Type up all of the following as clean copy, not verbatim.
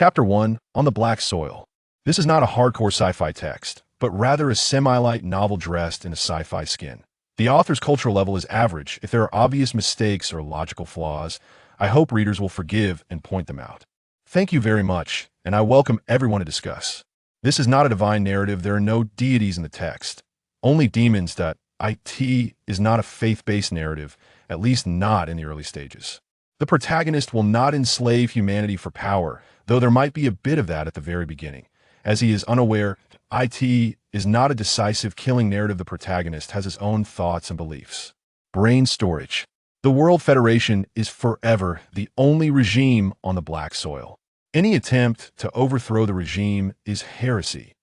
Chapter 1, On the Black Soil. This is not a hardcore sci-fi text, but rather a semi-light novel dressed in a sci-fi skin. The author's cultural level is average. If there are obvious mistakes or logical flaws, I hope readers will forgive and point them out. Thank you very much, and I welcome everyone to discuss. This is not a divine narrative. There are no deities in the text. Only demons. It is not a faith-based narrative, at least not in the early stages. The protagonist will not enslave humanity for power, though there might be a bit of that at the very beginning. As he is unaware, it is not a decisive killing narrative. The protagonist has his own thoughts and beliefs. Brain storage. The World Federation is forever the only regime on the black soil. Any attempt to overthrow the regime is heresy.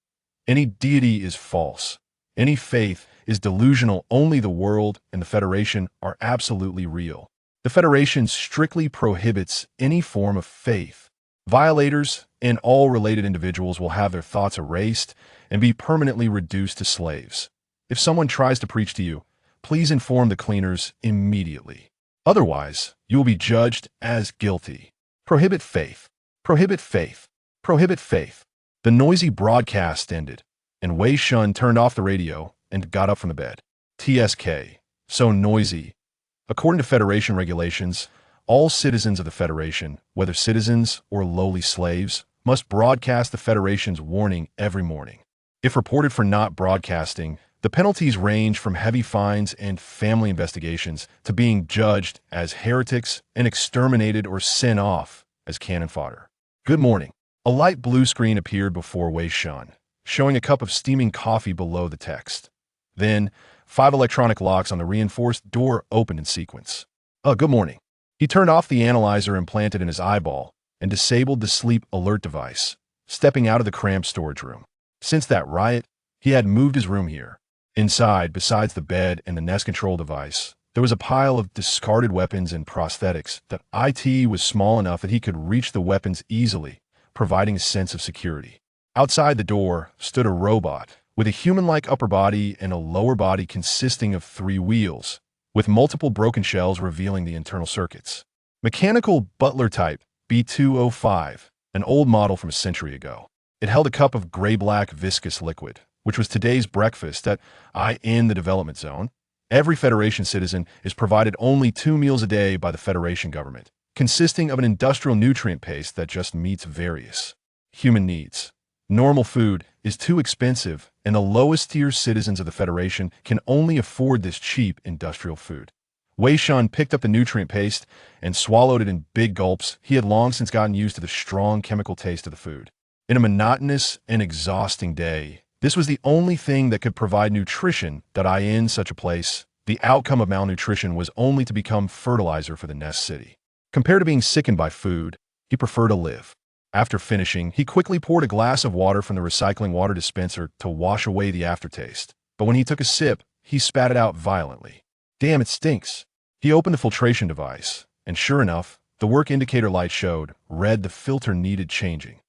Any deity is false. Any faith is delusional. Only the world and the Federation are absolutely real. The Federation strictly prohibits any form of faith. Violators and all related individuals will have their thoughts erased and be permanently reduced to slaves. If someone tries to preach to you, please inform the cleaners immediately. Otherwise, you will be judged as guilty. Prohibit faith. Prohibit faith. Prohibit faith. The noisy broadcast ended, and Wei Shen turned off the radio and got up from the bed. TSK. So noisy. According to Federation regulations, all citizens of the Federation, whether citizens or lowly slaves, must broadcast the Federation's warning every morning. If reported for not broadcasting, the penalties range from heavy fines and family investigations to being judged as heretics and exterminated or sent off as cannon fodder. Good morning. A light blue screen appeared before Wei Shen, showing a cup of steaming coffee below the text. Then, 5 electronic locks on the reinforced door opened in sequence. Good morning. He turned off the analyzer implanted in his eyeball and disabled the sleep alert device, stepping out of the cramped storage room. Since that riot, he had moved his room here. Inside, besides the bed and the Nest control device, there was a pile of discarded weapons and prosthetics. That IT was small enough that he could reach the weapons easily, providing a sense of security. Outside the door stood a robot with a human-like upper body and a lower body consisting of 3 wheels, with multiple broken shells revealing the internal circuits. Mechanical butler type B205, an old model from a century ago. It held a cup of gray-black viscous liquid, which was today's breakfast in the development zone. Every Federation citizen is provided only 2 meals a day by the Federation government, consisting of an industrial nutrient paste that just meets various human needs. Normal food is too expensive, and the lowest-tier citizens of the Federation can only afford this cheap industrial food. Wei Shen picked up the nutrient paste and swallowed it in big gulps. He had long since gotten used to the strong chemical taste of the food. In a monotonous and exhausting day, this was the only thing that could provide nutrition in such a place. The outcome of malnutrition was only to become fertilizer for the Nest City. Compared to being sickened by food, he preferred to live. After finishing, he quickly poured a glass of water from the recycling water dispenser to wash away the aftertaste. But when he took a sip, he spat it out violently. Damn, it stinks. He opened the filtration device, and sure enough, the work indicator light showed red. The filter needed changing.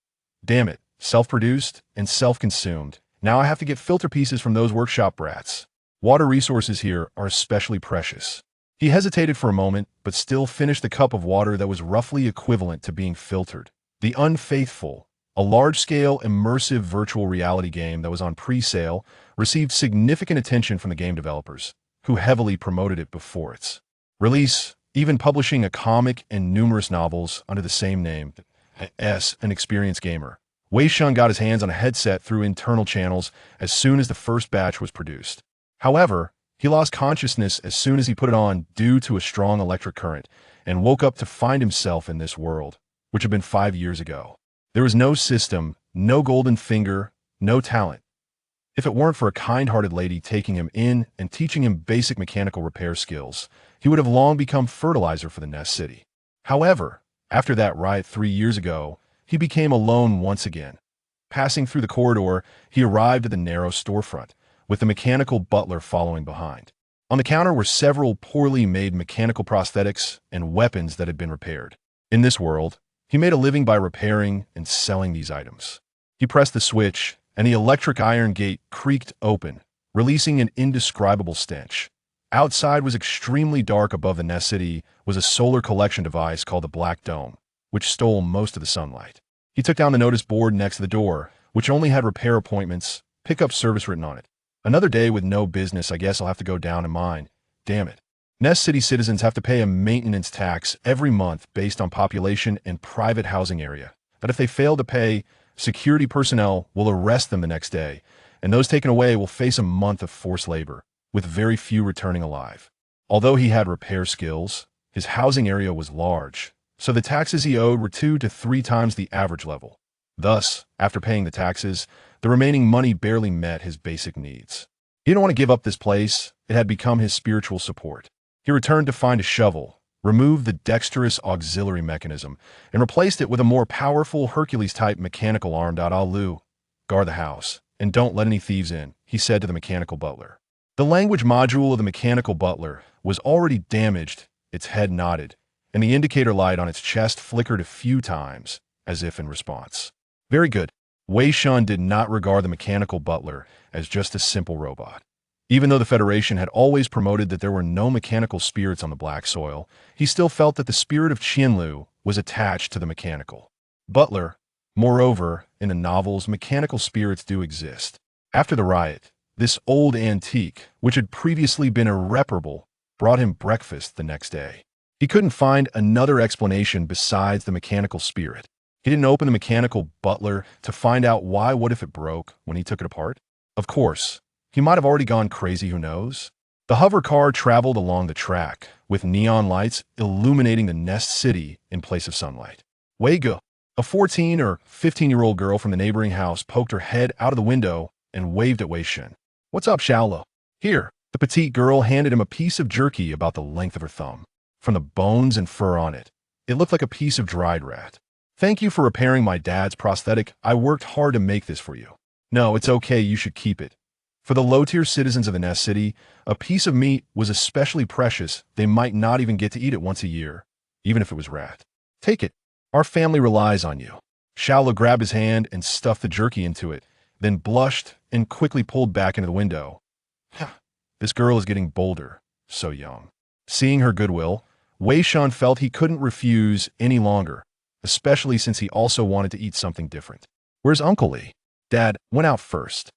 Damn it, self-produced and self-consumed. Now I have to get filter pieces from those workshop brats. Water resources here are especially precious. He hesitated for a moment, but still finished the cup of water that was roughly equivalent to being filtered. The Unfaithful, a large-scale immersive virtual reality game that was on pre-sale, received significant attention from the game developers, who heavily promoted it before its release, even publishing a comic and numerous novels under the same name. An experienced gamer, Wei Shen got his hands on a headset through internal channels as soon as the first batch was produced. However, he lost consciousness as soon as he put it on due to a strong electric current and woke up to find himself in this world, which had been 5 years ago. There was no system, no golden finger, no talent. If it weren't for a kind-hearted lady taking him in and teaching him basic mechanical repair skills, he would have long become fertilizer for the Nest City. However, after that riot 3 years ago, he became alone once again. Passing through the corridor, he arrived at the narrow storefront, with the mechanical butler following behind. On the counter were several poorly made mechanical prosthetics and weapons that had been repaired. In this world, he made a living by repairing and selling these items. He pressed the switch, and the electric iron gate creaked open, releasing an indescribable stench. Outside was extremely dark. Above the Nest City was a solar collection device called the Black Dome, which stole most of the sunlight. He took down the notice board next to the door, which only had repair appointments, pickup service written on it. Another day with no business. I guess I'll have to go down in mine. Damn it. Nest City citizens have to pay a maintenance tax every month based on population and private housing area. But if they fail to pay, security personnel will arrest them the next day, and those taken away will face a month of forced labor, with very few returning alive. Although he had repair skills, his housing area was large, so the taxes he owed were 2 to 3 times the average level. Thus, after paying the taxes, the remaining money barely met his basic needs. He didn't want to give up this place. It had become his spiritual support. He returned to find a shovel, removed the dexterous auxiliary mechanism, and replaced it with a more powerful Hercules-type mechanical arm. Alu, guard the house, and don't let any thieves in, he said to the mechanical butler. The language module of the mechanical butler was already damaged, its head nodded, and the indicator light on its chest flickered a few times, as if in response. Very good. Wei Shen did not regard the mechanical butler as just a simple robot. Even though the Federation had always promoted that there were no mechanical spirits on the black soil, he still felt that the spirit of Qianlu was attached to the mechanical butler. Moreover, in the novels, mechanical spirits do exist. After the riot, this old antique, which had previously been irreparable, brought him breakfast the next day. He couldn't find another explanation besides the mechanical spirit. He didn't open the mechanical butler to find out why. What if it broke when he took it apart? Of course, he might have already gone crazy, who knows? The hover car traveled along the track, with neon lights illuminating the Nest City in place of sunlight. Wei Ge, a 14 or 15-year-old girl from the neighboring house, poked her head out of the window and waved at Wei Shen. What's up, Xiaolo? Here. The petite girl handed him a piece of jerky about the length of her thumb. From the bones and fur on it, it looked like a piece of dried rat. Thank you for repairing my dad's prosthetic. I worked hard to make this for you. No, it's okay. You should keep it. For the low-tier citizens of the Nest City, a piece of meat was especially precious. They might not even get to eat it once a year, even if it was rat. Take it. Our family relies on you. Xiaolo grabbed his hand and stuffed the jerky into it, then blushed and quickly pulled back into the window. This girl is getting bolder, so young. Seeing her goodwill, Wei Shen felt he couldn't refuse any longer, especially since he also wanted to eat something different. Where's Uncle Li? Dad went out first.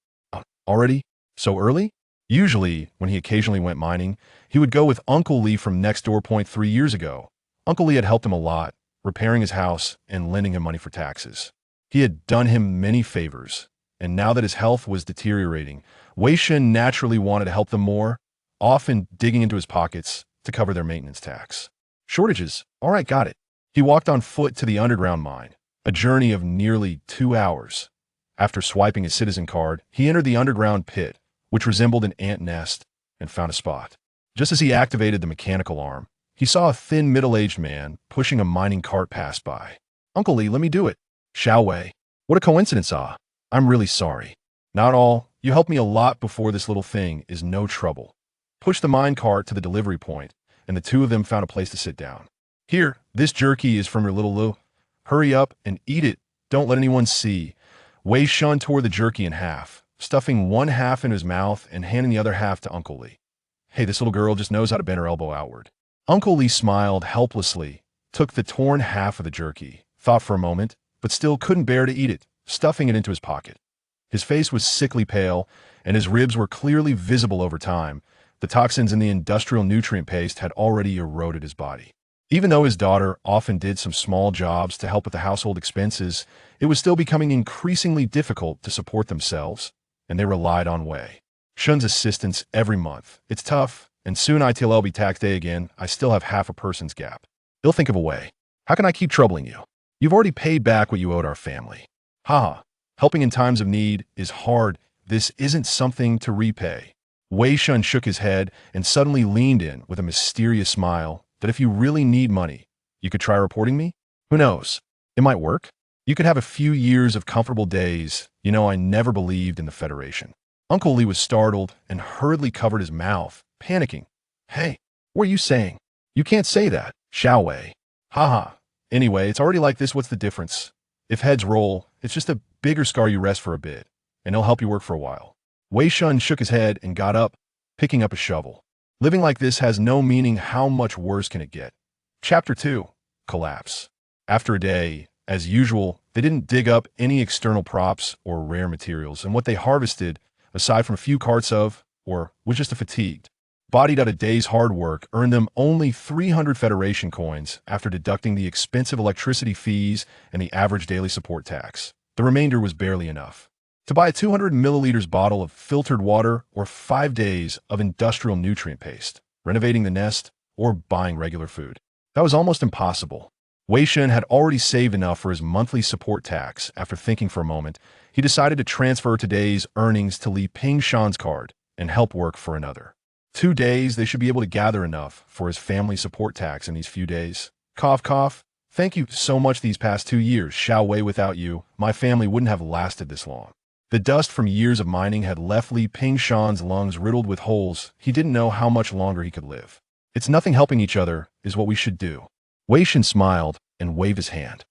Already? So early? Usually, when he occasionally went mining, he would go with Uncle Li from next door. 3 years ago. Uncle Li had helped him a lot, repairing his house and lending him money for taxes. He had done him many favors, and now that his health was deteriorating, Wei Shen naturally wanted to help them more, often digging into his pockets to cover their maintenance tax. Shortages. All right, got it. He walked on foot to the underground mine, a journey of nearly 2 hours. After swiping his citizen card, he entered the underground pit, which resembled an ant nest, and found a spot. Just as he activated the mechanical arm, he saw a thin, middle-aged man pushing a mining cart pass by. Uncle Li, let me do it. Xiao Wei. What a coincidence, ah. I'm really sorry. Not all. You helped me a lot before. This little thing is no trouble. Push the mine cart to the delivery point, and the two of them found a place to sit down. Here, this jerky is from your little Lu. Hurry up and eat it. Don't let anyone see. Wei Shen tore the jerky in half, stuffing one half in his mouth and handing the other half to Uncle Li. Hey, this little girl just knows how to bend her elbow outward. Uncle Li smiled helplessly, took the torn half of the jerky, thought for a moment, but still couldn't bear to eat it, stuffing it into his pocket. His face was sickly pale, and his ribs were clearly visible over time. The toxins in the industrial nutrient paste had already eroded his body. Even though his daughter often did some small jobs to help with the household expenses, it was still becoming increasingly difficult to support themselves, and they relied on Wei Shen's assistance every month. It's tough, and soon it'll be tax day again. I still have half a person's gap. He'll think of a way. How can I keep troubling you? You've already paid back what you owed our family. Haha, helping in times of need is hard. This isn't something to repay. Wei Shen shook his head and suddenly leaned in with a mysterious smile that if you really need money, you could try reporting me? Who knows? It might work. You could have a few years of comfortable days. You know, I never believed in the Federation. Uncle Li was startled and hurriedly covered his mouth, panicking. Hey, what are you saying? You can't say that, Xiao Wei. Haha. Anyway, it's already like this. What's the difference? If heads roll, it's just a bigger scar. You rest for a bit, and it'll help you work for a while. Wei Shen shook his head and got up, picking up a shovel. Living like this has no meaning. How much worse can it get? Chapter 2. Collapse. After a day, As usual, they didn't dig up any external props or rare materials, and what they harvested, aside from a few carts of, or was just a fatigued, bodied out a day's hard work, earned them only 300 Federation coins after deducting the expensive electricity fees and the average daily support tax. The remainder was barely enough to buy a 200 milliliters bottle of filtered water or 5 days of industrial nutrient paste, renovating the nest, or buying regular food. That was almost impossible. Wei Shen had already saved enough for his monthly support tax. After thinking for a moment, he decided to transfer today's earnings to Li Pingshan's card and help work for another. 2 days, they should be able to gather enough for his family support tax in these few days. Cough, cough. Thank you so much these past 2 years. Xiao Wei, without you, my family wouldn't have lasted this long. The dust from years of mining had left Li Pingshan's lungs riddled with holes. He didn't know how much longer he could live. It's nothing, helping each other is what we should do. Wei Shen smiled and waved his hand.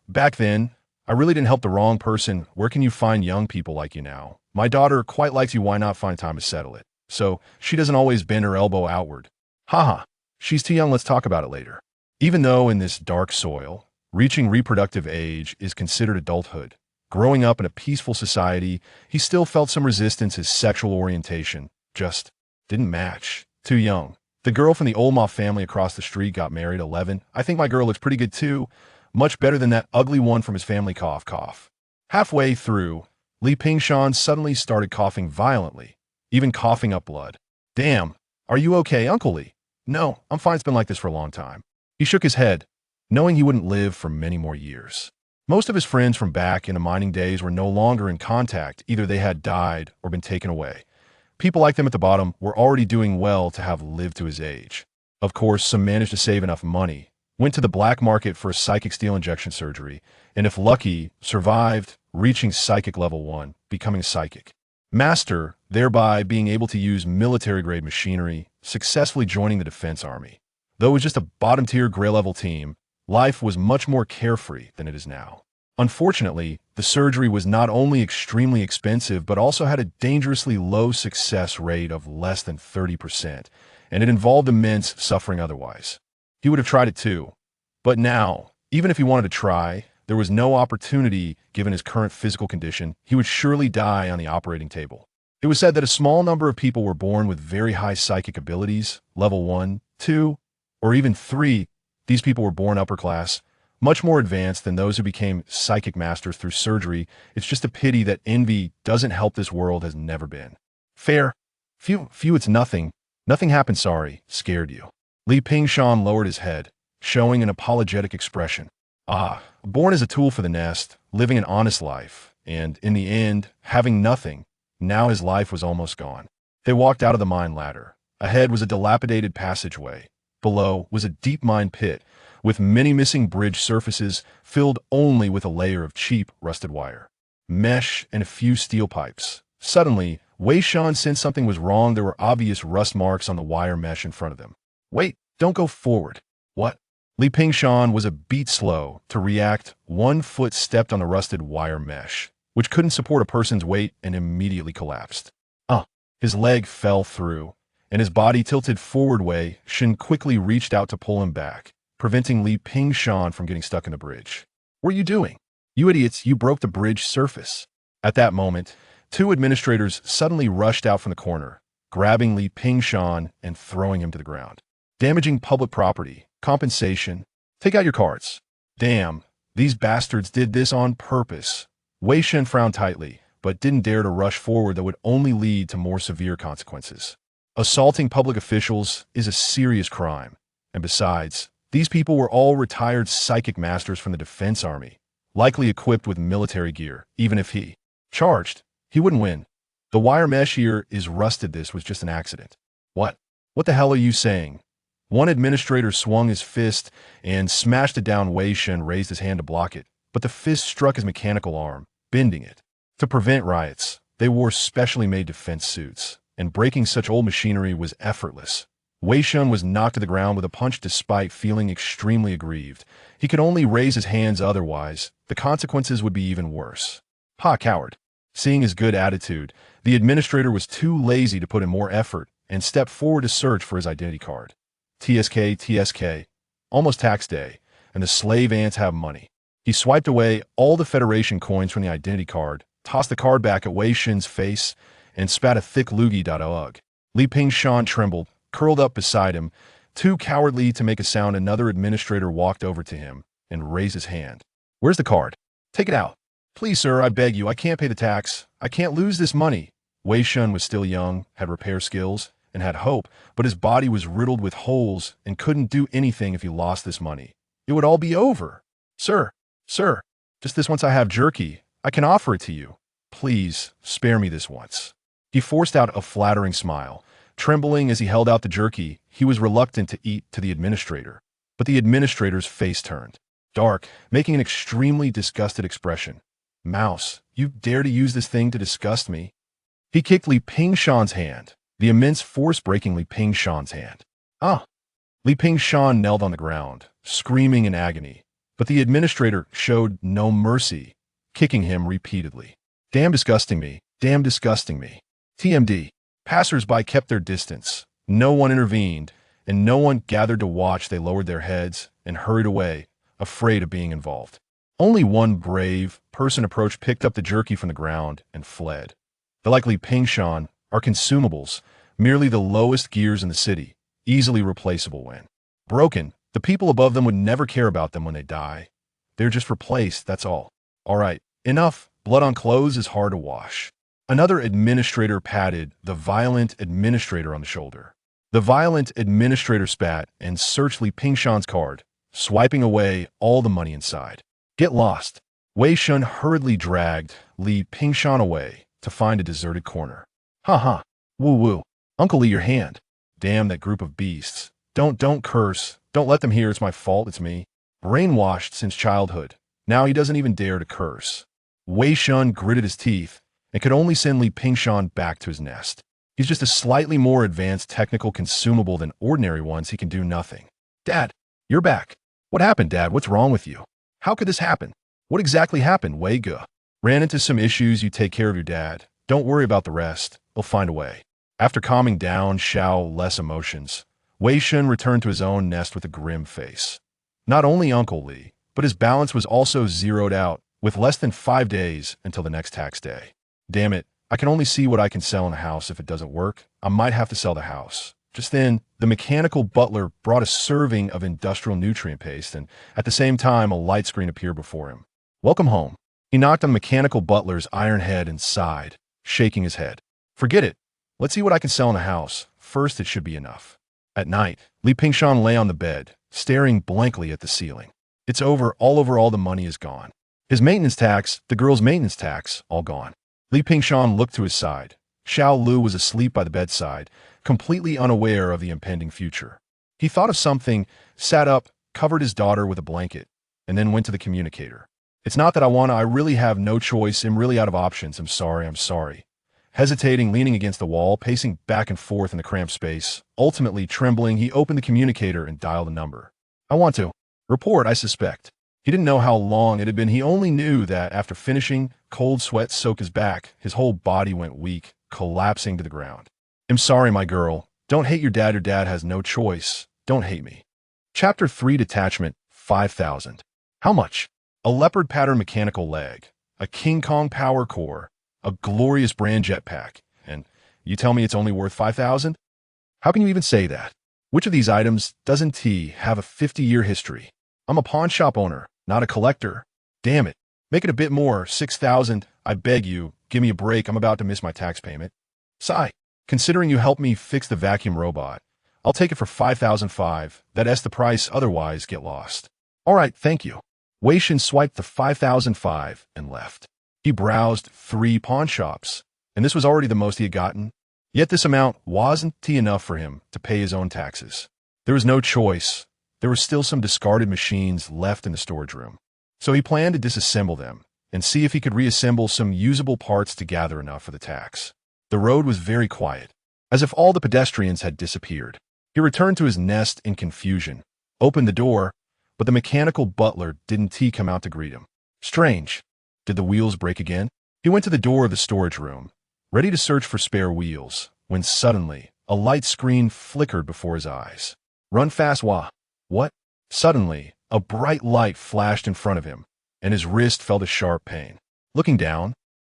Back then, I really didn't help the wrong person. Where can you find young people like you now? My daughter quite likes you. Why not find time to settle it? So she doesn't always bend her elbow outward. Haha, she's too young. Let's talk about it later. Even though in this dark soil, reaching reproductive age is considered adulthood, growing up in a peaceful society, he still felt some resistance. His sexual orientation just didn't match. Too young. The girl from the old Ma family across the street got married 11. I think my girl looks pretty good too. Much better than that ugly one from his family. Cough, cough. Halfway through, Li Pingshan suddenly started coughing violently, even coughing up blood. Damn, are you okay, Uncle Li? No, I'm fine. It's been like this for a long time. He shook his head, knowing he wouldn't live for many more years. Most of his friends from back in the mining days were no longer in contact. Either they had died or been taken away. People like them at the bottom were already doing well to have lived to his age. Of course, some managed to save enough money, went to the black market for a psychic steel injection surgery, and if lucky, survived, reaching psychic level 1, becoming a psychic master, thereby being able to use military-grade machinery, successfully joining the defense army. Though it was just a bottom-tier gray-level team, life was much more carefree than it is now. Unfortunately, the surgery was not only extremely expensive, but also had a dangerously low success rate of less than 30%, and it involved immense suffering otherwise. He would have tried it too. But now, even if he wanted to try, there was no opportunity given his current physical condition. He would surely die on the operating table. It was said that a small number of people were born with very high psychic abilities, level 1, 2, or even 3. These people were born upper class, much more advanced than those who became psychic masters through surgery. It's just a pity that envy doesn't help. This world has never been fair. Few, it's nothing. Nothing happened. Sorry, scared you. Li Pingshan lowered his head, showing an apologetic expression. Born as a tool for the nest, living an honest life, and in the end, having nothing. Now his life was almost gone. They walked out of the mine ladder. Ahead was a dilapidated passageway. Below was a deep mine pit, with many missing bridge surfaces filled only with a layer of cheap, rusted wire, mesh, and a few steel pipes. Suddenly, Wei Shen sensed something was wrong. There were obvious rust marks on the wire mesh in front of them. Wait, don't go forward. What? Li Pingshan was a beat slow to react. 1 foot stepped on the rusted wire mesh, which couldn't support a person's weight, and immediately collapsed. His leg fell through, and his body tilted forward. Wei Shen quickly reached out to pull him back, preventing Li Pingshan from getting stuck in the bridge. What are you doing? You idiots, you broke the bridge surface. At that moment, 2 administrators suddenly rushed out from the corner, grabbing Li Pingshan and throwing him to the ground. Damaging public property, compensation, take out your cards. Damn, these bastards did this on purpose. Wei Shen frowned tightly, but didn't dare to rush forward. That would only lead to more severe consequences. Assaulting public officials is a serious crime, and besides, these people were all retired psychic masters from the defense army, likely equipped with military gear. Even if he charged, he wouldn't win. The wire mesh here is rusted. This was just an accident. What? What the hell are you saying? One administrator swung his fist and smashed it down. Wei Shen raised his hand to block it, but the fist struck his mechanical arm, bending it. To prevent riots, they wore specially made defense suits, and breaking such old machinery was effortless. Wei Shen was knocked to the ground with a punch despite feeling extremely aggrieved. He could only raise his hands, otherwise the consequences would be even worse. Coward. Seeing his good attitude, the administrator was too lazy to put in more effort and stepped forward to search for his identity card. TSK, almost tax day, and the slave ants have money. He swiped away all the Federation coins from the identity card, tossed the card back at Wei Shen's face, and spat a thick loogie. Li Pingshan trembled, curled up beside him, too cowardly to make a sound. Another administrator walked over to him and raised his hand. "Where's the card? Take it out." "Please, sir, I beg you, I can't pay the tax. I can't lose this money." Wei Shen was still young, had repair skills, and had hope, but his body was riddled with holes and couldn't do anything if he lost this money. It would all be over. Sir, just this once I have jerky. I can offer it to you. Please, spare me this once." He forced out a flattering smile. Trembling as he held out the jerky, he was reluctant to eat to the administrator. But the administrator's face turned dark, making an extremely disgusted expression. "Mouse, you dare to use this thing to disgust me?" He kicked Li Pingshan's hand, the immense force breaking Li Pingshan's hand. "Ah!" Li Pingshan knelt on the ground, screaming in agony, but the administrator showed no mercy, kicking him repeatedly. Damn disgusting me. TMD. Passers-by kept their distance. No one intervened, and no one gathered to watch. They lowered their heads and hurried away, afraid of being involved. Only one brave person approached, picked up the jerky from the ground, and fled. The likely Pingshan are consumables, merely the lowest gears in the city, easily replaceable when broken. The people above them would never care about them when they die. They're just replaced, that's all. All right, enough. Blood on clothes is hard to wash. Another administrator patted the violent administrator on the shoulder. The violent administrator spat and searched Li Pingshan's card, swiping away all the money inside. "Get lost." Wei Shen hurriedly dragged Li Pingshan away to find a deserted corner. "Ha ha. Woo. Uncle Li, your hand." "Damn that group of beasts. Don't curse. Don't let them hear it's my fault, it's me." Brainwashed since childhood. Now he doesn't even dare to curse. Wei Shen gritted his teeth and could only send Li Pingshan back to his nest. He's just a slightly more advanced technical consumable than ordinary ones. He can do nothing. "Dad, you're back." "What happened, Dad? What's wrong with you? How could this happen?" "What exactly happened, Wei Ge?" "Ran into some issues. You take care of your dad. Don't worry about the rest. We'll find a way." After calming down less emotions, Wei Shen returned to his own nest with a grim face. Not only Uncle Li, but his balance was also zeroed out, with less than 5 days until the next tax day. "Damn it, I can only see what I can sell in a house. If it doesn't work, I might have to sell the house." Just then, the mechanical butler brought a serving of industrial nutrient paste, and at the same time, a light screen appeared before him. "Welcome home." He knocked on the mechanical butler's iron head and sighed, shaking his head. "Forget it. Let's see what I can sell in a house. First, it should be enough." At night, Li Pingshan lay on the bed, staring blankly at the ceiling. It's over, all the money is gone. His maintenance tax, the girl's maintenance tax, all gone. Li Pingshan looked to his side. Xiao Lu was asleep by the bedside, completely unaware of the impending future. He thought of something, sat up, covered his daughter with a blanket, and then went to the communicator. "It's not that I really have no choice. I'm really out of options. I'm sorry. Hesitating, leaning against the wall, pacing back and forth in the cramped space, ultimately trembling, he opened the communicator and dialed a number. "I want to report, I suspect." He didn't know how long it had been. He only knew that after finishing, cold sweat soaked his back. His whole body went weak, collapsing to the ground. "I'm sorry, my girl. Don't hate your dad. Your dad has no choice. Don't hate me." Chapter 3 Detachment 5,000. How much? A leopard pattern mechanical leg, a King Kong power core, a glorious brand jetpack, and you tell me it's only worth 5,000? How can you even say that? Which of these items doesn't have a 50-year history? I'm a pawn shop owner, not a collector. Damn it. Make it a bit more, 6,000. I beg you, give me a break. I'm about to miss my tax payment. Sigh. Considering you helped me fix the vacuum robot, I'll take it for 5,005. That's the price, otherwise get lost. All right, thank you. Wei Shen swiped the 5,005 and left. He browsed 3 pawn shops, and this was already the most he had gotten. Yet this amount wasn't enough for him to pay his own taxes. There was no choice. There were still some discarded machines left in the storage room. So he planned to disassemble them and see if he could reassemble some usable parts to gather enough for the tax. The road was very quiet, as if all the pedestrians had disappeared. He returned to his nest in confusion, opened the door, but the mechanical butler didn't come out to greet him. Strange. Did the wheels break again? He went to the door of the storage room, ready to search for spare wheels, when suddenly a light screen flickered before his eyes. Run fast, wah. What? Suddenly, a bright light flashed in front of him. and his wrist felt a sharp pain. Looking down,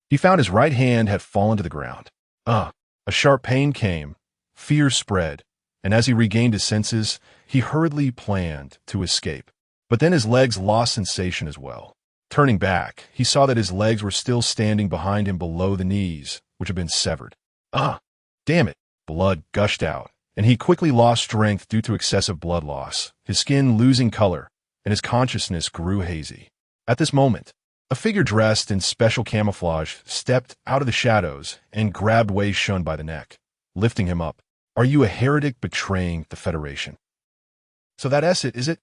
he found his right hand had fallen to the ground. A sharp pain came, fear spread, and as he regained his senses, he hurriedly planned to escape. But then his legs lost sensation as well. Turning back, he saw that his legs were still standing behind him below the knees, which had been severed. Damn it! Blood gushed out, and he quickly lost strength due to excessive blood loss, his skin losing color, and his consciousness grew hazy. At this moment, a figure dressed in special camouflage stepped out of the shadows and grabbed Wei Shen by the neck, lifting him up. Are you a heretic betraying the Federation? So that's it, is it?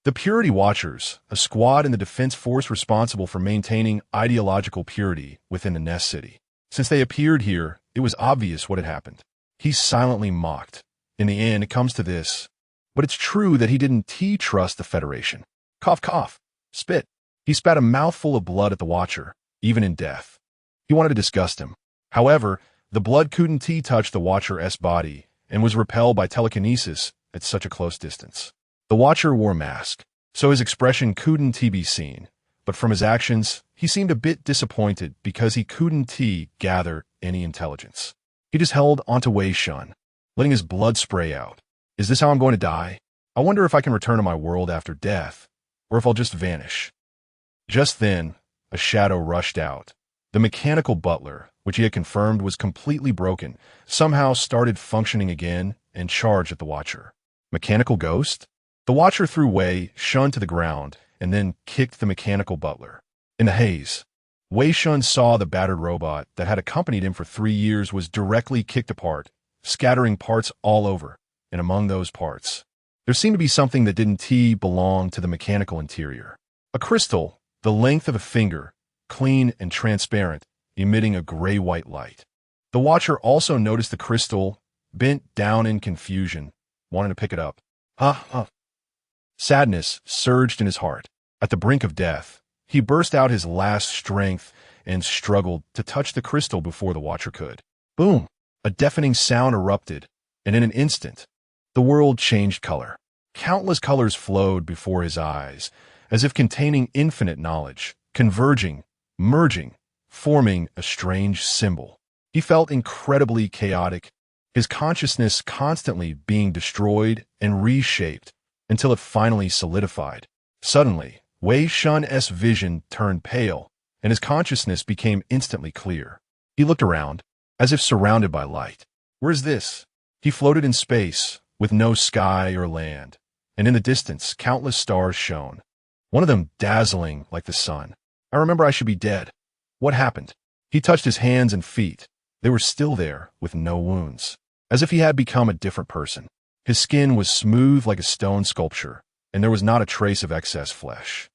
The Purity Watchers, a squad in the defense force responsible for maintaining ideological purity within the Nest City. Since they appeared here, it was obvious what had happened. He silently mocked. In the end, it comes to this. But it's true that he didn't trust the Federation. Cough, cough. Spit. He spat a mouthful of blood at the Watcher, even in death. He wanted to disgust him. However, the blood couldn't touch the Watcher's body and was repelled by telekinesis at such a close distance. The Watcher wore a mask, so his expression couldn't be seen, but from his actions, he seemed a bit disappointed because he couldn't gather any intelligence. He just held onto Wei Shen, letting his blood spray out. Is this how I'm going to die? I wonder if I can return to my world after death, or if I'll just vanish. Just then, a shadow rushed out. The mechanical butler, which he had confirmed was completely broken, somehow started functioning again and charged at the Watcher. Mechanical ghost? The Watcher threw Wei Shen to the ground and then kicked the mechanical butler. In the haze, Wei Shen saw the battered robot that had accompanied him for 3 years was directly kicked apart, scattering parts all over, and among those parts, there seemed to be something that didn't belong to the mechanical interior. A crystal, the length of a finger, clean and transparent, emitting a gray-white light. The Watcher also noticed the crystal, bent down in confusion, wanting to pick it up. Sadness surged in his heart. At the brink of death, he burst out his last strength and struggled to touch the crystal before the Watcher could. Boom! A deafening sound erupted, and in an instant, the world changed color. Countless colors flowed before his eyes, as if containing infinite knowledge, converging, merging, forming a strange symbol. He felt incredibly chaotic, his consciousness constantly being destroyed and reshaped until it finally solidified. Suddenly, Wei Shen's vision turned pale, and his consciousness became instantly clear. He looked around, as if surrounded by light. Where is this? He floated in space, with no sky or land, and in the distance, countless stars shone, one of them dazzling like the sun. I remember I should be dead. What happened? He touched his hands and feet. They were still there, with no wounds, as if he had become a different person. His skin was smooth like a stone sculpture, and there was not a trace of excess flesh.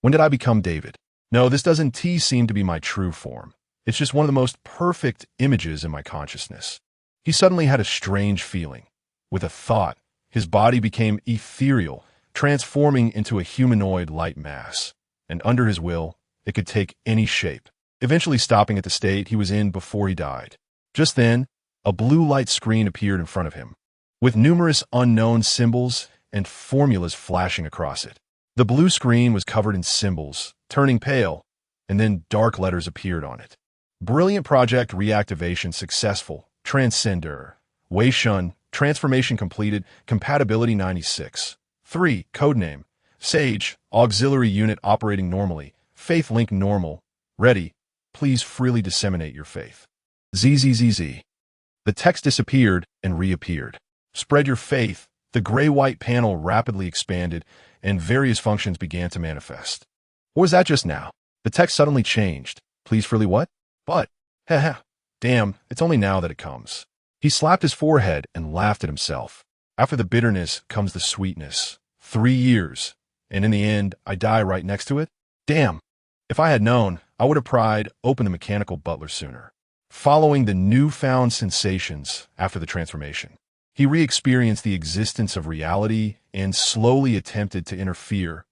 When did I become David? No, this doesn't seem to be my true form. It's just one of the most perfect images in my consciousness. He suddenly had a strange feeling. With a thought, his body became ethereal, transforming into a humanoid light mass, and under his will, it could take any shape, eventually stopping at the state he was in before he died. Just then, a blue light screen appeared in front of him, with numerous unknown symbols and formulas flashing across it. The blue screen was covered in symbols, turning pale, and then dark letters appeared on it. Brilliant project reactivation successful. Transcender. Wei Shen. Transformation completed. Compatibility 96. 3. Codename. Sage. Auxiliary unit operating normally. Faith link normal. Ready. Please freely disseminate your faith. ZZZZ. The text disappeared and reappeared. Spread your faith. The gray-white panel rapidly expanded, and various functions began to manifest. Or was that just now? The text suddenly changed. Please freely what? But, damn, it's only now that it comes. He slapped his forehead and laughed at himself. After the bitterness comes the sweetness. 3 years, and in the end, I die right next to it? Damn. If I had known, I would have pried open the mechanical butler sooner. Following the newfound sensations after the transformation, he re-experienced the existence of reality and slowly attempted to interfere.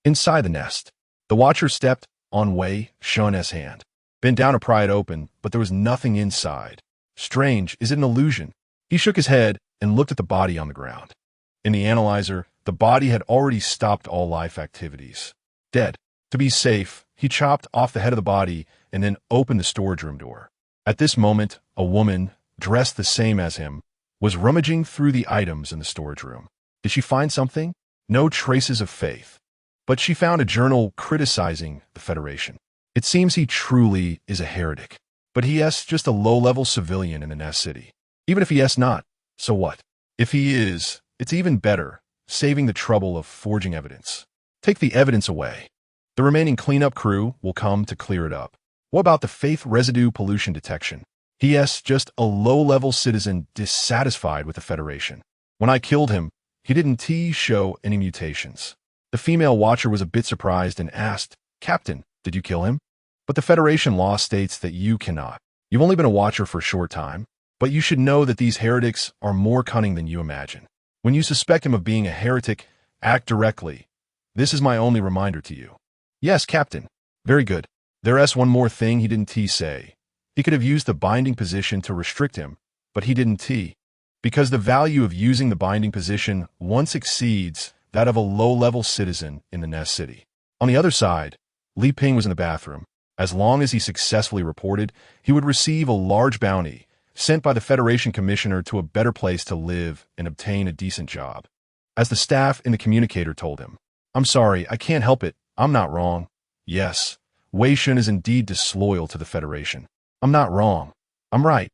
Inside the nest, the Watcher stepped on Wei Shen's hand, bent down to pry it open, but there was nothing inside. Strange, is it an illusion? He shook his head and looked at the body on the ground. In the analyzer, the body had already stopped all life activities. dead. To be safe, he chopped off the head of the body and then opened the storage room door. At this moment, a woman, dressed the same as him, was rummaging through the items in the storage room. Did she find something? No traces of faith. But she found a journal criticizing the Federation. It seems he truly is a heretic. But he is just a low-level civilian in the Nest City. Even if he is not, so what? If he is, it's even better, saving the trouble of forging evidence. Take the evidence away. The remaining cleanup crew will come to clear it up. What about the faith residue pollution detection? He is just a low-level citizen dissatisfied with the Federation. When I killed him, he didn't show any mutations. The female watcher was a bit surprised and asked, "Captain, did you kill him?" But the Federation law states that you cannot. You've only been a watcher for a short time, but you should know that these heretics are more cunning than you imagine. When you suspect him of being a heretic, act directly. This is my only reminder to you. Yes, Captain. Very good. There's one more thing he didn't say. He could have used the binding position to restrict him, but he didn't because the value of using the binding position once exceeds that of a low-level citizen in the Nest City. On the other side, Li Ping was in the bathroom. As long as he successfully reported, he would receive a large bounty sent by the Federation Commissioner to a better place to live and obtain a decent job. As the staff in the communicator told him, "I'm sorry, I can't help it. I'm not wrong. Yes, Wei Shen is indeed disloyal to the Federation. I'm not wrong. I'm right.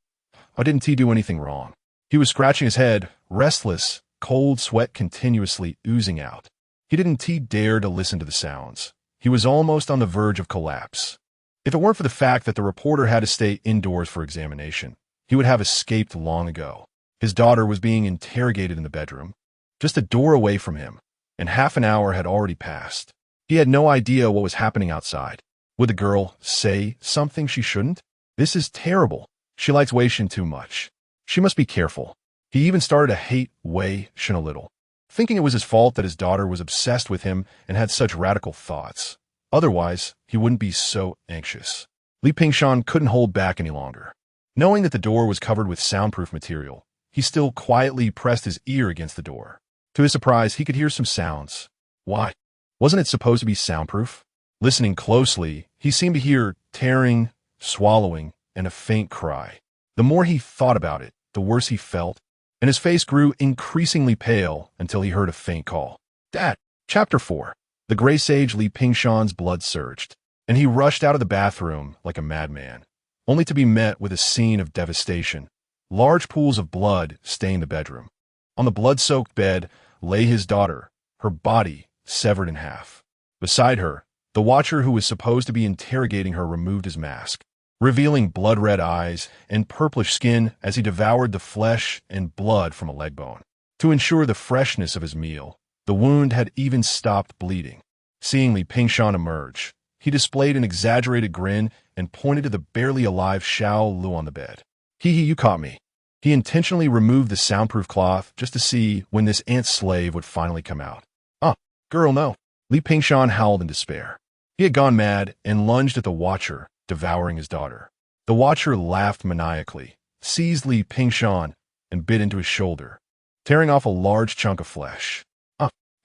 How didn't he do anything wrong?" He was scratching his head, restless, cold sweat continuously oozing out. He didn't dare to listen to the sounds. He was almost on the verge of collapse. If it weren't for the fact that the reporter had to stay indoors for examination, he would have escaped long ago. His daughter was being interrogated in the bedroom, just a door away from him, and half an hour had already passed. He had no idea what was happening outside. Would the girl say something she shouldn't? This is terrible. She likes Wei Shen too much. She must be careful. He even started to hate Wei Shen a little, thinking it was his fault that his daughter was obsessed with him and had such radical thoughts. Otherwise, he wouldn't be so anxious. Li Pingshan couldn't hold back any longer. Knowing that the door was covered with soundproof material, he still quietly pressed his ear against the door. To his surprise, he could hear some sounds. Why? Wasn't it supposed to be soundproof? Listening closely, he seemed to hear tearing, swallowing, and a faint cry. The more he thought about it, the worse he felt, and his face grew increasingly pale until he heard a faint call. "Dad!" Chapter 4. The gray sage Li Pingshan's blood surged, and he rushed out of the bathroom like a madman, only to be met with a scene of devastation. Large pools of blood stained the bedroom. On the blood-soaked bed lay his daughter, her body severed in half. Beside her, the watcher who was supposed to be interrogating her removed his mask, revealing blood-red eyes and purplish skin as he devoured the flesh and blood from a leg bone. To ensure the freshness of his meal, the wound had even stopped bleeding. Seeing Li Pingshan emerge, he displayed an exaggerated grin and pointed to the barely alive Xiao Lu on the bed. "Hee, you caught me." He intentionally removed the soundproof cloth just to see when this ant slave would finally come out. Girl, no." Li Pingshan howled in despair. He had gone mad and lunged at the watcher, devouring his daughter. The watcher laughed maniacally, seized Li Pingshan, and bit into his shoulder, tearing off a large chunk of flesh.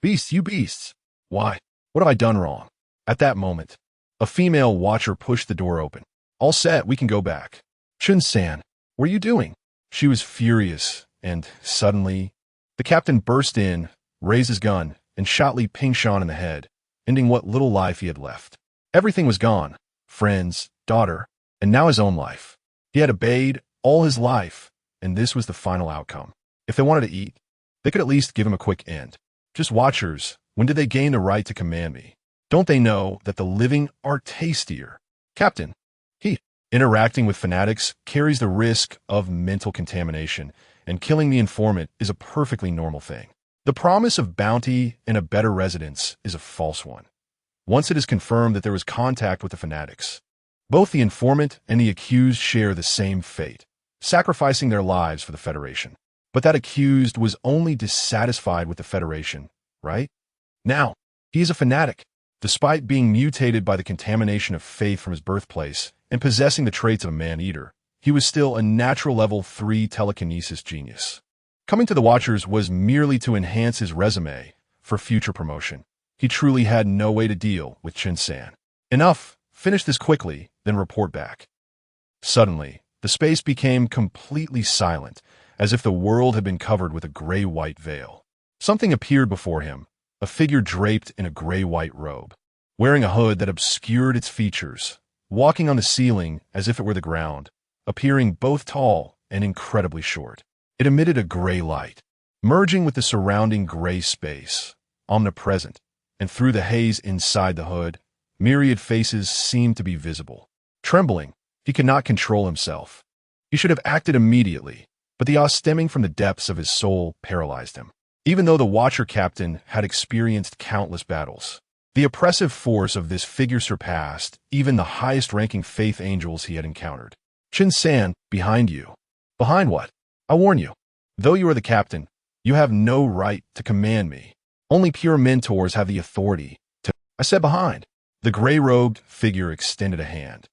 Beasts, you beasts! Why? What have I done wrong?" At that moment, a female watcher pushed the door open. "All set, we can go back." "Chun-san, what are you doing?" She was furious, and suddenly, the captain burst in, raised his gun, and shot Li Pingshan in the head, ending what little life he had left. Everything was gone. Friends, daughter, and now his own life. He had obeyed all his life, and this was the final outcome. If they wanted to eat, they could at least give him a quick end. Just watchers, when did they gain the right to command me? Don't they know that the living are tastier? Captain, interacting with fanatics carries the risk of mental contamination, and killing the informant is a perfectly normal thing. The promise of bounty and a better residence is a false one. Once it is confirmed that there was contact with the fanatics, both the informant and the accused share the same fate, sacrificing their lives for the Federation. But that accused was only dissatisfied with the Federation, right? Now, he is a fanatic. Despite being mutated by the contamination of faith from his birthplace and possessing the traits of a man-eater, he was still a natural level 3 telekinesis genius. Coming to the Watchers was merely to enhance his resume for future promotion. He truly had no way to deal with Chen-san. Enough, finish this quickly, then report back. Suddenly, the space became completely silent, as if the world had been covered with a gray-white veil. Something appeared before him, a figure draped in a gray-white robe, wearing a hood that obscured its features, walking on the ceiling as if it were the ground, appearing both tall and incredibly short. It emitted a gray light, merging with the surrounding gray space, omnipresent, and through the haze inside the hood, myriad faces seemed to be visible. Trembling, he could not control himself. He should have acted immediately, but the awe stemming from the depths of his soul paralyzed him. Even though the Watcher Captain had experienced countless battles, the oppressive force of this figure surpassed even the highest-ranking faith angels he had encountered. Chen-san, behind you. Behind what? I warn you. Though you are the captain, you have no right to command me. Only pure mentors have the authority to— I said behind. The gray-robed figure extended a hand,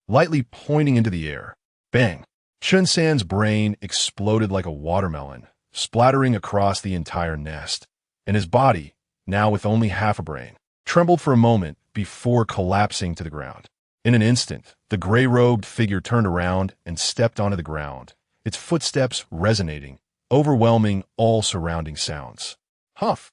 lightly pointing into the air. Bang! Chen-san's brain exploded like a watermelon, splattering across the entire nest, and his body, now with only half a brain, trembled for a moment before collapsing to the ground. In an instant, the gray-robed figure turned around and stepped onto the ground, its footsteps resonating, overwhelming all surrounding sounds. Huff!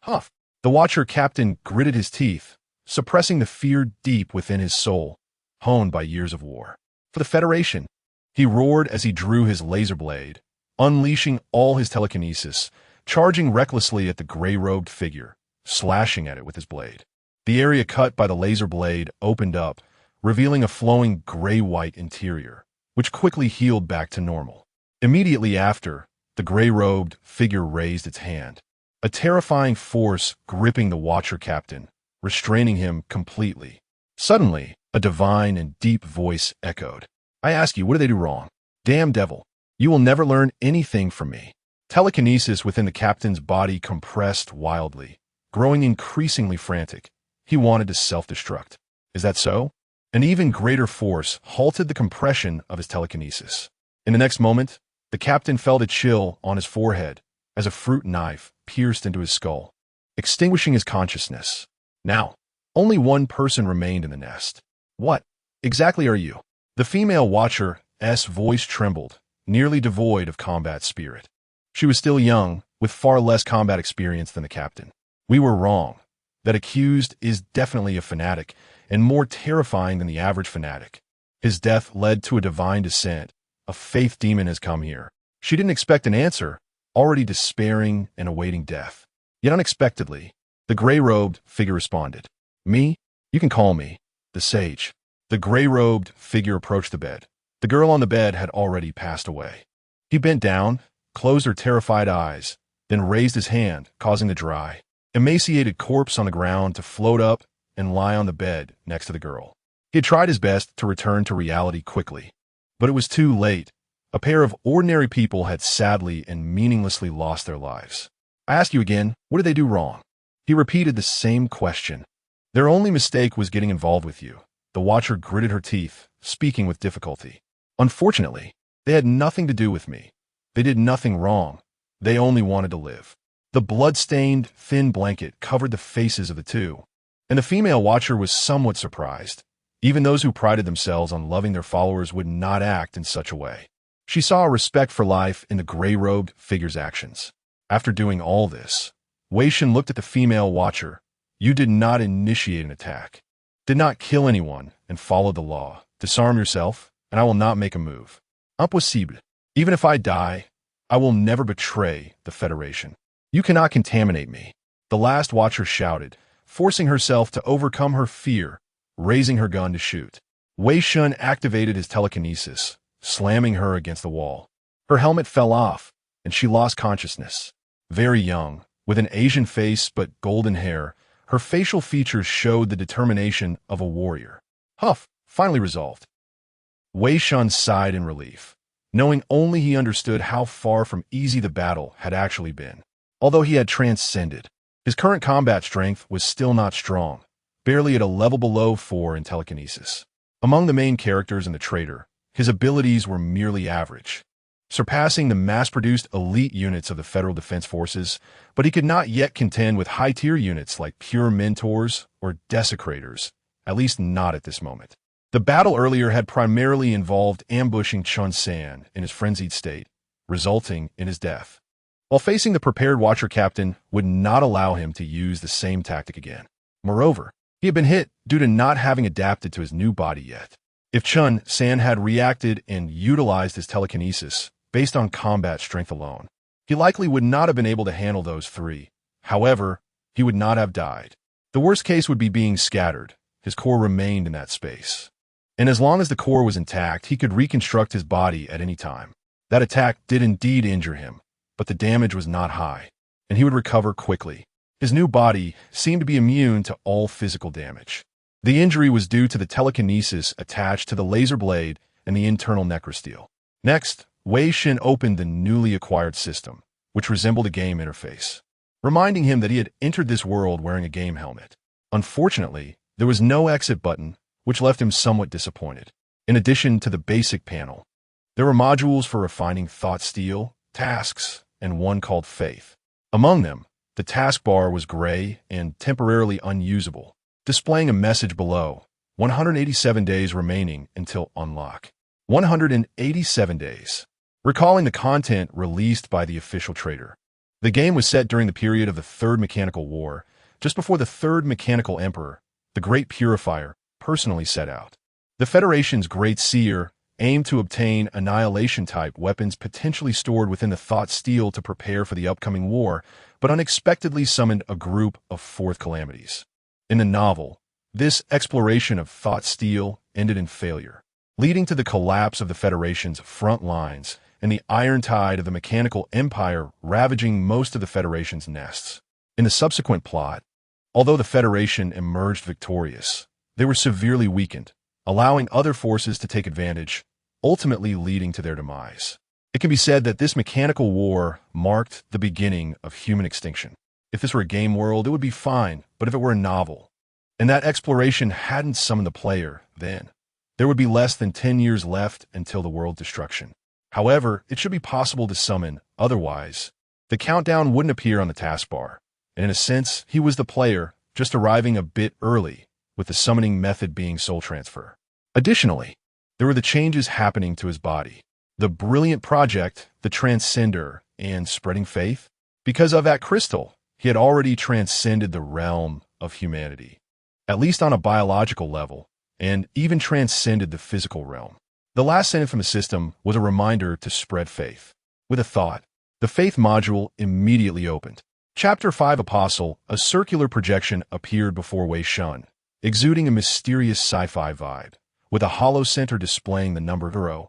Huff! The Watcher Captain gritted his teeth, suppressing the fear deep within his soul, honed by years of war. For the Federation, he roared as he drew his laser blade, unleashing all his telekinesis, charging recklessly at the gray-robed figure, slashing at it with his blade. The area cut by the laser blade opened up, revealing a flowing gray-white interior, which quickly healed back to normal. Immediately after, the gray-robed figure raised its hand, a terrifying force gripping the Watcher Captain, restraining him completely. Suddenly, a divine and deep voice echoed. I ask you, what did they do wrong? Damn devil, you will never learn anything from me. Telekinesis within the captain's body compressed wildly, growing increasingly frantic. He wanted to self-destruct. Is that so? An even greater force halted the compression of his telekinesis. In the next moment, the captain felt a chill on his forehead as a fruit knife pierced into his skull, extinguishing his consciousness. Now, only one person remained in the nest. What exactly are you? The female Watcher's voice trembled, nearly devoid of combat spirit. She was still young, with far less combat experience than the captain. We were wrong. That accused is definitely a fanatic, and more terrifying than the average fanatic. His death led to a divine descent. A faith demon has come here. She didn't expect an answer, already despairing and awaiting death. Yet unexpectedly, the gray-robed figure responded. Me? You can call me the Sage. The gray-robed figure approached the bed. The girl on the bed had already passed away. He bent down, closed her terrified eyes, then raised his hand, causing the dry, emaciated corpse on the ground to float up and lie on the bed next to the girl. He had tried his best to return to reality quickly, but it was too late. A pair of ordinary people had sadly and meaninglessly lost their lives. I ask you again, what did they do wrong? He repeated the same question. Their only mistake was getting involved with you. The Watcher gritted her teeth, speaking with difficulty. Unfortunately, they had nothing to do with me. They did nothing wrong. They only wanted to live. The blood-stained, thin blanket covered the faces of the two, and the female Watcher was somewhat surprised. Even those who prided themselves on loving their followers would not act in such a way. She saw a respect for life in the gray-robed figure's actions. After doing all this, Wei Shen looked at the female Watcher. You did not initiate an attack, did not kill anyone, and followed the law. Disarm yourself, and I will not make a move. Impossible. Even if I die, I will never betray the Federation. You cannot contaminate me. The last Watcher shouted, forcing herself to overcome her fear, raising her gun to shoot. Wei Shen activated his telekinesis, slamming her against the wall. Her helmet fell off, and she lost consciousness. Very young, with an Asian face but golden hair, her facial features showed the determination of a warrior. Huff, finally resolved. Wei Shen sighed in relief, knowing only he understood how far from easy the battle had actually been. Although he had transcended, his current combat strength was still not strong, barely at a level below 4 in telekinesis. Among the main characters and the traitor, his abilities were merely average. surpassing the mass-produced elite units of the Federal Defense Forces, but he could not yet contend with high-tier units like pure mentors or desecrators, at least not at this moment. The battle earlier had primarily involved ambushing Chun San in his frenzied state, resulting in his death. While facing the prepared Watcher captain would not allow him to use the same tactic again. Moreover, he had been hit due to not having adapted to his new body yet. If Chun San had reacted and utilized his telekinesis based on combat strength alone, he likely would not have been able to handle those three. However, he would not have died. The worst case would be being scattered. His core remained in that space. And as long as the core was intact, he could reconstruct his body at any time. That attack did indeed injure him, but the damage was not high, and he would recover quickly. His new body seemed to be immune to all physical damage. The injury was due to the telekinesis attached to the laser blade and the internal necrosteel. Next, Wei Shen opened the newly acquired system, which resembled a game interface, reminding him that he had entered this world wearing a game helmet. Unfortunately, there was no exit button, which left him somewhat disappointed. In addition to the basic panel, there were modules for refining thought steel, tasks, and one called Faith. Among them, the taskbar was gray and temporarily unusable, displaying a message below, 187 days remaining until unlock. 187 days. Recalling the content released by the official trader. The game was set during the period of the Third Mechanical War, just before the Third Mechanical Emperor, the Great Purifier, personally set out. The Federation's Great Seer aimed to obtain annihilation-type weapons potentially stored within the thought steel to prepare for the upcoming war, but unexpectedly summoned a group of fourth calamities. In the novel, this exploration of thought steel ended in failure, leading to the collapse of the Federation's front lines and the iron tide of the Mechanical Empire ravaging most of the Federation's nests. In the subsequent plot, although the Federation emerged victorious, they were severely weakened, allowing other forces to take advantage, ultimately leading to their demise. It can be said that this mechanical war marked the beginning of human extinction. If this were a game world, it would be fine, but if it were a novel, and that exploration hadn't summoned the player, then there would be less than 10 years left until the world destruction. However, it should be possible to summon, otherwise, the countdown wouldn't appear on the taskbar, and in a sense, he was the player, just arriving a bit early, with the summoning method being soul transfer. Additionally, there were the changes happening to his body. The brilliant project, the Transcender, and spreading faith. Because of that crystal, he had already transcended the realm of humanity, at least on a biological level, and even transcended the physical realm. The last sentence from the system was a reminder to spread faith. With a thought, the faith module immediately opened. Chapter 5 Apostle, a circular projection appeared before Wei Shen, exuding a mysterious sci-fi vibe, with a hollow center displaying the number 0.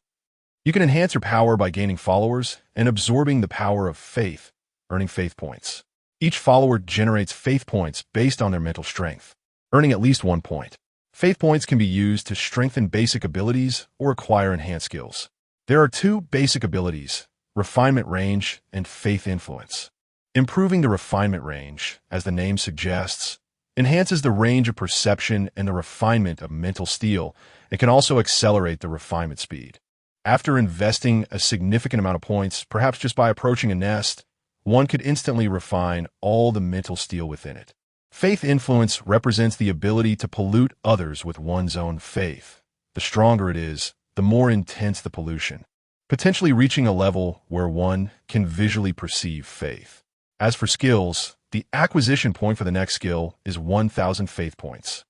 You can enhance your power by gaining followers and absorbing the power of faith, earning faith points. Each follower generates faith points based on their mental strength, earning at least 1 point. Faith points can be used to strengthen basic abilities or acquire enhanced skills. There are 2 basic abilities, refinement range and faith influence. Improving the refinement range, as the name suggests, enhances the range of perception and the refinement of mental steel, and can also accelerate the refinement speed. After investing a significant amount of points, perhaps just by approaching a nest, one could instantly refine all the mental steel within it. Faith influence represents the ability to pollute others with one's own faith. The stronger it is, the more intense the pollution, potentially reaching a level where one can visually perceive faith. As for skills, the acquisition point for the next skill is 1,000 faith points.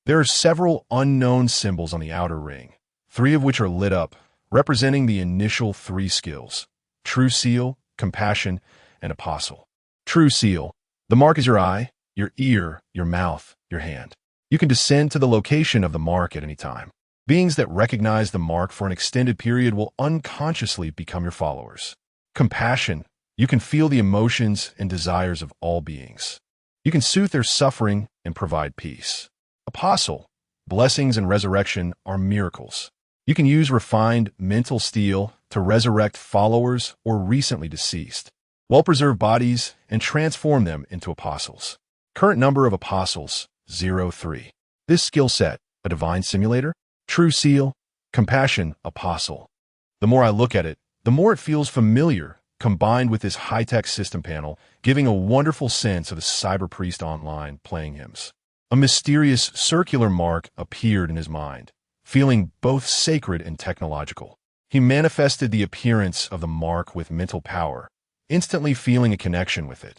There are several unknown symbols on the outer ring, 3 of which are lit up, representing the initial 3 skills: True Seal, Compassion, and Apostle. True Seal. The mark is your eye, your ear, your mouth, your hand. You can descend to the location of the mark at any time. Beings that recognize the mark for an extended period will unconsciously become your followers. Compassion. You can feel the emotions and desires of all beings. You can soothe their suffering and provide peace. Apostle. Blessings and resurrection are miracles. You can use refined mental steel to resurrect followers or recently deceased, well-preserved bodies, and transform them into apostles. Current number of apostles, 03. This skill set, a divine simulator, True Seal, Compassion, Apostle. The more I look at it, the more it feels familiar, combined with this high-tech system panel, giving a wonderful sense of a cyber priest online playing hymns. A mysterious circular mark appeared in his mind, feeling both sacred and technological. He manifested the appearance of the mark with mental power, instantly feeling a connection with it,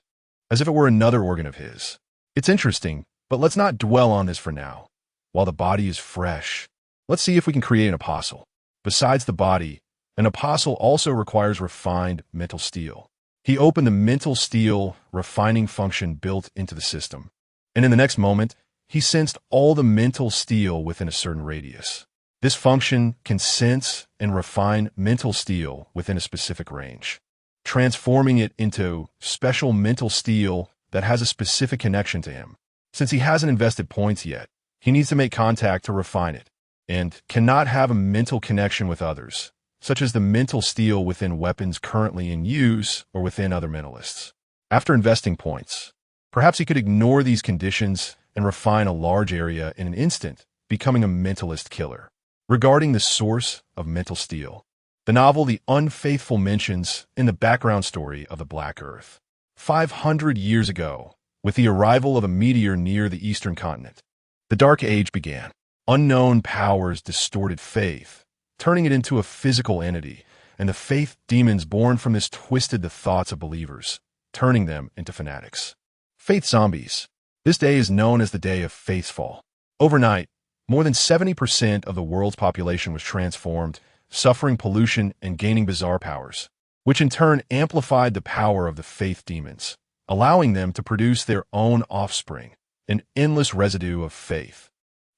as if it were another organ of his. It's interesting, but let's not dwell on this for now. While the body is fresh, let's see if we can create an apostle. Besides the body, an apostle also requires refined mental steel. He opened the mental steel refining function built into the system, and in the next moment, he sensed all the mental steel within a certain radius. This function can sense and refine mental steel within a specific range, transforming it into special mental steel that has a specific connection to him. Since he hasn't invested points yet, he needs to make contact to refine it, and cannot have a mental connection with others, such as the mental steel within weapons currently in use or within other mentalists. After investing points, perhaps he could ignore these conditions and refine a large area in an instant, becoming a mentalist killer. Regarding the source of mental steel, the novel The Unfaithful mentions in the background story of the Black Earth. 500 years ago, with the arrival of a meteor near the eastern continent, the Dark Age began. Unknown powers distorted faith, turning it into a physical entity, and the faith demons born from this twisted the thoughts of believers, turning them into fanatics. Faith zombies. This day is known as the Day of Faith's Fall. Overnight, more than 70% of the world's population was transformed, suffering pollution and gaining bizarre powers, which in turn amplified the power of the faith demons, allowing them to produce their own offspring, an endless residue of faith.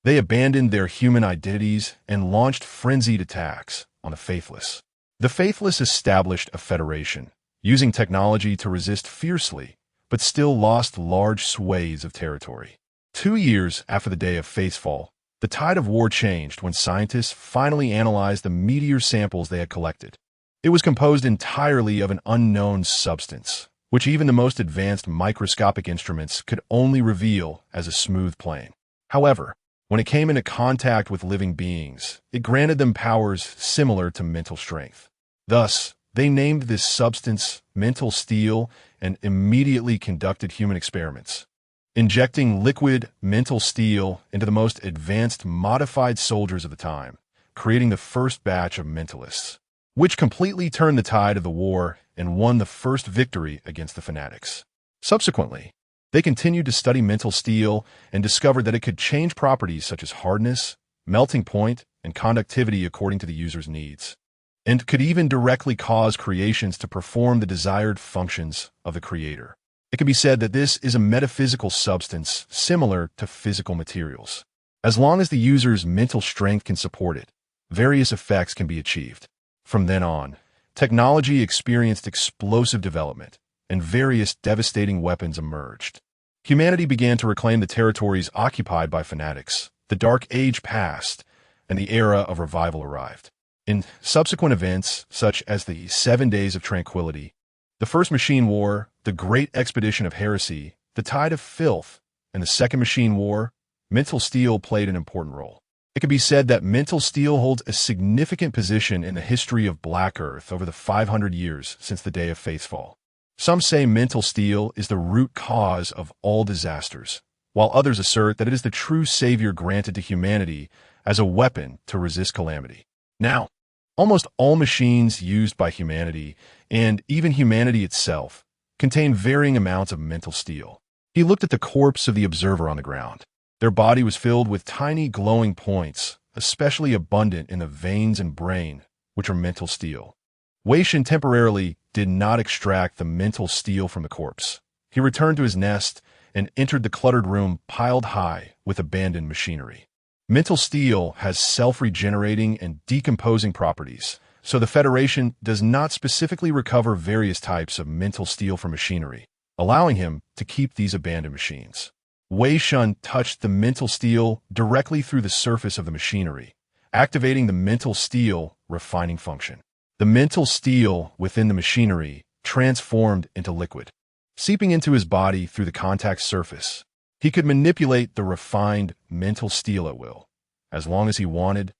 They abandoned their human identities and launched frenzied attacks on the faithless. The faithless established a federation, using technology to resist fiercely, but still lost large swathes of territory. 2 years after the Day of Faith's Fall, the tide of war changed when scientists finally analyzed the meteor samples they had collected. It was composed entirely of an unknown substance, which even the most advanced microscopic instruments could only reveal as a smooth plane. However, when it came into contact with living beings, it granted them powers similar to mental strength. Thus, they named this substance mental steel and immediately conducted human experiments, injecting liquid mental steel into the most advanced modified soldiers of the time, creating the first batch of mentalists, which completely turned the tide of the war and won the first victory against the fanatics. Subsequently, they continued to study mental steel and discovered that it could change properties such as hardness, melting point, and conductivity according to the user's needs, and could even directly cause creations to perform the desired functions of the creator. It can be said that this is a metaphysical substance similar to physical materials. As long as the user's mental strength can support it, various effects can be achieved. From then on, technology experienced explosive development, and various devastating weapons emerged. Humanity began to reclaim the territories occupied by fanatics. The Dark Age passed, and the era of revival arrived. In subsequent events, such as the 7 Days of Tranquility, the First Machine War, the Great Expedition of Heresy, the Tide of Filth, and the Second Machine War, mental steel played an important role. It can be said that mental steel holds a significant position in the history of Black Earth over the 500 years since the Day of Faith's Fall. Some say mental steel is the root cause of all disasters, while others assert that it is the true savior granted to humanity as a weapon to resist calamity. Now, almost all machines used by humanity, and even humanity itself, contain varying amounts of mental steel. He looked at the corpse of the observer on the ground. Their body was filled with tiny glowing points, especially abundant in the veins and brain, which are mental steel. Wei Shen temporarily did not extract the mental steel from the corpse. He returned to his nest and entered the cluttered room piled high with abandoned machinery. Mental steel has self-regenerating and decomposing properties, so the Federation does not specifically recover various types of mental steel from machinery, allowing him to keep these abandoned machines. Wei Shen touched the mental steel directly through the surface of the machinery, activating the mental steel refining function. The mental steel within the machinery transformed into liquid, seeping into his body through the contact surface. He could manipulate the refined mental steel at will. As long as he wanted,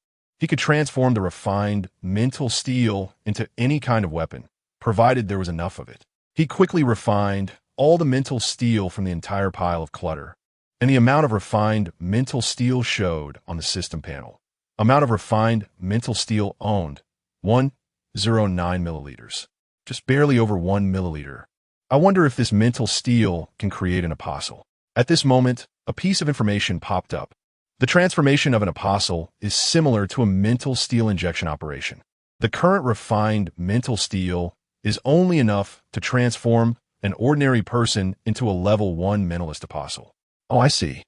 He could transform the refined mental steel into any kind of weapon, provided there was enough of it. He quickly refined all the mental steel from the entire pile of clutter, and the amount of refined mental steel showed on the system panel. Amount of refined mental steel owned, 109 milliliters. Just barely over 1 milliliter. I wonder if this mental steel can create an apostle. At this moment, a piece of information popped up. The transformation of an apostle is similar to a mental steel injection operation. The current refined mental steel is only enough to transform an ordinary person into a level 1 mentalist apostle. Oh, I see.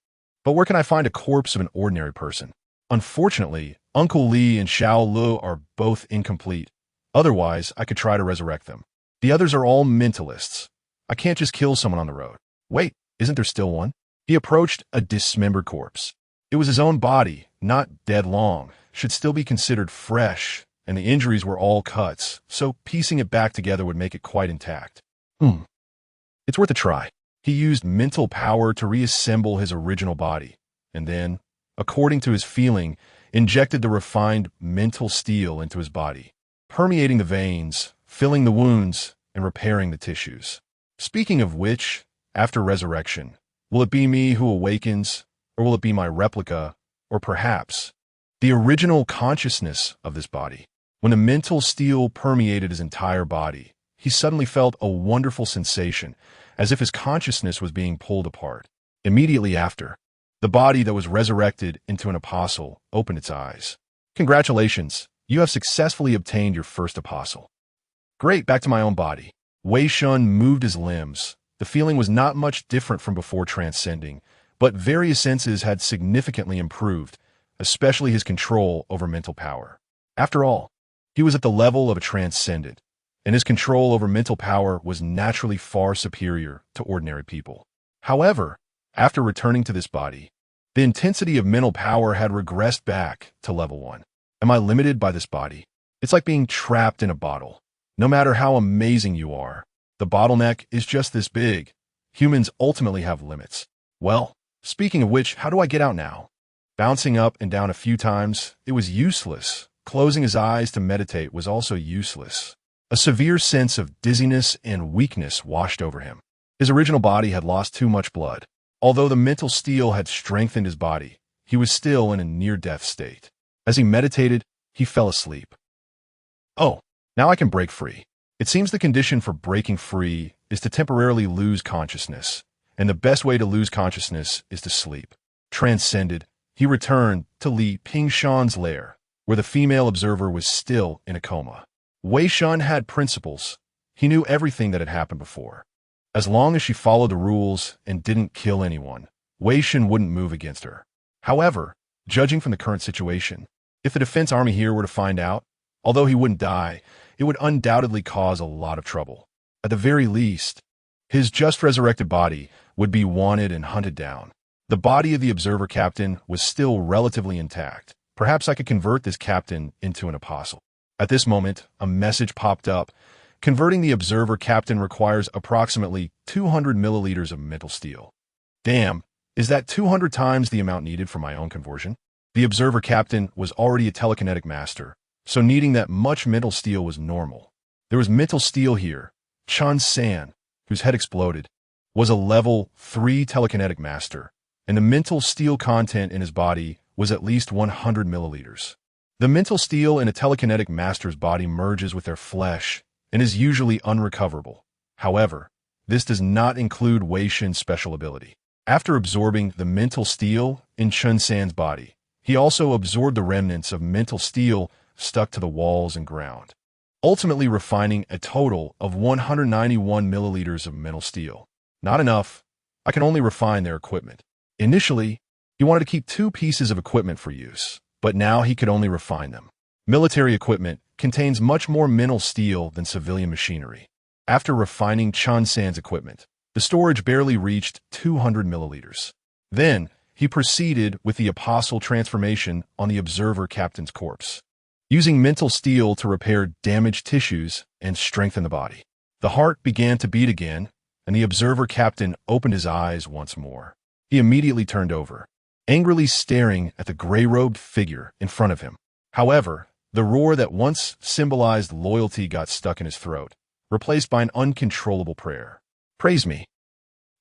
But where can I find a corpse of an ordinary person? Unfortunately, Uncle Li and Xiao Lu are both incomplete. Otherwise, I could try to resurrect them. The others are all mentalists. I can't just kill someone on the road. Wait, isn't there still one? He approached a dismembered corpse. It was his own body, not dead long, should still be considered fresh, and the injuries were all cuts, so piecing it back together would make it quite intact. It's worth a try. He used mental power to reassemble his original body, and then, according to his feeling, injected the refined mental steel into his body, permeating the veins, filling the wounds, and repairing the tissues. Speaking of which, after resurrection, will it be me who awakens, or will it be my replica, or perhaps the original consciousness of this body? When the mental steel permeated his entire body, he suddenly felt a wonderful sensation, as if his consciousness was being pulled apart. Immediately after, the body that was resurrected into an apostle opened its eyes. Congratulations, you have successfully obtained your first apostle. Great, back to my own body. Wei Shen moved his limbs. The feeling was not much different from before transcending, but various senses had significantly improved, especially his control over mental power. After all, he was at the level of a transcendent, and his control over mental power was naturally far superior to ordinary people. However, after returning to this body, the intensity of mental power had regressed back to level 1. Am I limited by this body? It's like being trapped in a bottle. No matter how amazing you are, the bottleneck is just this big. Humans ultimately have limits. Well, speaking of which, how do I get out now? Bouncing up and down a few times, it was useless. Closing his eyes to meditate was also useless. A severe sense of dizziness and weakness washed over him. His original body had lost too much blood. Although the mental steel had strengthened his body, he was still in a near-death state. As he meditated, he fell asleep. Oh, now I can break free. It seems the condition for breaking free is to temporarily lose consciousness, and the best way to lose consciousness is to sleep. Transcended, he returned to Li Pingshan's lair, where the female observer was still in a coma. Wei Shen had principles. He knew everything that had happened before. As long as she followed the rules and didn't kill anyone, Wei Shen wouldn't move against her. However, judging from the current situation, if the defense army here were to find out, although he wouldn't die, it would undoubtedly cause a lot of trouble. At the very least, his just resurrected body would be wanted and hunted down. The body of the observer captain was still relatively intact. Perhaps I could convert this captain into an apostle. At this moment, a message popped up. Converting the observer captain requires approximately 200 milliliters of mental steel. Damn, is that 200 times the amount needed for my own conversion? The observer captain was already a telekinetic master, so needing that much mental steel was normal. There was mental steel here. Chun San, whose head exploded, was a level 3 telekinetic master, and the mental steel content in his body was at least 100 milliliters. The mental steel in a telekinetic master's body merges with their flesh and is usually unrecoverable. However, this does not include Wei Shen's special ability. After absorbing the mental steel in Chun San's body, he also absorbed the remnants of mental steel stuck to the walls and ground, ultimately refining a total of 191 milliliters of mental steel. Not enough. I can only refine their equipment. Initially, he wanted to keep 2 pieces of equipment for use, but now he could only refine them. Military equipment contains much more mental steel than civilian machinery. After refining Chun San's equipment, the storage barely reached 200 milliliters. Then, he proceeded with the apostle transformation on the observer captain's corpse, using mental steel to repair damaged tissues and strengthen the body. The heart began to beat again, and the observer captain opened his eyes once more. He immediately turned over, angrily staring at the gray-robed figure in front of him. However, the roar that once symbolized loyalty got stuck in his throat, replaced by an uncontrollable prayer. Praise me,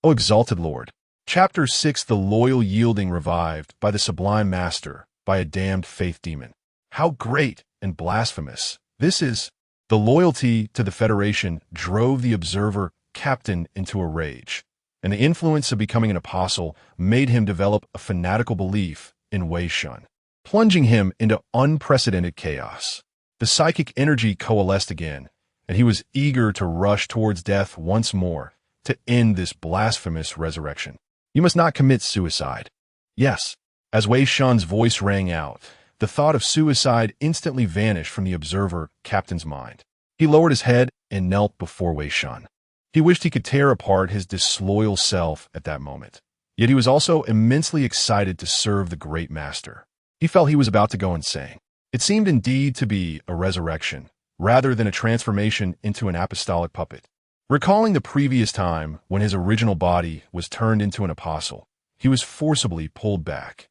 O exalted Lord. Chapter 6: The Loyal Yielding Revived by the Sublime Master, by a damned faith demon. How great and blasphemous this is! The loyalty to the Federation drove the observer captain into a rage, and the influence of becoming an apostle made him develop a fanatical belief in Wei Shen, plunging him into unprecedented chaos. The psychic energy coalesced again, and he was eager to rush towards death once more to end this blasphemous resurrection. You must not commit suicide. Yes. As Wei Shen's voice rang out, the thought of suicide instantly vanished from the observer captain's mind. He lowered his head and knelt before Wei Shen. He wished he could tear apart his disloyal self at that moment. Yet he was also immensely excited to serve the great master. He felt he was about to go insane. It seemed indeed to be a resurrection, rather than a transformation into an apostolic puppet. Recalling the previous time when his original body was turned into an apostle, he was forcibly pulled back.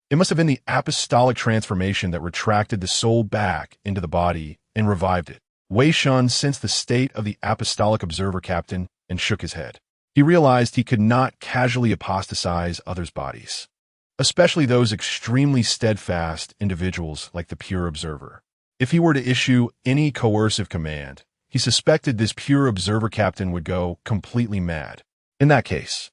It must have been the apostolic transformation that retracted the soul back into the body and revived it. Wei Shen sensed the state of the apostolic observer captain and shook his head. He realized he could not casually apostatize others' bodies, especially those extremely steadfast individuals like the pure observer. If he were to issue any coercive command, he suspected this pure observer captain would go completely mad. In that case,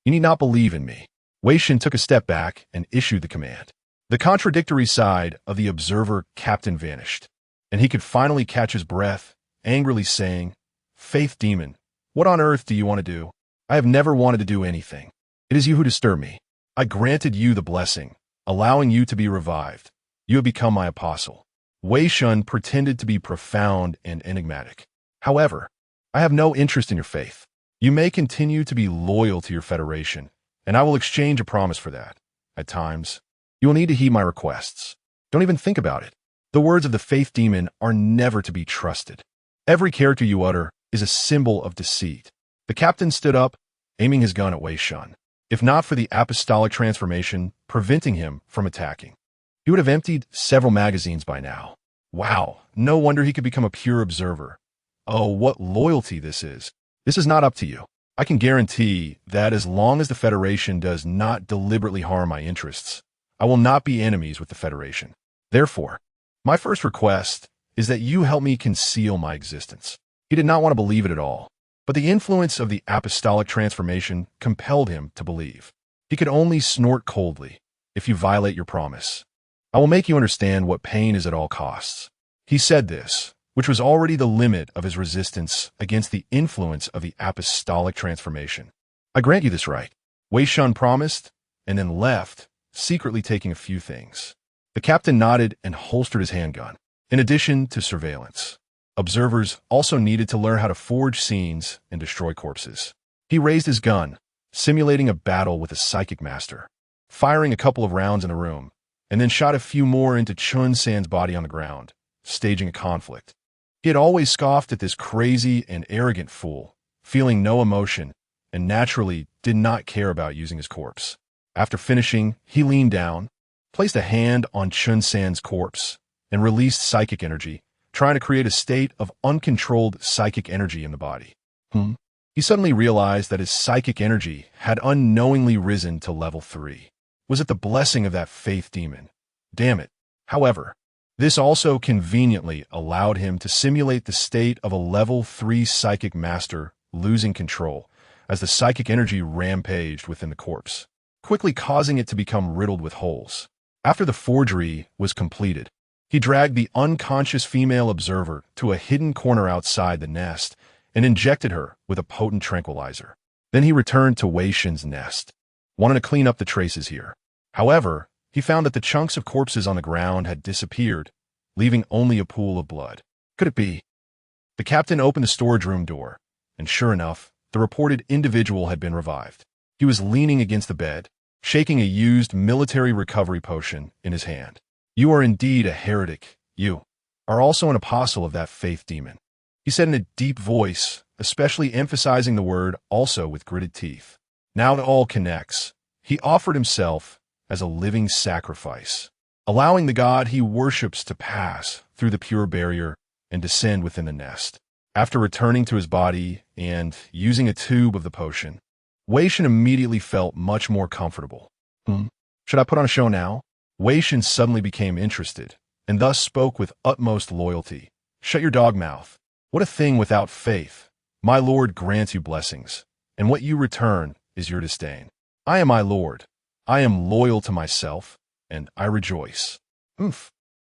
you need not believe in me. Wei Shen took a step back and issued the command. The contradictory side of the observer captain vanished, and he could finally catch his breath, angrily saying, "Faith demon, what on earth do you want to do? I have never wanted to do anything. It is you who disturb me. I granted you the blessing, allowing you to be revived. You have become my apostle." Wei Shen pretended to be profound and enigmatic. "However, I have no interest in your faith. You may continue to be loyal to your federation, and I will exchange a promise for that. At times, you will need to heed my requests. Don't even think about it. The words of the faith demon are never to be trusted. Every character you utter is a symbol of deceit." The captain stood up, aiming his gun at Wei Shen. If not for the apostolic transformation preventing him from attacking, he would have emptied several magazines by now. Wow, no wonder he could become a pure observer. Oh, what loyalty this is. This is not up to you. I can guarantee that as long as the Federation does not deliberately harm my interests, I will not be enemies with the Federation. Therefore, my first request is that you help me conceal my existence. He did not want to believe it at all, but the influence of the apostolic transformation compelled him to believe. He could only snort coldly. "If you violate your promise, I will make you understand what pain is at all costs." He said this, which was already the limit of his resistance against the influence of the apostolic transformation. "I grant you this right," Wei Shen promised, and then left, secretly taking a few things. The captain nodded and holstered his handgun. In addition to surveillance, observers also needed to learn how to forge scenes and destroy corpses. He raised his gun, simulating a battle with a psychic master, firing a couple of rounds in the room, and then shot a few more into Chun San's body on the ground, staging a conflict. He had always scoffed at this crazy and arrogant fool, feeling no emotion, and naturally did not care about using his corpse. After finishing, he leaned down, placed a hand on Chun San's corpse, and released psychic energy, trying to create a state of uncontrolled psychic energy in the body. He suddenly realized that his psychic energy had unknowingly risen to level 3. Was it the blessing of that faith demon? Damn it. However, this also conveniently allowed him to simulate the state of a level 3 psychic master losing control as the psychic energy rampaged within the corpse, quickly causing it to become riddled with holes. After the forgery was completed, he dragged the unconscious female observer to a hidden corner outside the nest and injected her with a potent tranquilizer. Then he returned to Wei Shen's nest, wanting to clean up the traces here. However, he found that the chunks of corpses on the ground had disappeared, leaving only a pool of blood. Could it be? The captain opened the storage room door, and sure enough, the reported individual had been revived. He was leaning against the bed, shaking a used military recovery potion in his hand. "You are indeed a heretic. You are also an apostle of that faith demon," he said in a deep voice, especially emphasizing the word also with gritted teeth. Now it all connects. He offered himself as a living sacrifice. allowing the god he worships to pass through the pure barrier and descend within the nest. After returning to his body and using a tube of the potion, Wei Shen immediately felt much more comfortable. Should I put on a show now? Wei Shen suddenly became interested, and thus spoke with utmost loyalty. Shut your dog mouth. What a thing without faith. My lord grants you blessings, and what you return is your disdain. I am my lord. I am loyal to myself, and I rejoice.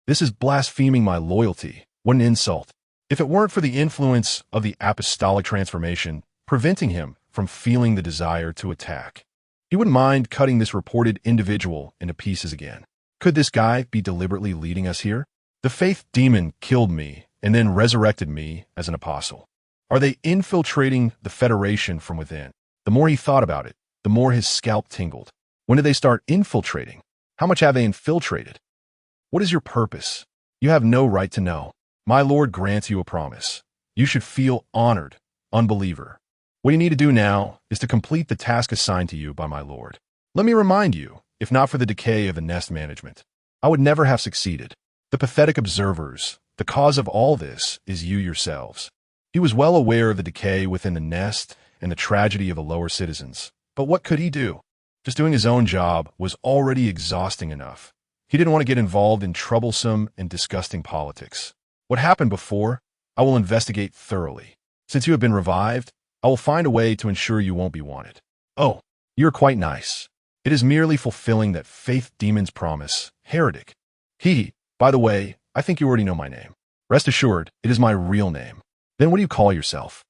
This is blaspheming my loyalty. What an insult. If it weren't for the influence of the apostolic transformation, preventing him from feeling the desire to attack, he wouldn't mind cutting this reported individual into pieces again. Could this guy be deliberately leading us here? The faith demon killed me and then resurrected me as an apostle. Are they infiltrating the Federation from within? The more he thought about it, the more his scalp tingled. When did they start infiltrating? How much have they infiltrated? What is your purpose? You have no right to know. My lord grants you a promise. You should feel honored, unbeliever. What you need to do now is to complete the task assigned to you by my lord. Let me remind you, if not for the decay of the nest management, I would never have succeeded. The pathetic observers, the cause of all this is you yourselves. He was well aware of the decay within the nest and the tragedy of the lower citizens. But what could he do? Just doing his own job was already exhausting enough. He didn't want to get involved in troublesome and disgusting politics. What happened before, I will investigate thoroughly. Since you have been revived, I will find a way to ensure you won't be wanted. Oh, you're quite nice. It is merely fulfilling that faith demon's promise, heretic. By the way, I think you already know my name. Rest assured, it is my real name. Then what do you call yourself?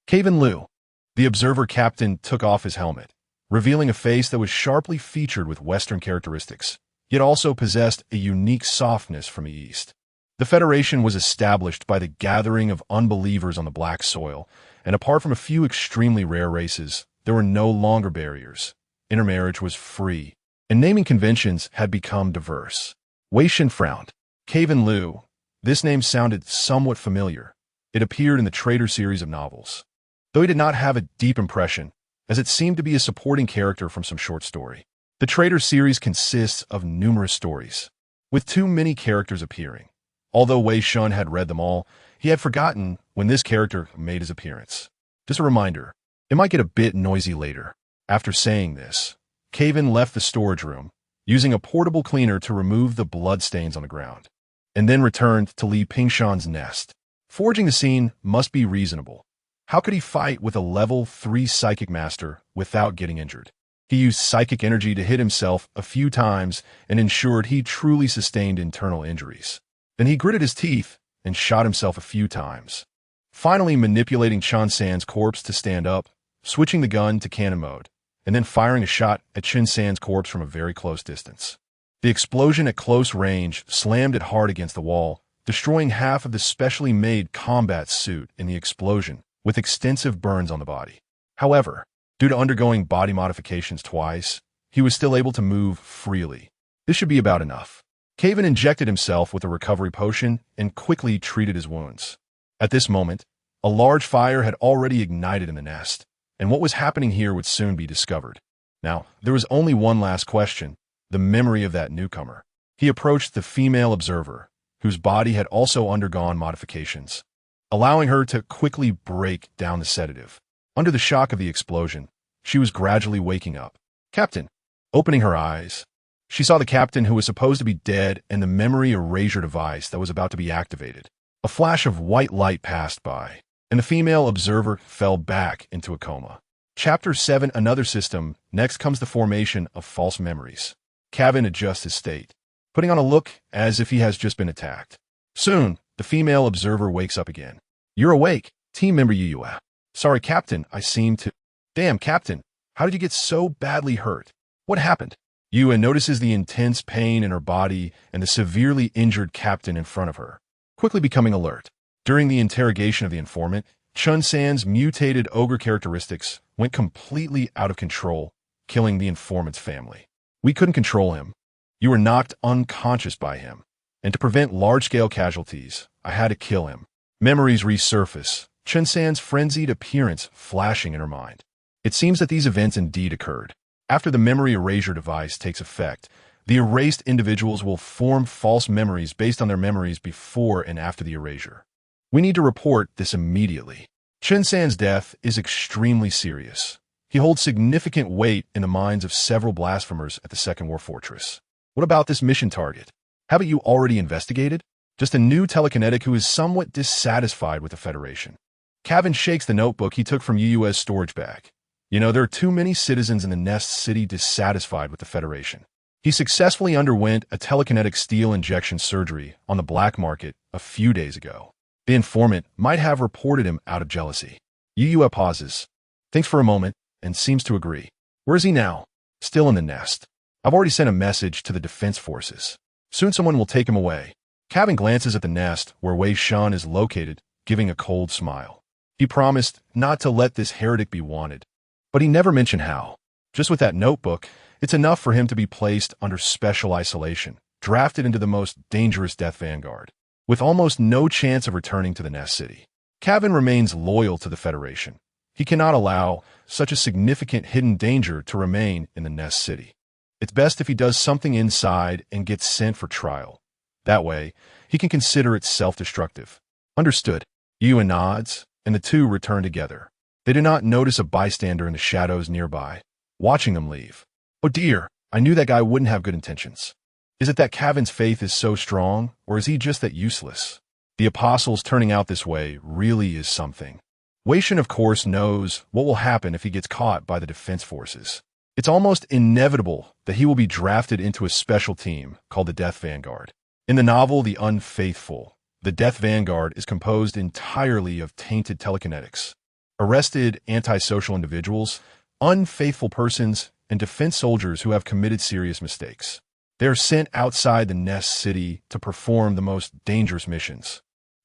Caven Liu. The observer captain took off his helmet, revealing a face that was sharply featured with Western characteristics, yet also possessed a unique softness from the East. The Federation was established by the gathering of unbelievers on the black soil, and apart from a few extremely rare races, there were no longer barriers. Intermarriage was free, and naming conventions had become diverse. Wei Shen frowned. Caven Liu. This name sounded somewhat familiar. It appeared in the Traitor series of novels, though he did not have a deep impression, as it seemed to be a supporting character from some short story. The Traitor series consists of numerous stories, with too many characters appearing. Although Wei Shen had read them all, he had forgotten when this character made his appearance. Just a reminder, it might get a bit noisy later. After saying this, Caven left the storage room, using a portable cleaner to remove the bloodstains on the ground, and then returned to Li Pingshan's nest. Forging the scene must be reasonable. How could he fight with a level 3 psychic master without getting injured? He used psychic energy to hit himself a few times and ensured he truly sustained internal injuries. Then he gritted his teeth and shot himself a few times, finally manipulating Chen San's corpse to stand up, switching the gun to cannon mode, and then firing a shot at Chen San's corpse from a very close distance. The explosion at close range slammed it hard against the wall, destroying half of the specially made combat suit in the explosion, with extensive burns on the body. However, due to undergoing body modifications twice, he was still able to move freely. This should be about enough. Caven injected himself with a recovery potion and quickly treated his wounds. At this moment, a large fire had already ignited in the nest, and what was happening here would soon be discovered. Now, there was only one last question, the memory of that newcomer. He approached the female observer, whose body had also undergone modifications, allowing her to quickly break down the sedative. Under the shock of the explosion, she was gradually waking up. Captain. Opening her eyes, she saw the captain who was supposed to be dead and the memory erasure device that was about to be activated. A flash of white light passed by, and the female observer fell back into a coma. Chapter 7, Another System. Next comes the formation of false memories. Caven adjusts his state, putting on a look as if he has just been attacked. Soon, the female observer wakes up again. You're awake, team member Yuyue. Sorry, Captain, I seem to... Damn, Captain, how did you get so badly hurt? What happened? Yue notices the intense pain in her body and the severely injured captain in front of her, quickly becoming alert. During the interrogation of the informant, Chen San's mutated ogre characteristics went completely out of control, killing the informant's family. We couldn't control him. You were knocked unconscious by him, and to prevent large-scale casualties, I had to kill him. Memories resurface, Chen San's frenzied appearance flashing in her mind. It seems that these events indeed occurred. After the memory erasure device takes effect, The erased individuals will form false memories based on their memories before and after the erasure. We need to report this immediately. Chen San's death is extremely serious. He holds significant weight in the minds of several blasphemers at the Second War Fortress. What about this mission target? Haven't you already investigated? Just a new telekinetic who is somewhat dissatisfied with the Federation. Cavan shakes the notebook he took from UU's storage bag. You know, there are too many citizens in the Nest City dissatisfied with the Federation. He successfully underwent a telekinetic steel injection surgery on the black market a few days ago. The informant might have reported him out of jealousy. UU pauses, thinks for a moment, and seems to agree. Where is he now? Still in the nest. I've already sent a message to the defense forces. Soon someone will take him away. Cavan glances at the nest where Wei Shen is located, giving a cold smile. He promised not to let this heretic be wanted, but he never mentioned how. Just with that notebook, it's enough for him to be placed under special isolation, drafted into the most dangerous death vanguard, with almost no chance of returning to the Nest City. Cavan remains loyal to the Federation. He cannot allow such a significant hidden danger to remain in the Nest City. It's best if he does something inside and gets sent for trial. That way, he can consider it self-destructive. Understood. Yuan nods, and the two return together. They do not notice a bystander in the shadows nearby, watching them leave. Oh dear, I knew that guy wouldn't have good intentions. Is it that Cavan's faith is so strong, or is he just that useless? The apostles turning out this way really is something. Wei Shen, of course, knows what will happen if he gets caught by the defense forces. It's almost inevitable that he will be drafted into a special team called the Death Vanguard. In the novel The Unfaithful, the Death Vanguard is composed entirely of tainted telekinetics. Arrested antisocial individuals, unfaithful persons, and defense soldiers who have committed serious mistakes. They are sent outside the Nest City to perform the most dangerous missions.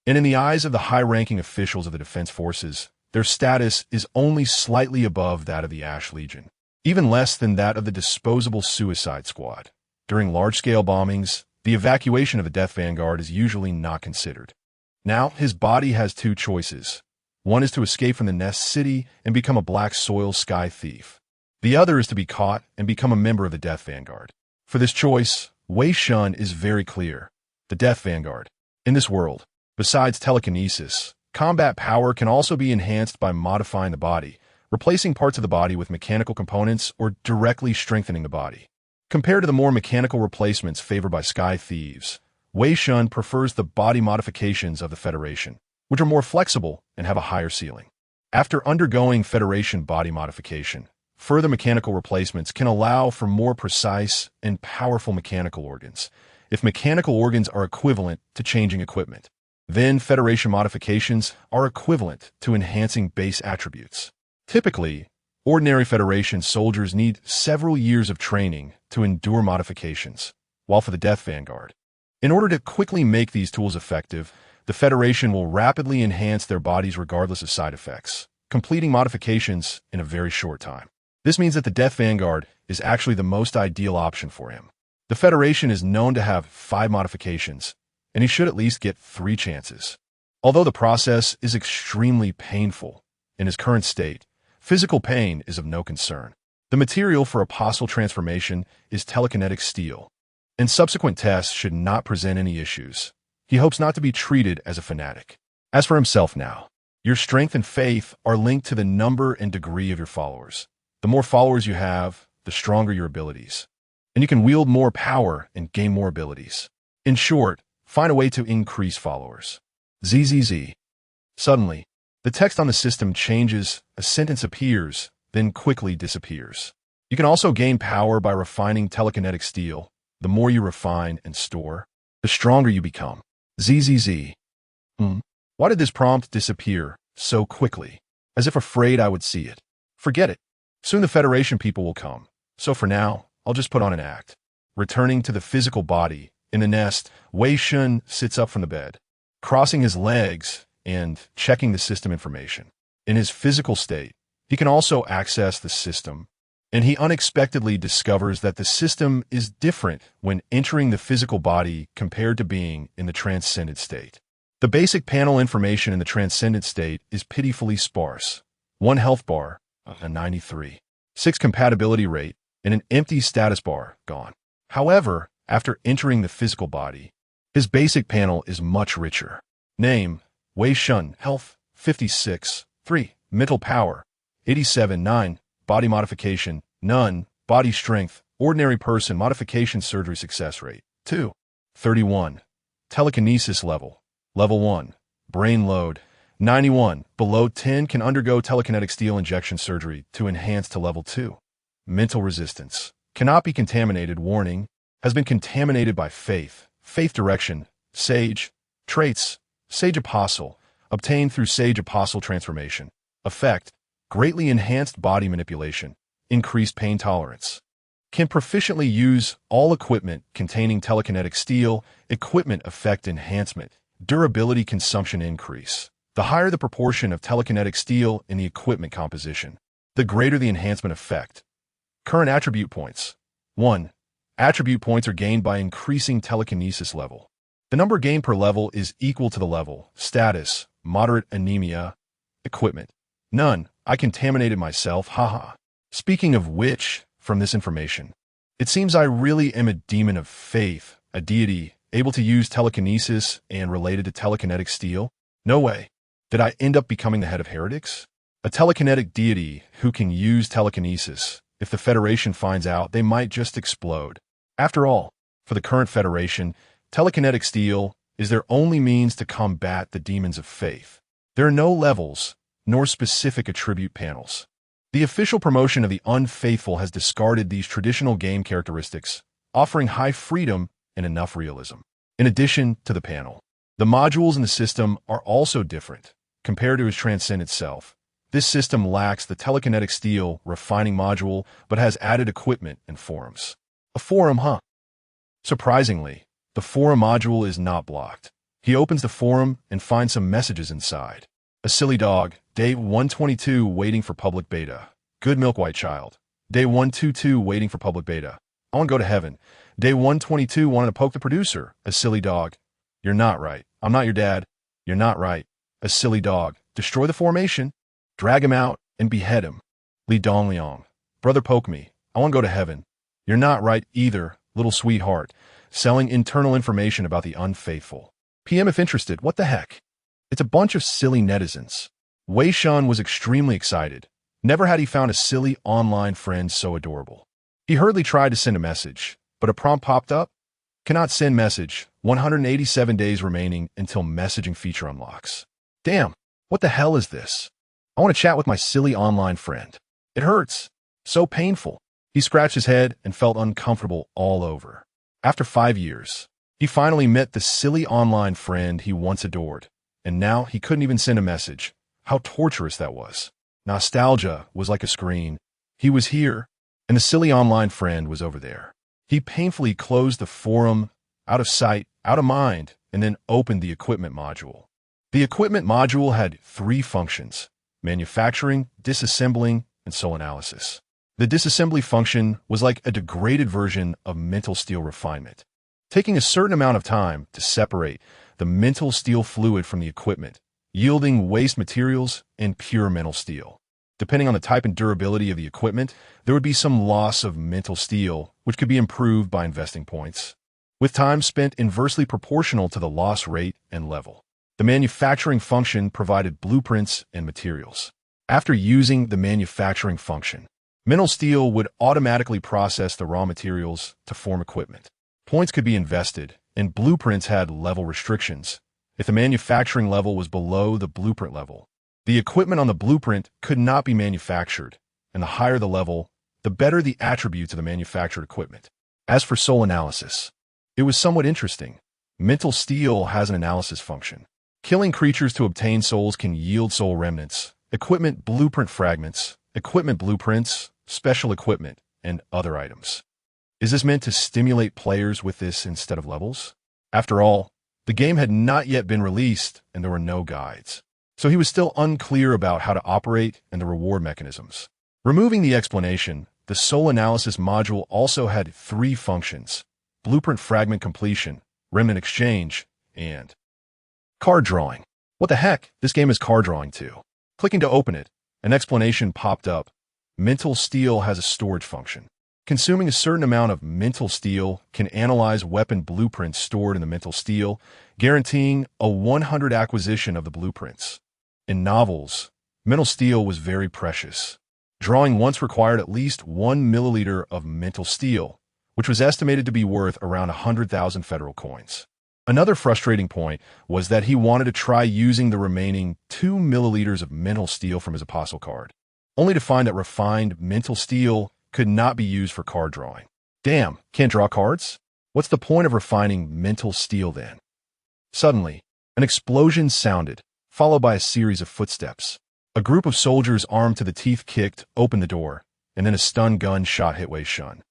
And in the eyes of the high-ranking officials of the defense forces, their status is only slightly above that of the Ash Legion, even less than that of the disposable suicide squad. During large-scale bombings, the evacuation of the Death Vanguard is usually not considered. Now, his body has two choices. One is to escape from the Nest City and become a black soil sky thief. The other is to be caught and become a member of the Death Vanguard. For this choice, Wei Shen is very clear. The Death Vanguard. In this world, besides telekinesis, combat power can also be enhanced by modifying the body, replacing parts of the body with mechanical components or directly strengthening the body. Compared to the more mechanical replacements favored by sky thieves, Wei Shen prefers the body modifications of the Federation, which are more flexible and have a higher ceiling. After undergoing Federation body modification, further mechanical replacements can allow for more precise and powerful mechanical organs, if mechanical organs are equivalent to changing equipment. Then Federation modifications are equivalent to enhancing base attributes. Typically, ordinary Federation soldiers need several years of training to endure modifications, while for the Death Vanguard, in order to quickly make these tools effective, the Federation will rapidly enhance their bodies regardless of side effects, completing modifications in a very short time. This means that the Death Vanguard is actually the most ideal option for him. The Federation is known to have 5 modifications, and he should at least get 3 chances. Although the process is extremely painful, in his current state, physical pain is of no concern. The material for apostle transformation is telekinetic steel, and subsequent tests should not present any issues. He hopes not to be treated as a fanatic. As for himself now, your strength and faith are linked to the number and degree of your followers. The more followers you have, the stronger your abilities. And you can wield more power and gain more abilities. In short, find a way to increase followers. ZZZ. Suddenly, the text on the system changes, a sentence appears, then quickly disappears. You can also gain power by refining telekinetic steel. The more you refine and store, the stronger you become. ZZZ. Why did this prompt disappear so quickly? As if afraid I would see it. Forget it. Soon the Federation people will come. So for now, I'll just put on an act. Returning to the physical body, in the nest, Wei Shen sits up from the bed, crossing his legs and checking the system information. In his physical state, he can also access the system, and he unexpectedly discovers that the system is different when entering the physical body compared to being in the transcendent state. The basic panel information in the transcendent state is pitifully sparse. 1 health bar, a 93. 6 compatibility rate, and an empty status bar, gone. However, after entering the physical body, his basic panel is much richer. Name: Wei Shen. Health: 56. 3. Mental power: 87. 9. Body modification: none. Body strength: ordinary person. Modification surgery success rate: 2. 31. Telekinesis level: Level 1. Brain load: 91. Below 10 can undergo telekinetic steel injection surgery to enhance to level 2. Mental resistance: cannot be contaminated. Warning: has been contaminated by faith. Faith direction: Sage. Traits: Sage Apostle, obtained through Sage Apostle transformation. Effect: greatly enhanced body manipulation, increased pain tolerance. Can proficiently use all equipment containing telekinetic steel. Equipment effect enhancement: durability consumption increase. The higher the proportion of telekinetic steel in the equipment composition, the greater the enhancement effect. Current attribute points: 1. Attribute points are gained by increasing telekinesis level. The number gained per level is equal to the level. Status: moderate anemia. Equipment: none. I contaminated myself, haha. Speaking of which, from this information, it seems I really am a demon of faith, a deity, able to use telekinesis and related to telekinetic steel. No way. Did I end up becoming the head of heretics? A telekinetic deity who can use telekinesis. If the Federation finds out, they might just explode. After all, for the current Federation, telekinetic steel is their only means to combat the demons of faith. There are no levels, nor specific attribute panels. The official promotion of the unfaithful has discarded these traditional game characteristics, offering high freedom and enough realism. In addition to the panel, the modules in the system are also different. Compared to its transcendent self, this system lacks the telekinetic steel refining module, but has added equipment and forums. A forum, huh? Surprisingly, the forum module is not blocked. He opens the forum and finds some messages inside. A silly dog. Day 122 waiting for public beta. Good milk white child. Day 122 waiting for public beta. I want to go to heaven. Day 122 wanted to poke the producer. A silly dog. You're not right. I'm not your dad. You're not right. A silly dog. Destroy the formation. Drag him out and behead him. Li Dong Liang. Brother poke me. I want to go to heaven. You're not right either, little sweetheart. Selling internal information about the unfaithful. PM if interested. What the heck? It's a bunch of silly netizens. Wei Shen was extremely excited. Never had he found a silly online friend so adorable. He hurriedly tried to send a message, but a prompt popped up. Cannot send message. 187 days remaining until messaging feature unlocks. Damn, what the hell is this? I want to chat with my silly online friend. It hurts. So painful. He scratched his head and felt uncomfortable all over. After 5 years, he finally met the silly online friend he once adored, and now he couldn't even send a message. How torturous that was. Nostalgia was like a screen. He was here, and the silly online friend was over there. He painfully closed the forum, out of sight, out of mind, and then opened the equipment module. The equipment module had 3 functions: manufacturing, disassembling, and soul analysis. The disassembly function was like a degraded version of mental steel refinement, taking a certain amount of time to separate the mental steel fluid from the equipment, yielding waste materials and pure mental steel. Depending on the type and durability of the equipment, there would be some loss of mental steel, which could be improved by investing points, with time spent inversely proportional to the loss rate and level. The manufacturing function provided blueprints and materials. After using the manufacturing function, mental steel would automatically process the raw materials to form equipment. Points could be invested, and blueprints had level restrictions. If the manufacturing level was below the blueprint level, the equipment on the blueprint could not be manufactured, and the higher the level, the better the attributes of the manufactured equipment. As for soul analysis, it was somewhat interesting. Mental steel has an analysis function. Killing creatures to obtain souls can yield soul remnants, equipment blueprint fragments, equipment blueprints, special equipment, and other items. Is this meant to stimulate players with this instead of levels? After all, the game had not yet been released and there were no guides, so he was still unclear about how to operate and the reward mechanisms. Removing the explanation, the soul analysis module also had 3 functions: blueprint fragment completion, remnant exchange, and card drawing. What the heck? This game is card drawing too. Clicking to open it, an explanation popped up. Mental steel has a storage function. Consuming a certain amount of mental steel can analyze weapon blueprints stored in the mental steel, guaranteeing a 100 acquisition of the blueprints. In novels, mental steel was very precious. Drawing once required at least 1 milliliter of mental steel, which was estimated to be worth around 100,000 federal coins. Another frustrating point was that he wanted to try using the remaining 2 milliliters of mental steel from his apostle card, only to find that refined mental steel could not be used for card drawing. Damn, can't draw cards? What's the point of refining mental steel then? Suddenly, an explosion sounded, followed by a series of footsteps. A group of soldiers armed to the teeth kicked open the door, and then a stun gun shot hit Wei Shen.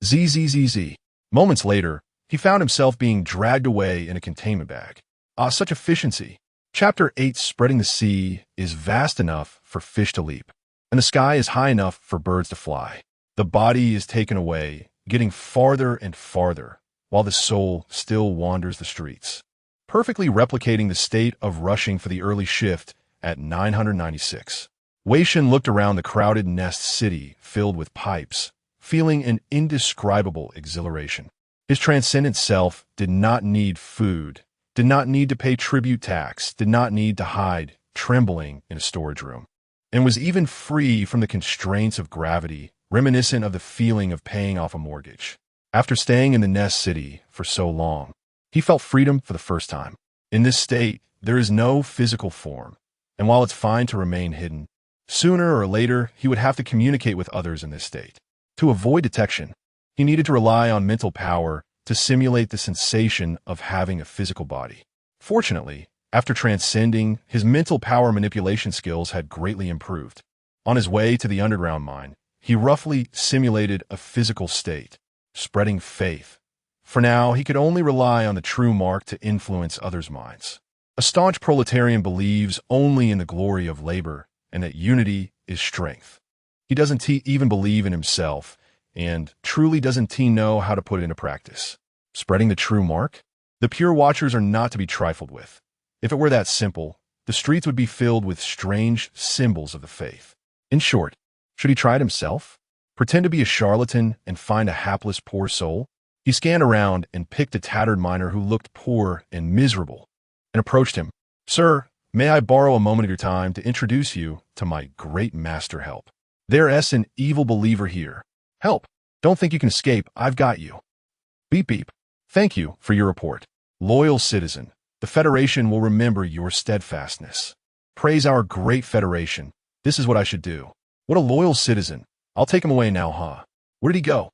Zzz. Moments later, he found himself being dragged away in a containment bag. Ah, such efficiency. Chapter 8 Spreading the sea is vast enough for fish to leap, and the sky is high enough for birds to fly. The body is taken away, getting farther and farther, while the soul still wanders the streets, perfectly replicating the state of rushing for the early shift at 996. Wei Shen looked around the crowded nest city filled with pipes, feeling an indescribable exhilaration. His transcendent self did not need food, did not need to pay tribute tax, did not need to hide, trembling in a storage room, and was even free from the constraints of gravity, reminiscent of the feeling of paying off a mortgage. After staying in the nest city for so long, he felt freedom for the first time. In this state, there is no physical form, and while it's fine to remain hidden, sooner or later he would have to communicate with others in this state. To avoid detection, he needed to rely on mental power to simulate the sensation of having a physical body. Fortunately, after transcending, his mental power manipulation skills had greatly improved. On his way to the underground mine, he roughly simulated a physical state, spreading faith. For now, he could only rely on the true mark to influence others' minds. A staunch proletarian believes only in the glory of labor and that unity is strength. He doesn't even believe in himself, and truly doesn't know how to put it into practice. Spreading the true mark? The pure watchers are not to be trifled with. If it were that simple, the streets would be filled with strange symbols of the faith. In short, should he try it himself? Pretend to be a charlatan and find a hapless poor soul? He scanned around and picked a tattered miner who looked poor and miserable, and approached him. Sir, may I borrow a moment of your time to introduce you to my great master Help? There's an evil believer here. Help! Don't think you can escape, I've got you. Beep beep. Thank you for your report. Loyal citizen, the Federation will remember your steadfastness. Praise our great Federation. This is what I should do. What a loyal citizen. I'll take him away now, huh? Where did he go?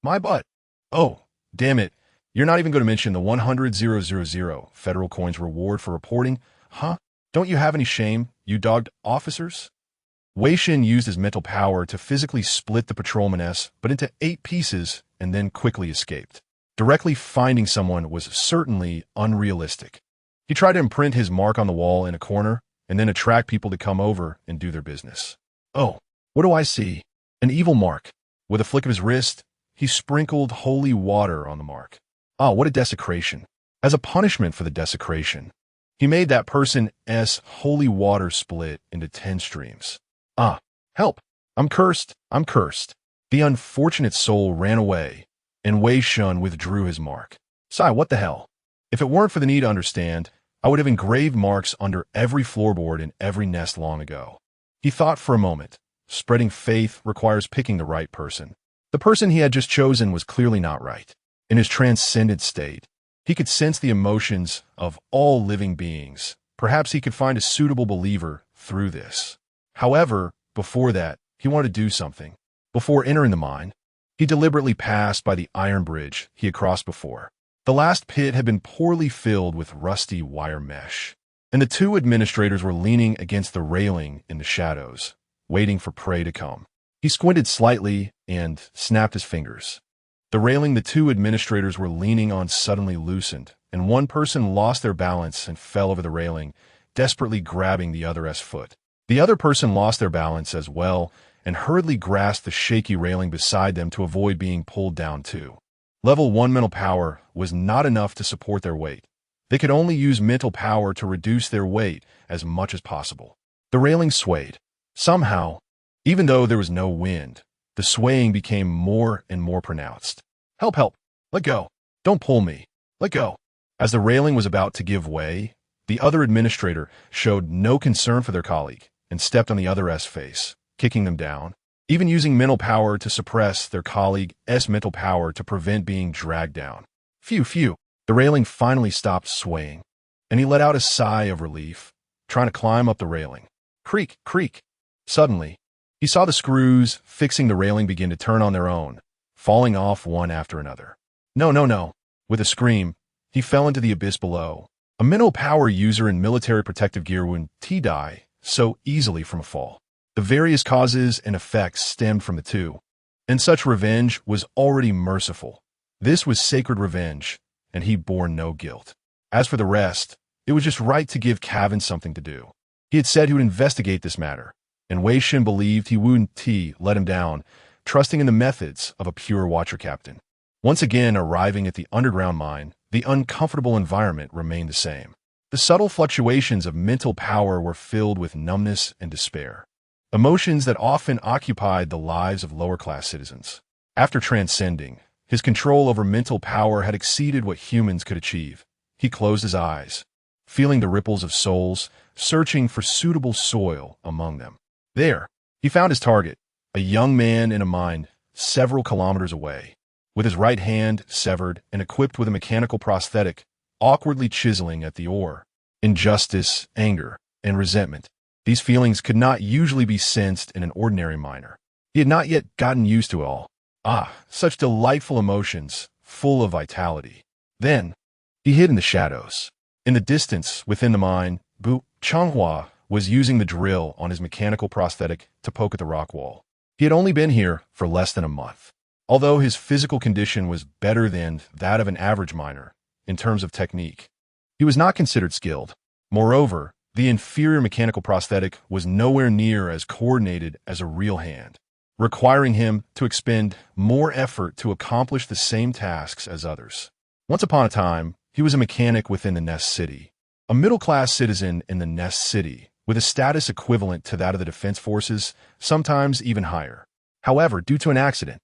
My butt. Oh, damn it. You're not even going to mention the 100,000 federal coins reward for reporting, huh? Don't you have any shame, you dogged officers? Wei Shen used his mental power to physically split the patrolman but into 8 pieces and then quickly escaped. Directly finding someone was certainly unrealistic. He tried to imprint his mark on the wall in a corner and then attract people to come over and do their business. Oh, what do I see? An evil mark. With a flick of his wrist, he sprinkled holy water on the mark. Ah, what a desecration. As a punishment for the desecration, he made that person's holy water split into 10 streams. Ah, help! I'm cursed! I'm cursed! The unfortunate soul ran away, and Wei Shen withdrew his mark. Sigh, what the hell? If it weren't for the need to understand, I would have engraved marks under every floorboard in every nest long ago. He thought for a moment. Spreading faith requires picking the right person. The person he had just chosen was clearly not right. In his transcendent state, he could sense the emotions of all living beings. Perhaps he could find a suitable believer through this. However, before that, he wanted to do something. Before entering the mine, he deliberately passed by the iron bridge he had crossed before. The last pit had been poorly filled with rusty wire mesh, and the 2 administrators were leaning against the railing in the shadows, waiting for prey to come. He squinted slightly and snapped his fingers. The railing the 2 administrators were leaning on suddenly loosened, and one person lost their balance and fell over the railing, desperately grabbing the other's foot. The other person lost their balance as well and hurriedly grasped the shaky railing beside them to avoid being pulled down too. Level 1 mental power was not enough to support their weight. They could only use mental power to reduce their weight as much as possible. The railing swayed. Somehow, even though there was no wind, The swaying became more and more pronounced. Help, help! Let go! Don't pull me! Let go! As the railing was about to give way, the other administrator showed no concern for their colleague and stepped on the other's face, kicking them down, even using mental power to suppress their colleague's mental power to prevent being dragged down. Phew, phew. The railing finally stopped swaying, and he let out a sigh of relief, trying to climb up the railing. Creak, creak. Suddenly, he saw the screws fixing the railing begin to turn on their own, falling off one after another. No, no, no. With a scream, he fell into the abyss below. A mental power user in military protective gear would die so easily from a fall. The various causes and effects stemmed from the two, and such revenge was already merciful. This was sacred revenge, and he bore no guilt. As for the rest, it was just right to give Cavan something to do. He had said he would investigate this matter, and Wei Shen believed he wouldn't let him down, trusting in the methods of a pure watcher captain. Once again arriving at the underground mine, the uncomfortable environment remained the same. The subtle fluctuations of mental power were filled with numbness and despair, emotions that often occupied the lives of lower-class citizens. After transcending, his control over mental power had exceeded what humans could achieve. He closed his eyes, feeling the ripples of souls, searching for suitable soil among them. There, he found his target, a young man in a mine several kilometers away, with his right hand severed and equipped with a mechanical prosthetic, awkwardly chiseling at the ore. Injustice, anger, and resentment. These feelings could not usually be sensed in an ordinary miner. He had not yet gotten used to it all. Ah, such delightful emotions, full of vitality. Then, he hid in the shadows. In the distance, within the mine, Bu Changhua was using the drill on his mechanical prosthetic to poke at the rock wall. He had only been here for less than a month. Although his physical condition was better than that of an average miner, in terms of technique, he was not considered skilled. Moreover, the inferior mechanical prosthetic was nowhere near as coordinated as a real hand, requiring him to expend more effort to accomplish the same tasks as others. Once upon a time, he was a mechanic within the Nest City, a middle-class citizen in the Nest City, with a status equivalent to that of the defense forces, sometimes even higher. However, due to an accident,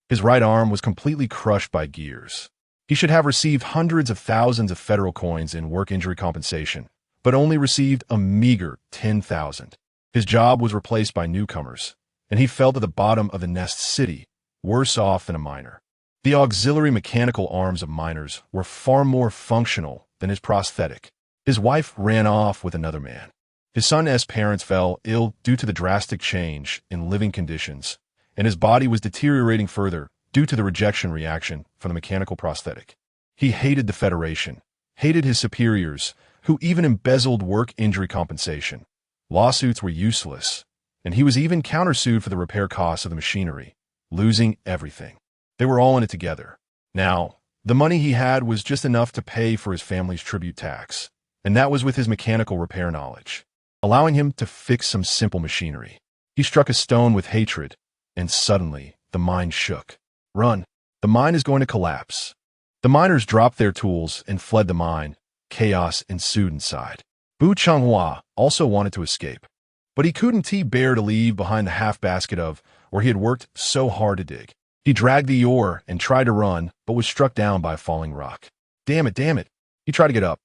his right arm was completely crushed by gears. He should have received hundreds of thousands of federal coins in work injury compensation, but only received a meager 10,000. His job was replaced by newcomers, and he fell to the bottom of the Nest City, worse off than a miner. The auxiliary mechanical arms of miners were far more functional than his prosthetic. His wife ran off with another man. His son's parents fell ill due to the drastic change in living conditions, and his body was deteriorating further due to the rejection reaction from the mechanical prosthetic. He hated the Federation, hated his superiors, who even embezzled work injury compensation. Lawsuits were useless, and he was even countersued for the repair costs of the machinery, losing everything. They were all in it together. Now, the money he had was just enough to pay for his family's tribute tax, and that was with his mechanical repair knowledge, allowing him to fix some simple machinery. He struck a stone with hatred, and suddenly, the mine shook. Run! The mine is going to collapse. The miners dropped their tools and fled the mine. Chaos ensued inside. Bu Changhua also wanted to escape, but he couldn't bear to leave behind the half-basket of where he had worked so hard to dig. He dragged the ore and tried to run, but was struck down by a falling rock. Damn it, damn it! He tried to get up,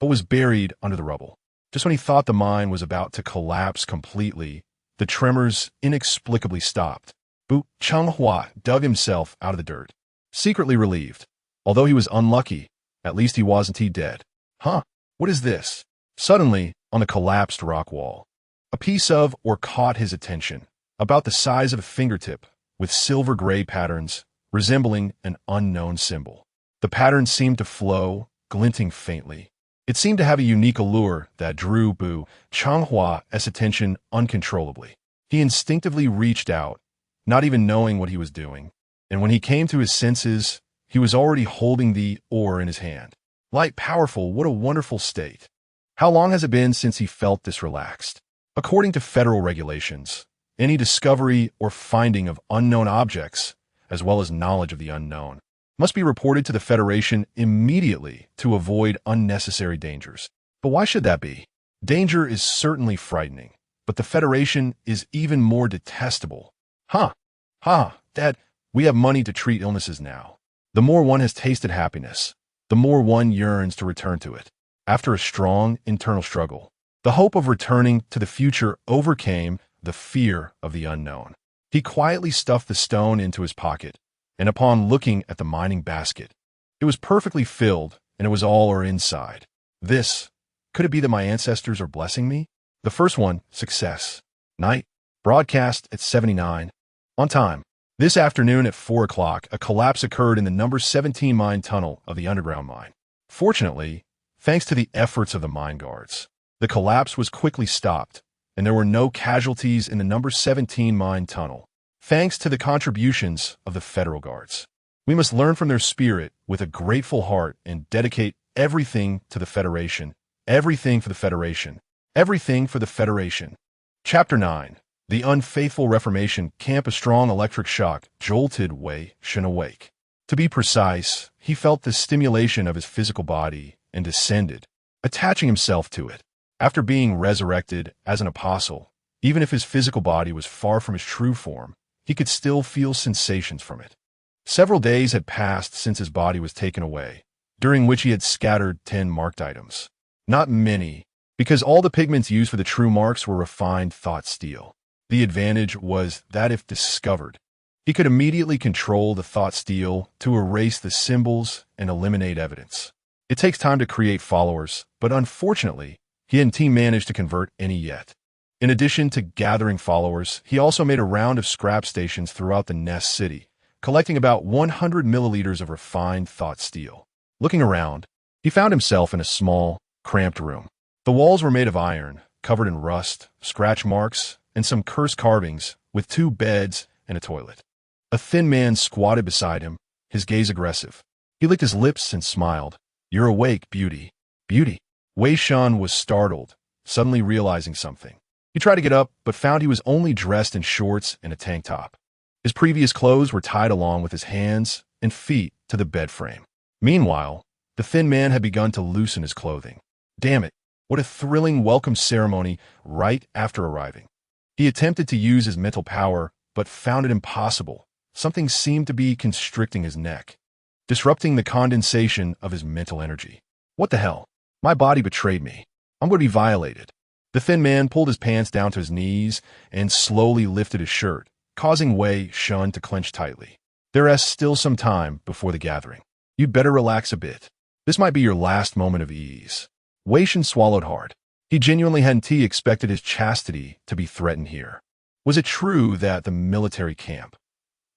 but was buried under the rubble. Just when he thought the mine was about to collapse completely, the tremors inexplicably stopped. Bu Changhua dug himself out of the dirt, secretly relieved. Although he was unlucky, at least he wasn't dead. Huh? What is this? Suddenly, on the collapsed rock wall, a piece of or caught his attention, about the size of a fingertip, with silver-gray patterns, resembling an unknown symbol. The patterns seemed to flow, glinting faintly. It seemed to have a unique allure that drew Bu Changhua's attention uncontrollably. He instinctively reached out, not even knowing what he was doing, and when he came to his senses, he was already holding the ore in his hand. Light, powerful, what a wonderful state. How long has it been since he felt this relaxed? According to federal regulations, any discovery or finding of unknown objects, as well as knowledge of the unknown, must be reported to the Federation immediately to avoid unnecessary dangers. But why should that be? Danger is certainly frightening, but the Federation is even more detestable. Huh? Ha, Dad, we have money to treat illnesses now. The more one has tasted happiness, the more one yearns to return to it. After a strong internal struggle, the hope of returning to the future overcame the fear of the unknown. He quietly stuffed the stone into his pocket, and upon looking at the mining basket, it was perfectly filled, and it was all inside. This, could it be that my ancestors are blessing me? The first one, success. Night, broadcast at 79. On time. This afternoon at 4 o'clock, a collapse occurred in the number 17 mine tunnel of the underground mine. Fortunately, thanks to the efforts of the mine guards, the collapse was quickly stopped, and there were no casualties in the number 17 mine tunnel, thanks to the contributions of the federal guards. We must learn from their spirit with a grateful heart and dedicate everything to the Federation, everything for the Federation, everything for the Federation. Chapter 9. The Unfaithful Reformation Camp. A strong electric shock jolted Wei Shen awake. To be precise, he felt the stimulation of his physical body and descended, attaching himself to it. After being resurrected as an apostle, even if his physical body was far from his true form, he could still feel sensations from it. Several days had passed since his body was taken away, during which he had scattered 10 marked items. Not many, because all the pigments used for the true marks were refined thought steel. The advantage was that if discovered, he could immediately control the thought steel to erase the symbols and eliminate evidence. It takes time to create followers, but unfortunately, he hadn't managed to convert any yet. In addition to gathering followers, he also made a round of scrap stations throughout the Nest City, collecting about 100 milliliters of refined thought steel. Looking around, he found himself in a small, cramped room. The walls were made of iron, covered in rust, scratch marks, and some cursed carvings, with 2 beds and a toilet. A thin man squatted beside him, his gaze aggressive. He licked his lips and smiled. "You're awake, beauty." Beauty. Wei Shen was startled, suddenly realizing something. He tried to get up, but found he was only dressed in shorts and a tank top. His previous clothes were tied along with his hands and feet to the bed frame. Meanwhile, the thin man had begun to loosen his clothing. Damn it, what a thrilling welcome ceremony right after arriving. He attempted to use his mental power, but found it impossible. Something seemed to be constricting his neck, disrupting the condensation of his mental energy. What the hell? My body betrayed me. I'm going to be violated. The thin man pulled his pants down to his knees and slowly lifted his shirt, causing Wei Shen to clench tightly. There is still some time before the gathering. You'd better relax a bit. This might be your last moment of ease. Wei Shen swallowed hard. He genuinely hadn't expected his chastity to be threatened here. Was it true that the military camp,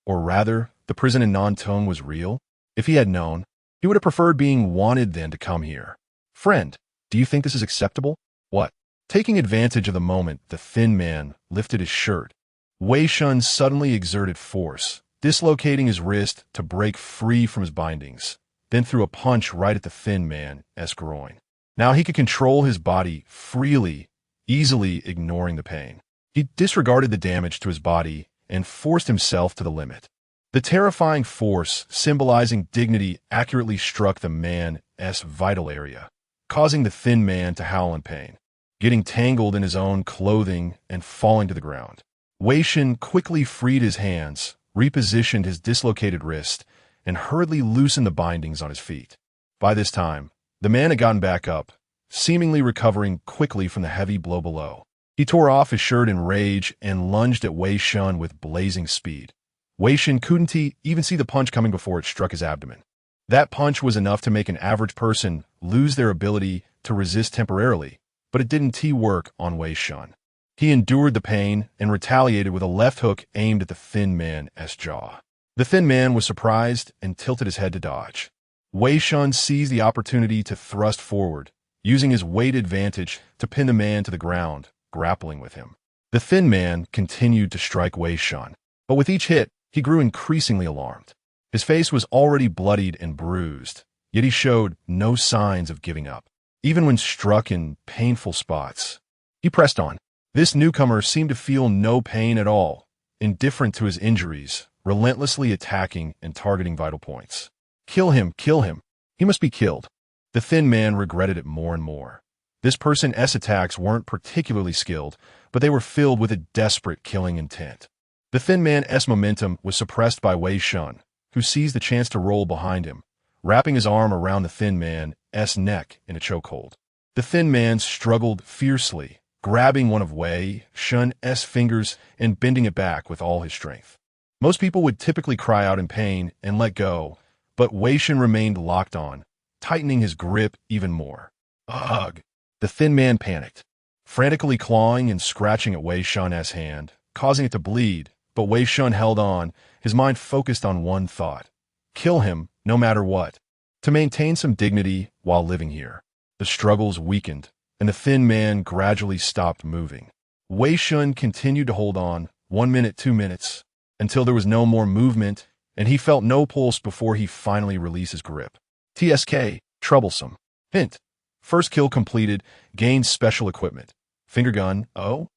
or rather, the prison in Nantung was real? If he had known, he would have preferred being wanted than to come here. Friend, do you think this is acceptable? What? Taking advantage of the moment, the thin man lifted his shirt. Wei Shen suddenly exerted force, dislocating his wrist to break free from his bindings, then threw a punch right at the thin man's groin. Now he could control his body freely, easily ignoring the pain. He disregarded the damage to his body and forced himself to the limit. The terrifying force, symbolizing dignity, accurately struck the man's vital area, causing the thin man to howl in pain, getting tangled in his own clothing and falling to the ground. Wei Shen quickly freed his hands, repositioned his dislocated wrist, and hurriedly loosened the bindings on his feet. By this time, the man had gotten back up, seemingly recovering quickly from the heavy blow below. He tore off his shirt in rage and lunged at Wei Shen with blazing speed. Wei Shen couldn't even see the punch coming before it struck his abdomen. That punch was enough to make an average person lose their ability to resist temporarily, but it didn't work on Wei Shen. He endured the pain and retaliated with a left hook aimed at the thin man's jaw. The thin man was surprised and tilted his head to dodge. Wei Shen seized the opportunity to thrust forward, using his weight advantage to pin the man to the ground, grappling with him. The thin man continued to strike Wei Shen, but with each hit, he grew increasingly alarmed. His face was already bloodied and bruised, yet he showed no signs of giving up, even when struck in painful spots. He pressed on. This newcomer seemed to feel no pain at all, indifferent to his injuries, relentlessly attacking and targeting vital points. Kill him, kill him. He must be killed. The thin man regretted it more and more. This person's attacks weren't particularly skilled, but they were filled with a desperate killing intent. The thin man's momentum was suppressed by Wei Shen, who seized the chance to roll behind him, wrapping his arm around the thin man's neck in a chokehold. The thin man struggled fiercely, grabbing one of Wei Shen's fingers and bending it back with all his strength. Most people would typically cry out in pain and let go, but Wei Shen remained locked on, tightening his grip even more. Ugh! The thin man panicked, frantically clawing and scratching at Wei Shen's hand, causing it to bleed, but Wei Shen held on, his mind focused on one thought: kill him, no matter what, to maintain some dignity while living here. The struggles weakened, and the thin man gradually stopped moving. Wei Shen continued to hold on, 1 minute, 2 minutes, until there was no more movement, and he felt no pulse before he finally released his grip. TSK, troublesome. Hint. First kill completed, gained special equipment. Finger gun, oh?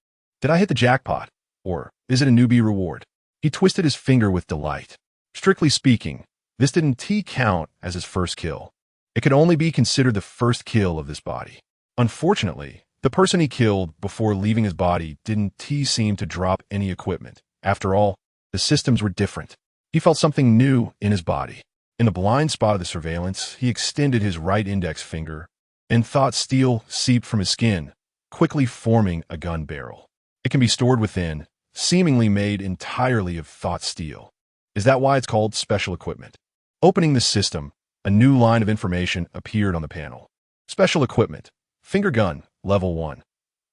Did I hit the jackpot? Or is it a newbie reward? He twisted his finger with delight. Strictly speaking, this didn't count as his first kill. It could only be considered the first kill of this body. Unfortunately, the person he killed before leaving his body didn't seem to drop any equipment. After all, the systems were different. He felt something new in his body. In the blind spot of the surveillance, he extended his right index finger, and thought steel seeped from his skin, quickly forming a gun barrel. It can be stored within, seemingly made entirely of thought steel. Is that why it's called special equipment? Opening the system, a new line of information appeared on the panel. Special equipment. Finger gun, level 1.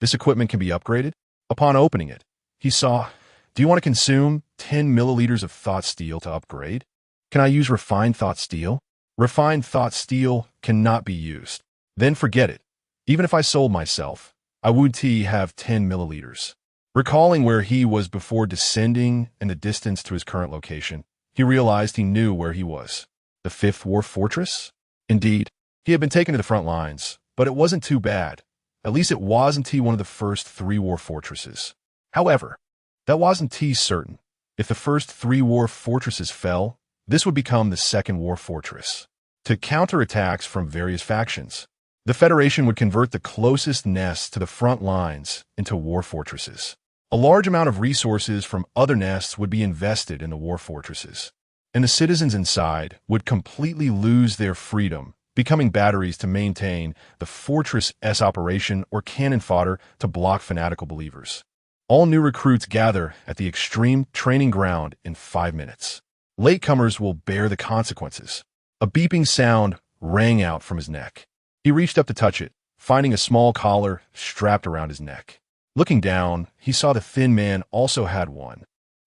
This equipment can be upgraded. Upon opening it, he saw, do you want to consume 10 milliliters of thought steel to upgrade? Can I use refined thought steel? Refined thought steel cannot be used. Then forget it. Even if I sold myself, I would have 10 milliliters. Recalling where he was before descending and the distance to his current location, he realized he knew where he was. The 5th War Fortress? Indeed, he had been taken to the front lines, but it wasn't too bad. At least it wasn't one of the first 3 war fortresses. However, that wasn't certain. If the first 3 war fortresses fell, this would become the 2nd war fortress. To counter attacks from various factions, the Federation would convert the closest nests to the front lines into war fortresses. A large amount of resources from other nests would be invested in the war fortresses, and the citizens inside would completely lose their freedom, becoming batteries to maintain the fortress' operation or cannon fodder to block fanatical believers. All new recruits gather at the extreme training ground in 5 minutes. Latecomers will bear the consequences. A beeping sound rang out from his neck. He reached up to touch it, finding a small collar strapped around his neck. Looking down, he saw the thin man also had one,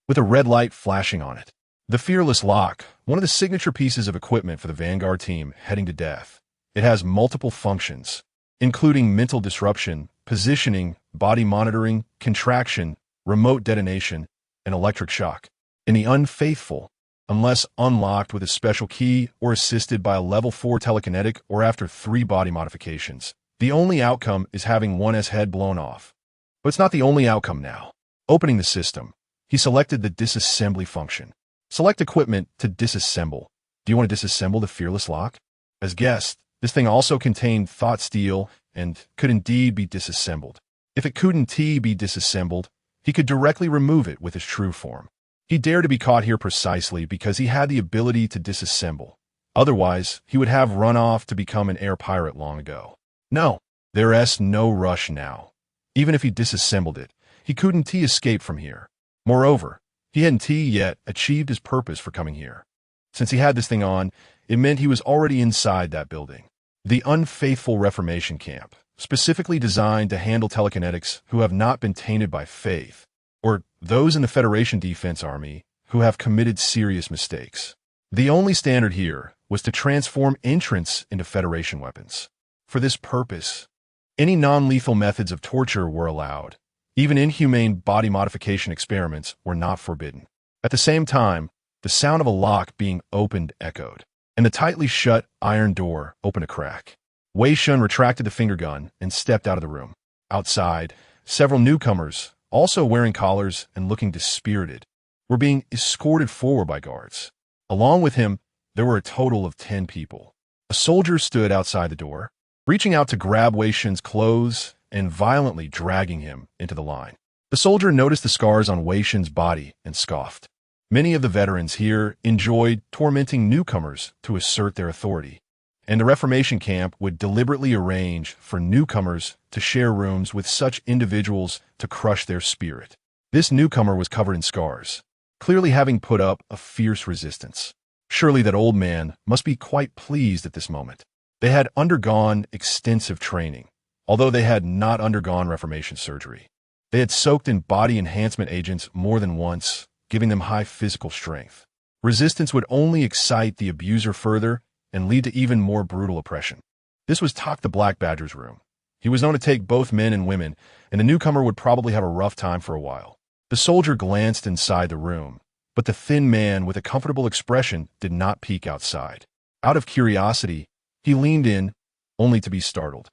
with a red light flashing on it. The Fearless Lock, one of the signature pieces of equipment for the Vanguard team heading to death. It has multiple functions, including mental disruption, positioning, body monitoring, contraction, remote detonation, and electric shock. In the unfaithful, unless unlocked with a special key or assisted by a level 4 telekinetic or after 3 body modifications, the only outcome is having one's head blown off. But it's not the only outcome now. Opening the system, he selected the disassembly function. Select equipment to disassemble. Do you want to disassemble the Fearless Lock? As guessed, this thing also contained thought steel and could indeed be disassembled. If it couldn't be disassembled, he could directly remove it with his true form. He dared to be caught here precisely because he had the ability to disassemble. Otherwise, he would have run off to become an air pirate long ago. No, there's no rush now. Even if he disassembled it, he couldn't escape from here. Moreover, he hadn't yet achieved his purpose for coming here. Since he had this thing on, it meant he was already inside that building. The unfaithful Reformation camp, specifically designed to handle telekinetics who have not been tainted by faith, or those in the Federation Defense Army who have committed serious mistakes. The only standard here was to transform entrants into Federation weapons. For this purpose, any non-lethal methods of torture were allowed. Even inhumane body modification experiments were not forbidden. At the same time, the sound of a lock being opened echoed, and the tightly shut iron door opened a crack. Wei Shen retracted the finger gun and stepped out of the room. Outside, several newcomers, also wearing collars and looking dispirited, were being escorted forward by guards. Along with him, there were a total of 10 people. A soldier stood outside the door, reaching out to grab Wei Shen's clothes and violently dragging him into the line. The soldier noticed the scars on Wei Shen's body and scoffed. Many of the veterans here enjoyed tormenting newcomers to assert their authority, and the Reformation camp would deliberately arrange for newcomers to share rooms with such individuals to crush their spirit. This newcomer was covered in scars, clearly having put up a fierce resistance. Surely that old man must be quite pleased at this moment. They had undergone extensive training, although they had not undergone Reformation surgery. They had soaked in body enhancement agents more than once, giving them high physical strength. Resistance would only excite the abuser further and lead to even more brutal oppression. This was Tak the Black Badger's room. He was known to take both men and women, and the newcomer would probably have a rough time for a while. The soldier glanced inside the room, but the thin man with a comfortable expression did not peek outside. Out of curiosity, he leaned in, only to be startled.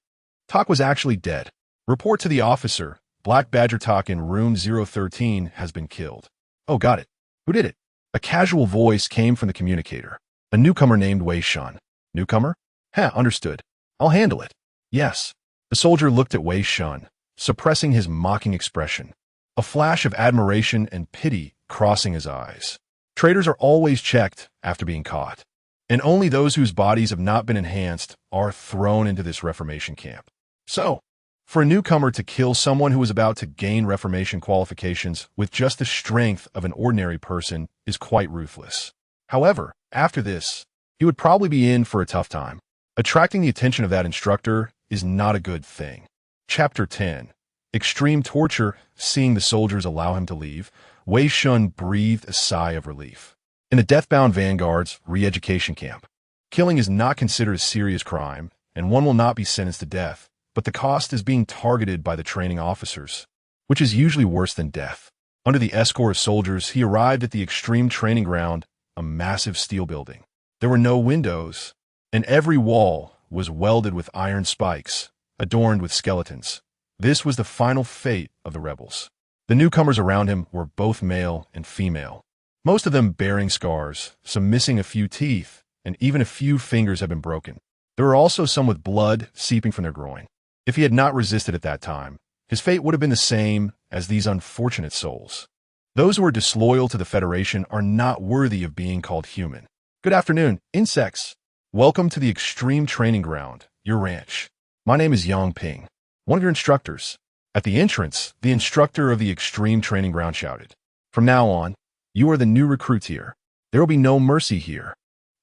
Tak was actually dead. Report to the officer, Black Badger Tak in room 013 has been killed. Oh, got it. Who did it? A casual voice came from the communicator. A newcomer named Wei Shen. Newcomer? Understood. I'll handle it. Yes. The soldier looked at Wei Shen, suppressing his mocking expression, a flash of admiration and pity crossing his eyes. Traitors are always checked after being caught, and only those whose bodies have not been enhanced are thrown into this Reformation camp. So, for a newcomer to kill someone who is about to gain Reformation qualifications with just the strength of an ordinary person is quite ruthless. However, after this, he would probably be in for a tough time. Attracting the attention of that instructor is not a good thing. Chapter 10. Extreme torture. Seeing the soldiers allow him to leave, Wei Shen breathed a sigh of relief. In the Deathbound Vanguard's re-education camp, killing is not considered a serious crime, and one will not be sentenced to death, but the cost is being targeted by the training officers, which is usually worse than death. Under the escort of soldiers, he arrived at the extreme training ground, a massive steel building. There were no windows, and every wall was welded with iron spikes, adorned with skeletons. This was the final fate of the rebels. The newcomers around him were both male and female, most of them bearing scars, some missing a few teeth, and even a few fingers had been broken. There were also some with blood seeping from their groin. If he had not resisted at that time, his fate would have been the same as these unfortunate souls. Those who are disloyal to the Federation are not worthy of being called human. Good afternoon, insects. Welcome to the Extreme Training Ground, your ranch. My name is Yang Ping, one of your instructors. At the entrance, the instructor of the Extreme Training Ground shouted, "From now on, you are the new recruits here. There will be no mercy here.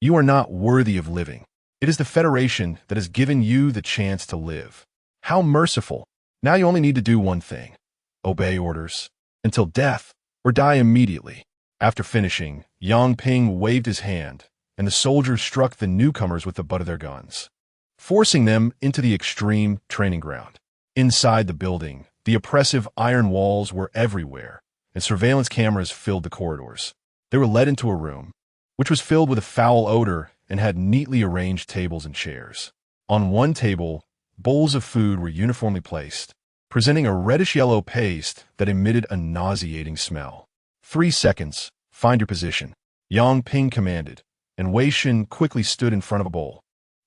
You are not worthy of living. It is the Federation that has given you the chance to live. How merciful. Now you only need to do one thing. Obey orders. Until death, or die immediately." After finishing, Yang Ping waved his hand, and the soldiers struck the newcomers with the butt of their guns, forcing them into the extreme training ground. Inside the building, the oppressive iron walls were everywhere, and surveillance cameras filled the corridors. They were led into a room, which was filled with a foul odor and had neatly arranged tables and chairs. On one table, bowls of food were uniformly placed, presenting a reddish-yellow paste that emitted a nauseating smell. 3 seconds. Find your position, Yang Ping commanded, and Wei Shen quickly stood in front of a bowl,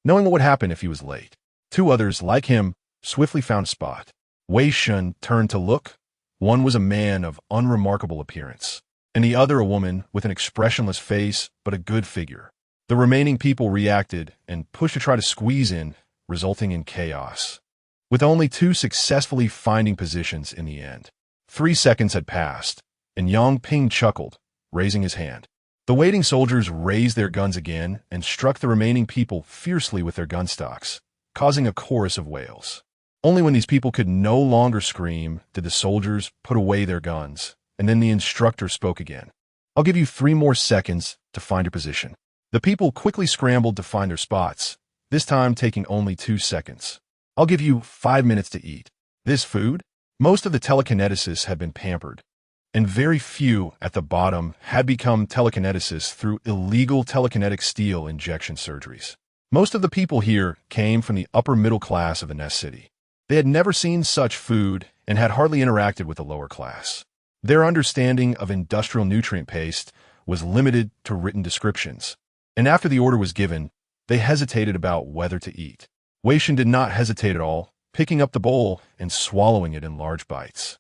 knowing what would happen if he was late. 2 others, like him, swiftly found a spot. Wei Shen turned to look. One was a man of unremarkable appearance, and the other a woman with an expressionless face but a good figure. The remaining people reacted and pushed to try to squeeze in, resulting in chaos, with only 2 successfully finding positions in the end. 3 seconds had passed, and Yang Ping chuckled, raising his hand. The waiting soldiers raised their guns again and struck the remaining people fiercely with their gun stocks, causing a chorus of wails. Only when these people could no longer scream did the soldiers put away their guns, and then the instructor spoke again. "I'll give you 3 more seconds to find your position." The people quickly scrambled to find their spots, this time taking only 2 seconds. "I'll give you 5 minutes to eat." This food? Most of the telekineticists had been pampered, and very few at the bottom had become telekineticists through illegal telekinetic steel injection surgeries. Most of the people here came from the upper middle class of the Nest City. They had never seen such food and had hardly interacted with the lower class. Their understanding of industrial nutrient paste was limited to written descriptions, and after the order was given, they hesitated about whether to eat. Wei Shen did not hesitate at all, picking up the bowl and swallowing it in large bites.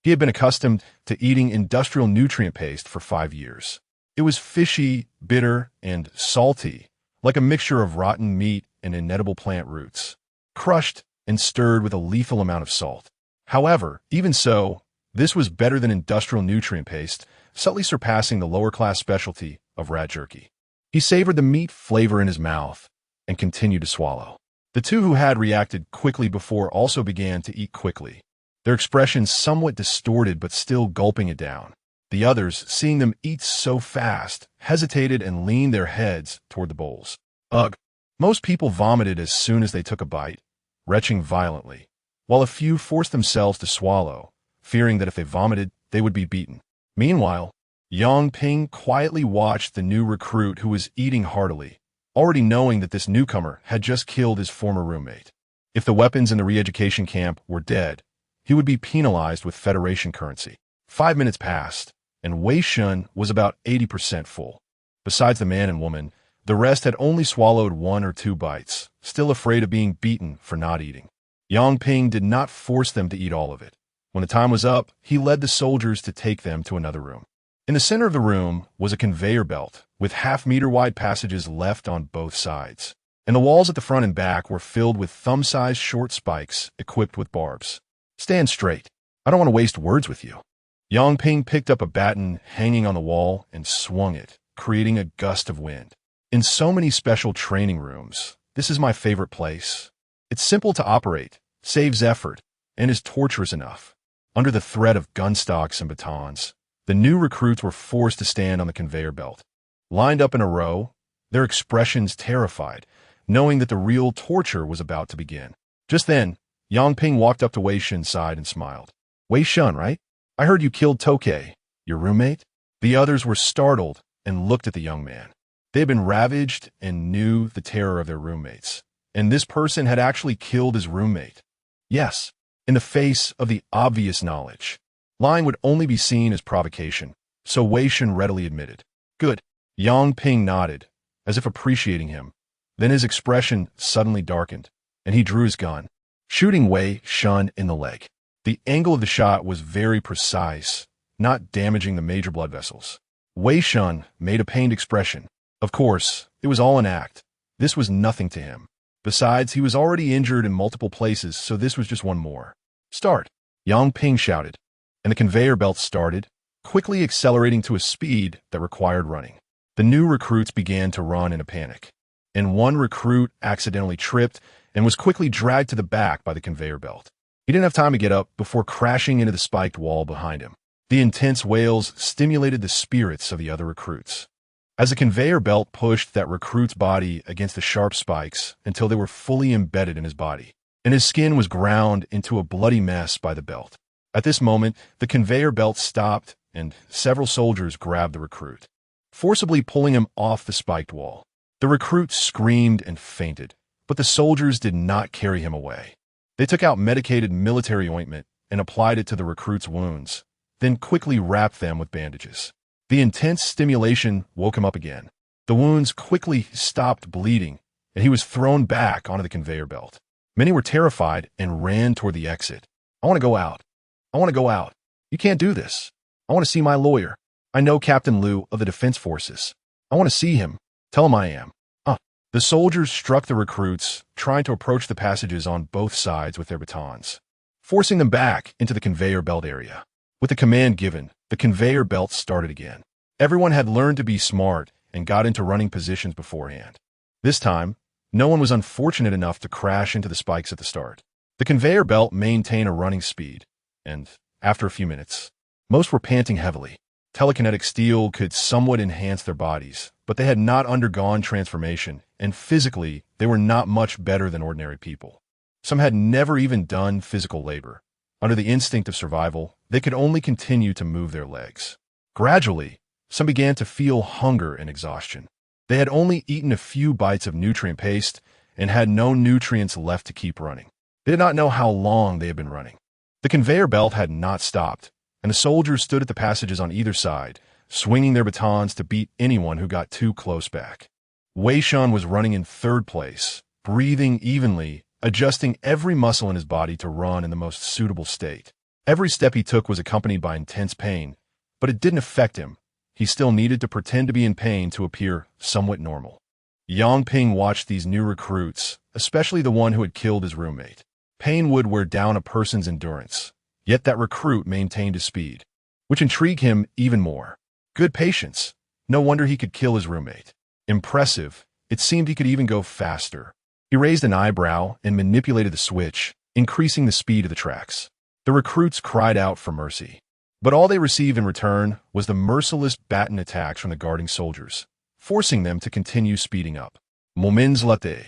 He had been accustomed to eating industrial nutrient paste for 5 years. It was fishy, bitter, and salty, like a mixture of rotten meat and inedible plant roots, crushed and stirred with a lethal amount of salt. However, even so, this was better than industrial nutrient paste, subtly surpassing the lower-class specialty of rat jerky. He savored the meat flavor in his mouth and continued to swallow. The two who had reacted quickly before also began to eat quickly, their expressions somewhat distorted but still gulping it down. The others, seeing them eat so fast, hesitated and leaned their heads toward the bowls. Ugh! Most people vomited as soon as they took a bite, retching violently, while a few forced themselves to swallow, fearing that if they vomited, they would be beaten. Meanwhile, Yang Ping quietly watched the new recruit who was eating heartily, already knowing that this newcomer had just killed his former roommate. If the weapons in the re-education camp were dead, he would be penalized with Federation currency. 5 minutes passed, and Wei Shen was about 80% full. Besides the man and woman, the rest had only swallowed 1 or 2 bites, still afraid of being beaten for not eating. Yang Ping did not force them to eat all of it. When the time was up, he led the soldiers to take them to another room. In the center of the room was a conveyor belt with half-meter-wide passages left on both sides, and the walls at the front and back were filled with thumb-sized short spikes equipped with barbs. Stand straight. I don't want to waste words with you. Yang Ping picked up a baton hanging on the wall and swung it, creating a gust of wind. In so many special training rooms, this is my favorite place. It's simple to operate, saves effort, and is torturous enough. Under the threat of gun stocks and batons, the new recruits were forced to stand on the conveyor belt. Lined up in a row, their expressions terrified, knowing that the real torture was about to begin. Just then, Yang Ping walked up to Wei Shen's side and smiled. Wei Shen, right? I heard you killed Tokei, your roommate? The others were startled and looked at the young man. They had been ravaged and knew the terror of their roommates. And this person had actually killed his roommate. Yes, in the face of the obvious knowledge. Lying would only be seen as provocation, so Wei Shen readily admitted. Good. Yang Ping nodded, as if appreciating him. Then his expression suddenly darkened, and he drew his gun, shooting Wei Shen in the leg. The angle of the shot was very precise, not damaging the major blood vessels. Wei Shen made a pained expression. Of course, it was all an act. This was nothing to him. Besides, he was already injured in multiple places, so this was just one more. Start, Yang Ping shouted, and the conveyor belt started, quickly accelerating to a speed that required running. The new recruits began to run in a panic, and one recruit accidentally tripped and was quickly dragged to the back by the conveyor belt. He didn't have time to get up before crashing into the spiked wall behind him. The intense wails stimulated the spirits of the other recruits. As the conveyor belt pushed that recruit's body against the sharp spikes until they were fully embedded in his body, and his skin was ground into a bloody mess by the belt. At this moment, the conveyor belt stopped and several soldiers grabbed the recruit, forcibly pulling him off the spiked wall. The recruit screamed and fainted, but the soldiers did not carry him away. They took out medicated military ointment and applied it to the recruit's wounds, then quickly wrapped them with bandages. The intense stimulation woke him up again. The wounds quickly stopped bleeding, and he was thrown back onto the conveyor belt. Many were terrified and ran toward the exit. I want to go out. I want to go out. You can't do this. I want to see my lawyer. I know Captain Liu of the Defense Forces. I want to see him. Tell him I am. The soldiers struck the recruits, trying to approach the passages on both sides with their batons, forcing them back into the conveyor belt area. With the command given, the conveyor belt started again. Everyone had learned to be smart and got into running positions beforehand. This time, no one was unfortunate enough to crash into the spikes at the start. The conveyor belt maintained a running speed, and after a few minutes, most were panting heavily. Telekinetic steel could somewhat enhance their bodies, but they had not undergone transformation, and physically, they were not much better than ordinary people. Some had never even done physical labor. Under the instinct of survival, they could only continue to move their legs. Gradually, some began to feel hunger and exhaustion. They had only eaten a few bites of nutrient paste and had no nutrients left to keep running. They did not know how long they had been running. The conveyor belt had not stopped, and the soldiers stood at the passages on either side, swinging their batons to beat anyone who got too close back. Wei Shen was running in third place, breathing evenly, adjusting every muscle in his body to run in the most suitable state. Every step he took was accompanied by intense pain, but it didn't affect him. He still needed to pretend to be in pain to appear somewhat normal. Yang Ping watched these new recruits, especially the one who had killed his roommate. Pain would wear down a person's endurance, yet that recruit maintained his speed, which intrigued him even more. Good patience. No wonder he could kill his roommate. Impressive. It seemed he could even go faster. He raised an eyebrow and manipulated the switch, increasing the speed of the tracks. The recruits cried out for mercy. But all they received in return was the merciless baton attacks from the guarding soldiers, forcing them to continue speeding up. Moments later,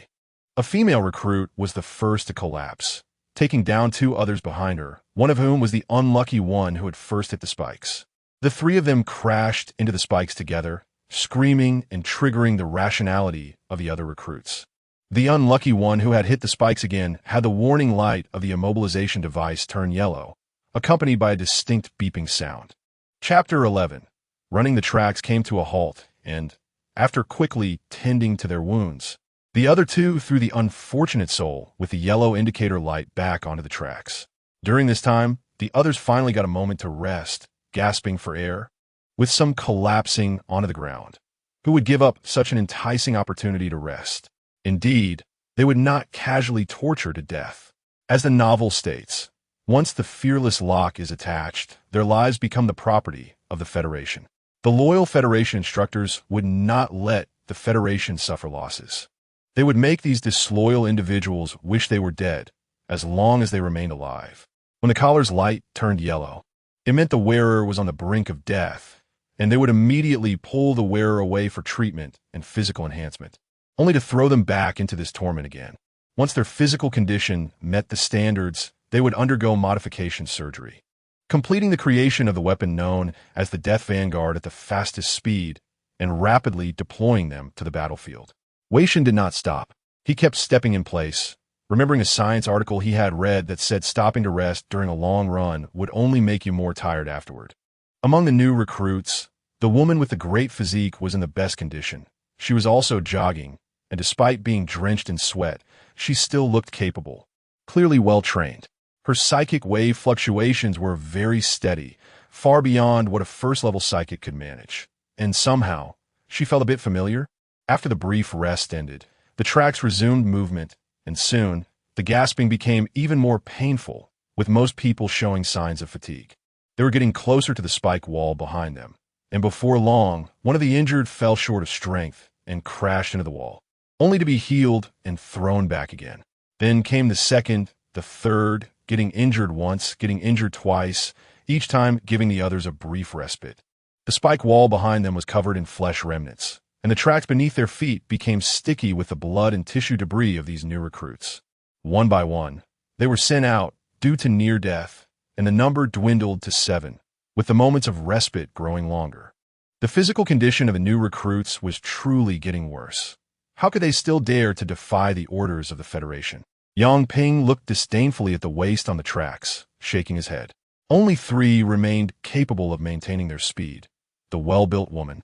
a female recruit was the first to collapse, taking down two others behind her, one of whom was the unlucky one who had first hit the spikes. The three of them crashed into the spikes together, screaming and triggering the rationality of the other recruits. The unlucky one who had hit the spikes again had the warning light of the immobilization device turn yellow, accompanied by a distinct beeping sound. Chapter 11. Running the tracks came to a halt, and, after quickly tending to their wounds, the other two threw the unfortunate soul with the yellow indicator light back onto the tracks. During this time, the others finally got a moment to rest, gasping for air, with some collapsing onto the ground. Who would give up such an enticing opportunity to rest? Indeed, they would not casually torture to death. As the novel states, once the fearless lock is attached, their lives become the property of the Federation. The loyal Federation instructors would not let the Federation suffer losses. They would make these disloyal individuals wish they were dead, as long as they remained alive. When the collar's light turned yellow, it meant the wearer was on the brink of death, and they would immediately pull the wearer away for treatment and physical enhancement, only to throw them back into this torment again. Once their physical condition met the standards, they would undergo modification surgery, completing the creation of the weapon known as the Death Vanguard at the fastest speed and rapidly deploying them to the battlefield. Wei Shen did not stop. He kept stepping in place, remembering a science article he had read that said stopping to rest during a long run would only make you more tired afterward. Among the new recruits, the woman with the great physique was in the best condition. She was also jogging, and despite being drenched in sweat, she still looked capable, clearly well-trained. Her psychic wave fluctuations were very steady, far beyond what a first-level psychic could manage. And somehow, she felt a bit familiar. After the brief rest ended, the tracks resumed movement, and soon, the gasping became even more painful, with most people showing signs of fatigue. They were getting closer to the spike wall behind them, and before long, one of the injured fell short of strength and crashed into the wall, only to be healed and thrown back again. Then came the second, the third, getting injured once, getting injured twice, each time giving the others a brief respite. The spike wall behind them was covered in flesh remnants, and the tracks beneath their feet became sticky with the blood and tissue debris of these new recruits. One by one, they were sent out due to near death, and the number dwindled to 7, with the moments of respite growing longer. The physical condition of the new recruits was truly getting worse. How could they still dare to defy the orders of the Federation? Yang Ping looked disdainfully at the waste on the tracks, shaking his head. Only 3 remained capable of maintaining their speed: the well-built woman,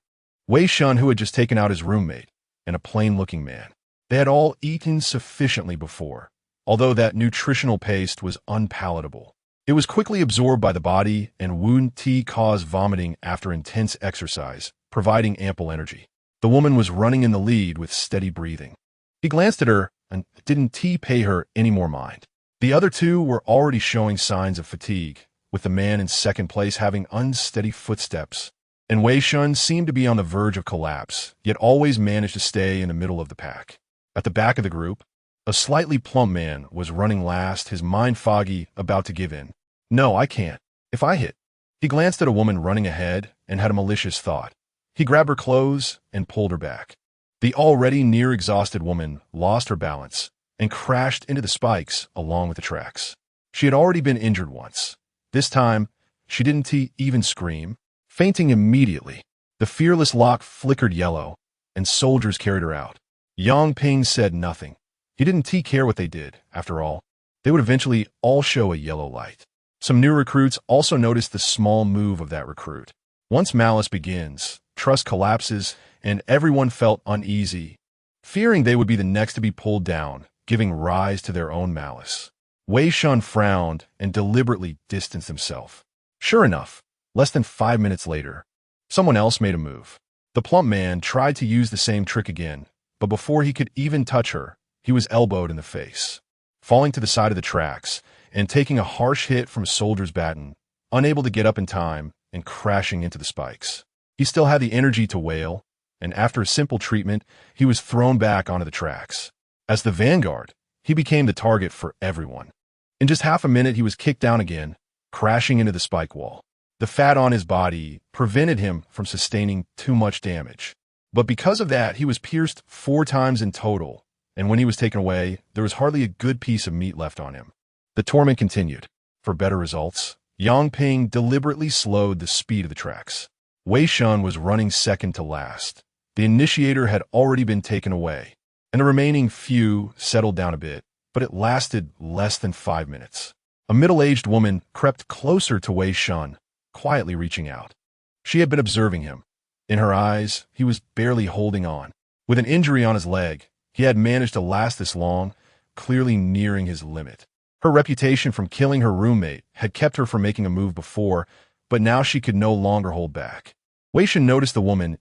Wei Shen, who had just taken out his roommate, and a plain-looking man. They had all eaten sufficiently before, although that nutritional paste was unpalatable. It was quickly absorbed by the body, and Wu Ti caused vomiting after intense exercise, providing ample energy. The woman was running in the lead with steady breathing. He glanced at her and didn't pay her any more mind. The other 2 were already showing signs of fatigue, with the man in second place having unsteady footsteps, and Wei Shen seemed to be on the verge of collapse, yet always managed to stay in the middle of the pack. At the back of the group, a slightly plump man was running last, his mind foggy, about to give in. No, I can't. If I hit. He glanced at a woman running ahead and had a malicious thought. He grabbed her clothes and pulled her back. The already near-exhausted woman lost her balance and crashed into the spikes along with the tracks. She had already been injured once. This time, she didn't even scream, fainting immediately. The fearless lock flickered yellow, and soldiers carried her out. Yang Ping said nothing. He didn't care what they did. After all, they would eventually all show a yellow light. Some new recruits also noticed the small move of that recruit. Once malice begins, trust collapses, and everyone felt uneasy, fearing they would be the next to be pulled down, giving rise to their own malice. Wei Shen frowned and deliberately distanced himself. Sure enough, less than 5 minutes later, someone else made a move. The plump man tried to use the same trick again, but before he could even touch her, he was elbowed in the face, falling to the side of the tracks and taking a harsh hit from a soldier's baton, unable to get up in time and crashing into the spikes. He still had the energy to wail, and after a simple treatment, he was thrown back onto the tracks. As the vanguard, he became the target for everyone. In just half a minute, he was kicked down again, crashing into the spike wall. The fat on his body prevented him from sustaining too much damage. But because of that, he was pierced 4 times in total, and when he was taken away, there was hardly a good piece of meat left on him. The torment continued. For better results, Yang Ping deliberately slowed the speed of the tracks. Wei Shen was running second to last. The initiator had already been taken away, and the remaining few settled down a bit, but it lasted less than 5 minutes. A middle-aged woman crept closer to Wei Shen, quietly reaching out. She had been observing him. In her eyes, he was barely holding on. With an injury on his leg, he had managed to last this long, clearly nearing his limit. Her reputation from killing her roommate had kept her from making a move before, but now she could no longer hold back. Wei Shen noticed the woman's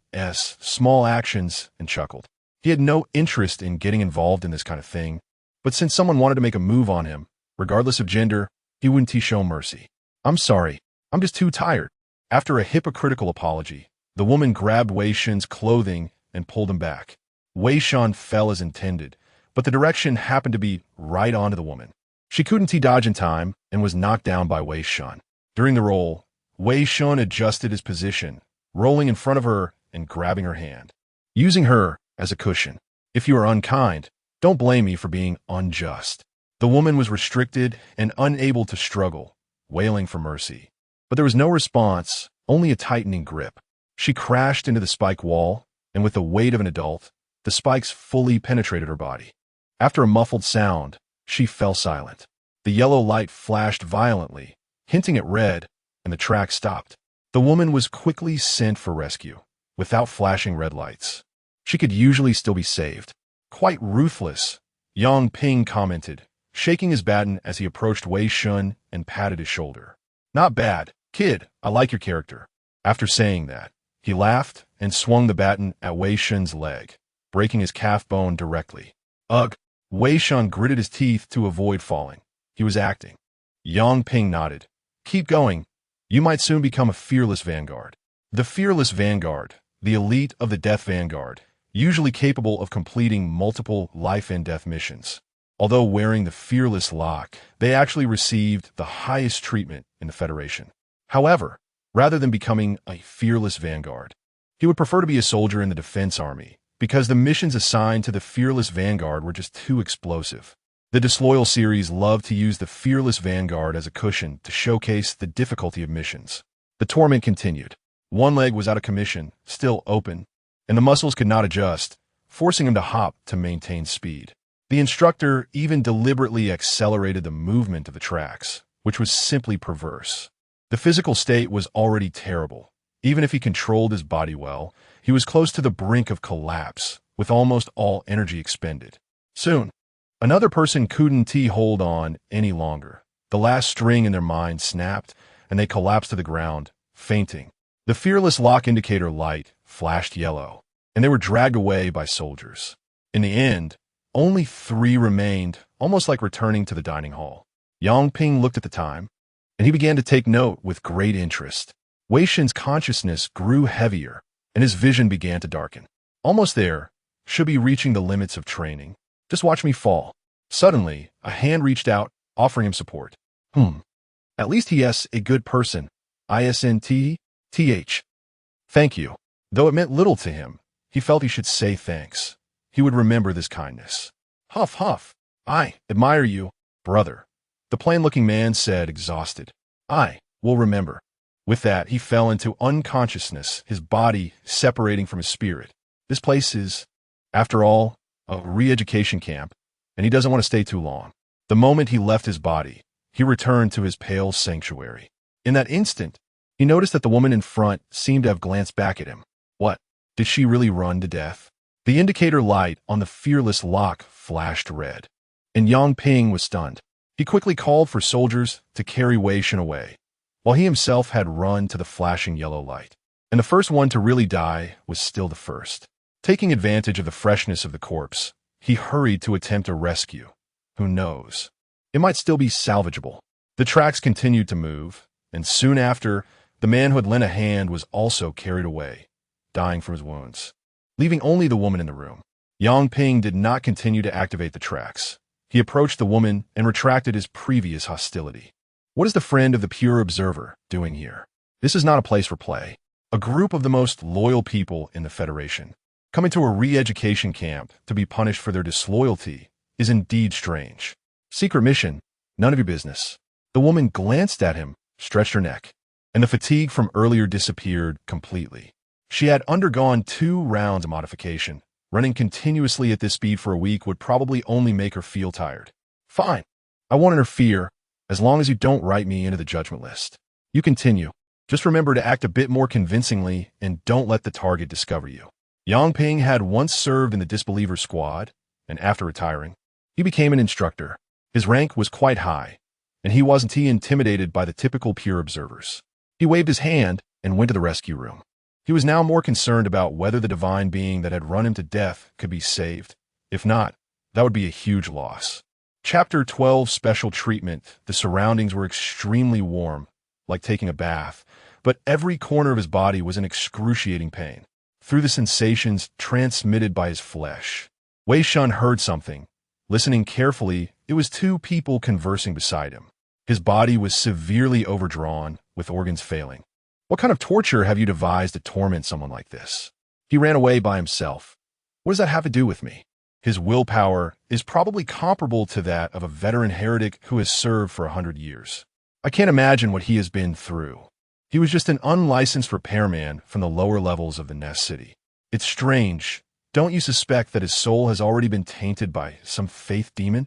small actions and chuckled. He had no interest in getting involved in this kind of thing, but since someone wanted to make a move on him, regardless of gender, he wouldn't show mercy. "I'm sorry, I'm just too tired." After a hypocritical apology, the woman grabbed Wei Shen's clothing and pulled him back. Wei Shen fell as intended, but the direction happened to be right onto the woman. She couldn't dodge in time and was knocked down by Wei Shen. During the roll, Wei Shen adjusted his position, rolling in front of her and grabbing her hand, using her as a cushion. "If you are unkind, don't blame me for being unjust." The woman was restricted and unable to struggle, wailing for mercy. But there was no response, only a tightening grip. She crashed into the spike wall, and with the weight of an adult, the spikes fully penetrated her body. After a muffled sound, she fell silent. The yellow light flashed violently, hinting at red, and the track stopped. The woman was quickly sent for rescue, without flashing red lights. She could usually still be saved. "Quite ruthless," Yang Ping commented, shaking his baton as he approached Wei Shen and patted his shoulder. "Not bad, kid, I like your character." After saying that, he laughed and swung the baton at Wei Shen's leg, breaking his calf bone directly. "Ugh." Wei Shen gritted his teeth to avoid falling. He was acting. Yang Ping nodded. "Keep going. You might soon become a fearless vanguard." The fearless vanguard, the elite of the death vanguard, usually capable of completing multiple life and death missions. Although wearing the fearless lock, they actually received the highest treatment in the Federation. However, rather than becoming a fearless vanguard, he would prefer to be a soldier in the defense army, because the missions assigned to the fearless vanguard were just too explosive. The Disloyal series loved to use the fearless vanguard as a cushion to showcase the difficulty of missions. The torment continued. One leg was out of commission, still open, and the muscles could not adjust, forcing him to hop to maintain speed. The instructor even deliberately accelerated the movement of the tracks, which was simply perverse. The physical state was already terrible. Even if he controlled his body well, he was close to the brink of collapse, with almost all energy expended. Soon, another person couldn't hold on any longer. The last string in their mind snapped, and they collapsed to the ground, fainting. The fearless lock indicator light flashed yellow, and they were dragged away by soldiers. In the end, only 3 remained, almost like returning to the dining hall. Yang Ping looked at the time, and he began to take note with great interest. Wei Shen's consciousness grew heavier, and his vision began to darken. Almost there, should be reaching the limits of training. Just watch me fall. Suddenly, a hand reached out, offering him support. At least he is a good person. ISNT-TH. Thank you. Though it meant little to him, he felt he should say thanks. He would remember this kindness. Huff, huff. "I admire you, brother," the plain-looking man said, exhausted. "I will remember." With that, he fell into unconsciousness, his body separating from his spirit. This place is, after all, a re-education camp, and he doesn't want to stay too long. The moment he left his body, he returned to his pale sanctuary. In that instant, he noticed that the woman in front seemed to have glanced back at him. What? Did she really run to death? The indicator light on the fearless lock flashed red, and Yang Ping was stunned. He quickly called for soldiers to carry Wei Shen away, while he himself had run to the flashing yellow light. And the first one to really die was still the first. Taking advantage of the freshness of the corpse, he hurried to attempt a rescue. Who knows? It might still be salvageable. The tracks continued to move, and soon after, the man who had lent a hand was also carried away, dying from his wounds, leaving only the woman in the room. Yang Ping did not continue to activate the tracks. He approached the woman and retracted his previous hostility. What is the friend of the pure observer doing here? This is not a place for play. A group of the most loyal people in the Federation coming to a re-education camp to be punished for their disloyalty is indeed strange. Secret mission, none of your business. The woman glanced at him, stretched her neck, and the fatigue from earlier disappeared completely. She had undergone 2 rounds of modification. Running continuously at this speed for a week would probably only make her feel tired. Fine. I won't interfere, as long as you don't write me into the judgment list. You continue. Just remember to act a bit more convincingly and don't let the target discover you. Yang Ping had once served in the Disbeliever Squad, and after retiring, he became an instructor. His rank was quite high, and he wasn't intimidated by the typical pure observers. He waved his hand and went to the rescue room. He was now more concerned about whether the divine being that had run him to death could be saved. If not, that would be a huge loss. Chapter 12 Special Treatment. The surroundings were extremely warm, like taking a bath, but every corner of his body was in excruciating pain, through the sensations transmitted by his flesh. Wei Shen heard something. Listening carefully, it was 2 people conversing beside him. His body was severely overdrawn, with organs failing. What kind of torture have you devised to torment someone like this? He ran away by himself. What does that have to do with me? His willpower is probably comparable to that of a veteran heretic who has served for 100 years. I can't imagine what he has been through. He was just an unlicensed repairman from the lower levels of the Nest City. It's strange. Don't you suspect that his soul has already been tainted by some faith demon?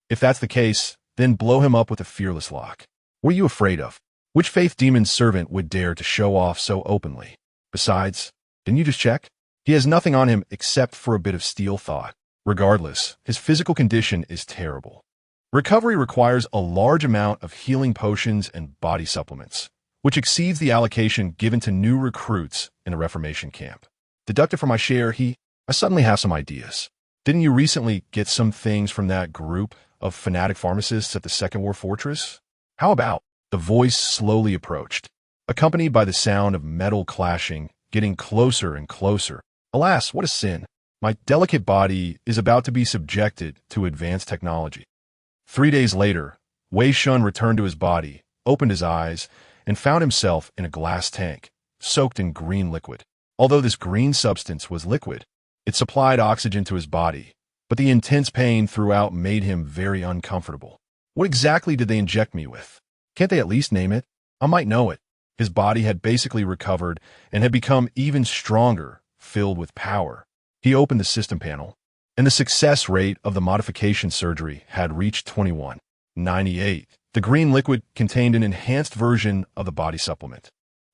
If that's the case, then blow him up with a fearless lock. What are you afraid of? Which faith demon's servant would dare to show off so openly? Besides, didn't you just check? He has nothing on him except for a bit of steel thought. Regardless, his physical condition is terrible. Recovery requires a large amount of healing potions and body supplements, which exceeds the allocation given to new recruits in a Reformation camp. Deducted from my share, I suddenly have some ideas. Didn't you recently get some things from that group of fanatic pharmacists at the Second War Fortress? How about? The voice slowly approached, accompanied by the sound of metal clashing, getting closer and closer. Alas, what a sin. My delicate body is about to be subjected to advanced technology. 3 days later, Wei Shen returned to his body, opened his eyes, and found himself in a glass tank, soaked in green liquid. Although this green substance was liquid, it supplied oxygen to his body, but the intense pain throughout made him very uncomfortable. What exactly did they inject me with? Can't they at least name it? I might know it. His body had basically recovered and had become even stronger, filled with power. He opened the system panel, and the success rate of the modification surgery had reached 21.98. The green liquid contained an enhanced version of the body supplement,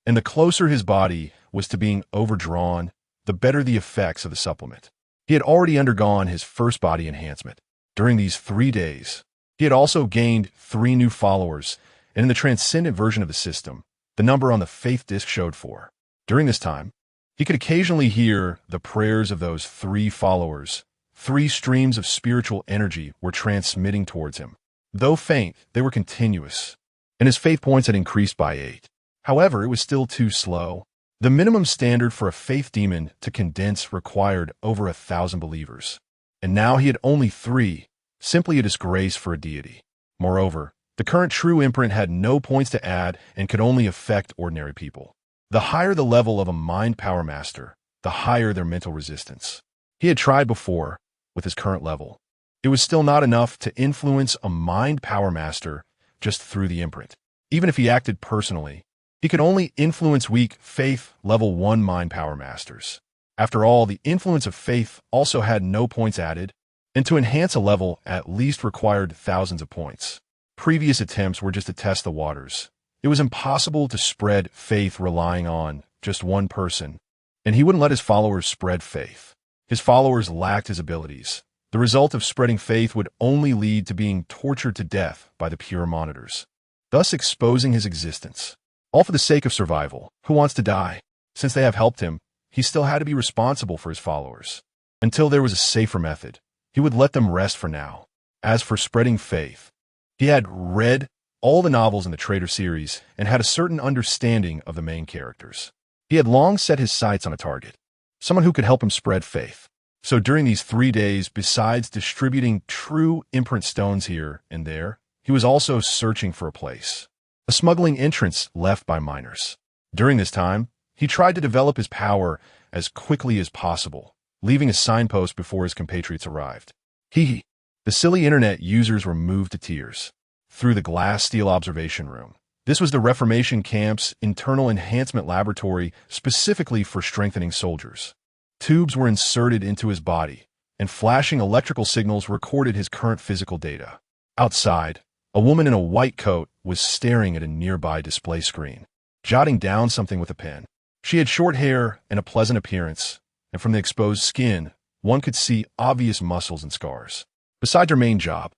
and the closer his body was to being overdrawn, the better the effects of the supplement. He had already undergone his first body enhancement. During these 3 days, he had also gained 3 new followers, and in the transcendent version of the system, the number on the faith disc showed 4. During this time, he could occasionally hear the prayers of those 3 followers. 3 streams of spiritual energy were transmitting towards him. Though faint, they were continuous, and his faith points had increased by 8. However, it was still too slow. The minimum standard for a faith demon to condense required over 1,000 believers, and now he had only 3, simply a disgrace for a deity. Moreover, the current true imprint had no points to add and could only affect ordinary people. The higher the level of a mind power master, the higher their mental resistance. He had tried before, with his current level. It was still not enough to influence a mind power master just through the imprint. Even if he acted personally, he could only influence weak faith level 1 mind power masters. After all, the influence of faith also had no points added, and to enhance a level at least required thousands of points. Previous attempts were just to test the waters. It was impossible to spread faith relying on just one person, and he wouldn't let his followers spread faith. His followers lacked his abilities. The result of spreading faith would only lead to being tortured to death by the pure monitors, thus exposing his existence. All for the sake of survival. Who wants to die? Since they have helped him, he still had to be responsible for his followers. Until there was a safer method, he would let them rest for now. As for spreading faith, he had read all the novels in the Traitor series and had a certain understanding of the main characters. He had long set his sights on a target, someone who could help him spread faith. So during these 3 days, besides distributing true imprint stones here and there, he was also searching for a place, a smuggling entrance left by miners. During this time, he tried to develop his power as quickly as possible, leaving a signpost before his compatriots arrived. The silly internet users were moved to tears. Through the glass steel observation room. This was the Reformation camp's internal enhancement laboratory specifically for strengthening soldiers. Tubes were inserted into his body, and flashing electrical signals recorded his current physical data. Outside, a woman in a white coat was staring at a nearby display screen, jotting down something with a pen. She had short hair and a pleasant appearance, and from the exposed skin, one could see obvious muscles and scars. Besides her main job,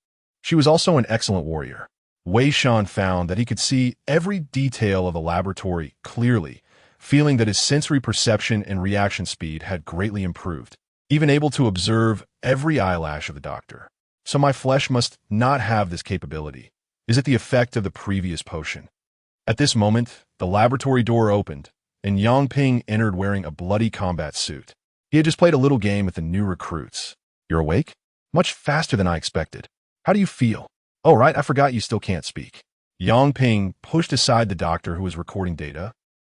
she was also an excellent warrior. Wei Shen found that he could see every detail of the laboratory clearly, feeling that his sensory perception and reaction speed had greatly improved, even able to observe every eyelash of the doctor. So my flesh must not have this capability. Is it the effect of the previous potion? At this moment, the laboratory door opened, and Yang Ping entered wearing a bloody combat suit. He had just played a little game with the new recruits. You're awake? Much faster than I expected. How do you feel? Oh, right, I forgot you still can't speak. Yang Ping pushed aside the doctor who was recording data,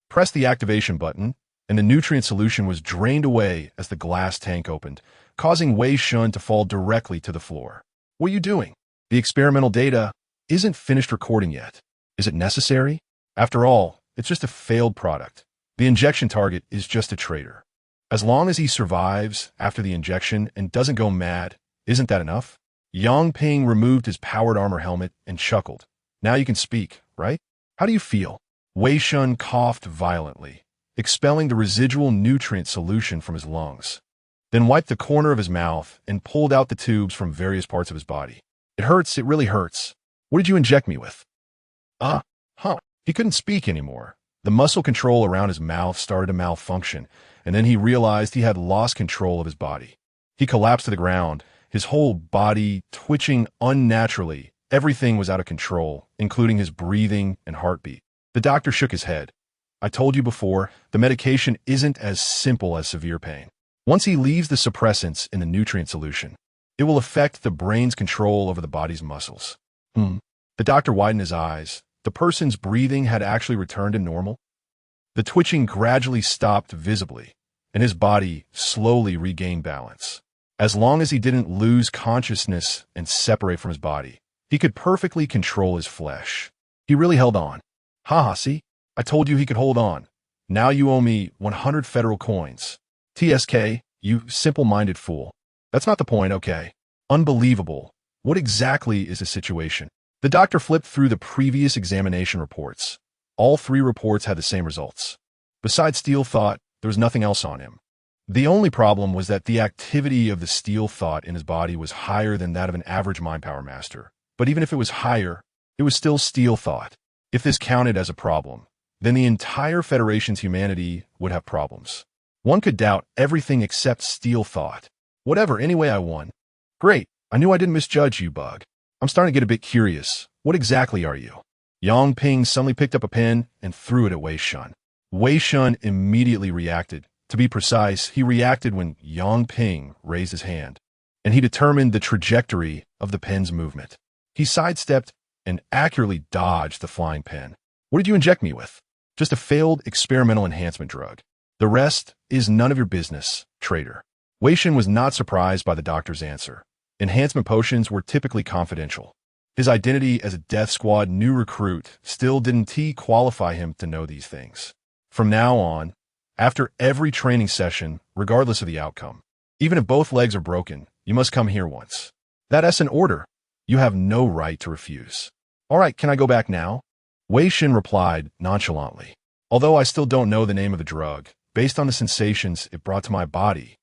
pressed the activation button, and the nutrient solution was drained away as the glass tank opened, causing Wei Shen to fall directly to the floor. What are you doing? The experimental data isn't finished recording yet. Is it necessary? After all, it's just a failed product. The injection target is just a traitor. As long as he survives after the injection and doesn't go mad, isn't that enough? Yang Ping removed his powered armor helmet and chuckled. Now you can speak, right? How do you feel? Wei Shen coughed violently, expelling the residual nutrient solution from his lungs, then wiped the corner of his mouth and pulled out the tubes from various parts of his body. It hurts, it really hurts. What did you inject me with? He couldn't speak anymore. The muscle control around his mouth started to malfunction, and then he realized he had lost control of his body. He collapsed to the ground, his whole body twitching unnaturally. Everything was out of control, including his breathing and heartbeat. The doctor shook his head. I told you before, the medication isn't as simple as severe pain. Once he leaves the suppressants in the nutrient solution, it will affect the brain's control over the body's muscles. The doctor widened his eyes. The person's breathing had actually returned to normal. The twitching gradually stopped visibly, and his body slowly regained balance. As long as he didn't lose consciousness and separate from his body, he could perfectly control his flesh. He really held on. See? I told you he could hold on. Now you owe me 100 federal coins. TSK, you simple-minded fool. That's not the point, okay? Unbelievable. What exactly is the situation? The doctor flipped through the previous examination reports. All 3 reports had the same results. Besides steel thought, there was nothing else on him. The only problem was that the activity of the steel thought in his body was higher than that of an average mind power master. But even if it was higher, it was still steel thought. If this counted as a problem, then the entire Federation's humanity would have problems. One could doubt everything except steel thought. Whatever, anyway I won. Great, I knew I didn't misjudge you, Bug. I'm starting to get a bit curious. What exactly are you? Yang Ping suddenly picked up a pen and threw it at Wei Shen. Wei Shen immediately reacted. To be precise, he reacted when Yang Ping raised his hand, and he determined the trajectory of the pen's movement. He sidestepped and accurately dodged the flying pen. What did you inject me with? Just a failed experimental enhancement drug. The rest is none of your business, traitor. Wei Shen was not surprised by the doctor's answer. Enhancement potions were typically confidential. His identity as a Death Squad new recruit still didn't qualify him to know these things. From now on, after every training session, regardless of the outcome, even if both legs are broken, you must come here once. That's an order. You have no right to refuse. All right, can I go back now? Wei Shen replied nonchalantly. Although I still don't know the name of the drug, based on the sensations it brought to my body,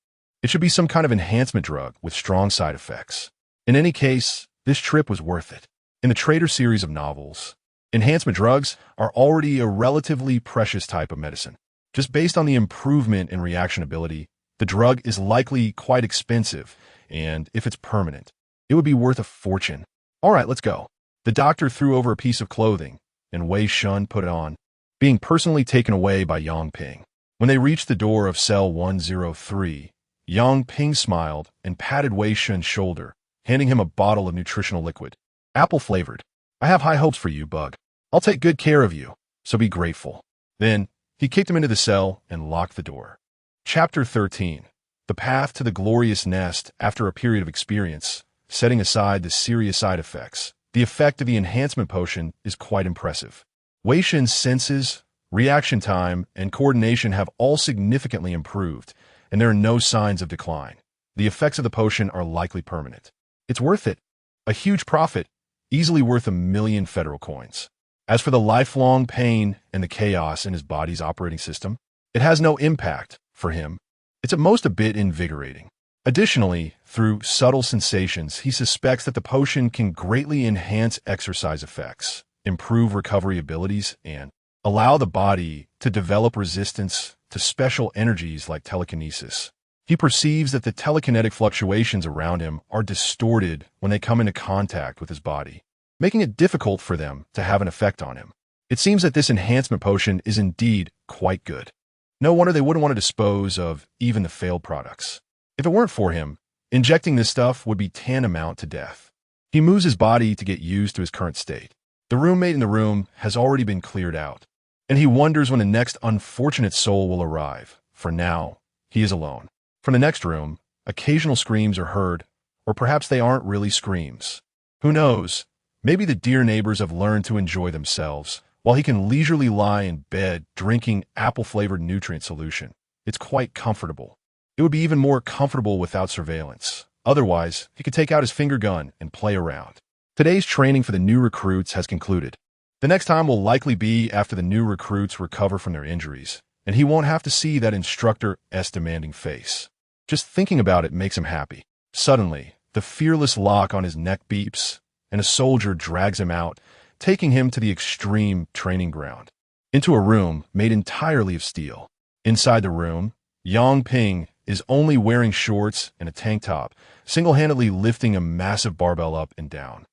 It should be some kind of enhancement drug with strong side effects. In any case, this trip was worth it. In the Traitor series of novels, enhancement drugs are already a relatively precious type of medicine. Just based on the improvement in reaction ability, the drug is likely quite expensive, and if it's permanent, it would be worth a fortune. All right, let's go. The doctor threw over a piece of clothing, and Wei Shen put it on, being personally taken away by Yang Ping. When they reached the door of cell 103, Yang Ping smiled and patted Wei Shen's shoulder, handing him a bottle of nutritional liquid. Apple-flavored. I have high hopes for you, Bug. I'll take good care of you, so be grateful. Then, he kicked him into the cell and locked the door. Chapter 13. The Path to the Glorious Nest after a period of experience, setting aside the serious side effects. The effect of the enhancement potion is quite impressive. Wei Shen's senses, reaction time, and coordination have all significantly improved, and there are no signs of decline. The effects of the potion are likely permanent. It's worth it. A huge profit, easily worth 1,000,000 federal coins. As for the lifelong pain and the chaos in his body's operating system, it has no impact for him. It's at most a bit invigorating. Additionally, through subtle sensations, he suspects that the potion can greatly enhance exercise effects, improve recovery abilities, and allow the body to develop resistance to special energies like telekinesis. He perceives that the telekinetic fluctuations around him are distorted when they come into contact with his body, making it difficult for them to have an effect on him. It seems that this enhancement potion is indeed quite good. No wonder they wouldn't want to dispose of even the failed products. If it weren't for him, injecting this stuff would be tantamount to death. He moves his body to get used to his current state. The roommate in the room has already been cleared out, and he wonders when the next unfortunate soul will arrive. For now, he is alone. From the next room, occasional screams are heard, or perhaps they aren't really screams. Who knows? Maybe the dear neighbors have learned to enjoy themselves, while he can leisurely lie in bed drinking apple-flavored nutrient solution. It's quite comfortable. It would be even more comfortable without surveillance. Otherwise, he could take out his finger gun and play around. Today's training for the new recruits has concluded. The next time will likely be after the new recruits recover from their injuries, and he won't have to see that instructor's demanding face. Just thinking about it makes him happy. Suddenly, the fearless lock on his neck beeps, and a soldier drags him out, taking him to the extreme training ground, into a room made entirely of steel. Inside the room, Yang Ping is only wearing shorts and a tank top, single-handedly lifting a massive barbell up and down.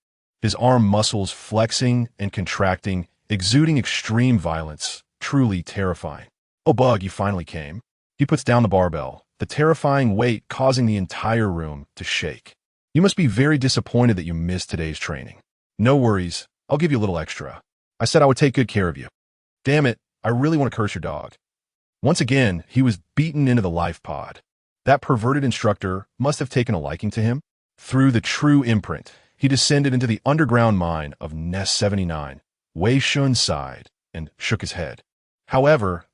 His arm muscles flexing and contracting, exuding extreme violence, truly terrifying. Oh, Bug, you finally came. He puts down the barbell, the terrifying weight causing the entire room to shake. You must be very disappointed that you missed today's training. No worries, I'll give you a little extra. I said I would take good care of you. Damn it, I really want to curse your dog. Once again, he was beaten into the life pod. That perverted instructor must have taken a liking to him. Through the true imprint, he descended into the underground mine of Nest 79. Wei Shen sighed and shook his head. However,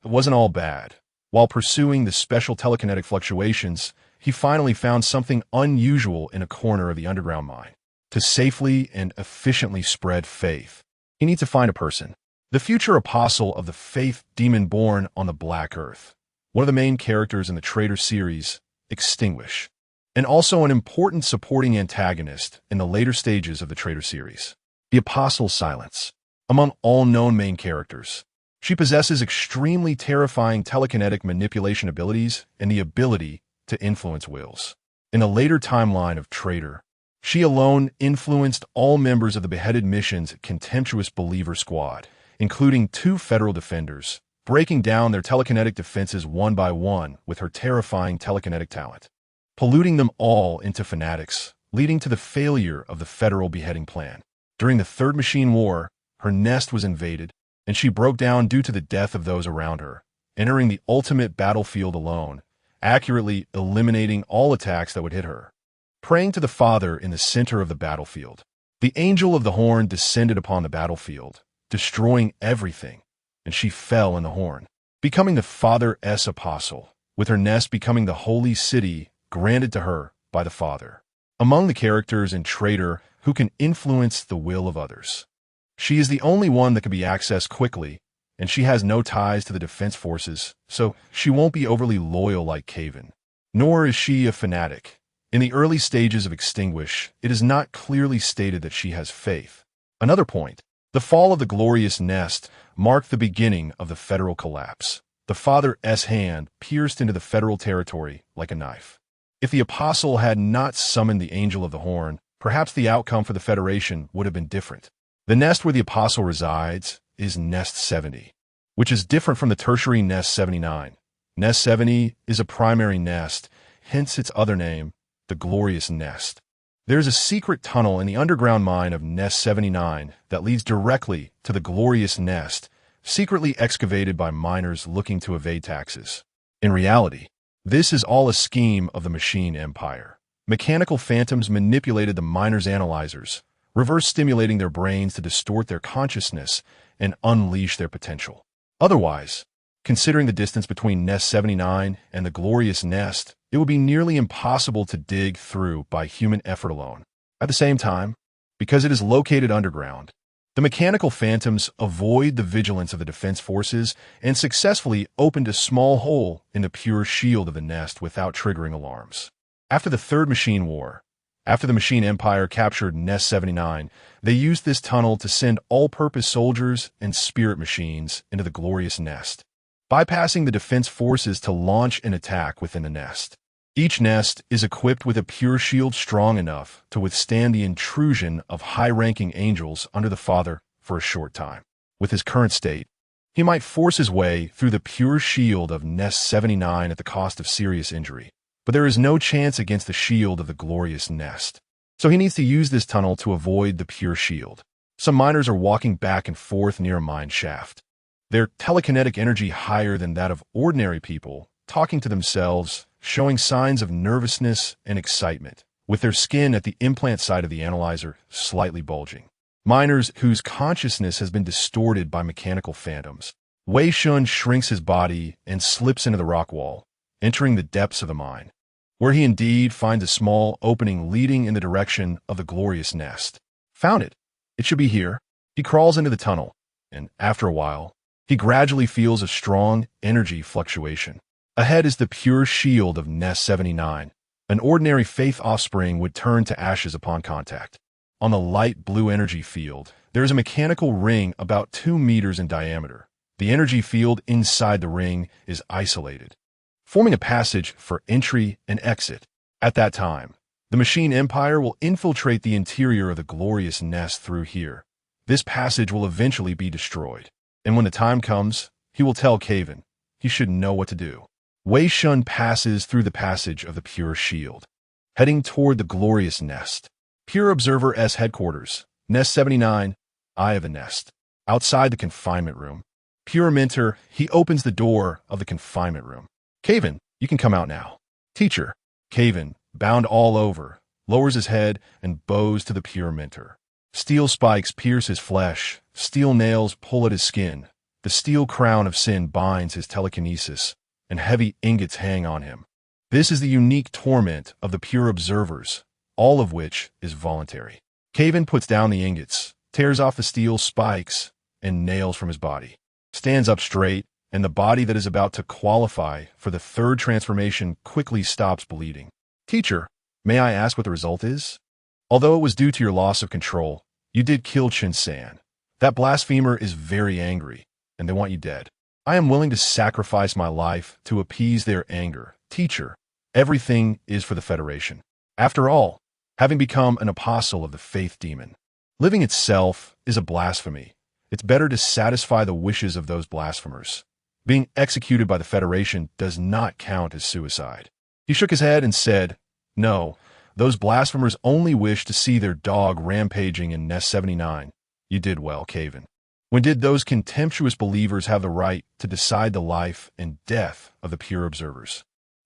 it wasn't all bad. While pursuing the special telekinetic fluctuations, he finally found something unusual in a corner of the underground mine. To safely and efficiently spread faith, he needs to find a person. The future apostle of the faith demon born on the Black Earth. One of the main characters in the Traitor series, Extinguish, and also an important supporting antagonist in the later stages of the Traitor series. The Apostle's Silence. Among all known main characters, she possesses extremely terrifying telekinetic manipulation abilities and the ability to influence wills. In the later timeline of Traitor, she alone influenced all members of the Beheaded Mission's contemptuous Believer Squad, including 2 federal defenders, breaking down their telekinetic defenses one by one with her terrifying telekinetic talent, polluting them all into fanatics, leading to the failure of the federal beheading plan. During the Third Machine War, her nest was invaded, and she broke down due to the death of those around her, entering the ultimate battlefield alone, accurately eliminating all attacks that would hit her. Praying to the Father in the center of the battlefield, the Angel of the Horn descended upon the battlefield, destroying everything, and she fell in the horn, becoming the Father's apostle, with her nest becoming the holy city granted to her by the Father. Among the characters in Traitor who can influence the will of others, she is the only one that can be accessed quickly, and she has no ties to the defense forces, so she won't be overly loyal like Caven. Nor is she a fanatic. In the early stages of Extinguish, it is not clearly stated that she has faith. Another point, the fall of the glorious nest marked the beginning of the federal collapse. The Father's hand pierced into the federal territory like a knife. If the apostle had not summoned the angel of the horn, perhaps the outcome for the Federation would have been different. The nest where the apostle resides is Nest 70, which is different from the tertiary Nest 79. Nest 70 is a primary nest, hence its other name, the glorious nest. There is a secret tunnel in the underground mine of Nest 79 that leads directly to the glorious nest, secretly excavated by miners looking to evade taxes. In reality, this is all a scheme of the machine empire. Mechanical phantoms manipulated the miners' analyzers, reverse stimulating their brains to distort their consciousness and unleash their potential. Otherwise, considering the distance between Nest 79 and the glorious nest, it would be nearly impossible to dig through by human effort alone. At the same time, because it is located underground, the mechanical phantoms avoid the vigilance of the defense forces and successfully opened a small hole in the pure shield of the nest without triggering alarms. After the Third Machine War, after the Machine Empire captured Nest 79, they used this tunnel to send all-purpose soldiers and spirit machines into the glorious nest, bypassing the defense forces to launch an attack within the nest. Each nest is equipped with a pure shield strong enough to withstand the intrusion of high-ranking angels under the Father for a short time. With his current state, he might force his way through the pure shield of Nest 79 at the cost of serious injury, but there is no chance against the shield of the glorious nest. So he needs to use this tunnel to avoid the pure shield. Some miners are walking back and forth near a mine shaft, their telekinetic energy higher than that of ordinary people, talking to themselves, showing signs of nervousness and excitement, with their skin at the implant side of the analyzer slightly bulging. Miners whose consciousness has been distorted by mechanical phantoms. Wei Shen shrinks his body and slips into the rock wall, entering the depths of the mine, where he indeed finds a small opening leading in the direction of the glorious nest. Found it. It should be here. He crawls into the tunnel, and after a while, he gradually feels a strong energy fluctuation. Ahead is the pure shield of Nest 79. An ordinary faith offspring would turn to ashes upon contact. On the light blue energy field, there is a mechanical ring about 2 meters in diameter. The energy field inside the ring is isolated, forming a passage for entry and exit. At that time, the Machine Empire will infiltrate the interior of the glorious nest through here. This passage will eventually be destroyed, and when the time comes, he will tell Caven. He should know what to do. Wei Shen passes through the passage of the Pure Shield, heading toward the glorious nest. Pure Observer's headquarters, Nest 79, Eye of the Nest. Outside the confinement room, Pure Mentor, he opens the door of the confinement room. Caven, you can come out now. Teacher, Caven, bound all over, lowers his head and bows to the Pure Mentor. Steel spikes pierce his flesh, steel nails pull at his skin. The steel crown of sin binds his telekinesis, and heavy ingots hang on him. This is the unique torment of the pure observers, all of which is voluntary. Caven puts down the ingots, tears off the steel spikes and nails from his body, stands up straight, and the body that is about to qualify for the third transformation quickly stops bleeding. Teacher, may I ask what the result is? Although it was due to your loss of control, you did kill Chen San. That blasphemer is very angry, and they want you dead. I am willing to sacrifice my life to appease their anger. Teacher, everything is for the Federation. After all, having become an apostle of the faith demon, living itself is a blasphemy. It's better to satisfy the wishes of those blasphemers. Being executed by the Federation does not count as suicide. He shook his head and said, No, those blasphemers only wish to see their dog rampaging in Nest 79. You did well, Caven. When did those contemptuous believers have the right to decide the life and death of the pure observers?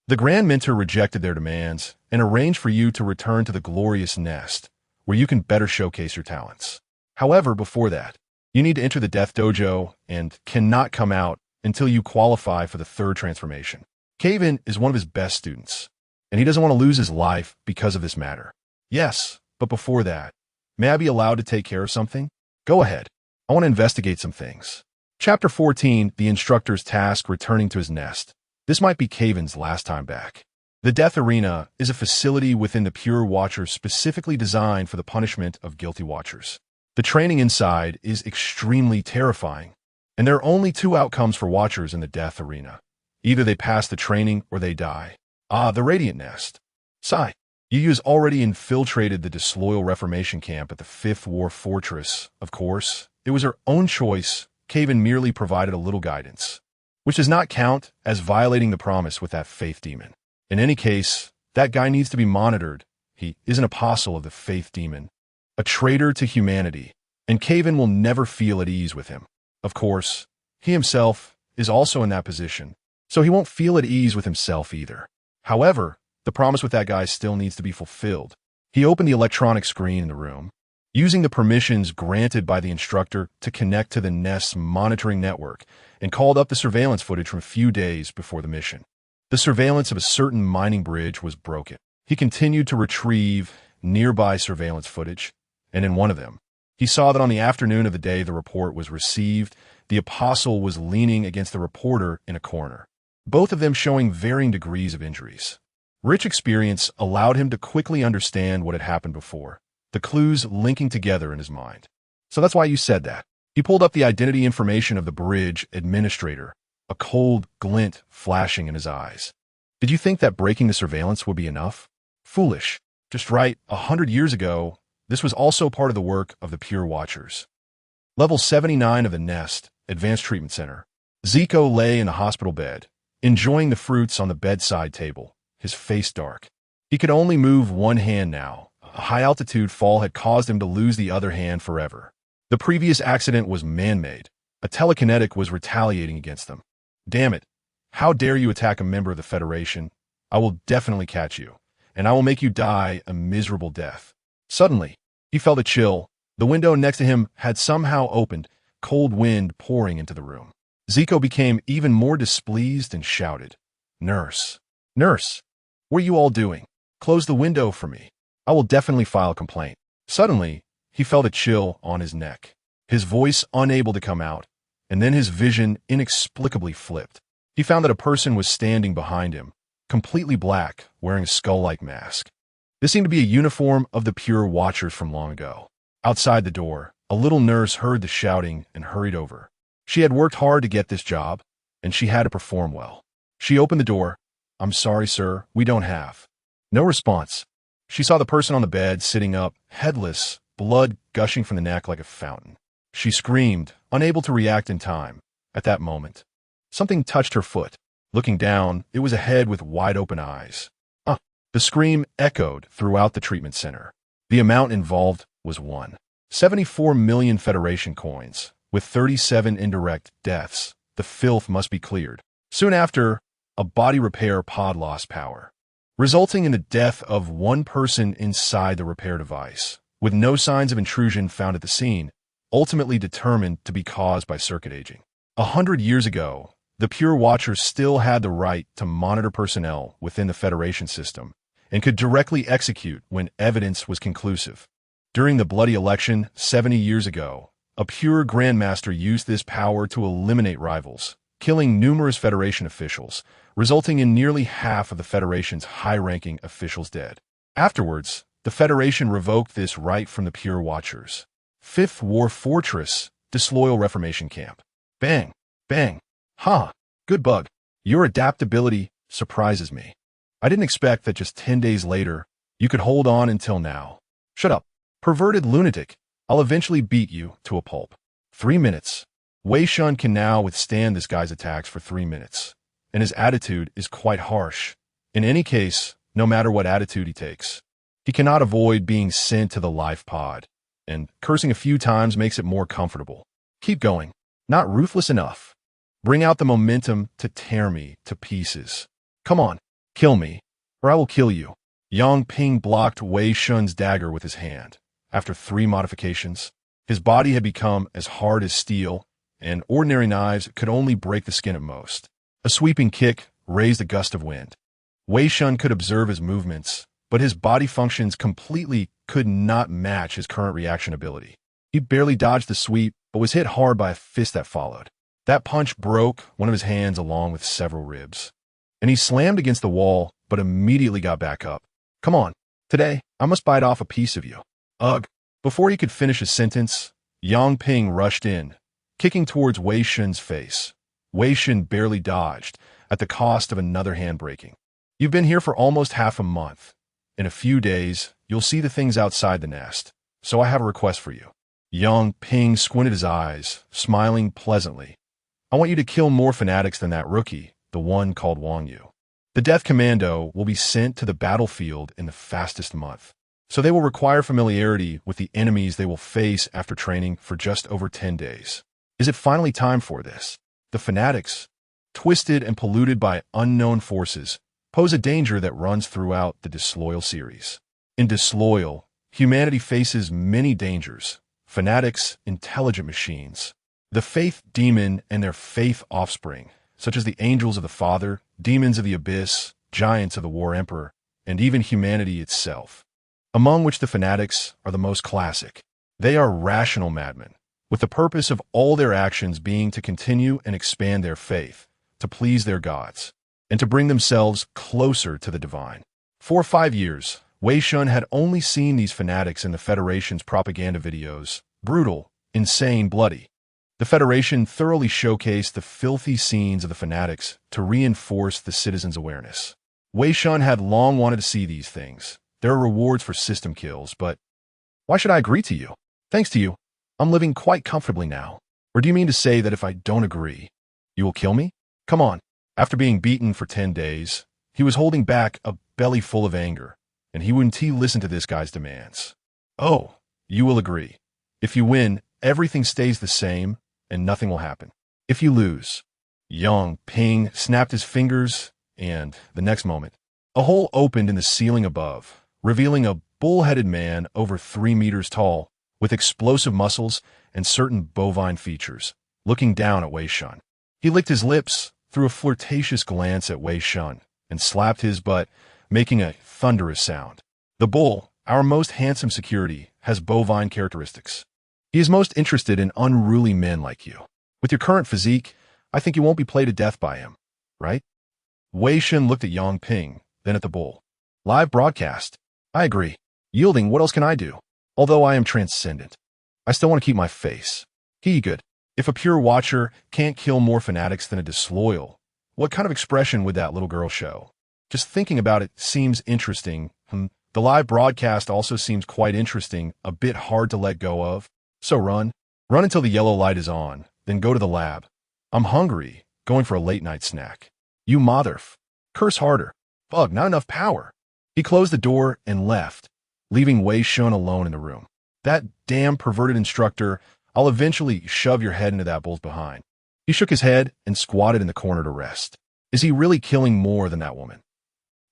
The Grand Mentor rejected their demands and arranged for you to return to the glorious nest, where you can better showcase your talents. However, before that, you need to enter the Death Dojo and cannot come out until you qualify for the third transformation. Caven is one of his best students, and he doesn't want to lose his life because of this matter. Yes, but before that, may I be allowed to take care of something? Go ahead. I want to investigate some things. Chapter 14, the instructor's task returning to his nest. This might be Caven's last time back. The Death Arena is a facility within the Pure Watchers specifically designed for the punishment of guilty watchers. The training inside is extremely terrifying, and there are only two outcomes for watchers in the Death Arena. Either they pass the training or they die. The Radiant Nest. Sigh. You already infiltrated the disloyal Reformation camp at the Fifth War Fortress. Of course, it was her own choice. Caven merely provided a little guidance, which does not count as violating the promise with that faith demon. In any case, that guy needs to be monitored. He is an apostle of the faith demon, a traitor to humanity, and Caven will never feel at ease with him. Of course, he himself is also in that position, so he won't feel at ease with himself either. However, the promise with that guy still needs to be fulfilled. He opened the electronic screen in the room, using the permissions granted by the instructor to connect to the Nest's monitoring network, and called up the surveillance footage from a few days before the mission. The surveillance of a certain mining bridge was broken. He continued to retrieve nearby surveillance footage, and in one of them, he saw that on the afternoon of the day the report was received, the apostle was leaning against the reporter in a corner, both of them showing varying degrees of injuries. Rich experience allowed him to quickly understand what had happened before, the clues linking together in his mind. So that's why you said that. He pulled up the identity information of the bridge administrator, a cold glint flashing in his eyes. Did you think that breaking the surveillance would be enough? Foolish. Just right, 100 years ago, this was also part of the work of the Pure Watchers. Level 79 of the Nest, Advanced Treatment Center. Zico lay in a hospital bed, enjoying the fruits on the bedside table, his face dark. He could only move one hand now. A high-altitude fall had caused him to lose the other hand forever. The previous accident was man-made. A telekinetic was retaliating against them. Damn it. How dare you attack a member of the Federation? I will definitely catch you, and I will make you die a miserable death. Suddenly, he felt a chill. The window next to him had somehow opened, cold wind pouring into the room. Zico became even more displeased and shouted, "Nurse! Nurse! What are you all doing? Close the window for me. I will definitely file a complaint." Suddenly, he felt a chill on his neck, his voice unable to come out, and then his vision inexplicably flipped. He found that a person was standing behind him, completely black, wearing a skull-like mask. This seemed to be a uniform of the Pure Watchers from long ago. Outside the door, a little nurse heard the shouting and hurried over. She had worked hard to get this job, and she had to perform well. She opened the door. "I'm sorry, sir, we don't have." No response. She saw the person on the bed sitting up, headless, blood gushing from the neck like a fountain. She screamed, unable to react in time. At that moment, something touched her foot. Looking down, it was a head with wide-open eyes. The scream echoed throughout the treatment center. The amount involved was 1.74 million Federation coins, with 37 indirect deaths. The filth must be cleared. Soon after, a body repair pod lost power, resulting in the death of one person inside the repair device, with no signs of intrusion found at the scene, ultimately determined to be caused by circuit aging. 100 years ago, the Pure Watchers still had the right to monitor personnel within the Federation system and could directly execute when evidence was conclusive. During the bloody election 70 years ago, a Pure Grandmaster used this power to eliminate rivals, killing numerous Federation officials, resulting in nearly half of the Federation's high-ranking officials dead. Afterwards, the Federation revoked this right from the Pure Watchers. Fifth War Fortress, disloyal Reformation camp. Bang, bang. Good bug. Your adaptability surprises me. I didn't expect that just 10 days later, you could hold on until now. Shut up. Perverted lunatic. I'll eventually beat you to a pulp. 3 minutes. Wei Shen can now withstand this guy's attacks for 3 minutes, and his attitude is quite harsh. In any case, no matter what attitude he takes, he cannot avoid being sent to the life pod, and cursing a few times makes it more comfortable. Keep going. Not ruthless enough. Bring out the momentum to tear me to pieces. Come on, kill me, or I will kill you. Yang Ping blocked Wei Shen's dagger with his hand. After 3 modifications, his body had become as hard as steel, and ordinary knives could only break the skin at most. A sweeping kick raised a gust of wind. Wei Shen could observe his movements, but his body functions completely could not match his current reaction ability. He barely dodged the sweep, but was hit hard by a fist that followed. That punch broke one of his hands along with several ribs, and he slammed against the wall, but immediately got back up. Come on, today, I must bite off a piece of you. Ugh. Before he could finish his sentence, Yang Ping rushed in, kicking towards Wei Shen's face. Wei Shen barely dodged, at the cost of another hand breaking. You've been here for almost half a month. In a few days, you'll see the things outside the nest, so I have a request for you. Yang Ping squinted his eyes, smiling pleasantly. I want you to kill more fanatics than that rookie, the one called Wang Yu. The Death Commando will be sent to the battlefield in the fastest month, so they will require familiarity with the enemies they will face after training for just over 10 days. Is it finally time for this? The fanatics, twisted and polluted by unknown forces, pose a danger that runs throughout the Disloyal series. In Disloyal, humanity faces many dangers. Fanatics, intelligent machines. The Faith Demon and their Faith offspring, such as the Angels of the Father, Demons of the Abyss, Giants of the War Emperor, and even humanity itself, among which the fanatics are the most classic. They are rational madmen, with the purpose of all their actions being to continue and expand their faith, to please their gods, and to bring themselves closer to the divine. For 5 years, Wei Shen had only seen these fanatics in the Federation's propaganda videos, brutal, insane, bloody. The Federation thoroughly showcased the filthy scenes of the fanatics to reinforce the citizens' awareness. Wei Shen had long wanted to see these things. There are rewards for system kills, but why should I agree to you? Thanks to you, I'm living quite comfortably now. Or do you mean to say that if I don't agree, you will kill me? Come on. After being beaten for 10 days, he was holding back a belly full of anger, and he wouldn't listen to this guy's demands. Oh, you will agree. If you win, everything stays the same, and nothing will happen. If you lose, Yang Ping snapped his fingers, and, the next moment, a hole opened in the ceiling above, revealing a bull-headed man over 3 meters tall, with explosive muscles and certain bovine features, looking down at Wei Shen. He licked his lips, threw a flirtatious glance at Wei Shen, and slapped his butt, making a thunderous sound. The bull, our most handsome security, has bovine characteristics. He is most interested in unruly men like you. With your current physique, I think you won't be played to death by him, right? Wei Shen looked at Yang Ping, then at the bull. Live broadcast. I agree. Yielding, what else can I do? Although I am transcendent, I still want to keep my face. He good. If a pure watcher can't kill more fanatics than a disloyal, what kind of expression would that little girl show? Just thinking about it seems interesting. The live broadcast also seems quite interesting, a bit hard to let go of. So run. Run until the yellow light is on, then go to the lab. I'm hungry, going for a late-night snack. You motherf. Curse harder. Bug, not enough power. He closed the door and left, leaving Wei Shen alone in the room. That damn perverted instructor, I'll eventually shove your head into that bull's behind. He shook his head and squatted in the corner to rest. Is he really killing more than that woman?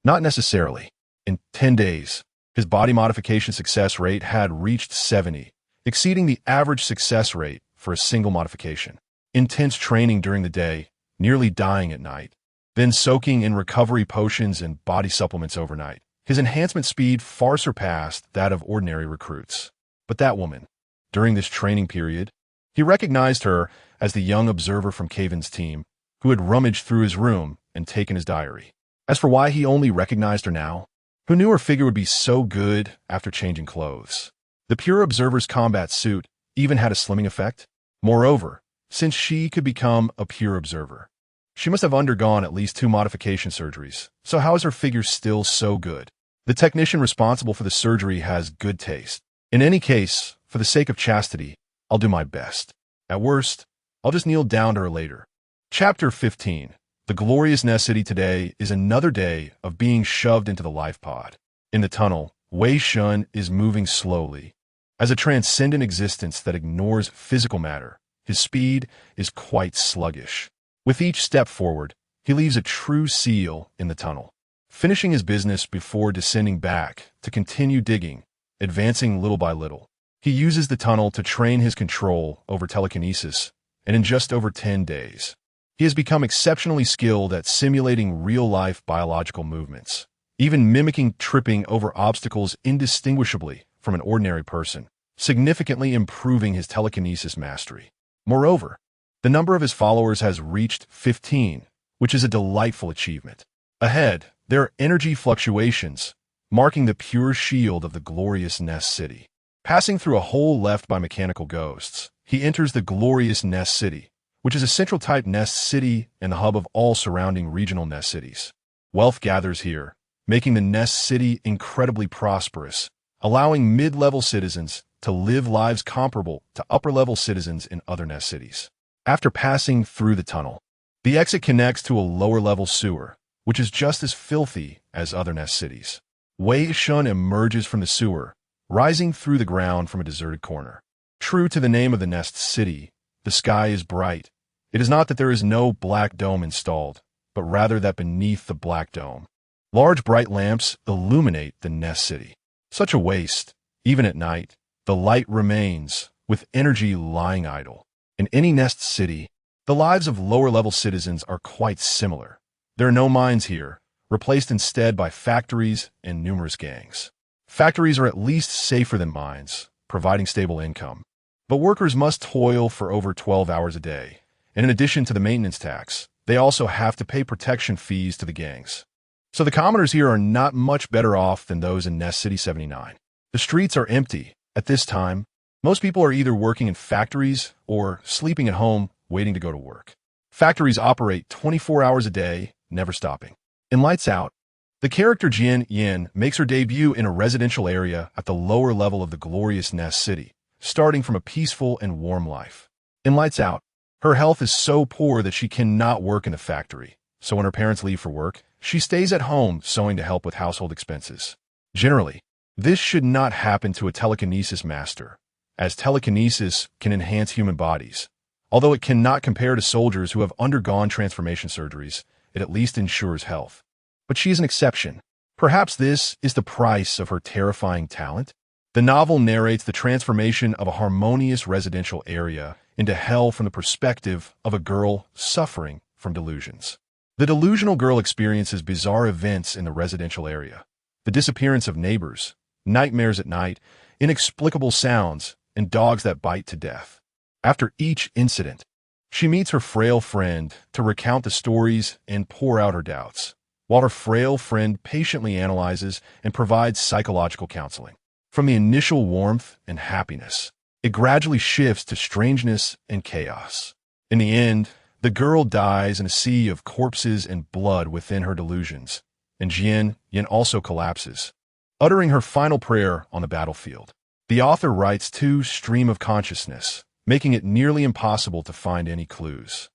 Not necessarily. In 10 days, his body modification success rate had reached 70, exceeding the average success rate for a single modification. Intense training during the day, nearly dying at night, then soaking in recovery potions and body supplements overnight. His enhancement speed far surpassed that of ordinary recruits. But that woman, during this training period, he recognized her as the young observer from Caven's team, who had rummaged through his room and taken his diary. As for why he only recognized her now, who knew her figure would be so good after changing clothes? The pure observer's combat suit even had a slimming effect. Moreover, since she could become a pure observer, she must have undergone at least 2 modification surgeries. So how is her figure still so good? The technician responsible for the surgery has good taste. In any case, for the sake of chastity, I'll do my best. At worst, I'll just kneel down to her later. Chapter 15. The glorious Nest City today is another day of being shoved into the life pod. In the tunnel, Wei Shen is moving slowly. As a transcendent existence that ignores physical matter, his speed is quite sluggish. With each step forward, he leaves a true seal in the tunnel, finishing his business before descending back to continue digging, advancing little by little. He uses the tunnel to train his control over telekinesis, and in just over 10 days, he has become exceptionally skilled at simulating real-life biological movements, even mimicking tripping over obstacles indistinguishably from an ordinary person, significantly improving his telekinesis mastery. Moreover, the number of his followers has reached 15, which is a delightful achievement. Ahead, There are energy fluctuations, marking the pure shield of the glorious Nest City. Passing through a hole left by mechanical ghosts, he enters the glorious Nest City, which is a central-type Nest City and the hub of all surrounding regional Nest Cities. Wealth gathers here, making the Nest City incredibly prosperous, allowing mid-level citizens to live lives comparable to upper-level citizens in other Nest Cities. After passing through the tunnel, the exit connects to a lower-level sewer, which is just as filthy as other Nest Cities. Wei Shen emerges from the sewer, rising through the ground from a deserted corner. True to the name of the Nest City, the sky is bright. It is not that there is no black dome installed, but rather that beneath the black dome, large bright lamps illuminate the Nest City. Such a waste. Even at night, the light remains, with energy lying idle. In any Nest City, the lives of lower-level citizens are quite similar. There are no mines here, replaced instead by factories and numerous gangs. Factories are at least safer than mines, providing stable income. But workers must toil for over 12 hours a day, and in addition to the maintenance tax, they also have to pay protection fees to the gangs. So the commoners here are not much better off than those in Nest City 79. The streets are empty. At this time, most people are either working in factories or sleeping at home waiting to go to work. Factories operate 24 hours a day, never stopping. In Lights Out, the character Jian Yin makes her debut in a residential area at the lower level of the glorious Nest City, starting from a peaceful and warm life. In Lights Out, her health is so poor that she cannot work in the factory, so when her parents leave for work, she stays at home sewing to help with household expenses. Generally, this should not happen to a telekinesis master, as telekinesis can enhance human bodies. Although it cannot compare to soldiers who have undergone transformation surgeries, it at least ensures health. But she is an exception. Perhaps this is the price of her terrifying talent? The novel narrates the transformation of a harmonious residential area into hell from the perspective of a girl suffering from delusions. The delusional girl experiences bizarre events in the residential area. The disappearance of neighbors, nightmares at night, inexplicable sounds, and dogs that bite to death. After each incident, she meets her frail friend to recount the stories and pour out her doubts, while her frail friend patiently analyzes and provides psychological counseling. From the initial warmth and happiness, it gradually shifts to strangeness and chaos. In the end, the girl dies in a sea of corpses and blood within her delusions, and Jian Yin also collapses, uttering her final prayer on the battlefield. The author writes to stream of consciousness, making it nearly impossible to find any clues.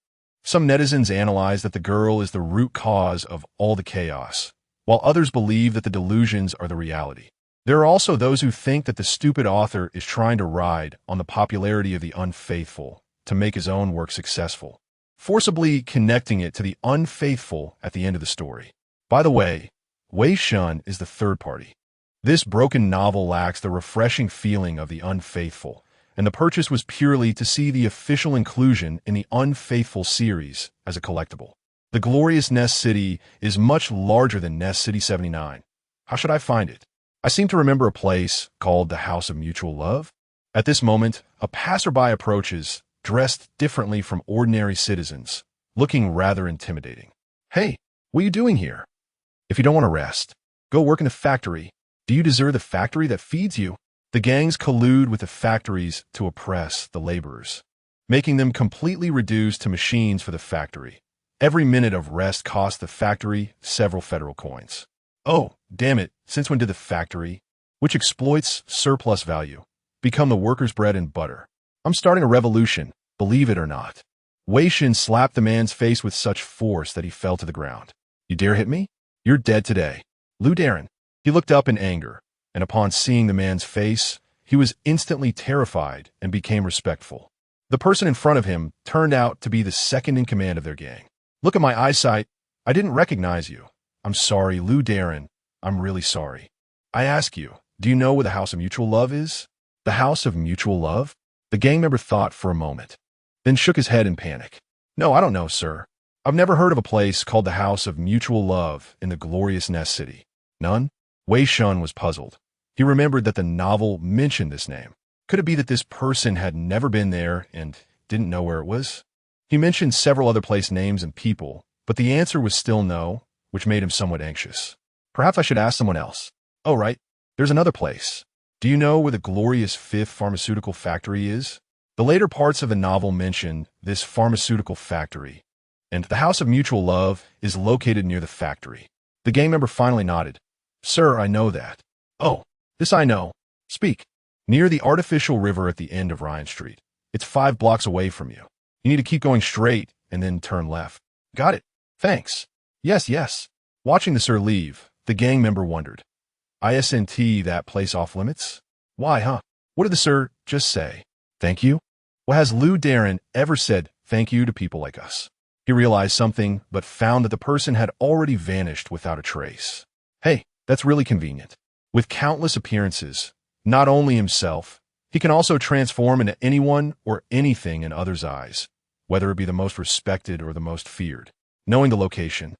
Some netizens analyze that the girl is the root cause of all the chaos, while others believe that the delusions are the reality. There are also those who think that the stupid author is trying to ride on the popularity of the unfaithful to make his own work successful, forcibly connecting it to the unfaithful at the end of the story. By the way, Wei Shen is the third party. This broken novel lacks the refreshing feeling of the unfaithful, and the purchase was purely to see the official inclusion in the Unfaithful series as a collectible. The glorious Nest City is much larger than Nest City 79. How should I find it? I seem to remember a place called the House of Mutual Love. At this moment, a passerby approaches, dressed differently from ordinary citizens, looking rather intimidating. Hey, what are you doing here? If you don't want to rest, go work in the factory. Do you deserve the factory that feeds you? The gangs collude with the factories to oppress the laborers, making them completely reduced to machines for the factory. Every minute of rest costs the factory several federal coins. Oh, damn it, since when did the factory, which exploits surplus value, become the workers' bread and butter? I'm starting a revolution, believe it or not. Wei Shen slapped the man's face with such force that he fell to the ground. You dare hit me? You're dead today. Lou Darren. He looked up in anger, and upon seeing the man's face, he was instantly terrified and became respectful. The person in front of him turned out to be the second in command of their gang. Look at my eyesight. I didn't recognize you. I'm sorry, Lou Darren. I'm really sorry. I ask you, do you know where the House of Mutual Love is? The House of Mutual Love? The gang member thought for a moment, then shook his head in panic. No, I don't know, sir. I've never heard of a place called the House of Mutual Love in the glorious Nest City. None? Wei Shen was puzzled. He remembered that the novel mentioned this name. Could it be that this person had never been there and didn't know where it was? He mentioned several other place names and people, but the answer was still no. which made him somewhat anxious. Perhaps I should ask someone else. Oh, right. There's another place. Do you know where the glorious fifth pharmaceutical factory is? The later parts of the novel mention this pharmaceutical factory, and the House of Mutual Love is located near the factory. The gang member finally nodded. Sir, I know that. Oh, this I know. Speak. Near the artificial river at the end of Ryan Street. It's 5 blocks away from you. You need to keep going straight and then turn left. Got it. Thanks. Yes, yes. Watching the sir leave, the gang member wondered. Isn't that place off limits? Why, huh? What did the sir just say? Thank you? Well, has Lou Darren ever said thank you to people like us? He realized something, but found that the person had already vanished without a trace. Hey, that's really convenient. With countless appearances, not only himself, he can also transform into anyone or anything in others' eyes, whether it be the most respected or the most feared. Knowing the location,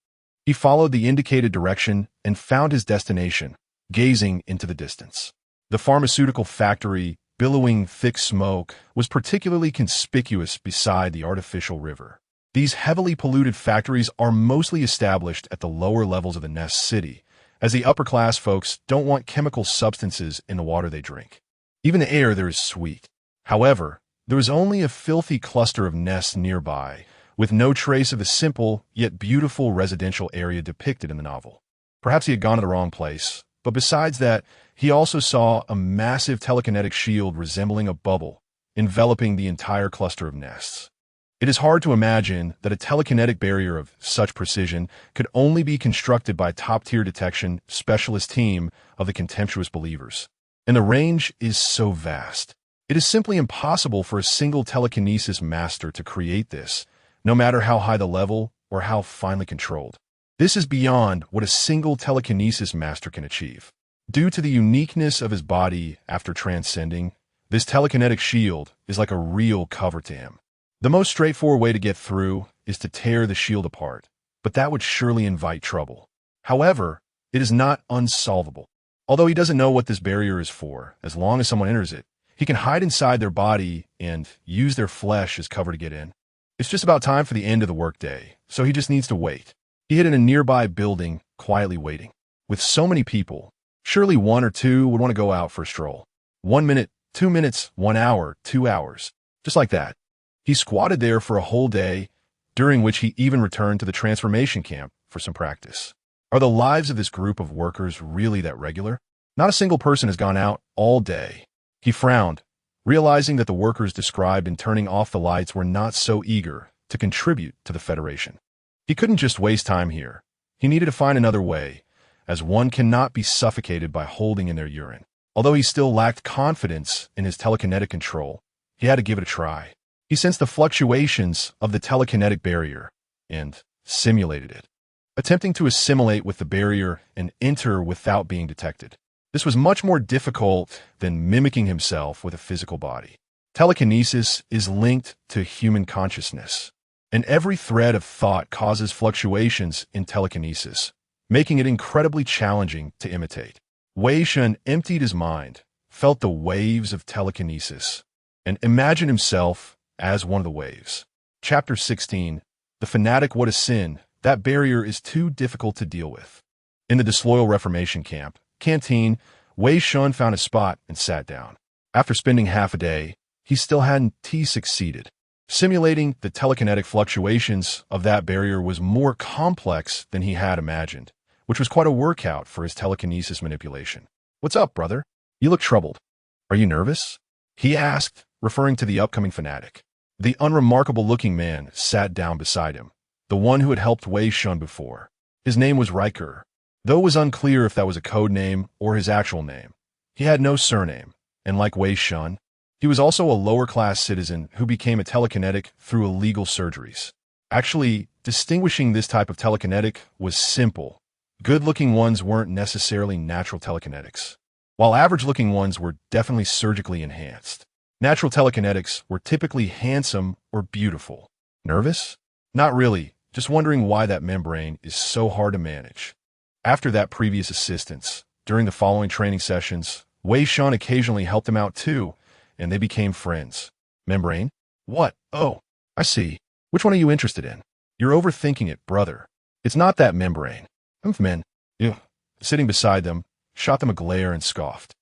he followed the indicated direction and found his destination, gazing into the distance. The pharmaceutical factory, billowing thick smoke, was particularly conspicuous beside the artificial river. These heavily polluted factories are mostly established at the lower levels of the Nest City, as the upper-class folks don't want chemical substances in the water they drink. Even the air there is sweet. However, there is only a filthy cluster of nests nearby, with no trace of the simple yet beautiful residential area depicted in the novel. Perhaps he had gone to the wrong place, but besides that, he also saw a massive telekinetic shield resembling a bubble, enveloping the entire cluster of nests. It is hard to imagine that a telekinetic barrier of such precision could only be constructed by a top-tier detection specialist team of the contemptuous believers. And the range is so vast. It is simply impossible for a single telekinesis master to create this, no matter how high the level or how finely controlled. This is beyond what a single telekinesis master can achieve. Due to the uniqueness of his body after transcending, this telekinetic shield is like a real cover to him. The most straightforward way to get through is to tear the shield apart, but that would surely invite trouble. However, it is not unsolvable. Although he doesn't know what this barrier is for, as long as someone enters it, he can hide inside their body and use their flesh as cover to get in. It's just about time for the end of the workday, so he just needs to wait. He hid in a nearby building, quietly waiting. With so many people, surely 1 or 2 would want to go out for a stroll. 1 minute, 2 minutes, 1 hour, 2 hours. Just like that. He squatted there for a whole day, during which he even returned to the transformation camp for some practice. Are the lives of this group of workers really that regular? Not a single person has gone out all day. He frowned, realizing that the workers described in turning off the lights were not so eager to contribute to the Federation. He couldn't just waste time here. He needed to find another way, as one cannot be suffocated by holding in their urine. Although he still lacked confidence in his telekinetic control, he had to give it a try. He sensed the fluctuations of the telekinetic barrier and simulated it, attempting to assimilate with the barrier and enter without being detected. This was much more difficult than mimicking himself with a physical body. Telekinesis is linked to human consciousness, and every thread of thought causes fluctuations in telekinesis, making it incredibly challenging to imitate. Wei Shen emptied his mind, felt the waves of telekinesis, and imagined himself as one of the waves. Chapter 16, The Fanatic What a Sin, That Barrier is Too Difficult to Deal With. In the Disloyal Reformation Camp, canteen, Wei Shen found a spot and sat down. After spending half a day, he still hadn't succeeded. Simulating the telekinetic fluctuations of that barrier was more complex than he had imagined, which was quite a workout for his telekinesis manipulation. What's up, brother? You look troubled. Are you nervous? He asked, referring to the upcoming fanatic. The unremarkable-looking man sat down beside him, the one who had helped Wei Shen before. His name was Riker, though it was unclear if that was a code name or his actual name. He had no surname, and like Wei Shen, he was also a lower-class citizen who became a telekinetic through illegal surgeries. Actually, distinguishing this type of telekinetic was simple. Good-looking ones weren't necessarily natural telekinetics, while average-looking ones were definitely surgically enhanced. Natural telekinetics were typically handsome or beautiful. Nervous? Not really, just wondering why that membrane is so hard to manage. After that previous assistance, during the following training sessions, Wei Shen occasionally helped him out too, and they became friends. Membrane? What? Oh, I see. Which one are you interested in? You're overthinking it, brother. It's not that membrane. Men, you, sitting beside them, shot them a glare and scoffed.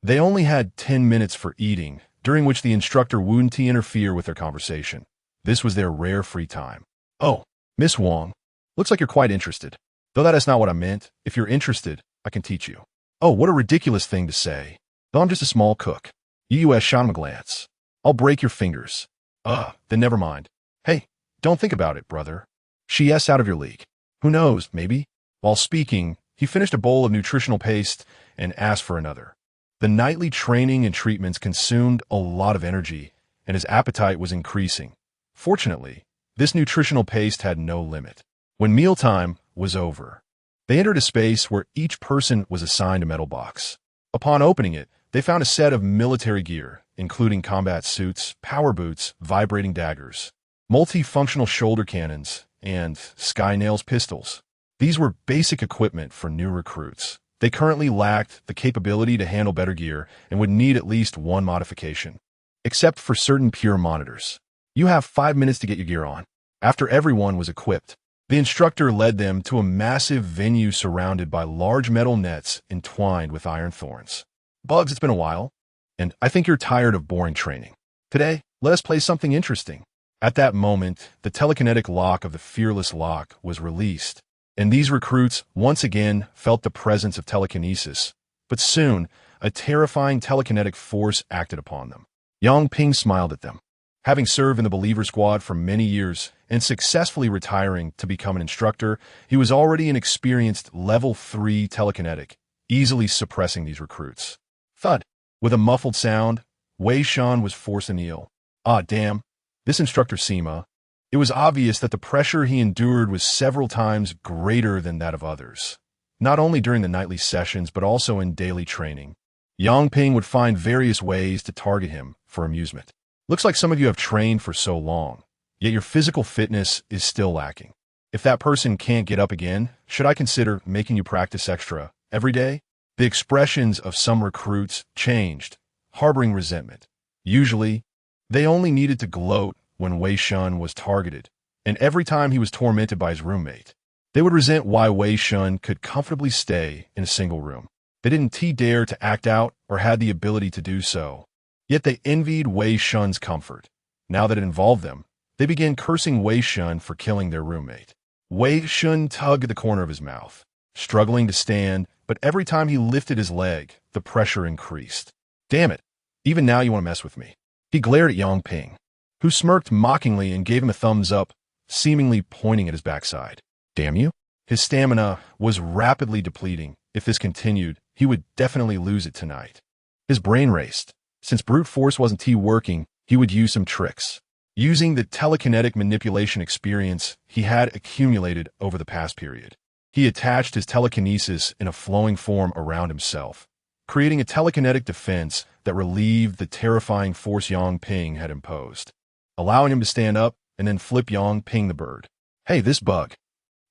They only had 10 minutes for eating, during which the instructor wouldn't interfere with their conversation. This was their rare free time. Oh, Miss Wong, looks like you're quite interested. Though that is not what I meant. If you're interested, I can teach you. Oh, what a ridiculous thing to say. Though I'm just a small cook. U.S. shot him a glance. I'll break your fingers. Then never mind. Hey, don't think about it, brother. She yes out of your league. Who knows, maybe? While speaking, he finished a bowl of nutritional paste and asked for another. The nightly training and treatments consumed a lot of energy, and his appetite was increasing. Fortunately, this nutritional paste had no limit. When mealtime was over, they entered a space where each person was assigned a metal box. Upon opening it, they found a set of military gear, including combat suits, power boots, vibrating daggers, multifunctional shoulder cannons, and Sky Nails pistols. These were basic equipment for new recruits. They currently lacked the capability to handle better gear and would need at least one modification. Except for certain pure monitors. You have 5 minutes to get your gear on. After everyone was equipped, the instructor led them to a massive venue surrounded by large metal nets entwined with iron thorns. Bugs, it's been a while, and I think you're tired of boring training. Today, let us play something interesting. At that moment, the telekinetic lock of the Fearless Lock was released, and these recruits once again felt the presence of telekinesis. But soon, a terrifying telekinetic force acted upon them. Yang Ping smiled at them. Having served in the Believer Squad for many years and successfully retiring to become an instructor, he was already an experienced level 3 telekinetic, easily suppressing these recruits. Thud. With a muffled sound, Wei Shen was forced to kneel. Ah, damn. This instructor Sima. It was obvious that the pressure he endured was several times greater than that of others. Not only during the nightly sessions, but also in daily training. Yang Ping would find various ways to target him for amusement. Looks like some of you have trained for so long, yet your physical fitness is still lacking. If that person can't get up again, should I consider making you practice extra every day? The expressions of some recruits changed, harboring resentment. Usually, they only needed to gloat when Wei Shen was targeted, and every time he was tormented by his roommate. They would resent why Wei Shen could comfortably stay in a single room. They didn't dare to act out or had the ability to do so. Yet they envied Wei Shen's comfort. Now that it involved them, they began cursing Wei Shen for killing their roommate. Wei Shen tugged at the corner of his mouth, struggling to stand, but every time he lifted his leg, the pressure increased. Damn it, even now you want to mess with me. He glared at Yang Ping, who smirked mockingly and gave him a thumbs up, seemingly pointing at his backside. Damn you? His stamina was rapidly depleting. If this continued, he would definitely lose it tonight. His brain raced. Since brute force wasn't working, he would use some tricks. Using the telekinetic manipulation experience he had accumulated over the past period, he attached his telekinesis in a flowing form around himself, creating a telekinetic defense that relieved the terrifying force Yang Ping had imposed, allowing him to stand up and then flip Yang Ping the bird. Hey, this bug.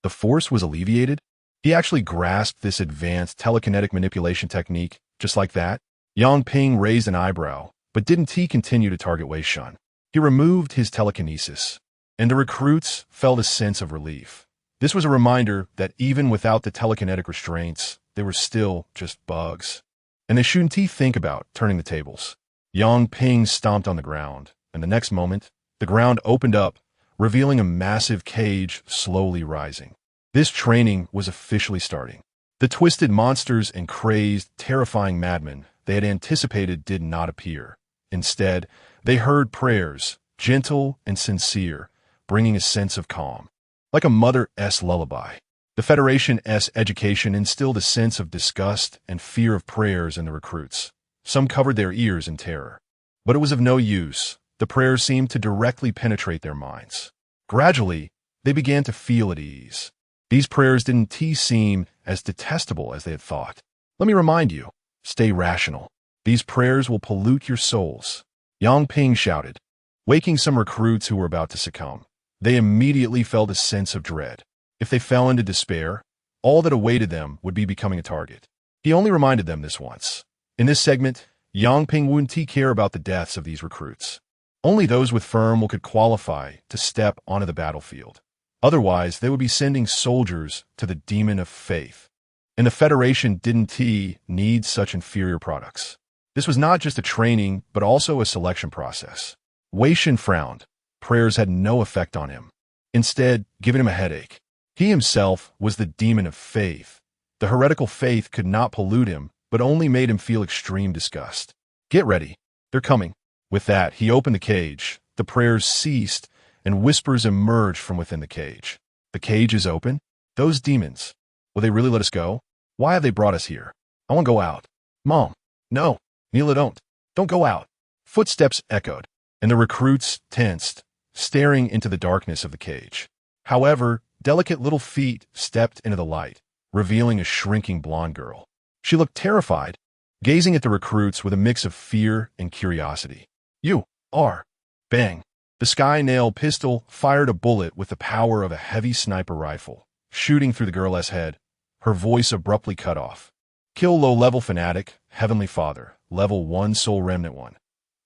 The force was alleviated? He actually grasped this advanced telekinetic manipulation technique just like that. Yang Ping raised an eyebrow, but didn't he continue to target Wei Shen? He removed his telekinesis, and the recruits felt a sense of relief. This was a reminder that even without the telekinetic restraints, they were still just bugs. And they shouldn't think about turning the tables. Yang Ping stomped on the ground, and the next moment, the ground opened up, revealing a massive cage slowly rising. This training was officially starting. The twisted monsters and crazed, terrifying madmen they had anticipated did not appear. Instead, they heard prayers, gentle and sincere, bringing a sense of calm. Like a mother's lullaby, the Federation's education instilled a sense of disgust and fear of prayers in the recruits. Some covered their ears in terror. But it was of no use. The prayers seemed to directly penetrate their minds. Gradually, they began to feel at ease. These prayers didn't seem as detestable as they had thought. Let me remind you, stay rational. These prayers will pollute your souls. Yang Ping shouted, waking some recruits who were about to succumb. They immediately felt a sense of dread. If they fell into despair, all that awaited them would be becoming a target. He only reminded them this once. In this segment, Yang Ping wouldn't care about the deaths of these recruits. Only those with firm will could qualify to step onto the battlefield. Otherwise, they would be sending soldiers to the demon of faith. And the Federation didn't need such inferior products. This was not just a training, but also a selection process. Wei Shen frowned. Prayers had no effect on him, instead giving him a headache. He himself was the demon of faith. The heretical faith could not pollute him, but only made him feel extreme disgust. Get ready. They're coming. With that, he opened the cage. The prayers ceased, and whispers emerged from within the cage. The cage is open? Those demons. Will they really let us go? Why have they brought us here? I want to go out. Mom. No. Neela, don't. Don't go out. Footsteps echoed, and the recruits tensed, staring into the darkness of the cage. However, delicate little feet stepped into the light, revealing a shrinking blonde girl. She looked terrified, gazing at the recruits with a mix of fear and curiosity. You are. Bang. The Sky-Nail pistol fired a bullet with the power of a heavy sniper rifle, shooting through the girl's head. Her voice abruptly cut off. Kill low-level fanatic, Heavenly Father, level 1 Soul Remnant 1.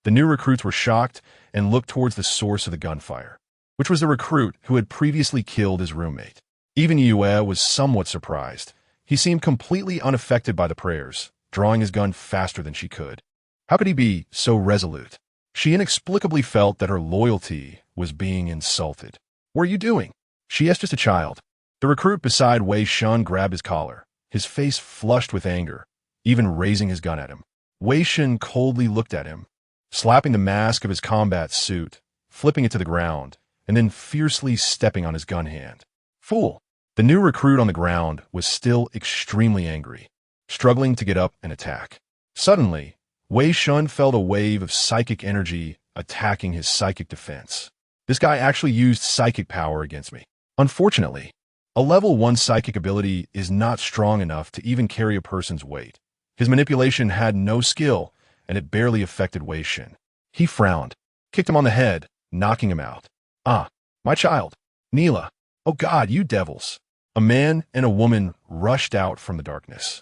The new recruits were shocked and looked towards the source of the gunfire, which was the recruit who had previously killed his roommate. Even Yue was somewhat surprised. He seemed completely unaffected by the prayers, drawing his gun faster than she could. How could he be so resolute? She inexplicably felt that her loyalty was being insulted. What are you doing? She asked just a child. The recruit beside Wei Shen grabbed his collar, his face flushed with anger, even raising his gun at him. Wei Shen coldly looked at him, slapping the mask of his combat suit, flipping it to the ground, and then fiercely stepping on his gun hand. Fool! The new recruit on the ground was still extremely angry, struggling to get up and attack. Suddenly, Wei Shen felt a wave of psychic energy attacking his psychic defense. This guy actually used psychic power against me. Unfortunately, a level 1 psychic ability is not strong enough to even carry a person's weight. His manipulation had no skill, and it barely affected Wei Shen. He frowned, kicked him on the head, knocking him out. Ah, my child. Neela. Oh God, you devils. A man and a woman rushed out from the darkness,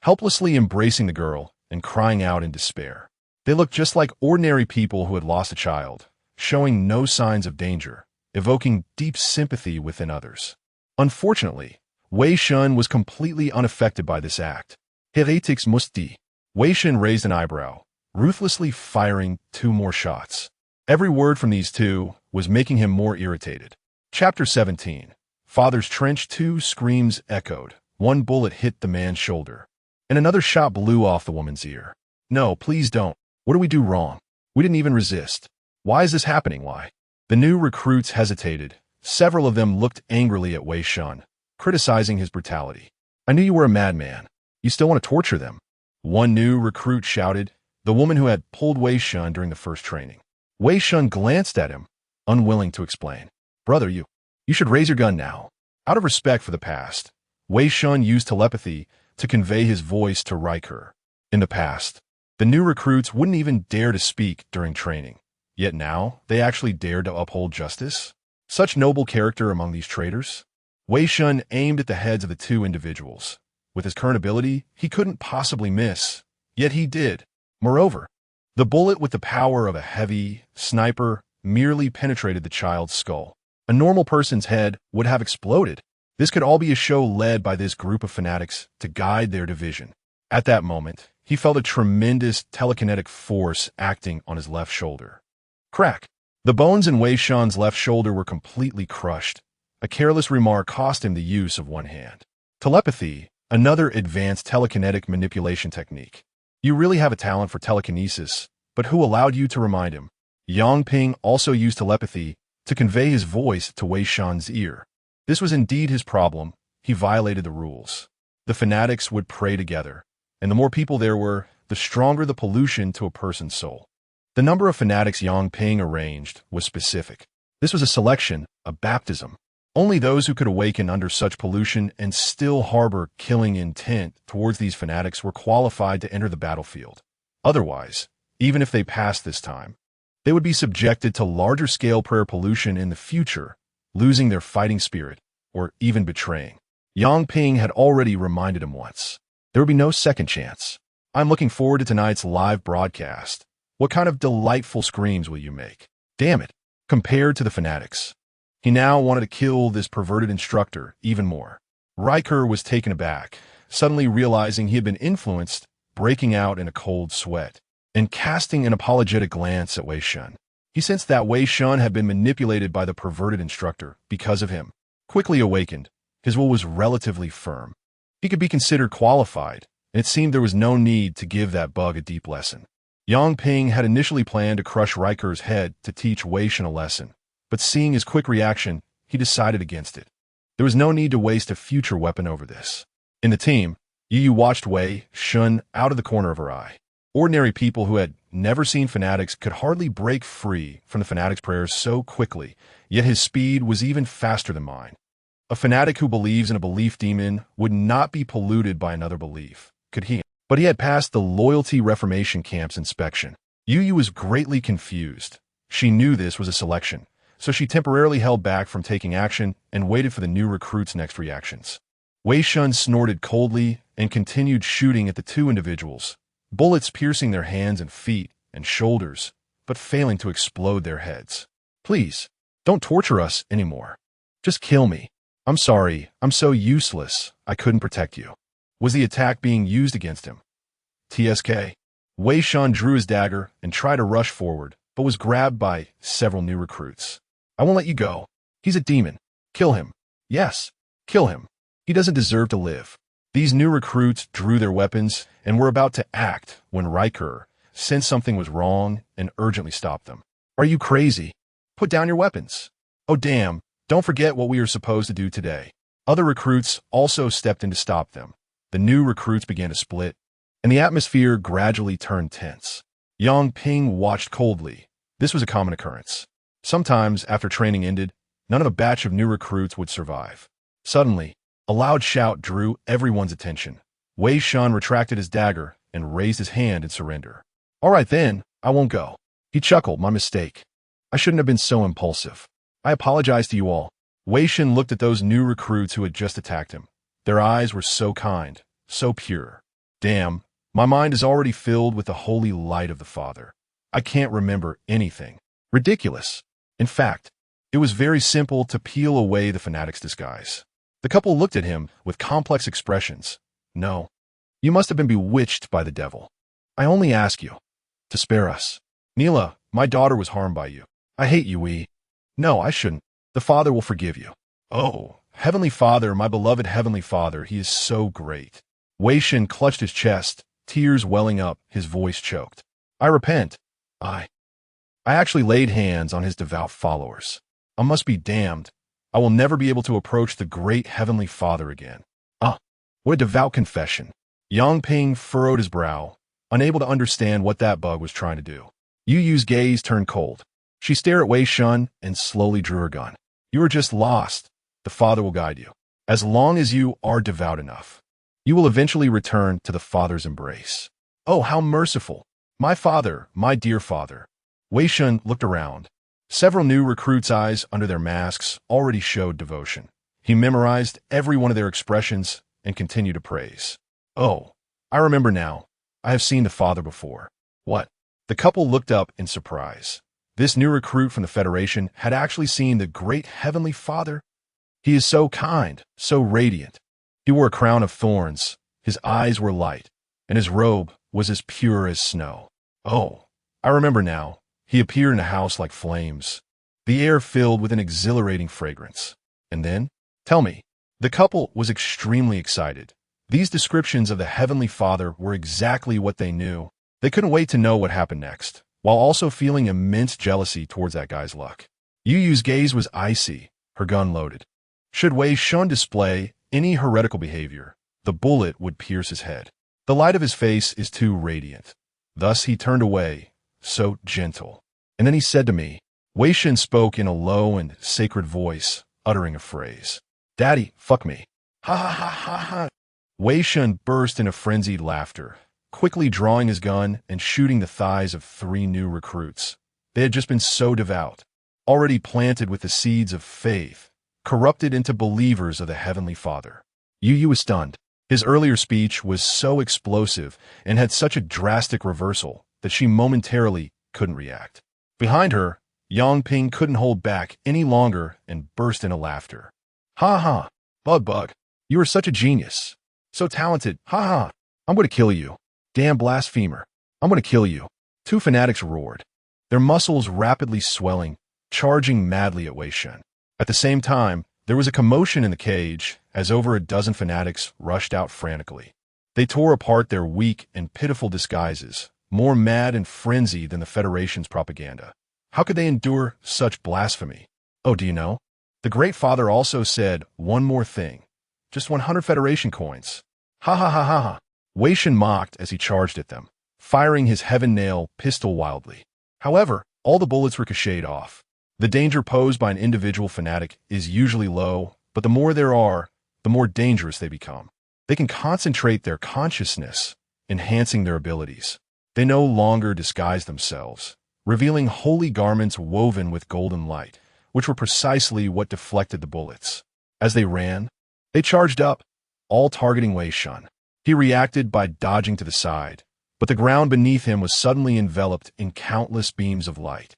helplessly embracing the girl and crying out in despair. They looked just like ordinary people who had lost a child, showing no signs of danger, evoking deep sympathy within others. Unfortunately, Wei Shen was completely unaffected by this act. Heretics musti. Wei Shen raised an eyebrow, ruthlessly firing 2 more shots. Every word from these 2 was making him more irritated. Chapter 17. Father's Trench. 2 screams echoed. 1 bullet hit the man's shoulder, and another shot blew off the woman's ear. No, please don't. What did we do wrong? We didn't even resist. Why is this happening? Why? The new recruits hesitated. Several of them looked angrily at Wei Shen, criticizing his brutality. I knew you were a madman. You still want to torture them? One new recruit shouted, the woman who had pulled Wei Shen during the first training. Wei Shen glanced at him, unwilling to explain. Brother, you should raise your gun now. Out of respect for the past, Wei Shen used telepathy to convey his voice to Riker. In the past, the new recruits wouldn't even dare to speak during training. Yet now, they actually dared to uphold justice? Such noble character among these traitors? Wei Shen aimed at the heads of the 2 individuals. With his current ability, he couldn't possibly miss. Yet he did. Moreover, the bullet with the power of a heavy sniper merely penetrated the child's skull. A normal person's head would have exploded. This could all be a show led by this group of fanatics to guide their division. At that moment, he felt a tremendous telekinetic force acting on his left shoulder. Crack! The bones in Wei Shen's left shoulder were completely crushed. A careless remark cost him the use of 1 hand. Telepathy, another advanced telekinetic manipulation technique. You really have a talent for telekinesis, but who allowed you to remind him? Yang Ping also used telepathy to convey his voice to Wei Shen's ear. This was indeed his problem. He violated the rules. The fanatics would pray together, and the more people there were, the stronger the pollution to a person's soul. The number of fanatics Yang Ping arranged was specific. This was a selection, a baptism. Only those who could awaken under such pollution and still harbor killing intent towards these fanatics were qualified to enter the battlefield. Otherwise, even if they passed this time, they would be subjected to larger-scale prayer pollution in the future, losing their fighting spirit, or even betraying. Yang Ping had already reminded him once. There would be no second chance. I'm looking forward to tonight's live broadcast. What kind of delightful screams will you make? Damn it. Compared to the fanatics, He now wanted to kill this perverted instructor even more. Riker was taken aback, suddenly realizing he had been influenced, breaking out in a cold sweat, and casting an apologetic glance at Wei Shen. He sensed that Wei Shen had been manipulated by the perverted instructor because of him. Quickly awakened, his will was relatively firm. He could be considered qualified, and it seemed there was no need to give that bug a deep lesson. Yang Ping had initially planned to crush Riker's head to teach Wei Shen a lesson, but seeing his quick reaction, he decided against it. There was no need to waste a future weapon over this. In the team, Yu watched Wei Shen out of the corner of her eye. Ordinary people who had never seen fanatics could hardly break free from the fanatic's prayers so quickly, yet his speed was even faster than mine. A fanatic who believes in a belief demon would not be polluted by another belief, could he? But he had passed the Loyalty Reformation Camp's inspection. Yu was greatly confused. She knew this was a selection, so she temporarily held back from taking action and waited for the new recruits' next reactions. Wei Shen snorted coldly and continued shooting at the two individuals, bullets piercing their hands and feet and shoulders, but failing to explode their heads. Please, don't torture us anymore. Just kill me. I'm sorry, I'm so useless, I couldn't protect you. Was the attack being used against him? TSK. Wei Shen drew his dagger and tried to rush forward, but was grabbed by several new recruits. I won't let you go. He's a demon. Kill him. Yes, kill him. He doesn't deserve to live. These new recruits drew their weapons and were about to act when Riker sensed something was wrong and urgently stopped them. Are you crazy? Put down your weapons. Oh damn, don't forget what we are supposed to do today. Other recruits also stepped in to stop them. The new recruits began to split, and the atmosphere gradually turned tense. Yang Ping watched coldly. This was a common occurrence. Sometimes, after training ended, none of a batch of new recruits would survive. Suddenly, a loud shout drew everyone's attention. Wei Shen retracted his dagger and raised his hand in surrender. All right then, I won't go. He chuckled, my mistake. I shouldn't have been so impulsive. I apologize to you all. Wei Shen looked at those new recruits who had just attacked him. Their eyes were so kind, so pure. Damn, my mind is already filled with the holy light of the Father. I can't remember anything. Ridiculous. In fact, it was very simple to peel away the fanatic's disguise. The couple looked at him with complex expressions. No, you must have been bewitched by the devil. I only ask you to spare us. Neela, my daughter was harmed by you. I hate you, Wei. No, I shouldn't. The Father will forgive you. Oh, Heavenly Father, my beloved Heavenly Father, He is so great. Wei Shen clutched his chest, tears welling up, his voice choked. I repent. I actually laid hands on his devout followers. I must be damned. I will never be able to approach the great Heavenly Father again. What a devout confession. Yang Ping furrowed his brow, unable to understand what that bug was trying to do. Yu's gaze turned cold. She stared at Wei Shen and slowly drew her gun. You are just lost. The Father will guide you. As long as you are devout enough, you will eventually return to the Father's embrace. Oh, how merciful. My Father, my dear Father. Wei Shen looked around. Several new recruits' eyes under their masks already showed devotion. He memorized every one of their expressions and continued to praise. Oh, I remember now. I have seen the Father before. What? The couple looked up in surprise. This new recruit from the Federation had actually seen the great Heavenly Father. He is so kind, so radiant. He wore a crown of thorns, his eyes were light, and his robe was as pure as snow. Oh, I remember now. He appeared in a house like flames, the air filled with an exhilarating fragrance. And then, tell me, the couple was extremely excited. These descriptions of the Heavenly Father were exactly what they knew. They couldn't wait to know what happened next, while also feeling immense jealousy towards that guy's luck. Yu's gaze was icy, her gun loaded. Should Wei Shen display any heretical behavior, the bullet would pierce his head. The light of his face is too radiant. Thus he turned away, so gentle. And then he said to me, Wei Shen spoke in a low and sacred voice, uttering a phrase. Daddy, fuck me. Ha ha ha ha ha. Wei Shen burst into frenzied laughter, quickly drawing his gun and shooting the thighs of 3 new recruits. They had just been so devout, already planted with the seeds of faith, corrupted into believers of the Heavenly Father. Yu was stunned. His earlier speech was so explosive and had such a drastic reversal that she momentarily couldn't react. Behind her, Yang Ping couldn't hold back any longer and burst into laughter. Ha ha, Bug, you are such a genius. So talented, ha ha. I'm going to kill you. Damn blasphemer. I'm going to kill you. Two fanatics roared, their muscles rapidly swelling, charging madly at Wei Shen. At the same time, there was a commotion in the cage as over a dozen fanatics rushed out frantically. They tore apart their weak and pitiful disguises, more mad and frenzied than the Federation's propaganda. How could they endure such blasphemy? Oh, do you know? The Great Father also said one more thing. Just 100 Federation coins. Ha ha ha ha ha. Wei Shen mocked as he charged at them, firing his heaven-nail pistol wildly. However, all the bullets ricocheted off. The danger posed by an individual fanatic is usually low, but the more there are, the more dangerous they become. They can concentrate their consciousness, enhancing their abilities. They no longer disguise themselves, revealing holy garments woven with golden light, which were precisely what deflected the bullets. As they ran, they charged up, all targeting Wei Shen. He reacted by dodging to the side, but the ground beneath him was suddenly enveloped in countless beams of light.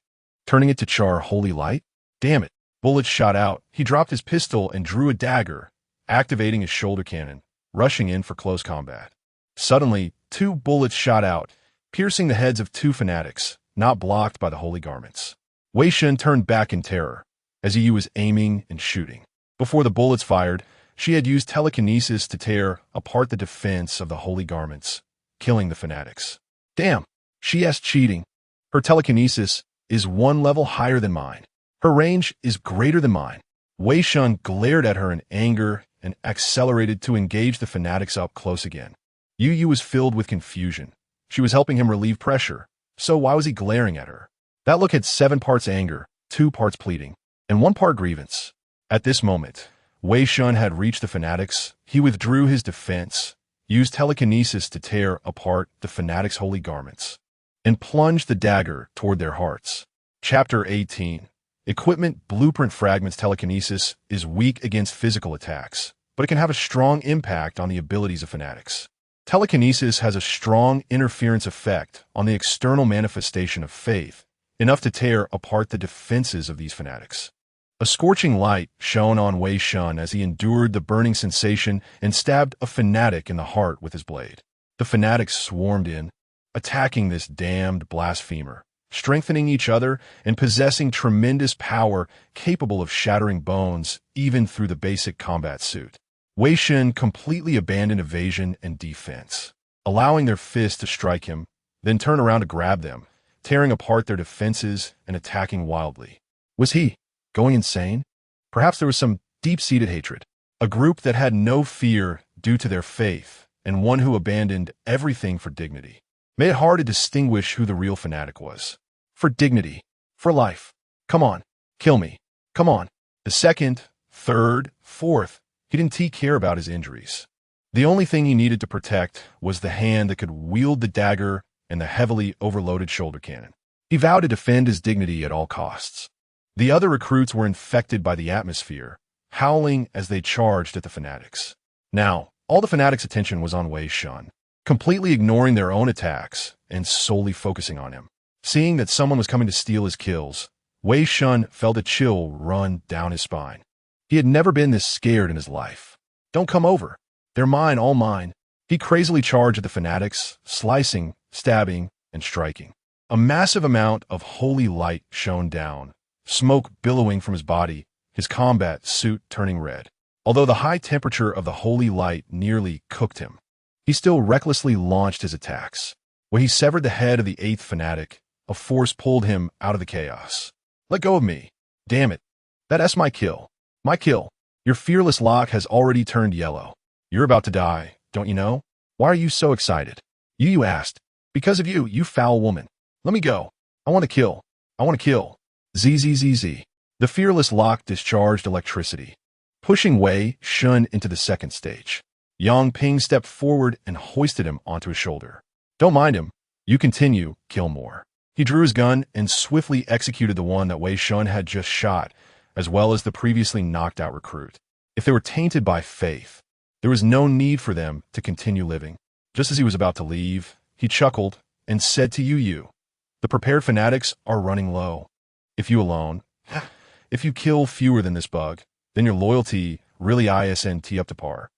Turning it to char holy light? Damn it. Bullets shot out. He dropped his pistol and drew a dagger, activating his shoulder cannon, rushing in for close combat. Suddenly, 2 bullets shot out, piercing the heads of 2 fanatics, not blocked by the holy garments. Wei Shen turned back in terror, as Yu was aiming and shooting. Before the bullets fired, she had used telekinesis to tear apart the defense of the holy garments, killing the fanatics. Damn, she's cheating. Her telekinesis is 1 level higher than mine. Her range is greater than mine. Wei Shen glared at her in anger and accelerated to engage the fanatics up close again. Yu was filled with confusion. She was helping him relieve pressure, so why was he glaring at her? That look had 7 parts anger, 2 parts pleading, and 1 part grievance. At this moment, Wei Shen had reached the fanatics. He withdrew his defense, used telekinesis to tear apart the fanatics' holy garments, and plunged the dagger toward their hearts. Chapter 18. Equipment Blueprint Fragments. Telekinesis is weak against physical attacks, but it can have a strong impact on the abilities of fanatics. Telekinesis has a strong interference effect on the external manifestation of faith, enough to tear apart the defenses of these fanatics. A scorching light shone on Wei Shen as he endured the burning sensation and stabbed a fanatic in the heart with his blade. The fanatics swarmed in, attacking this damned blasphemer, strengthening each other and possessing tremendous power capable of shattering bones even through the basic combat suit. Wei Shen completely abandoned evasion and defense, allowing their fists to strike him, then turn around to grab them, tearing apart their defenses and attacking wildly. Was he going insane? Perhaps there was some deep-seated hatred, a group that had no fear due to their faith, and one who abandoned everything for dignity. Made it hard to distinguish who the real fanatic was. For dignity, for life. Come on, kill me. Come on. The second, third, fourth, he didn't care about his injuries. The only thing he needed to protect was the hand that could wield the dagger and the heavily overloaded shoulder cannon. He vowed to defend his dignity at all costs. The other recruits were infected by the atmosphere, howling as they charged at the fanatics. Now, all the fanatics' attention was on Wei Shen, completely ignoring their own attacks and solely focusing on him. Seeing that someone was coming to steal his kills, Wei Shen felt a chill run down his spine. He had never been this scared in his life. Don't come over. They're mine, all mine. He crazily charged at the fanatics, slicing, stabbing, and striking. A massive amount of holy light shone down, smoke billowing from his body, his combat suit turning red. Although the high temperature of the holy light nearly cooked him, he still recklessly launched his attacks. When he severed the head of the 8th fanatic, a force pulled him out of the chaos. Let go of me. Damn it. That's my kill. My kill. Your fearless lock has already turned yellow. You're about to die, don't you know? Why are you so excited? Yu asked. Because of you, you foul woman. Let me go. I want to kill. I want to kill. Zzz. The fearless lock discharged electricity, pushing Wei Shen into the second stage. Yang Ping stepped forward and hoisted him onto his shoulder. Don't mind him. You continue, kill more. He drew his gun and swiftly executed the one that Wei Shen had just shot, as well as the previously knocked out recruit. If they were tainted by faith, there was no need for them to continue living. Just as he was about to leave, he chuckled and said to Yu, the prepared fanatics are running low. If you alone, if you kill fewer than this bug, then your loyalty really isn't up to par.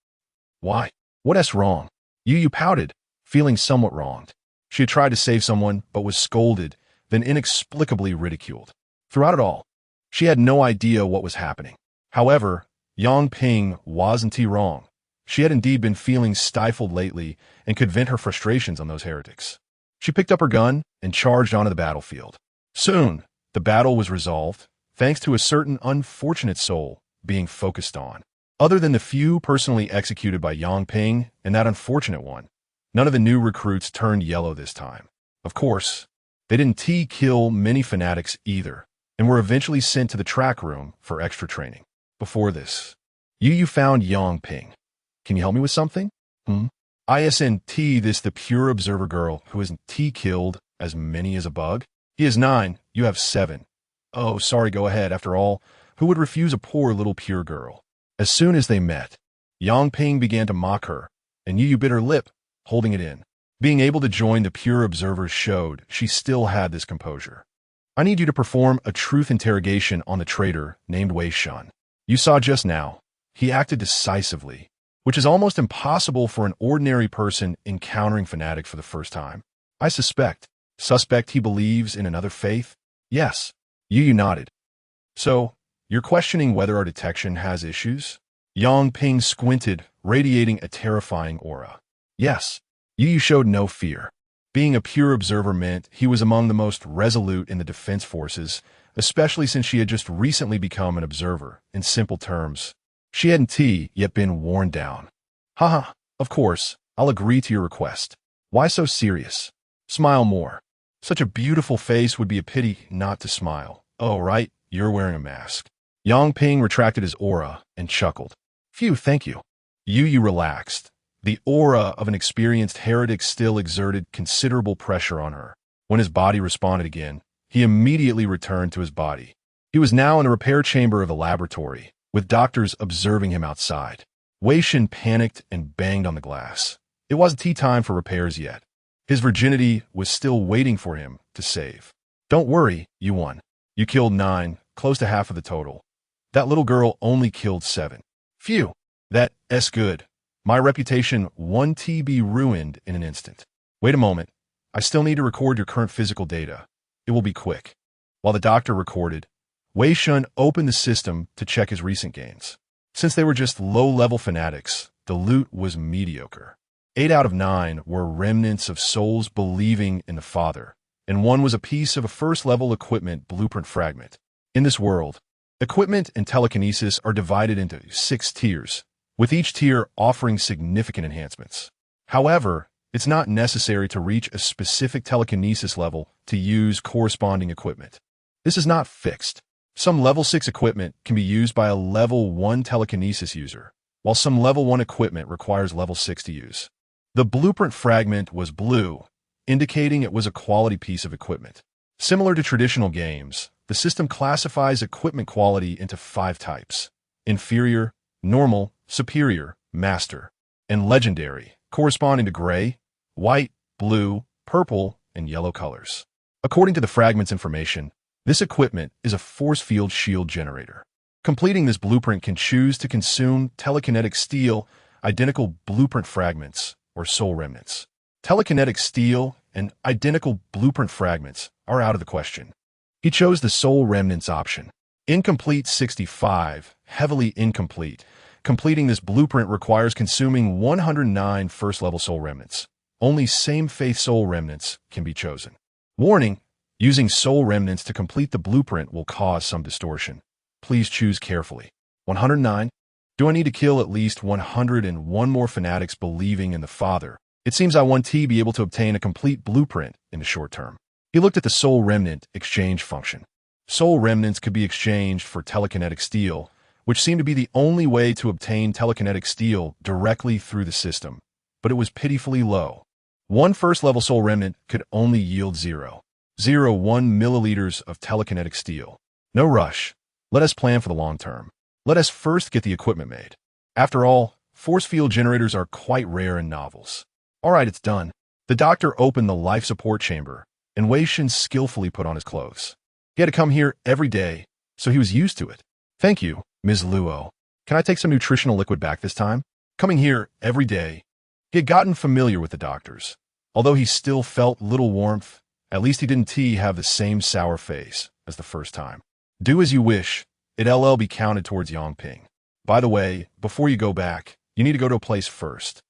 Why? What's wrong? Yu pouted, feeling somewhat wronged. She had tried to save someone, but was scolded, then inexplicably ridiculed. Throughout it all, she had no idea what was happening. However, Yang Ping wasn't wrong. She had indeed been feeling stifled lately and could vent her frustrations on those heretics. She picked up her gun and charged onto the battlefield. Soon, the battle was resolved, thanks to a certain unfortunate soul being focused on. Other than the few personally executed by Yang Ping and that unfortunate one, none of the new recruits turned yellow this time. Of course, they didn't kill many fanatics either, and were eventually sent to the track room for extra training. Before this, Yu found Yang Ping. Can you help me with something? Isn't this the pure observer girl who hasn't killed as many as a bug? He is 9, you have 7. Oh, sorry, go ahead. After all, who would refuse a poor little pure girl? As soon as they met, Yang Ping began to mock her, and Yu bit her lip, holding it in. Being able to join the pure observers showed she still had this composure. I need you to perform a truth interrogation on the traitor named Wei Shen. You saw just now, he acted decisively, which is almost impossible for an ordinary person encountering fanatic for the first time. I suspect he believes in another faith? Yes. Yu nodded. So, you're questioning whether our detection has issues? Yang Ping squinted, radiating a terrifying aura. Yes. Yu showed no fear. Being a pure observer meant he was among the most resolute in the defense forces, especially since she had just recently become an observer. In simple terms, she hadn't yet been worn down. Haha, of course, I'll agree to your request. Why so serious? Smile more. Such a beautiful face would be a pity not to smile. Oh, right, you're wearing a mask. Yang Ping retracted his aura and chuckled. Phew, thank you. Yu relaxed. The aura of an experienced heretic still exerted considerable pressure on her. When his body responded again, he immediately returned to his body. He was now in the repair chamber of the laboratory, with doctors observing him outside. Wei Shen panicked and banged on the glass. It wasn't tea time for repairs yet. His virginity was still waiting for him to save. Don't worry, you won. You killed 9, close to half of the total. That little girl only killed 7. Phew, that's good. My reputation won't be ruined in an instant. Wait a moment. I still need to record your current physical data. It will be quick. While the doctor recorded, Wei Shen opened the system to check his recent gains. Since they were just low-level fanatics, the loot was mediocre. 8 out of 9 were remnants of souls believing in the Father, and 1 was a piece of a first-level equipment blueprint fragment. In this world, equipment and telekinesis are divided into 6 tiers, with each tier offering significant enhancements. However, it's not necessary to reach a specific telekinesis level to use corresponding equipment. This is not fixed. Some level 6 equipment can be used by a level 1 telekinesis user, while some level 1 equipment requires level 6 to use. The blueprint fragment was blue, indicating it was a quality piece of equipment. Similar to traditional games, the system classifies equipment quality into 5 types: inferior, normal, superior, master, and legendary, corresponding to gray, white, blue, purple, and yellow colors. According to the fragment's information, this equipment is a force field shield generator. Completing this blueprint can choose to consume telekinetic steel, identical blueprint fragments, or soul remnants. Telekinetic steel and identical blueprint fragments are out of the question. He chose the soul remnants option. Incomplete 65, heavily incomplete. Completing this blueprint requires consuming 109 first-level soul remnants. Only same-faith soul remnants can be chosen. Warning: using soul remnants to complete the blueprint will cause some distortion. Please choose carefully. 109. Do I need to kill at least 101 more fanatics believing in the Father? It seems I want to be able to obtain a complete blueprint in the short term. He looked at the soul remnant exchange function. Soul remnants could be exchanged for telekinetic steel, which seemed to be the only way to obtain telekinetic steel directly through the system, but it was pitifully low. 1 first-level soul remnant could only yield 0.01 milliliters of telekinetic steel. No rush. Let us plan for the long term. Let us first get the equipment made. After all, force field generators are quite rare in novels. All right, it's done. The doctor opened the life support chamber, and Wei Shen skillfully put on his clothes. He had to come here every day, so he was used to it. Thank you, Ms. Luo. Can I take some nutritional liquid back this time? Coming here every day, he had gotten familiar with the doctors. Although he still felt little warmth, at least he didn't have the same sour face as the first time. Do as you wish. It'll be counted towards Yangping. By the way, before you go back, you need to go to a place first.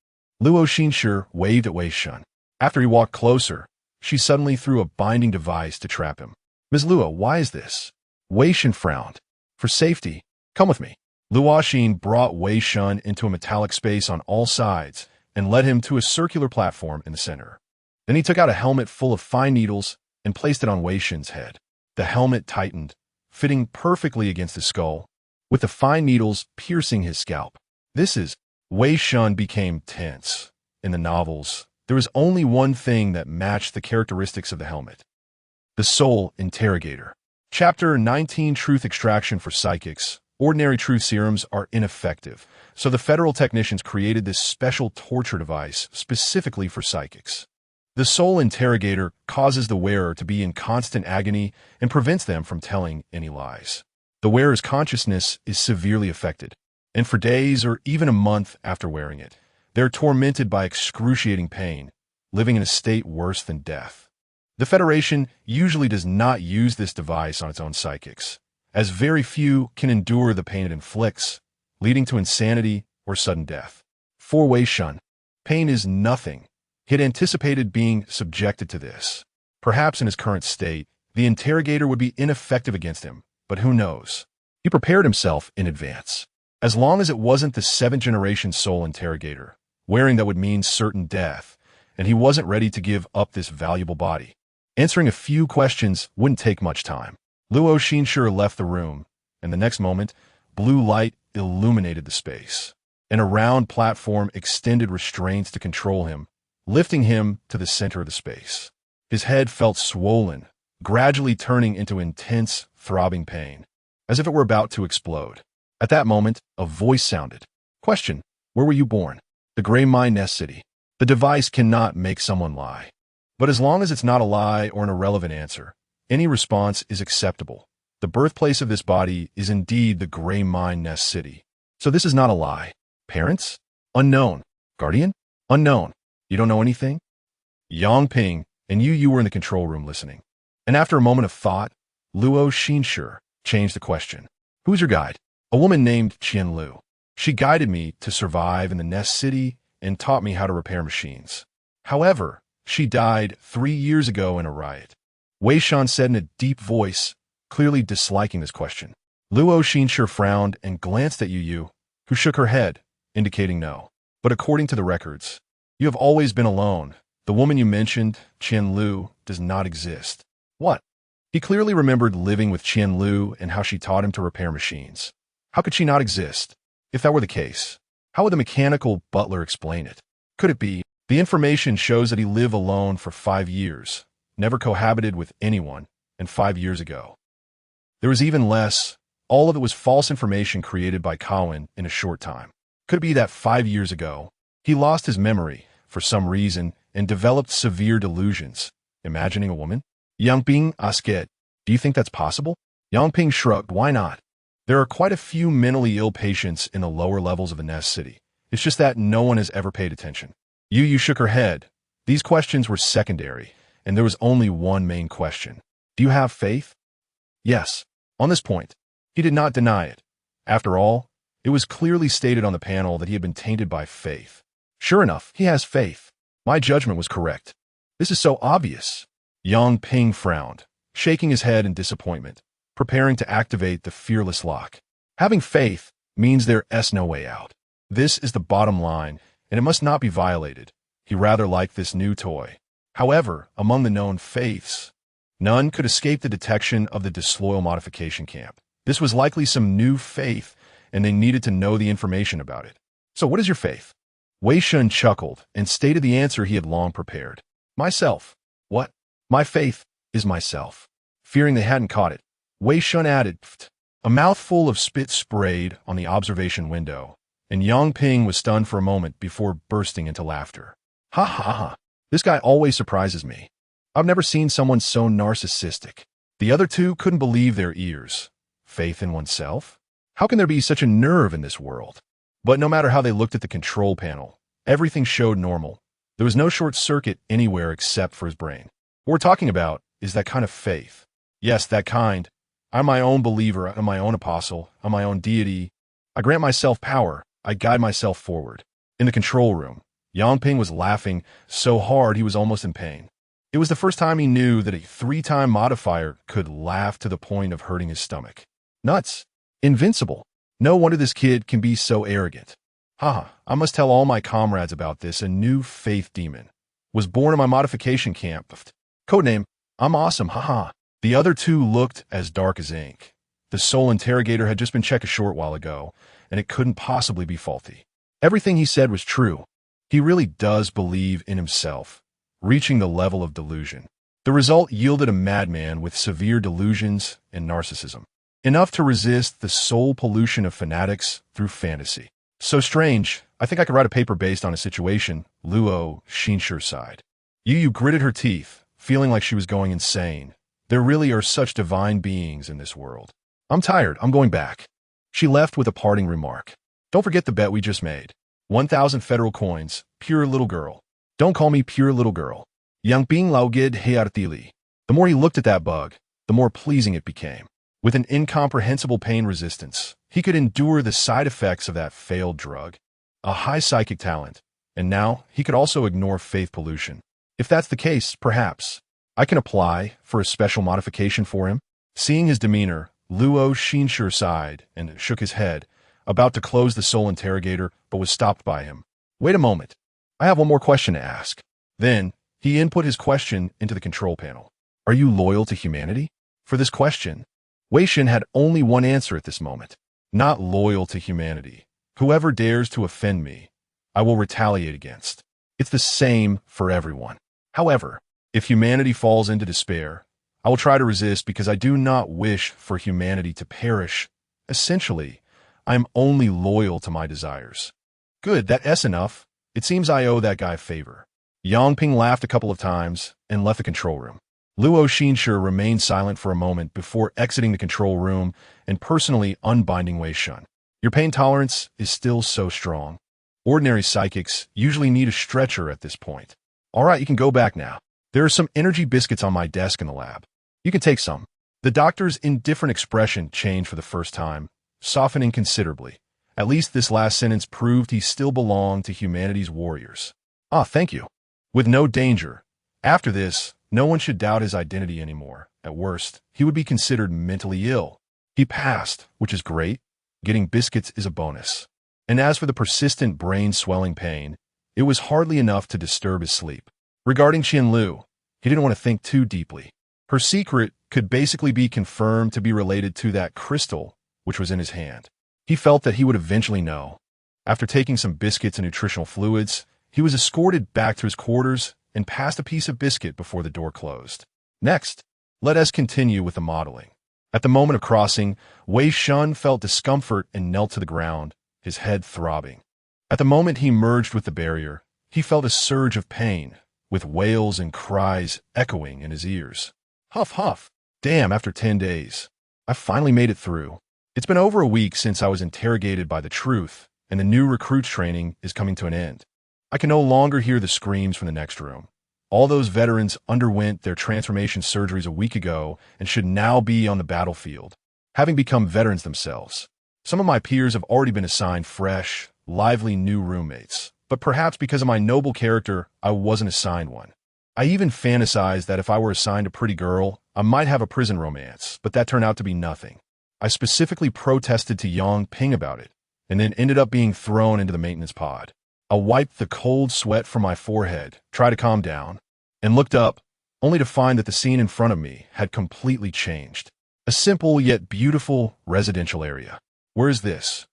Luo Xinshi waved at Wei Shen. After he walked closer, she suddenly threw a binding device to trap him. Ms. Luo, why is this? Wei Shen frowned. For safety, come with me. Luo Xin brought Wei Shen into a metallic space on all sides and led him to a circular platform in the center. Then he took out a helmet full of fine needles and placed it on Wei Shen's head. The helmet tightened, fitting perfectly against his skull, with the fine needles piercing his scalp. Wei Shen became tense. In the novels, there was only one thing that matched the characteristics of the helmet. The Soul Interrogator. Chapter 19 Truth Extraction for Psychics. Ordinary truth serums are ineffective, so the federal technicians created this special torture device specifically for psychics. The Soul Interrogator causes the wearer to be in constant agony and prevents them from telling any lies. The wearer's consciousness is severely affected, and for days or even a month after wearing it, they're tormented by excruciating pain, living in a state worse than death. The Federation usually does not use this device on its own psychics, as very few can endure the pain it inflicts, leading to insanity or sudden death. For Wei Shen, pain is nothing. He had anticipated being subjected to this. Perhaps in his current state, the interrogator would be ineffective against him, but who knows? He prepared himself in advance. As long as it wasn't the 7th-generation Soul Interrogator, wearing that would mean certain death, and he wasn't ready to give up this valuable body. Answering a few questions wouldn't take much time. Luo Xinshi left the room, and the next moment, blue light illuminated the space. And a round platform extended restraints to control him, lifting him to the center of the space. His head felt swollen, gradually turning into intense, throbbing pain, as if it were about to explode. At that moment, a voice sounded. Question: where were you born? The Gray Mine Nest City. The device cannot make someone lie. But as long as it's not a lie or an irrelevant answer, any response is acceptable. The birthplace of this body is indeed the Gray Mine Nest City. So this is not a lie. Parents? Unknown. Guardian? Unknown. You don't know anything? Yangping, and you were in the control room listening. And after a moment of thought, Luo Xinshi changed the question. Who's your guide? A woman named Qian Lu. She guided me to survive in the Nest City and taught me how to repair machines. However, she died 3 years ago in a riot. Wei Shen said in a deep voice, clearly disliking this question. Luo Xinshi frowned and glanced at Yu, who shook her head, indicating no. But according to the records, you have always been alone. The woman you mentioned, Qian Lu, does not exist. What? He clearly remembered living with Qian Lu and how she taught him to repair machines. How could she not exist? If that were the case, how would the mechanical butler explain it? Could it be? The information shows that he lived alone for 5 years, never cohabited with anyone, and 5 years ago. There was even less. All of it was false information created by Cowan in a short time. Could it be that 5 years ago, he lost his memory for some reason and developed severe delusions, imagining a woman? Yangping asked, do you think that's possible? Yangping shrugged, why not? There are quite a few mentally ill patients in the lower levels of the Nest City. It's just that no one has ever paid attention. Yu shook her head. These questions were secondary, and there was only one main question. Do you have faith? Yes. On this point, he did not deny it. After all, it was clearly stated on the panel that he had been tainted by faith. Sure enough, he has faith. My judgment was correct. This is so obvious. Yangping frowned, shaking his head in disappointment, preparing to activate the fearless lock. Having faith means there's no way out. This is the bottom line, and it must not be violated. He rather liked this new toy. However, among the known faiths, none could escape the detection of the disloyal modification camp. This was likely some new faith, and they needed to know the information about it. So what is your faith? Wei Shen chuckled and stated the answer he had long prepared. Myself. What? My faith is myself. Fearing they hadn't caught it, Wei Shen added, Pft. A mouthful of spit sprayed on the observation window, and Yangping was stunned for a moment before bursting into laughter. Ha ha ha. This guy always surprises me. I've never seen someone so narcissistic. The other two couldn't believe their ears. Faith in oneself? How can there be such a nerve in this world? But no matter how they looked at the control panel, everything showed normal. There was no short circuit anywhere except for his brain. What we're talking about is that kind of faith. Yes, that kind. I'm my own believer, I'm my own apostle, I'm my own deity. I grant myself power, I guide myself forward. In the control room, Yangping was laughing so hard he was almost in pain. It was the first time he knew that a 3-time modifier could laugh to the point of hurting his stomach. Nuts. Invincible. No wonder this kid can be so arrogant. Haha, I must tell all my comrades about this. A new faith demon was born in my modification camp. Codename, I'm awesome, haha. The other two looked as dark as ink. The soul interrogator had just been checked a short while ago, and it couldn't possibly be faulty. Everything he said was true. He really does believe in himself, reaching the level of delusion. The result yielded a madman with severe delusions and narcissism, enough to resist the soul pollution of fanatics through fantasy. So strange, I think I could write a paper based on a situation, Luo Xinshu sighed. Yu gritted her teeth, feeling like she was going insane. There really are such divine beings in this world. I'm tired, I'm going back. She left with a parting remark. Don't forget the bet we just made. 1,000 federal coins, pure little girl. Don't call me pure little girl. Yangping Laogid Heartili. The more he looked at that bug, the more pleasing it became. With an incomprehensible pain resistance, he could endure the side effects of that failed drug. A high psychic talent, and now he could also ignore faith pollution. If that's the case, perhaps I can apply for a special modification for him. Seeing his demeanor, Luo Xinshu sighed and shook his head, about to close the soul interrogator, but was stopped by him. Wait a moment. I have one more question to ask. Then, he input his question into the control panel. Are you loyal to humanity? For this question, Wei Shen had only one answer at this moment. Not loyal to humanity. Whoever dares to offend me, I will retaliate against. It's the same for everyone. However, if humanity falls into despair, I will try to resist because I do not wish for humanity to perish. Essentially, I am only loyal to my desires. Good, that's enough. It seems I owe that guy a favor. Yangping laughed a couple of times and left the control room. Luo Xinshu remained silent for a moment before exiting the control room and personally unbinding Wei Shen. Your pain tolerance is still so strong. Ordinary psychics usually need a stretcher at this point. All right, you can go back now. There are some energy biscuits on my desk in the lab. You can take some. The doctor's indifferent expression changed for the first time, softening considerably. At least this last sentence proved he still belonged to humanity's warriors. Ah, thank you. With no danger. After this, no one should doubt his identity anymore. At worst, he would be considered mentally ill. He passed, which is great. Getting biscuits is a bonus. And as for the persistent brain-swelling pain, it was hardly enough to disturb his sleep. Regarding Qianlu, he didn't want to think too deeply. Her secret could basically be confirmed to be related to that crystal which was in his hand. He felt that he would eventually know. After taking some biscuits and nutritional fluids, he was escorted back to his quarters and passed a piece of biscuit before the door closed. Next, let us continue with the modeling. At the moment of crossing, Wei Shen felt discomfort and knelt to the ground, his head throbbing. At the moment he merged with the barrier, he felt a surge of pain, with wails and cries echoing in his ears. Huff, huff. Damn, after 10 days. I finally made it through. It's been over a week since I was interrogated by the truth, and the new recruits training is coming to an end. I can no longer hear the screams from the next room. All those veterans underwent their transformation surgeries a week ago and should now be on the battlefield, having become veterans themselves. Some of my peers have already been assigned fresh, lively new roommates, but perhaps because of my noble character, I wasn't assigned one. I even fantasized that if I were assigned a pretty girl, I might have a prison romance, but that turned out to be nothing. I specifically protested to Yangping about it, and then ended up being thrown into the maintenance pod. I wiped the cold sweat from my forehead, tried to calm down, and looked up, only to find that the scene in front of me had completely changed. A simple yet beautiful residential area. Where is this?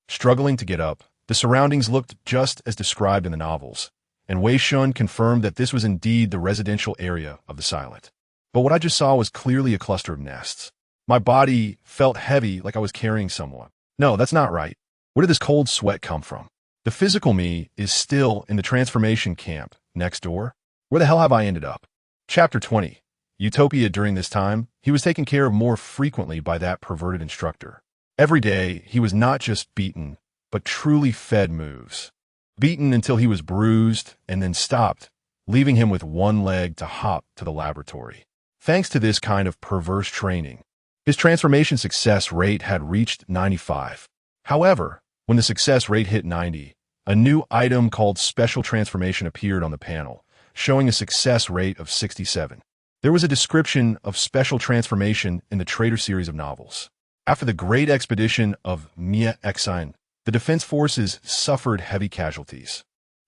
Struggling to get up, the surroundings looked just as described in the novels, and Wei Shen confirmed that this was indeed the residential area of the Silent. But what I just saw was clearly a cluster of nests. My body felt heavy, like I was carrying someone. No, that's not right. Where did this cold sweat come from? The physical me is still in the transformation camp next door. Where the hell have I ended up? Chapter 20. Utopia during this time, he was taken care of more frequently by that perverted instructor. Every day, he was not just beaten, but truly fed moves. Beaten until he was bruised and then stopped, leaving him with one leg to hop to the laboratory. Thanks to this kind of perverse training, his transformation success rate had reached 95. However, when the success rate hit 90, a new item called Special Transformation appeared on the panel, showing a success rate of 67. There was a description of Special Transformation in the Traitor series of novels. After the Great Expedition of Wei Shen, the defense forces suffered heavy casualties.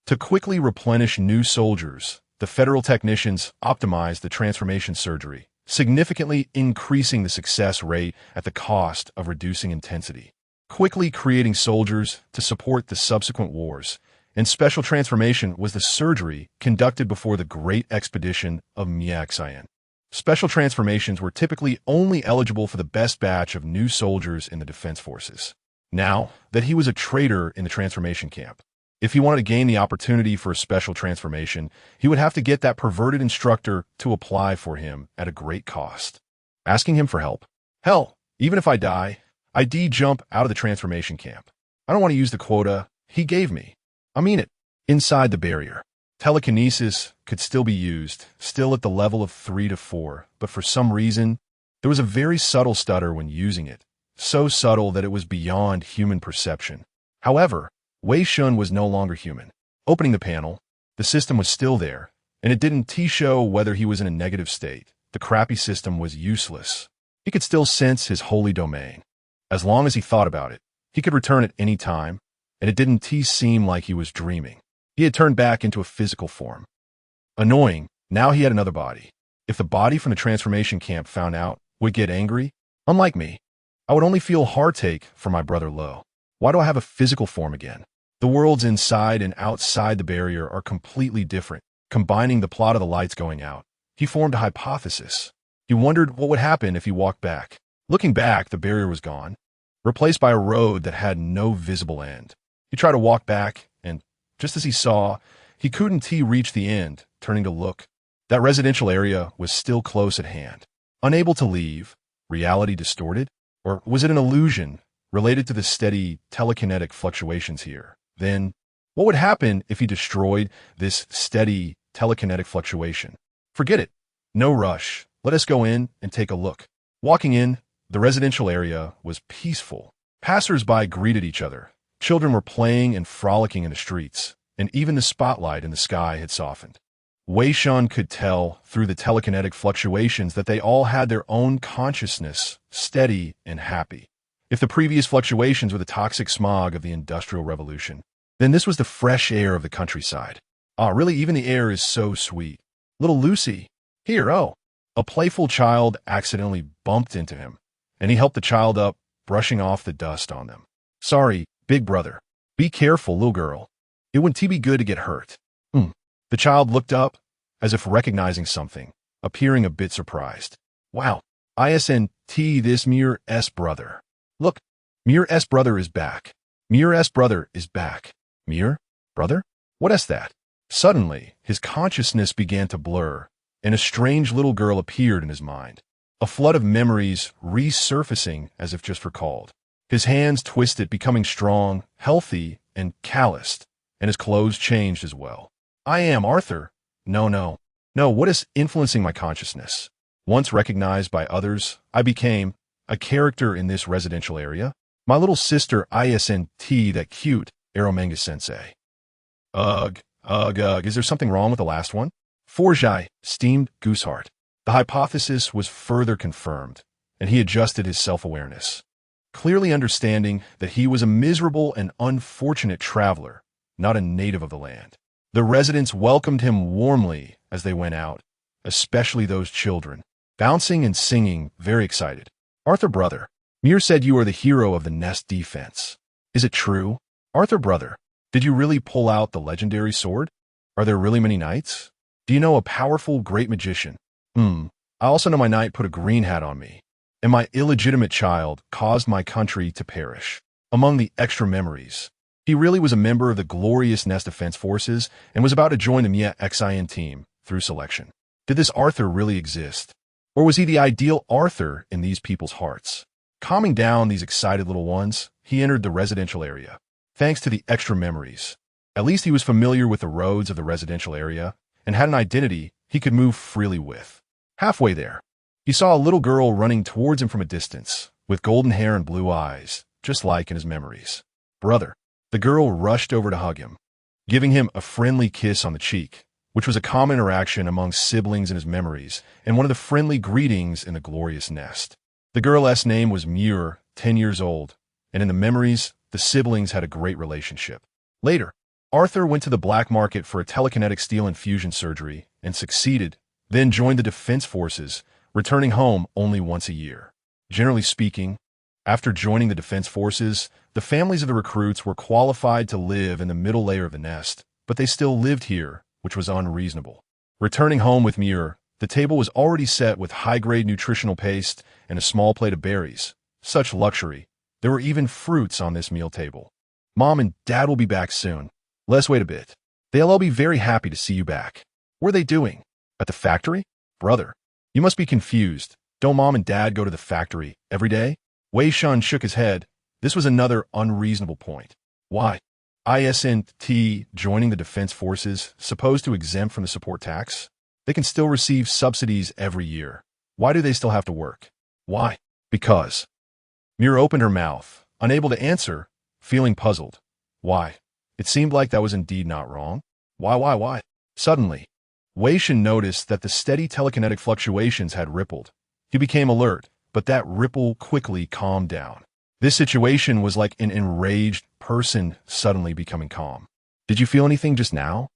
To quickly replenish new soldiers, the federal technicians optimized the transformation surgery, significantly increasing the success rate at the cost of reducing intensity. Quickly creating soldiers to support the subsequent wars, and Special Transformation was the surgery conducted before the Great Expedition of Wei Shen. Special transformations were typically only eligible for the best batch of new soldiers in the defense forces. Now that he was a traitor in the transformation camp, if he wanted to gain the opportunity for a special transformation, he would have to get that perverted instructor to apply for him at a great cost. Asking him for help. Hell, even if I die, I jump out of the transformation camp. I don't want to use the quota he gave me. I mean it. Inside the barrier, telekinesis could still be used, still at the level of 3 to 4, but for some reason, there was a very subtle stutter when using it, so subtle that it was beyond human perception. However, Wei Shen was no longer human. Opening the panel, the system was still there, and it didn't show whether he was in a negative state. The crappy system was useless. He could still sense his holy domain. As long as he thought about it, he could return at any time, and it didn't seem like he was dreaming. He had turned back into a physical form. Annoying, now he had another body. If the body from the transformation camp found out, would get angry, unlike me, I would only feel heartache for my brother Lo. Why do I have a physical form again? The worlds inside and outside the barrier are completely different. Combining the plot of the lights going out, he formed a hypothesis. He wondered what would happen if he walked back. Looking back, the barrier was gone, replaced by a road that had no visible end. He tried to walk back, and just as he saw, he couldn't reach the end, turning to look. That residential area was still close at hand. Unable to leave, reality distorted? Or was it an illusion related to the steady telekinetic fluctuations here? Then, what would happen if he destroyed this steady telekinetic fluctuation? Forget it. No rush. Let us go in and take a look. Walking in, the residential area was peaceful. Passers-by greeted each other. Children were playing and frolicking in the streets, and even the spotlight in the sky had softened. Wei Shen could tell through the telekinetic fluctuations that they all had their own consciousness, steady and happy. If the previous fluctuations were the toxic smog of the Industrial Revolution, then this was the fresh air of the countryside. Really, even the air is so sweet. Little Lucy, here, oh. A playful child accidentally bumped into him, and he helped the child up, brushing off the dust on them. Sorry, big brother. Be careful, little girl. It wouldn't be good to get hurt. The child looked up, as if recognizing something, appearing a bit surprised. Wow, ISNT, this Mir's brother. Look, Mir's brother is back. Mir's brother is back. Mir? Brother? What is that? Suddenly, his consciousness began to blur, and a strange little girl appeared in his mind. A flood of memories resurfacing as if just recalled. His hands twisted, becoming strong, healthy, and calloused, and his clothes changed as well. I am Arthur. No, what is influencing my consciousness? Once recognized by others, I became a character in this residential area. My little sister ISNT, that cute Aromanga sensei. Ugh, is there something wrong with the last one? Forjai, steamed gooseheart. The hypothesis was further confirmed, and he adjusted his self-awareness, clearly understanding that he was a miserable and unfortunate traveler, not a native of the land. The residents welcomed him warmly as they went out, especially those children, bouncing and singing, very excited. Arthur brother, Mir said you are the hero of the nest defense. Is it true? Arthur brother, did you really pull out the legendary sword? Are there really many knights? Do you know a powerful great magician? I also know my knight put a green hat on me, and my illegitimate child caused my country to perish. Among the extra memories, he really was a member of the glorious Nest Defense Forces and was about to join the Wei Shen team through selection. Did this Arthur really exist? Or was he the ideal Arthur in these people's hearts? Calming down these excited little ones, he entered the residential area. Thanks to the extra memories. At least he was familiar with the roads of the residential area and had an identity he could move freely with. Halfway there, he saw a little girl running towards him from a distance, with golden hair and blue eyes, just like in his memories. Brother. The girl rushed over to hug him, giving him a friendly kiss on the cheek, which was a common interaction among siblings in his memories, and one of the friendly greetings in the glorious nest. The girl's name was Muir, 10 years old, and in the memories, the siblings had a great relationship. Later, Arthur went to the black market for a telekinetic steel infusion surgery and succeeded, then joined the defense forces, returning home only once a year. Generally speaking, after joining the defense forces, the families of the recruits were qualified to live in the middle layer of the nest, but they still lived here, which was unreasonable. Returning home with Muir, the table was already set with high-grade nutritional paste and a small plate of berries. Such luxury. There were even fruits on this meal table. Mom and Dad will be back soon. Let's wait a bit. They'll all be very happy to see you back. What are they doing? At the factory? Brother, you must be confused. Don't Mom and Dad go to the factory every day? Wei Shen shook his head. This was another unreasonable point. Why? Isn't joining the defense forces supposed to exempt from the support tax? They can still receive subsidies every year. Why do they still have to work? Why? Because. Muir opened her mouth, unable to answer, feeling puzzled. Why? It seemed like that was indeed not wrong. Why? Suddenly, Wei Shen noticed that the steady telekinetic fluctuations had rippled. He became alert, but that ripple quickly calmed down. This situation was like an enraged person suddenly becoming calm. Did you feel anything just now?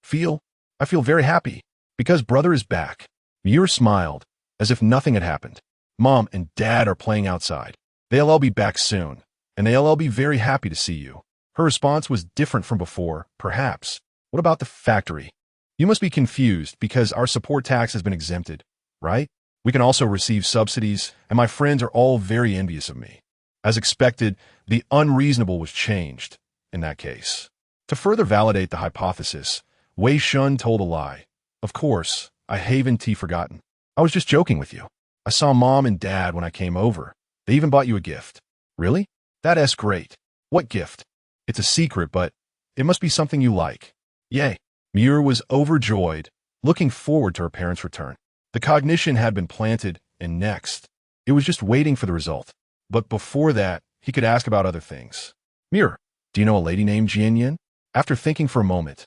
Feel? I feel very happy, because brother is back. Muir smiled, as if nothing had happened. Mom and Dad are playing outside. They'll all be back soon, and they'll all be very happy to see you. Her response was different from before, perhaps. What about the factory? You must be confused because our support tax has been exempted, right? We can also receive subsidies, and my friends are all very envious of me. As expected, the unreasonable was changed, in that case. To further validate the hypothesis, Wei Shen told a lie. Of course, I haven't forgotten. I was just joking with you. I saw Mom and Dad when I came over. They even bought you a gift. Really? That's great. What gift? It's a secret, but it must be something you like. Yay. Muir was overjoyed, looking forward to her parents' return. The cognition had been planted, and next, it was just waiting for the result. But before that, he could ask about other things. Muir, do you know a lady named Jian? After thinking for a moment,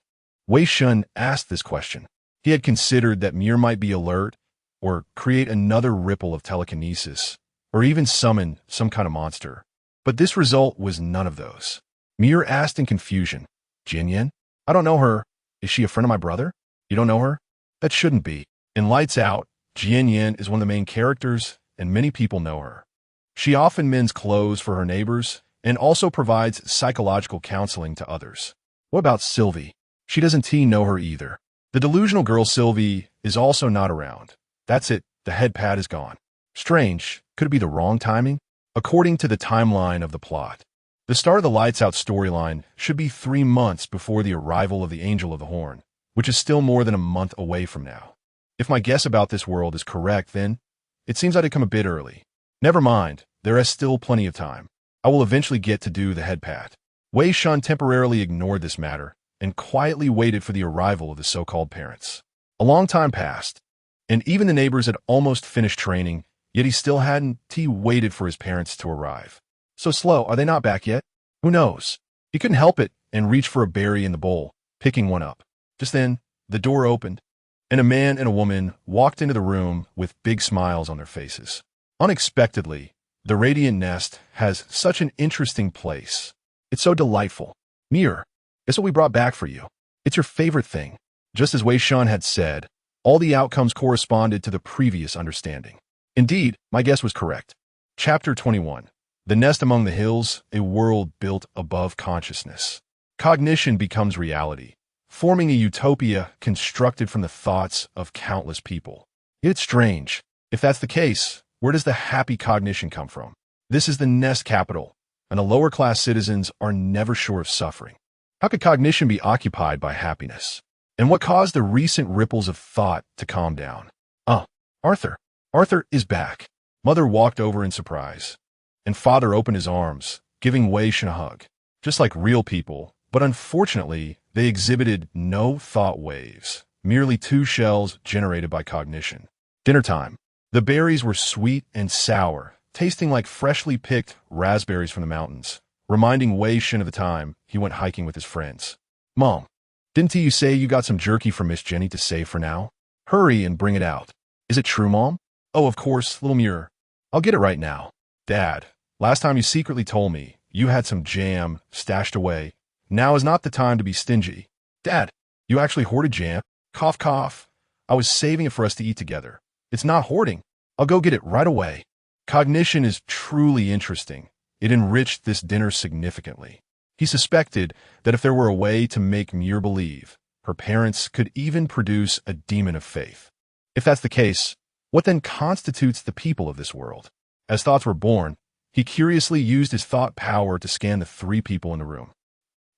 Wei Shen asked this question. He had considered that Muir might be alert, or create another ripple of telekinesis, or even summon some kind of monster. But this result was none of those. Muir asked in confusion, Jian? I don't know her. Is she a friend of my brother? You don't know her? That shouldn't be. In Lights Out, Jian is one of the main characters, and many people know her. She often mends clothes for her neighbors and also provides psychological counseling to others. What about Sylvie? She doesn't know her either. The delusional girl Sylvie is also not around. That's it, the head pad is gone. Strange, could it be the wrong timing? According to the timeline of the plot, the start of the Lights Out storyline should be 3 months before the arrival of the Angel of the Horn, which is still more than a month away from now. If my guess about this world is correct, then it seems I'd come a bit early. Never mind, there is still plenty of time. I will eventually get to do the head pat. Wei Shen temporarily ignored this matter and quietly waited for the arrival of the so-called parents. A long time passed, and even the neighbors had almost finished training, yet he still hadn't waited for his parents to arrive. So slow, are they not back yet? Who knows? He couldn't help it and reached for a berry in the bowl, picking one up. Just then, the door opened, and a man and a woman walked into the room with big smiles on their faces. Unexpectedly, the radiant nest has such an interesting place. It's so delightful. Muir, guess what we brought back for you? It's your favorite thing. Just as Wei Shen had said, all the outcomes corresponded to the previous understanding. Indeed, my guess was correct. Chapter 21. The Nest Among the Hills, a world built above consciousness. Cognition becomes reality, forming a utopia constructed from the thoughts of countless people. It's strange. If that's the case, where does the happy cognition come from? This is the nest capital, and the lower-class citizens are never sure of suffering. How could cognition be occupied by happiness? and what caused the recent ripples of thought to calm down. Arthur. Arthur is back. Mother walked over in surprise, and father opened his arms, giving Wei Shen a hug. Just like real people, but unfortunately, they exhibited no thought waves, merely two shells generated by cognition. Dinner time. The berries were sweet and sour, tasting like freshly picked raspberries from the mountains, reminding Wei Shen of the time he went hiking with his friends. Mom, didn't you say you got some jerky from Miss Jenny to save for now? Hurry and bring it out. Is it true, Mom? Oh, of course, little Muir. I'll get it right now. Dad, last time you secretly told me you had some jam stashed away. Now is not the time to be stingy. Dad, you actually hoarded jam? Cough, cough. I was saving it for us to eat together. It's not hoarding. I'll go get it right away. Cognition is truly interesting. It enriched this dinner significantly. He suspected that if there were a way to make Muir believe, her parents could even produce a demon of faith. If that's the case, what then constitutes the people of this world? As thoughts were born, he curiously used his thought power to scan the three people in the room.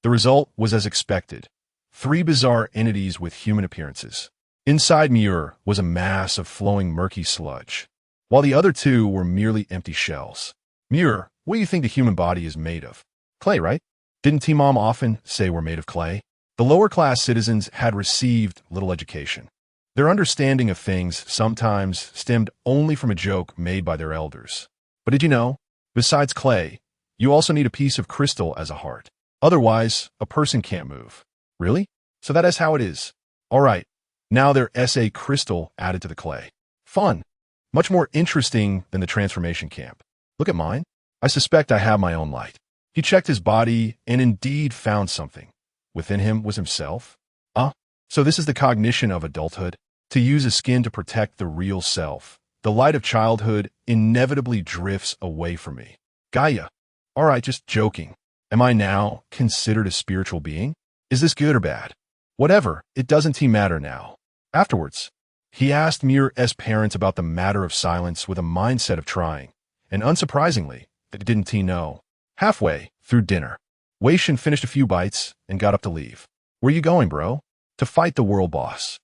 The result was as expected. Three bizarre entities with human appearances. Inside Muir was a mass of flowing murky sludge, while the other two were merely empty shells. Muir, what do you think the human body is made of? Clay, right? Didn't T-Mom often say we're made of clay? The lower-class citizens had received little education. Their understanding of things sometimes stemmed only from a joke made by their elders. But did you know, besides clay, you also need a piece of crystal as a heart. Otherwise, a person can't move. Really? So that is how it is. All right, now there's a crystal added to the clay. Fun. Much more interesting than the transformation camp. Look at mine. I suspect I have my own light. He checked his body and indeed found something. Within him was himself. So this is the cognition of adulthood. To use a skin to protect the real self. The light of childhood inevitably drifts away from me. Gaia. All right, just joking. Am I now considered a spiritual being? Is this good or bad? Whatever, it doesn't matter now. Afterwards, he asked Muir's parents about the matter of silence with a mindset of trying, and unsurprisingly, they didn't know. Halfway through dinner, Wei Shen finished a few bites and got up to leave. Where you going, bro? To fight the world boss.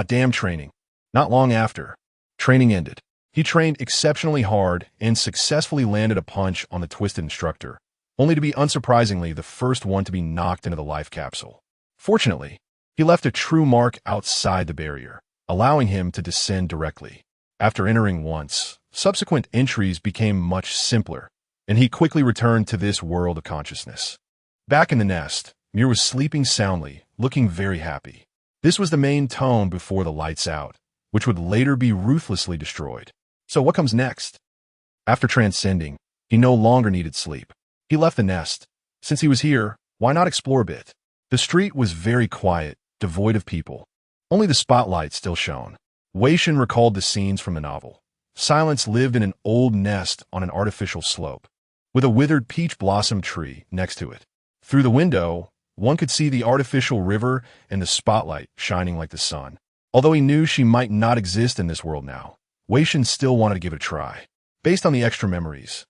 Damn training. Not long after, training ended. He trained exceptionally hard and successfully landed a punch on the twisted instructor, only to be unsurprisingly the first one to be knocked into the life capsule. Fortunately, he left a true mark outside the barrier, allowing him to descend directly. After entering once, subsequent entries became much simpler, and he quickly returned to this world of consciousness. Back in the nest, Muir was sleeping soundly, looking very happy. This was the main tone before the lights out, which would later be ruthlessly destroyed. So what comes next? After transcending, he no longer needed sleep. He left the nest. Since he was here, why not explore a bit? The street was very quiet, devoid of people. Only the spotlight still shone. Wei Shen recalled the scenes from the novel. Silence lived in an old nest on an artificial slope, with a withered peach blossom tree next to it. Through the window, one could see the artificial river and the spotlight shining like the sun. Although he knew she might not exist in this world now, Wei Shen still wanted to give it a try. Based on the extra memories,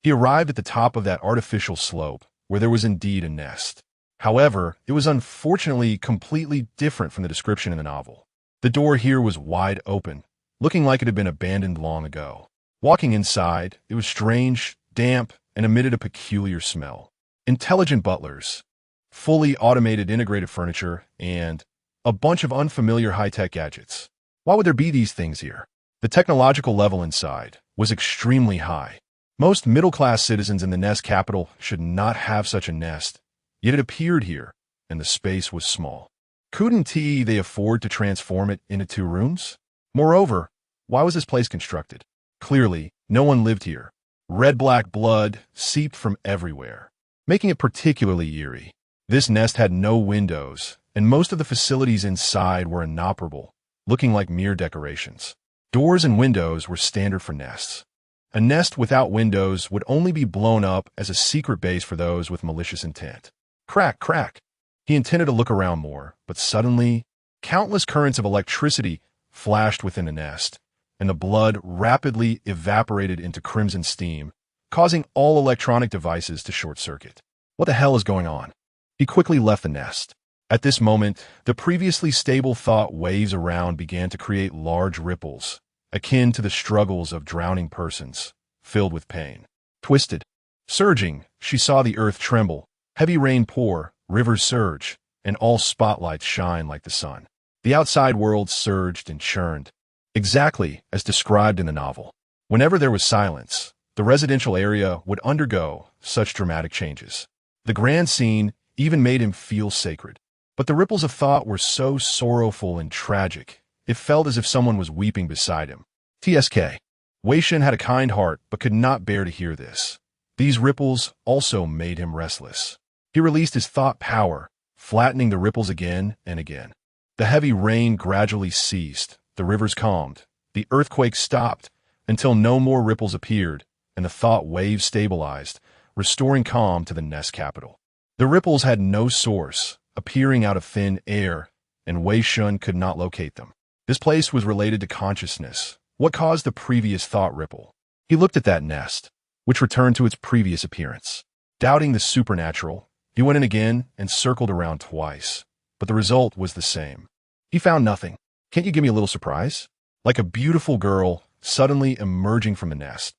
he arrived at the top of that artificial slope, where there was indeed a nest. However, it was unfortunately completely different from the description in the novel. The door here was wide open, looking like it had been abandoned long ago. Walking inside, it was strange, damp, and emitted a peculiar smell. Intelligent butlers, fully automated integrated furniture, and a bunch of unfamiliar high-tech gadgets. Why would there be these things here? The technological level inside was extremely high. Most middle-class citizens in the nest capital should not have such a nest, yet it appeared here, and the space was small. Couldn't they afford to transform it into 2 rooms? Moreover, why was this place constructed? Clearly, no one lived here. Red-black blood seeped from everywhere, making it particularly eerie. This nest had no windows, and most of the facilities inside were inoperable, looking like mere decorations. Doors and windows were standard for nests. A nest without windows would only be blown up as a secret base for those with malicious intent. Crack, crack. He intended to look around more, but suddenly, countless currents of electricity flashed within the nest, and the blood rapidly evaporated into crimson steam, causing all electronic devices to short-circuit. What the hell is going on? He quickly left the nest. At this moment, the previously stable thought waves around began to create large ripples, akin to the struggles of drowning persons, filled with pain. Twisted, surging, she saw the earth tremble, heavy rain pour, rivers surge, and all spotlights shine like the sun. The outside world surged and churned, exactly as described in the novel. Whenever there was silence, the residential area would undergo such dramatic changes. The grand scene even made him feel sacred. But the ripples of thought were so sorrowful and tragic, it felt as if someone was weeping beside him. TSK. Wei Shen had a kind heart but could not bear to hear this. These ripples also made him restless. He released his thought power, flattening the ripples again and again. The heavy rain gradually ceased, the rivers calmed, the earthquake stopped, until no more ripples appeared, and the thought waves stabilized, restoring calm to the nest capital. The ripples had no source, appearing out of thin air, and Wei Shen could not locate them. This place was related to consciousness. What caused the previous thought ripple? He looked at that nest, which returned to its previous appearance. Doubting the supernatural, he went in again and circled around twice, but the result was the same. He found nothing. Can't you give me a little surprise? Like a beautiful girl suddenly emerging from the nest.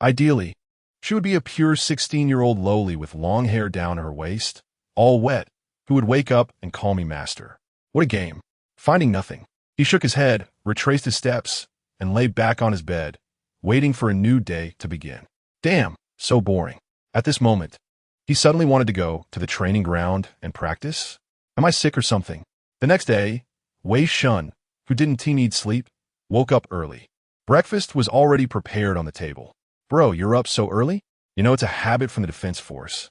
Ideally, she would be a pure 16-year-old lowly with long hair down her waist, all wet, who would wake up and call me master. What a game. Finding nothing, he shook his head, retraced his steps, and lay back on his bed, waiting for a new day to begin. Damn, so boring. At this moment, he suddenly wanted to go to the training ground and practice. Am I sick or something? The next day, Wei Shen, who didn't need sleep, woke up early. Breakfast was already prepared on the table. Bro, you're up so early? You know it's a habit from the defense force.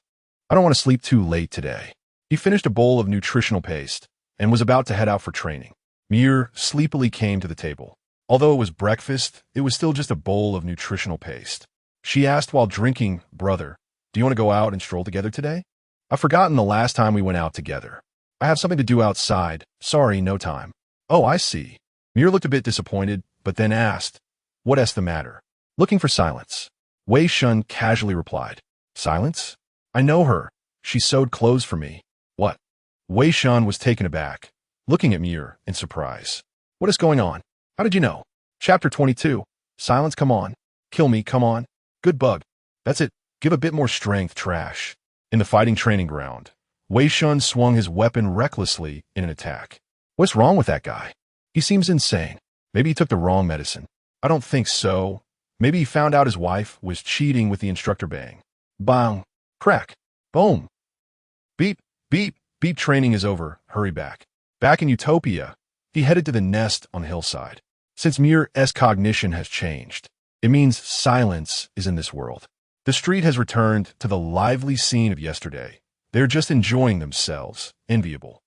I don't want to sleep too late today. He finished a bowl of nutritional paste and was about to head out for training. Mir sleepily came to the table. Although it was breakfast, it was still just a bowl of nutritional paste. She asked while drinking, brother, do you want to go out and stroll together today? I've forgotten the last time we went out together. I have something to do outside. Sorry, no time. Oh, I see. Mir looked a bit disappointed, but then asked, what's the matter? Looking for silence. Wei Shen casually replied, silence? I know her. She sewed clothes for me. What? Wei Shen was taken aback, looking at Mir in surprise. What is going on? How did you know? Chapter 22. Silence, come on. Kill me, come on. Good bug. That's it. Give a bit more strength, trash. In the fighting training ground, Wei Shen swung his weapon recklessly in an attack. What's wrong with that guy? He seems insane. Maybe he took the wrong medicine. I don't think so. Maybe he found out his wife was cheating with the instructor. Bang. Bang. Crack. Boom. Beep, beep, beep. Training is over. Hurry back. Back in Utopia, he headed to the nest on the hillside. Since Mir's cognition has changed, it means silence is in this world. The street has returned to the lively scene of yesterday. They're just enjoying themselves. Enviable.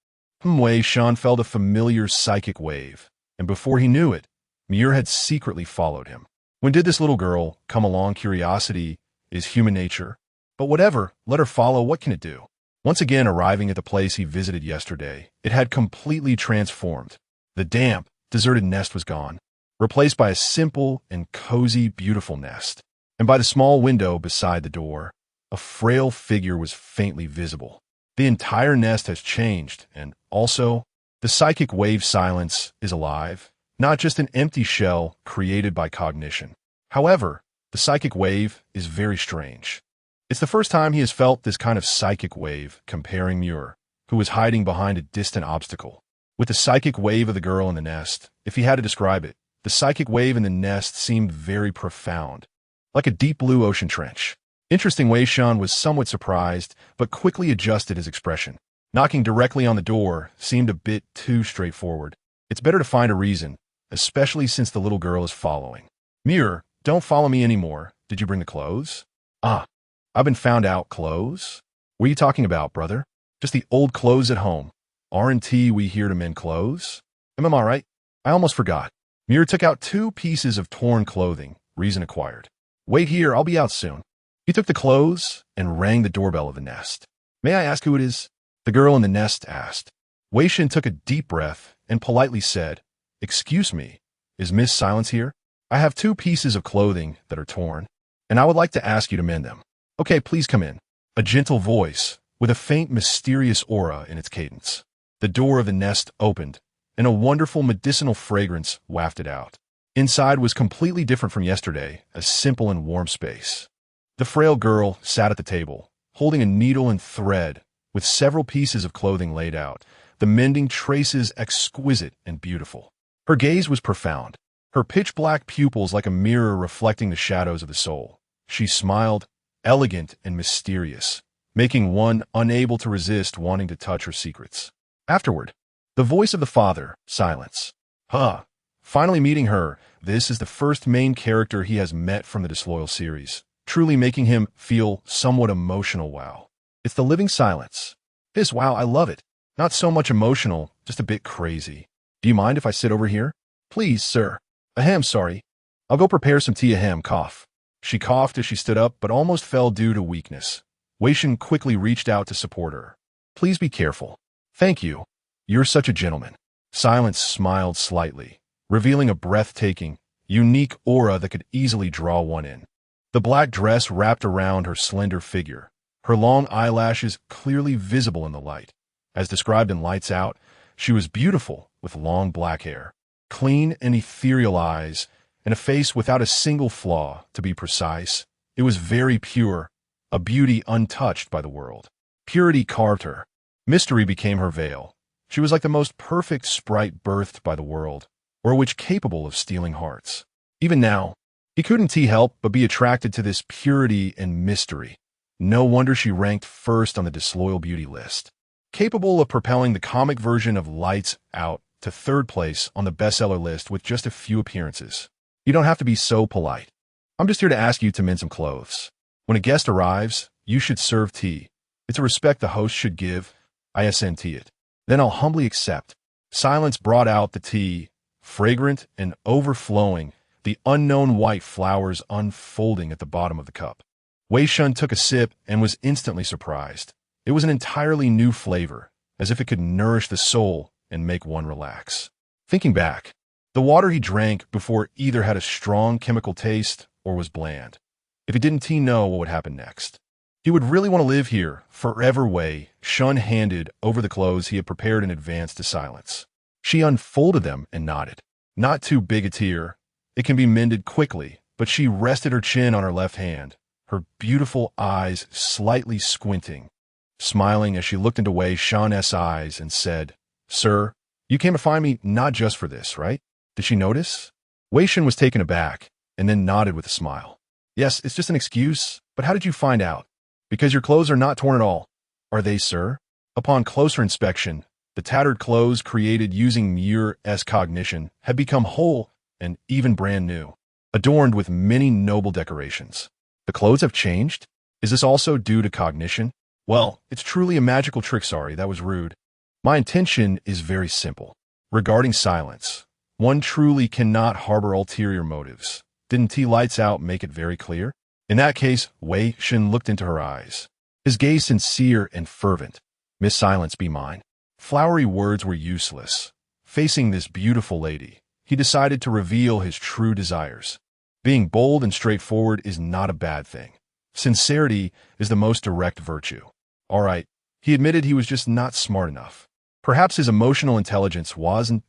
Wei Shen felt a familiar psychic wave, and before he knew it, Mir had secretly followed him. When did this little girl come along? Curiosity is human nature. But whatever, let her follow. What can it do? Once again arriving at the place he visited yesterday, it had completely transformed. The damp, deserted nest was gone, replaced by a simple and cozy, beautiful nest. And by the small window beside the door, a frail figure was faintly visible. The entire nest has changed, and also, the psychic wave silence is alive, not just an empty shell created by cognition. However, the psychic wave is very strange. It's the first time he has felt this kind of psychic wave, comparing Muir, who was hiding behind a distant obstacle, with the psychic wave of the girl in the nest. If he had to describe it, the psychic wave in the nest seemed very profound, like a deep blue ocean trench. Interesting. Wei Shen was somewhat surprised, but quickly adjusted his expression. Knocking directly on the door seemed a bit too straightforward. It's better to find a reason, especially since the little girl is following. Mir, don't follow me anymore. Did you bring the clothes? Ah, I've been found out. Clothes? What are you talking about, brother? Just the old clothes at home. Aren't we here to mend clothes? Am I right? I almost forgot. Mir took out 2 pieces of torn clothing, reason acquired. Wait here, I'll be out soon. He took the clothes and rang the doorbell of the nest. May I ask who it is? The girl in the nest asked. Wei Shen took a deep breath and politely said, excuse me, is Miss Silence here? I have 2 pieces of clothing that are torn, and I would like to ask you to mend them. Okay, please come in. A gentle voice, with a faint, mysterious aura in its cadence. The door of the nest opened, and a wonderful medicinal fragrance wafted out. Inside was completely different from yesterday, a simple and warm space. The frail girl sat at the table, holding a needle and thread, with several pieces of clothing laid out, the mending traces exquisite and beautiful. Her gaze was profound, her pitch-black pupils like a mirror reflecting the shadows of the soul. She smiled, elegant and mysterious, making one unable to resist wanting to touch her secrets. Afterward, the voice of the father, silence. Finally meeting her, this is the first main character he has met from the Disloyal series, truly making him feel somewhat emotional. Wow. It's the living silence. Wow, I love it. Not so much emotional, just a bit crazy. Do you mind if I sit over here? Please, sir. Sorry. I'll go prepare some tea. Cough. She coughed as she stood up, but almost fell due to weakness. Wei Shen quickly reached out to support her. Please be careful. Thank you. You're such a gentleman. Silence smiled slightly, revealing a breathtaking, unique aura that could easily draw one in. The black dress wrapped around her slender figure, her long eyelashes clearly visible in the light. As described in Lights Out, she was beautiful with long black hair, clean and ethereal eyes, and a face without a single flaw, to be precise. It was very pure, a beauty untouched by the world. Purity carved her. Mystery became her veil. She was like the most perfect sprite birthed by the world, or a witch capable of stealing hearts. Even now, he couldn't help but be attracted to this purity and mystery. No wonder she ranked first on the Disloyal Beauty list, capable of propelling the comic version of Lights Out to third place on the bestseller list with just a few appearances. You don't have to be so polite. I'm just here to ask you to mend some clothes. When a guest arrives, you should serve tea. It's a respect the host should give. I assent it. Then I'll humbly accept. Silence brought out the tea, fragrant and overflowing, the unknown white flowers unfolding at the bottom of the cup. Wei Shen took a sip and was instantly surprised. It was an entirely new flavor, as if it could nourish the soul and make one relax. Thinking back, the water he drank before either had a strong chemical taste or was bland. If he didn't know what would happen next. He would really want to live here forever. Wei Shen handed over the clothes he had prepared in advance to Silence. She unfolded them and nodded. Not too big a tear. It can be mended quickly, but she rested her chin on her left hand, her beautiful eyes slightly squinting, smiling as she looked into Wei Shen's eyes and said, "Sir, you came to find me not just for this, right?" Did she notice? Wei Shen was taken aback and then nodded with a smile. "Yes, it's just an excuse, but how did you find out?" "Because your clothes are not torn at all." "Are they, sir?" Upon closer inspection, the tattered clothes created using Muir's cognition had become whole and even brand new, adorned with many noble decorations. The clothes have changed? Is this also due to cognition? Well, it's truly a magical trick. Sorry, that was rude. My intention is very simple. Regarding Silence, one truly cannot harbor ulterior motives. Didn't Lights Out make it very clear? In that case, Wei Shen looked into her eyes, his gaze sincere and fervent. "Miss Silence, be mine." Flowery words were useless. Facing this beautiful lady, he decided to reveal his true desires. Being bold and straightforward is not a bad thing. Sincerity is the most direct virtue. All right, he admitted he was just not smart enough. Perhaps his emotional intelligence wasn't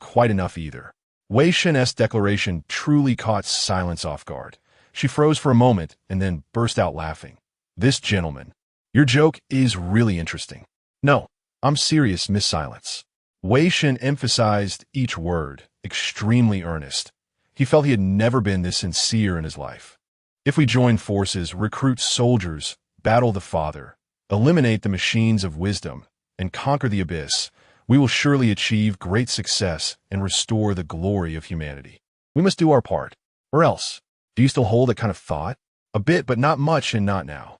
quite enough either. Wei Shen's declaration truly caught Silence off guard. She froze for a moment and then burst out laughing. "This gentleman. Your joke is really interesting." "No, I'm serious, Miss Silence." Wei Shen emphasized each word, extremely earnest. He felt he had never been this sincere in his life. "If we join forces, recruit soldiers, battle the Father, eliminate the machines of wisdom, and conquer the abyss, we will surely achieve great success and restore the glory of humanity. We must do our part. Or else. Do you still hold that kind of thought?" "A bit, but not much, and not now."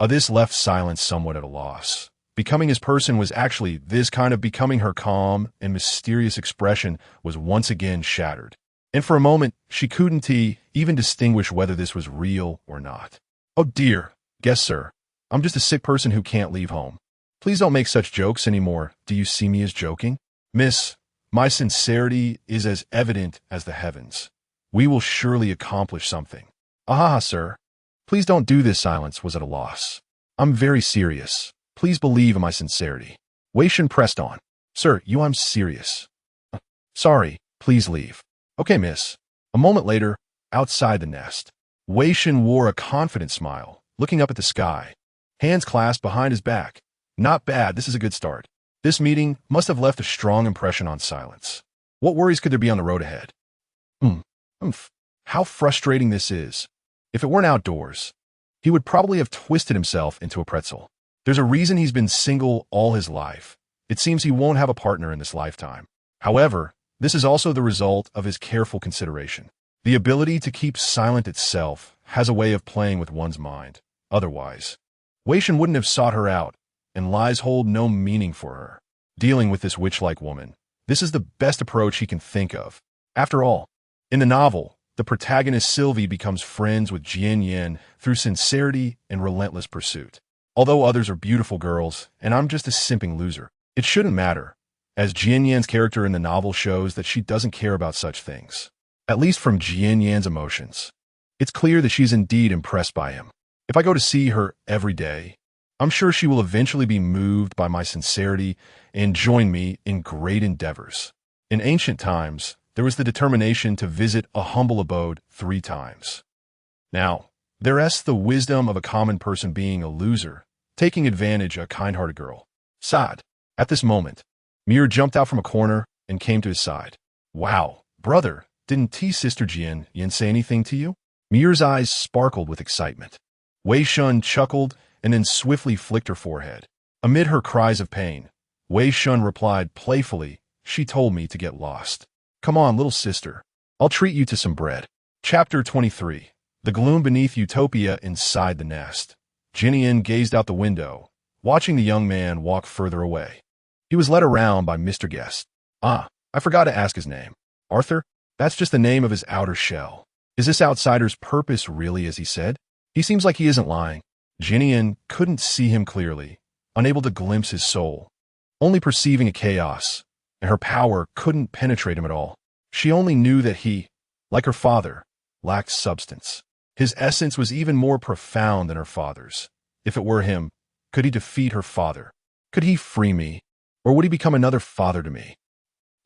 This left Silence somewhat at a loss. Becoming his person was actually this kind of becoming. Her calm and mysterious expression was once again shattered. And for a moment, she couldn't even distinguish whether this was real or not. "Oh dear. Guess, sir. I'm just a sick person who can't leave home. Please don't make such jokes anymore. Do you see me as joking? Miss, my sincerity is as evident as the heavens. We will surely accomplish something." "Sir. Please don't do this." Silence was at a loss. I'm very serious. Please believe in my sincerity. Wei Shen pressed on. Sir, I'm serious. Sorry, please leave. Okay, miss. A moment later, outside the nest, Wei Shen wore a confident smile, looking up at the sky, hands clasped behind his back. Not bad, this is a good start. This meeting must have left a strong impression on Silence. What worries could there be on the road ahead? How frustrating this is. If it weren't outdoors, he would probably have twisted himself into a pretzel. There's a reason he's been single all his life. It seems he won't have a partner in this lifetime. However, this is also the result of his careful consideration. The ability to keep silent itself has a way of playing with one's mind. Otherwise, Wei Shen wouldn't have sought her out, and lies hold no meaning for her. Dealing with this witch-like woman, this is the best approach he can think of. After all, in the novel, the protagonist Sylvie becomes friends with Jian Yan through sincerity and relentless pursuit. Although others are beautiful girls, and I'm just a simping loser, it shouldn't matter, as Jian Yan's character in the novel shows that she doesn't care about such things. At least from Jian Yan's emotions. It's clear that she's indeed impressed by him. If I go to see her every day, I'm sure she will eventually be moved by my sincerity and join me in great endeavors. In ancient times, there was the determination to visit a humble abode 3 times. Now, there rests the wisdom of a common person being a loser, taking advantage of a kind-hearted girl. Sad. At this moment, Mir jumped out from a corner and came to his side. Wow, brother, didn't Sister Jian Yan say anything to you? Mir's eyes sparkled with excitement. Wei Shen chuckled and then swiftly flicked her forehead. Amid her cries of pain, Wei Shen replied playfully, she told me to get lost. Come on, little sister. I'll treat you to some bread. Chapter 23. The gloom beneath utopia inside the nest. Jinian gazed out the window, watching the young man walk further away. He was led around by Mr. Guest. I forgot to ask his name. Arthur? That's just the name of his outer shell. Is this outsider's purpose really as he said? He seems like he isn't lying. Jinian couldn't see him clearly, unable to glimpse his soul, only perceiving a chaos, and her power couldn't penetrate him at all. She only knew that he, like her father, lacked substance. His essence was even more profound than her father's. If it were him, could he defeat her father? Could he free me? Or would he become another father to me?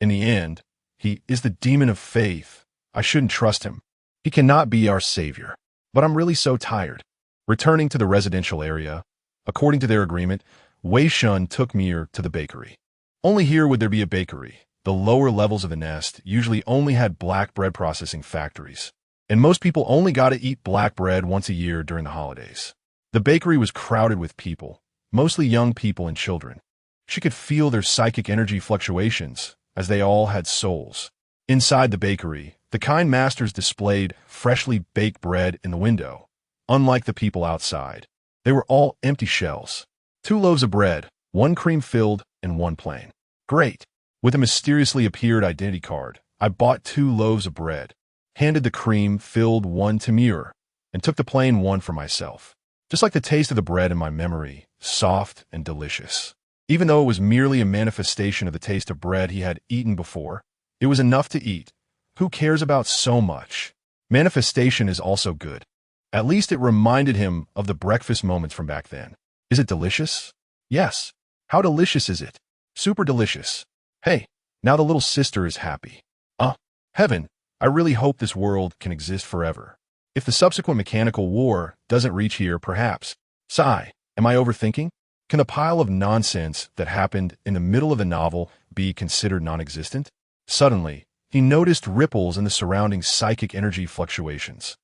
In the end, he is the demon of faith. I shouldn't trust him. He cannot be our savior. But I'm really so tired. Returning to the residential area, according to their agreement, Wei Shen took Mir to the bakery. Only here would there be a bakery. The lower levels of the nest usually only had black bread processing factories, and most people only got to eat black bread once a year during the holidays. The bakery was crowded with people, mostly young people and children. She could feel their psychic energy fluctuations, as they all had souls. Inside the bakery, the kind masters displayed freshly baked bread in the window. Unlike the people outside, they were all empty shells. 2 loaves of bread, 1 cream-filled, and 1 plain. Great! With a mysteriously appeared identity card, I bought 2 loaves of bread, handed the cream-filled one to Mir, and took the plain one for myself. Just like the taste of the bread in my memory, soft and delicious. Even though it was merely a manifestation of the taste of bread he had eaten before, it was enough to eat. Who cares about so much? Manifestation is also good. At least it reminded him of the breakfast moments from back then. Is it delicious? Yes. How delicious is it? Super delicious. Hey, now the little sister is happy. Heaven, I really hope this world can exist forever. If the subsequent mechanical war doesn't reach here, perhaps. Sigh, am I overthinking? Can the pile of nonsense that happened in the middle of the novel be considered non-existent? Suddenly, he noticed ripples in the surrounding psychic energy fluctuations.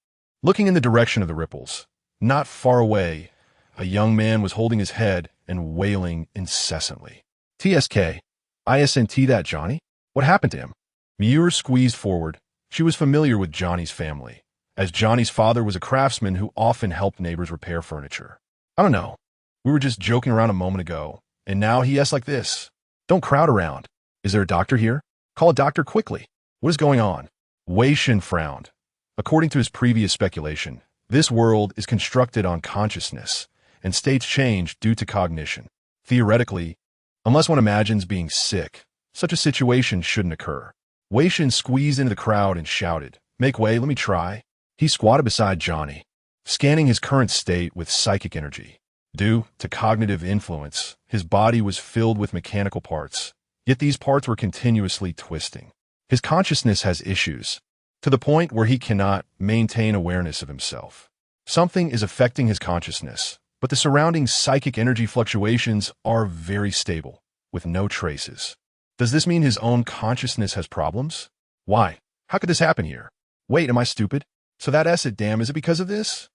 Looking in the direction of the ripples, not far away, a young man was holding his head and wailing incessantly. TSK, ISNT that Johnny? What happened to him? Muir squeezed forward. She was familiar with Johnny's family, as Johnny's father was a craftsman who often helped neighbors repair furniture. I don't know. We were just joking around a moment ago, and now he asks like this. Don't crowd around. Is there a doctor here? Call a doctor quickly. What is going on? Wei Shen frowned. According to his previous speculation, this world is constructed on consciousness, and states change due to cognition. Theoretically, unless one imagines being sick, such a situation shouldn't occur. Wei Shen squeezed into the crowd and shouted, "Make way, let me try." He squatted beside Johnny, scanning his current state with psychic energy. Due to cognitive influence, his body was filled with mechanical parts, yet these parts were continuously twisting. His consciousness has issues, to the point where he cannot maintain awareness of himself. Something is affecting his consciousness, but the surrounding psychic energy fluctuations are very stable, with no traces. Does this mean his own consciousness has problems? Why? How could this happen here? Wait, am I stupid? So that acid dam, is it because of this?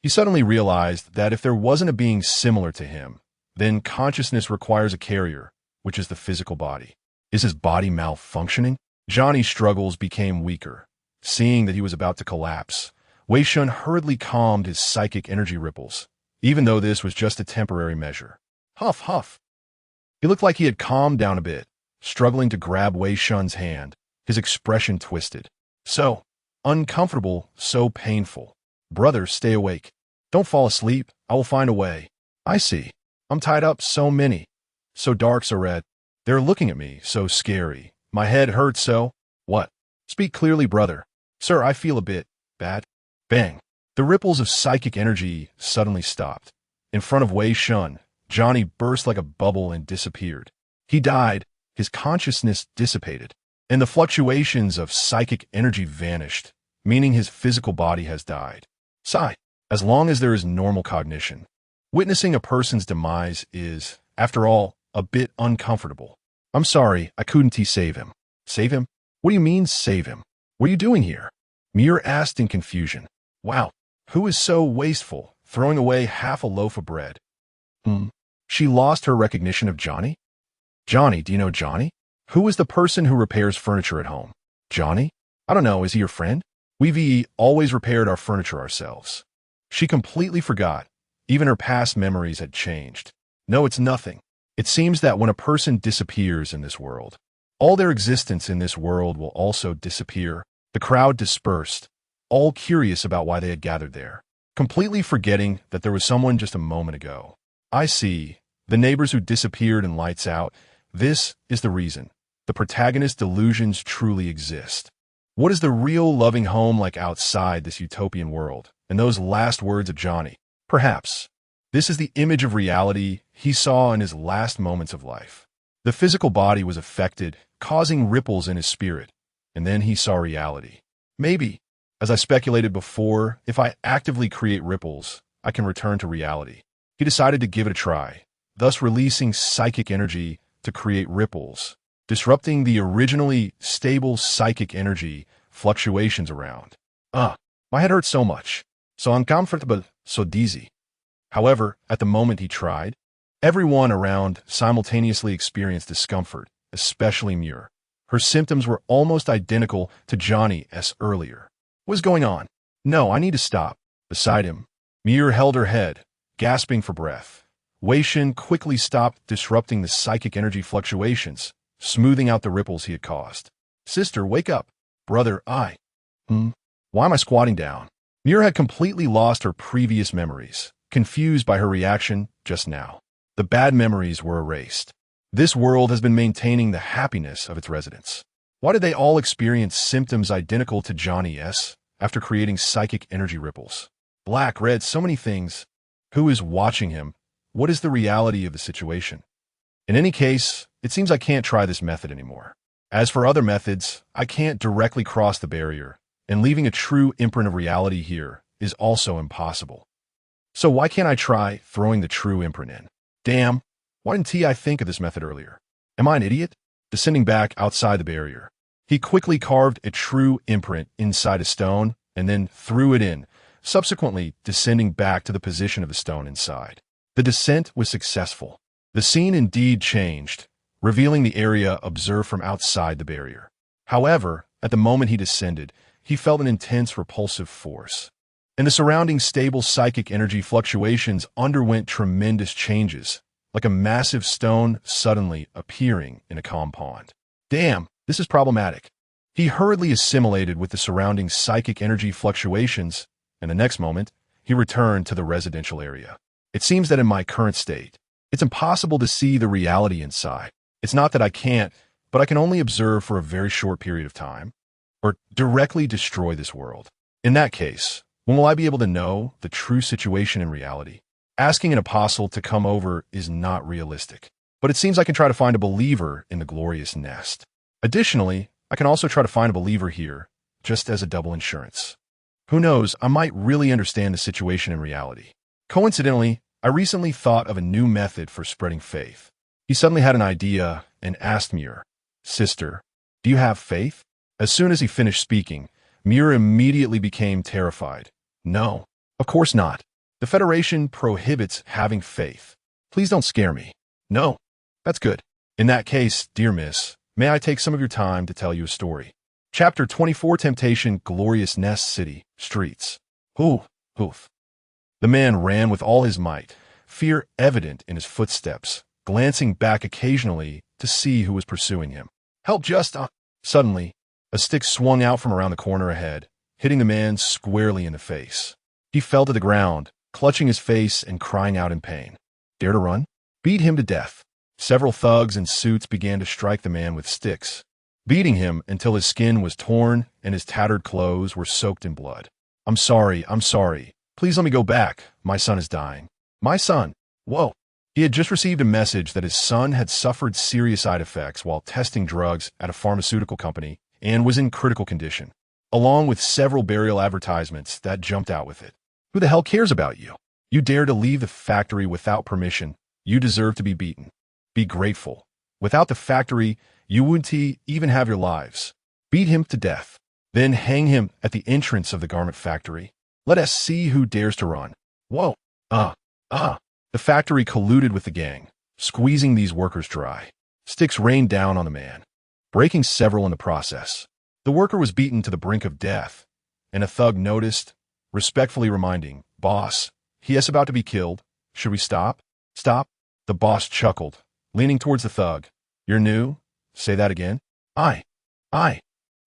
He suddenly realized that if there wasn't a being similar to him, then consciousness requires a carrier, which is the physical body. Is his body malfunctioning? Johnny's struggles became weaker. Seeing that he was about to collapse, Wei Shen hurriedly calmed his psychic energy ripples, even though this was just a temporary measure. Huff, huff. He looked like he had calmed down a bit, struggling to grab Wei Shen's hand, his expression twisted. So uncomfortable, so painful. Brother, stay awake. Don't fall asleep. I will find a way. I see. I'm tied up, so many. So dark, so red. They're looking at me, so scary. My head hurts so. What? Speak clearly, brother. Sir, I feel a bit bad. Bang. The ripples of psychic energy suddenly stopped. In front of Wei Shen, Johnny burst like a bubble and disappeared. He died, his consciousness dissipated, and the fluctuations of psychic energy vanished, meaning his physical body has died. Sigh. As long as there is normal cognition, witnessing a person's demise is, after all, a bit uncomfortable. I'm sorry, I couldn't save him. Save him? What do you mean, save him? What are you doing here? Mir asked in confusion. Wow, who is so wasteful, throwing away half a loaf of bread? She lost her recognition of Johnny? Johnny, do you know Johnny? Who is the person who repairs furniture at home? Johnny? I don't know, is he your friend? We've always repaired our furniture ourselves. She completely forgot. Even her past memories had changed. No, it's nothing. It seems that when a person disappears in this world, all their existence in this world will also disappear. The crowd dispersed, all curious about why they had gathered there, completely forgetting that there was someone just a moment ago. I see. The neighbors who disappeared in Lights Out. This is the reason. The protagonist's delusions truly exist. What is the real loving home like outside this utopian world? And those last words of Johnny. Perhaps. This is the image of reality he saw in his last moments of life. The physical body was affected, causing ripples in his spirit. And then he saw reality. Maybe, as I speculated before, if I actively create ripples, I can return to reality. He decided to give it a try, thus releasing psychic energy to create ripples, disrupting the originally stable psychic energy fluctuations around. My head hurts so much, so uncomfortable, so dizzy. However, at the moment he tried, everyone around simultaneously experienced discomfort, especially Muir. Her symptoms were almost identical to Johnny's earlier. What was going on? No, I need to stop. Beside him, Muir held her head, gasping for breath. Wei Shen quickly stopped disrupting the psychic energy fluctuations, smoothing out the ripples he had caused. Sister, wake up. Brother, Why am I squatting down? Muir had completely lost her previous memories, confused by her reaction just now. The bad memories were erased. This world has been maintaining the happiness of its residents. Why did they all experience symptoms identical to Johnny's after creating psychic energy ripples? Black, red, so many things. Who is watching him? What is the reality of the situation? In any case, it seems I can't try this method anymore. As for other methods, I can't directly cross the barrier, and leaving a true imprint of reality here is also impossible. So why can't I try throwing the true imprint in? Damn, why didn't I think of this method earlier? Am I an idiot? Descending back outside the barrier, he quickly carved a true imprint inside a stone and then threw it in, subsequently descending back to the position of the stone inside. The descent was successful. The scene indeed changed, revealing the area observed from outside the barrier. However, at the moment he descended, he felt an intense repulsive force, and the surrounding stable psychic energy fluctuations underwent tremendous changes, like a massive stone suddenly appearing in a calm pond. Damn, this is problematic. He hurriedly assimilated with the surrounding psychic energy fluctuations, and the next moment, he returned to the residential area. It seems that in my current state, it's impossible to see the reality inside. It's not that I can't, but I can only observe for a very short period of time, or directly destroy this world. In that case, when will I be able to know the true situation in reality? Asking an apostle to come over is not realistic, but it seems I can try to find a believer in the glorious nest. Additionally, I can also try to find a believer here, just as a double insurance. Who knows, I might really understand the situation in reality. Coincidentally, I recently thought of a new method for spreading faith. He suddenly had an idea and asked Muir, "Sister, do you have faith?" As soon as he finished speaking, Muir immediately became terrified. "No, of course not. The Federation prohibits having faith. Please don't scare me." "No, that's good. In that case, dear miss, may I take some of your time to tell you a story?" Chapter 24, Temptation, Glorious Nest City, Streets. Oof. The man ran with all his might, fear evident in his footsteps, glancing back occasionally to see who was pursuing him. "Help just on—" Suddenly, a stick swung out from around the corner ahead, hitting the man squarely in the face. He fell to the ground, clutching his face and crying out in pain. Dare to run? Beat him to death. Several thugs in suits began to strike the man with sticks, beating him until his skin was torn and his tattered clothes were soaked in blood. I'm sorry. Please let me go back. My son is dying." My son? Whoa. He had just received a message that his son had suffered serious side effects while testing drugs at a pharmaceutical company and was in critical condition, along with several burial advertisements that jumped out with it. Who the hell cares about you? You dare to leave the factory without permission. You deserve to be beaten. Be grateful. Without the factory, you wouldn't even have your lives. Beat him to death. Then hang him at the entrance of the garment factory. Let us see who dares to run. Whoa. The factory colluded with the gang, squeezing these workers dry. Sticks rained down on the man, breaking several in the process. The worker was beaten to the brink of death, and a thug noticed, respectfully reminding, "Boss, he is about to be killed. Should we stop?" "Stop?" The boss chuckled, leaning towards the thug. "You're new? Say that again." I.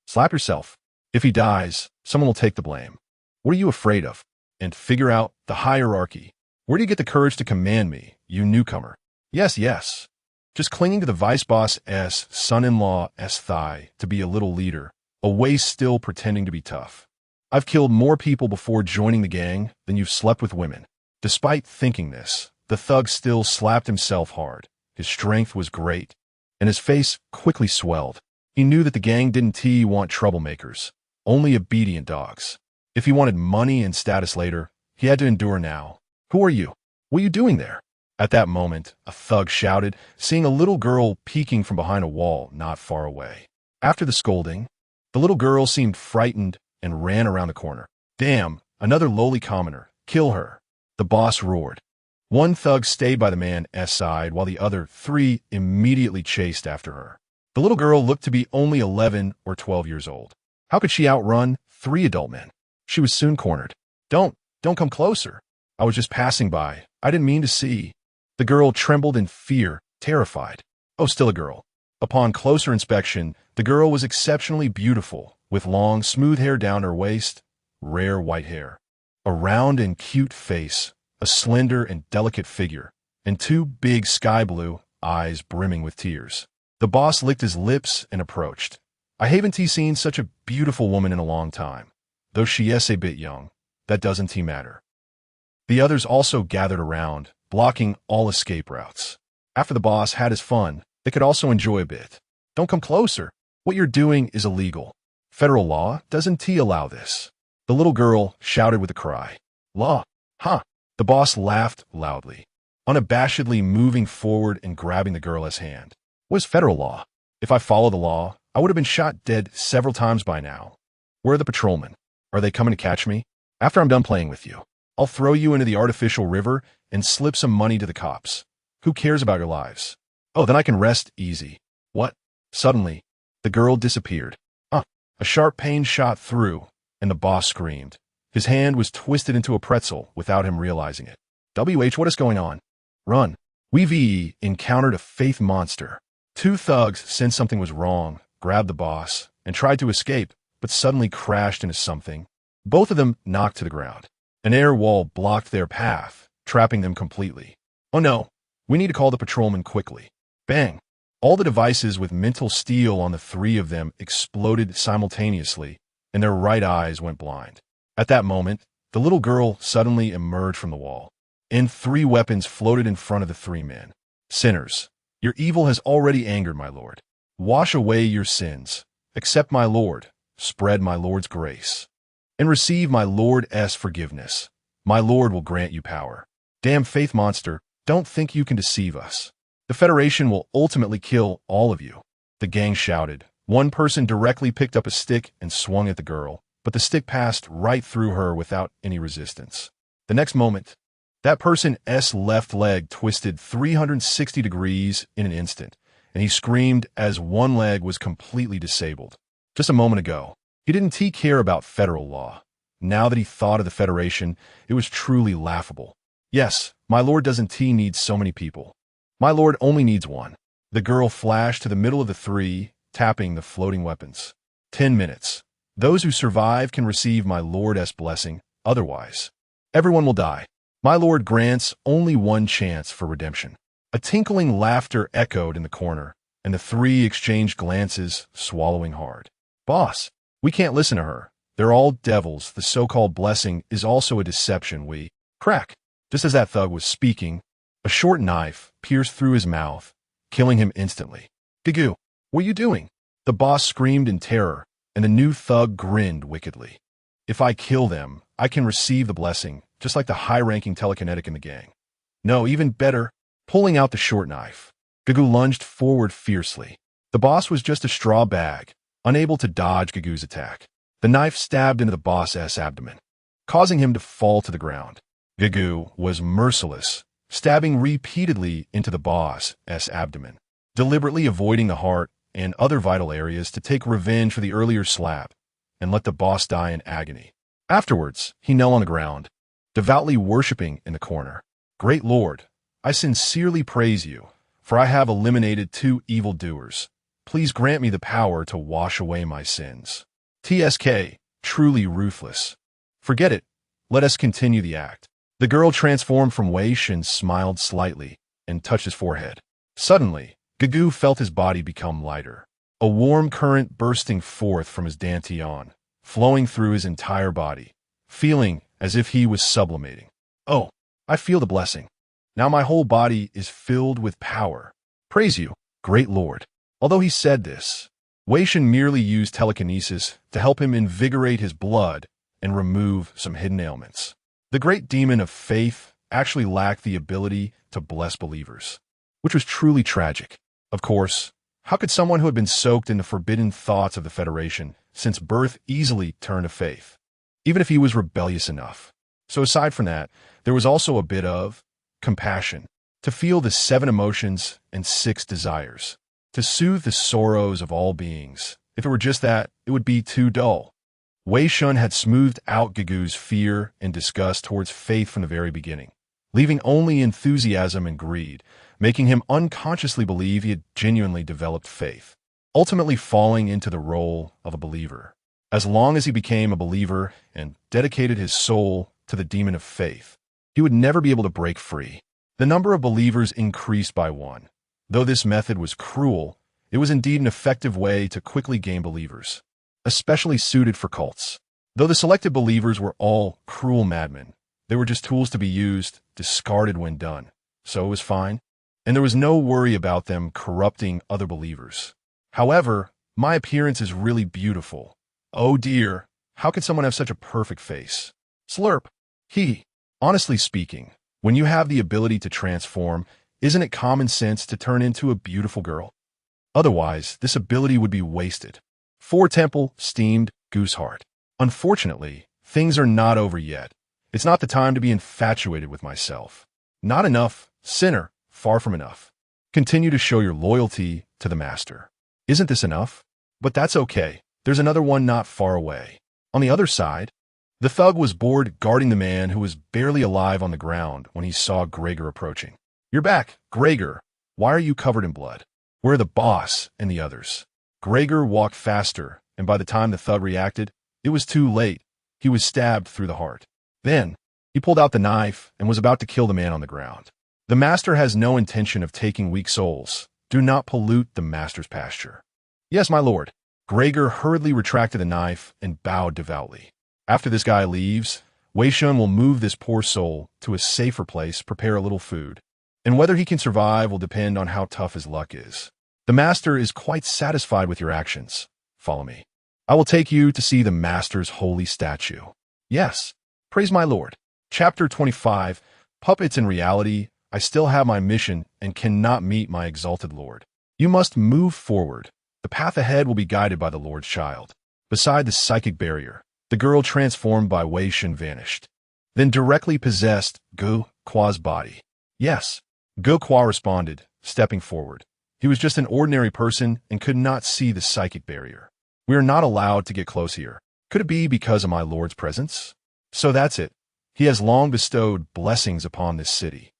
Slap yourself. If he dies, someone will take the blame. What are you afraid of? And figure out the hierarchy. Where do you get the courage to command me, you newcomer? Yes. Just clinging to the vice boss's son-in-law's thigh to be a little leader, a way still pretending to be tough. I've killed more people before joining the gang than you've slept with women. Despite thinking this, the thug still slapped himself hard. His strength was great, and his face quickly swelled. He knew that the gang didn't want troublemakers, only obedient dogs. If he wanted money and status later, he had to endure now. "Who are you? What are you doing there?" At that moment, a thug shouted, seeing a little girl peeking from behind a wall not far away. After the scolding, the little girl seemed frightened and ran around the corner. "Damn, another lowly commoner. Kill her," the boss roared. One thug stayed by the man's side while the other 3 immediately chased after her. The little girl looked to be only 11 or 12 years old. How could she outrun 3 adult men? She was soon cornered. Don't come closer. I was just passing by. I didn't mean to see." The girl trembled in fear, terrified. Oh, still a girl. Upon closer inspection, the girl was exceptionally beautiful, with long, smooth hair down her waist, rare white hair, a round and cute face, a slender and delicate figure, and 2 big sky blue eyes brimming with tears. The boss licked his lips and approached. "I haven't seen such a beautiful woman in a long time. Though she is a bit young, that doesn't matter." The others also gathered around, blocking all escape routes. After the boss had his fun, they could also enjoy a bit. "Don't come closer. What you're doing is illegal. Federal law doesn't allow this." The little girl shouted with a cry. "Law? Huh?" The boss laughed loudly, unabashedly moving forward and grabbing the girl's hand. "What is federal law? If I follow the law, I would have been shot dead several times by now. Where are the patrolmen? Are they coming to catch me? After I'm done playing with you, I'll throw you into the artificial river and slip some money to the cops. Who cares about your lives? Oh, then I can rest easy." What? Suddenly, the girl disappeared. A sharp pain shot through, and the boss screamed. His hand was twisted into a pretzel without him realizing it. What is going on? Run. We've encountered a faith monster. 2 thugs sensed something was wrong, grabbed the boss, and tried to escape, but suddenly crashed into something. Both of them knocked to the ground. An air wall blocked their path, trapping them completely. "Oh no, we need to call the patrolman quickly." Bang! All the devices with mental steel on the 3 of them exploded simultaneously, and their right eyes went blind. At that moment, the little girl suddenly emerged from the wall. and 3 weapons floated in front of the 3 men. Sinners, your evil has already angered my Lord. Wash away your sins. Accept my Lord. Spread my Lord's grace. And receive my Lord's forgiveness. My Lord will grant you power. Damn faith monster, don't think you can deceive us. The Federation will ultimately kill all of you. The gang shouted. One person directly picked up a stick and swung at the girl, but the stick passed right through her without any resistance. The next moment, that person's left leg twisted 360 degrees in an instant, and he screamed as one leg was completely disabled. Just a moment ago, he didn't care about federal law. Now that he thought of the Federation, it was truly laughable. Yes, my Lord doesn't need so many people. My Lord only needs one. The girl flashed to the middle of the 3, tapping the floating weapons. 10 minutes. Those who survive can receive my Lord's blessing. Otherwise, everyone will die. My Lord grants only one chance for redemption. A tinkling laughter echoed in the corner, and the 3 exchanged glances, swallowing hard. Boss, we can't listen to her. They're all devils. The so-called blessing is also a deception. We crack. Just as that thug was speaking, a short knife pierced through his mouth, killing him instantly. Gagoo, what are you doing? The boss screamed in terror, and the new thug grinned wickedly. If I kill them, I can receive the blessing, just like the high-ranking telekinetic in the gang. No, even better, pulling out the short knife. Gagoo lunged forward fiercely. The boss was just a straw bag, unable to dodge Gagoo's attack. The knife stabbed into the boss's abdomen, causing him to fall to the ground. Gagoo was merciless, stabbing repeatedly into the boss's abdomen, deliberately avoiding the heart and other vital areas to take revenge for the earlier slap and let the boss die in agony. Afterwards, he knelt on the ground, devoutly worshipping in the corner. Great Lord, I sincerely praise you, for I have eliminated 2 evildoers. Please grant me the power to wash away my sins. TSK, truly ruthless. Forget it. Let us continue the act. The girl transformed from Wei Shen smiled slightly and touched his forehead. Suddenly, Gagoo felt his body become lighter. A warm current bursting forth from his dantian, flowing through his entire body, feeling as if he was sublimating. Oh, I feel the blessing. Now my whole body is filled with power. Praise you, great Lord. Although he said this, Wei Shen merely used telekinesis to help him invigorate his blood and remove some hidden ailments. The great demon of faith actually lacked the ability to bless believers, which was truly tragic. Of course, how could someone who had been soaked in the forbidden thoughts of the Federation since birth easily turn to faith, even if he was rebellious enough? So aside from that, there was also a bit of compassion, to feel the 7 emotions and 6 desires, to soothe the sorrows of all beings. If it were just that, it would be too dull. Wei Shen had smoothed out Gagoo's fear and disgust towards faith from the very beginning, leaving only enthusiasm and greed, making him unconsciously believe he had genuinely developed faith, ultimately falling into the role of a believer. As long as he became a believer and dedicated his soul to the demon of faith, he would never be able to break free. The number of believers increased by 1. Though this method was cruel, it was indeed an effective way to quickly gain believers, especially suited for cults. Though the selected believers were all cruel madmen, they were just tools to be used, discarded when done. So it was fine, and there was no worry about them corrupting other believers. However, my appearance is really beautiful. Oh dear, how could someone have such a perfect face? Slurp. Honestly speaking, when you have the ability to transform, isn't it common sense to turn into a beautiful girl? Otherwise, this ability would be wasted. 4 temple, steamed, goose heart. Unfortunately, things are not over yet. It's not the time to be infatuated with myself. Not enough, sinner, far from enough. Continue to show your loyalty to the master. Isn't this enough? But that's okay. There's another one not far away. On the other side, the thug was bored guarding the man who was barely alive on the ground when he saw Gregor approaching. You're back, Gregor. Why are you covered in blood? Where are the boss and the others? Gregor walked faster, and by the time the thug reacted, it was too late. He was stabbed through the heart. Then, he pulled out the knife and was about to kill the man on the ground. The master has no intention of taking weak souls. Do not pollute the master's pasture. Yes, my lord. Gregor hurriedly retracted the knife and bowed devoutly. After this guy leaves, Wei Shen will move this poor soul to a safer place, prepare a little food. And whether he can survive will depend on how tough his luck is. The master is quite satisfied with your actions. Follow me. I will take you to see the master's holy statue. Yes, praise my lord. Chapter 25, Puppets. In reality, I still have my mission and cannot meet my exalted lord. You must move forward. The path ahead will be guided by the Lord's child. Beside the psychic barrier, the girl transformed by Wei Shen vanished. Then directly possessed Gu Kua's body. Yes, Gu Kua responded, stepping forward. He was just an ordinary person and could not see the psychic barrier. We are not allowed to get close here. Could it be because of my lord's presence? So that's it. He has long bestowed blessings upon this city.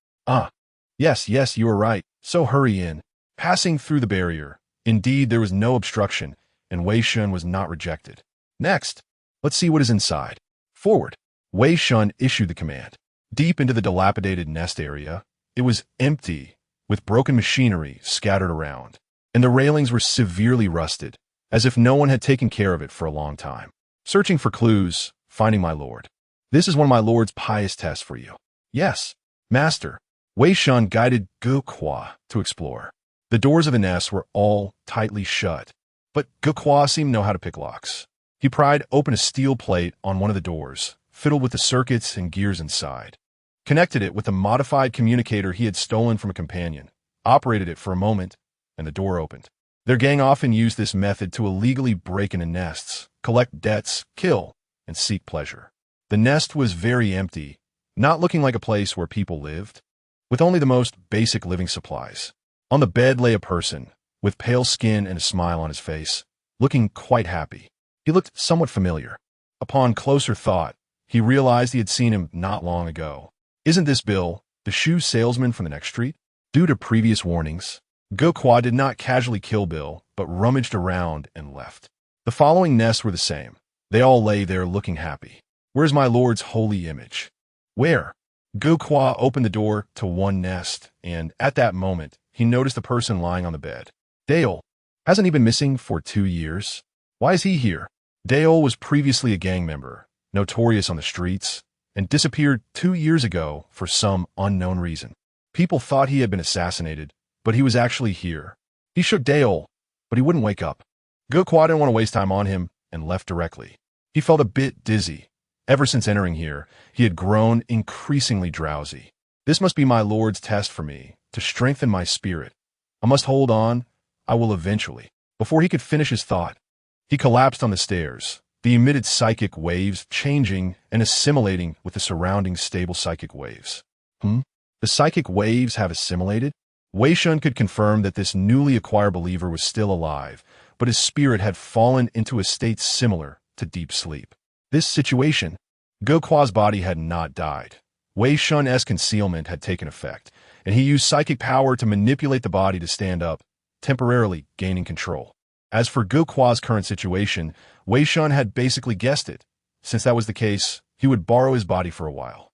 Yes, you are right. So hurry in. Passing through the barrier. Indeed, there was no obstruction, and Wei Shen was not rejected. Next, let's see what is inside. Forward. Wei Shen issued the command. Deep into the dilapidated nest area, it was empty, with broken machinery scattered around, and the railings were severely rusted, as if no one had taken care of it for a long time. Searching for clues, finding my lord. This is one of my lord's pious tests for you. Yes, master. Wei Shen guided Gu Kua to explore. The doors of the nest were all tightly shut, but Gu Kua seemed to know how to pick locks. He pried open a steel plate on one of the doors, fiddled with the circuits and gears inside, connected it with a modified communicator he had stolen from a companion, operated it for a moment, and the door opened. Their gang often used this method to illegally break into nests, collect debts, kill, and seek pleasure. The nest was very empty, not looking like a place where people lived, with only the most basic living supplies. On the bed lay a person, with pale skin and a smile on his face, looking quite happy. He looked somewhat familiar. Upon closer thought, he realized he had seen him not long ago. Isn't this Bill, the shoe salesman from the next street? Due to previous warnings, Gu Kua did not casually kill Bill, but rummaged around and left. The following nests were the same. They all lay there looking happy. Where's my lord's holy image? Where? Gu Kua opened the door to one nest, and at that moment, he noticed a person lying on the bed. Dale. Hasn't he been missing for 2 years? Why is he here? Dale was previously a gang member, notorious on the streets, and disappeared 2 years ago for some unknown reason. People thought he had been assassinated, but he was actually here. He shook Dale, but he wouldn't wake up. Gu Kua didn't want to waste time on him and left directly. He felt a bit dizzy. Ever since entering here, he had grown increasingly drowsy. This must be my lord's test for me, to strengthen my spirit. I must hold on. I will eventually. Before he could finish his thought, he collapsed on the stairs, the emitted psychic waves changing and assimilating with the surrounding stable psychic waves. The psychic waves have assimilated? Wei Shen could confirm that this newly acquired believer was still alive, but his spirit had fallen into a state similar to deep sleep. This situation, Gu Kua's body had not died. Wei Shen's concealment had taken effect, and he used psychic power to manipulate the body to stand up, temporarily gaining control. As for Gu Kua's current situation, Wei Shen had basically guessed it. Since that was the case, he would borrow his body for a while.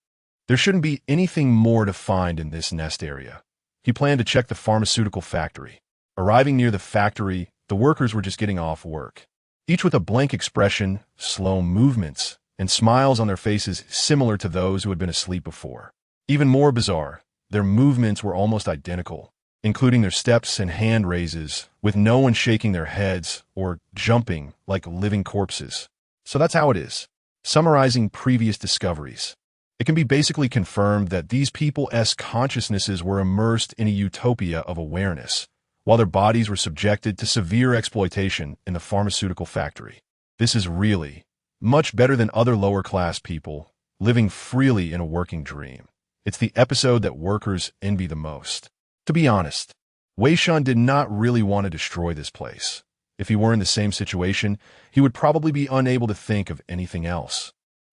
There shouldn't be anything more to find in this nest area. He planned to check the pharmaceutical factory. Arriving near the factory, the workers were just getting off work, each with a blank expression, slow movements, and smiles on their faces similar to those who had been asleep before. Even more bizarre, their movements were almost identical, including their steps and hand raises, with no one shaking their heads or jumping like living corpses. So that's how it is. Summarizing previous discoveries, it can be basically confirmed that these people's consciousnesses were immersed in a utopia of awareness, while their bodies were subjected to severe exploitation in the pharmaceutical factory. This is really much better than other lower-class people living freely in a working dream. It's the episode that workers envy the most. To be honest, Wei Shen did not really want to destroy this place. If he were in the same situation, he would probably be unable to think of anything else.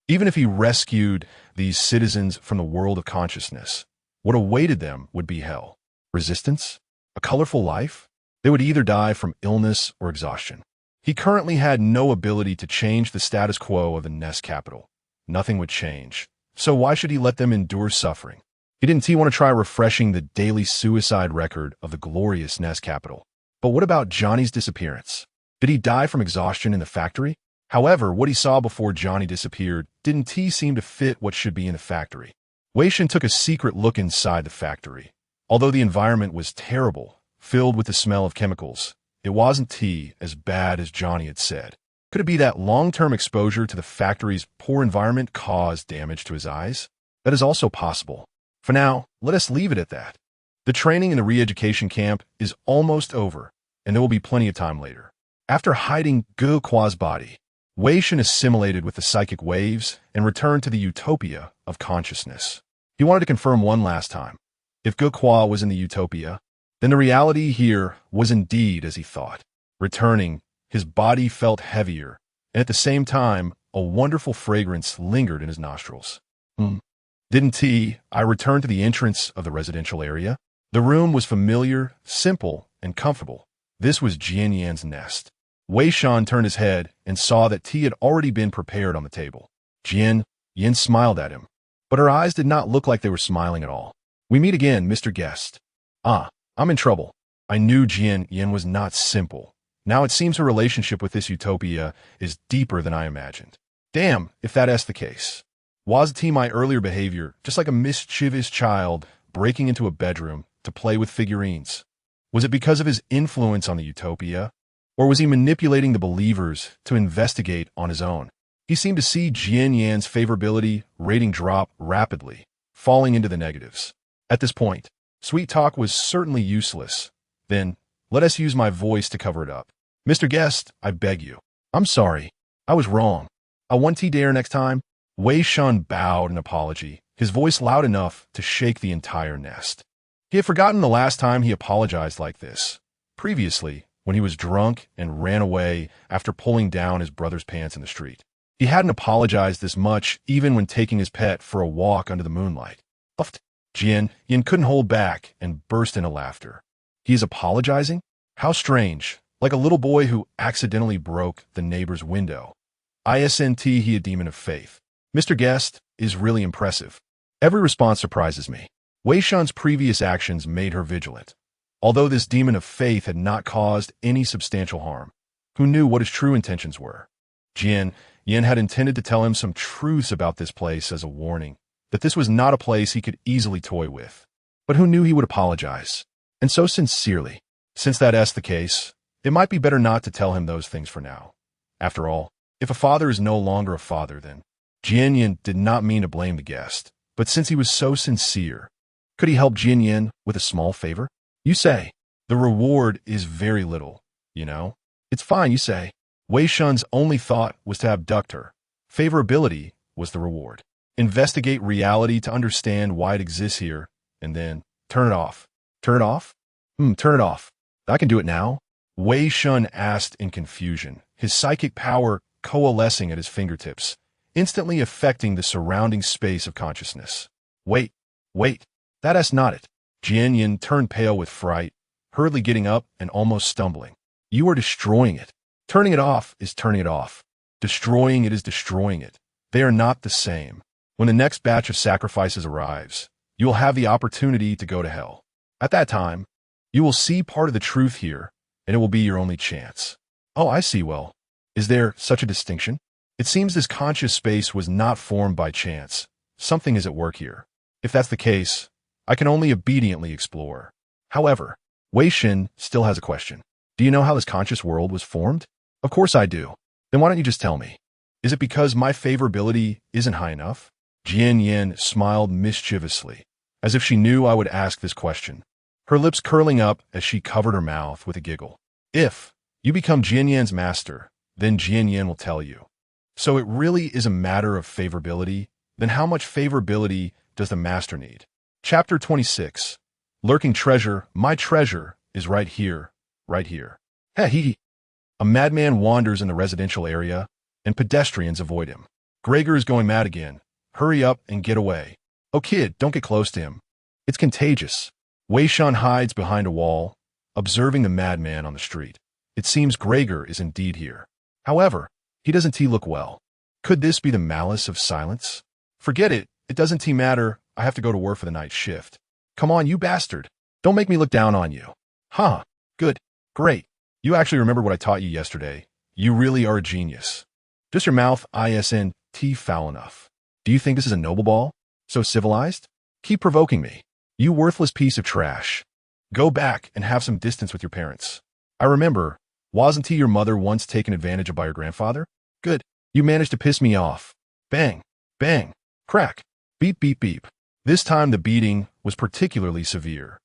Even if he rescued these citizens from the world of consciousness, what awaited them would be hell. Resistance? A colorful life? They would either die from illness or exhaustion. He currently had no ability to change the status quo of the nest capital. Nothing would change. So why should he let them endure suffering? Didn't he want to try refreshing the daily suicide record of the glorious nest capital? But what about Johnny's disappearance? Did he die from exhaustion in the factory? However, what he saw before Johnny disappeared didn't seem to fit what should be in the factory. Wei Shen took a secret look inside the factory. Although the environment was terrible, filled with the smell of chemicals, it wasn't as bad as Johnny had said. Could it be that long-term exposure to the factory's poor environment caused damage to his eyes? That is also possible. For now, let us leave it at that. The training in the re-education camp is almost over, and there will be plenty of time later. After hiding Ge Kua's body, Wei Shen assimilated with the psychic waves and returned to the utopia of consciousness. He wanted to confirm one last time. If Ge Kua was in the utopia, then the reality here was indeed as he thought. Returning, his body felt heavier, and at the same time, a wonderful fragrance lingered in his nostrils. Didn't I returned to the entrance of the residential area? The room was familiar, simple, and comfortable. This was Jian Yan's nest. Wei Shen turned his head and saw that tea had already been prepared on the table. Jian Yan smiled at him, but her eyes did not look like they were smiling at all. We meet again, Mr. Guest. I'm in trouble. I knew Jian Yan was not simple. Now it seems her relationship with this utopia is deeper than I imagined. Damn, if that's the case. Was my earlier behavior just like a mischievous child breaking into a bedroom to play with figurines? Was it because of his influence on the utopia? Or was he manipulating the believers to investigate on his own? He seemed to see Jian Yan's favorability rating drop rapidly, falling into the negatives. At this point, sweet talk was certainly useless. Then, let us use my voice to cover it up. Mr. Guest, I beg you. I'm sorry. I was wrong. I want tea dare next time. Wei Shen bowed in apology, his voice loud enough to shake the entire nest. He had forgotten the last time he apologized like this. Previously, when he was drunk and ran away after pulling down his brother's pants in the street. He hadn't apologized this much even when taking his pet for a walk under the moonlight. Jian Yan couldn't hold back and burst into laughter. He is apologizing? How strange, like a little boy who accidentally broke the neighbor's window. Isn't he a demon of faith? Mr. Guest is really impressive. Every response surprises me. Wei Shen's previous actions made her vigilant. Although this demon of faith had not caused any substantial harm, who knew what his true intentions were? Jian Yan had intended to tell him some truths about this place as a warning, that this was not a place he could easily toy with. But who knew he would apologize? And so sincerely. Since that's the case, it might be better not to tell him those things for now. After all, if a father is no longer a father, then Jian Yan did not mean to blame the guest, but since he was so sincere, could he help Jian Yan with a small favor? You say, the reward is very little, you know? It's fine, you say. Wei Shen's only thought was to abduct her. Favorability was the reward. Investigate reality to understand why it exists here, and then turn it off. Turn it off? Turn it off. I can do it now? Wei Shen asked in confusion, his psychic power coalescing at his fingertips, instantly affecting the surrounding space of consciousness. Wait, that's not it. Jian Yan turned pale with fright, hurriedly getting up and almost stumbling. You are destroying it. Turning it off is turning it off. Destroying it is destroying it. They are not the same. When the next batch of sacrifices arrives, you will have the opportunity to go to hell. At that time, you will see part of the truth here, and it will be your only chance. Oh, I see. Well, is there such a distinction? It seems this conscious space was not formed by chance. Something is at work here. If that's the case, I can only obediently explore. However, Wei Shen still has a question. Do you know how this conscious world was formed? Of course I do. Then why don't you just tell me? Is it because my favorability isn't high enough? Jian Yan smiled mischievously, as if she knew I would ask this question, her lips curling up as she covered her mouth with a giggle. If you become Jian Yan's master, then Jian Yan will tell you. So it really is a matter of favorability? Then how much favorability does the master need? Chapter 26. Lurking treasure. My treasure is right here, right here. Hee. A madman wanders in the residential area, and pedestrians avoid him. Gregor is going mad again. Hurry up and get away. Oh kid, don't get close to him. It's contagious. Wei Shen hides behind a wall, observing the madman on the street. It seems Gregor is indeed here. However, he doesn't look well. Could this be the malice of silence? Forget it. It doesn't matter. I have to go to work for the night shift. Come on, you bastard. Don't make me look down on you. Huh. Good. Great. You actually remember what I taught you yesterday. You really are a genius. Just your mouth, isn't foul enough. Do you think this is a noble ball? So civilized? Keep provoking me. You worthless piece of trash. Go back and have some distance with your parents. I remember, wasn't your mother once taken advantage of by your grandfather? Good. You managed to piss me off. Bang, bang, crack, beep, beep, beep. This time the beating was particularly severe.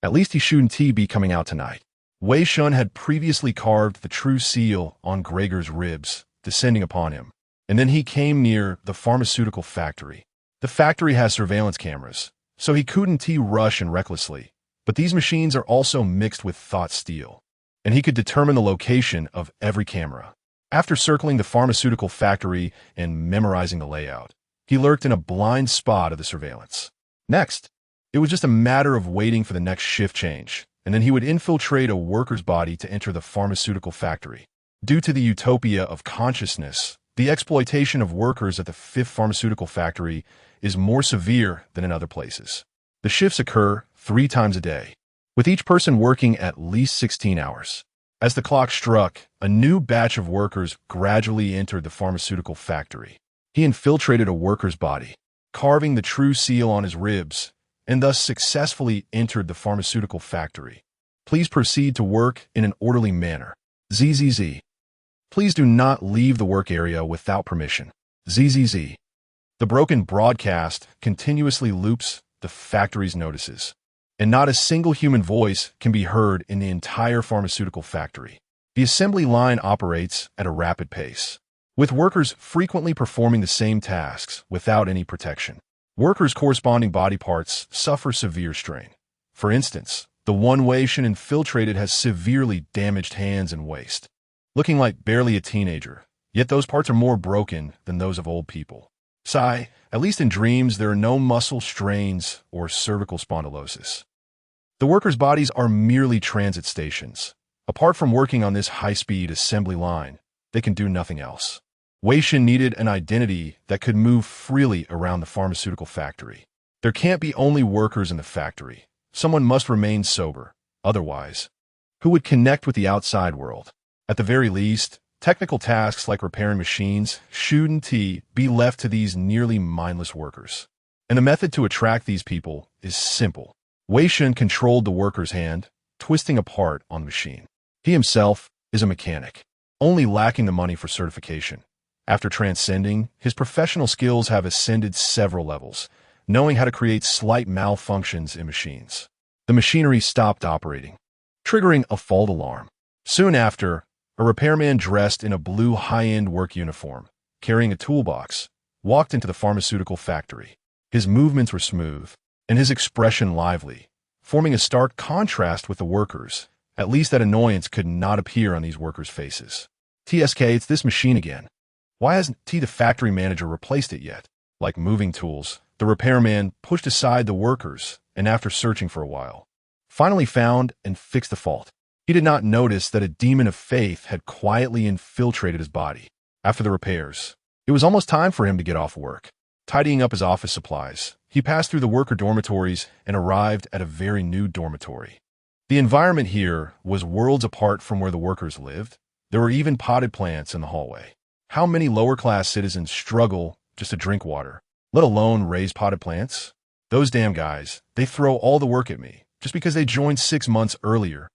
At least he shouldn't be coming out tonight. Wei Shen had previously carved the true seal on Gregor's ribs, descending upon him. And then he came near the pharmaceutical factory. The factory has surveillance cameras, so he couldn't rush and recklessly. But these machines are also mixed with thought steel, and he could determine the location of every camera. After circling the pharmaceutical factory and memorizing the layout, he lurked in a blind spot of the surveillance. Next, it was just a matter of waiting for the next shift change, and then he would infiltrate a worker's body to enter the pharmaceutical factory. Due to the utopia of consciousness, the exploitation of workers at the fifth pharmaceutical factory is more severe than in other places. The shifts occur 3 times a day, with each person working at least 16 hours. As the clock struck, a new batch of workers gradually entered the pharmaceutical factory. He infiltrated a worker's body, carving the true seal on his ribs, and thus successfully entered the pharmaceutical factory. Please proceed to work in an orderly manner. ZZZ. Please do not leave the work area without permission. ZZZ. The broken broadcast continuously loops the factory's notices, and not a single human voice can be heard in the entire pharmaceutical factory. The assembly line operates at a rapid pace, with workers frequently performing the same tasks without any protection. Workers' corresponding body parts suffer severe strain. For instance, the one Wei Shen infiltrated has severely damaged hands and waist, looking like barely a teenager, yet those parts are more broken than those of old people. Sigh, at least in dreams there are no muscle strains or cervical spondylosis. The workers' bodies are merely transit stations. Apart from working on this high-speed assembly line, they can do nothing else. Wei Shen needed an identity that could move freely around the pharmaceutical factory. There can't be only workers in the factory. Someone must remain sober. Otherwise, who would connect with the outside world? At the very least, technical tasks like repairing machines shouldn't be left to these nearly mindless workers. And the method to attract these people is simple. Wei Shen controlled the worker's hand, twisting a part on the machine. He himself is a mechanic, only lacking the money for certification. After transcending, his professional skills have ascended several levels, knowing how to create slight malfunctions in machines. The machinery stopped operating, triggering a fault alarm. Soon after, a repairman dressed in a blue high-end work uniform, carrying a toolbox, walked into the pharmaceutical factory. His movements were smooth, and his expression lively, forming a stark contrast with the workers. At least that annoyance could not appear on these workers' faces. TSK, it's this machine again. Why hasn't the factory manager replaced it yet? Like moving tools, the repairman pushed aside the workers and after searching for a while, finally found and fixed the fault. He did not notice that a demon of faith had quietly infiltrated his body. After the repairs, it was almost time for him to get off work. Tidying up his office supplies, he passed through the worker dormitories and arrived at a very new dormitory. The environment here was worlds apart from where the workers lived. There were even potted plants in the hallway. How many lower-class citizens struggle just to drink water, let alone raise potted plants? Those damn guys, they throw all the work at me just because they joined 6 months earlier,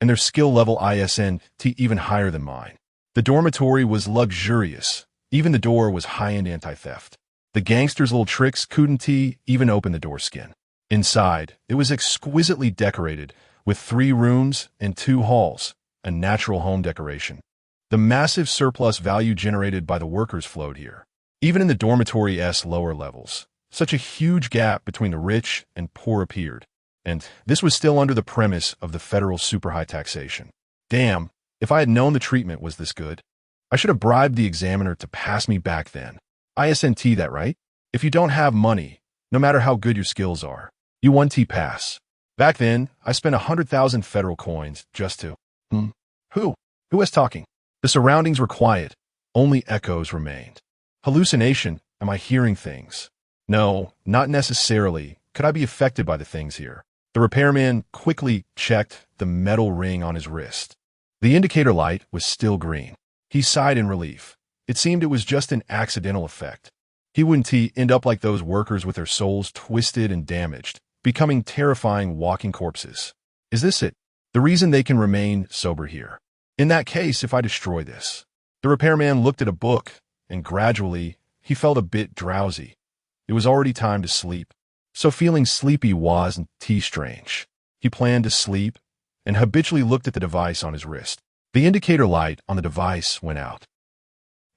and their skill level isn't even higher than mine. The dormitory was luxurious. Even the door was high-end anti-theft. The gangsters' little tricks couldn't even open the door skin. Inside, it was exquisitely decorated, with 3 rooms and 2 halls, a natural home decoration. The massive surplus value generated by the workers flowed here. Even in the dormitory's lower levels, such a huge gap between the rich and poor appeared. And this was still under the premise of the federal super high taxation. Damn, if I had known the treatment was this good, I should have bribed the examiner to pass me back then. ISNT that, right? If you don't have money, no matter how good your skills are, you 1T pass. Back then, I spent 100,000 federal coins just to... Who? Who was talking? The surroundings were quiet. Only echoes remained. Hallucination? Am I hearing things? No, not necessarily. Could I be affected by the things here? The repairman quickly checked the metal ring on his wrist. The indicator light was still green. He sighed in relief. It seemed it was just an accidental effect. He wouldn't end up like those workers with their souls twisted and damaged, becoming terrifying walking corpses. Is this it? The reason they can remain sober here? In that case, if I destroy this? The repairman looked at a book, and gradually, he felt a bit drowsy. It was already time to sleep. So feeling sleepy wasn't strange. He planned to sleep, and habitually looked at the device on his wrist. The indicator light on the device went out.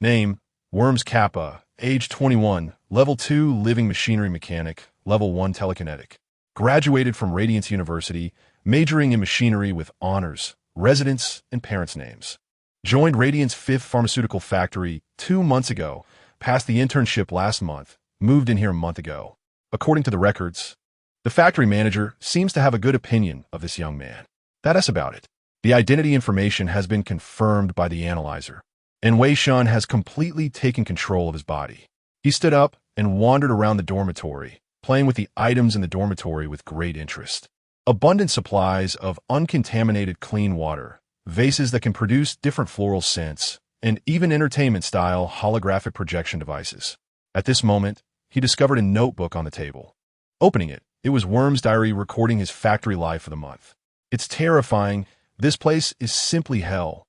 Name, Worms Kappa, age 21, level 2 living machinery mechanic, level 1 telekinetic. Graduated from Radiance University, majoring in machinery with honors, residence, and parents' names. Joined Radiance 5th Pharmaceutical Factory 2 months ago, passed the internship last month, moved in here a month ago. According to the records, the factory manager seems to have a good opinion of this young man. That's about it. The identity information has been confirmed by the analyzer, and Wei Shen has completely taken control of his body. He stood up and wandered around the dormitory, playing with the items in the dormitory with great interest. Abundant supplies of uncontaminated clean water, vases that can produce different floral scents, and even entertainment-style holographic projection devices. At this moment, he discovered a notebook on the table. Opening it, it was Worm's diary recording his factory life for the month. It's terrifying. This place is simply hell.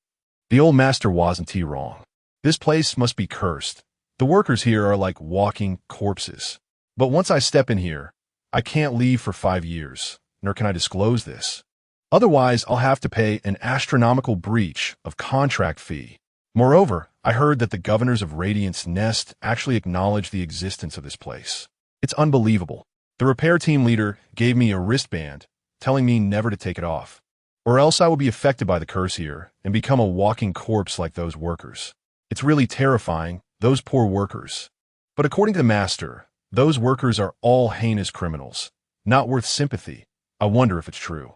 The old master wasn't wrong. This place must be cursed. The workers here are like walking corpses. But once I step in here, I can't leave for 5 years, nor can I disclose this. Otherwise, I'll have to pay an astronomical breach of contract fee. Moreover, I heard that the governors of Radiance Nest actually acknowledge the existence of this place. It's unbelievable. The repair team leader gave me a wristband, telling me never to take it off, or else I would be affected by the curse here and become a walking corpse like those workers. It's really terrifying, those poor workers. But according to the master, those workers are all heinous criminals, not worth sympathy. I wonder if it's true.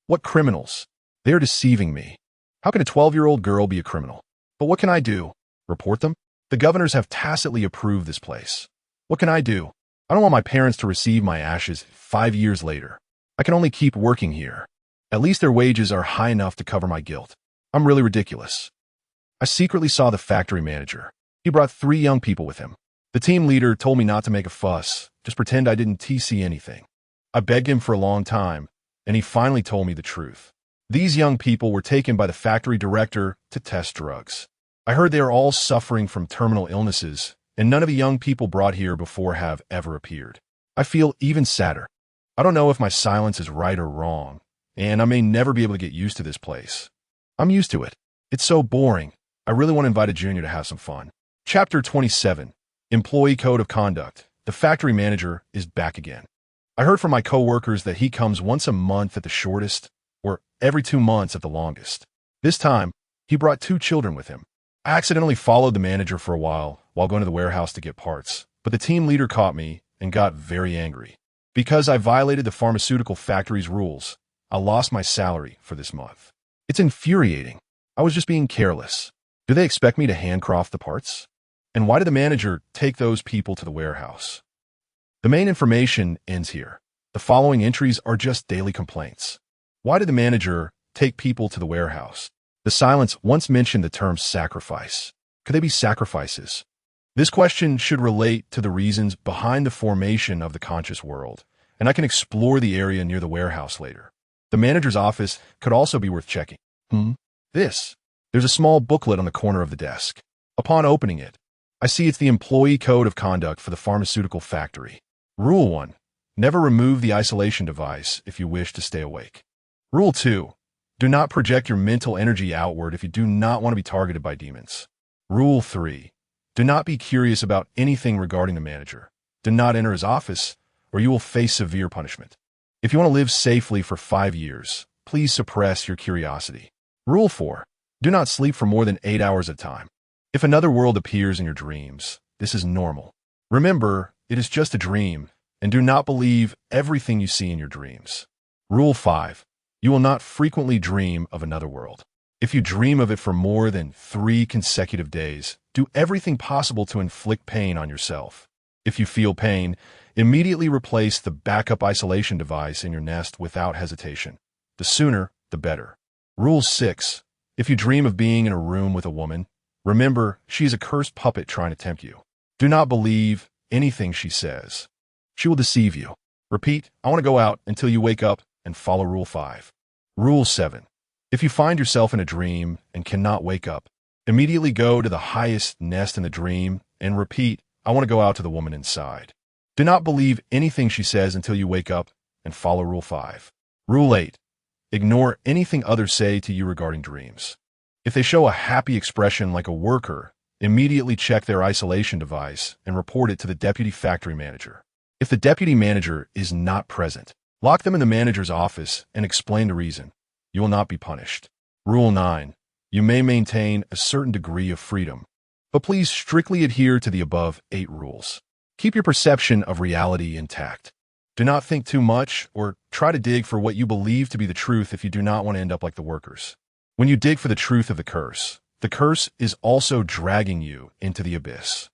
What criminals? They are deceiving me. How can a 12-year-old girl be a criminal? But what can I do? Report them? The governors have tacitly approved this place. What can I do? I don't want my parents to receive my ashes 5 years later. I can only keep working here. At least their wages are high enough to cover my guilt. I'm really ridiculous. I secretly saw the factory manager. He brought 3 young people with him. The team leader told me not to make a fuss, just pretend I didn't see anything. I begged him for a long time, and he finally told me the truth. These young people were taken by the factory director to test drugs. I heard they are all suffering from terminal illnesses, and none of the young people brought here before have ever appeared. I feel even sadder. I don't know if my silence is right or wrong, and I may never be able to get used to this place. I'm used to it. It's so boring. I really want to invite a junior to have some fun. Chapter 27, Employee Code of Conduct. The factory manager is back again. I heard from my coworkers that he comes once a month at the shortest, or every 2 months at the longest. This time, he brought 2 children with him. I accidentally followed the manager for a while going to the warehouse to get parts, but the team leader caught me and got very angry. Because I violated the pharmaceutical factory's rules, I lost my salary for this month. It's infuriating. I was just being careless. Do they expect me to handcraft the parts? And why did the manager take those people to the warehouse? The main information ends here. The following entries are just daily complaints. Why did the manager take people to the warehouse? The silence once mentioned the term sacrifice. Could they be sacrifices? This question should relate to the reasons behind the formation of the conscious world, and I can explore the area near the warehouse later. The manager's office could also be worth checking. There's a small booklet on the corner of the desk. Upon opening it, I see it's the Employee Code of Conduct for the pharmaceutical factory. Rule 1. Never remove the isolation device if you wish to stay awake. Rule 2. Do not project your mental energy outward if you do not want to be targeted by demons. Rule 3. Do not be curious about anything regarding the manager. Do not enter his office, or you will face severe punishment. If you want to live safely for 5 years, please suppress your curiosity. Rule 4. Do not sleep for more than 8 hours at a time. If another world appears in your dreams, this is normal. Remember, it is just a dream, and do not believe everything you see in your dreams. Rule 5. You will not frequently dream of another world. If you dream of it for more than 3 consecutive days, do everything possible to inflict pain on yourself. If you feel pain, immediately replace the backup isolation device in your nest without hesitation. The sooner, the better. Rule 6. If you dream of being in a room with a woman, Remember, she is a cursed puppet trying to tempt you. Do not believe anything she says. She will deceive you. Repeat, I want to go out until you wake up and follow Rule 5. Rule 7. If you find yourself in a dream and cannot wake up, immediately go to the highest nest in the dream and repeat, I want to go out to the woman inside. Do not believe anything she says until you wake up and follow Rule 5. Rule 8. Ignore anything others say to you regarding dreams. If they show a happy expression like a worker, immediately check their isolation device and report it to the deputy factory manager. If the deputy manager is not present, lock them in the manager's office and explain the reason. You will not be punished. Rule 9. You may maintain a certain degree of freedom, but please strictly adhere to the above 8 rules. Keep your perception of reality intact. Do not think too much or try to dig for what you believe to be the truth if you do not want to end up like the workers. When you dig for the truth of the curse is also dragging you into the abyss.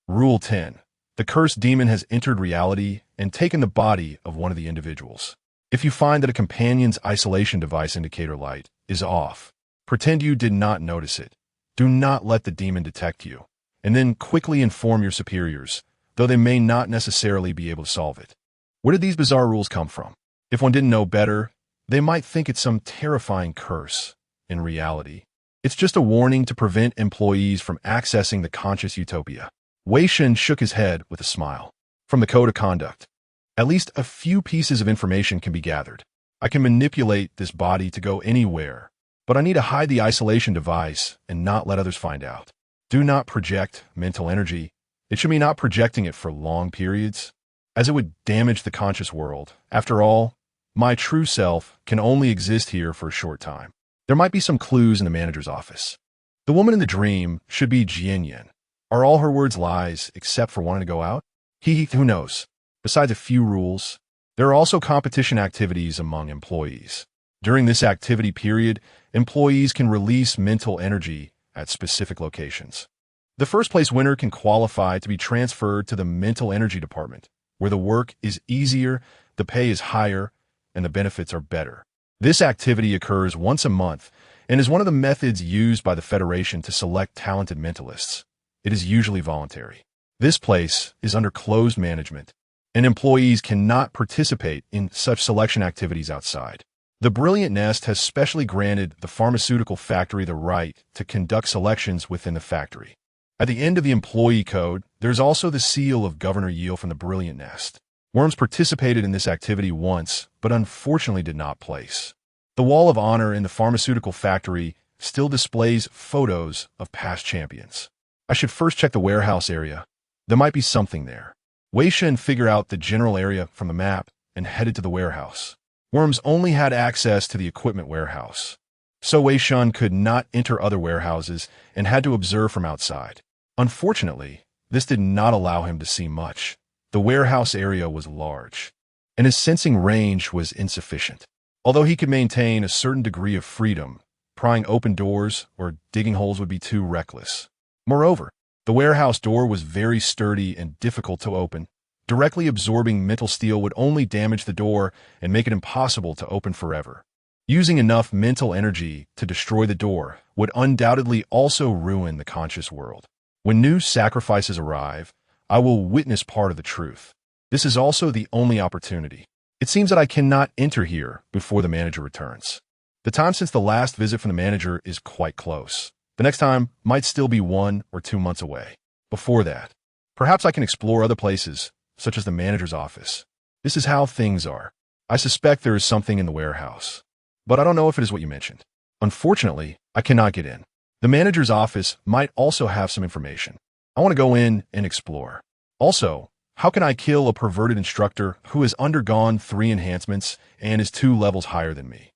Rule 10. The cursed demon has entered reality and taken the body of one of the individuals. If you find that a companion's isolation device indicator light is off, pretend you did not notice it. Do not let the demon detect you, and then quickly inform your superiors, though they may not necessarily be able to solve it. Where did these bizarre rules come from? If one didn't know better, they might think it's some terrifying curse. In reality, it's just a warning to prevent employees from accessing the conscious utopia. Wei Shen shook his head with a smile. From the code of conduct, at least a few pieces of information can be gathered. I can manipulate this body to go anywhere, but I need to hide the isolation device and not let others find out. Do not project mental energy. It should be not projecting it for long periods, as it would damage the conscious world. After all, my true self can only exist here for a short time. There might be some clues in the manager's office. The woman in the dream should be Jian. Are all her words lies except for wanting to go out? Who knows? Besides a few rules, there are also competition activities among employees. During this activity period, employees can release mental energy at specific locations. The first place winner can qualify to be transferred to the mental energy department, where the work is easier, the pay is higher, and the benefits are better. This activity occurs once a month and is one of the methods used by the Federation to select talented mentalists. It is usually voluntary. This place is under closed management, and employees cannot participate in such selection activities outside. The Brilliant Nest has specially granted the pharmaceutical factory the right to conduct selections within the factory. At the end of the employee code, there's also the seal of Governor Yield from the Brilliant Nest. Worms participated in this activity once, but unfortunately did not place. The Wall of Honor in the pharmaceutical factory still displays photos of past champions. I should first check the warehouse area. There might be something there. Wei Shen figured out the general area from the map and headed to the warehouse. Worms only had access to the equipment warehouse, so Wei Shen could not enter other warehouses and had to observe from outside. Unfortunately, this did not allow him to see much. The warehouse area was large, and his sensing range was insufficient. Although he could maintain a certain degree of freedom, prying open doors or digging holes would be too reckless. Moreover, the warehouse door was very sturdy and difficult to open. Directly absorbing mental steel would only damage the door and make it impossible to open forever. Using enough mental energy to destroy the door would undoubtedly also ruin the conscious world. When new sacrifices arrive, I will witness part of the truth. This is also the only opportunity. It seems that I cannot enter here before the manager returns. The time since the last visit from the manager is quite close. The next time might still be 1 or 2 months away. Before that, perhaps I can explore other places, such as the manager's office. This is how things are. I suspect there is something in the warehouse, but I don't know if it is what you mentioned. Unfortunately, I cannot get in. The manager's office might also have some information. I want to go in and explore. Also, how can I kill a perverted instructor who has undergone 3 enhancements and is 2 levels higher than me?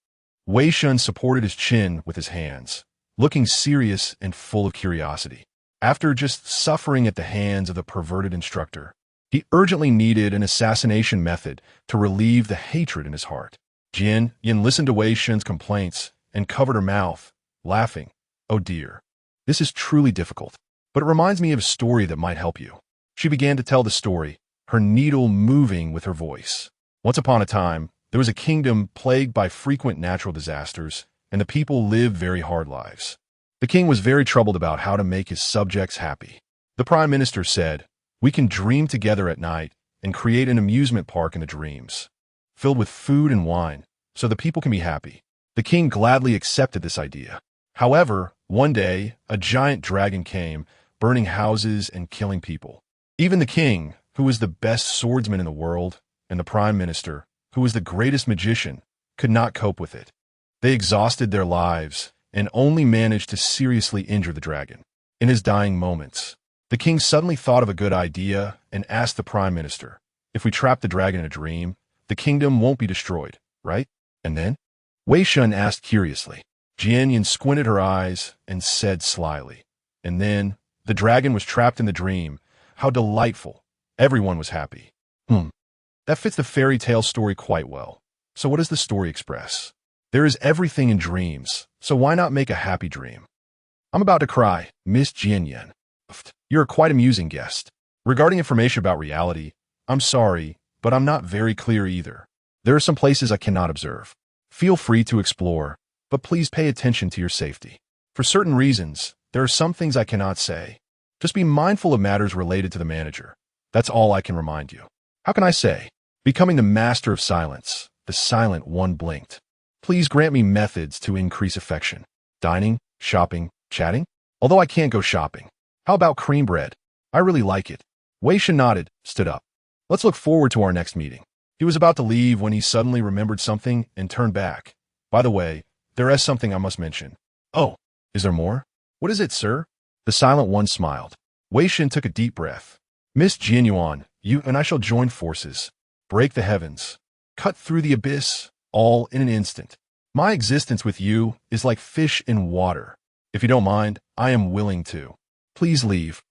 Wei Shen supported his chin with his hands, looking serious and full of curiosity. After just suffering at the hands of the perverted instructor, he urgently needed an assassination method to relieve the hatred in his heart. Yin listened to Wei Shen's complaints and covered her mouth, laughing. Oh dear, this is truly difficult, but it reminds me of a story that might help you. She began to tell the story, her needle moving with her voice. Once upon a time, there was a kingdom plagued by frequent natural disasters, and the people lived very hard lives. The The king was very troubled about how to make his subjects happy. The prime minister said, "We can dream together at night and create an amusement park in the dreams, filled with food and wine, so the people can be happy." The king gladly accepted this idea. However, one day, a giant dragon came, burning houses and killing people. Even the king, who was the best swordsman in the world, and the prime minister, who was the greatest magician, could not cope with it. They exhausted their lives and only managed to seriously injure the dragon. In his dying moments, the king suddenly thought of a good idea and asked the prime minister, "If we trap the dragon in a dream, the kingdom won't be destroyed, right?" And then? Wei Shen asked curiously. Jianyan squinted her eyes and said slyly, "And then, the dragon was trapped in the dream. How delightful. Everyone was happy." That fits the fairy tale story quite well. So what does the story express? There is everything in dreams, so why not make a happy dream? I'm about to cry, Miss Jianyan. You're a quite amusing guest. Regarding information about reality, I'm sorry, but I'm not very clear either. There are some places I cannot observe. Feel free to explore, but please pay attention to your safety. For certain reasons, there are some things I cannot say. Just be mindful of matters related to the manager. That's all I can remind you. How can I say? Becoming the master of silence, the silent one blinked. Please grant me methods to increase affection. Dining, shopping, chatting? Although I can't go shopping. How about cream bread? I really like it. Wei Shen nodded, stood up. Let's look forward to our next meeting. He was about to leave when he suddenly remembered something and turned back. By the way, there is something I must mention. Oh, is there more? What is it, sir? The silent one smiled. Wei Shen took a deep breath. Miss Jianyuan, you and I shall join forces. Break the heavens. Cut through the abyss, all in an instant. My existence with you is like fish in water. If you don't mind, I am willing to. Please leave.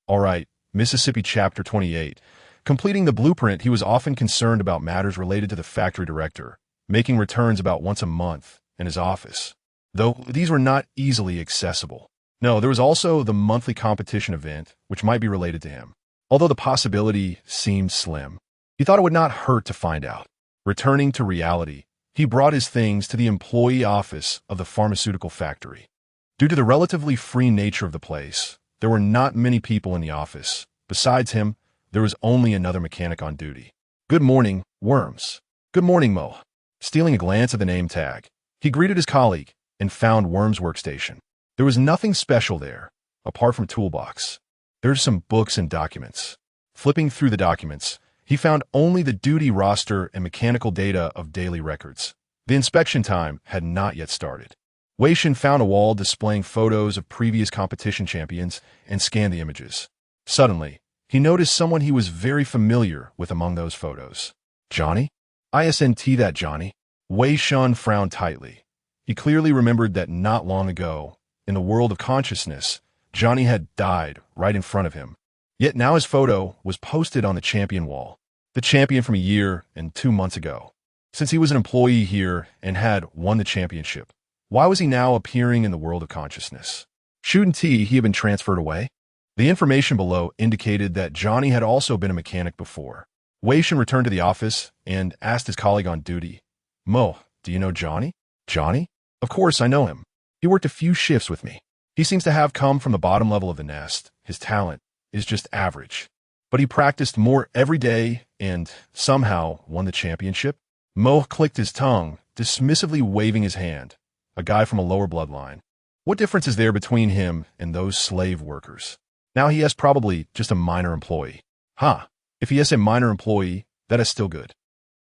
All right, Mississippi Chapter 28. Completing the blueprint, he was often concerned about matters related to the factory director, making returns about once a month in his office. Though these were not easily accessible. No, there was also the monthly competition event, which might be related to him. Although the possibility seemed slim, he thought it would not hurt to find out. Returning to reality, he brought his things to the employee office of the pharmaceutical factory. Due to the relatively free nature of the place, there were not many people in the office. Besides him, there was only another mechanic on duty. Good morning, Worms. Good morning, Mo. Stealing a glance at the name tag, he greeted his colleague and found Worms' workstation. There was nothing special there, apart from toolbox. There's some books and documents. Flipping through the documents, he found only the duty roster and mechanical data of daily records. The inspection time had not yet started. Wei Shen found a wall displaying photos of previous competition champions and scanned the images. Suddenly, he noticed someone he was very familiar with among those photos. Johnny? Isn't that Johnny? Wei Shen frowned tightly. He clearly remembered that not long ago, in the world of consciousness, Johnny had died right in front of him. Yet now his photo was posted on the champion wall. The champion from a year and 2 months ago. Since he was an employee here and had won the championship, why was he now appearing in the world of consciousness? Shouldn't he have been transferred away? The information below indicated that Johnny had also been a mechanic before. Wei Shen returned to the office and asked his colleague on duty, Mo, do you know Johnny? Johnny? Of course I know him. He worked a few shifts with me. He seems to have come from the bottom level of the nest. His talent is just average. But he practiced more every day and somehow won the championship. Mo clicked his tongue, dismissively waving his hand. A guy from a lower bloodline. What difference is there between him and those slave workers? Now he is probably just a minor employee. If he is a minor employee, that is still good.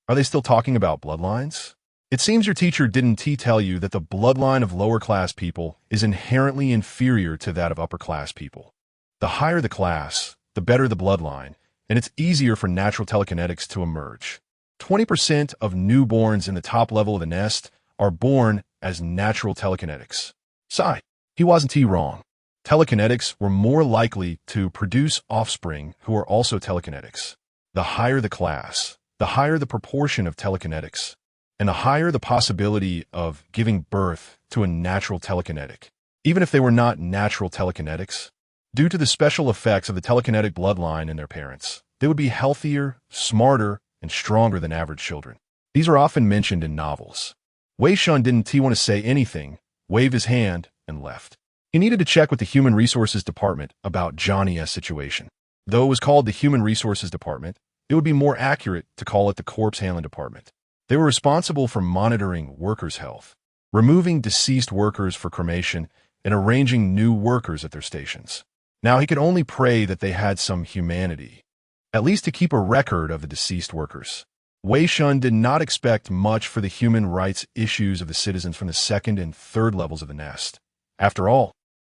Are they still talking about bloodlines? It seems your teacher didn't tell you that the bloodline of lower-class people is inherently inferior to that of upper-class people. The higher the class, the better the bloodline, and it's easier for natural telekinetics to emerge. 20% of newborns in the top level of the nest are born as natural telekinetics. Sigh, he wasn't wrong. Telekinetics were more likely to produce offspring who are also telekinetics. The higher the class, the higher the proportion of telekinetics, and the higher the possibility of giving birth to a natural telekinetic. Even if they were not natural telekinetics, due to the special effects of the telekinetic bloodline in their parents, they would be healthier, smarter, and stronger than average children. These are often mentioned in novels. Wei Shen didn't want to say anything, waved his hand, and left. He needed to check with the Human Resources Department about Johnny's situation. Though it was called the Human Resources Department, it would be more accurate to call it the Corpse Handling Department. They were responsible for monitoring workers' health, removing deceased workers for cremation, and arranging new workers at their stations. Now he could only pray that they had some humanity, at least to keep a record of the deceased workers. Wei Shen did not expect much for the human rights issues of the citizens from the second and third levels of the nest. After all,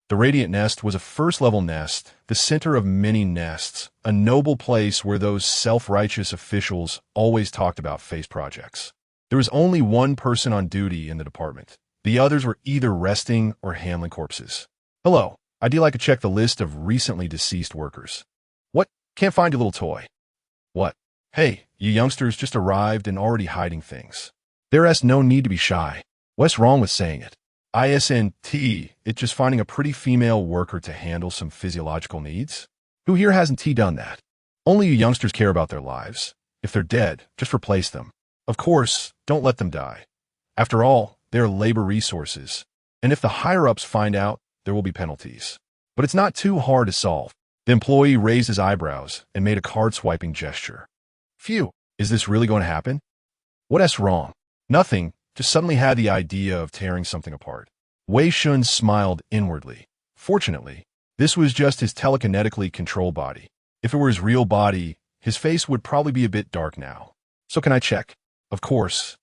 the Radiant Nest was a first-level nest, the center of many nests, a noble place where those self-righteous officials always talked about face projects. There was only one person on duty in the department. The others were either resting or handling corpses. Hello, I'd like to check the list of recently deceased workers. What? Can't find your little toy. What? Hey, you youngsters just arrived and already hiding things. There's no need to be shy. What's wrong with saying it? ISNT, it's just finding a pretty female worker to handle some physiological needs? Who here hasn't done that? Only you youngsters care about their lives. If they're dead, just replace them. Of course, don't let them die. After all, they're labor resources. And if the higher-ups find out, there will be penalties. But it's not too hard to solve. The employee raised his eyebrows and made a card-swiping gesture. Phew, is this really going to happen? What's wrong? Nothing. Just suddenly had the idea of tearing something apart. Wei Shen smiled inwardly. Fortunately, this was just his telekinetically controlled body. If it were his real body, his face would probably be a bit dark now. So can I check? Of course.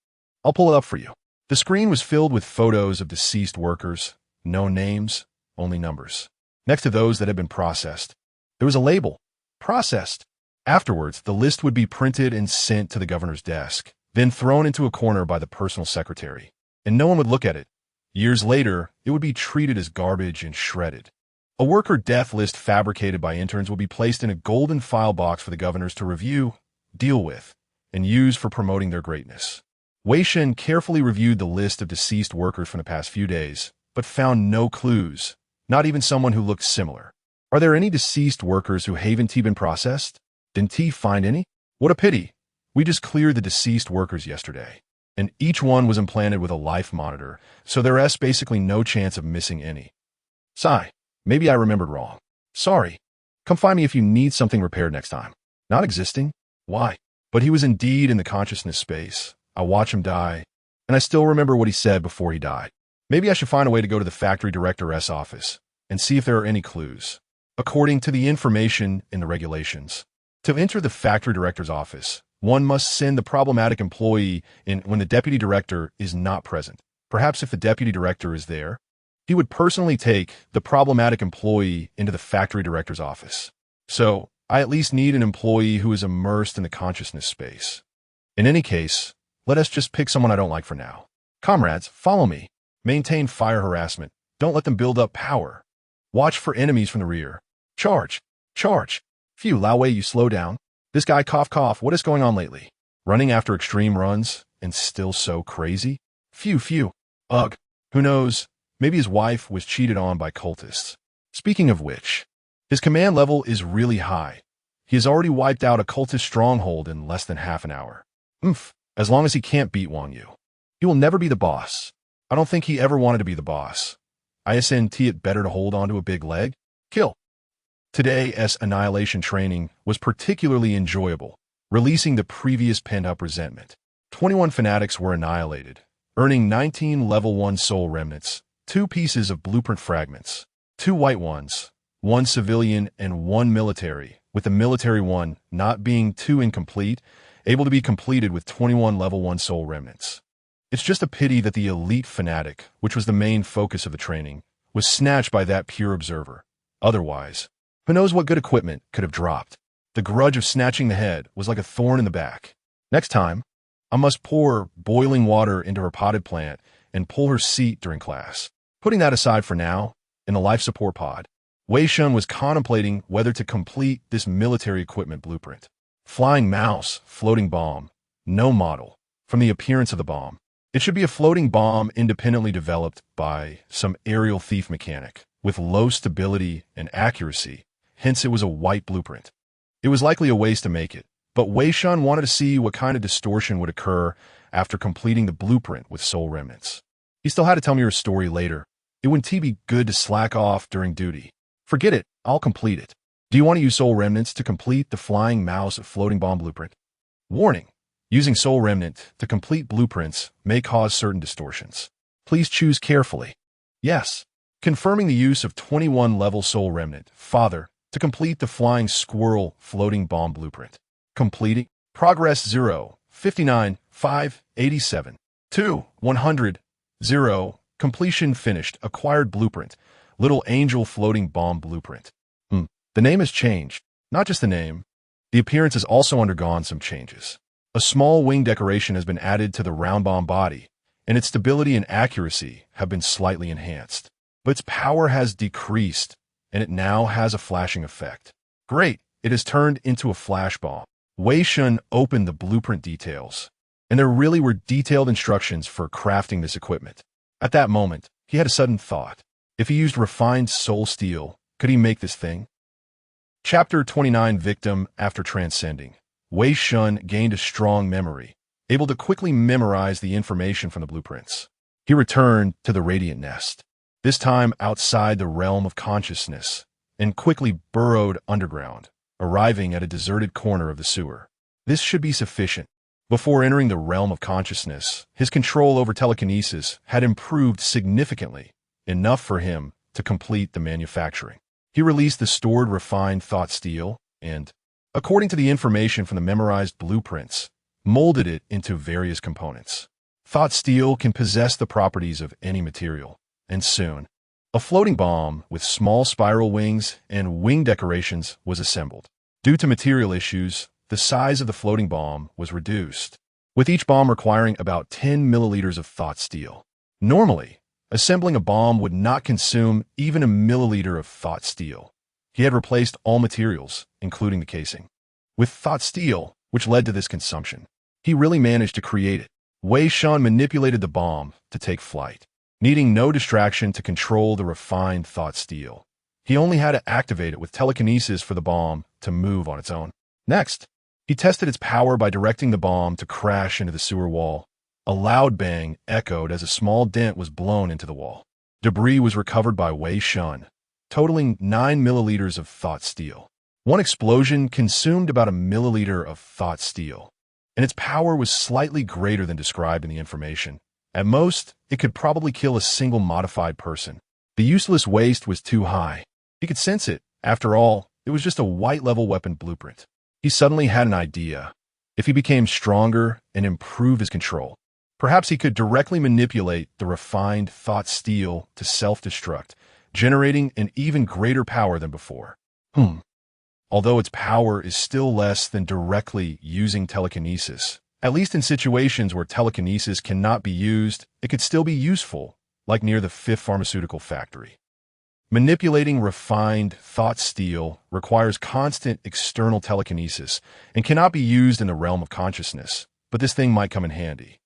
I'll pull it up for you. The screen was filled with photos of deceased workers. No names, only numbers. Next to those that had been processed, there was a label. Processed. Afterwards, the list would be printed and sent to the governor's desk, then thrown into a corner by the personal secretary, and no one would look at it. Years later, it would be treated as garbage and shredded. A worker death list fabricated by interns would be placed in a golden file box for the governors to review, deal with, and use for promoting their greatness. Wei Shen carefully reviewed the list of deceased workers from the past few days, but found no clues, not even someone who looked similar. Are there any deceased workers who haven't been processed? Didn't he find any? What a pity. We just cleared the deceased workers yesterday, and each one was implanted with a life monitor, so there's basically no chance of missing any. Sigh, maybe I remembered wrong. Sorry. Come find me if you need something repaired next time. Not existing? Why? But he was indeed in the consciousness space. I watch him die, and I still remember what he said before he died. Maybe I should find a way to go to the factory director's office and see if there are any clues. According to the information in the regulations, to enter the factory director's office, one must send the problematic employee in when the deputy director is not present. Perhaps if the deputy director is there, he would personally take the problematic employee into the factory director's office. So, I at least need an employee who is immersed in the consciousness space. In any case, let us just pick someone I don't like for now. Comrades, follow me. Maintain fire harassment. Don't let them build up power. Watch for enemies from the rear. Charge! Charge! Phew, Lao Wei, you slow down. This guy cough cough, what is going on lately? Running after extreme runs, and still so crazy? Phew. Ugh. Who knows? Maybe his wife was cheated on by cultists. Speaking of which, his command level is really high. He has already wiped out a cultist stronghold in less than half an hour. As long as he can't beat Wang Yu. He will never be the boss. I don't think he ever wanted to be the boss. ISNT it better to hold on to a big leg? Kill. Today's annihilation training was particularly enjoyable, releasing the previous pent-up resentment. 21 fanatics were annihilated, earning 19 level 1 soul remnants, 2 pieces of blueprint fragments, 2 white ones, 1 civilian and 1 military, with the military one not being too incomplete, able to be completed with 21 level 1 soul remnants. It's just a pity that the elite fanatic, which was the main focus of the training, was snatched by that pure observer. Otherwise, who knows what good equipment could have dropped. The grudge of snatching the head was like a thorn in the back. Next time, I must pour boiling water into her potted plant and pull her seat during class. Putting that aside for now, in the life support pod, Wei Shen was contemplating whether to complete this military equipment blueprint. Flying mouse, floating bomb, no model. From the appearance of the bomb, it should be a floating bomb independently developed by some aerial thief mechanic with low stability and accuracy. Hence, it was a white blueprint. It was likely a waste to make it, but Wei Shen wanted to see what kind of distortion would occur after completing the blueprint with soul remnants. He still had to tell me her story later. It wouldn't be good to slack off during duty. Forget it, I'll complete it. Do you want to use soul remnants to complete the flying mouse floating bomb blueprint? Warning. Using soul remnant to complete blueprints may cause certain distortions. Please choose carefully. Yes. Confirming the use of 21 level soul remnant, Father, to complete the flying squirrel floating bomb blueprint. Completing. Progress 0, 59, 5, 87, 2, 100, 0. Completion finished. Acquired blueprint. Little Angel floating bomb blueprint. The name has changed. Not just the name. The appearance has also undergone some changes. A small wing decoration has been added to the round bomb body, and its stability and accuracy have been slightly enhanced. But its power has decreased, and it now has a flashing effect. Great, it has turned into a flash bomb. Wei Shen opened the blueprint details, and there really were detailed instructions for crafting this equipment. At that moment, he had a sudden thought. If he used refined soul steel, could he make this thing? Chapter 29 Victim After Transcending. Wei Shen gained a strong memory, able to quickly memorize the information from the blueprints. He returned to the Radiant Nest, this time outside the realm of consciousness, and quickly burrowed underground, arriving at a deserted corner of the sewer. This should be sufficient. Before entering the realm of consciousness, his control over telekinesis had improved significantly, enough for him to complete the manufacturing. He released the stored refined thought steel and, according to the information from the memorized blueprints, molded it into various components. Thought steel can possess the properties of any material, and soon, a floating bomb with small spiral wings and wing decorations was assembled. Due to material issues, the size of the floating bomb was reduced, with each bomb requiring about 10 milliliters of thought steel. Normally, assembling a bomb would not consume even a milliliter of thought steel. He had replaced all materials, including the casing, with thought steel, which led to this consumption. He really managed to create it. Wei Shen manipulated the bomb to take flight, needing no distraction to control the refined thought steel. He only had to activate it with telekinesis for the bomb to move on its own. Next, he tested its power by directing the bomb to crash into the sewer wall. A loud bang echoed as a small dent was blown into the wall. Debris was recovered by Wei Shen, totaling 9 milliliters of thought steel. One explosion consumed about a milliliter of thought steel, and its power was slightly greater than described in the information. At most, it could probably kill a single modified person. The useless waste was too high. He could sense it. After all, it was just a white-level weapon blueprint. He suddenly had an idea. If he became stronger and improved his control, perhaps he could directly manipulate the refined thought steel to self-destruct, generating an even greater power than before. Although its power is still less than directly using telekinesis, at least in situations where telekinesis cannot be used, it could still be useful, like near the 5th pharmaceutical factory. Manipulating refined thought steel requires constant external telekinesis and cannot be used in the realm of consciousness, but this thing might come in handy.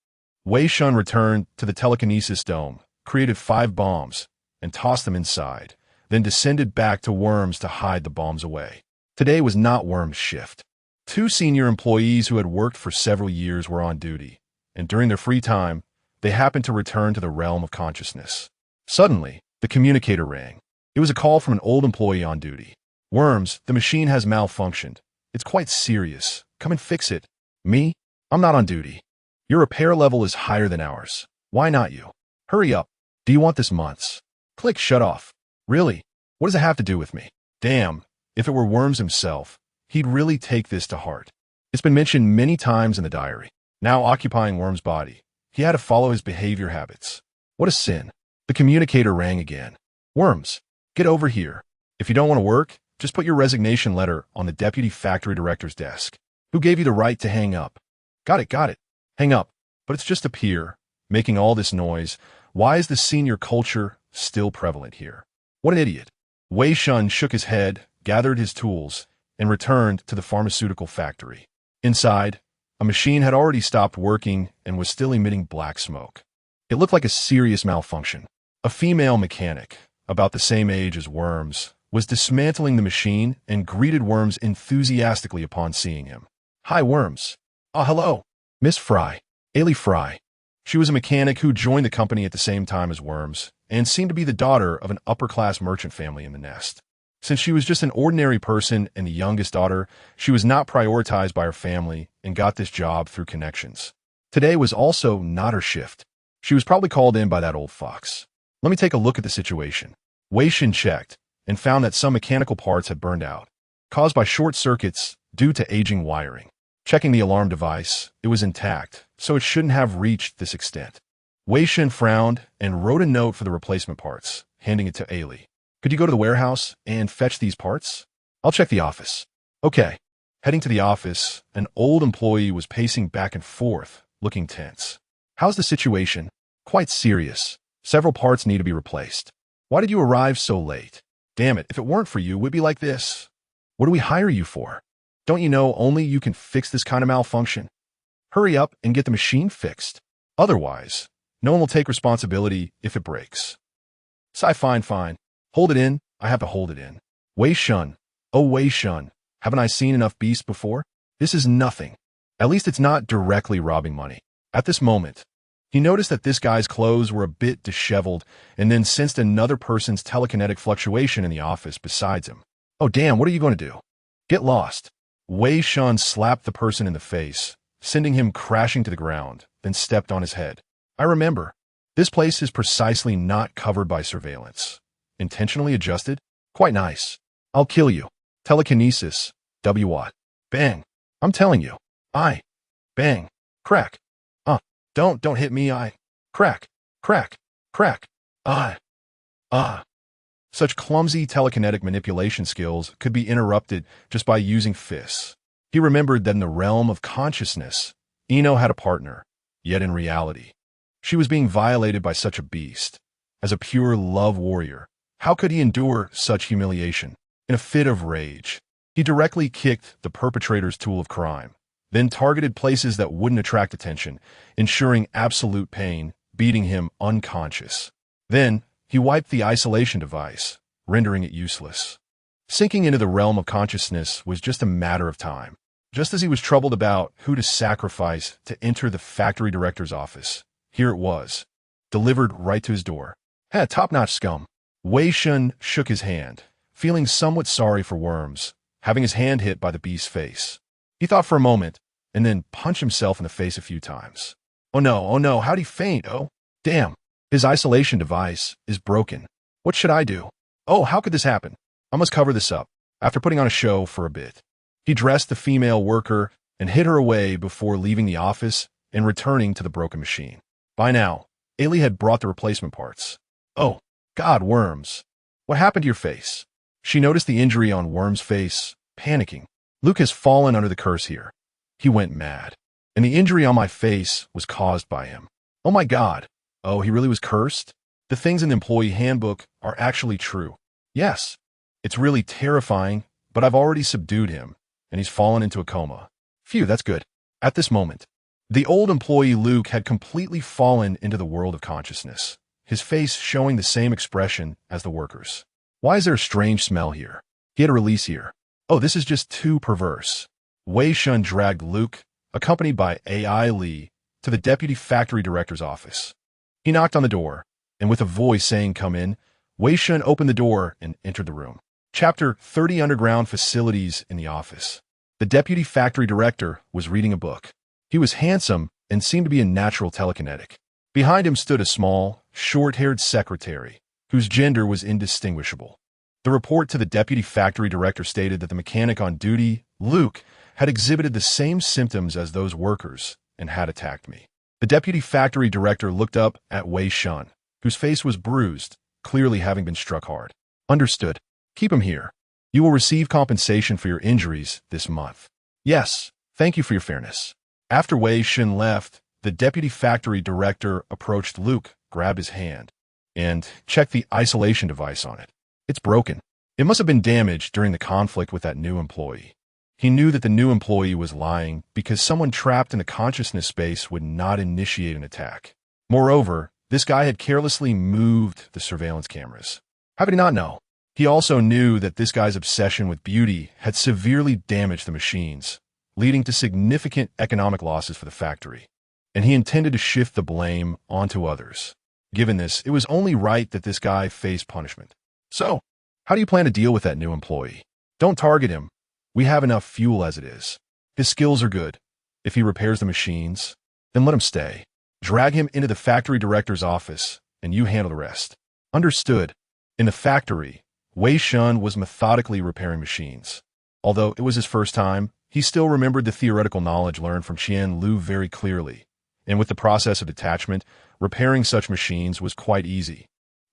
Wei Shen returned to the telekinesis dome, created 5 bombs, and tossed them inside, then descended back to Worms to hide the bombs away. Today was not Worms' shift. 2 senior employees who had worked for several years were on duty, and during their free time, they happened to return to the realm of consciousness. Suddenly, the communicator rang. It was a call from an old employee on duty. Worms, the machine has malfunctioned. It's quite serious. Come and fix it. Me? I'm not on duty. Your repair level is higher than ours. Why not you? Hurry up. Do you want this months? Click shut off. Really? What does it have to do with me? Damn, if it were Worms himself, he'd really take this to heart. It's been mentioned many times in the diary. Now occupying Worms' body, he had to follow his behavior habits. What a sin. The communicator rang again. Worms, get over here. If you don't want to work, just put your resignation letter on the deputy factory director's desk. Who gave you the right to hang up? Got it. Hang up. But it's just a peer, making all this noise. Why is the senior culture still prevalent here? What an idiot. Wei Shen shook his head, gathered his tools, and returned to the pharmaceutical factory. Inside, a machine had already stopped working and was still emitting black smoke. It looked like a serious malfunction. A female mechanic, about the same age as Worms, was dismantling the machine and greeted Worms enthusiastically upon seeing him. Hi, Worms. Hello. Miss Fry. Ailey Fry. She was a mechanic who joined the company at the same time as Worms, and seemed to be the daughter of an upper-class merchant family in the nest. Since she was just an ordinary person and the youngest daughter, she was not prioritized by her family and got this job through connections. Today was also not her shift. She was probably called in by that old fox. Let me take a look at the situation. Wei Shen checked and found that some mechanical parts had burned out, caused by short circuits due to aging wiring. Checking the alarm device, it was intact, so it shouldn't have reached this extent. Wei Shen frowned and wrote a note for the replacement parts, handing it to Ailey. Could you go to the warehouse and fetch these parts? I'll check the office. Okay. Heading to the office, an old employee was pacing back and forth, looking tense. How's the situation? Quite serious. Several parts need to be replaced. Why did you arrive so late? Damn it, if it weren't for you, we'd be like this. What do we hire you for? Don't you know only you can fix this kind of malfunction? Hurry up and get the machine fixed. Otherwise, no one will take responsibility if it breaks. Fine. Hold it in. I have to hold it in. Wei Shen. Oh, Wei Shen. Haven't I seen enough beasts before? This is nothing. At least it's not directly robbing money. At this moment, he noticed that this guy's clothes were a bit disheveled and then sensed another person's telekinetic fluctuation in the office besides him. Oh damn, what are you going to do? Get lost. Wei Shen slapped the person in the face, sending him crashing to the ground, then stepped on his head. I remember. This place is precisely not covered by surveillance. Intentionally adjusted? Quite nice. I'll kill you. Telekinesis. What? Bang. I'm telling you. Bang. Crack. Don't hit me. Crack. Such clumsy telekinetic manipulation skills could be interrupted just by using fists. He remembered that in the realm of consciousness, Ino had a partner, yet in reality, she was being violated by such a beast. As a pure love warrior, how could he endure such humiliation? In a fit of rage, he directly kicked the perpetrator's tool of crime, then targeted places that wouldn't attract attention, ensuring absolute pain, beating him unconscious. Then, he wiped the isolation device, rendering it useless. Sinking into the realm of consciousness was just a matter of time. Just as he was troubled about who to sacrifice to enter the factory director's office, here it was, delivered right to his door. Top-notch scum. Wei Shen shook his hand, feeling somewhat sorry for Worms, having his hand hit by the beast's face. He thought for a moment, and then punched himself in the face a few times. Oh no, how'd he faint? Oh, damn. His isolation device is broken. What should I do? Oh, how could this happen? I must cover this up. After putting on a show for a bit, he dressed the female worker and hid her away before leaving the office and returning to the broken machine. By now, Ailey had brought the replacement parts. Oh, God, Worms. What happened to your face? She noticed the injury on Worm's face, panicking. Luke has fallen under the curse here. He went mad. And the injury on my face was caused by him. Oh my God. Oh, he really was cursed? The things in the employee handbook are actually true. Yes. It's really terrifying, but I've already subdued him, and he's fallen into a coma. Phew, that's good. At this moment, the old employee Luke had completely fallen into the world of consciousness, his face showing the same expression as the workers. Why is there a strange smell here? He had a release here. Oh, this is just too perverse. Wei Shen dragged Luke, accompanied by AI Li, to the deputy factory director's office. He knocked on the door, and with a voice saying, "Come in," Wei Shen opened the door and entered the room. Chapter 30 Underground Facilities in the office. The deputy factory director was reading a book. He was handsome and seemed to be a natural telekinetic. Behind him stood a small, short-haired secretary, whose gender was indistinguishable. The report to the deputy factory director stated that the mechanic on duty, Luke, had exhibited the same symptoms as those workers and had attacked me. The deputy factory director looked up at Wei Shen, whose face was bruised, clearly having been struck hard. Understood. Keep him here. You will receive compensation for your injuries this month. Yes, thank you for your fairness. After Wei Shen left, the deputy factory director approached Luke, grabbed his hand, and checked the isolation device on it. It's broken. It must have been damaged during the conflict with that new employee. He knew that the new employee was lying because someone trapped in the consciousness space would not initiate an attack. Moreover, this guy had carelessly moved the surveillance cameras. How could he not know? He also knew that this guy's obsession with beauty had severely damaged the machines, leading to significant economic losses for the factory, and he intended to shift the blame onto others. Given this, it was only right that this guy face punishment. So, how do you plan to deal with that new employee? Don't target him. We have enough fuel as it is. His skills are good. If he repairs the machines, then let him stay. Drag him into the factory director's office, and you handle the rest. Understood. In the factory, Wei Shen was methodically repairing machines. Although it was his first time, he still remembered the theoretical knowledge learned from Qian Lu very clearly. And with the process of detachment, repairing such machines was quite easy.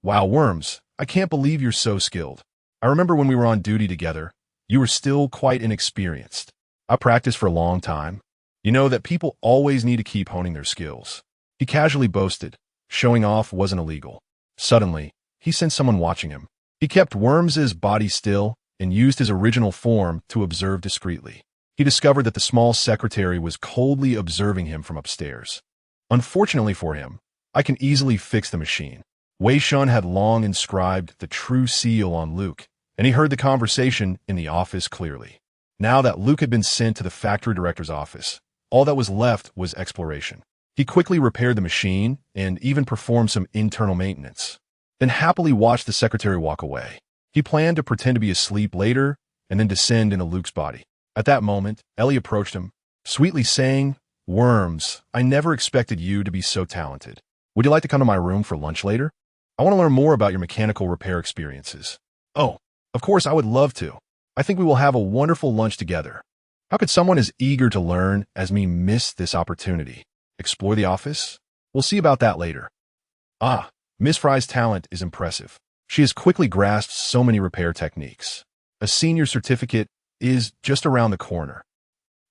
Wow, Worms, I can't believe you're so skilled. I remember when we were on duty together, you were still quite inexperienced. I practiced for a long time. You know that people always need to keep honing their skills. He casually boasted. Showing off wasn't illegal. Suddenly, he sensed someone watching him. He kept Worms's body still and used his original form to observe discreetly. He discovered that the small secretary was coldly observing him from upstairs. Unfortunately for him, I can easily fix the machine. Wei Shen had long inscribed the true seal on Luke, and he heard the conversation in the office clearly. Now that Luke had been sent to the factory director's office, all that was left was exploration. He quickly repaired the machine and even performed some internal maintenance, then happily watched the secretary walk away. He planned to pretend to be asleep later and then descend into Luke's body. At that moment, Ellie approached him, sweetly saying, "Worms, I never expected you to be so talented. Would you like to come to my room for lunch later? I want to learn more about your mechanical repair experiences." "Oh, of course I would love to. I think we will have a wonderful lunch together." How could someone as eager to learn as me miss this opportunity? Explore the office? We'll see about that later. Ah, Miss Fry's talent is impressive. She has quickly grasped so many repair techniques. A senior certificate is just around the corner.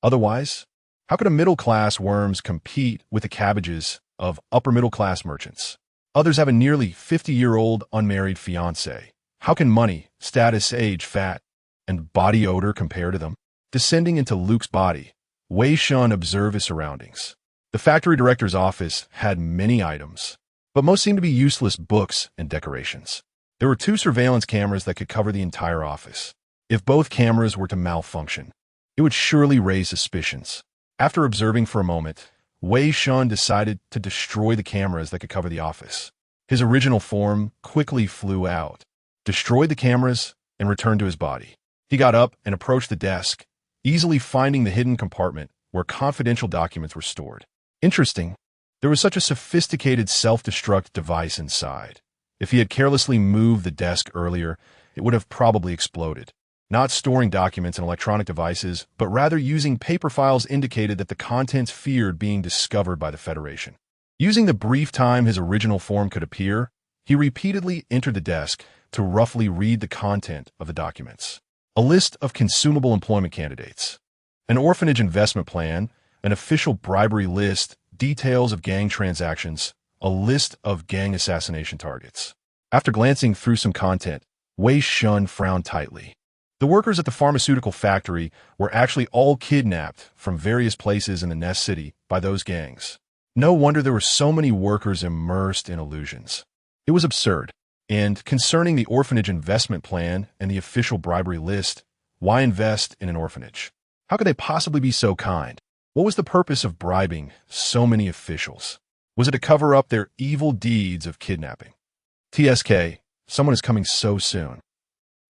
Otherwise, how could a middle-class Worms compete with the cabbages of upper-middle-class merchants? Others have a nearly 50-year-old unmarried fiancé. How can money, status, age, fat, and body odor compare to them? Descending into Luke's body, Wei Shen observed his surroundings. The factory director's office had many items, but most seemed to be useless books and decorations. There were 2 surveillance cameras that could cover the entire office. If both cameras were to malfunction, it would surely raise suspicions. After observing for a moment, Wei Shen decided to destroy the cameras that could cover the office. His original form quickly flew out, destroyed the cameras, and returned to his body. He got up and approached the desk, easily finding the hidden compartment where confidential documents were stored. Interesting. There was such a sophisticated self-destruct device inside. If he had carelessly moved the desk earlier, it would have probably exploded. Not storing documents and electronic devices, but rather using paper files indicated that the contents feared being discovered by the Federation. Using the brief time his original form could appear, he repeatedly entered the desk to roughly read the content of the documents. A list of consumable employment candidates, an orphanage investment plan, an official bribery list, details of gang transactions, a list of gang assassination targets. After glancing through some content, Wei Shen frowned tightly. The workers at the pharmaceutical factory were actually all kidnapped from various places in the Nest City by those gangs. No wonder there were so many workers immersed in illusions. It was absurd. And concerning the orphanage investment plan and the official bribery list, why invest in an orphanage? How could they possibly be so kind? What was the purpose of bribing so many officials? Was it to cover up their evil deeds of kidnapping? TSK, someone is coming so soon.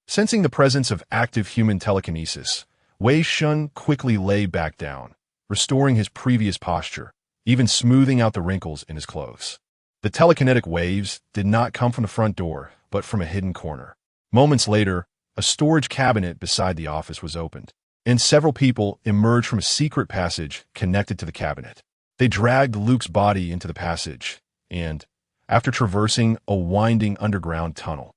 Sensing the presence of active human telekinesis, Wei Shen quickly lay back down, restoring his previous posture, even smoothing out the wrinkles in his clothes. The telekinetic waves did not come from the front door, but from a hidden corner. Moments later, a storage cabinet beside the office was opened, and several people emerged from a secret passage connected to the cabinet. They dragged Luke's body into the passage, and, after traversing a winding underground tunnel,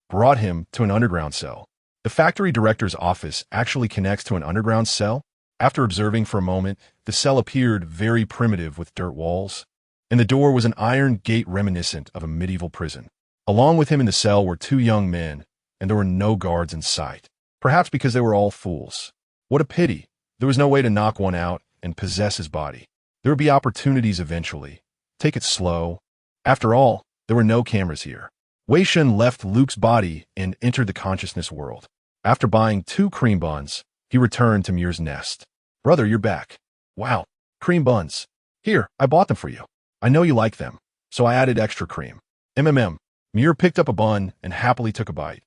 brought him to an underground cell. The factory director's office actually connects to an underground cell. After observing for a moment, the cell appeared very primitive with dirt walls, and the door was an iron gate reminiscent of a medieval prison. Along with him in the cell were 2 young men, and there were no guards in sight, perhaps because they were all fools. What a pity. There was no way to knock one out and possess his body. There would be opportunities eventually. Take it slow. After all, there were no cameras here. Wei Shen left Luke's body and entered the consciousness world. After buying 2 cream buns, he returned to Mir's nest. "Brother, you're back." "Wow, cream buns. Here, I bought them for you. I know you like them, so I added extra cream." MMM. Muir picked up a bun and happily took a bite,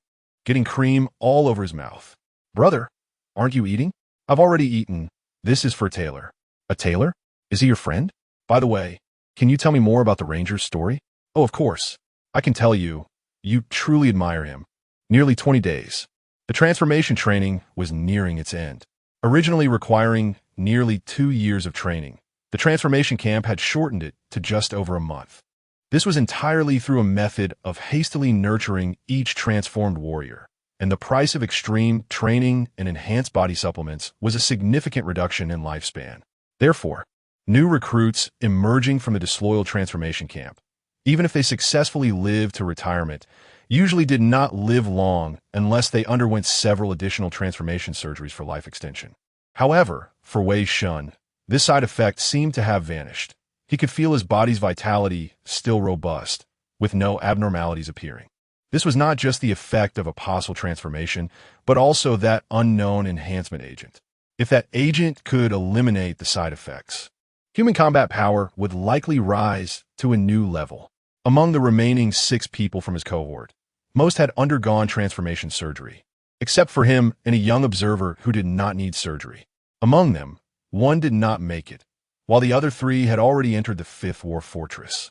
getting cream all over his mouth. Brother, aren't you eating? I've already eaten. This is for Taylor. A tailor? Is he your friend? By the way, can you tell me more about the Ranger's story? Oh, of course. I can tell you. You truly admire him. Nearly 20 days. The transformation training was nearing its end. Originally requiring nearly 2 years of training, the transformation camp had shortened it to just over a month. This was entirely through a method of hastily nurturing each transformed warrior, and the price of extreme training and enhanced body supplements was a significant reduction in lifespan. Therefore, new recruits emerging from the disloyal transformation camp, even if they successfully lived to retirement, usually did not live long unless they underwent several additional transformation surgeries for life extension. However, for Wei Shen, this side effect seemed to have vanished. He could feel his body's vitality still robust, with no abnormalities appearing. This was not just the effect of a possible transformation, but also that unknown enhancement agent. If that agent could eliminate the side effects, human combat power would likely rise to a new level. Among the remaining 6 people from his cohort, most had undergone transformation surgery, except for him and a young observer who did not need surgery. Among them, 1 did not make it, while the other 3 had already entered the 5th War Fortress.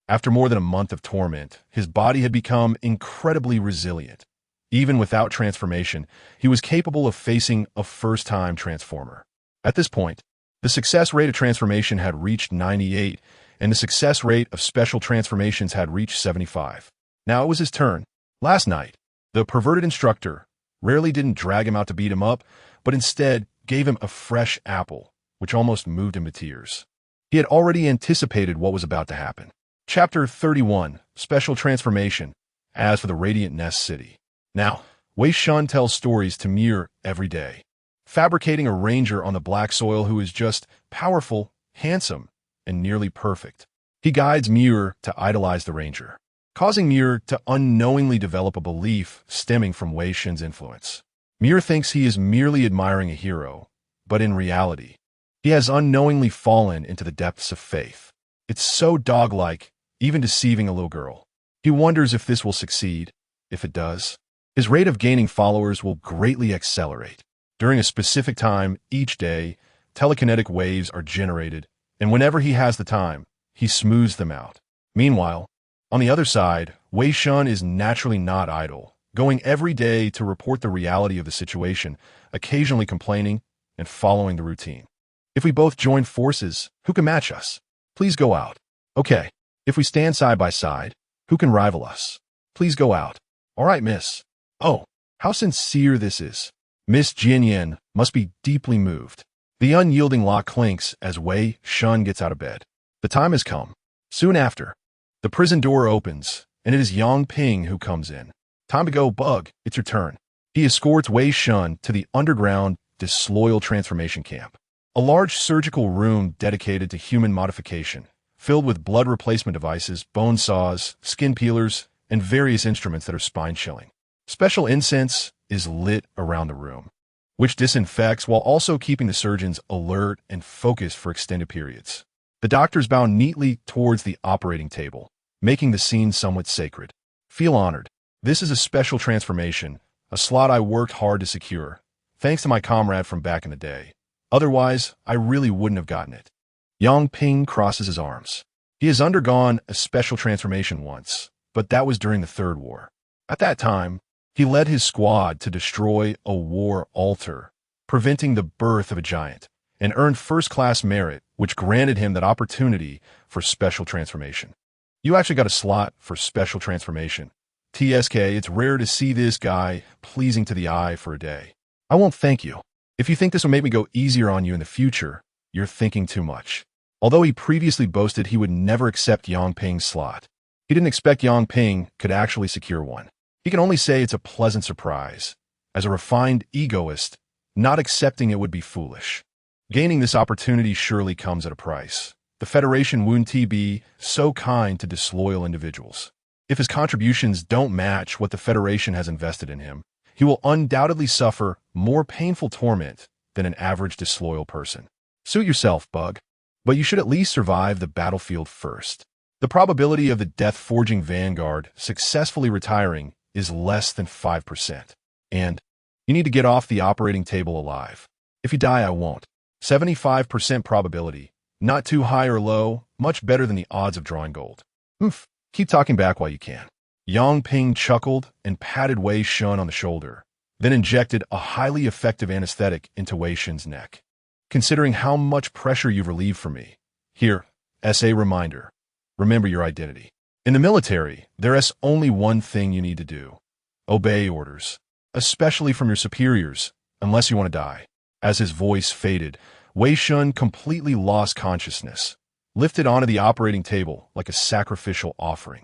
After more than a month of torment, his body had become incredibly resilient. Even without transformation, he was capable of facing a first-time transformer. At this point, the success rate of transformation had reached 98, and the success rate of special transformations had reached 75. Now it was his turn. Last night, the perverted instructor rarely didn't drag him out to beat him up, but instead gave him a fresh apple, which almost moved him to tears. He had already anticipated what was about to happen. Chapter 31, Special Transformation, as for the Radiant Nest City. Now, Wei Shen tells stories to Muir every day, fabricating a ranger on the black soil who is just powerful, handsome, and nearly perfect. He guides Muir to idolize the ranger, causing Muir to unknowingly develop a belief stemming from Wei Shen's influence. Muir thinks he is merely admiring a hero, but in reality, he has unknowingly fallen into the depths of faith. It's so dog-like, even deceiving a little girl. He wonders if this will succeed. If it does, his rate of gaining followers will greatly accelerate. During a specific time each day, telekinetic waves are generated, and whenever he has the time, he smooths them out. Meanwhile, on the other side, Wei Shen is naturally not idle, going every day to report the reality of the situation, occasionally complaining and following the routine. If we both join forces, who can match us? Please go out. Okay. If we stand side by side, who can rival us? Please go out. All right, miss. Oh, how sincere this is. Miss Jinyan must be deeply moved. The unyielding lock clinks as Wei Shen gets out of bed. The time has come. Soon after, the prison door opens, and it is Yang Ping who comes in. Time to go, Bug. It's your turn. He escorts Wei Shen to the underground, disloyal transformation camp, a large surgical room dedicated to human modification, filled with blood replacement devices, bone saws, skin peelers, and various instruments that are spine-chilling. Special incense is lit around the room, which disinfects while also keeping the surgeons alert and focused for extended periods. The doctors bow neatly towards the operating table, making the scene somewhat sacred. Feel honored. This is a special transformation, a slot I worked hard to secure, thanks to my comrade from back in the day. Otherwise, I really wouldn't have gotten it. Yang Ping crosses his arms. He has undergone a special transformation once, but that was during the Third War. At that time, he led his squad to destroy a war altar, preventing the birth of a giant, and earned first-class merit, which granted him that opportunity for special transformation. You actually got a slot for special transformation. TSK, it's rare to see this guy pleasing to the eye for a day. I won't thank you. If you think this will make me go easier on you in the future, you're thinking too much. Although he previously boasted he would never accept Yang Ping's slot, he didn't expect Yang Ping could actually secure one. He can only say it's a pleasant surprise. As a refined egoist, not accepting it would be foolish. Gaining this opportunity surely comes at a price. The Federation won't be so kind to disloyal individuals. If his contributions don't match what the Federation has invested in him, he will undoubtedly suffer more painful torment than an average disloyal person. Suit yourself, Bug, but you should at least survive the battlefield first. The probability of the death-forging vanguard successfully retiring is less than 5%. And you need to get off the operating table alive. If you die, I won't. 75% probability. Not too high or low, much better than the odds of drawing gold. Oof. Keep talking back while you can. Yang Ping chuckled and patted Wei Shen on the shoulder, then injected a highly effective anesthetic into Wei Shen's neck. Considering how much pressure you've relieved from me, here, as a reminder, remember your identity. In the military, there's only one thing you need to do. Obey orders, especially from your superiors, unless you want to die. As his voice faded, Wei Shen completely lost consciousness, lifted onto the operating table like a sacrificial offering.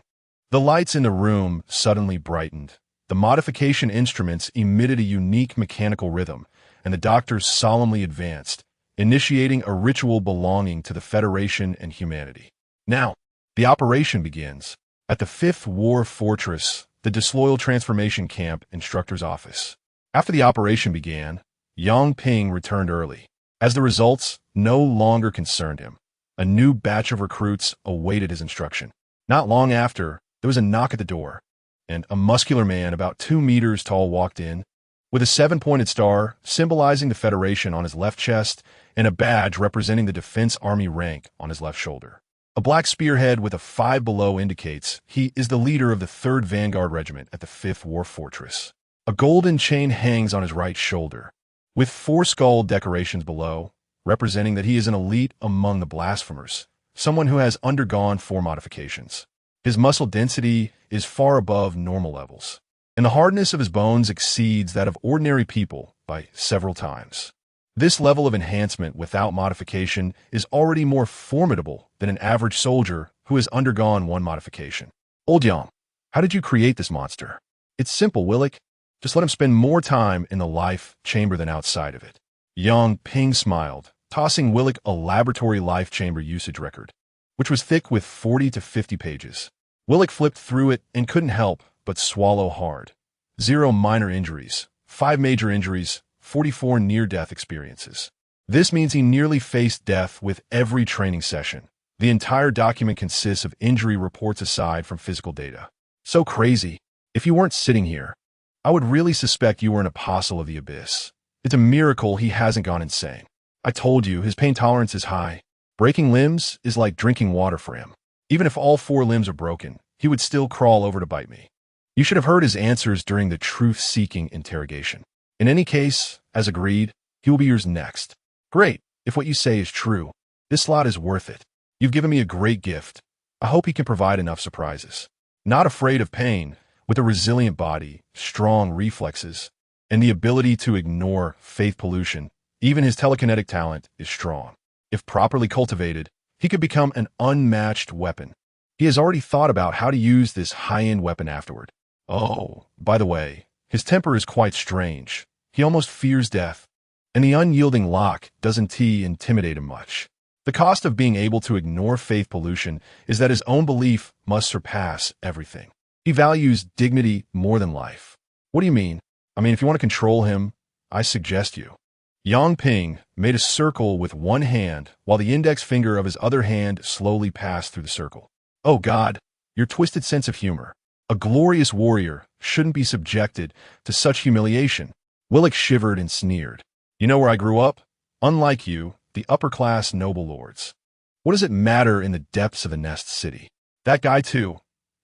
The lights in the room suddenly brightened. The modification instruments emitted a unique mechanical rhythm, and the doctors solemnly advanced, initiating a ritual belonging to the Federation and humanity. Now, the operation begins. At the 5th War Fortress, the Disloyal Transformation Camp Instructor's Office. After the operation began, Yang Ping returned early, as the results no longer concerned him. A new batch of recruits awaited his instruction. Not long after, there was a knock at the door, and a muscular man about 2 meters tall walked in, with a 7-pointed star symbolizing the Federation on his left chest and a badge representing the Defense Army rank on his left shoulder. A black spearhead with a 5 below indicates he is the leader of the 3rd Vanguard Regiment at the 5th War Fortress. A golden chain hangs on his right shoulder, with 4 skull decorations below, representing that he is an elite among the blasphemers, someone who has undergone 4 modifications. His muscle density is far above normal levels, and the hardness of his bones exceeds that of ordinary people by several times. This level of enhancement without modification is already more formidable than an average soldier who has undergone 1 modification. Old Yang, how did you create this monster? It's simple, Willick. Just let him spend more time in the life chamber than outside of it. Yang Ping smiled, tossing Willick a laboratory life chamber usage record, which was thick with 40 to 50 pages. Willick flipped through it and couldn't help but swallow hard. 0 minor injuries, 5 major injuries, 44 near-death experiences. This means he nearly faced death with every training session. The entire document consists of injury reports aside from physical data. So crazy. If you weren't sitting here, I would really suspect you were an apostle of the abyss. It's a miracle he hasn't gone insane. I told you, his pain tolerance is high. Breaking limbs is like drinking water for him. Even if all 4 limbs are broken, he would still crawl over to bite me. You should have heard his answers during the truth-seeking interrogation. In any case, as agreed, he will be yours next. Great, if what you say is true. This slot is worth it. You've given me a great gift. I hope he can provide enough surprises. Not afraid of pain, with a resilient body, strong reflexes, and the ability to ignore faith pollution, even his telekinetic talent is strong. If properly cultivated, he could become an unmatched weapon. He has already thought about how to use this high-end weapon afterward. Oh, by the way, his temper is quite strange. He almost fears death, and the unyielding lock doesn't intimidate him much. The cost of being able to ignore faith pollution is that his own belief must surpass everything. He values dignity more than life. What do you mean? I mean, if you want to control him, I suggest you. Yang Ping made a circle with one hand while the index finger of his other hand slowly passed through the circle. Oh God, your twisted sense of humor. A glorious warrior shouldn't be subjected to such humiliation. Willick shivered and sneered. You know where I grew up? Unlike you, the upper-class noble lords. What does it matter in the depths of a nest city? That guy too.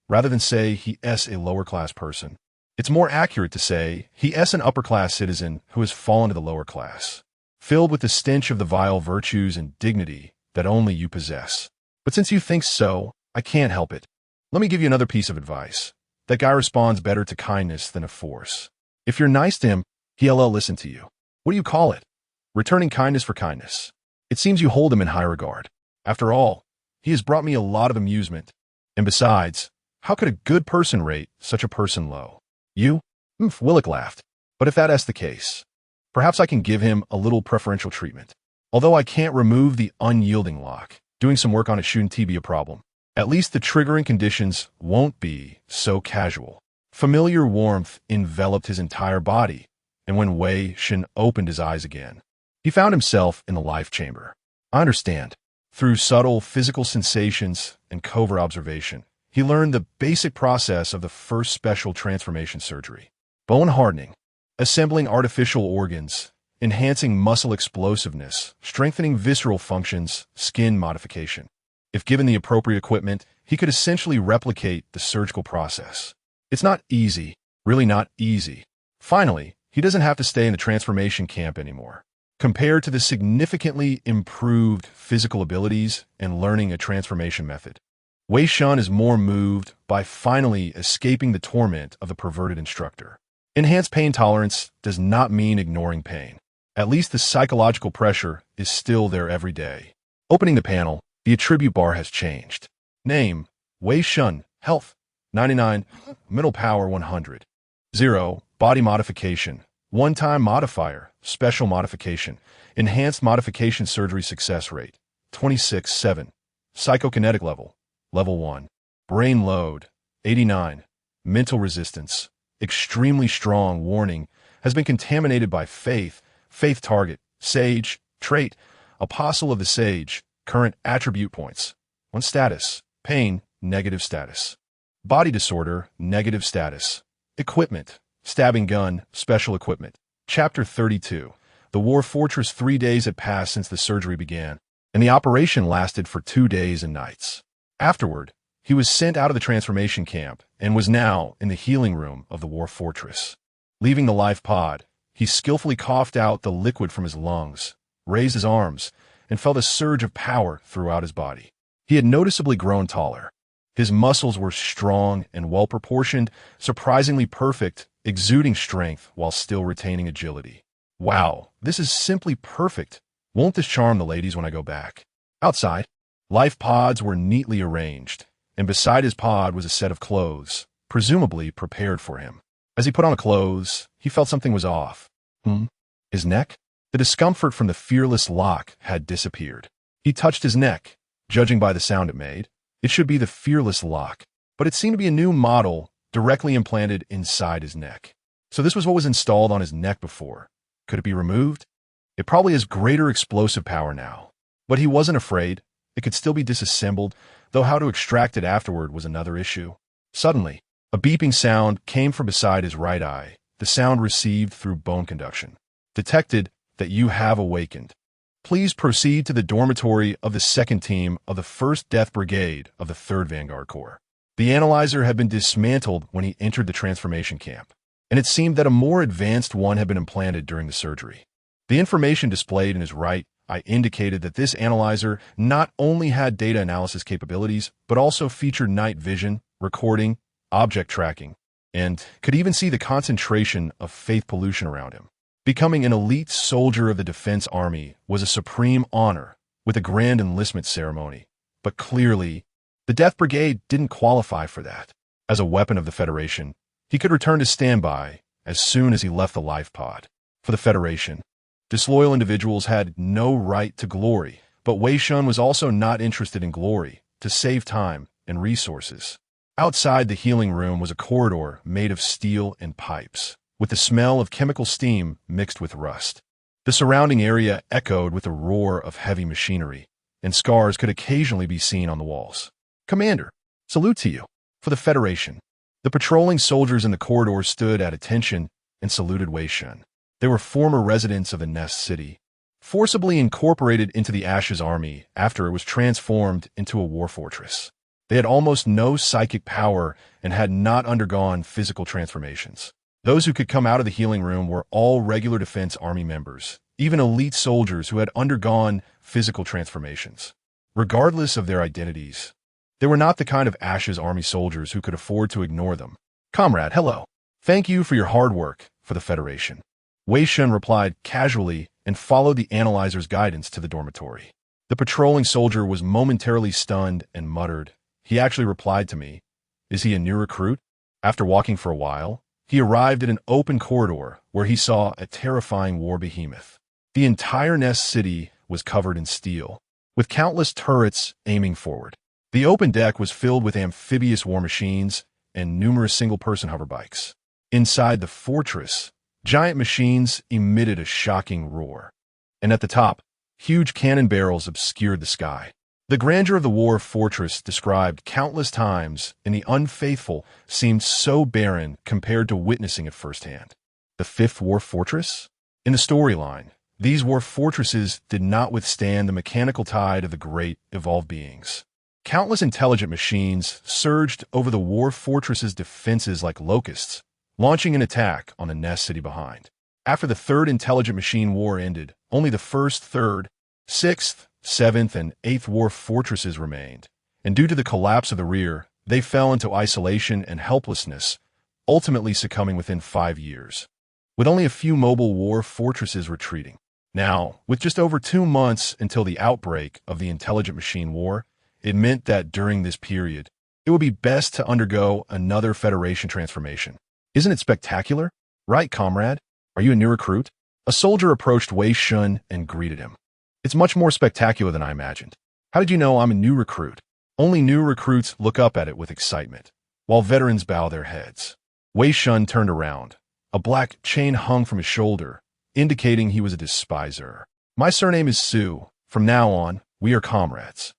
Rather than say he is a lower-class person, it's more accurate to say he is an upper-class citizen who has fallen to the lower class, filled with the stench of the vile virtues and dignity that only you possess. But since you think so, I can't help it. Let me give you another piece of advice. That guy responds better to kindness than a force. If you're nice to him, he'll listen to you. What do you call it? Returning kindness for kindness. It seems you hold him in high regard. After all, he has brought me a lot of amusement. And besides, how could a good person rate such a person low? You? Willick laughed. But if that is the case, perhaps I can give him a little preferential treatment. Although I can't remove the unyielding lock, doing some work on it shouldn't be a problem. At least the triggering conditions won't be so casual. Familiar warmth enveloped his entire body, and when Wei Shen opened his eyes again, he found himself in the life chamber. I understand. Through subtle physical sensations, and covert observation, he learned the basic process of the first special transformation surgery. Bone hardening, assembling artificial organs, enhancing muscle explosiveness, strengthening visceral functions, skin modification. If given the appropriate equipment, he could essentially replicate the surgical process. It's not easy, really not easy. Finally, he doesn't have to stay in the transformation camp anymore. Compared to the significantly improved physical abilities and learning a transformation method, Wei Shen is more moved by finally escaping the torment of the perverted instructor. Enhanced pain tolerance does not mean ignoring pain. At least the psychological pressure is still there every day. Opening the panel, the attribute bar has changed. Name, Wei Shen, Health, 99, Mental Power 100. 0, Body Modification, One-Time Modifier, Special Modification, Enhanced Modification Surgery Success Rate, 26.7. Psychokinetic Level, Level 1. Brain Load, 89. Mental Resistance, Extremely Strong. Warning, has been contaminated by Faith Target, Sage, Trait, Apostle of the Sage, Current Attribute Points. 1 Status, Pain, Negative Status. Body Disorder, Negative Status. Equipment, Stabbing Gun, Special Equipment. Chapter 32. The War Fortress. 3 days had passed since the surgery began, and the operation lasted for 2 days and nights. Afterward, he was sent out of the transformation camp and was now in the healing room of the War Fortress. Leaving the life pod, he skillfully coughed out the liquid from his lungs, raised his arms, and felt a surge of power throughout his body. He had noticeably grown taller. His muscles were strong and well-proportioned, surprisingly perfect, exuding strength while still retaining agility. Wow, this is simply perfect. Won't this charm the ladies when I go back? Outside, life pods were neatly arranged, and beside his pod was a set of clothes, presumably prepared for him. As he put on the clothes, he felt something was off. His neck? The discomfort from the fearless lock had disappeared. He touched his neck. Judging by the sound it made, it should be the fearless lock, but it seemed to be a new model directly implanted inside his neck. So this was what was installed on his neck before. Could it be removed? It probably has greater explosive power now. But he wasn't afraid. It could still be disassembled, though how to extract it afterward was another issue. Suddenly, a beeping sound came from beside his right eye. The sound received through bone conduction. Detected that you have awakened. Please proceed to the dormitory of the 2nd Team of the 1st Death Brigade of the 3rd Vanguard Corps. The analyzer had been dismantled when he entered the transformation camp, and it seemed that a more advanced one had been implanted during the surgery. The information displayed in his right eye indicated that this analyzer not only had data analysis capabilities, but also featured night vision, recording, object tracking, and could even see the concentration of faith pollution around him. Becoming an elite soldier of the Defense Army was a supreme honor with a grand enlistment ceremony, but clearly, the Death Brigade didn't qualify for that. As a weapon of the Federation, he could return to standby as soon as he left the life pod. For the Federation, disloyal individuals had no right to glory, but Wei Shen was also not interested in glory to save time and resources. Outside the healing room was a corridor made of steel and pipes, with the smell of chemical steam mixed with rust. The surrounding area echoed with the roar of heavy machinery, and scars could occasionally be seen on the walls. Commander, salute to you. For the Federation, the patrolling soldiers in the corridor stood at attention and saluted Wei Shen. They were former residents of the Nest City, forcibly incorporated into the Ashes Army after it was transformed into a war fortress. They had almost no psychic power and had not undergone physical transformations. Those who could come out of the healing room were all regular Defense Army members, even elite soldiers who had undergone physical transformations. Regardless of their identities, they were not the kind of Ashes Army soldiers who could afford to ignore them. Comrade, hello. Thank you for your hard work for the Federation. Wei Shen replied casually and followed the analyzer's guidance to the dormitory. The patrolling soldier was momentarily stunned and muttered. He actually replied to me, "Is he a new recruit?" After walking for a while, he arrived at an open corridor where he saw a terrifying war behemoth. The entire Nest City was covered in steel, with countless turrets aiming forward. The open deck was filled with amphibious war machines and numerous single-person hoverbikes. Inside the fortress, giant machines emitted a shocking roar, and at the top, huge cannon barrels obscured the sky. The grandeur of the war fortress described countless times in the unfaithful seemed so barren compared to witnessing it firsthand. The fifth war fortress? In the storyline, these war fortresses did not withstand the mechanical tide of the great evolved beings. Countless intelligent machines surged over the war fortress's defenses like locusts, launching an attack on the nest city behind. After the third intelligent machine war ended, only the first, third, sixth, seventh, and eighth war fortresses remained, and due to the collapse of the rear, they fell into isolation and helplessness, ultimately succumbing within 5 years, with only a few mobile war fortresses retreating. Now, with just over 2 months until the outbreak of the intelligent machine war, it meant that during this period, it would be best to undergo another Federation transformation. Isn't it spectacular? Right, comrade? Are you a new recruit? A soldier approached Wei Shen and greeted him. It's much more spectacular than I imagined. How did you know I'm a new recruit? Only new recruits look up at it with excitement, while veterans bow their heads. Wei Shen turned around. A black chain hung from his shoulder, indicating he was a despiser. My surname is Su. From now on, we are comrades.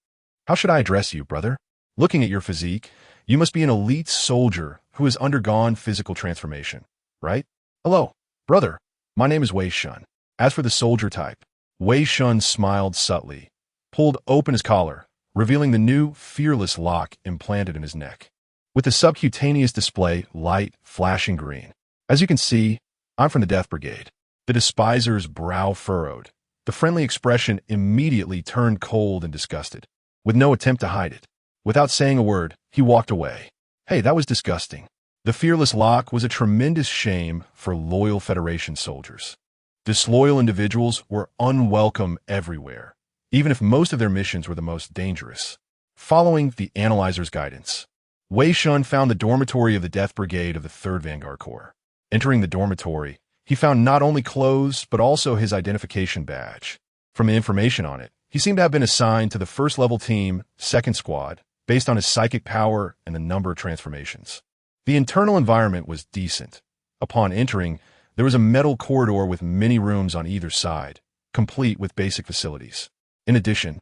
How should I address you, brother? Looking at your physique, you must be an elite soldier who has undergone physical transformation, right? Hello, brother. My name is Wei Shen. As for the soldier type, Wei Shen smiled subtly, pulled open his collar, revealing the new, fearless lock implanted in his neck. With the subcutaneous display light, flashing green. As you can see, I'm from the Death Brigade. The despiser's brow furrowed. The friendly expression immediately turned cold and disgusted, with no attempt to hide it. Without saying a word, he walked away. Hey, that was disgusting. The fearless lock was a tremendous shame for loyal Federation soldiers. Disloyal individuals were unwelcome everywhere, even if most of their missions were the most dangerous. Following the analyzer's guidance, Wei Shen found the dormitory of the Death Brigade of the 3rd Vanguard Corps. Entering the dormitory, he found not only clothes, but also his identification badge. From the information on it, he seemed to have been assigned to the first-level team, 2nd Squad, based on his psychic power and the number of transformations. The internal environment was decent. Upon entering, there was a metal corridor with many rooms on either side, complete with basic facilities. In addition,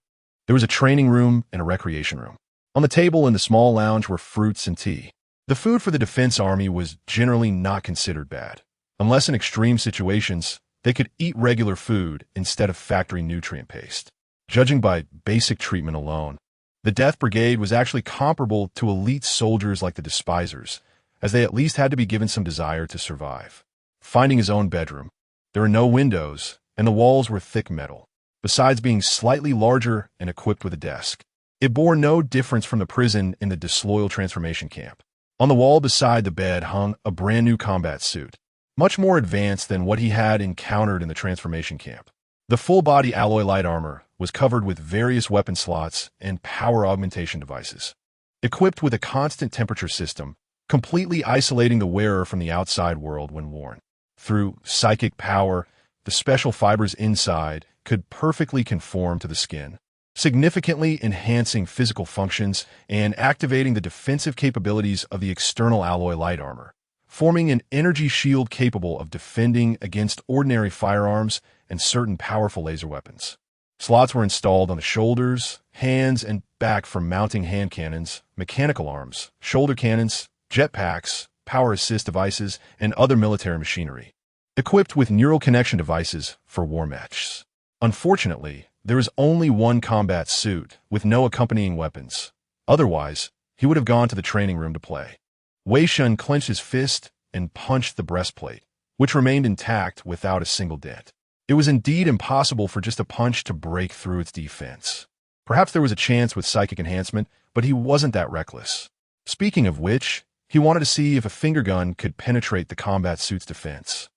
there was a training room and a recreation room. On the table in the small lounge were fruits and tea. The food for the Defense Army was generally not considered bad. Unless in extreme situations, they could eat regular food instead of factory nutrient paste. Judging by basic treatment alone, the Death Brigade was actually comparable to elite soldiers like the Despisers, as they at least had to be given some desire to survive. Finding his own bedroom, there were no windows, and the walls were thick metal, besides being slightly larger and equipped with a desk. It bore no difference from the prison in the disloyal transformation camp. On the wall beside the bed hung a brand new combat suit, much more advanced than what he had encountered in the transformation camp. The full-body alloy light armor was covered with various weapon slots and power augmentation devices. Equipped with a constant temperature system, completely isolating the wearer from the outside world when worn. Through psychic power, the special fibers inside could perfectly conform to the skin, significantly enhancing physical functions and activating the defensive capabilities of the external alloy light armor, forming an energy shield capable of defending against ordinary firearms and certain powerful laser weapons. Slots were installed on the shoulders, hands, and back for mounting hand cannons, mechanical arms, shoulder cannons, jetpacks, power assist devices, and other military machinery, equipped with neural connection devices for war matches. Unfortunately, there is only one combat suit with no accompanying weapons. Otherwise, he would have gone to the training room to play. Wei Shen clenched his fist and punched the breastplate, which remained intact without a single dent. It was indeed impossible for just a punch to break through its defense. Perhaps there was a chance with psychic enhancement, but he wasn't that reckless. Speaking of which, he wanted to see if a finger gun could penetrate the combat suit's defense.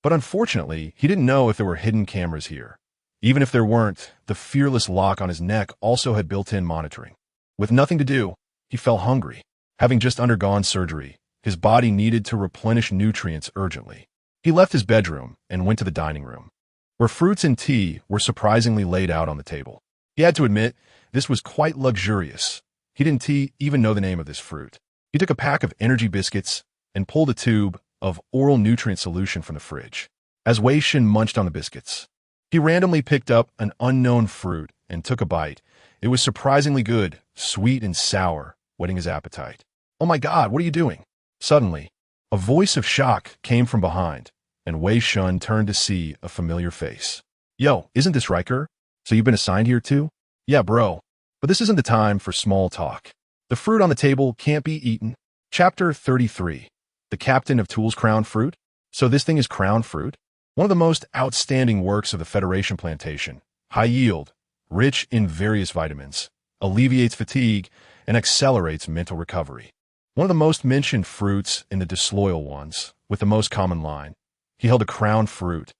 But unfortunately, he didn't know if there were hidden cameras here. Even if there weren't, the fearless lock on his neck also had built-in monitoring. With nothing to do, he fell hungry. Having just undergone surgery, his body needed to replenish nutrients urgently. He left his bedroom and went to the dining room, where fruits and tea were surprisingly laid out on the table. He had to admit, this was quite luxurious. He didn't even know the name of this fruit. He took a pack of energy biscuits and pulled a tube of oral nutrient solution from the fridge. As Wei Shen munched on the biscuits, He randomly picked up an unknown fruit and took a bite. It was surprisingly good, sweet and sour, whetting his appetite. "Oh my God, what are you doing?" Suddenly, a voice of shock came from behind, and Wei Shen turned to see a familiar face. "Yo, isn't this Riker? So you've been assigned here too?" "Yeah, bro. But this isn't the time for small talk. The fruit on the table can't be eaten." Chapter 33. The Captain of Tool's Crown Fruit? So this thing is crown fruit? One of the most outstanding works of the Federation plantation. High yield, rich in various vitamins, alleviates fatigue, and accelerates mental recovery. One of the most mentioned fruits in the disloyal ones, with the most common line. He held a crown fruit.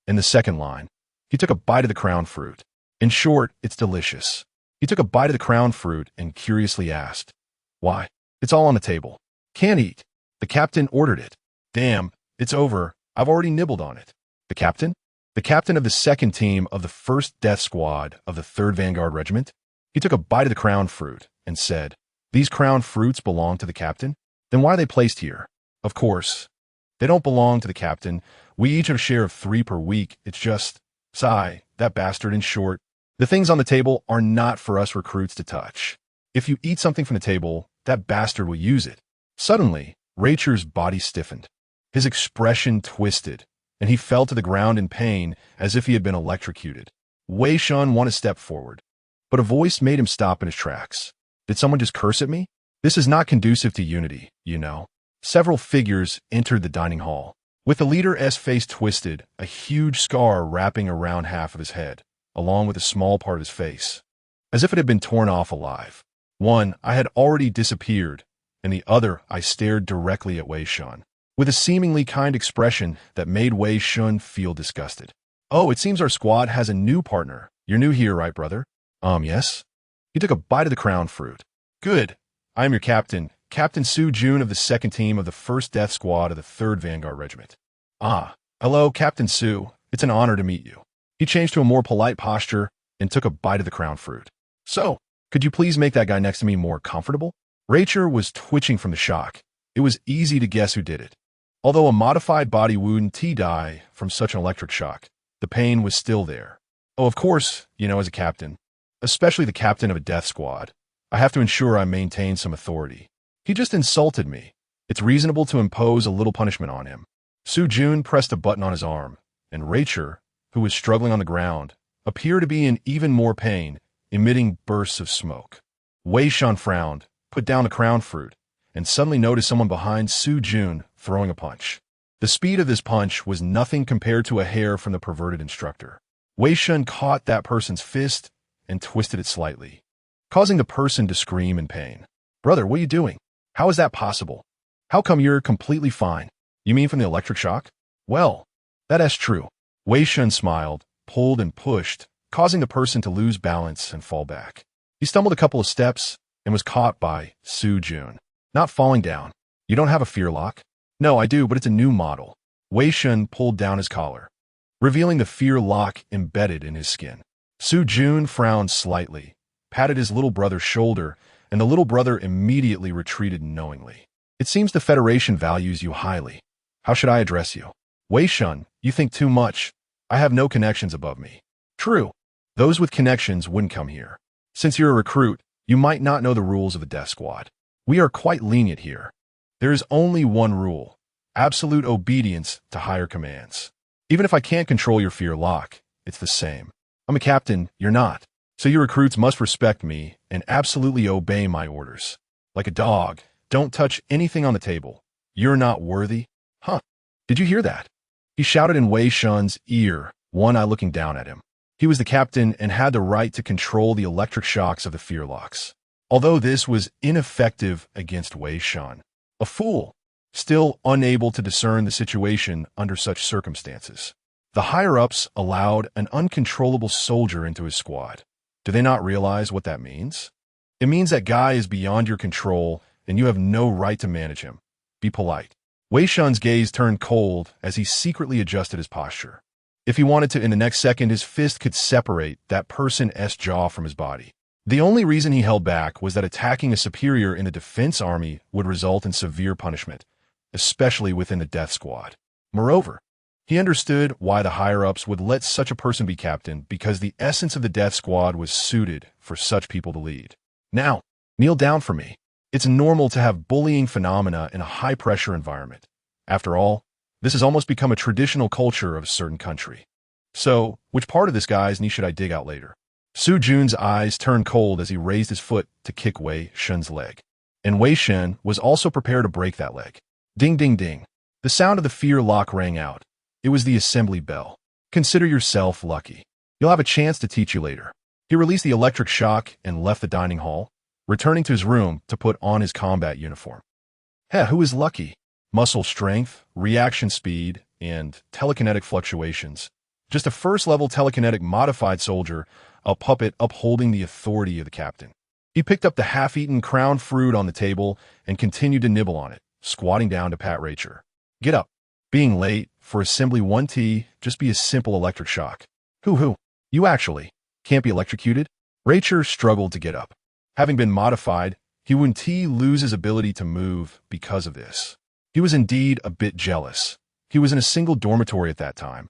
In the second line, he took a bite of the crown fruit. In short, it's delicious. He took a bite of the crown fruit and curiously asked, "Why? It's all on the table. Can't eat." The captain ordered it. "Damn, it's over. I've already nibbled on it." The captain? The captain of the second team of the 1st Death Squad of the 3rd Vanguard Regiment? He took a bite of the crown fruit and said, "These crown fruits belong to the captain? Then why are they placed here?" "Of course. They don't belong to the captain. We each have a share of 3 per week. It's just, sigh, that bastard. In short, the things on the table are not for us recruits to touch. If you eat something from the table, that bastard will use it." Suddenly, Raicher's body stiffened. His expression twisted, and he fell to the ground in pain as if he had been electrocuted. Wei Shen wanted to step forward, but a voice made him stop in his tracks. "Did someone just curse at me? This is not conducive to unity, you know." Several figures entered the dining hall. With the leader's face twisted, a huge scar wrapping around half of his head, along with a small part of his face, as if it had been torn off alive. One, I had already disappeared, and the other, I stared directly at Wei Shen, with a seemingly kind expression that made Wei Shen feel disgusted. "Oh, it seems our squad has a new partner. You're new here, right, brother?" Yes." He took a bite of the crown fruit. "Good. I am your captain, Captain Su Jun of the 2nd Team of the 1st Death Squad of the 3rd Vanguard Regiment." "Ah, hello, Captain Su. It's an honor to meet you." He changed to a more polite posture and took a bite of the crown fruit. "So, could you please make that guy next to me more comfortable?" Raicher was twitching from the shock. It was easy to guess who did it. Although a modified body wound die from such an electric shock, the pain was still there. "Oh, of course, as a captain, especially the captain of a death squad, I have to ensure I maintain some authority. He just insulted me. It's reasonable to impose a little punishment on him." Su Jun pressed a button on his arm, and Raicher, who was struggling on the ground, appeared to be in even more pain, emitting bursts of smoke. Wei Shen frowned, put down the crown fruit, and suddenly noticed someone behind Su Jun throwing a punch. The speed of this punch was nothing compared to a hair from the perverted instructor. Wei Shen caught that person's fist and twisted it slightly, causing the person to scream in pain. "Brother, what are you doing? How is that possible? How come you're completely fine? You mean from the electric shock?" "Well, that's true." Wei Shen smiled, pulled and pushed, causing the person to lose balance and fall back. He stumbled a couple of steps and was caught by Su Jun. "Not falling down. You don't have a fear lock?" "No, I do, but it's a new model." Wei Shen pulled down his collar, revealing the fear lock embedded in his skin. Su Jun frowned slightly, patted his little brother's shoulder, and the little brother immediately retreated knowingly. "It seems the Federation values you highly. How should I address you?" "Wei Shen, you think too much. I have no connections above me." "True. Those with connections wouldn't come here. Since you're a recruit, you might not know the rules of the Death Squad. We are quite lenient here. There is only one rule: absolute obedience to higher commands. Even if I can't control your fear lock, it's the same. I'm a captain, you're not. So you recruits must respect me and absolutely obey my orders. Like a dog, don't touch anything on the table. You're not worthy." "Huh? Did you hear that?" He shouted in Wei Shen's ear, one eye looking down at him. He was the captain and had the right to control the electric shocks of the fear locks. Although this was ineffective against Wei Shen, a fool, still unable to discern the situation under such circumstances. The higher-ups allowed an uncontrollable soldier into his squad. Do they not realize what that means? It means that guy is beyond your control and you have no right to manage him. Be polite. Wei Shen's gaze turned cold as he secretly adjusted his posture. If he wanted to, in the next second, his fist could separate that person's jaw from his body. The only reason he held back was that attacking a superior in the defense army would result in severe punishment, especially within the death squad. Moreover, He understood why the higher-ups would let such a person be captain because the essence of the death squad was suited for such people to lead. Now, kneel down for me. It's normal to have bullying phenomena in a high-pressure environment. After all, this has almost become a traditional culture of a certain country. So, which part of this guy's knee should I dig out later? Su Jun's eyes turned cold as he raised his foot to kick Wei Shen's leg. And Wei Shen was also prepared to break that leg. Ding, ding, ding. The sound of the fear lock rang out. It was the assembly bell. Consider yourself lucky. You'll have a chance to teach you later. He released the electric shock and left the dining hall, returning to his room to put on his combat uniform. Who is lucky? Muscle strength, reaction speed, and telekinetic fluctuations. Just a first-level telekinetic modified soldier, a puppet upholding the authority of the captain. He picked up the half-eaten crown fruit on the table and continued to nibble on it, squatting down to pat Rachel. Get up. Being late for Assembly 1T just be a simple electric shock. Who? You actually can't be electrocuted? Rachel struggled to get up. Having been modified, he wouldn't lose his ability to move because of this. He was indeed a bit jealous. He was in a single dormitory at that time,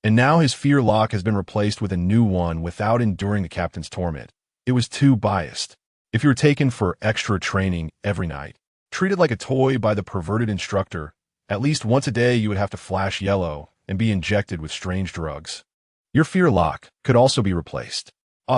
and now his fear lock has been replaced with a new one without enduring the captain's torment. It was too biased. If you were taken for extra training every night, treated like a toy by the perverted instructor, at least once a day you would have to flash yellow and be injected with strange drugs. Your fear lock could also be replaced.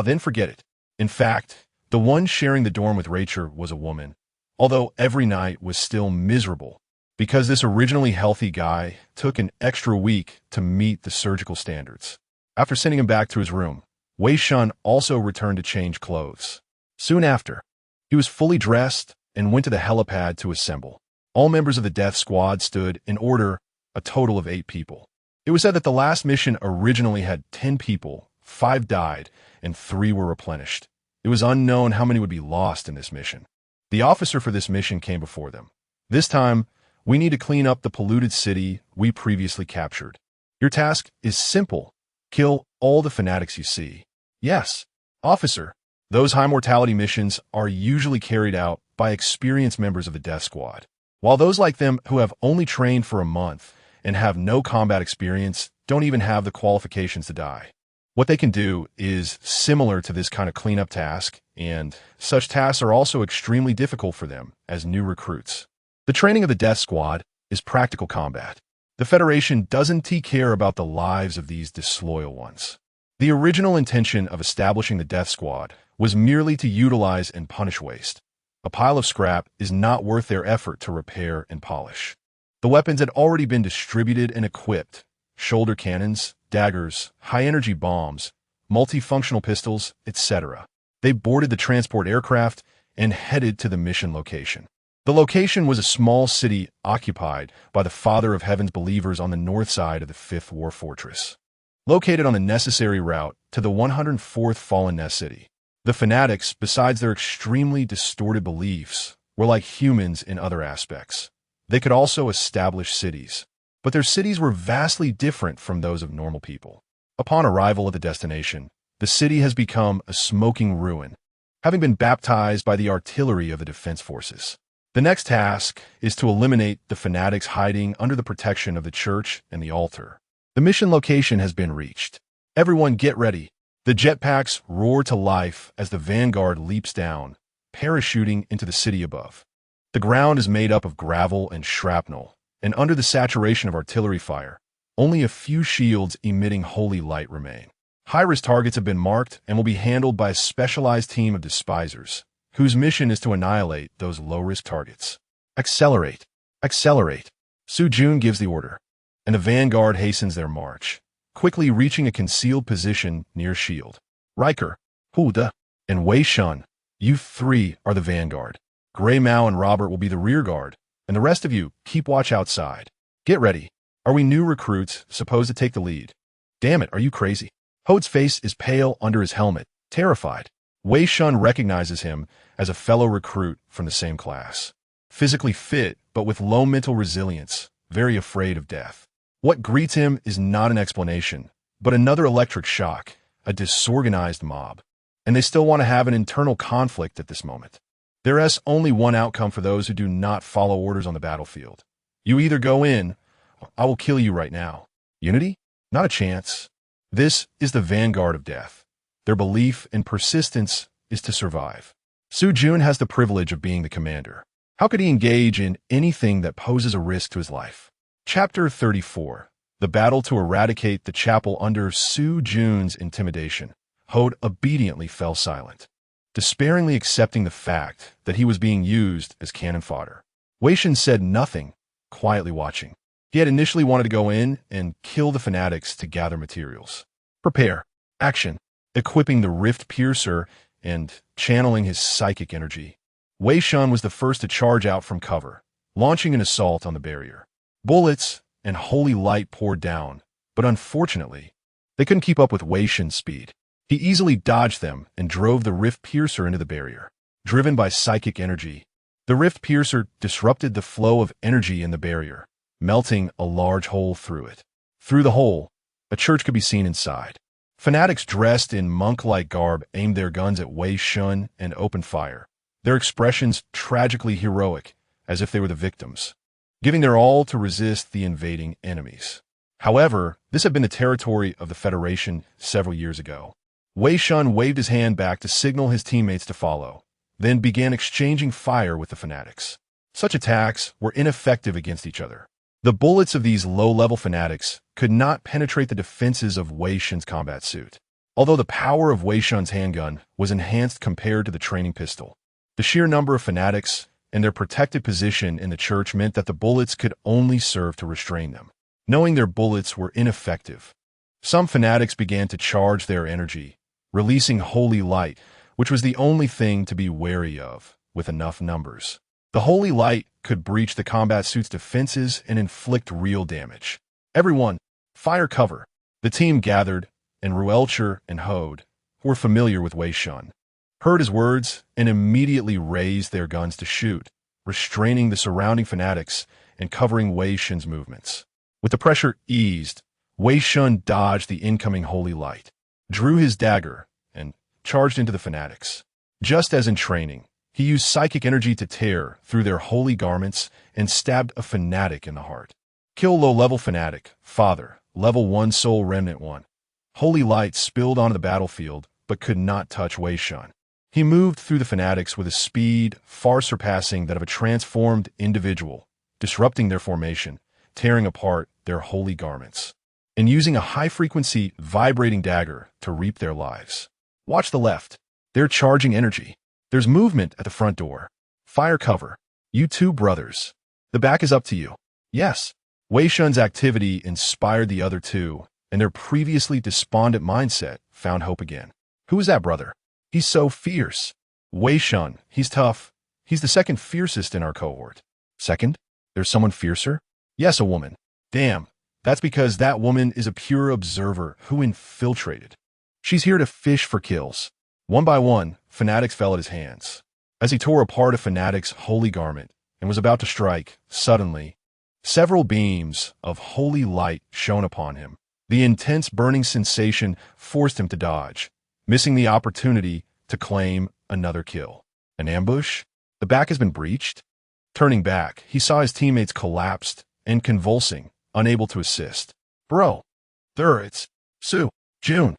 Then forget it. In fact, the one sharing the dorm with Rachel was a woman, although every night was still miserable, because this originally healthy guy took an extra week to meet the surgical standards. After sending him back to his room, Wei Shen also returned to change clothes. Soon after, he was fully dressed and went to the helipad to assemble. All members of the death squad stood in order, a total of 8 people. It was said that the last mission originally had 10 people, 5 died, and 3 were replenished. It was unknown how many would be lost in this mission. The officer for this mission came before them. This time, we need to clean up the polluted city we previously captured. Your task is simple. Kill all the fanatics you see. Yes, officer. Those high mortality missions are usually carried out by experienced members of the death squad, while those like them who have only trained for a month and have no combat experience don't even have the qualifications to die. What they can do is similar to this kind of cleanup task, and such tasks are also extremely difficult for them as new recruits. The training of the death squad is practical combat. The Federation doesn't care about the lives of these disloyal ones. The original intention of establishing the death squad was merely to utilize and punish waste. A pile of scrap is not worth their effort to repair and polish. The weapons had already been distributed and equipped: shoulder cannons, daggers, high-energy bombs, multifunctional pistols, etc. They boarded the transport aircraft and headed to the mission location. The location was a small city occupied by the Father of Heaven's believers on the north side of the 5th War Fortress, located on the necessary route to the 104th Fallen Nest City. The fanatics, besides their extremely distorted beliefs, were like humans in other aspects. They could also establish cities, but their cities were vastly different from those of normal people. Upon arrival at the destination, the city has become a smoking ruin, having been baptized by the artillery of the defense forces. The next task is to eliminate the fanatics hiding under the protection of the church and the altar. The mission location has been reached. Everyone get ready. The jetpacks roar to life as the vanguard leaps down, parachuting into the city above. The ground is made up of gravel and shrapnel, and under the saturation of artillery fire, only a few shields emitting holy light remain. High-risk targets have been marked and will be handled by a specialized team of despisers, whose mission is to annihilate those low-risk targets. Accelerate. Accelerate. Su Jun gives the order, and the vanguard hastens their march, quickly reaching a concealed position near shield. Riker, Huda, and Wei Shen, you 3 are the vanguard. Gray Mao and Robert will be the rear guard, and the rest of you keep watch outside. Get ready. Are we new recruits supposed to take the lead? Damn it, are you crazy? Hode's face is pale under his helmet, terrified. Wei Shen recognizes him as a fellow recruit from the same class. Physically fit, but with low mental resilience, very afraid of death. What greets him is not an explanation, but another electric shock, a disorganized mob. And they still want to have an internal conflict at this moment. There is only one outcome for those who do not follow orders on the battlefield. You either go in, or I will kill you right now. Unity? Not a chance. This is the vanguard of death. Their belief and persistence is to survive. Su Jun has the privilege of being the commander. How could he engage in anything that poses a risk to his life? Chapter 34. The battle to eradicate the chapel under Su Jun's intimidation. Hode obediently fell silent, despairingly accepting the fact that he was being used as cannon fodder. Wei Shen said nothing, quietly watching. He had initially wanted to go in and kill the fanatics to gather materials. Prepare. Action. Equipping the Rift Piercer and channeling his psychic energy, Wei Shen was the first to charge out from cover, launching an assault on the barrier. Bullets and holy light poured down, but unfortunately, they couldn't keep up with Wei Shen's speed. He easily dodged them and drove the Rift Piercer into the barrier. Driven by psychic energy, the Rift Piercer disrupted the flow of energy in the barrier, melting a large hole through it. Through the hole, a church could be seen inside. Fanatics dressed in monk-like garb aimed their guns at Wei Shen and opened fire, their expressions tragically heroic, as if they were the victims, giving their all to resist the invading enemies. However, this had been the territory of the Federation several years ago. Wei Shen waved his hand back to signal his teammates to follow, then began exchanging fire with the fanatics. Such attacks were ineffective against each other. The bullets of these low-level fanatics could not penetrate the defenses of Wei Shen's combat suit. Although the power of Wei Shen's handgun was enhanced compared to the training pistol, the sheer number of fanatics and their protected position in the church meant that the bullets could only serve to restrain them. Knowing their bullets were ineffective, some fanatics began to charge their energy, releasing holy light, which was the only thing to be wary of with enough numbers. The holy light could breach the combat suit's defenses and inflict real damage. Everyone, fire cover. The team gathered, and Ruelcher and Hode, who were familiar with Wei Shen, heard his words and immediately raised their guns to shoot, restraining the surrounding fanatics and covering Wei Shen's movements. With the pressure eased, Wei Shen dodged the incoming holy light, drew his dagger, and charged into the fanatics. Just as in training, he used psychic energy to tear through their holy garments and stabbed a fanatic in the heart. Kill low-level fanatic, Father, level 1 soul remnant 1. Holy light spilled onto the battlefield, but could not touch Wei Shen. He moved through the fanatics with a speed far surpassing that of a transformed individual, disrupting their formation, tearing apart their holy garments, and using a high-frequency, vibrating dagger to reap their lives. Watch the left. They're charging energy. There's movement at the front door. Fire cover. You two brothers. The back is up to you. Yes. Wei Shen's activity inspired the other two, and their previously despondent mindset found hope again. Who is that brother? He's so fierce. Wei Shen, he's tough. He's the second fiercest in our cohort. Second? There's someone fiercer? Yes, a woman. Damn. That's because that woman is a pure observer who infiltrated. She's here to fish for kills. One by one, fanatics fell at his hands. As he tore apart a fanatic's holy garment and was about to strike, suddenly, several beams of holy light shone upon him. The intense burning sensation forced him to dodge, missing the opportunity to claim another kill. An ambush? The back has been breached? Turning back, he saw his teammates collapsed and convulsing, unable to assist. Bro, it's Su Jun.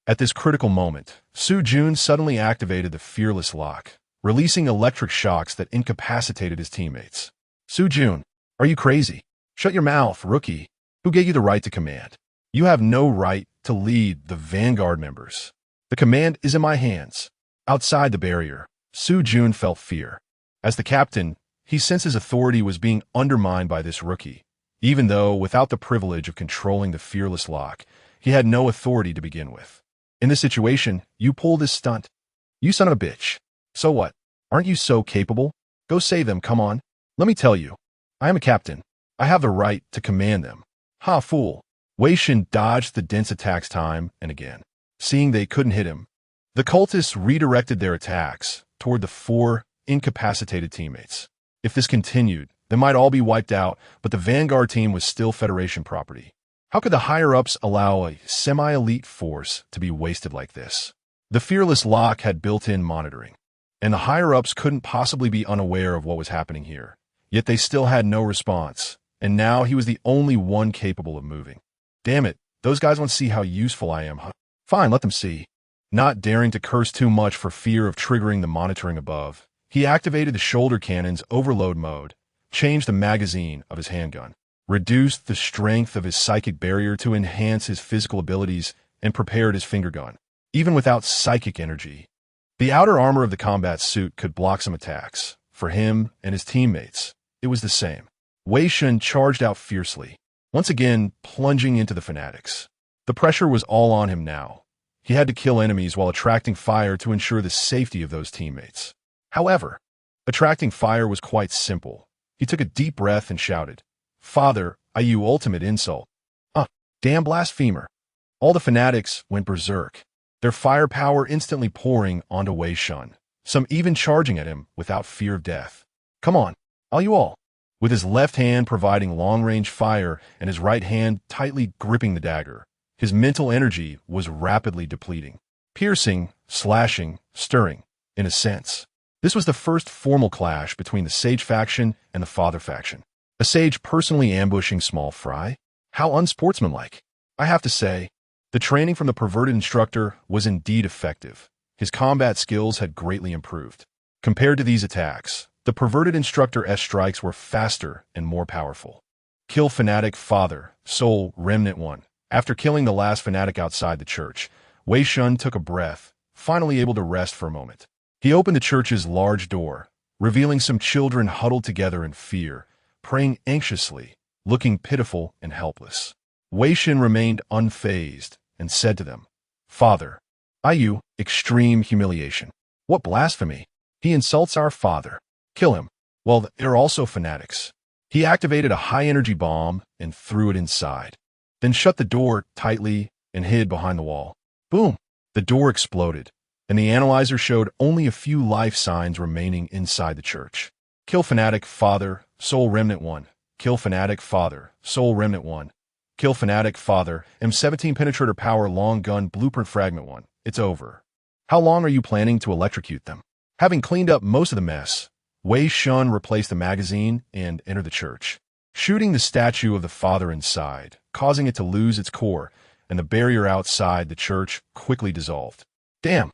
At this critical moment, Su Jun suddenly activated the Fearless Lock, releasing electric shocks that incapacitated his teammates. Su Jun, are you crazy? Shut your mouth, rookie. Who gave you the right to command? You have no right to lead the Vanguard members. The command is in my hands. Outside the barrier, Su Jun felt fear. As the captain, he sensed his authority was being undermined by this rookie, even though without the privilege of controlling the Fearless Lock, he had no authority to begin with. In this situation, you pull this stunt. You son of a bitch. So what? Aren't you so capable? Go save them, come on. Let me tell you. I am a captain. I have the right to command them. Ha, fool. Wei Shen dodged the dense attacks time and again. Seeing they couldn't hit him, the cultists redirected their attacks toward the 4 incapacitated teammates. If this continued, they might all be wiped out, but the Vanguard team was still Federation property. How could the higher-ups allow a semi-elite force to be wasted like this? The Fearless Lock had built-in monitoring, and the higher-ups couldn't possibly be unaware of what was happening here. Yet they still had no response, and now he was the only one capable of moving. Damn it, those guys want to see how useful I am, huh? Fine, let them see. Not daring to curse too much for fear of triggering the monitoring above, he activated the shoulder cannon's overload mode, changed the magazine of his handgun, reduced the strength of his psychic barrier to enhance his physical abilities, and prepared his finger gun. Even without psychic energy, the outer armor of the combat suit could block some attacks. For him and his teammates, it was the same. Wei Shen charged out fiercely, once again plunging into the fanatics. The pressure was all on him now. He had to kill enemies while attracting fire to ensure the safety of those teammates. However, attracting fire was quite simple. He took a deep breath and shouted, "Father, you ultimate insult." Damn blasphemer. All the fanatics went berserk, their firepower instantly pouring onto Wei Shen, some even charging at him without fear of death. Come on, you all. With his left hand providing long-range fire and his right hand tightly gripping the dagger, his mental energy was rapidly depleting. Piercing, slashing, stirring, in a sense. This was the first formal clash between the Sage faction and the Father faction. A Sage personally ambushing small fry? How unsportsmanlike. I have to say, the training from the perverted instructor was indeed effective. His combat skills had greatly improved. Compared to these attacks, the perverted instructor's strikes were faster and more powerful. Kill Fanatic Father, Soul, Remnant 1. After killing the last fanatic outside the church, Wei Shen took a breath, finally able to rest for a moment. He opened the church's large door, revealing some children huddled together in fear, praying anxiously, looking pitiful and helpless. Wei Shen remained unfazed and said to them, "Father, extreme humiliation. What blasphemy! He insults our father. Kill him." Well, they're also fanatics. He activated a high-energy bomb and threw it inside, then shut the door tightly and hid behind the wall. Boom! The door exploded, and the analyzer showed only a few life signs remaining inside the church. Kill Fanatic Father, Soul Remnant 1. Kill Fanatic Father, Soul Remnant 1. Kill Fanatic Father, M17 Penetrator Power Long Gun Blueprint Fragment 1. It's over. How long are you planning to electrocute them? Having cleaned up most of the mess, Wei Shen replaced the magazine and entered the church, shooting the statue of the Father inside, causing it to lose its core, and the barrier outside the church quickly dissolved. Damn!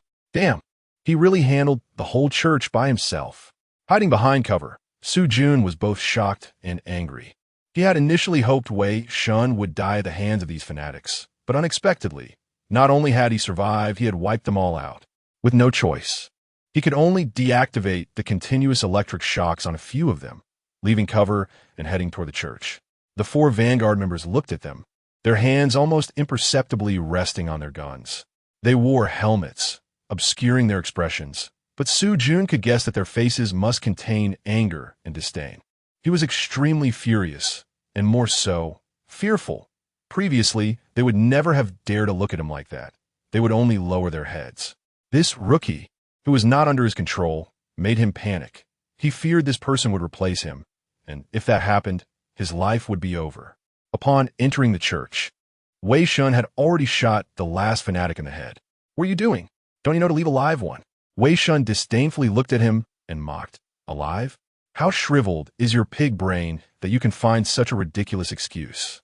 He really handled the whole church by himself. Hiding behind cover, Su Jun was both shocked and angry. He had initially hoped Wei Shen would die at the hands of these fanatics, but unexpectedly, not only had he survived, he had wiped them all out. With no choice, he could only deactivate the continuous electric shocks on a few of them, leaving cover and heading toward the church. The 4 Vanguard members looked at them, their hands almost imperceptibly resting on their guns. They wore helmets, obscuring their expressions, but Su Jun could guess that their faces must contain anger and disdain. He was extremely furious, and more so, fearful. Previously, they would never have dared to look at him like that. They would only lower their heads. This rookie, who was not under his control, made him panic. He feared this person would replace him, and if that happened, his life would be over. Upon entering the church, Wei Shen had already shot the last fanatic in the head. "What are you doing? Don't you know to leave a live one?" Wei Shen disdainfully looked at him and mocked. "Alive? How shriveled is your pig brain that you can find such a ridiculous excuse?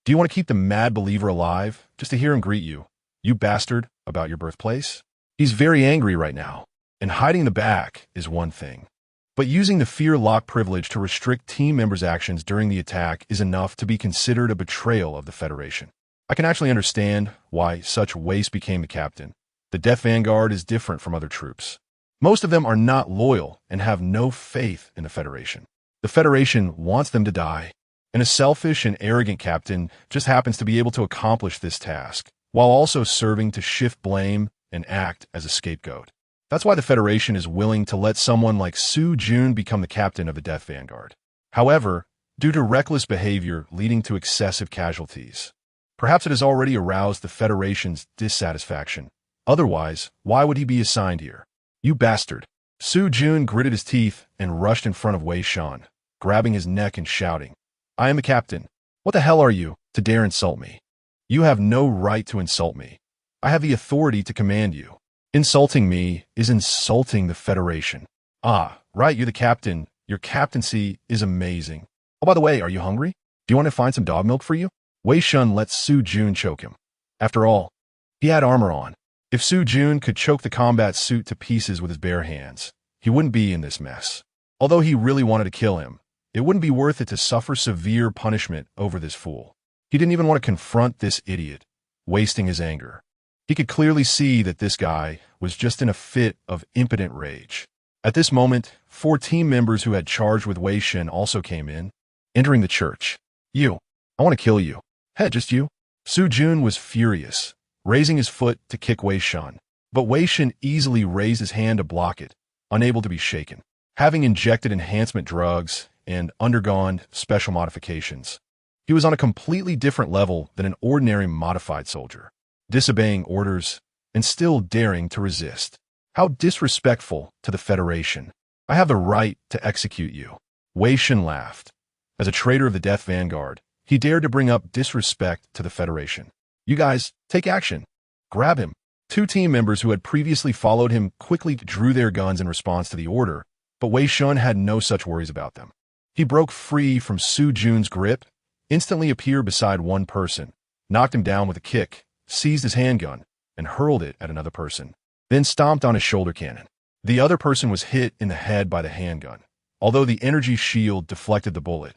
Do you want to keep the mad believer alive just to hear him greet you, you bastard, about your birthplace?" He's very angry right now, and hiding in the back is one thing. But using the fear lock privilege to restrict team members' actions during the attack is enough to be considered a betrayal of the Federation. I can actually understand why such waste became the captain. The Death Vanguard is different from other troops. Most of them are not loyal and have no faith in the Federation. The Federation wants them to die, and a selfish and arrogant captain just happens to be able to accomplish this task, while also serving to shift blame and act as a scapegoat. That's why the Federation is willing to let someone like Su Jun become the captain of the Death Vanguard. However, due to reckless behavior leading to excessive casualties, perhaps it has already aroused the Federation's dissatisfaction. Otherwise, why would he be assigned here? "You bastard." Su Jun gritted his teeth and rushed in front of Wei Shen, grabbing his neck and shouting, "I am the captain. What the hell are you, to dare insult me? You have no right to insult me. I have the authority to command you. Insulting me is insulting the Federation." "Ah, right, you're the captain. Your captaincy is amazing. Oh, by the way, are you hungry? Do you want to find some dog milk for you?" Wei Shen let Su Jun choke him. After all, he had armor on. If Su Jun could choke the combat suit to pieces with his bare hands, he wouldn't be in this mess. Although he really wanted to kill him, it wouldn't be worth it to suffer severe punishment over this fool. He didn't even want to confront this idiot, wasting his anger. He could clearly see that this guy was just in a fit of impotent rage. At this moment, 4 team members who had charged with Wei Shen also came in, entering the church. You, I want to kill you. Hey, just you? Su Jun was furious, raising his foot to kick Wei Shen. But Wei Shen easily raised his hand to block it, unable to be shaken. Having injected enhancement drugs and undergone special modifications, he was on a completely different level than an ordinary modified soldier, disobeying orders and still daring to resist. How disrespectful to the Federation. I have the right to execute you. Wei Shen laughed. As a traitor of the Death Vanguard, he dared to bring up disrespect to the Federation. You guys, take action. Grab him. 2 team members who had previously followed him quickly drew their guns in response to the order, but Wei Shen had no such worries about them. He broke free from Su Jun's grip, instantly appeared beside one person, knocked him down with a kick, seized his handgun, and hurled it at another person, then stomped on his shoulder cannon. The other person was hit in the head by the handgun. Although the energy shield deflected the bullet,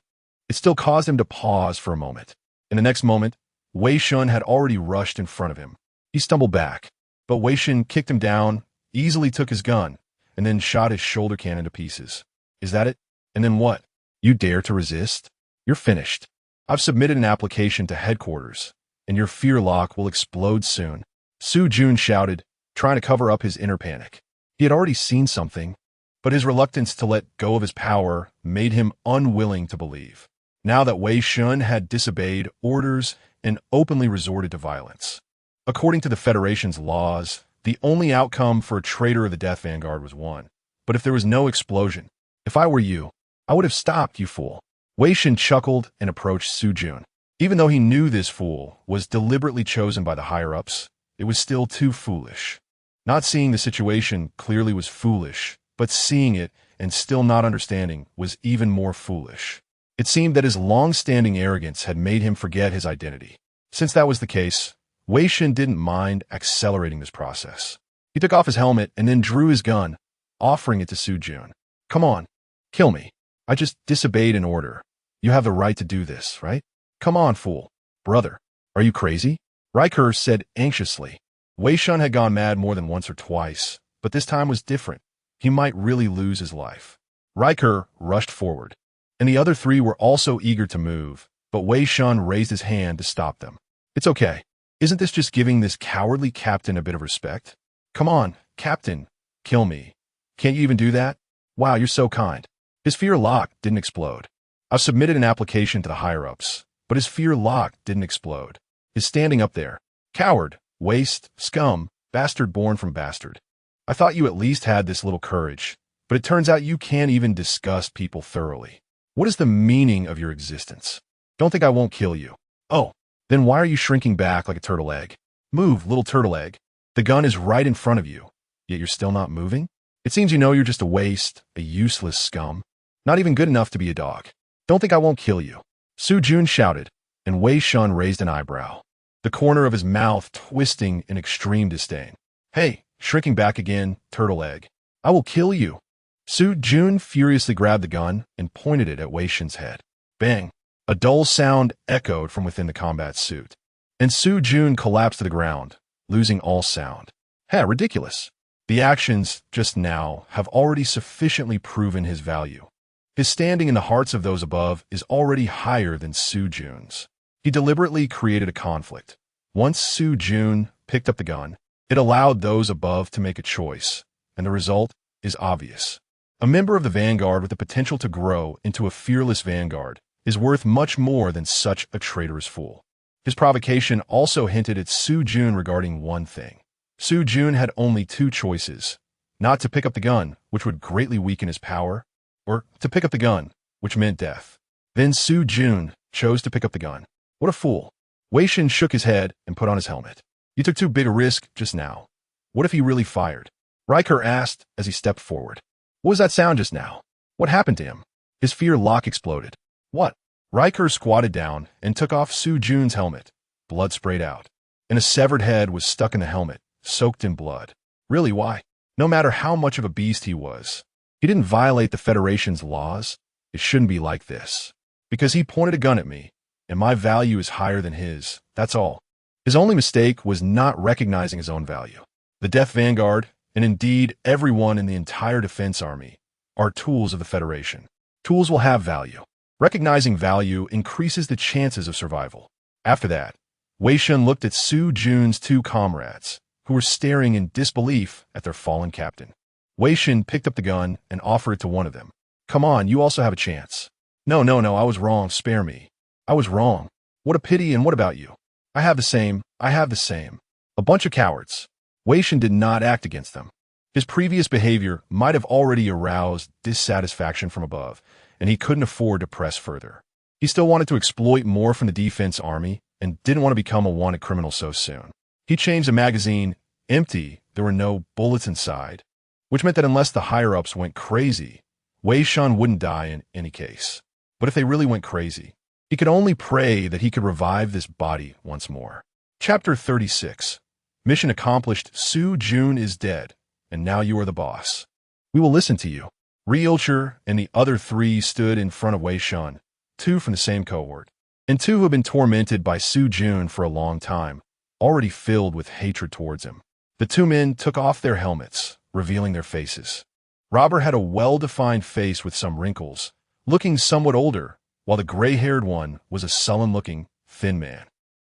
it still caused him to pause for a moment. In the next moment, Wei Shen had already rushed in front of him. He stumbled back, but Wei Shen kicked him down, easily took his gun, and then shot his shoulder cannon to pieces. Is that it? And then what? You dare to resist? You're finished. I've submitted an application to headquarters, and your fear lock will explode soon. Su Jun shouted, trying to cover up his inner panic. He had already seen something, but his reluctance to let go of his power made him unwilling to believe. Now that Wei Shen had disobeyed orders and openly resorted to violence. According to the Federation's laws, the only outcome for a traitor of the Death Vanguard was one. But if there was no explosion, if I were you, I would have stopped, you fool. Wei Shen chuckled and approached Su Jun. Even though he knew this fool was deliberately chosen by the higher-ups, it was still too foolish. Not seeing the situation clearly was foolish, but seeing it and still not understanding was even more foolish. It seemed that his long-standing arrogance had made him forget his identity. Since that was the case, Wei Shen didn't mind accelerating this process. He took off his helmet and then drew his gun, offering it to Su Jun. Come on, kill me. I just disobeyed an order. You have the right to do this, right? Come on, fool. Brother, are you crazy? Riker said anxiously. Wei Shen had gone mad more than once or twice, but this time was different. He might really lose his life. Riker rushed forward, and the other 3 were also eager to move, but Wei Shen raised his hand to stop them. It's okay. Isn't this just giving this cowardly captain a bit of respect? Come on, Captain, kill me. Can't you even do that? Wow, you're so kind. His fear lock didn't explode. I've submitted an application to the higher-ups, but his fear lock didn't explode. He's standing up there. Coward, waste, scum, bastard born from bastard. I thought you at least had this little courage, but it turns out you can't even discuss people thoroughly. What is the meaning of your existence? Don't think I won't kill you. Oh, then why are you shrinking back like a turtle egg? Move, little turtle egg. The gun is right in front of you, yet you're still not moving? It seems you know you're just a waste, a useless scum. Not even good enough to be a dog. Don't think I won't kill you. Su Jun shouted, and Wei Shen raised an eyebrow, the corner of his mouth twisting in extreme disdain. Hey, shrinking back again, turtle egg. I will kill you. Su Jun furiously grabbed the gun and pointed it at Wei Shen's head. Bang! A dull sound echoed from within the combat suit, and Su Jun collapsed to the ground, losing all sound. Heh, ridiculous. The actions just now have already sufficiently proven his value. His standing in the hearts of those above is already higher than Su Jun's. He deliberately created a conflict. Once Su Jun picked up the gun, it allowed those above to make a choice, and the result is obvious. A member of the Vanguard with the potential to grow into a fearless Vanguard is worth much more than such a traitorous fool. His provocation also hinted at Su Jun regarding one thing. Su Jun had only 2 choices: not to pick up the gun, which would greatly weaken his power, or to pick up the gun, which meant death. Then Su Jun chose to pick up the gun. What a fool. Wei Shen shook his head and put on his helmet. You took too big a risk just now. What if he really fired? Riker asked as he stepped forward. What was that sound just now? What happened to him? His fear lock exploded. What? Riker squatted down and took off Su Jun's helmet. Blood sprayed out, and a severed head was stuck in the helmet, soaked in blood. Really, why? No matter how much of a beast he was, he didn't violate the Federation's laws. It shouldn't be like this. Because he pointed a gun at me, and my value is higher than his, that's all. His only mistake was not recognizing his own value. The Death Vanguard, and indeed everyone in the entire Defense Army, are tools of the Federation. Tools will have value. Recognizing value increases the chances of survival. After that, Wei Shen looked at Su Jun's two comrades, who were staring in disbelief at their fallen captain. Wei Shen picked up the gun and offered it to one of them. Come on, you also have a chance. No, I was wrong, spare me. I was wrong. What a pity, and what about you? I have the same. A bunch of cowards. Wei Shen did not act against them. His previous behavior might have already aroused dissatisfaction from above, and he couldn't afford to press further. He still wanted to exploit more from the Defense Army and didn't want to become a wanted criminal so soon. He changed the magazine. Empty, there were no bullets inside, which meant that unless the higher-ups went crazy, Wei Shen wouldn't die in any case. But if they really went crazy, he could only pray that he could revive this body once more. Chapter 36. Mission accomplished. Su Jun is dead, and now you are the boss. We will listen to you. Ryulcher and the other three stood in front of Wei Shen, two from the same cohort, and two who had been tormented by Su Jun for a long time, already filled with hatred towards him. The two men took off their helmets, revealing their faces. Robert had a well-defined face with some wrinkles, looking somewhat older, while the gray-haired one was a sullen-looking, thin man.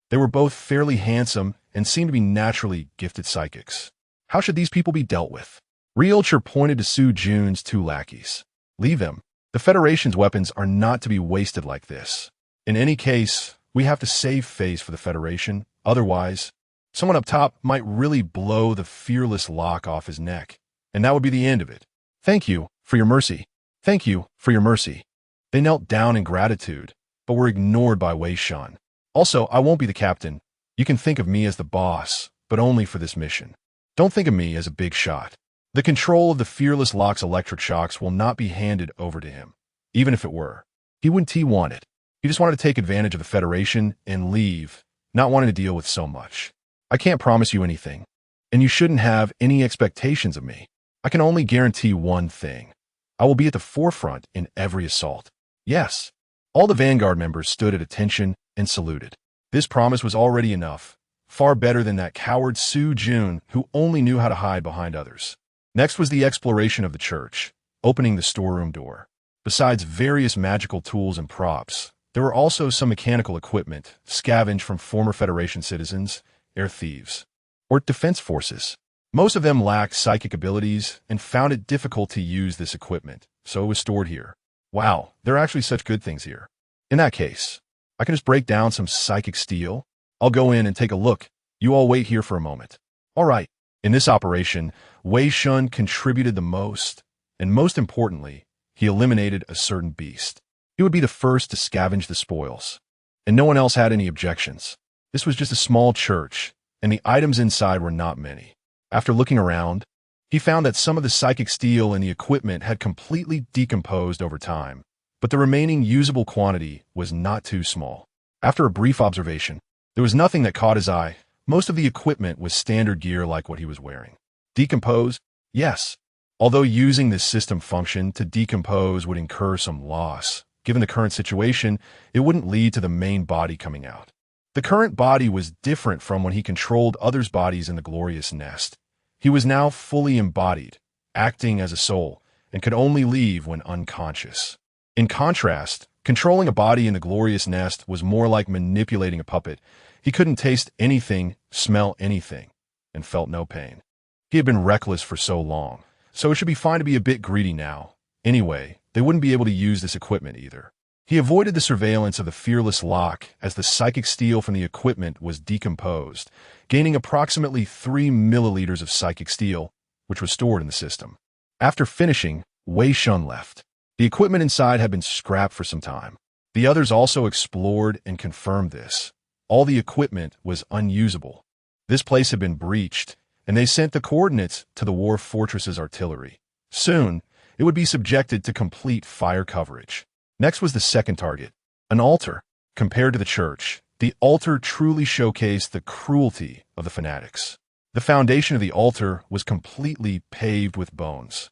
They were both fairly handsome and seemed to be naturally gifted psychics. How should these people be dealt with? Ryulcher pointed to Su Jun's two lackeys. Leave them. The Federation's weapons are not to be wasted like this. In any case, we have to save face for the Federation. Otherwise, someone up top might really blow the fearless lock off his neck, and that would be the end of it. Thank you for your mercy. Thank you for your mercy. They knelt down in gratitude, but were ignored by Wei Shen. Also, I won't be the captain. You can think of me as the boss, but only for this mission. Don't think of me as a big shot. The control of the Fearless Lock's electric shocks will not be handed over to him, even if it were. He wouldn't want it. He just wanted to take advantage of the Federation and leave, not wanting to deal with so much. I can't promise you anything, and you shouldn't have any expectations of me. I can only guarantee one thing. I will be at the forefront in every assault. Yes. All the Vanguard members stood at attention and saluted. This promise was already enough, far better than that coward Su Jun who only knew how to hide behind others. Next was the exploration of the church, opening the storeroom door. Besides various magical tools and props, there were also some mechanical equipment scavenged from former Federation citizens, air thieves, or defense forces. Most of them lacked psychic abilities and found it difficult to use this equipment, so it was stored here. Wow, there are actually such good things here. In that case, I can just break down some psychic steel. I'll go in and take a look. You all wait here for a moment. All right. In this operation, Wei Shen contributed the most, and most importantly, he eliminated a certain beast. He would be the first to scavenge the spoils, and no one else had any objections. This was just a small church, and the items inside were not many. After looking around, he found that some of the psychic steel and the equipment had completely decomposed over time, but the remaining usable quantity was not too small. After a brief observation, there was nothing that caught his eye. Most of the equipment was standard gear like what he was wearing. Decompose? Yes. Although using this system function to decompose would incur some loss, given the current situation, it wouldn't lead to the main body coming out. The current body was different from when he controlled others' bodies in the glorious nest. He was now fully embodied, acting as a soul, and could only leave when unconscious. In contrast, controlling a body in the glorious nest was more like manipulating a puppet. He couldn't taste anything, smell anything, and felt no pain. He had been reckless for so long, so it should be fine to be a bit greedy now. Anyway, they wouldn't be able to use this equipment either. He avoided the surveillance of the Fearless Lock as the psychic steel from the equipment was decomposed, gaining approximately 3 milliliters of psychic steel, which was stored in the system. After finishing, Wei Shen left. The equipment inside had been scrapped for some time. The others also explored and confirmed this. All the equipment was unusable. This place had been breached, and they sent the coordinates to the War Fortress's artillery. Soon, it would be subjected to complete fire coverage. Next was the second target, An altar. Compared to the church, the altar truly showcased the cruelty of the fanatics. The foundation of the altar was completely paved with bones.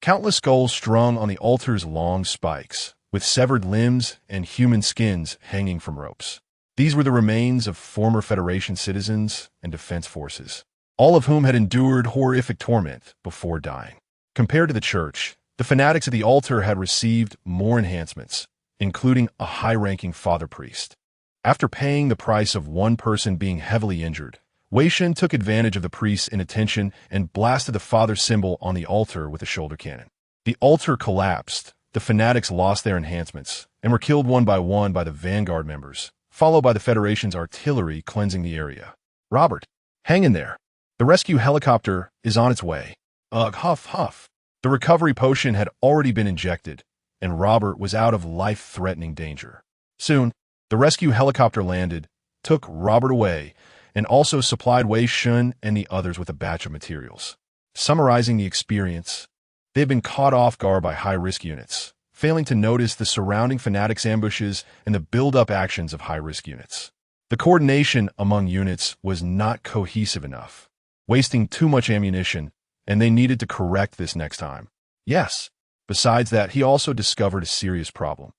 Countless skulls strung on the altar's long spikes, with severed limbs and human skins hanging from ropes. These were the remains of former Federation citizens and defense forces, all of whom had endured horrific torment before dying. Compared to the church, the fanatics of the altar had received more enhancements, including a high-ranking father priest. After paying the price of one person being heavily injured, Wei Shen took advantage of the priest's inattention and blasted the father symbol on the altar with a shoulder cannon. The altar collapsed, the fanatics lost their enhancements, and were killed one by the Vanguard members, followed by the Federation's artillery cleansing the area. Robert, hang in there. The rescue helicopter is on its way. Ugh, huff, huff. The recovery potion had already been injected, and Robert was out of life-threatening danger. Soon, the rescue helicopter landed, took Robert away, and also supplied Wei Shen and the others with a batch of materials. Summarizing the experience, they had been caught off guard by high-risk units, failing to notice the surrounding fanatics' ambushes and the build-up actions of high-risk units. The coordination among units was not cohesive enough, wasting too much ammunition, and they needed to correct this next time. Yes. Besides that, he also discovered a serious problem.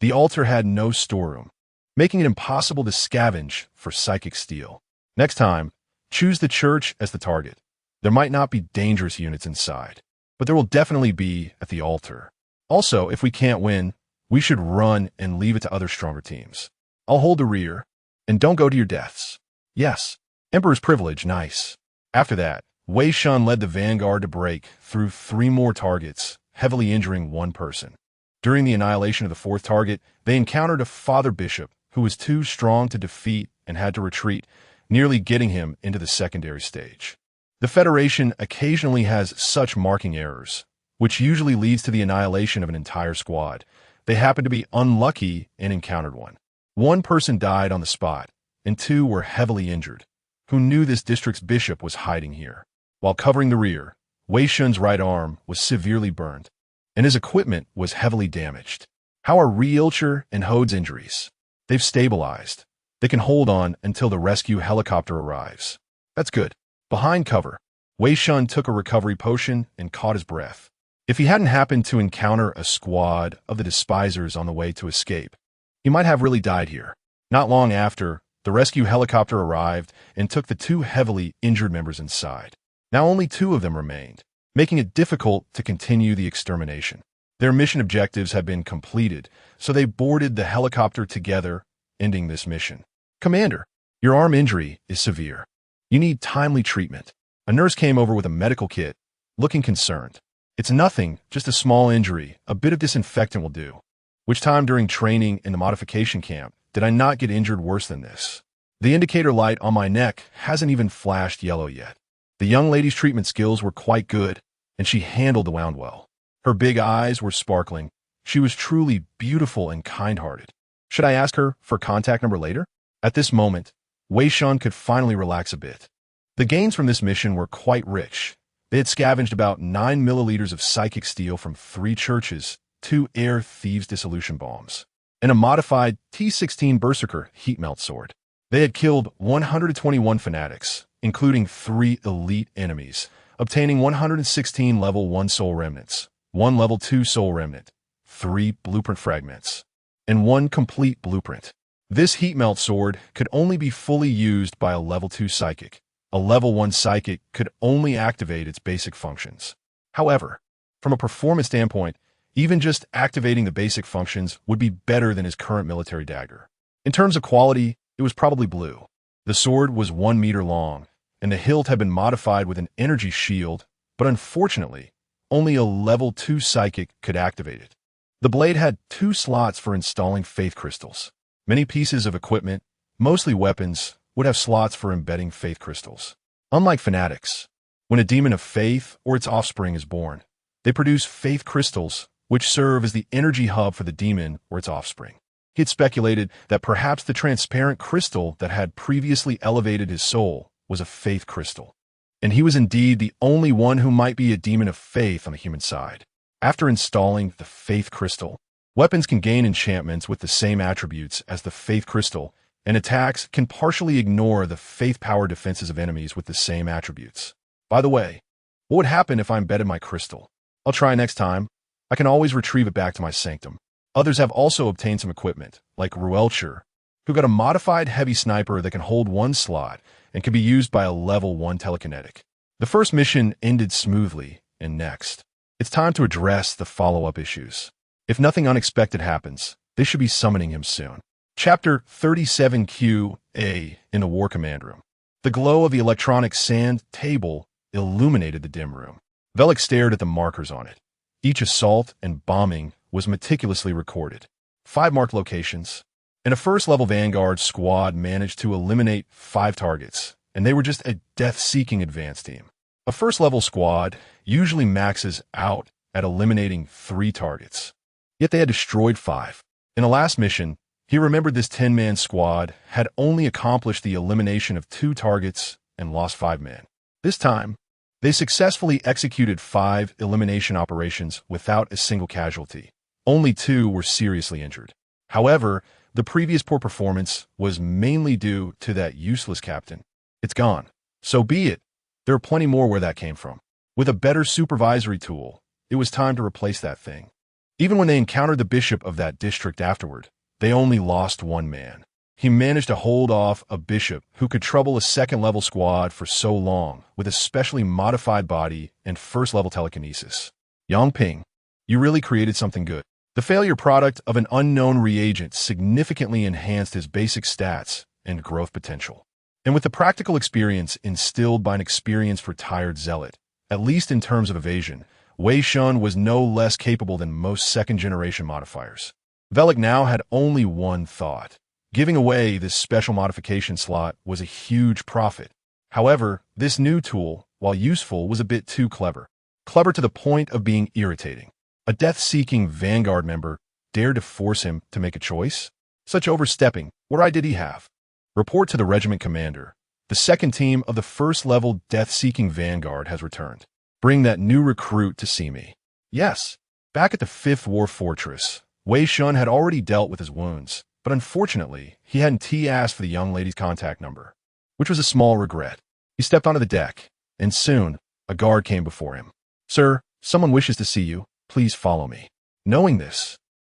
The altar had no storeroom, making it impossible to scavenge for psychic steel. Next time, choose the church as the target. There might not be dangerous units inside, but there will definitely be at the altar. Also, if we can't win, we should run and leave it to other stronger teams. I'll hold the rear, and don't go to your deaths. Yes, Emperor's privilege, nice. After that, Wei Shen led the Vanguard to break through 3 more targets, heavily injuring one person. During the annihilation of the 4th target, they encountered a father bishop who was too strong to defeat and had to retreat, nearly getting him into the secondary stage. The Federation occasionally has such marking errors, which usually leads to the annihilation of an entire squad. They happened to be unlucky and encountered one. 1 person died on the spot, and 2 were heavily injured, who knew this district's bishop was hiding here. While covering the rear, Wei Shen's right arm was severely burned, and his equipment was heavily damaged. How are Rielcher and Hode's injuries? They've stabilized. They can hold on until the rescue helicopter arrives. That's good. Behind cover, Wei Shen took a recovery potion and caught his breath. If he hadn't happened to encounter a squad of the despisers on the way to escape, he might have really died here. Not long after, the rescue helicopter arrived and took the 2 heavily injured members inside. Now only 2 of them remained, making it difficult to continue the extermination. Their mission objectives had been completed, so they boarded the helicopter together, ending this mission. Commander, your arm injury is severe. You need timely treatment. A nurse came over with a medical kit, looking concerned. It's nothing, just a small injury. A bit of disinfectant will do. Which time during training in the modification camp did I not get injured worse than this? The indicator light on my neck hasn't even flashed yellow yet. The young lady's treatment skills were quite good, and she handled the wound well. Her big eyes were sparkling. She was truly beautiful and kind-hearted. Should I ask her for contact number later? At this moment, Wei Shen could finally relax a bit. The gains from this mission were quite rich. They had scavenged about 9 milliliters of psychic steel from 3 churches, 2 air thieves' dissolution bombs, and a modified T-16 Berserker heat melt sword. They had killed 121 fanatics, including 3 elite enemies, obtaining 116 level 1 soul remnants, 1 level 2 soul remnant, 3 blueprint fragments, and 1 complete blueprint. This heat melt sword could only be fully used by a level 2 psychic. A level 1 psychic could only activate its basic functions. However, from a performance standpoint, even just activating the basic functions would be better than his current military dagger. In terms of quality, it was probably blue. The sword was 1 meter long, and the hilt had been modified with an energy shield, but unfortunately, only a level 2 psychic could activate it. The blade had 2 slots for installing faith crystals. Many pieces of equipment, mostly weapons, would have slots for embedding faith crystals. Unlike fanatics, when a demon of faith or its offspring is born, they produce faith crystals, which serve as the energy hub for the demon or its offspring. He had speculated that perhaps the transparent crystal that had previously elevated his soul was a faith crystal, and he was indeed the only one who might be a demon of faith on the human side. After installing the faith crystal, Weapons can gain enchantments with the same attributes as the Faith Crystal, and attacks can partially ignore the Faith Power defenses of enemies with the same attributes. By the way, what would happen if I embedded my crystal? I'll try next time. I can always retrieve it back to my sanctum. Others have also obtained some equipment, like Ruelcher, who got a modified heavy sniper that can hold one slot and can be used by a level 1 telekinetic. The first mission ended smoothly, and next, it's time to address the follow-up issues. If nothing unexpected happens, they should be summoning him soon. Chapter 37Q-A in the War Command Room. The glow of the electronic sand table illuminated the dim room. Velik stared at the markers on it. Each assault and bombing was meticulously recorded. 5 marked locations, and a first-level Vanguard squad managed to eliminate 5 targets, and they were just a death-seeking advance team. A first-level squad usually maxes out at eliminating 3 targets, yet they had destroyed 5. In the last mission, he remembered this 10-man squad had only accomplished the elimination of 2 targets and lost 5 men. This time, they successfully executed 5 elimination operations without a single casualty. Only 2 were seriously injured. However, the previous poor performance was mainly due to that useless captain. It's gone. So be it. There are plenty more where that came from. With a better supervisory tool, it was time to replace that thing. Even when they encountered the bishop of that district afterward, they only lost 1 man. He managed to hold off a bishop who could trouble a second-level squad for so long with a specially modified body and first-level telekinesis. Yangping, you really created something good. The failure product of an unknown reagent significantly enhanced his basic stats and growth potential. And with the practical experience instilled by an experienced retired zealot, at least in terms of evasion, Wei Shen was no less capable than most second-generation modifiers. Velik now had only one thought. Giving away this special modification slot was a huge profit. However, this new tool, while useful, was a bit too clever. Clever to the point of being irritating. A death-seeking Vanguard member dared to force him to make a choice? Such overstepping, what right did he have? Report to the regiment commander. The second team of the first-level death-seeking Vanguard has returned. Bring that new recruit to see me. Yes. Back at the 5th War Fortress, Wei Shen had already dealt with his wounds, but unfortunately, he hadn't asked for the young lady's contact number, which was a small regret. He stepped onto the deck, and soon, a guard came before him. Sir, someone wishes to see you. Please follow me. Knowing this,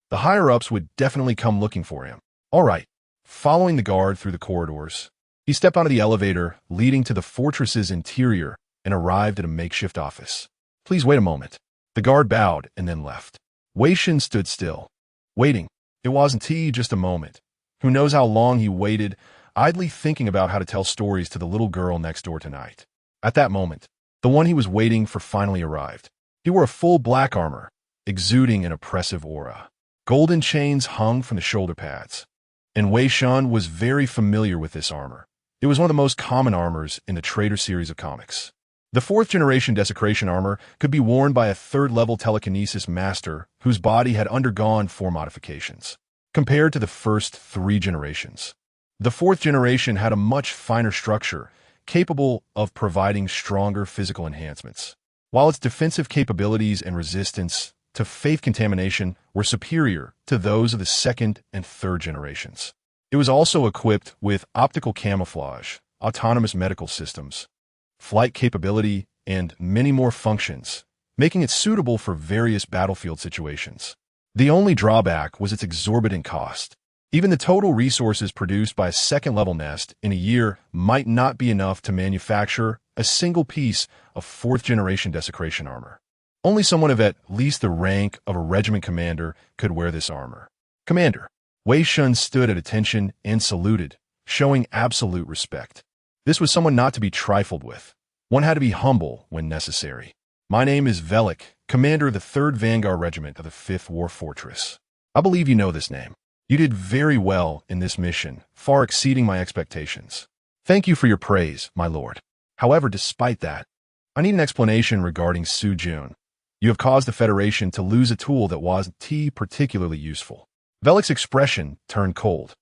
the higher-ups would definitely come looking for him. All right. Following the guard through the corridors, he stepped onto the elevator leading to the fortress's interior and arrived at a makeshift office. Please wait a moment. The guard bowed and then left. Wei Shen stood still, waiting. It wasn't just a moment. Who knows how long he waited, idly thinking about how to tell stories to the little girl next door tonight. At that moment, the one he was waiting for finally arrived. He wore a full black armor, exuding an oppressive aura. Golden chains hung from the shoulder pads, and Wei Shen was very familiar with this armor. It was one of the most common armors in the Traitor series of comics. The 4th-generation desecration armor could be worn by a 3rd-level telekinesis master whose body had undergone 4 modifications. Compared to the first 3 generations, the 4th generation had a much finer structure, capable of providing stronger physical enhancements, while its defensive capabilities and resistance to faith contamination were superior to those of the 2nd and 3rd generations. It was also equipped with optical camouflage, autonomous medical systems, flight capability, and many more functions, making it suitable for various battlefield situations. The only drawback was its exorbitant cost. Even the total resources produced by a 2nd-level nest in a year might not be enough to manufacture a single piece of 4th-generation desecration armor. Only someone of at least the rank of a regiment commander could wear this armor. Commander. Wei Shen stood at attention and saluted, showing absolute respect. This was someone not to be trifled with. One had to be humble when necessary. My name is Velik, commander of the 3rd Vanguard Regiment of the 5th War Fortress. I believe you know this name. You did very well in this mission, far exceeding my expectations. Thank you for your praise, my lord. However, despite that, I need an explanation regarding Su Jun. You have caused the Federation to lose a tool that wasn't particularly useful. Velik's expression turned cold,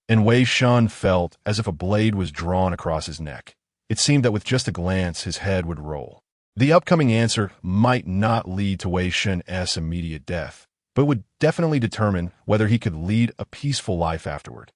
and Wei Shen felt as if a blade was drawn across his neck. It seemed that with just a glance, his head would roll. The upcoming answer might not lead to Wei Shen's immediate death, but would definitely determine whether he could lead a peaceful life afterward.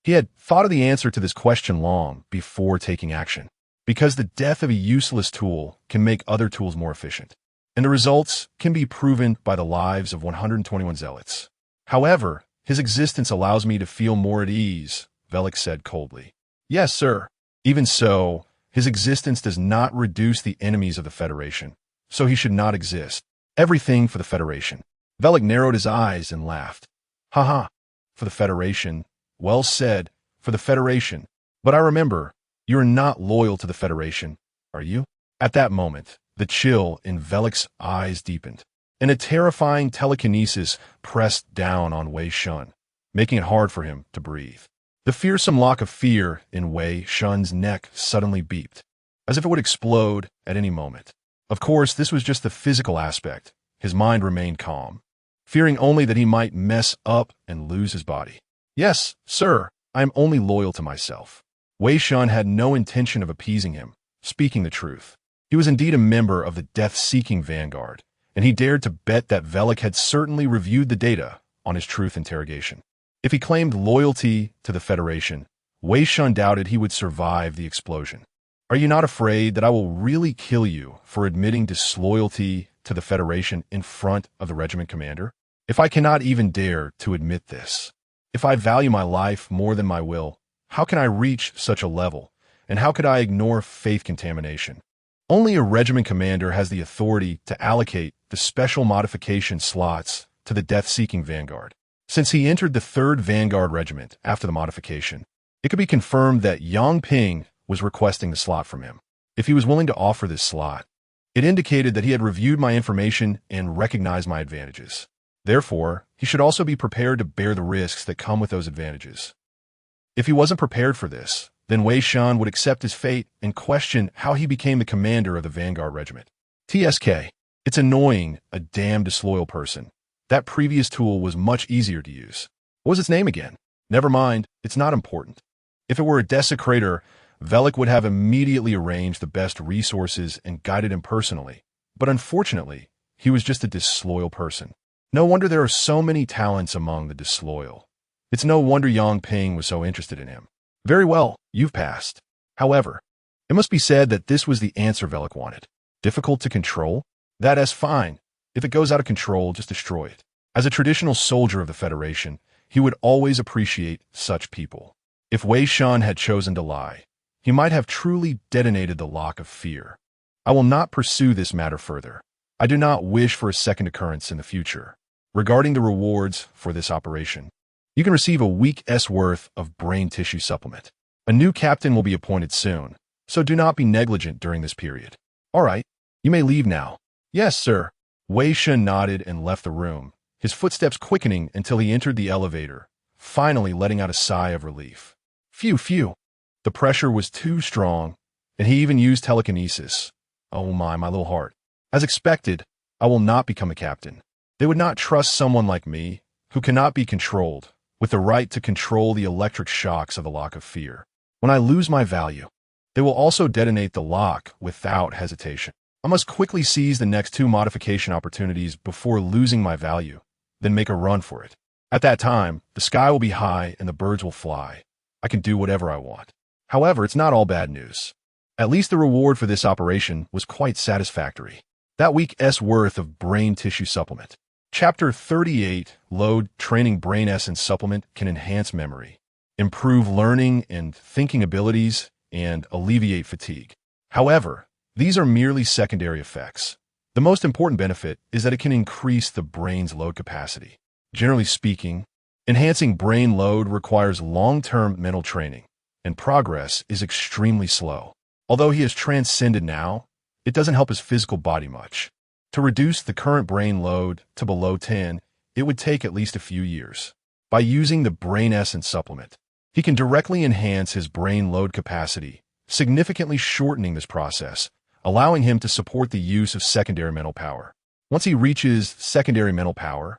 He had thought of the answer to this question long before taking action, because the death of a useless tool can make other tools more efficient, and the results can be proven by the lives of 121 zealots. However, his existence allows me to feel more at ease, Velik said coldly. Yes, sir. Even so, his existence does not reduce the enemies of the Federation, so he should not exist. Everything for the Federation. Velik narrowed his eyes and laughed. Ha. For the Federation. Well said, for the Federation. But I remember, you are not loyal to the Federation, are you? At that moment, the chill in Velik's eyes deepened, and a terrifying telekinesis pressed down on Wei Shen, making it hard for him to breathe. The fearsome lock of fear in Wei Shen's neck suddenly beeped, as if it would explode at any moment. Of course, this was just the physical aspect. His mind remained calm, fearing only that he might mess up and lose his body. Yes, sir, I am only loyal to myself. Wei Shen had no intention of appeasing him, speaking the truth. He was indeed a member of the death-seeking vanguard, and he dared to bet that Velik had certainly reviewed the data on his truth interrogation. If he claimed loyalty to the Federation, Wei Shen doubted he would survive the explosion. Are you not afraid that I will really kill you for admitting disloyalty to the Federation in front of the regiment commander? If I cannot even dare to admit this, if I value my life more than my will, how can I reach such a level, and how could I ignore faith contamination? Only a regiment commander has the authority to allocate the special modification slots to the death-seeking vanguard. Since he entered the 3rd Vanguard Regiment after the modification, it could be confirmed that Yang Ping was requesting the slot from him. If he was willing to offer this slot, it indicated that he had reviewed my information and recognized my advantages. Therefore, he should also be prepared to bear the risks that come with those advantages. If he wasn't prepared for this, then Wei Shen would accept his fate and question how he became the commander of the Vanguard Regiment. TSK. It's annoying, a damn disloyal person. That previous tool was much easier to use. What was its name again? Never mind, it's not important. If it were a desecrator, Velik would have immediately arranged the best resources and guided him personally. But unfortunately, he was just a disloyal person. No wonder there are so many talents among the disloyal. It's no wonder Yang Ping was so interested in him. Very well, you've passed. However, it must be said that this was the answer Velik wanted. Difficult to control? That is fine. If it goes out of control, just destroy it. As a traditional soldier of the Federation, he would always appreciate such people. If Wei Shen had chosen to lie, he might have truly detonated the lock of fear. I will not pursue this matter further. I do not wish for a second occurrence in the future. Regarding the rewards for this operation, you can receive a week's worth of brain tissue supplement. A new captain will be appointed soon, so do not be negligent during this period. All right, you may leave now. Yes, sir. Wei Shen nodded and left the room, his footsteps quickening until he entered the elevator, finally letting out a sigh of relief. Phew. The pressure was too strong, and he even used telekinesis. Oh my little heart. As expected, I will not become a captain. They would not trust someone like me, who cannot be controlled, with the right to control the electric shocks of the lock of fear. When I lose my value, they will also detonate the lock without hesitation. I must quickly seize the next 2 modification opportunities before losing my value, then make a run for it. At that time, the sky will be high and the birds will fly. I can do whatever I want. However, it's not all bad news. At least the reward for this operation was quite satisfactory. That week's worth of brain tissue supplement. Chapter 38, Load Training Brain Essence Supplement can enhance memory, improve learning and thinking abilities, and alleviate fatigue. However, these are merely secondary effects. The most important benefit is that it can increase the brain's load capacity. Generally speaking, enhancing brain load requires long-term mental training, and progress is extremely slow. Although he has transcended now, it doesn't help his physical body much. To reduce the current brain load to below 10, it would take at least a few years. By using the Brain Essence supplement, he can directly enhance his brain load capacity, significantly shortening this process, allowing him to support the use of secondary mental power. Once he reaches secondary mental power,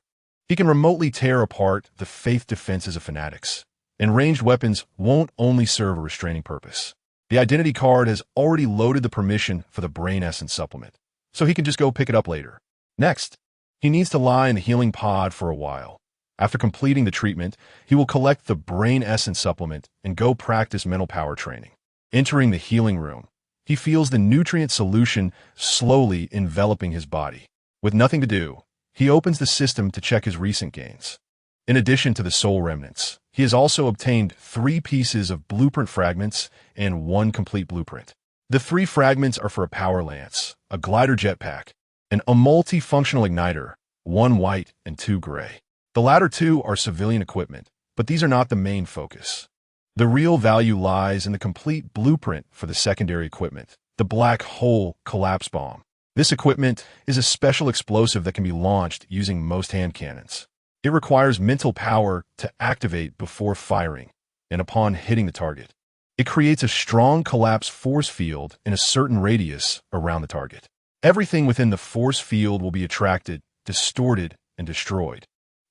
he can remotely tear apart the faith defenses of fanatics, and ranged weapons won't only serve a restraining purpose. The identity card has already loaded the permission for the Brain Essence supplement, so he can just go pick it up later. Next, He needs to lie in the healing pod for a while. After completing the treatment, he will collect the Brain Essence supplement and go practice mental power training. Entering the healing room, he feels the nutrient solution slowly enveloping his body. With nothing to do, he opens the system to check his recent gains. In addition to the soul remnants, he has also obtained 3 pieces of blueprint fragments and 1 complete blueprint. The 3 fragments are for a power lance, a glider jetpack, and a multifunctional igniter, 1 white and 2 gray. The latter 2 are civilian equipment, but these are not the main focus. The real value lies in the complete blueprint for the secondary equipment, the Black Hole Collapse Bomb. This equipment is a special explosive that can be launched using most hand cannons. It requires mental power to activate before firing, and upon hitting the target. It creates a strong collapse force field in a certain radius around the target. Everything within the force field will be attracted, distorted, and destroyed,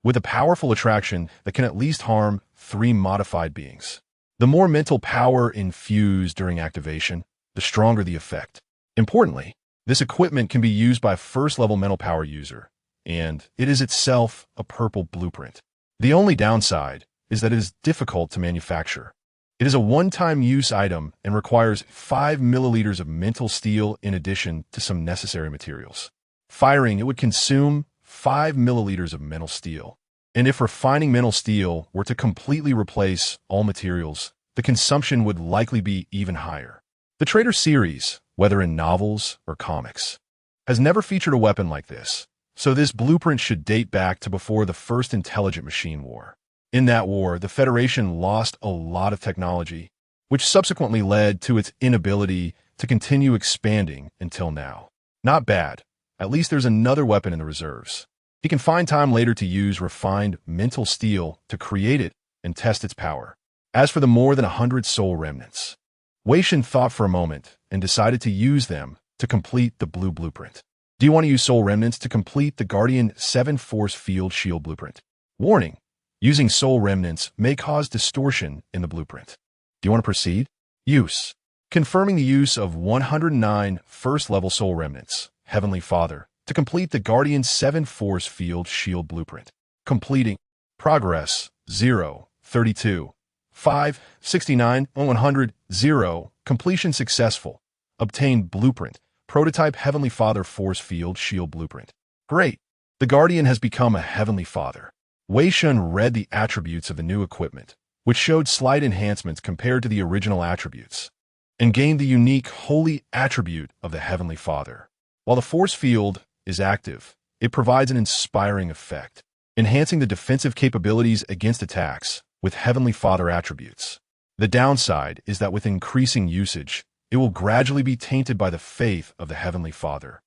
with a powerful attraction that can at least harm 3 modified beings. The more mental power infused during activation, the stronger the effect. Importantly, this equipment can be used by a first-level mental power user, and it is itself a purple blueprint. The only downside is that it is difficult to manufacture. It is a one-time use item and requires 5 milliliters of mental steel in addition to some necessary materials. Firing, it would consume 5 milliliters of mental steel. And if refining mental steel were to completely replace all materials, the consumption would likely be even higher. The Traitor series, whether in novels or comics, has never featured a weapon like this, so this blueprint should date back to before the first intelligent machine war. In that war, the Federation lost a lot of technology, which subsequently led to its inability to continue expanding until now. Not bad. At least there's another weapon in the reserves. He can find time later to use refined mental steel to create it and test its power. As for the more than 100 soul remnants, Wei Shen thought for a moment and decided to use them to complete the blue blueprint. Do you want to use soul remnants to complete the Guardian 7 Force Field Shield blueprint? Warning: using soul remnants may cause distortion in the blueprint. Do you want to proceed? Use. Confirming the use of 109 first-level soul remnants, Heavenly Father, to complete the Guardian 7 Force Field Shield blueprint. Completing. Progress 0, 32, 5, 69, 100, 0. Completion successful. Obtained blueprint. Prototype Heavenly Father Force Field Shield blueprint. Great. The Guardian has become a Heavenly Father. Wei Shen read the attributes of the new equipment, which showed slight enhancements compared to the original attributes, and gained the unique holy attribute of the Heavenly Father. While the force field is active, it provides an inspiring effect, enhancing the defensive capabilities against attacks with Heavenly Father attributes. The downside is that with increasing usage, it will gradually be tainted by the faith of the Heavenly Father,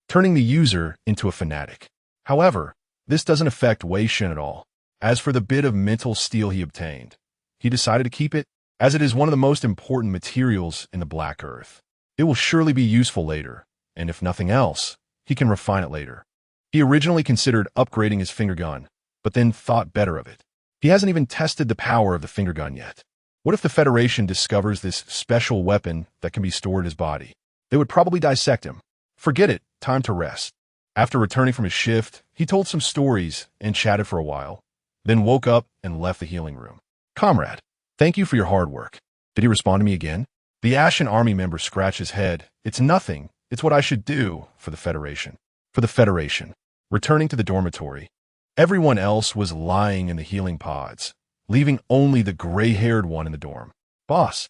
turning the user into a fanatic. However, this doesn't affect Wei Shen at all. As for the bit of mental steel he obtained, he decided to keep it, as it is one of the most important materials in the Black Earth. It will surely be useful later, and if nothing else, he can refine it later. He originally considered upgrading his finger gun, but then thought better of it. He hasn't even tested the power of the finger gun yet. What if the Federation discovers this special weapon that can be stored in his body? They would probably dissect him. Forget it, time to rest. After returning from his shift, he told some stories and chatted for a while, then woke up and left the healing room. Comrade, thank you for your hard work. Did he respond to me again? The Ashen Army member scratched his head. It's nothing. It's what I should do for the Federation. For the Federation. Returning to the dormitory, everyone else was lying in the healing pods, leaving only the gray-haired one in the dorm. Boss.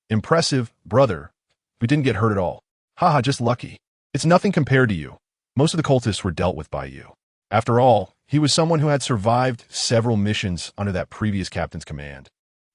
Impressive, brother. We didn't get hurt at all. Haha, just lucky. It's nothing compared to you. Most of the cultists were dealt with by you. After all, he was someone who had survived several missions under that previous captain's command,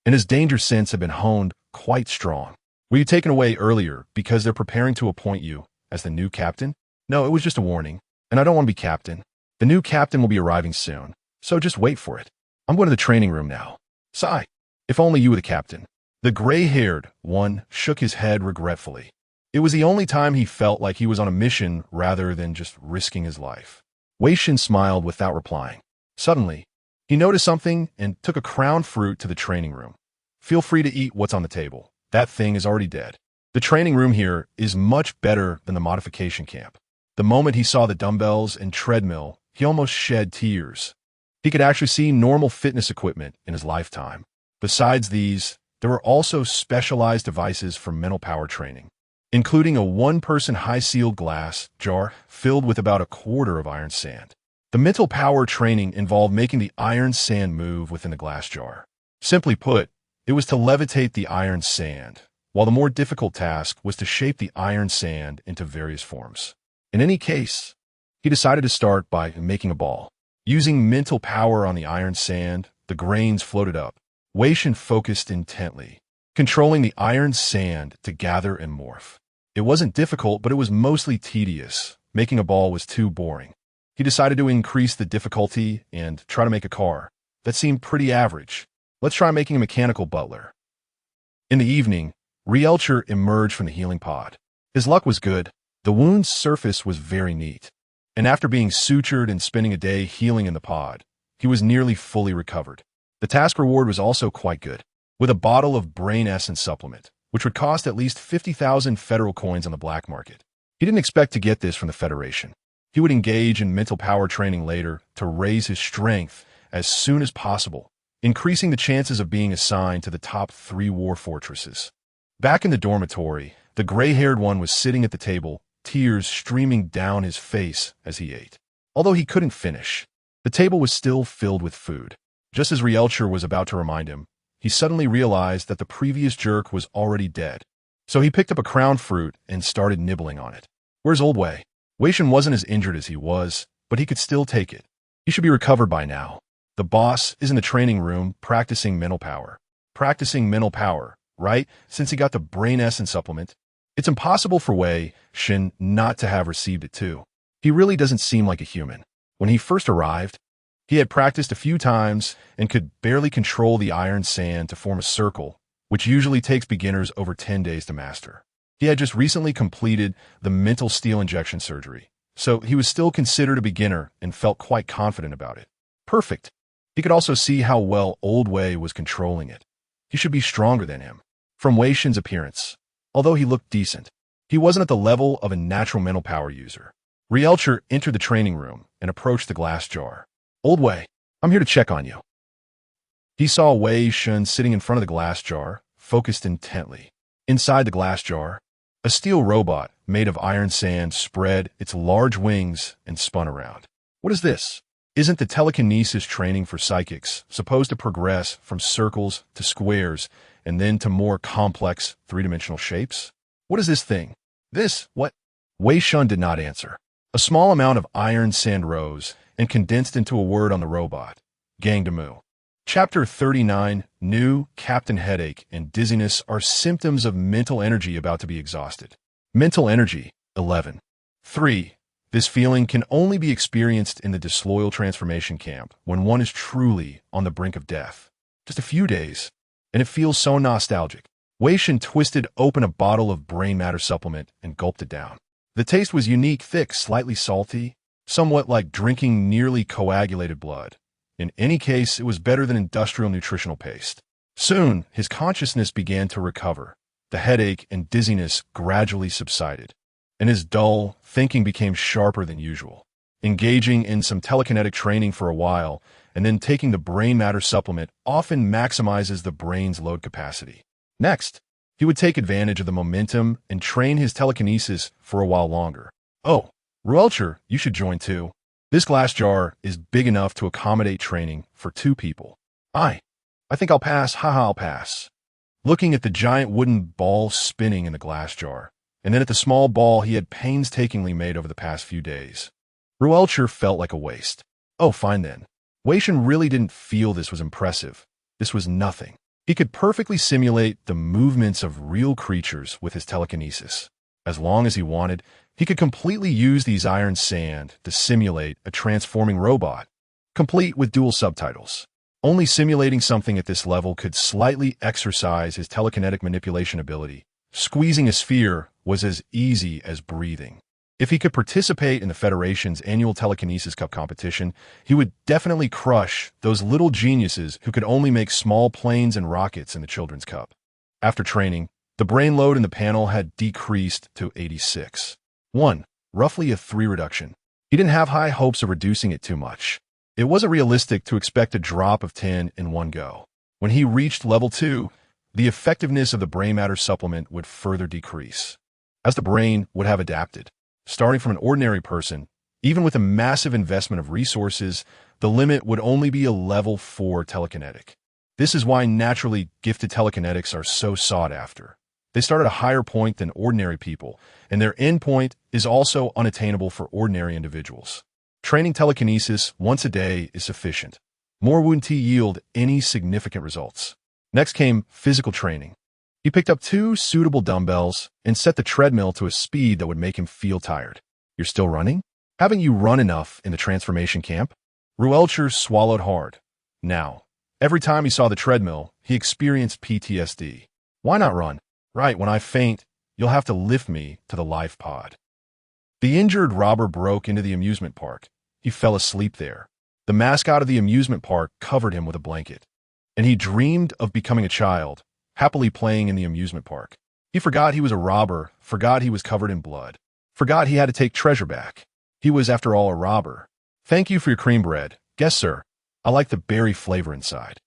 and his danger sense had been honed quite strong. Were you taken away earlier because they're preparing to appoint you as the new captain? No, it was just a warning, and I don't want to be captain. The new captain will be arriving soon, so just wait for it. I'm going to the training room now. Sigh. If only you were the captain. The gray-haired one shook his head regretfully. It was the only time he felt like he was on a mission rather than just risking his life. Wei Shen smiled without replying. Suddenly, he noticed something and took a crown fruit to the training room. Feel free to eat what's on the table. That thing is already dead. The training room here is much better than the modification camp. The moment he saw the dumbbells and treadmill, he almost shed tears. He could actually see normal fitness equipment in his lifetime. Besides these, there were also specialized devices for mental power training, including a one-person high-sealed glass jar filled with about a quarter of iron sand. The mental power training involved making the iron sand move within the glass jar. Simply put, it was to levitate the iron sand, while the more difficult task was to shape the iron sand into various forms. In any case, he decided to start by making a ball. Using mental power on the iron sand, the grains floated up. Wei Shen focused intently, controlling the iron sand to gather and morph. It wasn't difficult, but it was mostly tedious. Making a ball was too boring. He decided to increase the difficulty and try to make a car. That seemed pretty average. Let's try making a mechanical butler. In the evening, Rielcher emerged from the healing pod. His luck was good. The wound's surface was very neat. And after being sutured and spending a day healing in the pod, he was nearly fully recovered. The task reward was also quite good, with a bottle of brain essence supplement, which would cost at least 50,000 federal coins on the black market. He didn't expect to get this from the Federation. He would engage in mental power training later to raise his strength as soon as possible, increasing the chances of being assigned to the top 3 war fortresses. Back in the dormitory, the gray-haired one was sitting at the table, tears streaming down his face as he ate. Although he couldn't finish, the table was still filled with food. Just as Rielcher was about to remind him, he suddenly realized that the previous jerk was already dead. So he picked up a crown fruit and started nibbling on it. Where's old Wei? Wei Shen wasn't as injured as he was, but he could still take it. He should be recovered by now. The boss is in the training room practicing mental power. Practicing mental power, right? Since he got the brain essence supplement. It's impossible for Wei Shen not to have received it too. He really doesn't seem like a human. When he first arrived, he had practiced a few times and could barely control the iron sand to form a circle, which usually takes beginners over 10 days to master. He had just recently completed the mental steel injection surgery, so he was still considered a beginner and felt quite confident about it. Perfect. He could also see how well old Wei was controlling it. He should be stronger than him. From Wei Shen's appearance, although he looked decent, he wasn't at the level of a natural mental power user. Rielcher entered the training room and approached the glass jar. Old Wei, I'm here to check on you. He saw Wei Shen sitting in front of the glass jar, focused intently. Inside the glass jar, a steel robot made of iron sand spread its large wings and spun around. What is this? Isn't the telekinesis training for psychics supposed to progress from circles to squares and then to more complex three-dimensional shapes? What is this thing? This, what? Wei Shen did not answer. A small amount of iron sand rose and condensed into a word on the robot. Gang de Mu. Chapter 39, New, Captain Headache, and Dizziness are symptoms of mental energy about to be exhausted. Mental energy, 11. 3. This feeling can only be experienced in the disloyal transformation camp when one is truly on the brink of death. Just a few days, and it feels so nostalgic. Wei Shen twisted open a bottle of brain matter supplement and gulped it down. The taste was unique, thick, slightly salty, somewhat like drinking nearly coagulated blood. In any case, it was better than industrial nutritional paste. Soon, his consciousness began to recover. The headache and dizziness gradually subsided, and his dull thinking became sharper than usual. Engaging in some telekinetic training for a while, and then taking the brain matter supplement often maximizes the brain's load capacity. Next, he would take advantage of the momentum and train his telekinesis for a while longer. Oh, Rielcher, you should join too. This glass jar is big enough to accommodate training for 2 people. I think I'll pass, I'll pass. Looking at the giant wooden ball spinning in the glass jar, and then at the small ball he had painstakingly made over the past few days, Rielcher felt like a waste. Oh, fine then. Wei Shen really didn't feel this was impressive. This was nothing. He could perfectly simulate the movements of real creatures with his telekinesis. As long as he wanted, he could completely use these iron sand to simulate a transforming robot, complete with dual subtitles. Only simulating something at this level could slightly exercise his telekinetic manipulation ability. Squeezing a sphere was as easy as breathing. If he could participate in the Federation's annual Telekinesis Cup competition, he would definitely crush those little geniuses who could only make small planes and rockets in the Children's Cup. After training, the brain load in the panel had decreased to 86. 1. roughly a 3 reduction. He didn't have high hopes of reducing it too much. It wasn't realistic to expect a drop of 10 in one go. When he reached level 2, the effectiveness of the brain matter supplement would further decrease, as the brain would have adapted. Starting from an ordinary person, even with a massive investment of resources, the limit would only be a level 4 telekinetic. This is why naturally gifted telekinetics are so sought after. They start at a higher point than ordinary people, and their end point is also unattainable for ordinary individuals. Training telekinesis once a day is sufficient. More wouldn't yield any significant results. Next came physical training. He picked up 2 suitable dumbbells and set the treadmill to a speed that would make him feel tired. You're still running? Haven't you run enough in the transformation camp? Ruelcher swallowed hard. Now, every time he saw the treadmill, he experienced PTSD. Why not run? Right, when I faint, you'll have to lift me to the life pod. The injured robber broke into the amusement park. He fell asleep there. The mascot of the amusement park covered him with a blanket. And he dreamed of becoming a child, happily playing in the amusement park. He forgot he was a robber, forgot he was covered in blood, forgot he had to take treasure back. He was, after all, a robber. Thank you for your cream bread. Guess, sir, I like the berry flavor inside.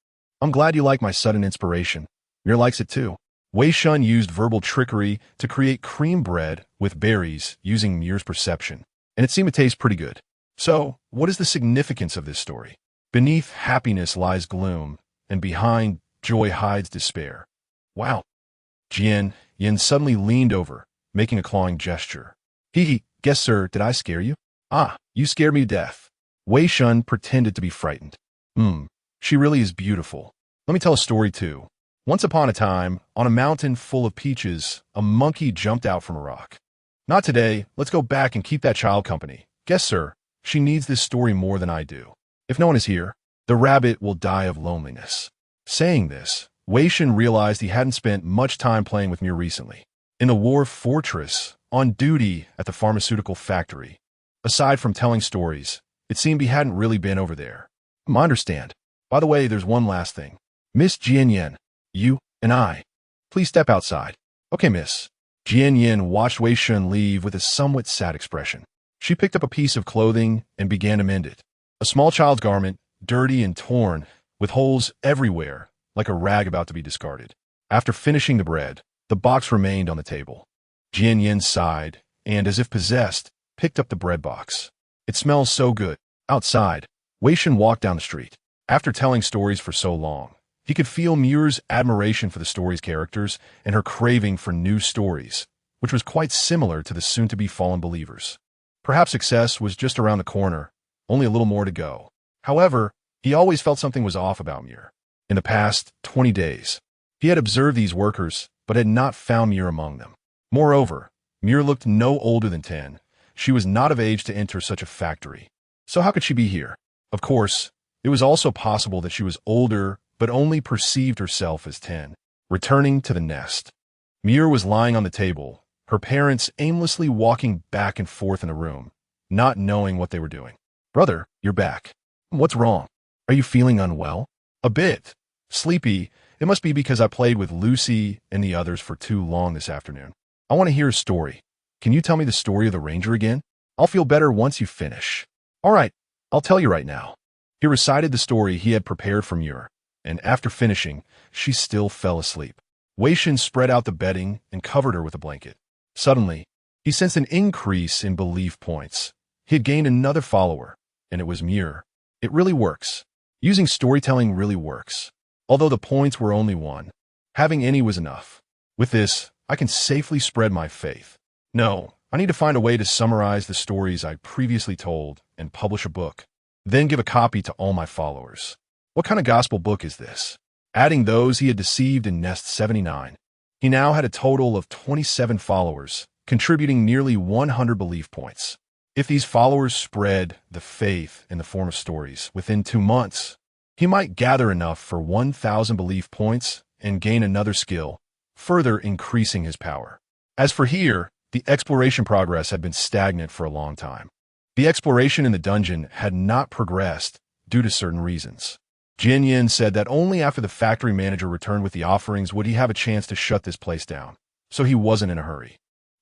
I'm glad you like my sudden inspiration. Muir likes it too. Wei Shen used verbal trickery to create cream bread with berries using Muir's perception, and it seemed to taste pretty good. So, what is the significance of this story? Beneath happiness lies gloom, and behind joy hides despair. Wow. Yin suddenly leaned over, making a clawing gesture. Guess, sir, did I scare you? Ah, you scared me to death. Wei Shen pretended to be frightened. She really is beautiful. Let me tell a story too. Once upon a time, on a mountain full of peaches, a monkey jumped out from a rock. Not today, let's go back and keep that child company. Guess, sir, she needs this story more than I do. If no one is here, the rabbit will die of loneliness. Saying this, Wei Shen realized he hadn't spent much time playing with Muir recently. In the war fortress, on duty at the pharmaceutical factory. Aside from telling stories, it seemed he hadn't really been over there. I understand. By the way, there's one last thing. Miss Jian, you and I. Please step outside. Okay, miss. Jian watched Wei Shen leave with a somewhat sad expression. She picked up a piece of clothing and began to mend it. A small child's garment, dirty and torn, with holes everywhere, like a rag about to be discarded. After finishing the bread, the box remained on the table. Jian sighed, and, as if possessed, picked up the bread box. It smells so good. Outside, Wei Shen walked down the street. After telling stories for so long, he could feel Muir's admiration for the story's characters and her craving for new stories, which was quite similar to the soon-to-be fallen believers. Perhaps success was just around the corner, only a little more to go. However, he always felt something was off about Muir. In the past 20 days, he had observed these workers, but had not found Muir among them. Moreover, Muir looked no older than 10. She was not of age to enter such a factory. So how could she be here? Of course, it was also possible that she was older, but only perceived herself as 10. Returning to the nest. Muir was lying on the table, her parents aimlessly walking back and forth in the room, not knowing what they were doing. Brother, you're back. What's wrong? Are you feeling unwell? A bit. Sleepy. It must be because I played with Lucy and the others for too long this afternoon. I want to hear a story. Can you tell me the story of the ranger again? I'll feel better once you finish. All right, I'll tell you right now. He recited the story he had prepared for Muir, and after finishing, she still fell asleep. Wei Shen spread out the bedding and covered her with a blanket. Suddenly, he sensed an increase in belief points. He had gained another follower, and it was Muir. It really works. Using storytelling really works. Although the points were only 1, having any was enough. With this, I can safely spread my faith. No, I need to find a way to summarize the stories I previously told and publish a book, then give a copy to all my followers. What kind of gospel book is this? Adding those he had deceived in Nest 79, he now had a total of 27 followers, contributing nearly 100 belief points. If these followers spread the faith in the form of stories within 2 months, he might gather enough for 1,000 belief points and gain another skill, further increasing his power. As for here, the exploration progress had been stagnant for a long time. The exploration in the dungeon had not progressed due to certain reasons. Jian said that only after the factory manager returned with the offerings would he have a chance to shut this place down, so he wasn't in a hurry.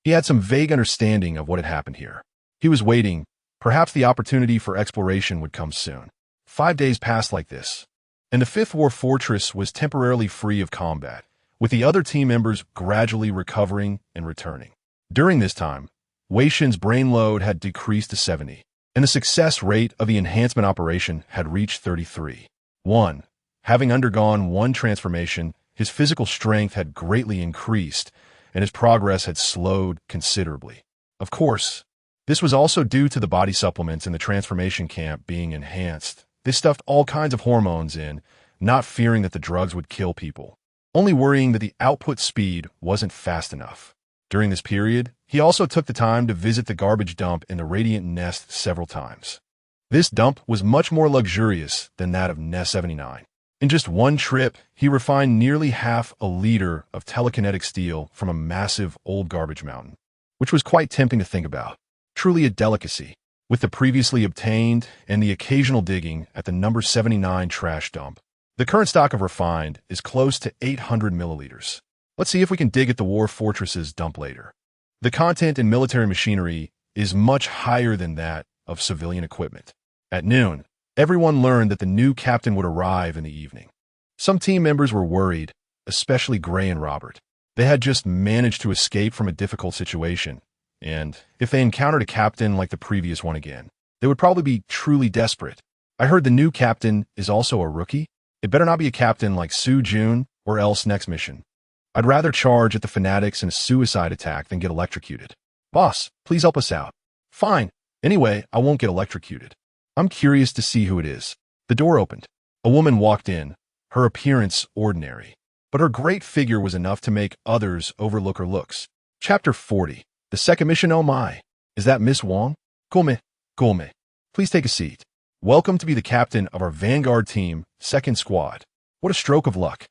He had some vague understanding of what had happened here. He was waiting. Perhaps the opportunity for exploration would come soon. 5 days passed like this, and the Fifth War Fortress was temporarily free of combat, with the other team members gradually recovering and returning. During this time, Wei Shen's brain load had decreased to 70, and the success rate of the enhancement operation had reached 33. 1. Having undergone one transformation, his physical strength had greatly increased, and his progress had slowed considerably. Of course, this was also due to the body supplements in the transformation camp being enhanced. They stuffed all kinds of hormones in, not fearing that the drugs would kill people, only worrying that the output speed wasn't fast enough. During this period, he also took the time to visit the garbage dump in the Radiant Nest several times. This dump was much more luxurious than that of Nest 79. In just one trip, he refined nearly half a liter of telekinetic steel from a massive old garbage mountain, which was quite tempting to think about. Truly a delicacy. With the previously obtained and the occasional digging at the number 79 trash dump, the current stock of refined is close to 800 milliliters. Let's see if we can dig at the War Fortress's dump later. The content in military machinery is much higher than that of civilian equipment. At noon, everyone learned that the new captain would arrive in the evening. Some team members were worried, especially Gray and Robert. They had just managed to escape from a difficult situation, and if they encountered a captain like the previous one again, they would probably be truly desperate. I heard the new captain is also a rookie. It better not be a captain like Su Jun, or else next mission. I'd rather charge at the fanatics in a suicide attack than get electrocuted. Boss, please help us out. Fine. Anyway, I won't get electrocuted. I'm curious to see who it is. The door opened. A woman walked in, her appearance ordinary, but her great figure was enough to make others overlook her looks. Chapter 40. The second mission. Oh my. Is that Miss Wong? Gome. Please take a seat. Welcome to be the captain of our Vanguard team, 2nd Squad. What a stroke of luck.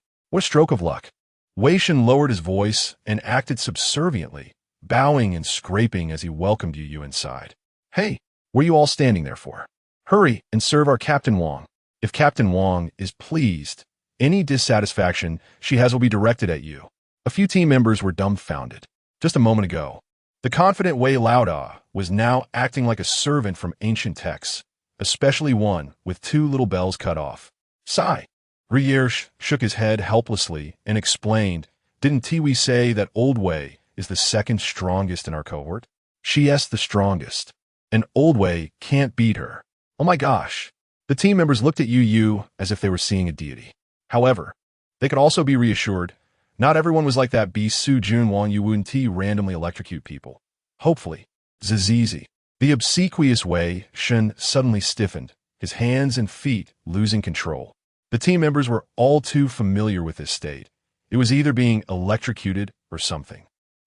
Wei Shen lowered his voice and acted subserviently, bowing and scraping as he welcomed you inside. Hey, what are you all standing there for? Hurry and serve our Captain Wong. If Captain Wong is pleased, any dissatisfaction she has will be directed at you. A few team members were dumbfounded. Just a moment ago, the confident Wei Lauda was now acting like a servant from ancient texts, especially one with 2 little bells cut off. Sigh. Riersch shook his head helplessly and explained, didn't Tiwi say that Old Wei is the 2nd strongest in our cohort? She's the strongest, and Old Wei can't beat her. Oh my gosh. The team members looked at Yu as if they were seeing a deity. However, they could also be reassured. Not everyone was like that beast Su Jun Wang Yu wouldn't randomly electrocute people. Hopefully. Zizizi. The obsequious Wei Shen suddenly stiffened, his hands and feet losing control. The team members were all too familiar with this state. It was either being electrocuted or something.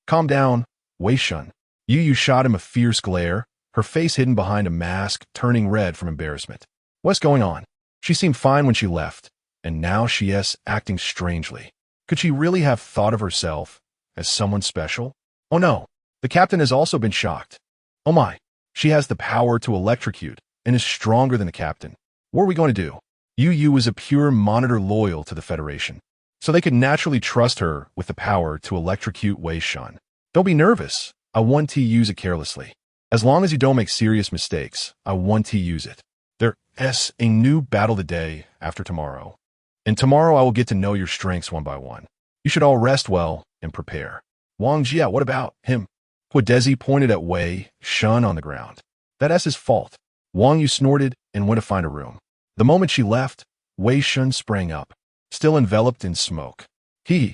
Calm down, Wei Shen. Yu shot him a fierce glare, her face hidden behind a mask, turning red from embarrassment. What's going on? She seemed fine when she left, and now she's acting strangely. Could she really have thought of herself as someone special? Oh no, the captain has also been shocked. Oh my, she has the power to electrocute and is stronger than the captain. What are we going to do? Yu was a pure monitor loyal to the Federation, so they could naturally trust her with the power to electrocute Wei Shen. Don't be nervous. I want to use it carelessly. As long as you don't make serious mistakes, I want to use it. There's a new battle the day after tomorrow. And tomorrow I will get to know your strengths one by one. You should all rest well and prepare. Wang Jia, what about him? Huadezi pointed at Wei Shen on the ground. That's his fault. Wang Yu snorted and went to find a room. The moment she left, Wei Shen sprang up, still enveloped in smoke.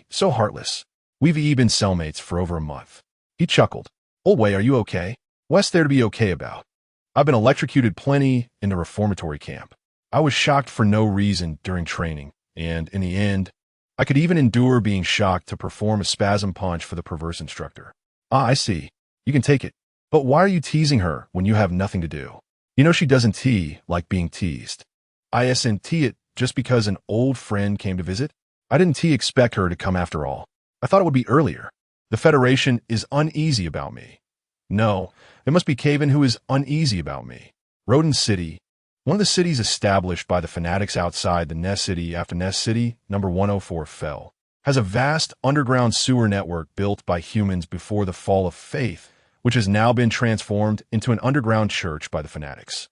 So heartless. We've been cellmates for over a month. He chuckled. Old Wei, are you okay? What's there to be okay about? I've been electrocuted plenty in the reformatory camp. I was shocked for no reason during training, and in the end, I could even endure being shocked to perform a spasm punch for the perverse instructor. I see. You can take it. But why are you teasing her when you have nothing to do? You know she doesn't like being teased. ISNT it just because an old friend came to visit? I didn't expect her to come after all. I thought it would be earlier. The Federation is uneasy about me. No, it must be Caven who is uneasy about me. Roden City, one of the cities established by the fanatics outside the Nest City after Nest City number 104 fell, has a vast underground sewer network built by humans before the fall of faith which has now been transformed into an underground church by the fanatics.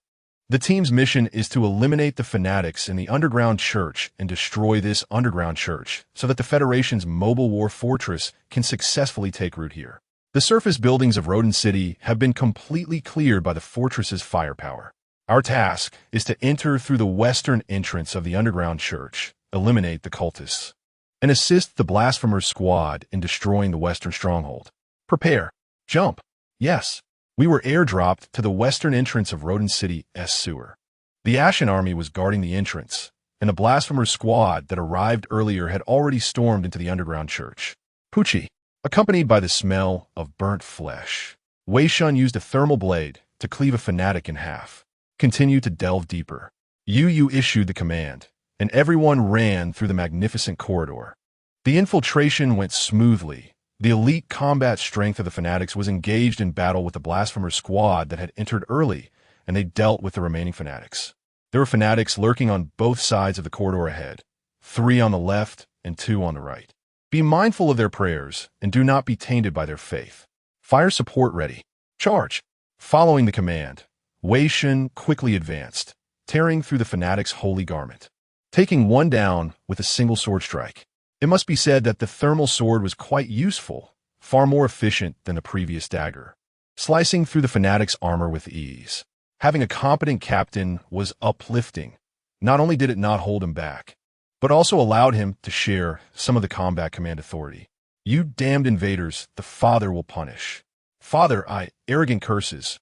The team's mission is to eliminate the fanatics in the underground church and destroy this underground church so that the Federation's mobile war fortress can successfully take root here. The surface buildings of Rodin City have been completely cleared by the fortress's firepower. Our task is to enter through the western entrance of the underground church, eliminate the cultists, and assist the Blasphemer's squad in destroying the western stronghold. Prepare. Jump. Yes. We were airdropped to the western entrance of Rodin City's sewer. The Ashen Army was guarding the entrance, and the Blasphemer's squad that arrived earlier had already stormed into the underground church. Pucci. Accompanied by the smell of burnt flesh, Wei Shen used a thermal blade to cleave a fanatic in half. Continue to delve deeper. Yu issued the command, and everyone ran through the magnificent corridor. The infiltration went smoothly. The elite combat strength of the fanatics was engaged in battle with the Blasphemer's squad that had entered early, and they dealt with the remaining fanatics. There were fanatics lurking on both sides of the corridor ahead, 3 on the left and 2 on the right. Be mindful of their prayers, and do not be tainted by their faith. Fire support ready. Charge. Following the command, Wei Shen quickly advanced, tearing through the fanatic's holy garment, taking one down with a single sword strike. It must be said that the thermal sword was quite useful, far more efficient than the previous dagger, slicing through the fanatic's armor with ease. Having a competent captain was uplifting. Not only did it not hold him back, but also allowed him to share some of the combat command authority. You damned invaders, the Father will punish. Father, arrogant curses.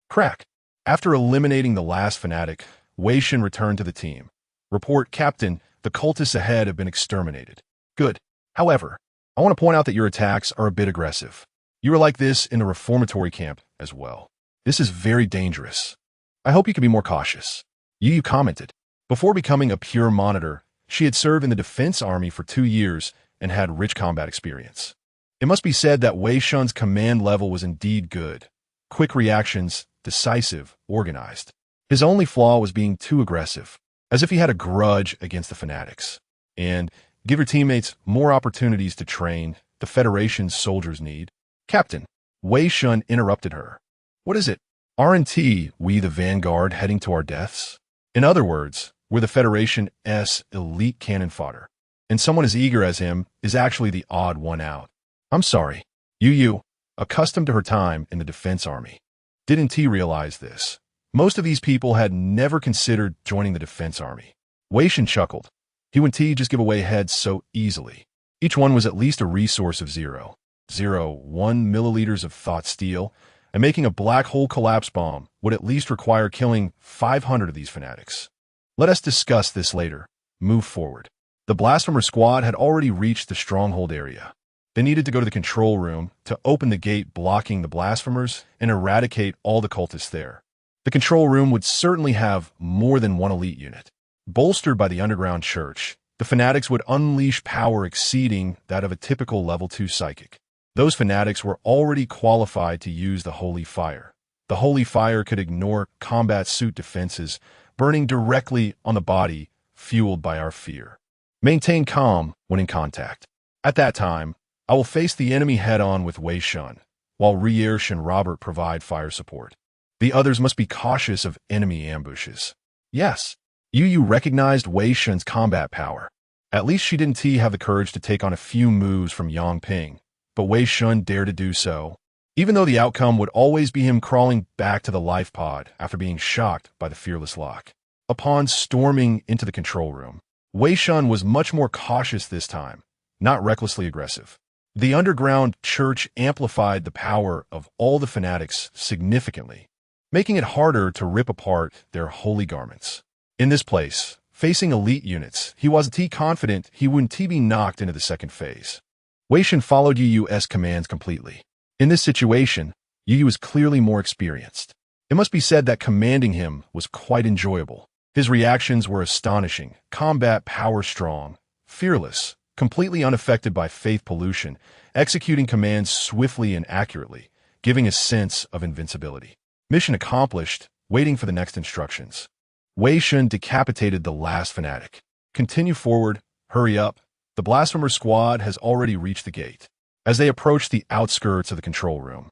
Crack. After eliminating the last fanatic, Wei Shen returned to the team. Report, Captain, the cultists ahead have been exterminated. Good. However, I want to point out that your attacks are a bit aggressive. You were like this in the reformatory camp as well. This is very dangerous. I hope you can be more cautious. Yu commented. Before becoming a pure monitor, she had served in the defense army for 2 years and had rich combat experience. It must be said that Wei Shen's command level was indeed good. Quick reactions, decisive, organized. His only flaw was being too aggressive, as if he had a grudge against the fanatics. And give your teammates more opportunities to train, the Federation's soldiers need. Captain, Wei Shen interrupted her. What is it? Aren't we the vanguard heading to our deaths? In other words, we're the Federation's elite cannon fodder, and someone as eager as him is actually the odd one out. I'm sorry. Yu, accustomed to her time in the defense army, didn't realize this. Most of these people had never considered joining the defense army. Wei Shen chuckled. He wouldn't just give away heads so easily. Each one was at least a resource of 0.01 milliliters of thought steel, and making a black hole collapse bomb would at least require killing 500 of these fanatics. Let us discuss this later. Move forward. The Blasphemer squad had already reached the stronghold area. They needed to go to the control room to open the gate blocking the Blasphemers and eradicate all the cultists there. The control room would certainly have more than one elite unit. Bolstered by the underground church, the fanatics would unleash power exceeding that of a typical level 2 psychic. Those fanatics were already qualified to use the Holy Fire. The Holy Fire could ignore combat suit defenses, burning directly on the body, fueled by our fear. Maintain calm when in contact. At that time, I will face the enemy head-on with Wei Shen, while Riersch and Robert provide fire support. The others must be cautious of enemy ambushes. Yes, Yu recognized Wei Shen's combat power. At least she didn't have the courage to take on a few moves from Yang Ping, but Wei Shen dared to do so, even though the outcome would always be him crawling back to the life pod after being shocked by the fearless lock. Upon storming into the control room, Wei Shen was much more cautious this time, not recklessly aggressive. The underground church amplified the power of all the fanatics significantly, making it harder to rip apart their holy garments. In this place, facing elite units, he wasn't confident he wouldn't be knocked into the second phase. Wei Shen followed Yu's commands completely. In this situation, Yu was clearly more experienced. It must be said that commanding him was quite enjoyable. His reactions were astonishing, combat power strong, fearless, completely unaffected by faith pollution, executing commands swiftly and accurately, giving a sense of invincibility. Mission accomplished, waiting for the next instructions. Wei Shen decapitated the last fanatic. Continue forward, hurry up. The Blasphemer squad has already reached the gate. As they approached the outskirts of the control room,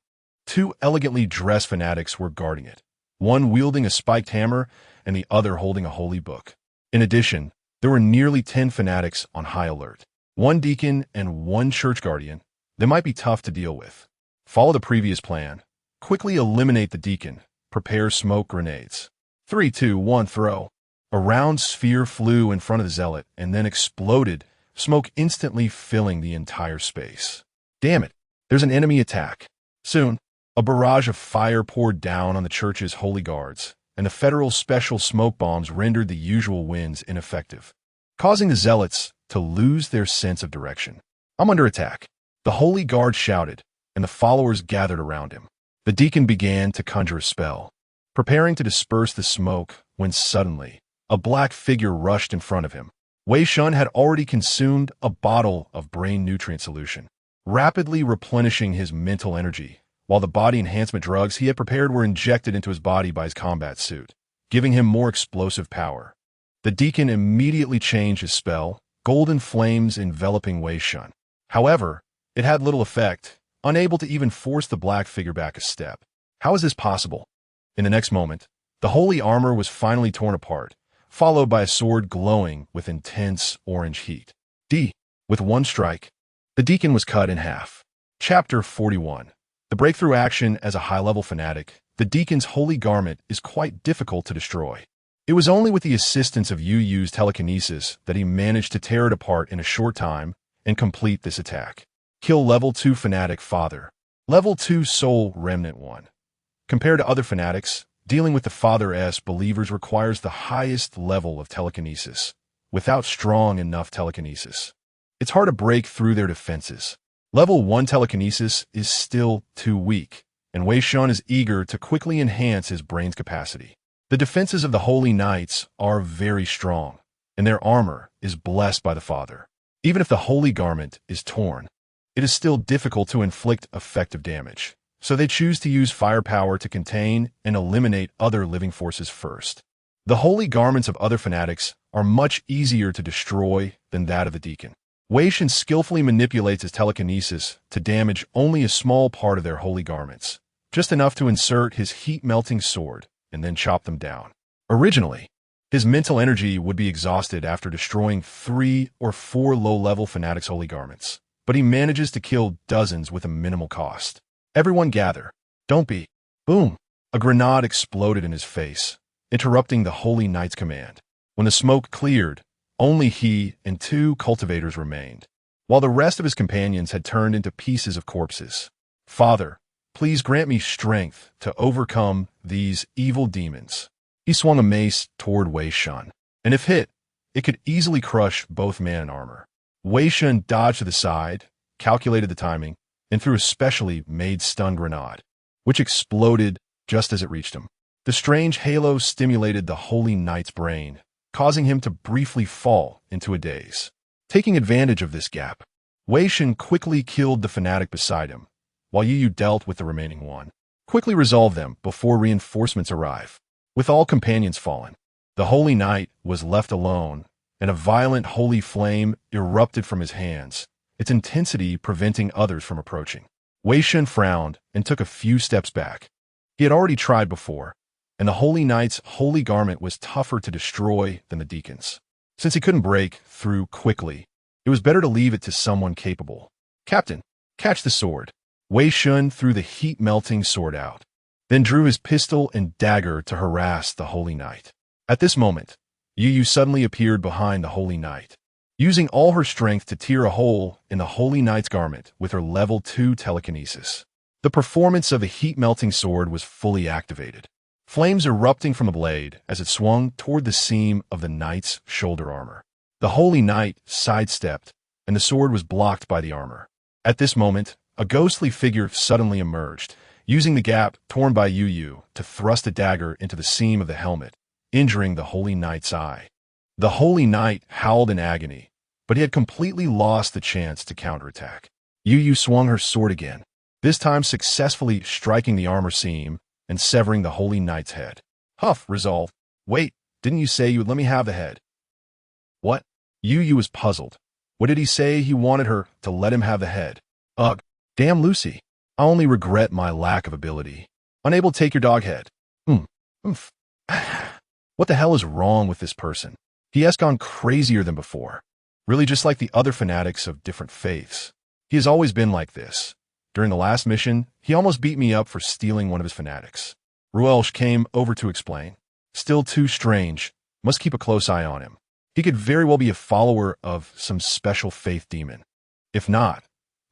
Two elegantly dressed fanatics were guarding it, one wielding a spiked hammer and the other holding a holy book. In addition, there were nearly 10 fanatics on high alert. One deacon and one church guardian. They might be tough to deal with. Follow the previous plan. Quickly eliminate the deacon. Prepare smoke grenades. 3, 2, 1, throw. A round sphere flew in front of the zealot and then exploded, smoke instantly filling the entire space. Damn it, there's an enemy attack. Soon, a barrage of fire poured down on the church's holy guards, and the federal special smoke bombs rendered the usual winds ineffective, causing the zealots to lose their sense of direction. I'm under attack. The holy guard shouted, and the followers gathered around him. The deacon began to conjure a spell, preparing to disperse the smoke when suddenly, a black figure rushed in front of him. Wei Shen had already consumed a bottle of brain nutrient solution, rapidly replenishing his mental energy, while the body enhancement drugs he had prepared were injected into his body by his combat suit, giving him more explosive power. The deacon immediately changed his spell, golden flames enveloping Wei Shen. However, it had little effect, unable to even force the black figure back a step. How is this possible? In the next moment, the holy armor was finally torn apart, followed by a sword glowing with intense orange heat. With one strike, the deacon was cut in half. Chapter 41. The breakthrough action. As a high-level fanatic, the deacon's holy garment is quite difficult to destroy. It was only with the assistance of Yu Yu's telekinesis that he managed to tear it apart in a short time and complete this attack. Kill Level 2 Fanatic Father. Level 2 Soul Remnant 1. Compared to other fanatics, dealing with the Father-S believers requires the highest level of telekinesis. Without strong enough telekinesis, it's hard to break through their defenses. Level 1 telekinesis is still too weak, and Wei Shen is eager to quickly enhance his brain's capacity. The defenses of the Holy Knights are very strong, and their armor is blessed by the Father. Even if the holy garment is torn, it is still difficult to inflict effective damage, so they choose to use firepower to contain and eliminate other living forces first. The holy garments of other fanatics are much easier to destroy than that of the deacon. Wei Shen skillfully manipulates his telekinesis to damage only a small part of their holy garments, just enough to insert his heat-melting sword and then chop them down. Originally, his mental energy would be exhausted after destroying 3 or 4 low-level fanatics' holy garments, but he manages to kill dozens with a minimal cost. Everyone gather. Don't be. Boom! A grenade exploded in his face, interrupting the Holy Knight's command. When the smoke cleared, only he and 2 cultivators remained, while the rest of his companions had turned into pieces of corpses. Father, please grant me strength to overcome these evil demons. He swung a mace toward Wei Shen, and if hit, it could easily crush both man and armor. Wei Shen dodged to the side, calculated the timing, and threw a specially made stun grenade, which exploded just as it reached him. The strange halo stimulated the Holy Knight's brain, causing him to briefly fall into a daze. Taking advantage of this gap, Wei Shen quickly killed the fanatic beside him, while Yu Yu dealt with the remaining one. Quickly resolve them before reinforcements arrive. With all companions fallen, the Holy Knight was left alone, and a violent holy flame erupted from his hands, its intensity preventing others from approaching. Wei Shen frowned and took a few steps back. He had already tried before, and the Holy Knight's holy garment was tougher to destroy than the deacon's. Since he couldn't break through quickly, it was better to leave it to someone capable. Captain, catch the sword. Wei Shen threw the heat-melting sword out, then drew his pistol and dagger to harass the Holy Knight. At this moment, Yu Yu suddenly appeared behind the Holy Knight, using all her strength to tear a hole in the Holy Knight's garment with her level 2 telekinesis. The performance of the heat-melting sword was fully activated, flames erupting from the blade as it swung toward the seam of the knight's shoulder armor. The Holy Knight sidestepped, and the sword was blocked by the armor. At this moment, a ghostly figure suddenly emerged, using the gap torn by Yu Yu to thrust a dagger into the seam of the helmet, injuring the Holy Knight's eye. The Holy Knight howled in agony, but he had completely lost the chance to counterattack. Yu Yu swung her sword again, this time successfully striking the armor seam and severing the Holy Knight's head. Huff, resolve. Wait, didn't you say you would let me have the head? What? Yu Yu was puzzled. What did he say? He wanted her to let him have the head. Ugh, damn Lucy. I only regret my lack of ability. Unable to take your dog head. Oomph. What the hell is wrong with this person? He has gone crazier than before. Really just like the other fanatics of different faiths. He has always been like this. During the last mission, he almost beat me up for stealing one of his fanatics. Ruelsch came over to explain. Still too strange. Must keep a close eye on him. He could very well be a follower of some special faith demon. If not,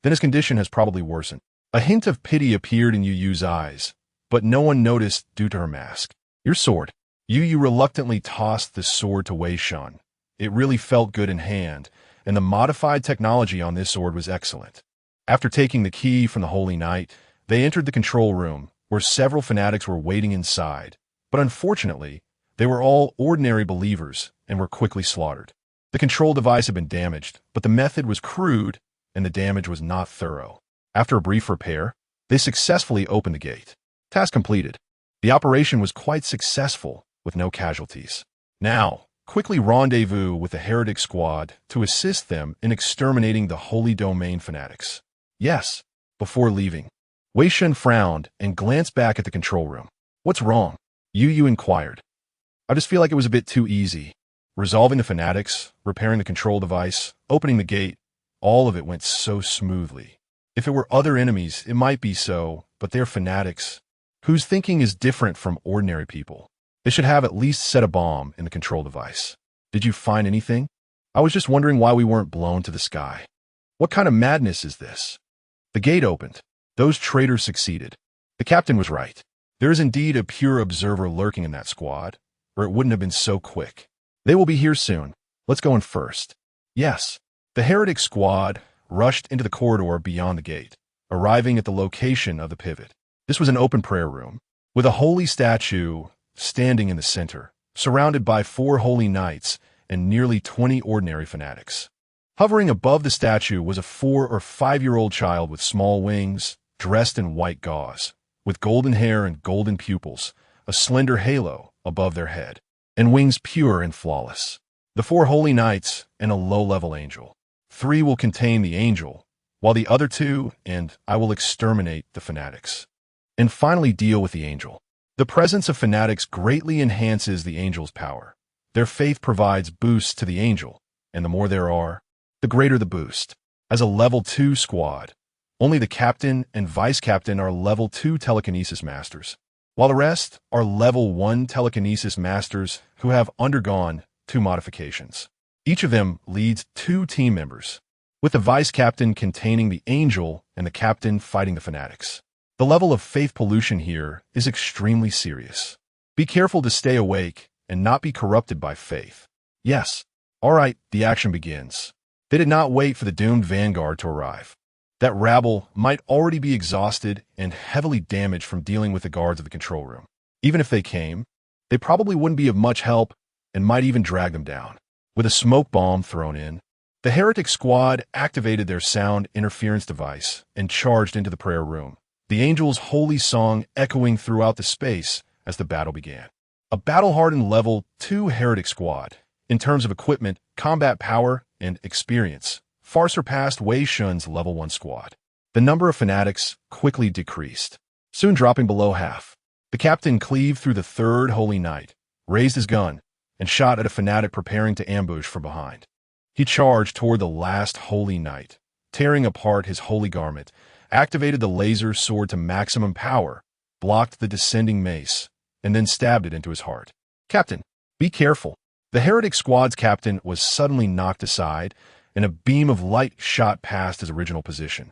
then his condition has probably worsened. A hint of pity appeared in Yu Yu's eyes, but no one noticed due to her mask. Your sword. Yu Yu reluctantly tossed the sword to Wei Shen. It really felt good in hand, and the modified technology on this sword was excellent. After taking the key from the Holy Knight, they entered the control room, where several fanatics were waiting inside, but unfortunately, they were all ordinary believers and were quickly slaughtered. The control device had been damaged, but the method was crude, and the damage was not thorough. After a brief repair, they successfully opened the gate. Task completed. The operation was quite successful, with no casualties. Now, quickly rendezvous with the heretic squad to assist them in exterminating the Holy Domain fanatics. Yes, before leaving. Wei Shen frowned and glanced back at the control room. What's wrong? Yu Yu inquired. I just feel like it was a bit too easy. Resolving the fanatics, repairing the control device, opening the gate, all of it went so smoothly. If it were other enemies, it might be so, but they're fanatics, whose thinking is different from ordinary people. They should have at least set a bomb in the control device. Did you find anything? I was just wondering why we weren't blown to the sky. What kind of madness is this? The gate opened. Those traitors succeeded. The captain was right. There is indeed a pure observer lurking in that squad, or it wouldn't have been so quick. They will be here soon. Let's go in first. Yes. The heretic squad rushed into the corridor beyond the gate, arriving at the location of the pivot. This was an open prayer room, with a holy statue standing in the center, surrounded by 4 holy knights and nearly 20 ordinary fanatics. Hovering above the statue was a 4 or 5-year-old child with small wings, dressed in white gauze, with golden hair and golden pupils, a slender halo above their head, and wings pure and flawless. The 4 holy knights and a low-level angel. 3 will contain the angel, while the other 2, and I will exterminate the fanatics. And finally deal with the angel. The presence of fanatics greatly enhances the angel's power. Their faith provides boosts to the angel, and the more there are, the greater the boost. As a level 2 squad, only the captain and vice captain are level 2 telekinesis masters, while the rest are level 1 telekinesis masters who have undergone 2 modifications. Each of them leads 2 team members, with the vice captain containing the angel and the captain fighting the fanatics. The level of faith pollution here is extremely serious. Be careful to stay awake and not be corrupted by faith. Yes. All right, the action begins. They did not wait for the doomed vanguard to arrive. That rabble might already be exhausted and heavily damaged from dealing with the guards of the control room. Even if they came, they probably wouldn't be of much help and might even drag them down. With a smoke bomb thrown in, the heretic squad activated their sound interference device and charged into the prayer room, the angel's holy song echoing throughout the space as the battle began. A battle-hardened level 2 heretic squad, in terms of equipment, combat power, and experience, far surpassed Wei Shen's level 1 squad. The number of fanatics quickly decreased, soon dropping below half. The captain cleaved through the 3rd holy knight, raised his gun, and shot at a fanatic preparing to ambush from behind. He charged toward the last holy knight, tearing apart his holy garment, activated the laser sword to maximum power, blocked the descending mace, and then stabbed it into his heart. Captain, be careful. The heretic squad's captain was suddenly knocked aside, and a beam of light shot past his original position,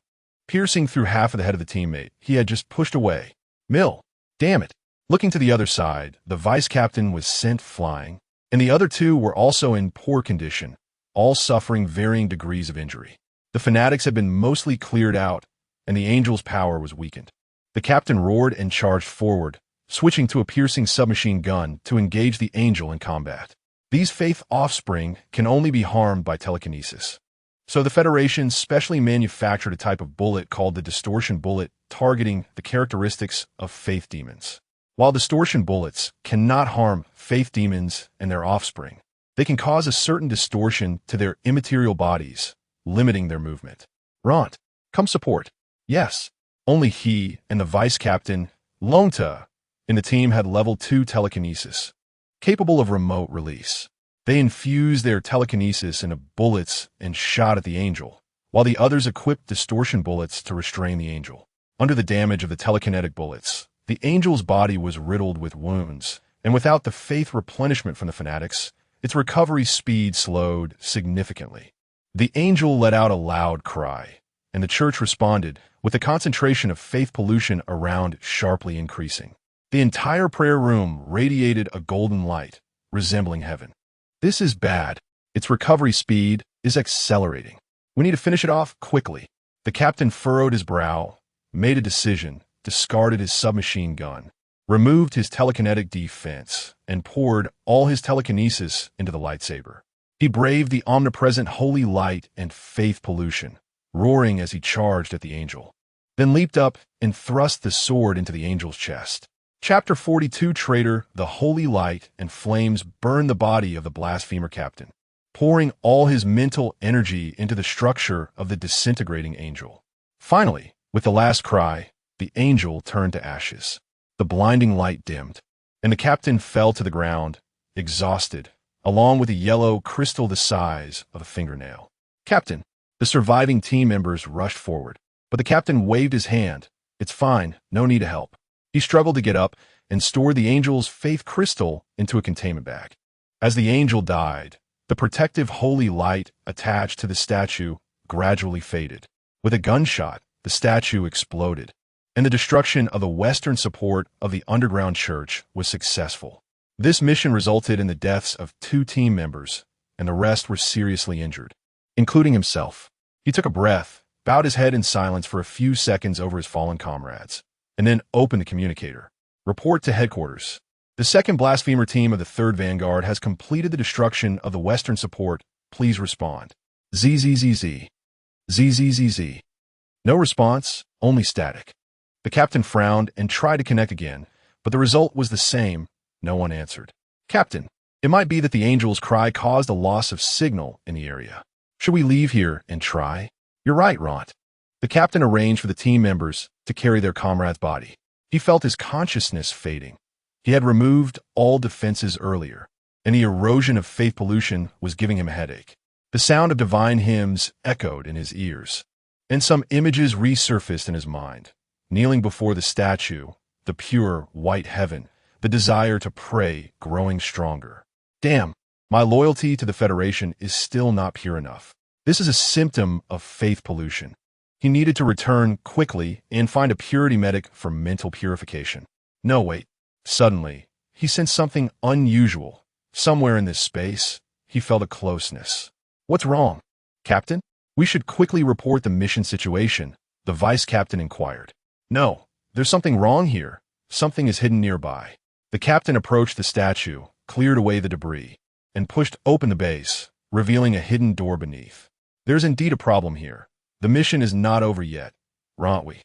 piercing through half of the head of the teammate he had just pushed away. Mill, damn it. Looking to the other side, the vice captain was sent flying, and the other 2 were also in poor condition, all suffering varying degrees of injury. The fanatics had been mostly cleared out, and the angel's power was weakened. The captain roared and charged forward, switching to a piercing submachine gun to engage the angel in combat. These faith offspring can only be harmed by telekinesis. So the Federation specially manufactured a type of bullet called the distortion bullet, targeting the characteristics of faith demons. While distortion bullets cannot harm faith demons and their offspring, they can cause a certain distortion to their immaterial bodies, limiting their movement. Ront, come support. Yes. Only he and the vice captain, Lonta, in the team had level 2 telekinesis, capable of remote release. They infused their telekinesis into bullets and shot at the angel, while the others equipped distortion bullets to restrain the angel. Under the damage of the telekinetic bullets, the angel's body was riddled with wounds, and without the faith replenishment from the fanatics, its recovery speed slowed significantly. The angel let out a loud cry, and the church responded, with the concentration of faith pollution around sharply increasing. The entire prayer room radiated a golden light, resembling heaven. This is bad. Its recovery speed is accelerating. We need to finish it off quickly. The captain furrowed his brow, made a decision, discarded his submachine gun, removed his telekinetic defense, and poured all his telekinesis into the lightsaber. He braved the omnipresent holy light and faith pollution, roaring as he charged at the angel, then leaped up and thrust the sword into the angel's chest. Chapter 42 Traitor. The holy light and flames burned the body of the blasphemer captain, pouring all his mental energy into the structure of the disintegrating angel. Finally, with the last cry, the angel turned to ashes. The blinding light dimmed, and the captain fell to the ground, exhausted, along with a yellow crystal the size of a fingernail. Captain! The surviving team members rushed forward, but the captain waved his hand. It's fine, no need to help. He struggled to get up and stored the angel's faith crystal into a containment bag. As the angel died, the protective holy light attached to the statue gradually faded. With a gunshot, the statue exploded, and the destruction of the western support of the underground church was successful. This mission resulted in the deaths of 2 team members, and the rest were seriously injured, including himself. He took a breath, bowed his head in silence for a few seconds over his fallen comrades, and then opened the communicator. Report to headquarters. The 2nd Blasphemer team of the 3rd Vanguard has completed the destruction of the western support. Please respond. ZZZZ. ZZZZ. No response, only static. The captain frowned and tried to connect again, but the result was the same. No one answered. Captain, it might be that the angel's cry caused a loss of signal in the area. Should we leave here and try? You're right, Ront. The captain arranged for the team members to carry their comrade's body. He felt his consciousness fading. He had removed all defenses earlier, and the erosion of faith pollution was giving him a headache. The sound of divine hymns echoed in his ears, and some images resurfaced in his mind. Kneeling before the statue, the pure white heaven, the desire to pray growing stronger. Damn, my loyalty to the Federation is still not pure enough. This is a symptom of faith pollution. He needed to return quickly and find a purity medic for mental purification. No, wait. Suddenly, he sensed something unusual. Somewhere in this space, he felt a closeness. What's wrong? Captain? We should quickly report the mission situation, the vice captain inquired. No, there's something wrong here. Something is hidden nearby. The captain approached the statue, cleared away the debris, and pushed open the base, revealing a hidden door beneath. There's indeed a problem here. The mission is not over yet, aren't we?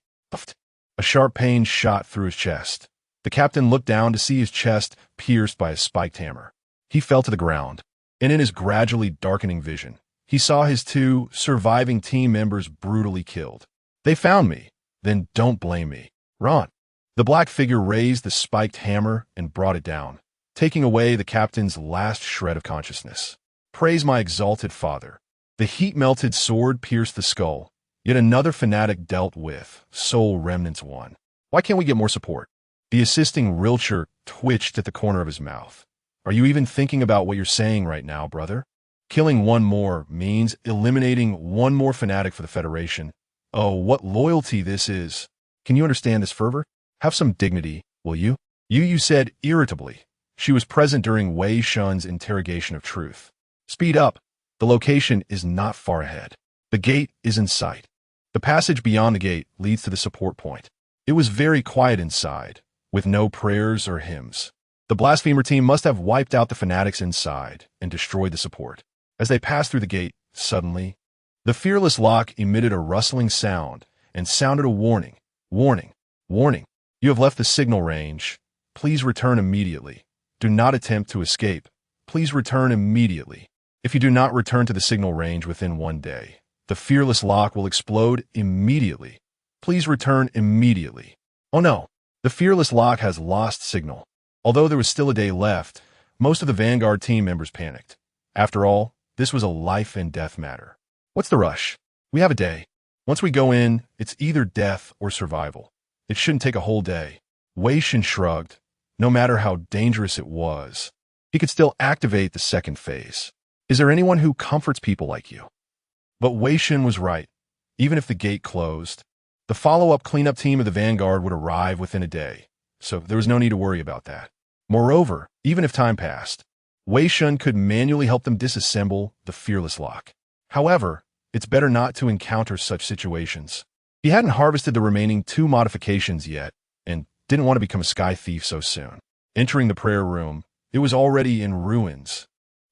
A sharp pain shot through his chest. The captain looked down to see his chest pierced by a spiked hammer. He fell to the ground, and in his gradually darkening vision, he saw his 2 surviving team members brutally killed. They found me, then don't blame me. Ront. The black figure raised the spiked hammer and brought it down, taking away the captain's last shred of consciousness. Praise my exalted father. The heat-melted sword pierced the skull. Yet another fanatic dealt with. Soul Remnants 1. Why can't we get more support? The assisting Rilcher twitched at the corner of his mouth. Are you even thinking about what you're saying right now, brother? Killing one more means eliminating one more fanatic for the Federation. Oh, what loyalty this is. Can you understand this fervor? Have some dignity, will you? You said irritably. She was present during Wei Shen's interrogation of truth. Speed up. The location is not far ahead. The gate is in sight. The passage beyond the gate leads to the support point. It was very quiet inside, with no prayers or hymns. The blasphemer team must have wiped out the fanatics inside and destroyed the support. As they passed through the gate, suddenly, the fearless lock emitted a rustling sound and sounded a warning. Warning. Warning. You have left the signal range. Please return immediately. Do not attempt to escape. Please return immediately. If you do not return to the signal range within 1 day, the fearless lock will explode immediately. Please return immediately. Oh no, the fearless lock has lost signal. Although there was still a day left, most of the Vanguard team members panicked. After all, this was a life and death matter. What's the rush? We have a day. Once we go in, it's either death or survival. It shouldn't take a whole day. Wei Shen shrugged. No matter how dangerous it was, he could still activate the second phase. Is there anyone who comforts people like you? But Wei Shen was right. Even if the gate closed, the follow-up cleanup team of the Vanguard would arrive within a day, so there was no need to worry about that. Moreover, even if time passed, Wei Shen could manually help them disassemble the fearless lock. However, it's better not to encounter such situations. He hadn't harvested the remaining 2 modifications yet, and didn't want to become a sky thief so soon. Entering the prayer room, it was already in ruins,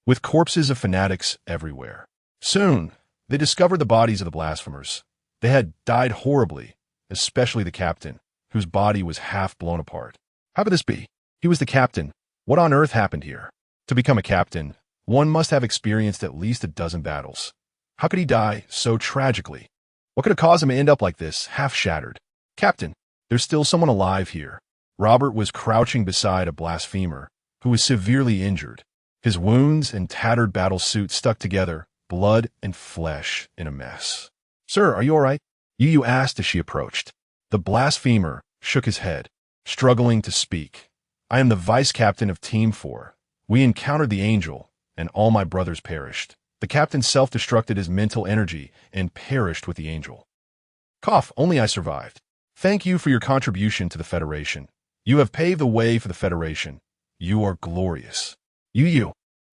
with corpses of fanatics everywhere. Soon, they discovered the bodies of the blasphemers. They had died horribly, especially the captain, whose body was half blown apart. How could this be? He was the captain. What on earth happened here? To become a captain, one must have experienced at least a dozen battles. How could he die so tragically? What could have caused him to end up like this, half shattered? Captain, there's still someone alive here. Robert was crouching beside a blasphemer who was severely injured. His wounds and tattered battle suit stuck together, blood and flesh in a mess. Sir, are you all right? Yu asked as she approached. The blasphemer shook his head, struggling to speak. I am the vice captain of Team 4. We encountered the angel, and all my brothers perished. The captain self-destructed his mental energy and perished with the angel. Cough, only I survived. Thank you for your contribution to the Federation. You have paved the way for the Federation. You are glorious. Yu,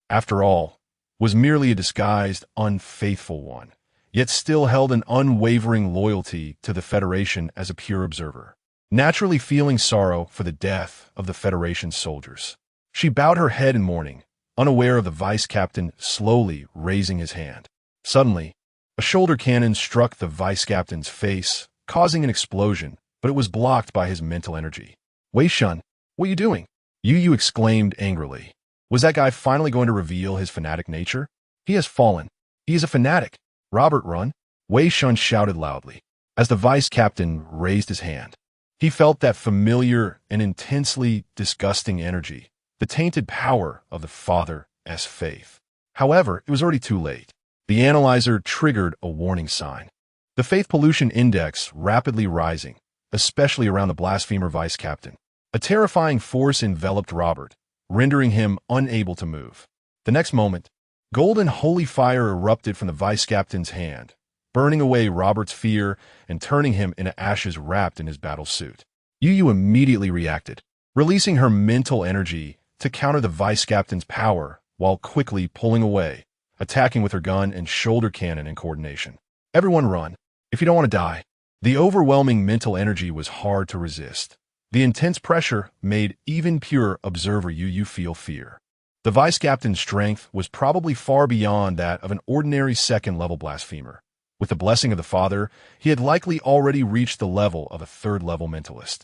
after all, was merely a disguised, unfaithful one, yet still held an unwavering loyalty to the Federation as a pure observer, naturally feeling sorrow for the death of the Federation's soldiers. She bowed her head in mourning, unaware of the vice captain slowly raising his hand. Suddenly, a shoulder cannon struck the vice captain's face, causing an explosion, but it was blocked by his mental energy. Wei Shen, what are you doing? Yu exclaimed angrily. Was that guy finally going to reveal his fanatic nature? He has fallen. He is a fanatic. Robert, run. Wei Shen shouted loudly. As the vice captain raised his hand, he felt that familiar and intensely disgusting energy, the tainted power of the Father's faith. However, it was already too late. The analyzer triggered a warning sign. The faith pollution index rapidly rising, especially around the blasphemer vice captain. A terrifying force enveloped Robert, rendering him unable to move. The next moment, golden holy fire erupted from the vice captain's hand, burning away Robert's fear and turning him into ashes wrapped in his battle suit. Yu immediately reacted, releasing her mental energy to counter the vice captain's power while quickly pulling away, attacking with her gun and shoulder cannon in coordination. Everyone run, if you don't want to die. The overwhelming mental energy was hard to resist. The intense pressure made even pure observer Yu feel fear. The vice captain's strength was probably far beyond that of an ordinary second-level blasphemer. With the blessing of the Father, he had likely already reached the level of a third-level mentalist.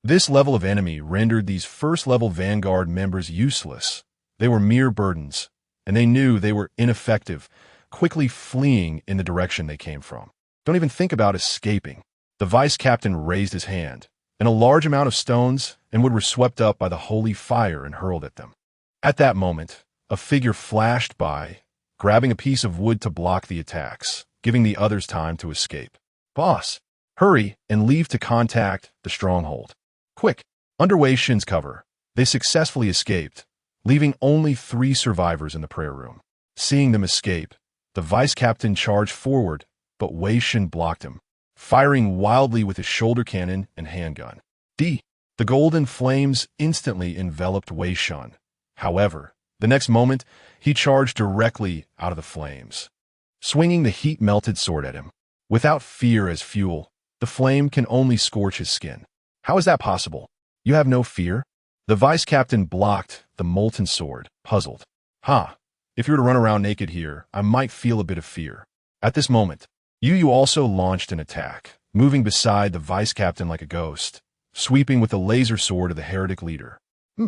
This level of enemy rendered these first-level Vanguard members useless. They were mere burdens, and they knew they were ineffective, quickly fleeing in the direction they came from. Don't even think about escaping. The vice captain raised his hand, and a large amount of stones and wood were swept up by the holy fire and hurled at them. At that moment, a figure flashed by, grabbing a piece of wood to block the attacks, giving the others time to escape. Boss, hurry and leave to contact the stronghold. Quick, under Wei Shen's cover, they successfully escaped, leaving only 3 survivors in the prayer room. Seeing them escape, the vice captain charged forward, but Wei Shen blocked him, firing wildly with his shoulder cannon and handgun. The golden flames instantly enveloped Wei Shen. However, the next moment, he charged directly out of the flames, swinging the heat-melted sword at him. Without fear as fuel, the flame can only scorch his skin. How is that possible? You have no fear? The vice captain blocked the molten sword, puzzled. If you were to run around naked here, I might feel a bit of fear. At this moment, Yu also launched an attack, moving beside the vice captain like a ghost, sweeping with the laser sword of the heretic leader.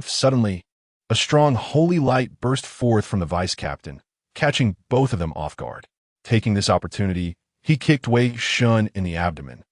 Suddenly, a strong holy light burst forth from the vice captain, catching both of them off guard. Taking this opportunity, he kicked Wei Shen in the abdomen,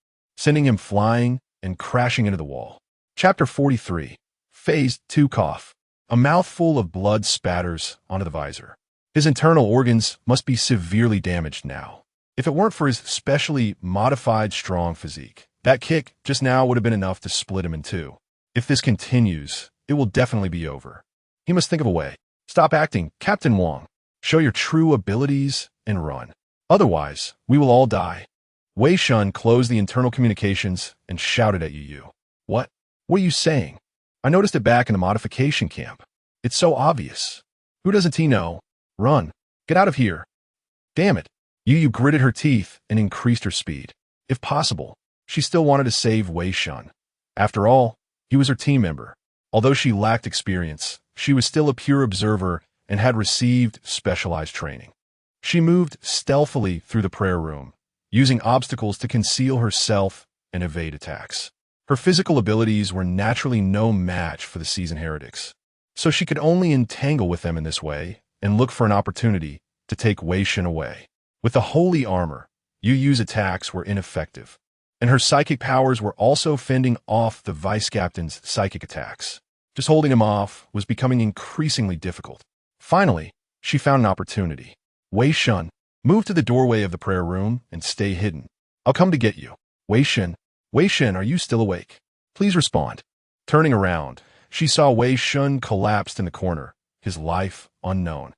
sending him flying and crashing into the wall. Chapter 43. Phase 2 Cough. A mouthful of blood spatters onto the visor. His internal organs must be severely damaged now. If it weren't for his specially modified strong physique, that kick just now would have been enough to split him in two. If this continues, it will definitely be over. He must think of a way. Stop acting, Captain Wang. Show your true abilities and run. Otherwise, we will all die. Wei Shen closed the internal communications and shouted at Yu. What? What are you saying? I noticed it back in the modification camp. It's so obvious. Who doesn't he know? Run. Get out of here. Damn it. Yu gritted her teeth and increased her speed. If possible, she still wanted to save Wei Shen. After all, he was her team member. Although she lacked experience, she was still a pure observer and had received specialized training. She moved stealthily through the prayer room, using obstacles to conceal herself and evade attacks. Her physical abilities were naturally no match for the seasoned heretics, so she could only entangle with them in this way and look for an opportunity to take Wei Shen away. With the holy armor, Yu's attacks were ineffective, and her psychic powers were also fending off the vice captain's psychic attacks. Just holding him off was becoming increasingly difficult. Finally, she found an opportunity. Wei Shen, move to the doorway of the prayer room and stay hidden. I'll come to get you. Wei Shen, are you still awake? Please respond. Turning around, she saw Wei Shen collapsed in the corner, his life unknown.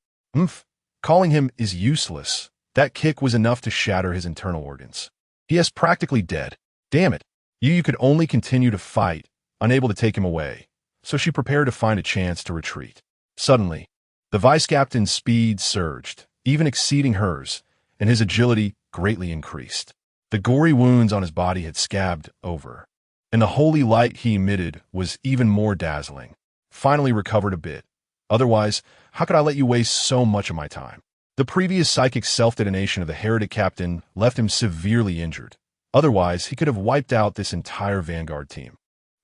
Calling him is useless. That kick was enough to shatter his internal organs. He is practically dead. Damn it. Yu could only continue to fight, unable to take him away, so she prepared to find a chance to retreat. Suddenly, the vice captain's speed surged, even exceeding hers, and his agility greatly increased. The gory wounds on his body had scabbed over, and the holy light he emitted was even more dazzling. Finally recovered a bit. Otherwise, how could I let you waste so much of my time? The previous psychic self-detonation of the heretic captain left him severely injured. Otherwise, he could have wiped out this entire vanguard team.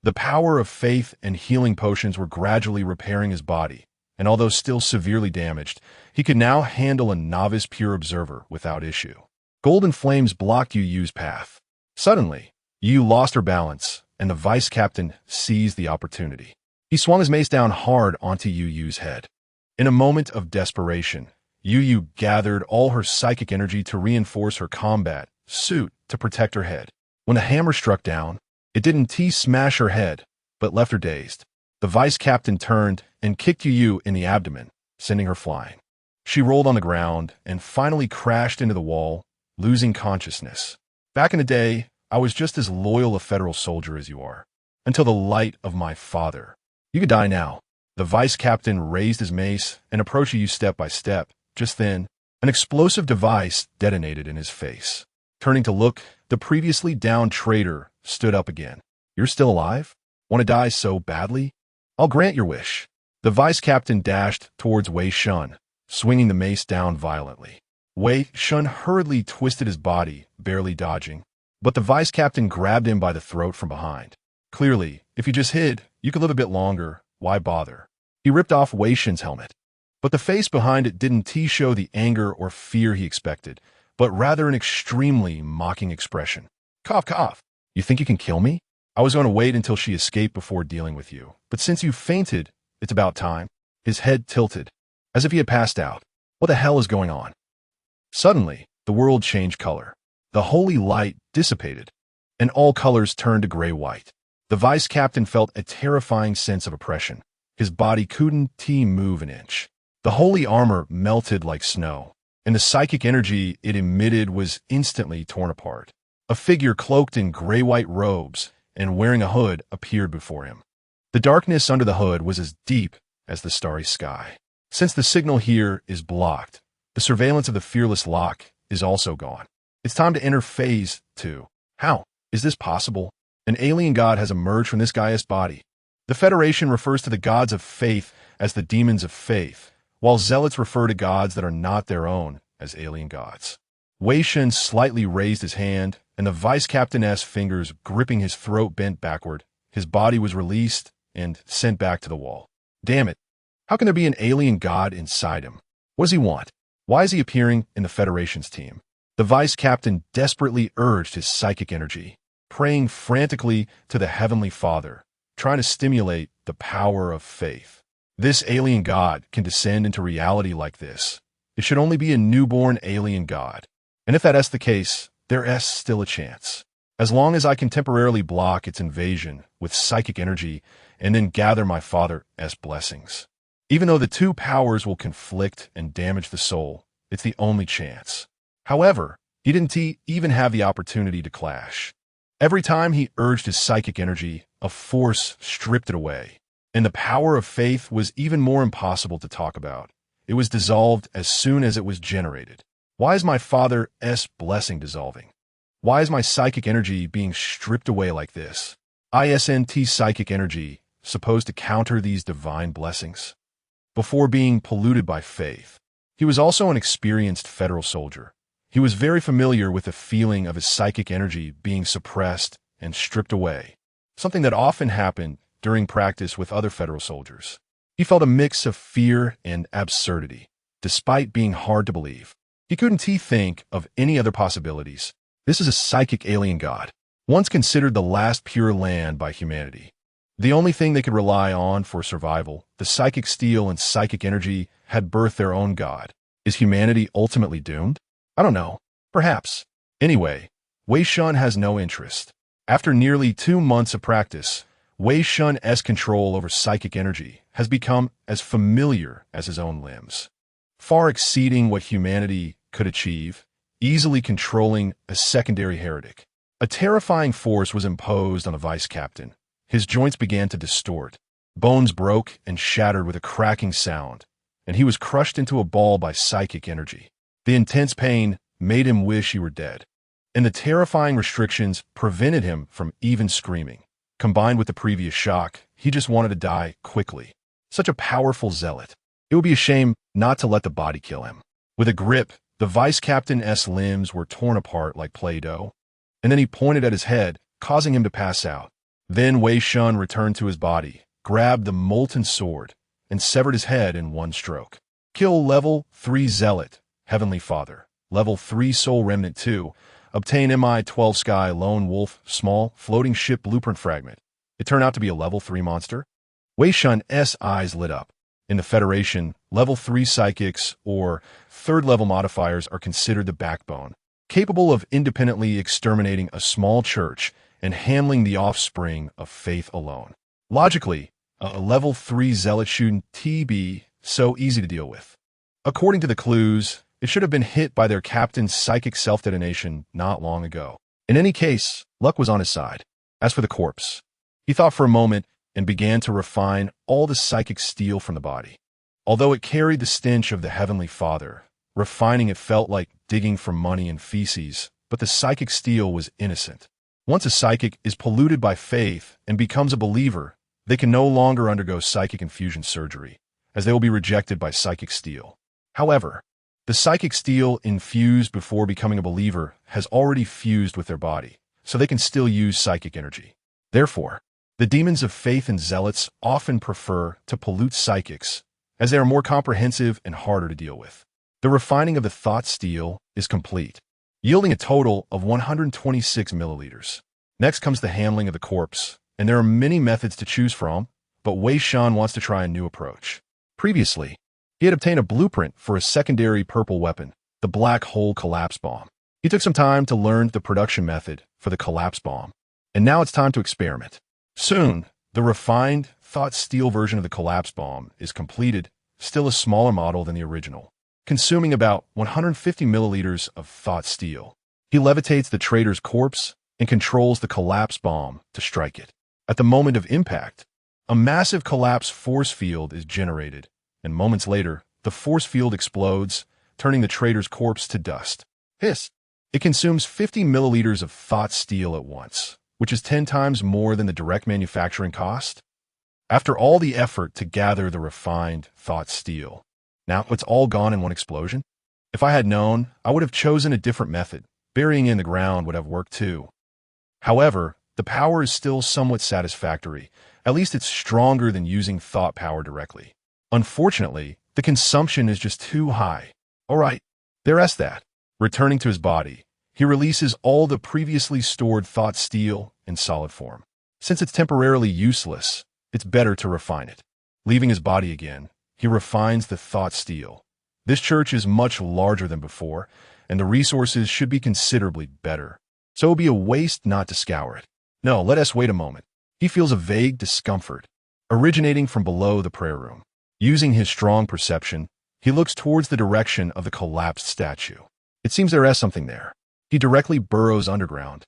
The power of faith and healing potions were gradually repairing his body, and although still severely damaged, he could now handle a novice pure observer without issue. Golden flames blocked Yu's path. Suddenly, Yu lost her balance, and the vice captain seized the opportunity. He swung his mace down hard onto Yu's head. In a moment of desperation, Yu gathered all her psychic energy to reinforce her combat suit to protect her head. When the hammer struck down, it didn't smash her head, but left her dazed. The vice captain turned and kicked Yu in the abdomen, sending her flying. She rolled on the ground and finally crashed into the wall, losing consciousness. Back in the day, I was just as loyal a federal soldier as you are, until the light of my father. You could die now. The vice captain raised his mace and approached Yu step by step. Just then, an explosive device detonated in his face. Turning to look, the previously downed traitor stood up again. You're still alive? Want to die so badly? I'll grant your wish. The vice captain dashed towards Wei Shen, swinging the mace down violently. Wei Shen hurriedly twisted his body, barely dodging, but the vice captain grabbed him by the throat from behind. Clearly, if you just hid, you could live a bit longer. Why bother? He ripped off Wei Shen's helmet. But the face behind it didn't show the anger or fear he expected, but rather an extremely mocking expression. Cough, cough. You think you can kill me? I was going to wait until she escaped before dealing with you. But since you fainted, it's about time. His head tilted, as if he had passed out. What the hell is going on? Suddenly, the world changed color. The holy light dissipated, and all colors turned to gray-white. The vice captain felt a terrifying sense of oppression. His body couldn't move an inch. The holy armor melted like snow, and the psychic energy it emitted was instantly torn apart. A figure cloaked in gray-white robes and wearing a hood appeared before him. The darkness under the hood was as deep as the starry sky. Since the signal here is blocked, the surveillance of the fearless lock is also gone. It's time to enter phase 2. How? Is this possible? An alien god has emerged from this guy's body. The Federation refers to the gods of faith as the demons of faith, while zealots refer to gods that are not their own as alien gods. Wei Shen slightly raised his hand, and the vice captain's fingers gripping his throat bent backward. His body was released and sent back to the wall. Damn it. How can there be an alien god inside him? What does he want? Why is he appearing in the Federation's team? The vice captain desperately urged his psychic energy. praying frantically to the Heavenly Father, trying to stimulate the power of faith. This alien god can descend into reality like this. It should only be a newborn alien god. And if that's the case, there's still a chance. As long as I can temporarily block its invasion with psychic energy and then gather my Father's blessings. Even though the two powers will conflict and damage the soul, it's the only chance. However, he didn't even have the opportunity to clash. Every time he urged his psychic energy, a force stripped it away. And the power of faith was even more impossible to talk about. It was dissolved as soon as it was generated. Why is my Father's blessing dissolving? Why is my psychic energy being stripped away like this? Isn't psychic energy supposed to counter these divine blessings? Before being polluted by faith, he was also an experienced federal soldier. He was very familiar with the feeling of his psychic energy being suppressed and stripped away, something that often happened during practice with other federal soldiers. He felt a mix of fear and absurdity, despite being hard to believe. He couldn't think of any other possibilities. This is a psychic alien god, once considered the last pure land by humanity. The only thing they could rely on for survival, the psychic steel and psychic energy, had birthed their own god. Is humanity ultimately doomed? I don't know. Perhaps. Anyway, Wei Shen has no interest. After nearly 2 months of practice, Wei Shen's control over psychic energy has become as familiar as his own limbs, far exceeding what humanity could achieve, easily controlling a secondary heretic. A terrifying force was imposed on the vice captain. His joints began to distort. Bones broke and shattered with a cracking sound, and he was crushed into a ball by psychic energy. The intense pain made him wish he were dead, and the terrifying restrictions prevented him from even screaming. Combined with the previous shock, he just wanted to die quickly. Such a powerful zealot. It would be a shame not to let the body kill him. With a grip, the vice captain's limbs were torn apart like Play-Doh, and then he pointed at his head, causing him to pass out. Then Wei Shen returned to his body, grabbed the molten sword, and severed his head in one stroke. Kill Level 3 Zealot, Heavenly Father. Level 3 Soul Remnant 2. Obtain MI-12 Sky Lone Wolf Small Floating Ship Blueprint Fragment. It turned out to be a Level 3 monster. Wei Shen's eyes lit up. In the Federation, Level 3 psychics, or third-level modifiers, are considered the backbone, capable of independently exterminating a small church and handling the offspring of faith alone. Logically, a Level 3 zealot shouldn't be so easy to deal with. According to the clues, it should have been hit by their captain's psychic self-detonation not long ago. In any case, luck was on his side. As for the corpse, he thought for a moment and began to refine all the psychic steel from the body. Although it carried the stench of the Heavenly Father, refining it felt like digging for money and feces, but the psychic steel was innocent. Once a psychic is polluted by faith and becomes a believer, they can no longer undergo psychic infusion surgery, as they will be rejected by psychic steel. However, the psychic steel infused before becoming a believer has already fused with their body, so they can still use psychic energy. Therefore, the demons of faith and zealots often prefer to pollute psychics, as they are more comprehensive and harder to deal with. The refining of the thought steel is complete, yielding a total of 126 milliliters. Next comes the handling of the corpse, and there are many methods to choose from, but Wei Shen wants to try a new approach. Previously, he had obtained a blueprint for a secondary purple weapon, the Black Hole Collapse Bomb. He took some time to learn the production method for the collapse bomb, and now it's time to experiment. Soon, the refined, thought steel version of the collapse bomb is completed, still a smaller model than the original, consuming about 150 milliliters of thought steel. He levitates the traitor's corpse and controls the collapse bomb to strike it. At the moment of impact, a massive collapse force field is generated, and moments later, the force field explodes, turning the traitor's corpse to dust. Hiss! It consumes 50 milliliters of thought steel at once, which is 10 times more than the direct manufacturing cost. After all the effort to gather the refined thought steel, now it's all gone in one explosion? If I had known, I would have chosen a different method. Burying it in the ground would have worked too. However, the power is still somewhat satisfactory. At least it's stronger than using thought power directly. Unfortunately, the consumption is just too high. Alright, there's that. Returning to his body, he releases all the previously stored thought steel in solid form. Since it's temporarily useless, it's better to refine it. Leaving his body again, he refines the thought steel. This church is much larger than before, and the resources should be considerably better. So it would be a waste not to scour it. No, let us wait a moment. He feels a vague discomfort, originating from below the prayer room. Using his strong perception, he looks towards the direction of the collapsed statue. It seems there is something there. He directly burrows underground,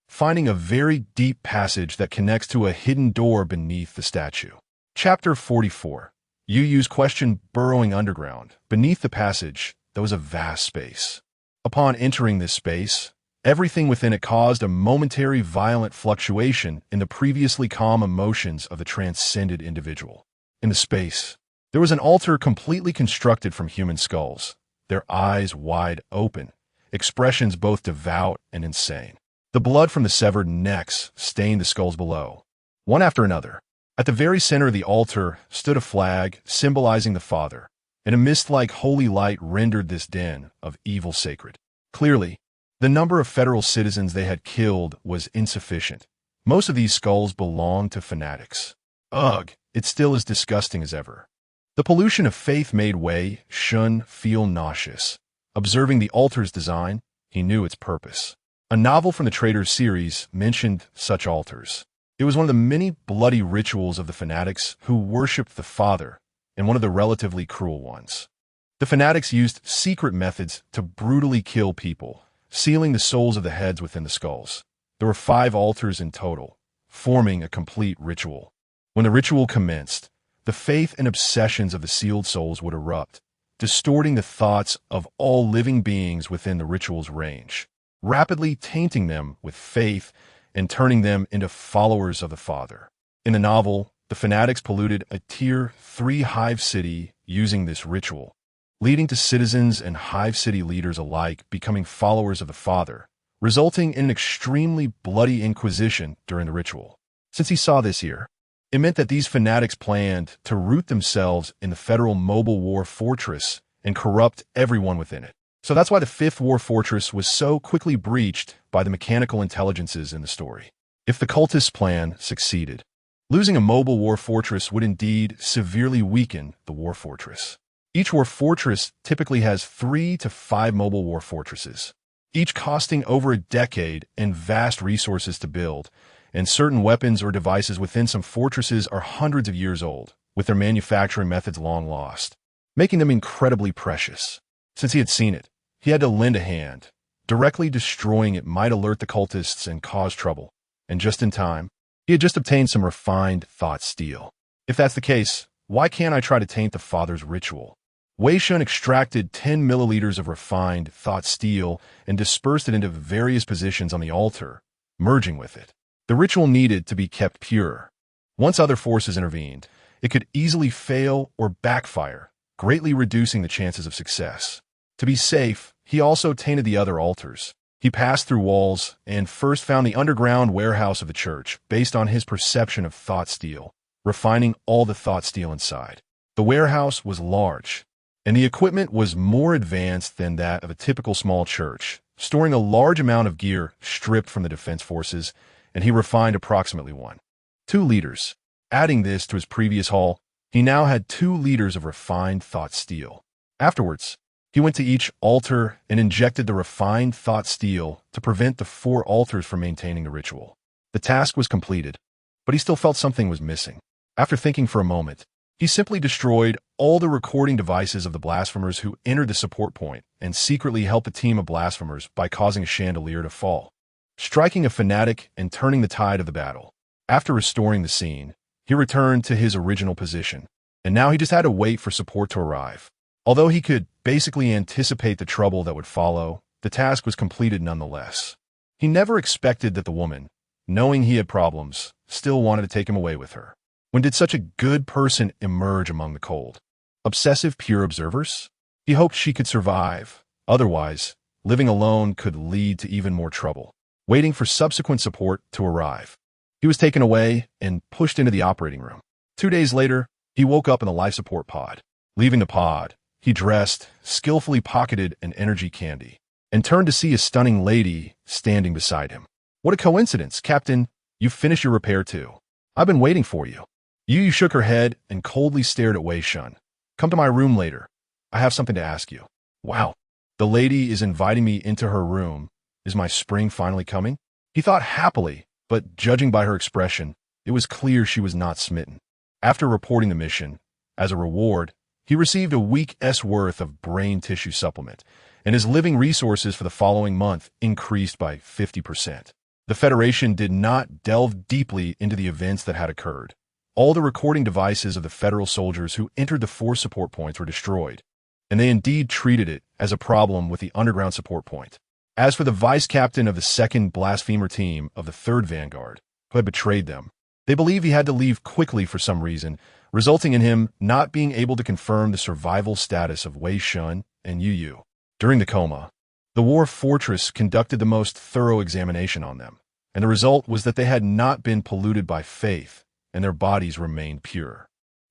finding a very deep passage that connects to a hidden door beneath the statue. Chapter 44. You use question burrowing underground. Beneath the passage, there was a vast space. Upon entering this space, everything within it caused a momentary violent fluctuation in the previously calm emotions of the transcended individual. In the space, there was an altar completely constructed from human skulls, their eyes wide open, expressions both devout and insane. The blood from the severed necks stained the skulls below, one after another. At the very center of the altar stood a flag symbolizing the Father, and a mist-like holy light rendered this den of evil sacred. Clearly, the number of federal citizens they had killed was insufficient. Most of these skulls belonged to fanatics. Ugh, it still as disgusting as ever. The pollution of faith made Wei Shen feel nauseous. Observing the altar's design, he knew its purpose. A novel from the Traitors series mentioned such altars. It was one of the many bloody rituals of the fanatics who worshipped the Father, and one of the relatively cruel ones. The fanatics used secret methods to brutally kill people, sealing the souls of the heads within the skulls. There were 5 altars in total, forming a complete ritual. When the ritual commenced, the faith and obsessions of the sealed souls would erupt, distorting the thoughts of all living beings within the ritual's range, rapidly tainting them with faith and turning them into followers of the Father. In the novel, the fanatics polluted a Tier 3 hive city using this ritual, leading to citizens and hive city leaders alike becoming followers of the Father, resulting in an extremely bloody inquisition during the ritual. Since he saw this here, it meant that these fanatics planned to root themselves in the federal mobile war fortress and corrupt everyone within it. So that's why the 5th war fortress was so quickly breached by the mechanical intelligences in the story. If the cultists' plan succeeded, losing a mobile war fortress would indeed severely weaken the war fortress. Each war fortress typically has 3 to 5 mobile war fortresses, each costing over a decade and vast resources to build, and certain weapons or devices within some fortresses are hundreds of years old, with their manufacturing methods long lost, making them incredibly precious. Since he had seen it, he had to lend a hand. Directly destroying it might alert the cultists and cause trouble, and just in time, he had just obtained some refined thought steel. If that's the case, why can't I try to taint the Father's ritual? Wei Shen extracted 10 milliliters of refined thought steel and dispersed it into various positions on the altar, merging with it. The ritual needed to be kept pure. Once other forces intervened, it could easily fail or backfire, greatly reducing the chances of success. To be safe, he also tainted the other altars. He passed through walls and first found the underground warehouse of the church based on his perception of thought steel, refining all the thought steel inside. The warehouse was large, and the equipment was more advanced than that of a typical small church, storing a large amount of gear stripped from the defense forces, and he refined approximately 2 liters. Adding this to his previous haul, he now had 2 liters of refined thought steel. Afterwards, he went to each altar and injected the refined thought steel to prevent the 4 altars from maintaining the ritual. The task was completed, but he still felt something was missing. After thinking for a moment, he simply destroyed all the recording devices of the blasphemers who entered the support point and secretly helped a team of blasphemers by causing a chandelier to fall, striking a fanatic and turning the tide of the battle. After restoring the scene, he returned to his original position, and now he just had to wait for support to arrive. Although he could basically anticipate the trouble that would follow, the task was completed nonetheless. He never expected that the woman, knowing he had problems, still wanted to take him away with her. When did such a good person emerge among the cold, obsessive pure observers? He hoped she could survive. Otherwise, living alone could lead to even more trouble. Waiting for subsequent support to arrive, he was taken away and pushed into the operating room. 2 days later, he woke up in the life support pod. Leaving the pod, he dressed, skillfully pocketed an energy candy, and turned to see a stunning lady standing beside him. What a coincidence, Captain. You've finished your repair too. I've been waiting for you. Yu shook her head and coldly stared at Wei Shen. Come to my room later. I have something to ask you. Wow. The lady is inviting me into her room. Is my spring finally coming? He thought happily, but judging by her expression, it was clear she was not smitten. After reporting the mission, as a reward, he received a week's worth of brain tissue supplement, and his living resources for the following month increased by 50%. The Federation did not delve deeply into the events that had occurred. All the recording devices of the Federal soldiers who entered the 4 support points were destroyed, and they indeed treated it as a problem with the underground support point. As for the vice captain of the 2nd Blasphemer team of the 3rd Vanguard, who had betrayed them, they believe he had to leave quickly for some reason, resulting in him not being able to confirm the survival status of Wei Shen and Yu. During the coma, the War Fortress conducted the most thorough examination on them, and the result was that they had not been polluted by faith, and their bodies remained pure.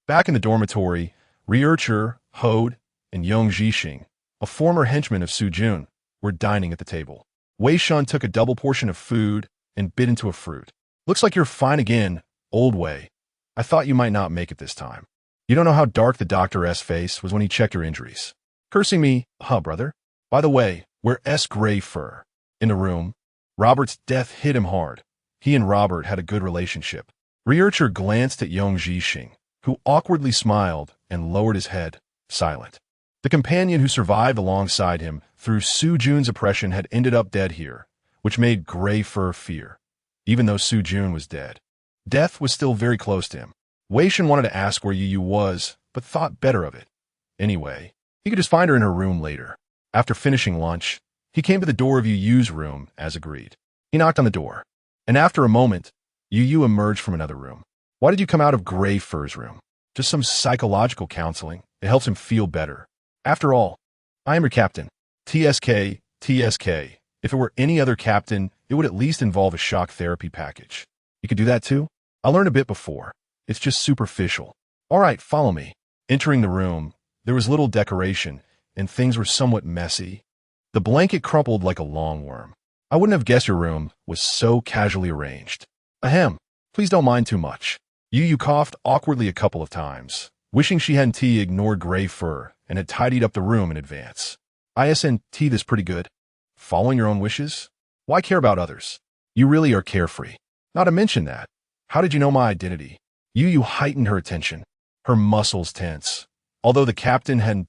Back in the dormitory, Riurcher, Hode, and Yong Jixing, a former henchman of Su Jun, were dining at the table. Wei Shen took a double portion of food and bit into a fruit. Looks like you're fine again, old Wei. I thought you might not make it this time. You don't know how dark the doctor's face was when he checked your injuries. Cursing me, huh, brother? By the way, where's gray fur? In the room, Robert's death hit him hard. He and Robert had a good relationship. Riurcher glanced at Yong Jixing, who awkwardly smiled and lowered his head, silent. The companion who survived alongside him through Su Jun's oppression had ended up dead here, which made Gray Fur fear, even though Su Jun was dead. Death was still very close to him. Wei Shen wanted to ask where Yu was, but thought better of it. Anyway, he could just find her in her room later. After finishing lunch, he came to the door of Yu's room, as agreed. He knocked on the door, and after a moment, Yu emerged from another room. Why did you come out of Gray Fur's room? Just some psychological counseling. It helps him feel better. After all, I am your captain. TSK. If it were any other captain, it would at least involve a shock therapy package. You could do that too? I learned a bit before. It's just superficial. All right, follow me. Entering the room, there was little decoration, and things were somewhat messy. The blanket crumpled like a long worm. I wouldn't have guessed your room was so casually arranged. Ahem, please don't mind too much. Yu coughed awkwardly a couple of times, wishing she hadn't ignored Gray Fur and had tidied up the room in advance. ISNT this pretty good. Following your own wishes? Why care about others? You really are carefree. Not to mention that. How did you know my identity? Yu heightened her attention, her muscles tense. Although the captain hadn't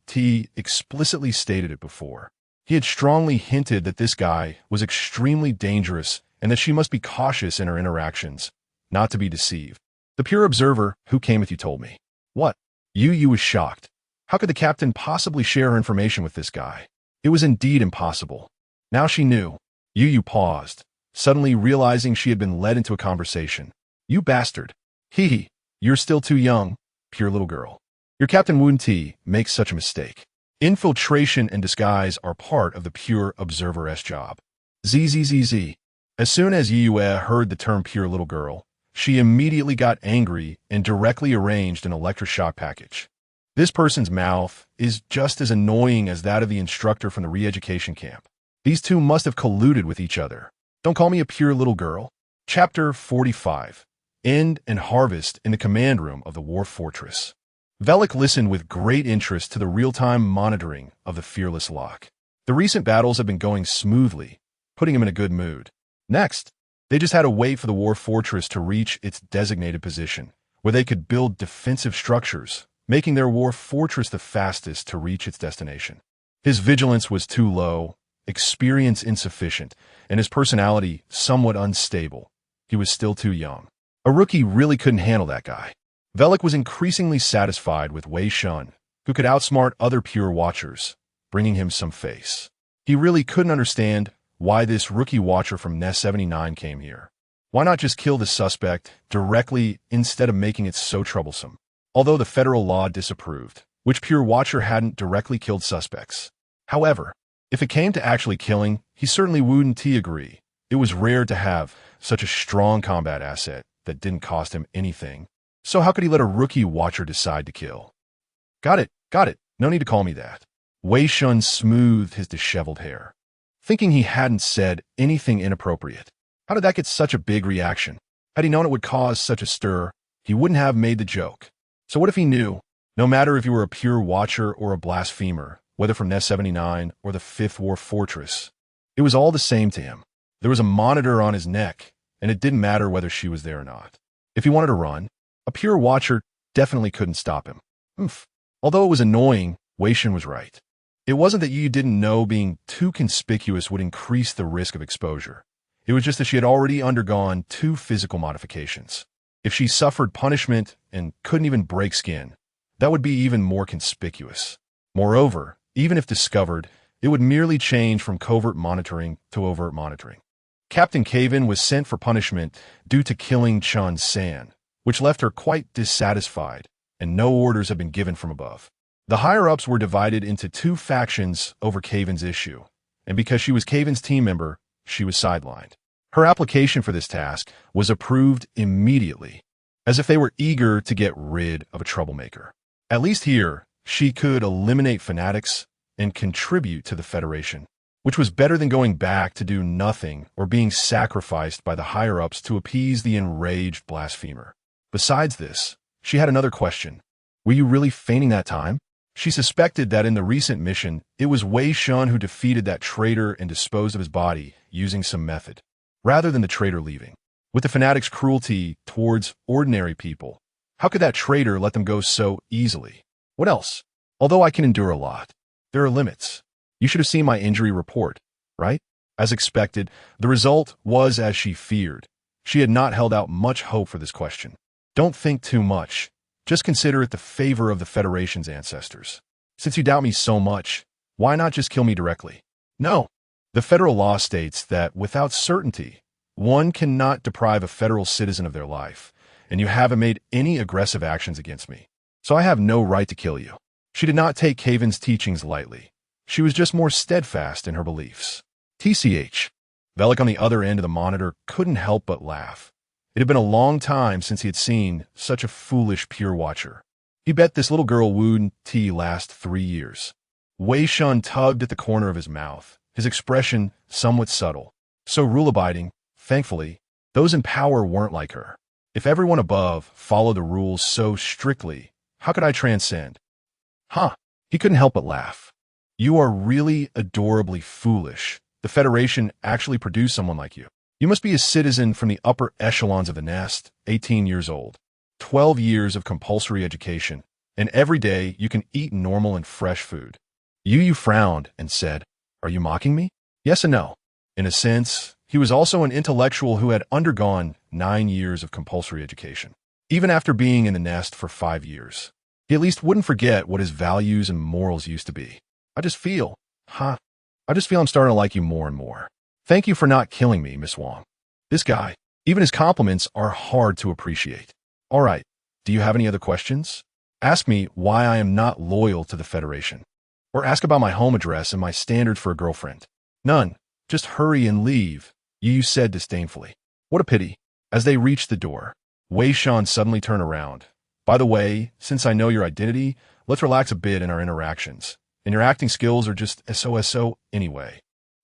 explicitly stated it before, he had strongly hinted that this guy was extremely dangerous and that she must be cautious in her interactions, not to be deceived. The pure observer who came with you told me. What? Yu was shocked. How could the captain possibly share her information with this guy? It was indeed impossible. Now she knew. Yu paused, suddenly realizing she had been led into a conversation. You bastard. You're still too young, pure little girl. Your Captain Wun-Ti makes such a mistake. Infiltration and disguise are part of the pure observer's job. Zzz. As soon as Yu heard the term pure little girl, she immediately got angry and directly arranged an electroshock package. This person's mouth is just as annoying as that of the instructor from the re-education camp. These two must have colluded with each other. Don't call me a pure little girl. Chapter 45. End and Harvest in the command room of the War Fortress. Velik listened with great interest to the real-time monitoring of the Fearless Lock. The recent battles have been going smoothly, putting him in a good mood. Next, they just had to wait for the War Fortress to reach its designated position, where they could build defensive structures, making their War Fortress the fastest to reach its destination. His vigilance was too low, experience insufficient, and his personality somewhat unstable. He was still too young. A rookie really couldn't handle that guy. Velik was increasingly satisfied with Wei Shen, who could outsmart other pure watchers, bringing him some face. He really couldn't understand why this rookie watcher from Nest 79 came here. Why not just kill the suspect directly instead of making it so troublesome? Although the federal law disapproved, which pure watcher hadn't directly killed suspects. However, if it came to actually killing, he certainly wouldn't agree. It was rare to have such a strong combat asset that didn't cost him anything. So how could he let a rookie watcher decide to kill? Got it. No need to call me that. Wei Shen smoothed his disheveled hair. thinking he hadn't said anything inappropriate. How did that get such a big reaction? Had he known it would cause such a stir, he wouldn't have made the joke. So what if he knew? No matter if you were a pure watcher or a blasphemer, whether from Nest 79 or the Fifth War Fortress, it was all the same to him. There was a monitor on his neck, and it didn't matter whether she was there or not. If he wanted to run, a pure watcher definitely couldn't stop him. Although it was annoying, Wei Shen was right. It wasn't that Yu didn't know being too conspicuous would increase the risk of exposure. It was just that she had already undergone 2 physical modifications. If she suffered punishment and couldn't even break skin, that would be even more conspicuous. Moreover, even if discovered, it would merely change from covert monitoring to overt monitoring. Captain Caven was sent for punishment due to killing Chun San, which left her quite dissatisfied, and no orders had been given from above. The higher-ups were divided into 2 factions over Caven's issue, and because she was Caven's team member, she was sidelined. Her application for this task was approved immediately, as if they were eager to get rid of a troublemaker. At least here, she could eliminate fanatics and contribute to the Federation, which was better than going back to do nothing or being sacrificed by the higher-ups to appease the enraged blasphemer. Besides this, she had another question. Were you really feigning that time? She suspected that in the recent mission, it was Wei Shen who defeated that traitor and disposed of his body using some method, rather than the traitor leaving. With the fanatic's cruelty towards ordinary people, how could that traitor let them go so easily? What else? Although I can endure a lot, there are limits. You should have seen my injury report, right? As expected, the result was as she feared. She had not held out much hope for this question. Don't think too much. Just consider it the favor of the Federation's ancestors. Since you doubt me so much, why not just kill me directly? No. The federal law states that without certainty, one cannot deprive a federal citizen of their life, and you haven't made any aggressive actions against me. So I have no right to kill you. She did not take Caven's teachings lightly. She was just more steadfast in her beliefs. TCH. Velik on the other end of the monitor couldn't help but laugh. It had been a long time since he had seen such a foolish pure watcher. He bet this little girl wouldn't last 3 years. Wei Shen tugged at the corner of his mouth, his expression somewhat subtle. So rule-abiding, thankfully, those in power weren't like her. If everyone above followed the rules so strictly, how could I transcend? He couldn't help but laugh. You are really adorably foolish. The Federation actually produced someone like you. You must be a citizen from the upper echelons of the nest, 18 years old, 12 years of compulsory education, and every day you can eat normal and fresh food. Yu frowned and said, "Are you mocking me?" Yes and no. In a sense, he was also an intellectual who had undergone 9 years of compulsory education. Even after being in the nest for 5 years, he at least wouldn't forget what his values and morals used to be. I just feel I'm starting to like you more and more. Thank you for not killing me, Miss Wong. This guy, even his compliments are hard to appreciate. All right, do you have any other questions? Ask me why I am not loyal to the Federation. Or ask about my home address and my standard for a girlfriend. None. Just hurry and leave, Yu said disdainfully. What a pity. As they reached the door, Wei Shen suddenly turned around. By the way, since I know your identity, let's relax a bit in our interactions. And your acting skills are just SOSO anyway.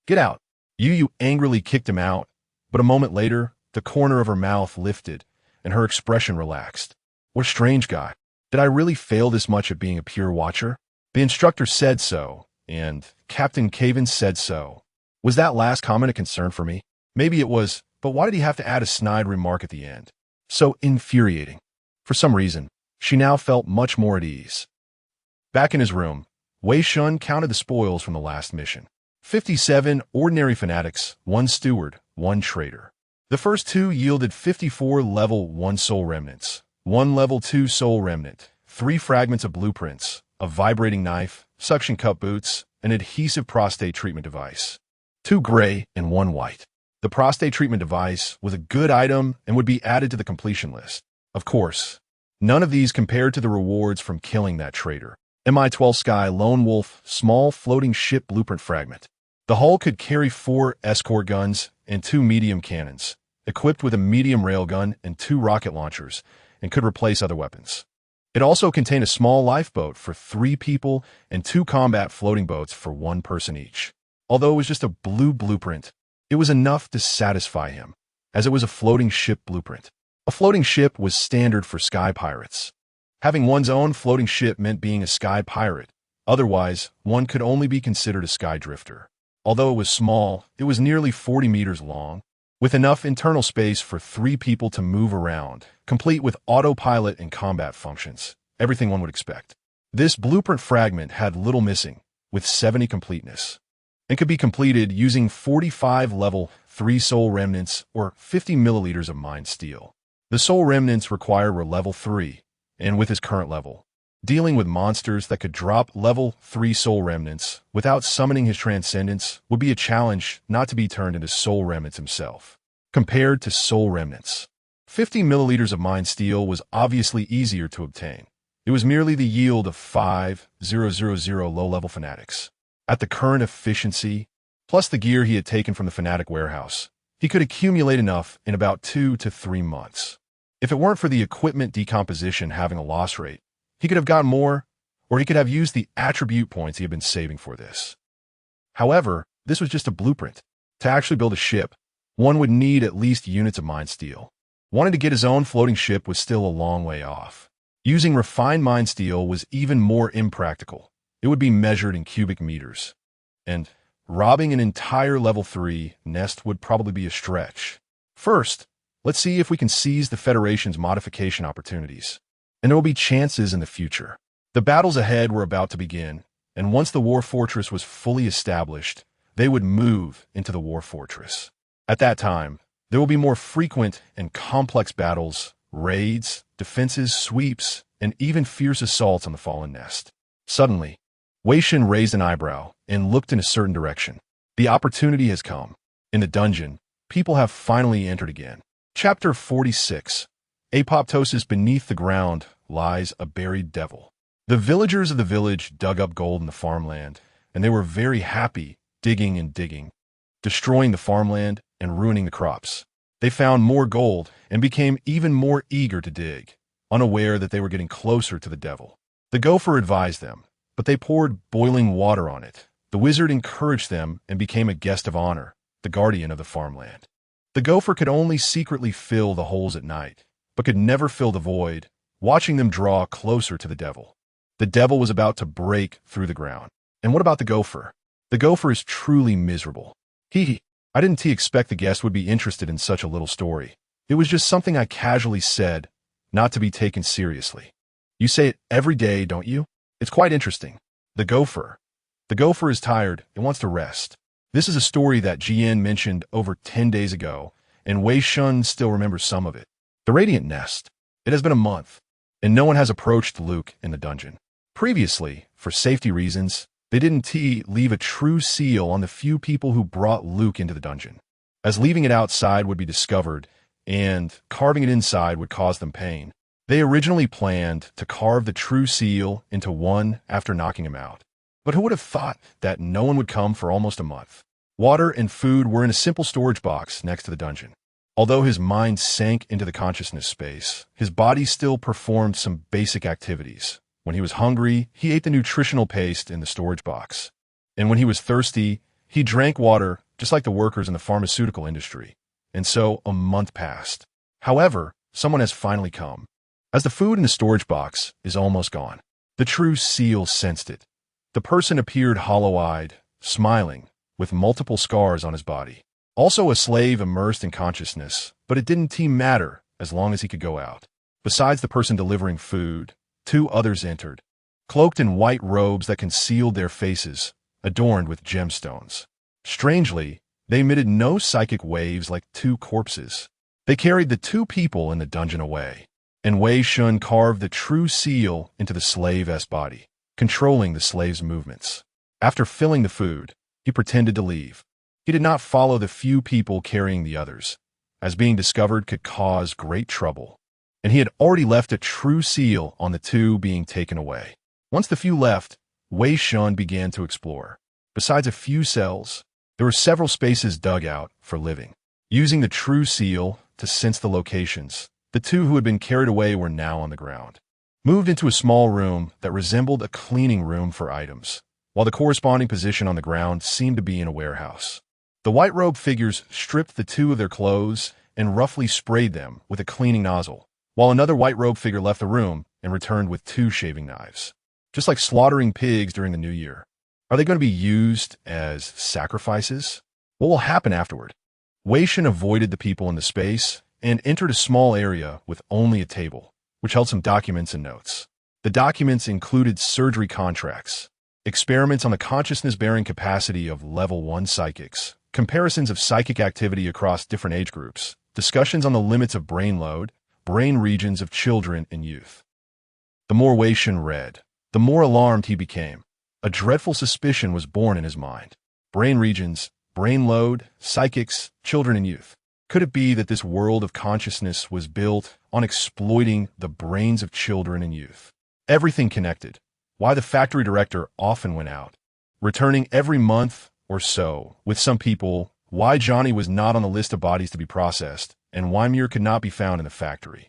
Get out. Yu angrily kicked him out, but a moment later, the corner of her mouth lifted, and her expression relaxed. What a strange guy. Did I really fail this much at being a pure watcher? The instructor said so, and Captain Caven said so. Was that last comment a concern for me? Maybe it was, but why did he have to add a snide remark at the end? So infuriating. For some reason, she now felt much more at ease. Back in his room, Wei Shen counted the spoils from the last mission. 57 ordinary fanatics, 1 steward, 1 traitor. The first 2 yielded 54 level 1 soul remnants, 1 level 2 soul remnant, 3 fragments of blueprints, a vibrating knife, suction cup boots, an adhesive prostate treatment device. 2 gray and 1 white. The prostate treatment device was a good item and would be added to the completion list. Of course, none of these compared to the rewards from killing that traitor. Mi-12 Sky Lone Wolf small floating ship blueprint fragment. The hull could carry 4 escort guns and 2 medium cannons, equipped with a medium railgun and 2 rocket launchers, and could replace other weapons. It also contained a small lifeboat for 3 people and 2 combat floating boats for 1 person each. Although it was just a blue blueprint, it was enough to satisfy him, as it was a floating ship blueprint. A floating ship was standard for sky pirates. Having one's own floating ship meant being a sky pirate. Otherwise, one could only be considered a sky drifter. Although it was small, it was nearly 40 meters long, with enough internal space for 3 people to move around, complete with autopilot and combat functions, everything one would expect. This blueprint fragment had little missing, with 70 completeness, and could be completed using 45 level 3 soul remnants or 50 milliliters of mind steel. The soul remnants required were level 3, and with his current level, dealing with monsters that could drop level 3 soul remnants without summoning his transcendence would be a challenge not to be turned into soul remnants himself. Compared to soul remnants, 50 milliliters of mind steel was obviously easier to obtain. It was merely the yield of 5,000 low-level fanatics. At the current efficiency, plus the gear he had taken from the fanatic warehouse, he could accumulate enough in about 2 to 3 months. If it weren't for the equipment decomposition having a loss rate, he could have gotten more, or he could have used the attribute points he had been saving for this. However, this was just a blueprint. To actually build a ship, one would need at least units of mind steel. Wanting to get his own floating ship was still a long way off. Using refined mind steel was even more impractical. It would be measured in cubic meters. And robbing an entire level 3 nest would probably be a stretch. First, let's see if we can seize the Federation's modification opportunities. And there will be chances in the future. The battles ahead were about to begin, and once the war fortress was fully established, they would move into the war fortress. At that time, there will be more frequent and complex battles, raids, defenses, sweeps, and even fierce assaults on the fallen nest. Suddenly, Wei Shen raised an eyebrow and looked in a certain direction. The opportunity has come. In the dungeon, people have finally entered again. Chapter 46. Apoptosis. Beneath the ground lies a buried devil. The villagers of the village dug up gold in the farmland, and they were very happy digging and digging, destroying the farmland and ruining the crops. They found more gold and became even more eager to dig, unaware that they were getting closer to the devil. The gopher advised them, but they poured boiling water on it. The wizard encouraged them and became a guest of honor, the guardian of the farmland. The gopher could only secretly fill the holes at night, but could never fill the void, watching them draw closer to the devil. The devil was about to break through the ground. And what about the gopher? The gopher is truly miserable. I didn't expect the guest would be interested in such a little story. It was just something I casually said, not to be taken seriously. You say it every day, don't you? It's quite interesting. The gopher. The gopher is tired and wants to rest. This is a story that GN mentioned over 10 days ago, and Wei Shen still remembers some of it. The Radiant Nest. It has been a month, and no one has approached Luke in the dungeon. Previously, for safety reasons, they didn't leave a true seal on the few people who brought Luke into the dungeon, as leaving it outside would be discovered, and carving it inside would cause them pain. They originally planned to carve the true seal into one after knocking him out. But who would have thought that no one would come for almost a month? Water and food were in a simple storage box next to the dungeon. Although his mind sank into the consciousness space, his body still performed some basic activities. When he was hungry, he ate the nutritional paste in the storage box. And when he was thirsty, he drank water just like the workers in the pharmaceutical industry. And so a month passed. However, someone has finally come. As the food in the storage box is almost gone, the true seal sensed it. The person appeared hollow-eyed, smiling, with multiple scars on his body. Also a slave immersed in consciousness, but it didn't matter as long as he could go out. Besides the person delivering food, 2 others entered, cloaked in white robes that concealed their faces, adorned with gemstones. Strangely, they emitted no psychic waves like 2 corpses. They carried the 2 people in the dungeon away, and Wei Shen carved the true seal into the slave's body, controlling the slave's movements. After filling the food, he pretended to leave. He did not follow the few people carrying the others, as being discovered could cause great trouble. And he had already left a true seal on the 2 being taken away. Once the few left, Wei Shen began to explore. Besides a few cells, there were several spaces dug out for living. Using the true seal to sense the locations, the 2 who had been carried away were now on the ground. Moved into a small room that resembled a cleaning room for items. while the corresponding position on the ground seemed to be in a warehouse. The white-robed figures stripped the two of their clothes and roughly sprayed them with a cleaning nozzle, while another white-robed figure left the room and returned with two shaving knives. Just like slaughtering pigs during the New Year. Are they going to be used as sacrifices? What will happen afterward? Wei Shen avoided the people in the space and entered a small area with only a table, which held some documents and notes. The documents included surgery contracts, experiments on the consciousness-bearing capacity of Level 1 psychics, comparisons of psychic activity across different age groups, discussions on the limits of brain load, brain regions of children and youth. The more Wei Shen read, the more alarmed he became. A dreadful suspicion was born in his mind. Brain regions, brain load, psychics, children and youth. Could it be that this world of consciousness was built on exploiting the brains of children and youth? Everything connected. Why the factory director often went out, returning every month or so with some people, why Johnny was not on the list of bodies to be processed, and why Muir could not be found in the factory.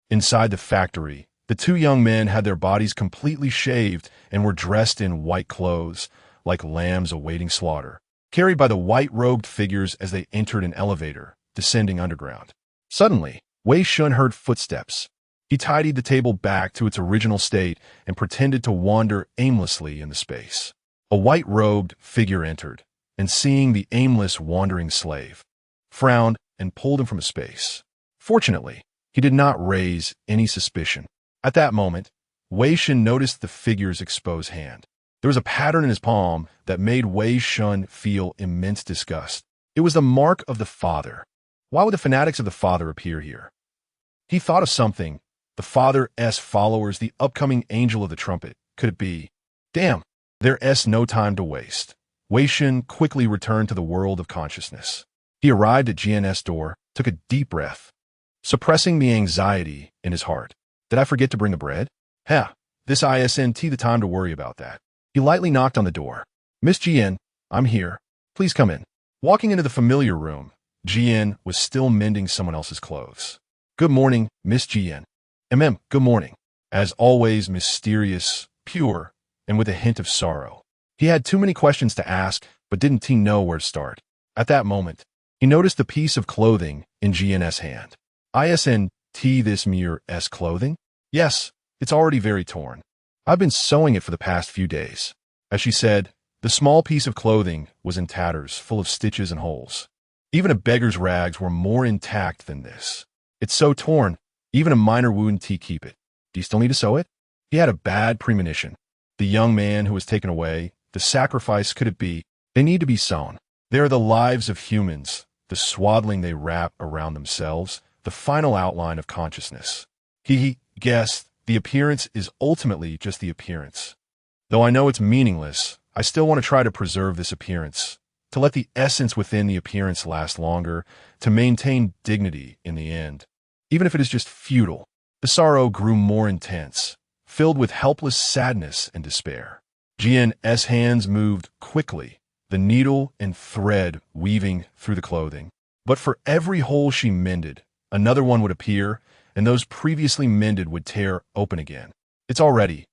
Inside the factory, the two young men had their bodies completely shaved and were dressed in white clothes, like lambs awaiting slaughter, carried by the white-robed figures as they entered an elevator, descending underground. Suddenly, Wei Shen heard footsteps. He tidied the table back to its original state and pretended to wander aimlessly in the space. A white-robed figure entered, and seeing the aimless wandering slave, frowned and pulled him from a space. Fortunately, he did not raise any suspicion. At that moment, Wei Shen noticed the figure's exposed hand. There was a pattern in his palm that made Wei Shen feel immense disgust. It was the mark of the Father. Why would the fanatics of the Father appear here? He thought of something. The Father's followers, the upcoming angel of the trumpet. Could it be? Damn, there's no time to waste. Wei Shen quickly returned to the world of consciousness. He arrived at GNS door, took a deep breath, suppressing the anxiety in his heart. Did I forget to bring the bread? This isn't the time to worry about that. He lightly knocked on the door. Miss GN, I'm here. Please come in. Walking into the familiar room, GN was still mending someone else's clothes. Good morning, Miss GN. Good morning. As always, mysterious, pure, and with a hint of sorrow. He had too many questions to ask, but didn't know where to start. At that moment, he noticed the piece of clothing in GN's hand. Isn't this Muir's clothing? Yes, it's already very torn. I've been sewing it for the past few days. As she said, the small piece of clothing was in tatters, full of stitches and holes. Even a beggar's rags were more intact than this. It's so torn, even a minor wound keep it. Do you still need to sew it? He had a bad premonition. The young man who was taken away, the sacrifice could it be? They need to be sewn. They are the lives of humans, the swaddling they wrap around themselves, the final outline of consciousness. He guessed the appearance is ultimately just the appearance. Though I know it's meaningless, I still want to try to preserve this appearance, to let the essence within the appearance last longer, to maintain dignity in the end. Even if it is just futile, the sorrow grew more intense, filled with helpless sadness and despair. GN's hands moved quickly, the needle and thread weaving through the clothing. But for every hole she mended, another one would appear, and those previously mended would tear open again. It's already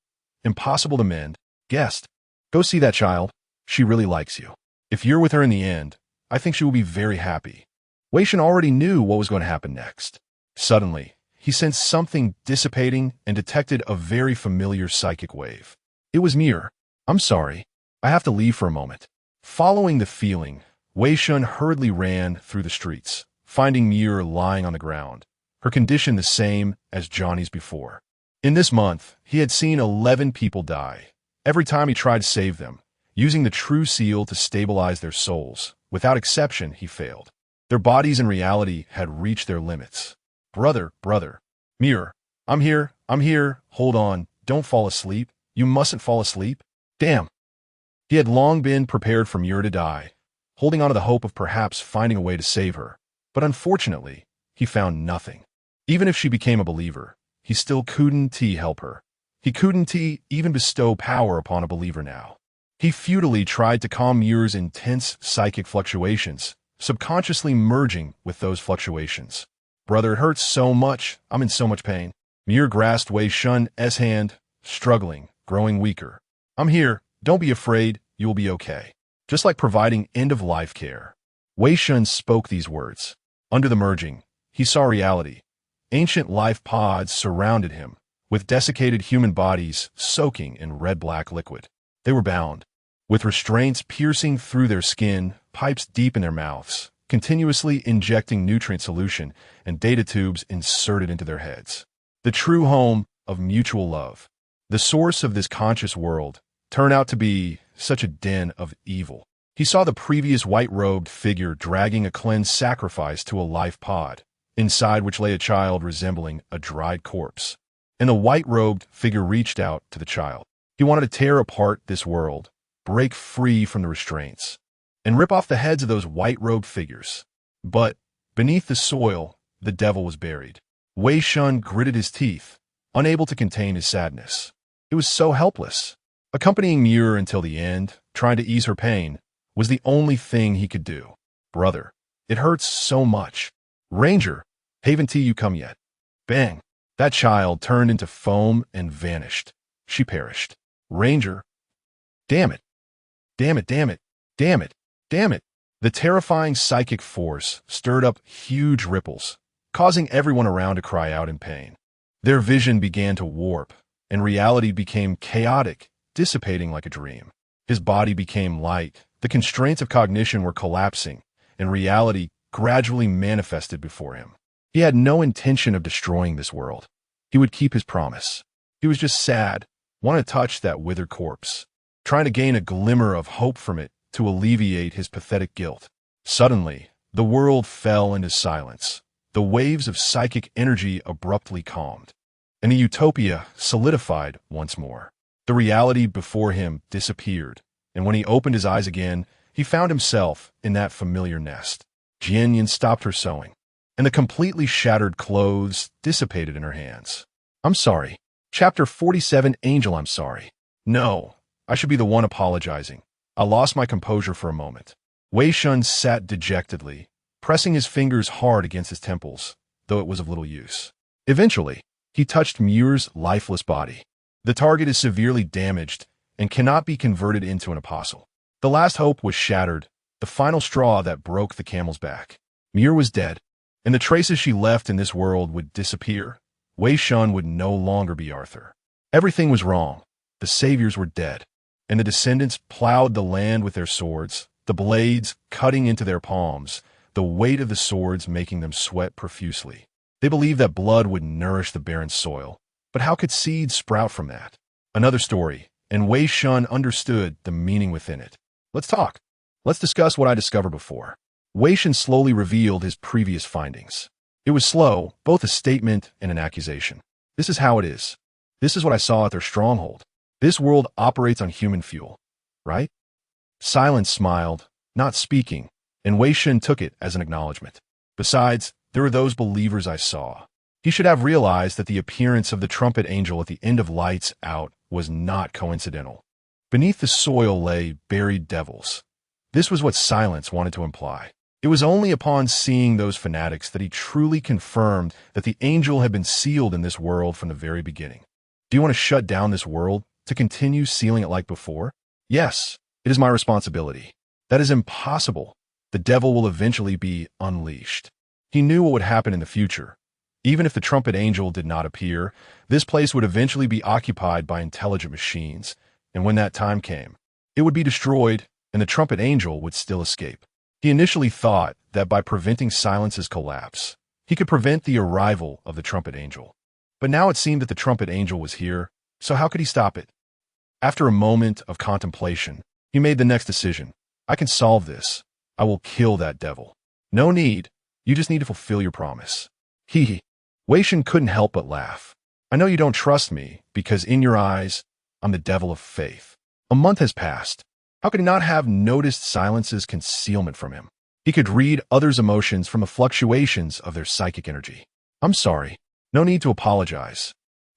impossible to mend. Guest, go see that child. She really likes you. If you're with her in the end, I think she will be very happy. Wei Shen already knew what was going to happen next. Suddenly, he sensed something dissipating and detected a very familiar psychic wave. It was Muir. I'm sorry. I have to leave for a moment. Following the feeling, Wei Shen hurriedly ran through the streets, finding Muir lying on the ground, her condition the same as Johnny's before. In this month, he had seen 11 people die. Every time he tried to save them, using the true seal to stabilize their souls, without exception, he failed. Their bodies in reality had reached their limits. Brother, Muir, I'm here, hold on, don't fall asleep, you mustn't fall asleep. Damn. He had long been prepared for Muir to die, holding on to the hope of perhaps finding a way to save her, but unfortunately, he found nothing. Even if she became a believer, he still couldn't help her. He couldn't even bestow power upon a believer now. He futilely tried to calm Muir's intense psychic fluctuations, subconsciously merging with those fluctuations. Brother, it hurts so much. I'm in so much pain. Muir grasped Wei Shen's hand, struggling, growing weaker. I'm here. Don't be afraid, you will be okay. Just like providing end-of-life care. Wei Shen spoke these words. Under the merging, he saw reality. Ancient life pods surrounded him, with desiccated human bodies soaking in red-black liquid. They were bound, with restraints piercing through their skin, pipes deep in their mouths, continuously injecting nutrient solution and data tubes inserted into their heads. The true home of mutual love. The source of this conscious world turned out to be such a den of evil. He saw the previous white-robed figure dragging a cleansed sacrifice to a life pod, inside which lay a child resembling a dried corpse. And the white-robed figure reached out to the child. He wanted to tear apart this world, break free from the restraints, and rip off the heads of those white-robed figures. But beneath the soil, the devil was buried. Wei Shen gritted his teeth, unable to contain his sadness. It was so helpless. Accompanying Muir until the end, trying to ease her pain, was the only thing he could do. Brother, it hurts so much. Ranger, haven't you come yet? Bang! That child turned into foam and vanished. She perished. Ranger. Damn it. Damn it, damn it, damn it, damn it. The terrifying psychic force stirred up huge ripples, causing everyone around to cry out in pain. Their vision began to warp, and reality became chaotic, dissipating like a dream. His body became light, the constraints of cognition were collapsing, and reality gradually manifested before him. He had no intention of destroying this world. He would keep his promise. He was just sad, wanted to touch that withered corpse, trying to gain a glimmer of hope from it to alleviate his pathetic guilt. Suddenly, the world fell into silence. The waves of psychic energy abruptly calmed, and the utopia solidified once more. The reality before him disappeared, and when he opened his eyes again, he found himself in that familiar nest. Jian stopped her sewing, and the completely shattered clothes dissipated in her hands. I'm sorry. Chapter 47, Angel, I'm sorry. No, I should be the one apologizing. I lost my composure for a moment. Wei Shen sat dejectedly, pressing his fingers hard against his temples, though it was of little use. Eventually, he touched Muir's lifeless body. The target is severely damaged and cannot be converted into an apostle. The last hope was shattered, the final straw that broke the camel's back. Muir was dead, and the traces she left in this world would disappear. Wei Shen would no longer be Arthur. Everything was wrong. The saviors were dead, and the descendants plowed the land with their swords, the blades cutting into their palms, the weight of the swords making them sweat profusely. They believed that blood would nourish the barren soil, but how could seeds sprout from that? Another story, and Wei Shen understood the meaning within it. Let's talk. Let's discuss what I discovered before. Wei Shen slowly revealed his previous findings. It was slow, both a statement and an accusation. This is how it is. This is what I saw at their stronghold. This world operates on human fuel, right? Silence smiled, not speaking, and Wei Shen took it as an acknowledgement. Besides, there were those believers I saw. He should have realized that the appearance of the trumpet angel at the end of Lights Out was not coincidental. Beneath the soil lay buried devils. This was what silence wanted to imply. It was only upon seeing those fanatics that he truly confirmed that the angel had been sealed in this world from the very beginning. Do you want to shut down this world to continue sealing it like before? Yes, it is my responsibility. That is impossible. The devil will eventually be unleashed. He knew what would happen in the future. Even if the trumpet angel did not appear, this place would eventually be occupied by intelligent machines, and when that time came, it would be destroyed, and the trumpet angel would still escape. He initially thought that by preventing Silence's collapse, he could prevent the arrival of the trumpet angel. But now it seemed that the trumpet angel was here, so how could he stop it? After a moment of contemplation, he made the next decision. I can solve this. I will kill that devil. No need. You just need to fulfill your promise. Wei Shen couldn't help but laugh. I know you don't trust me, because in your eyes, I'm the devil of faith. A month has passed. How could he not have noticed Silence's concealment from him? He could read others' emotions from the fluctuations of their psychic energy. I'm sorry. No need to apologize.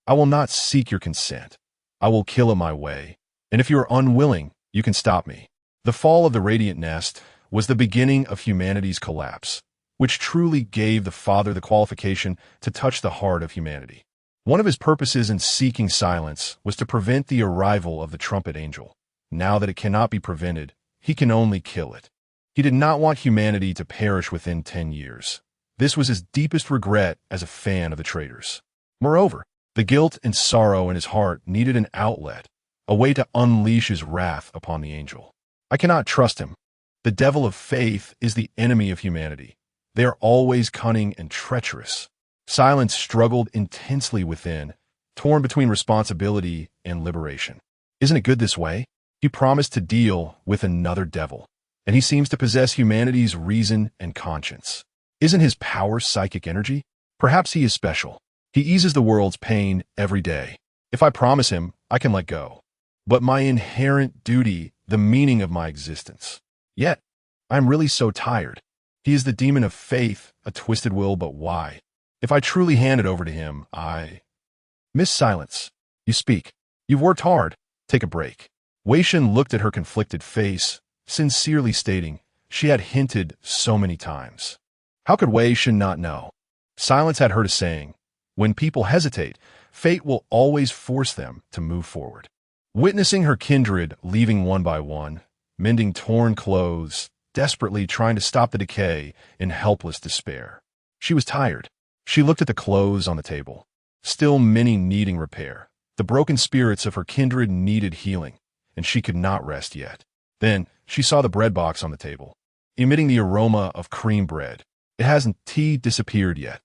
I will not seek your consent. I will kill it my way, and if you are unwilling, you can stop me. The fall of the Radiant Nest was the beginning of humanity's collapse, which truly gave the Father the qualification to touch the heart of humanity. One of his purposes in seeking Silence was to prevent the arrival of the trumpet angel. Now that it cannot be prevented, he can only kill it. He did not want humanity to perish within 10 years. This was his deepest regret as a fan of the traitors. Moreover, the guilt and sorrow in his heart needed an outlet, a way to unleash his wrath upon the angel. I cannot trust him. The devil of faith is the enemy of humanity. They are always cunning and treacherous. Silence struggled intensely within, torn between responsibility and liberation. Isn't it good this way? He promised to deal with another devil, and he seems to possess humanity's reason and conscience. Isn't his power psychic energy? Perhaps he is special. He eases the world's pain every day. If I promise him, I can let go. But my inherent duty, the meaning of my existence. Yet, I am really so tired. He is the demon of faith, a twisted will, but why? If I truly hand it over to him, Miss Silence, you speak. You've worked hard. Take a break. Wei Shen looked at her conflicted face, sincerely stating she had hinted so many times. How could Wei Shen not know? Silence had heard a saying, when people hesitate, fate will always force them to move forward. Witnessing her kindred leaving one by one, mending torn clothes, desperately trying to stop the decay in helpless despair. She was tired. She looked at the clothes on the table, still many needing repair. The broken spirits of her kindred needed healing, and she could not rest yet. Then she saw the bread box on the table, emitting the aroma of cream bread. It hasn't disappeared yet.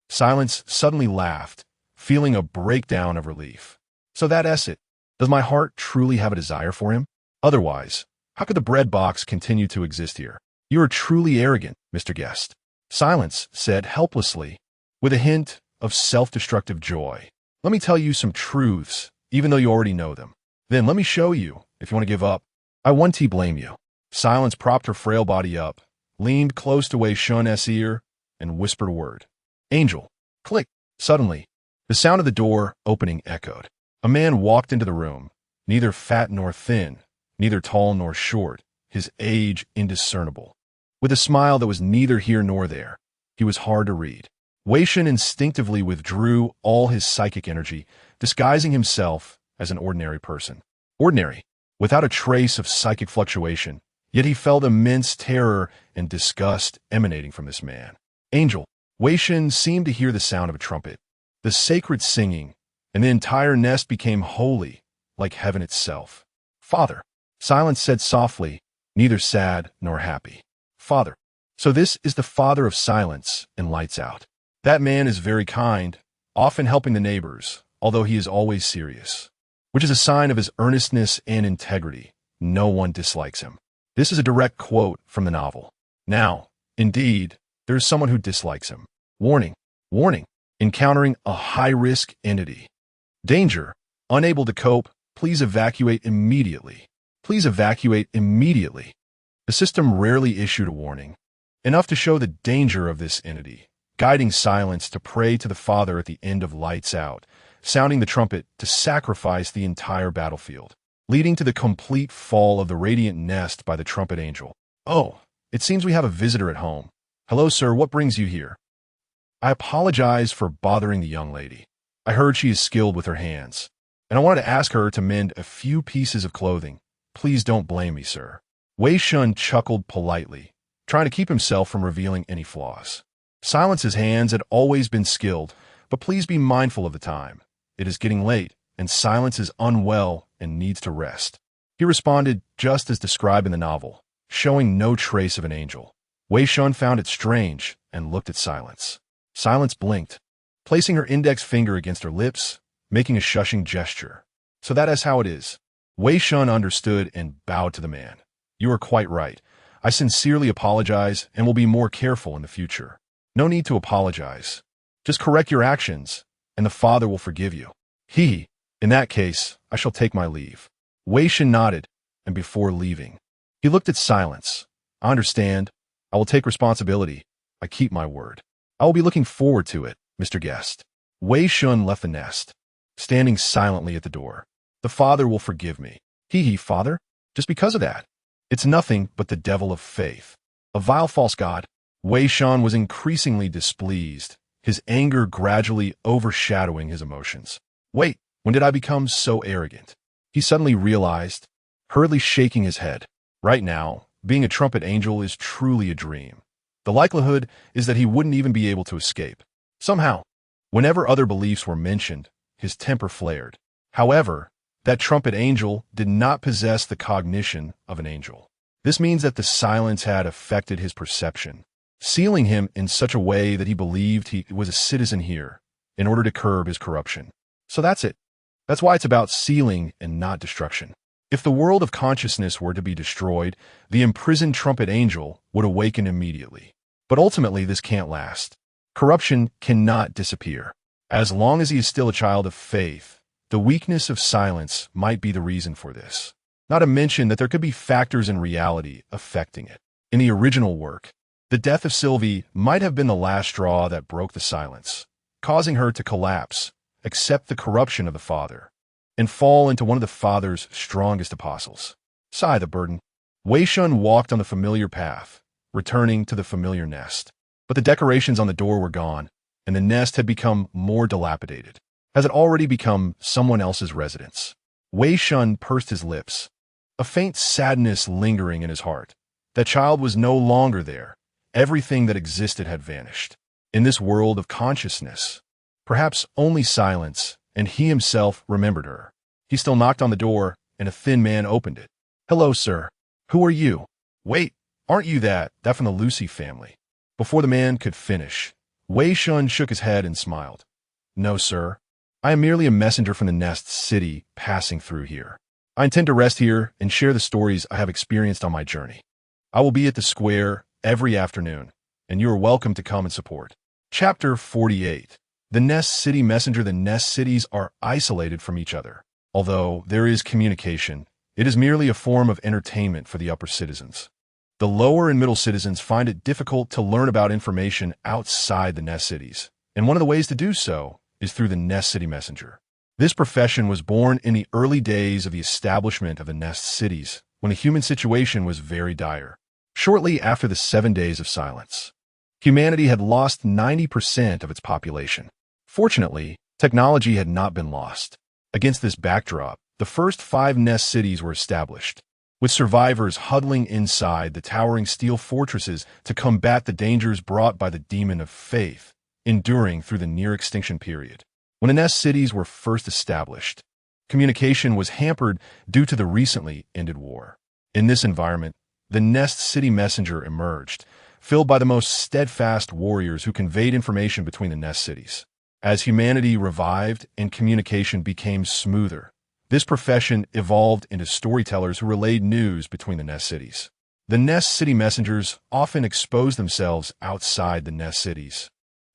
Silence suddenly laughed, feeling a breakdown of relief. So that's it. Does my heart truly have a desire for him? Otherwise, how could the bread box continue to exist here? You are truly arrogant, Mr. Guest. Silence said helplessly, with a hint of self-destructive joy. Let me tell you some truths, even though you already know them. Then let me show you, if you want to give up. I won't blame you. Silence propped her frail body up, leaned close to Wei Shen's ear, and whispered a word. Angel. Click. Suddenly, the sound of the door opening echoed. A man walked into the room, neither fat nor thin, neither tall nor short, his age indiscernible. With a smile that was neither here nor there, he was hard to read. Wei Shen instinctively withdrew all his psychic energy, disguising himself as an ordinary person. Ordinary, without a trace of psychic fluctuation, yet he felt immense terror and disgust emanating from this man. Angel. Wei Shen seemed to hear the sound of a trumpet, the sacred singing, and the entire nest became holy, like heaven itself. Father. Silence said softly, neither sad nor happy. Father. So this is the father of Silence and Lights Out. That man is very kind, often helping the neighbors, although he is always serious, which is a sign of his earnestness and integrity. No one dislikes him. This is a direct quote from the novel. Now, indeed, there is someone who dislikes him. Warning. Warning. Encountering a high-risk entity. Danger. Unable to cope, please evacuate immediately. Please evacuate immediately. The system rarely issued a warning, enough to show the danger of this entity, guiding Silence to pray to the Father at the end of Lights Out, sounding the trumpet to sacrifice the entire battlefield, leading to the complete fall of the radiant nest by the trumpet angel. Oh, it seems we have a visitor at home. Hello, sir, what brings you here? I apologize for bothering the young lady. I heard she is skilled with her hands, and I wanted to ask her to mend a few pieces of clothing. Please don't blame me, sir. Wei Shen chuckled politely, trying to keep himself from revealing any flaws. Silence's hands had always been skilled, but please be mindful of the time. It is getting late, and Silence is unwell and needs to rest. He responded just as described in the novel, showing no trace of an angel. Wei Shen found it strange and looked at Silence. Silence blinked, placing her index finger against her lips, making a shushing gesture. So that is how it is. Wei Shen understood and bowed to the man. You are quite right. I sincerely apologize and will be more careful in the future. No need to apologize. Just correct your actions, and the Father will forgive you. In that case, I shall take my leave. Wei Shen nodded, and before leaving, he looked at Silence. I understand. I will take responsibility. I keep my word. I will be looking forward to it, Mr. Guest. Wei Shen left the nest, standing silently at the door. The Father will forgive me. Father? Just because of that? It's nothing but the devil of faith. A vile false god. Wei Shen was increasingly displeased, his anger gradually overshadowing his emotions. Wait, when did I become so arrogant? He suddenly realized hurriedly shaking his head. Right now, being a trumpet angel is truly a dream. The likelihood is that he wouldn't even be able to escape. Somehow, whenever other beliefs were mentioned, his temper flared. However, that trumpet angel did not possess the cognition of an angel. This means that the silence had affected his perception, sealing him in such a way that he believed he was a citizen here in order to curb his corruption. So that's it. That's why it's about sealing and not destruction. If the world of consciousness were to be destroyed, the imprisoned trumpet angel would awaken immediately. But ultimately, this can't last. Corruption cannot disappear. As long as he is still a child of faith, the weakness of silence might be the reason for this. Not to mention that there could be factors in reality affecting it. In the original work, the death of Sylvie might have been the last straw that broke the silence, causing her to collapse, accept the corruption of the Father, and fall into one of the Father's strongest apostles. Sigh the burden. Wei Shen walked on the familiar path, returning to the familiar nest. But the decorations on the door were gone, and the nest had become more dilapidated. Has it already become someone else's residence? Wei Shen pursed his lips, a faint sadness lingering in his heart. That child was no longer there. Everything that existed had vanished. In this world of consciousness, perhaps only silence, and he himself remembered her. He still knocked on the door, and a thin man opened it. "Hello, sir. Who are you?" "Wait, aren't you that from the Lucy family?" Before the man could finish, Wei Shen shook his head and smiled. "No, sir. I am merely a messenger from the Nest City passing through here. I intend to rest here and share the stories I have experienced on my journey. I will be at the square every afternoon, and you are welcome to come and support." Chapter 48. The Nest City Messenger. The Nest Cities are isolated from each other. Although there is communication, it is merely a form of entertainment for the upper citizens. The lower and middle citizens find it difficult to learn about information outside the Nest Cities, and one of the ways to do so is through the Nest City Messenger. This profession was born in the early days of the establishment of the Nest Cities, when the human situation was very dire. Shortly after the 7 days of silence, humanity had lost 90% of its population. Fortunately, technology had not been lost. Against this backdrop, the first 5 Nest Cities were established, with survivors huddling inside the towering steel fortresses to combat the dangers brought by the demon of faith, enduring through the near-extinction period. When the Nest Cities were first established, communication was hampered due to the recently ended war. In this environment, the Nest City Messenger emerged, filled by the most steadfast warriors who conveyed information between the Nest Cities. As humanity revived and communication became smoother, this profession evolved into storytellers who relayed news between the Nest Cities. The Nest City Messengers often exposed themselves outside the Nest Cities,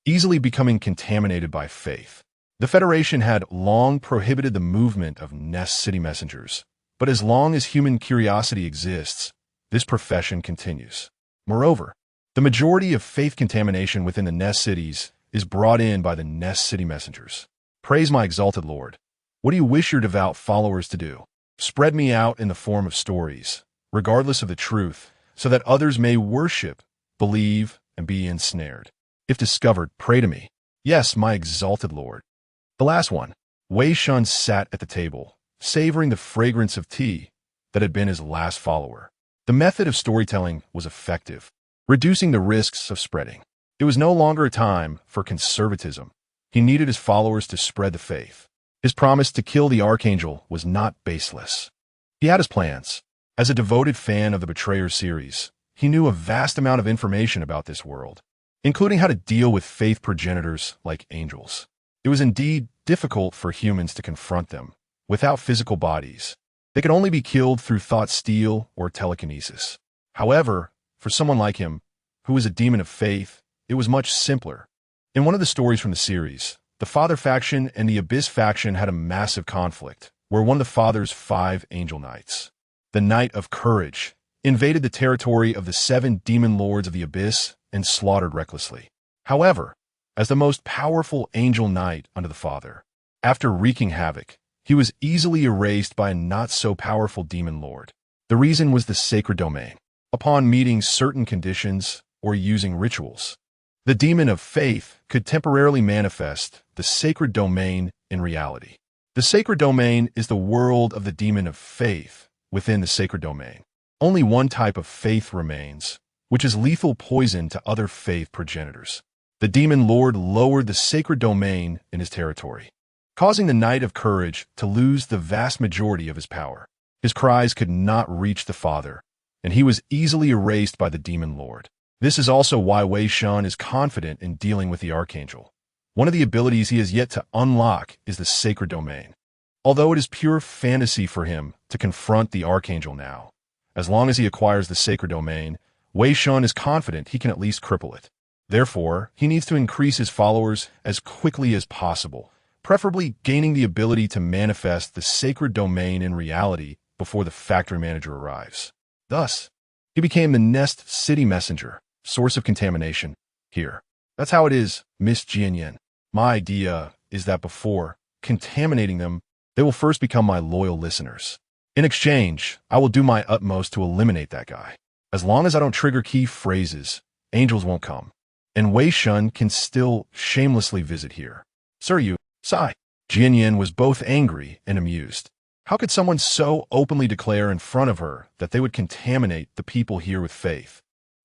easily becoming contaminated by faith. The Federation had long prohibited the movement of Nest City Messengers, but as long as human curiosity exists, this profession continues. Moreover, the majority of faith contamination within the Nest Cities is brought in by the Nest City Messengers. Praise my exalted Lord. What do you wish your devout followers to do? Spread me out in the form of stories, regardless of the truth, so that others may worship, believe, and be ensnared. If discovered, pray to me. Yes, my exalted Lord. The last one. Wei Shen sat at the table, savoring the fragrance of tea that had been his last follower. The method of storytelling was effective, reducing the risks of spreading. It was no longer a time for conservatism. He needed his followers to spread the faith. His promise to kill the Archangel was not baseless. He had his plans. As a devoted fan of the Betrayer series, he knew a vast amount of information about this world, including how to deal with faith progenitors like angels. It was indeed difficult for humans to confront them without physical bodies. They could only be killed through thought steal or telekinesis. However, for someone like him, who was a demon of faith, it was much simpler. In one of the stories from the series, the Father faction and the Abyss faction had a massive conflict, where one of the Father's 5 angel knights, the Knight of Courage, invaded the territory of the 7 demon lords of the Abyss and slaughtered recklessly. However, as the most powerful angel knight under the Father, after wreaking havoc, he was easily erased by a not-so-powerful demon lord. The reason was the sacred domain. Upon meeting certain conditions or using rituals, the demon of faith could temporarily manifest the sacred domain in reality. The sacred domain is the world of the demon of faith, within the sacred domain. Only one type of faith remains, which is lethal poison to other faith progenitors. The demon lord lowered the sacred domain in his territory, causing the Knight of Courage to lose the vast majority of his power. His cries could not reach the Father, and he was easily erased by the demon lord. This is also why Wei Shen is confident in dealing with the Archangel. One of the abilities he has yet to unlock is the sacred domain. Although it is pure fantasy for him to confront the Archangel now, as long as he acquires the sacred domain, Wei Shen is confident he can at least cripple it. Therefore, he needs to increase his followers as quickly as possible, preferably gaining the ability to manifest the sacred domain in reality before the factory manager arrives. Thus, he became the Nest City messenger, source of contamination, here. That's how it is, Miss Jianyan. My idea is that before contaminating them, they will first become my loyal listeners. In exchange, I will do my utmost to eliminate that guy. As long as I don't trigger key phrases, angels won't come. And Wei Shen can still shamelessly visit here. Sir, you, sigh. Jianyan was both angry and amused. How could someone so openly declare in front of her that they would contaminate the people here with faith?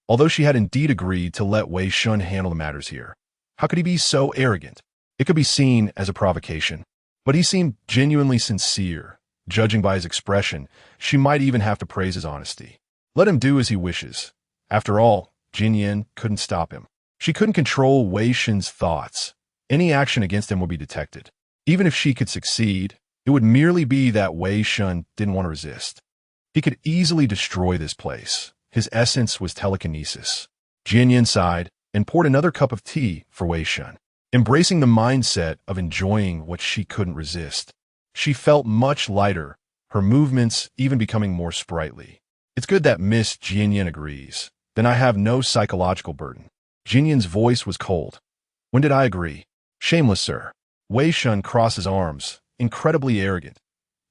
Although she had indeed agreed to let Wei Shen handle the matters here, how could he be so arrogant? It could be seen as a provocation, but he seemed genuinely sincere. Judging by his expression, she might even have to praise his honesty. Let him do as he wishes. After all, Jianyan couldn't stop him. She couldn't control Wei Shen's thoughts. Any action against him would be detected. Even if she could succeed, it would merely be that Wei Shen didn't want to resist. He could easily destroy this place. His essence was telekinesis. Jianyan sighed and poured another cup of tea for Wei Shen, embracing the mindset of enjoying what she couldn't resist. She felt much lighter, her movements even becoming more sprightly. It's good that Miss Jianyan agrees. Then I have no psychological burden. Jianyan's voice was cold. When did I agree? Shameless, sir. Wei Shen crossed his arms, incredibly arrogant.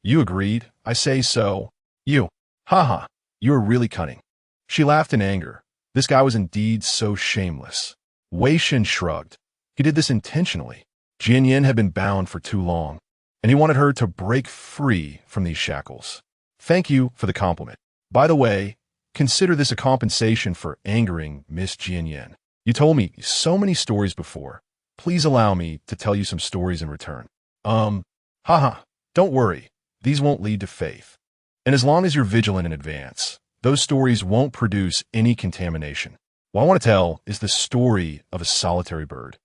You agreed, I say so. You. Haha, you are really cunning. She laughed in anger. This guy was indeed so shameless. Wei Shen shrugged. He did this intentionally. Jianyan had been bound for too long, and he wanted her to break free from these shackles. Thank you for the compliment. By the way, consider this a compensation for angering Miss Jianyan. You told me so many stories before. Please allow me to tell you some stories in return. Haha, don't worry. These won't lead to faith. And as long as you're vigilant in advance, those stories won't produce any contamination. What I want to tell is the story of a solitary bird.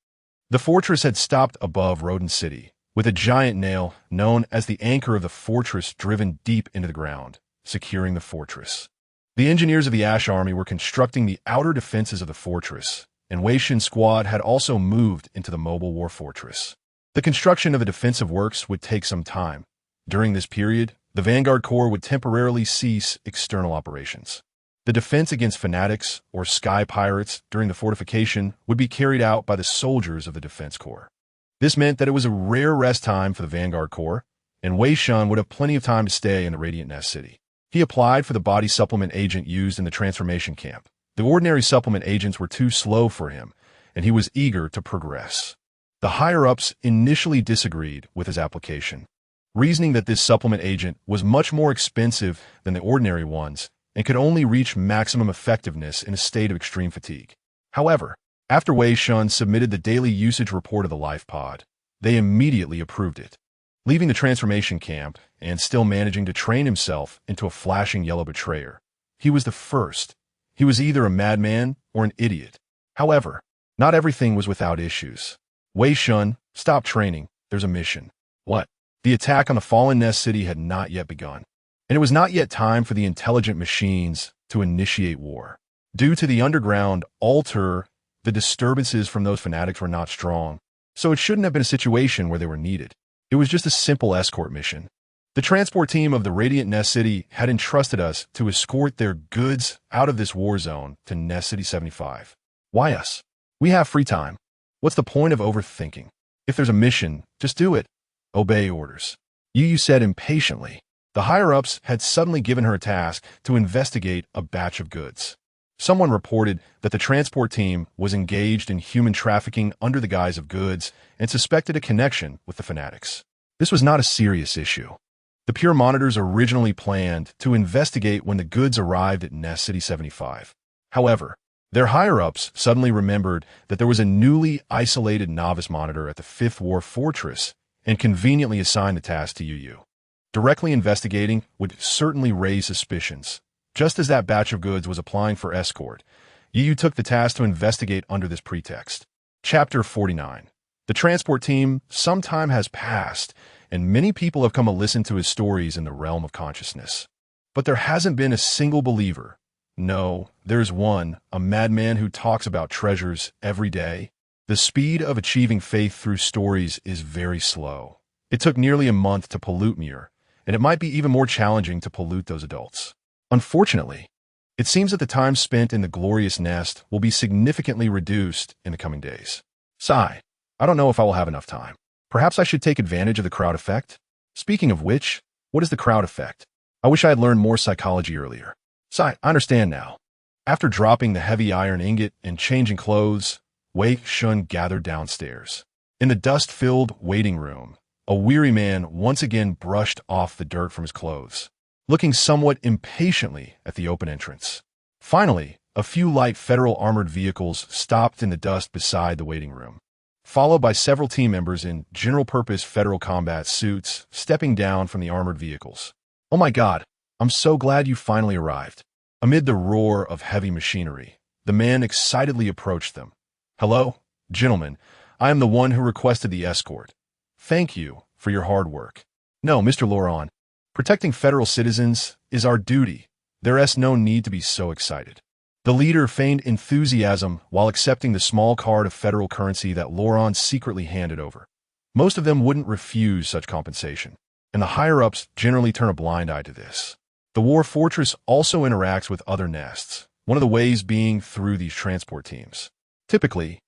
The fortress had stopped above Rodent City, with a giant nail known as the anchor of the fortress driven deep into the ground, securing the fortress. The engineers of the Ash Army were constructing the outer defenses of the fortress, and Wei Shen's squad had also moved into the mobile war fortress. The construction of the defensive works would take some time. During this period, the Vanguard Corps would temporarily cease external operations. The defense against fanatics or sky pirates during the fortification would be carried out by the soldiers of the Defense Corps. This meant that it was a rare rest time for the Vanguard Corps, and Wei Shen would have plenty of time to stay in the Radiant Nest City. He applied for the body supplement agent used in the transformation camp. The ordinary supplement agents were too slow for him, and he was eager to progress. The higher-ups initially disagreed with his application, reasoning that this supplement agent was much more expensive than the ordinary ones and could only reach maximum effectiveness in a state of extreme fatigue. However, after Wei Shen submitted the daily usage report of the life pod, they immediately approved it. Leaving the transformation camp and still managing to train himself into a flashing yellow betrayer, he was the first. He was either a madman or an idiot. However, not everything was without issues. Wei Shen, stop training. There's a mission. What? The attack on the fallen Nest City had not yet begun, and it was not yet time for the intelligent machines to initiate war. Due to the underground altar, the disturbances from those fanatics were not strong, so it shouldn't have been a situation where they were needed. It was just a simple escort mission. The transport team of the Radiant Nest City had entrusted us to escort their goods out of this war zone to Nest City 75. Why us? We have free time. What's the point of overthinking? If there's a mission, just do it. Obey orders. Yu said impatiently. The higher-ups had suddenly given her a task to investigate a batch of goods. Someone reported that the transport team was engaged in human trafficking under the guise of goods and suspected a connection with the fanatics. This was not a serious issue. The pure monitors originally planned to investigate when the goods arrived at Nest City 75. However, their higher-ups suddenly remembered that there was a newly isolated novice monitor at the 5th War Fortress and conveniently assigned the task to UU. Directly investigating would certainly raise suspicions. Just as that batch of goods was applying for escort, UU took the task to investigate under this pretext. Chapter 49. The transport team. Some time has passed, and many people have come to listen to his stories in the realm of consciousness. But there hasn't been a single believer. No, there's one, a madman who talks about treasures every day. The speed of achieving faith through stories is very slow. It took nearly a month to pollute Muir, and it might be even more challenging to pollute those adults. Unfortunately, it seems that the time spent in the glorious nest will be significantly reduced in the coming days. Sigh, I don't know if I will have enough time. Perhaps I should take advantage of the crowd effect? Speaking of which, what is the crowd effect? I wish I had learned more psychology earlier. Sigh, I understand now. After dropping the heavy iron ingot and changing clothes, Wei Shen gathered downstairs. In the dust-filled waiting room, a weary man once again brushed off the dirt from his clothes, looking somewhat impatiently at the open entrance. Finally, a few light federal armored vehicles stopped in the dust beside the waiting room, followed by several team members in general-purpose federal combat suits stepping down from the armored vehicles. Oh my God, I'm so glad you finally arrived. Amid the roar of heavy machinery, the man excitedly approached them. Hello, gentlemen, I am the one who requested the escort. Thank you for your hard work. No, Mr. Laurent, protecting federal citizens is our duty. There's no need to be so excited. The leader feigned enthusiasm while accepting the small card of federal currency that Laurent secretly handed over. Most of them wouldn't refuse such compensation, and the higher-ups generally turn a blind eye to this. The War Fortress also interacts with other nests, one of the ways being through these transport teams. Typically,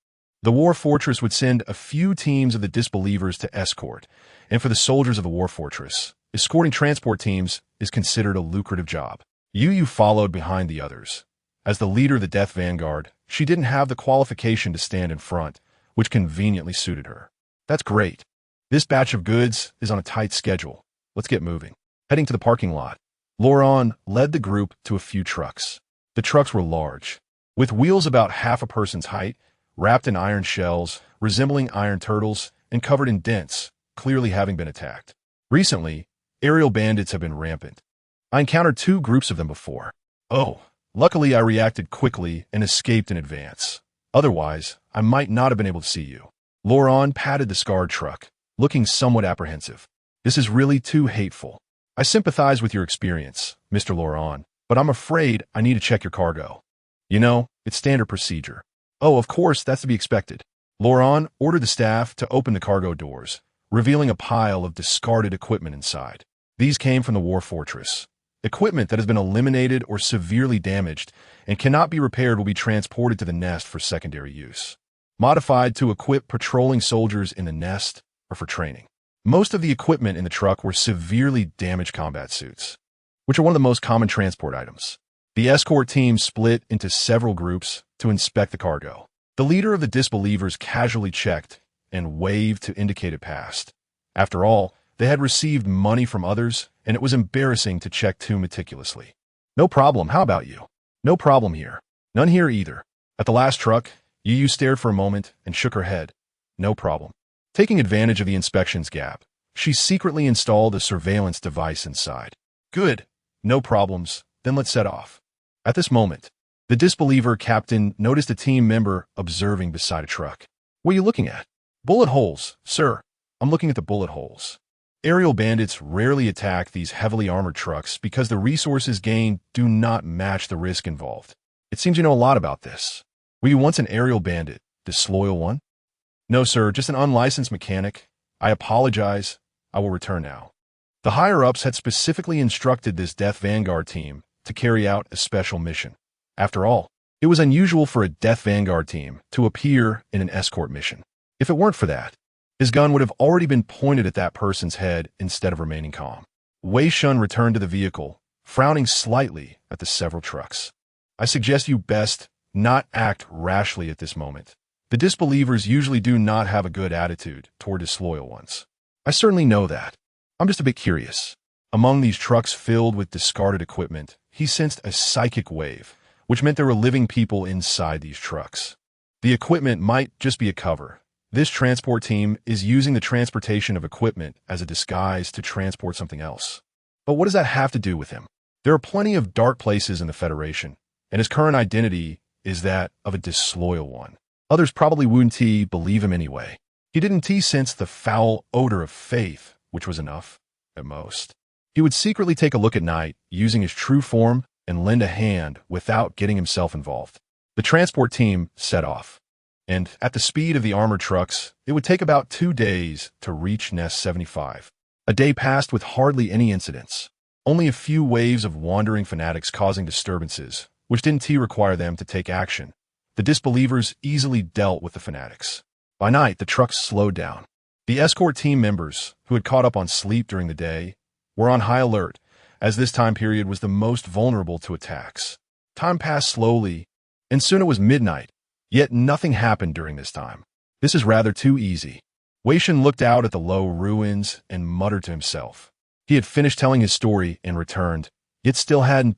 the War Fortress would send a few teams of the disbelievers to escort, and for the soldiers of the War Fortress, escorting transport teams is considered a lucrative job. Yu followed behind the others. As the leader of the Death Vanguard, she didn't have the qualification to stand in front, which conveniently suited her. That's great. This batch of goods is on a tight schedule. Let's get moving. Heading to the parking lot, Laurent led the group to a few trucks. The trucks were large, with wheels about half a person's height, wrapped in iron shells, resembling iron turtles, and covered in dents, clearly having been attacked. Recently, aerial bandits have been rampant. I encountered 2 groups of them before. Oh, luckily I reacted quickly and escaped in advance. Otherwise, I might not have been able to see you. Laurent patted the scarred truck, looking somewhat apprehensive. This is really too hateful. I sympathize with your experience, Mr. Laurent, but I'm afraid I need to check your cargo. You know, it's standard procedure. Oh, of course, that's to be expected. Laurent ordered the staff to open the cargo doors, revealing a pile of discarded equipment inside. These came from the War Fortress. Equipment that has been eliminated or severely damaged and cannot be repaired will be transported to the nest for secondary use. Modified to equip patrolling soldiers in the nest or for training. Most of the equipment in the truck were severely damaged combat suits, which are one of the most common transport items. The escort team split into several groups to inspect the cargo. The leader of the disbelievers casually checked and waved to indicate it passed. After all, they had received money from others, and it was embarrassing to check too meticulously. No problem, how about you? No problem here. None here either. At the last truck, Yu stared for a moment and shook her head. No problem. Taking advantage of the inspection's gap, she secretly installed a surveillance device inside. Good. No problems. Then let's set off. At this moment, the disbeliever captain noticed a team member observing beside a truck. What are you looking at? Bullet holes, sir. I'm looking at the bullet holes. Aerial bandits rarely attack these heavily armored trucks because the resources gained do not match the risk involved. It seems you know a lot about this. Were you once an aerial bandit, disloyal one? No, sir, just an unlicensed mechanic. I apologize. I will return now. The higher-ups had specifically instructed this Death Vanguard team to carry out a special mission. After all, it was unusual for a Death Vanguard team to appear in an escort mission. If it weren't for that, his gun would have already been pointed at that person's head instead of remaining calm. Wei Shen returned to the vehicle, frowning slightly at the several trucks. I suggest you best not act rashly at this moment. The disbelievers usually do not have a good attitude toward disloyal ones. I certainly know that. I'm just a bit curious. Among these trucks filled with discarded equipment, he sensed a psychic wave, which meant there were living people inside these trucks. The equipment might just be a cover. This transport team is using the transportation of equipment as a disguise to transport something else. But what does that have to do with him? There are plenty of dark places in the Federation, and his current identity is that of a disloyal one. Others probably wouldn't believe him anyway. He didn't sense the foul odor of faith, which was enough, at most. He would secretly take a look at night, using his true form, and lend a hand without getting himself involved. The transport team set off, and at the speed of the armored trucks, it would take about 2 days to reach Nest 75. A day passed with hardly any incidents. Only a few waves of wandering fanatics causing disturbances, which didn't require them to take action. The disbelievers easily dealt with the fanatics. By night, the trucks slowed down. The escort team members, who had caught up on sleep during the day, were on high alert, as this time period was the most vulnerable to attacks. Time passed slowly, and soon it was midnight, yet nothing happened during this time. This is rather too easy. Wei Shen looked out at the low ruins and muttered to himself. He had finished telling his story and returned, yet still hadn't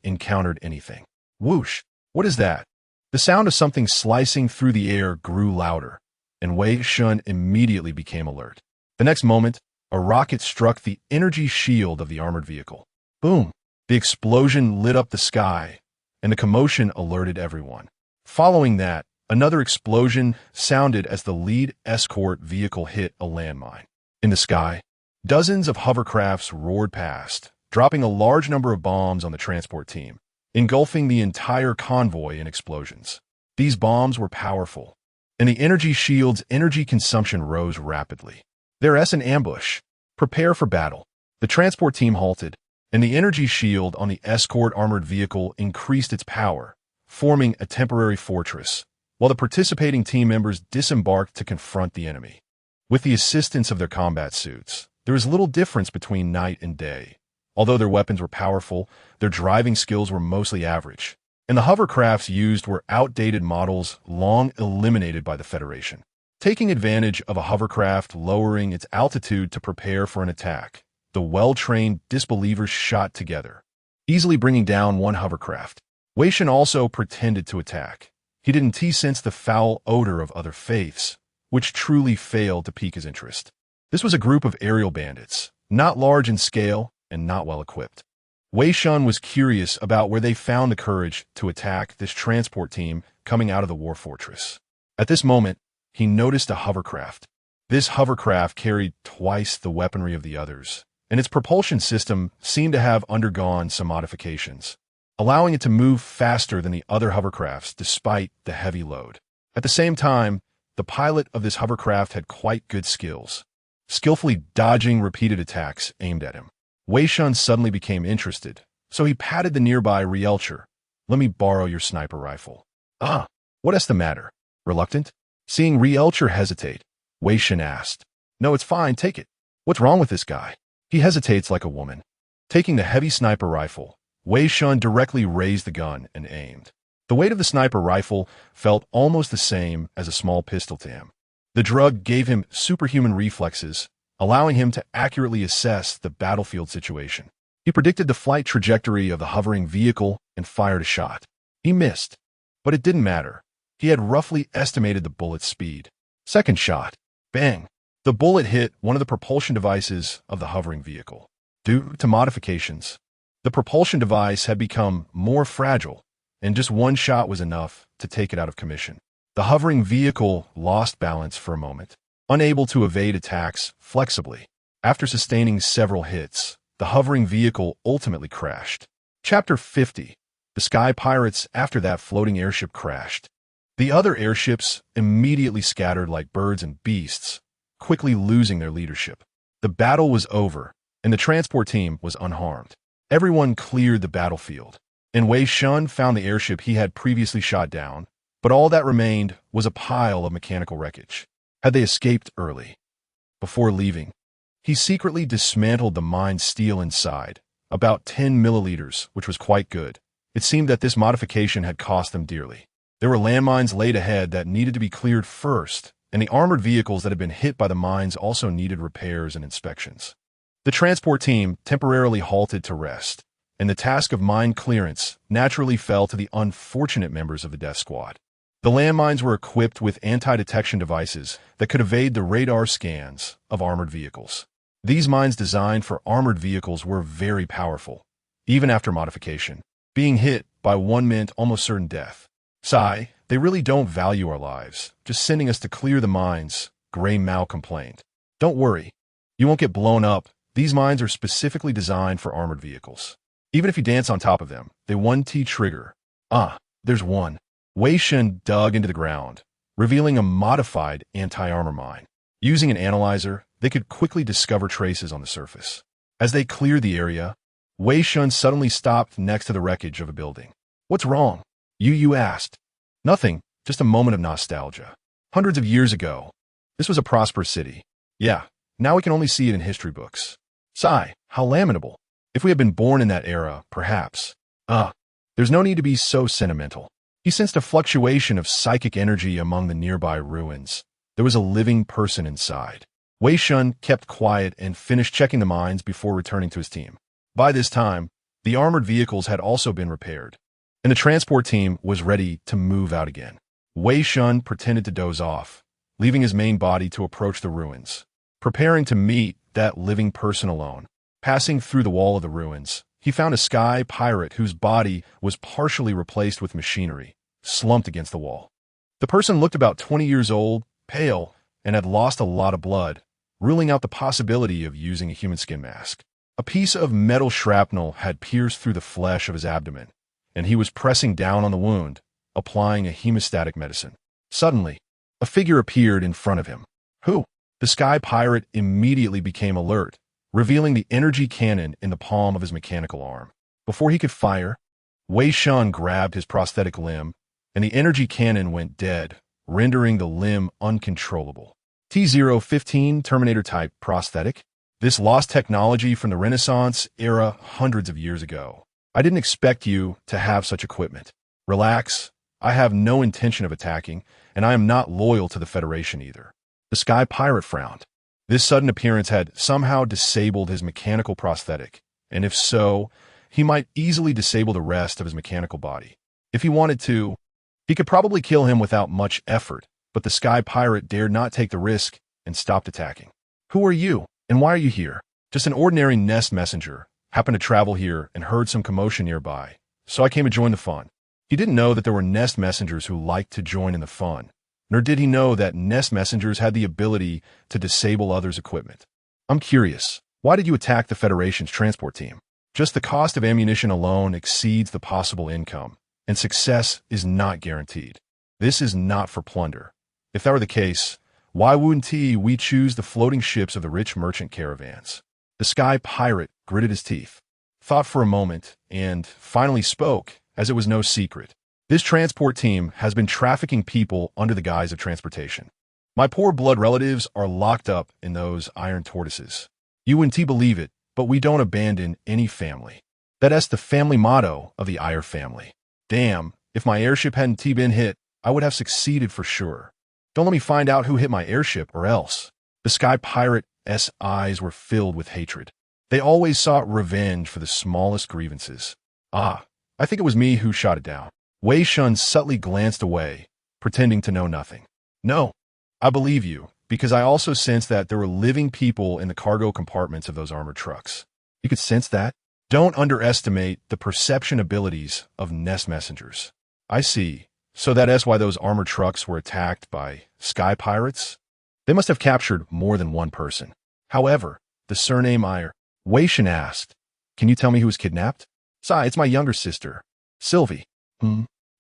encountered anything. Whoosh! What is that? The sound of something slicing through the air grew louder, and Wei Shen immediately became alert. The next moment, a rocket struck the energy shield of the armored vehicle. Boom! The explosion lit up the sky, and the commotion alerted everyone. Following that, another explosion sounded as the lead escort vehicle hit a landmine. In the sky, dozens of hovercrafts roared past, dropping a large number of bombs on the transport team, engulfing the entire convoy in explosions. These bombs were powerful, and the energy shield's energy consumption rose rapidly. There's an ambush. Prepare for battle. The transport team halted, and the energy shield on the escort armored vehicle increased its power, forming a temporary fortress, while the participating team members disembarked to confront the enemy. With the assistance of their combat suits, there was little difference between night and day. Although their weapons were powerful, their driving skills were mostly average, and the hovercrafts used were outdated models long eliminated by the Federation. Taking advantage of a hovercraft lowering its altitude to prepare for an attack, the well-trained disbelievers shot together, easily bringing down one hovercraft. Wei Shen also pretended to attack. He didn't sense the foul odor of other faiths, which truly failed to pique his interest. This was a group of aerial bandits, not large in scale and not well equipped. Wei Shen was curious about where they found the courage to attack this transport team coming out of the war fortress. At this moment, he noticed a hovercraft. This hovercraft carried twice the weaponry of the others, and its propulsion system seemed to have undergone some modifications, allowing it to move faster than the other hovercrafts despite the heavy load. At the same time, the pilot of this hovercraft had quite good skills, skillfully dodging repeated attacks aimed at him. Wei Shen suddenly became interested, so he patted the nearby Rielcher. Let me borrow your sniper rifle. Ah, what is the matter? Reluctant? Seeing Rielcher hesitate, Wei Shen asked. No, it's fine, take it. What's wrong with this guy? He hesitates like a woman. Taking the heavy sniper rifle, Wei Shen directly raised the gun and aimed. The weight of the sniper rifle felt almost the same as a small pistol to him. The drug gave him superhuman reflexes, allowing him to accurately assess the battlefield situation. He predicted the flight trajectory of the hovering vehicle and fired a shot. He missed, but it didn't matter. He had roughly estimated the bullet's speed. Second shot. Bang! The bullet hit one of the propulsion devices of the hovering vehicle. Due to modifications, the propulsion device had become more fragile, and just one shot was enough to take it out of commission. The hovering vehicle lost balance for a moment, unable to evade attacks flexibly. After sustaining several hits, the hovering vehicle ultimately crashed. Chapter 50. The Sky Pirates. After that floating airship crashed, the other airships immediately scattered like birds and beasts, quickly losing their leadership. The battle was over, and the transport team was unharmed. Everyone cleared the battlefield, and Wei Shen found the airship he had previously shot down, but all that remained was a pile of mechanical wreckage. Had they escaped early? Before leaving, he secretly dismantled the mined steel inside, about 10 milliliters, which was quite good. It seemed that this modification had cost them dearly. There were landmines laid ahead that needed to be cleared first, and the armored vehicles that had been hit by the mines also needed repairs and inspections. The transport team temporarily halted to rest, and the task of mine clearance naturally fell to the unfortunate members of the death squad. The landmines were equipped with anti-detection devices that could evade the radar scans of armored vehicles. These mines designed for armored vehicles were very powerful, even after modification. Being hit by one meant almost certain death. Sigh, they really don't value our lives, just sending us to clear the mines, Gray Mao complained. Don't worry, you won't get blown up. These mines are specifically designed for armored vehicles. Even if you dance on top of them, they 1T trigger. There's one. Wei Shen dug into the ground, revealing a modified anti-armor mine. Using an analyzer, they could quickly discover traces on the surface. As they cleared the area, Wei Shen suddenly stopped next to the wreckage of a building. What's wrong? You asked. Nothing, just a moment of nostalgia. Hundreds of years ago, this was a prosperous city. Yeah, now we can only see it in history books. Sigh, how lamentable. If we had been born in that era, perhaps. There's no need to be so sentimental. He sensed a fluctuation of psychic energy among the nearby ruins. There was a living person inside. Wei Shen kept quiet and finished checking the mines before returning to his team. By this time, the armored vehicles had also been repaired, and the transport team was ready to move out again. Wei Shen pretended to doze off, leaving his main body to approach the ruins, preparing to meet that living person alone. Passing through the wall of the ruins, he found a sky pirate whose body was partially replaced with machinery, slumped against the wall. The person looked about 20 years old, pale, and had lost a lot of blood, ruling out the possibility of using a human skin mask. A piece of metal shrapnel had pierced through the flesh of his abdomen, and he was pressing down on the wound, applying a hemostatic medicine. Suddenly, a figure appeared in front of him. Who? The sky pirate immediately became alert, revealing the energy cannon in the palm of his mechanical arm. Before he could fire, Wei Shen grabbed his prosthetic limb, and the energy cannon went dead, rendering the limb uncontrollable. T-015 Terminator-type prosthetic? This lost technology from the Renaissance era hundreds of years ago. I didn't expect you to have such equipment. Relax, I have no intention of attacking, and I am not loyal to the Federation either. The sky pirate frowned. This sudden appearance had somehow disabled his mechanical prosthetic, and if so, he might easily disable the rest of his mechanical body. If he wanted to, he could probably kill him without much effort, but the sky pirate dared not take the risk and stopped attacking. Who are you, and why are you here? Just an ordinary nest messenger. Happened to travel here and heard some commotion nearby, so I came to join the fun. He didn't know that there were nest messengers who liked to join in the fun, nor did he know that nest messengers had the ability to disable others' equipment. I'm curious, why did you attack the Federation's transport team? Just the cost of ammunition alone exceeds the possible income, and success is not guaranteed. This is not for plunder. If that were the case, why wouldn't we choose the floating ships of the rich merchant caravans? The sky pirate gritted his teeth, thought for a moment, and finally spoke, as it was no secret. This transport team has been trafficking people under the guise of transportation. My poor blood relatives are locked up in those iron tortoises. You wouldn't believe it, but we don't abandon any family. That's the family motto of the Iyer family. Damn, if my airship hadn't been hit, I would have succeeded for sure. Don't let me find out who hit my airship or else. The sky pirate's eyes were filled with hatred. They always sought revenge for the smallest grievances. I think it was me who shot it down. Wei Shen subtly glanced away, pretending to know nothing. No, I believe you, because I also sensed that there were living people in the cargo compartments of those armored trucks. You could sense that? Don't underestimate the perception abilities of nest messengers. I see. So that's why those armored trucks were attacked by sky pirates? They must have captured more than one person. However, the surname Iyer, Wei Shen asked, can you tell me who was kidnapped? Sigh, it's my younger sister, Sylvie.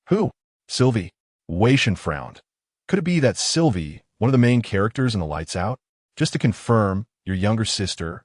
Who? Sylvie. Wei Shen frowned. Could it be that Sylvie, one of the main characters in the Lights Out? Just to confirm, your younger sister.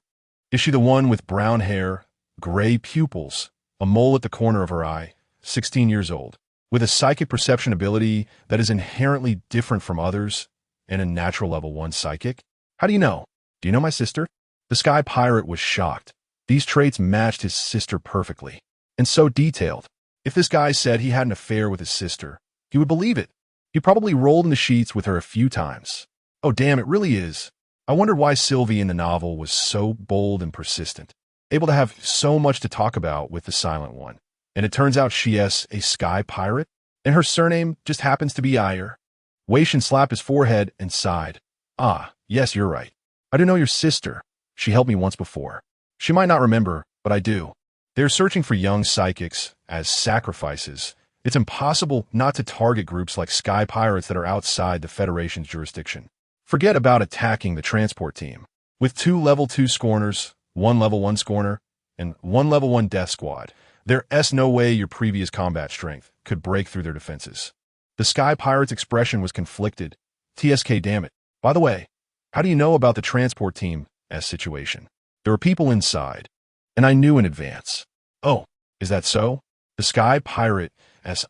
Is she the one with brown hair, gray pupils, a mole at the corner of her eye, 16 years old, with a psychic perception ability that is inherently different from others, and a natural level 1 psychic? How do you know? Do you know my sister? The sky pirate was shocked. These traits matched his sister perfectly, and so detailed. If this guy said he had an affair with his sister, he would believe it. He probably rolled in the sheets with her a few times. Oh damn, it really is. I wondered why Sylvie in the novel was so bold and persistent, able to have so much to talk about with the Silent One. And it turns out she is a sky pirate, and her surname just happens to be Ayer. Wei Shen slapped his forehead and sighed. Ah, yes, you're right. I do know your sister. She helped me once before. She might not remember, but I do. They're searching for young psychics as sacrifices. It's impossible not to target groups like sky pirates that are outside the Federation's jurisdiction. Forget about attacking the transport team. With 2 level 2 scorners, 1 level 1 scorner, and 1 level 1 death squad, there's no way your previous combat strength could break through their defenses. The sky pirate's expression was conflicted. TSK, damn it. By the way, how do you know about the transport team's situation? There were people inside, and I knew in advance. Oh, is that so? The sky pirate's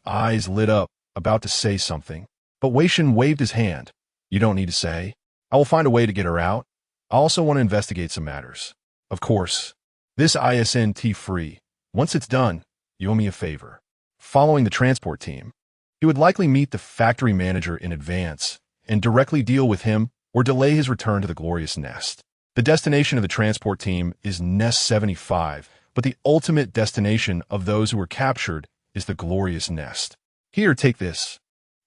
eyes lit up, about to say something, but Wei Shen waved his hand. You don't need to say. I will find a way to get her out. I also want to investigate some matters. Of course. This isn't free. Once it's done, you owe me a favor. Following the transport team, he would likely meet the factory manager in advance and directly deal with him or delay his return to the glorious nest. The destination of the transport team is Nest 75, but the ultimate destination of those who were captured is the glorious nest. Here, take this.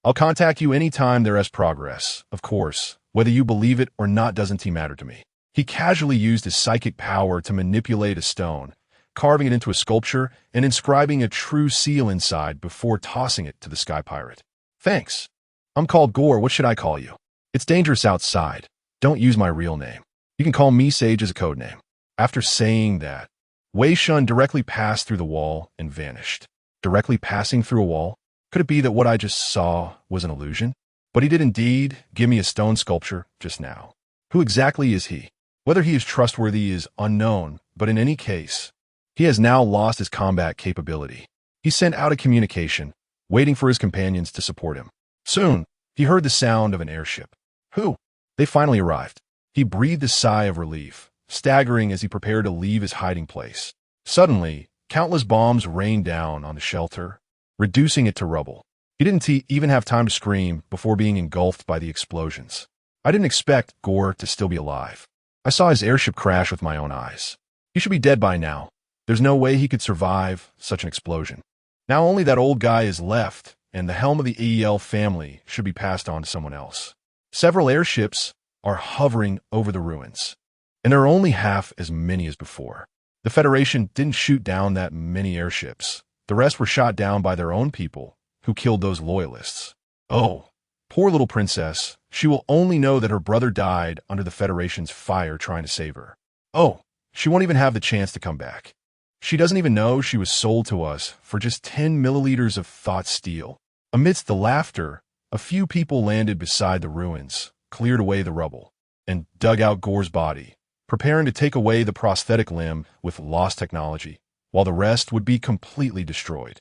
I'll contact you anytime there is progress. Of course, whether you believe it or not doesn't matter to me. He casually used his psychic power to manipulate a stone, carving it into a sculpture and inscribing a true seal inside before tossing it to the sky pirate. Thanks. I'm called Gore. What should I call you? It's dangerous outside. Don't use my real name. You can call me Sage as a code name. After saying that, Wei Shen directly passed through the wall and vanished. Directly passing through a wall? Could it be that what I just saw was an illusion? But he did indeed give me a stone sculpture just now. Who exactly is he? Whether he is trustworthy is unknown, but in any case, he has now lost his combat capability. He sent out a communication, waiting for his companions to support him. Soon, he heard the sound of an airship. Who? They finally arrived. He breathed a sigh of relief, staggering as he prepared to leave his hiding place. Suddenly, countless bombs rained down on the shelter, reducing it to rubble. He didn't even have time to scream before being engulfed by the explosions. I didn't expect Gore to still be alive. I saw his airship crash with my own eyes. He should be dead by now. There's no way he could survive such an explosion. Now only that old guy is left, and the helm of the EEL family should be passed on to someone else. Several airships are hovering over the ruins, and there are only half as many as before. The Federation didn't shoot down that many airships. The rest were shot down by their own people, who killed those loyalists. Oh, poor little princess. She will only know that her brother died under the Federation's fire trying to save her. Oh, she won't even have the chance to come back. She doesn't even know she was sold to us for just 10 milliliters of thought steel. Amidst the laughter, a few people landed beside the ruins, cleared away the rubble, and dug out Gore's body, preparing to take away the prosthetic limb with lost technology, while the rest would be completely destroyed.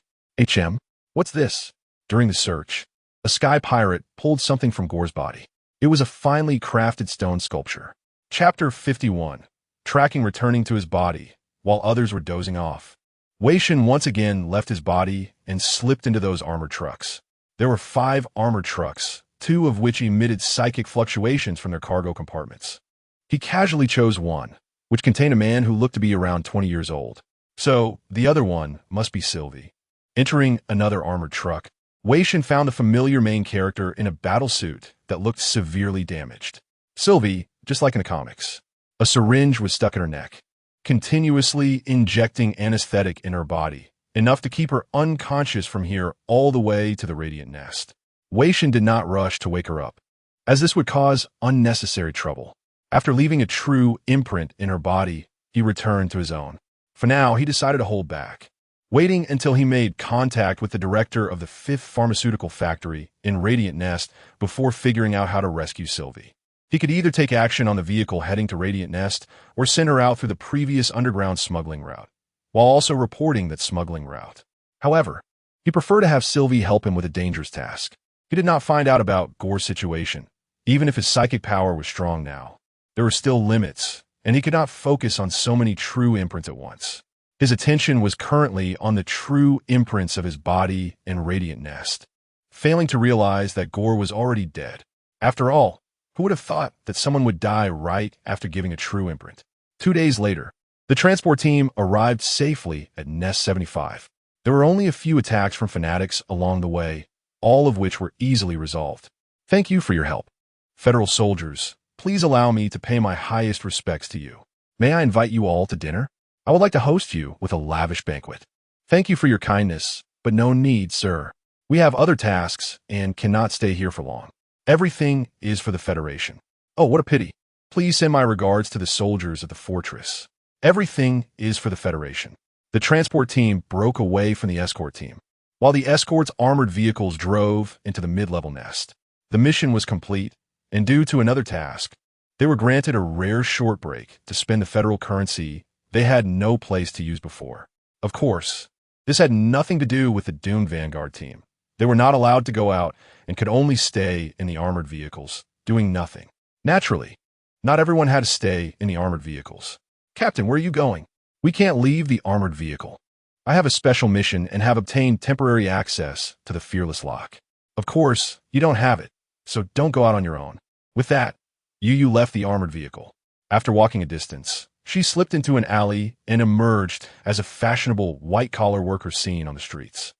What's this? During the search, a sky pirate pulled something from Gore's body. It was a finely crafted stone sculpture. Chapter 51. Tracking returning to his body, while others were dozing off. Wei Shen once again left his body and slipped into those armored trucks. There were 5 armored trucks, 2 of which emitted psychic fluctuations from their cargo compartments. He casually chose one, which contained a man who looked to be around 20 years old. So, the other one must be Sylvie. Entering another armored truck, Wei Shen found the familiar main character in a battlesuit that looked severely damaged. Sylvie, just like in the comics. A syringe was stuck in her neck, continuously injecting anesthetic in her body, enough to keep her unconscious from here all the way to the radiant nest. Wei Shen did not rush to wake her up, as this would cause unnecessary trouble. After leaving a true imprint in her body, he returned to his own. For now, he decided to hold back, waiting until he made contact with the director of the 5th Pharmaceutical Factory in Radiant Nest before figuring out how to rescue Sylvie. He could either take action on the vehicle heading to Radiant Nest or send her out through the previous underground smuggling route, while also reporting that smuggling route. However, he preferred to have Sylvie help him with a dangerous task. He did not find out about Gore's situation, even if his psychic power was strong now. There were still limits, and he could not focus on so many true imprints at once. His attention was currently on the true imprints of his body and Radiant Nest, failing to realize that Gore was already dead. After all, Who would have thought that someone would die right after giving a true imprint? 2 days later, the transport team arrived safely at Nest 75. There were only a few attacks from fanatics along the way, all of which were easily resolved. Thank you for your help. Federal soldiers, please allow me to pay my highest respects to you. May I invite you all to dinner? I would like to host you with a lavish banquet. Thank you for your kindness, but no need, sir. We have other tasks and cannot stay here for long. Everything is for the Federation. Oh, what a pity. Please send my regards to the soldiers at the fortress. Everything is for the Federation. The transport team broke away from the escort team, while the escort's armored vehicles drove into the mid-level nest. The mission was complete, and due to another task, they were granted a rare short break to spend the federal currency they had no place to use before. Of course, this had nothing to do with the doomed Vanguard team. They were not allowed to go out and could only stay in the armored vehicles, doing nothing. Naturally, not everyone had to stay in the armored vehicles. Captain, where are you going? We can't leave the armored vehicle. I have a special mission and have obtained temporary access to the Fearless Lock. Of course, you don't have it, so don't go out on your own. With that, Yu left the armored vehicle. After walking a distance, she slipped into an alley and emerged as a fashionable white-collar worker seen on the streets.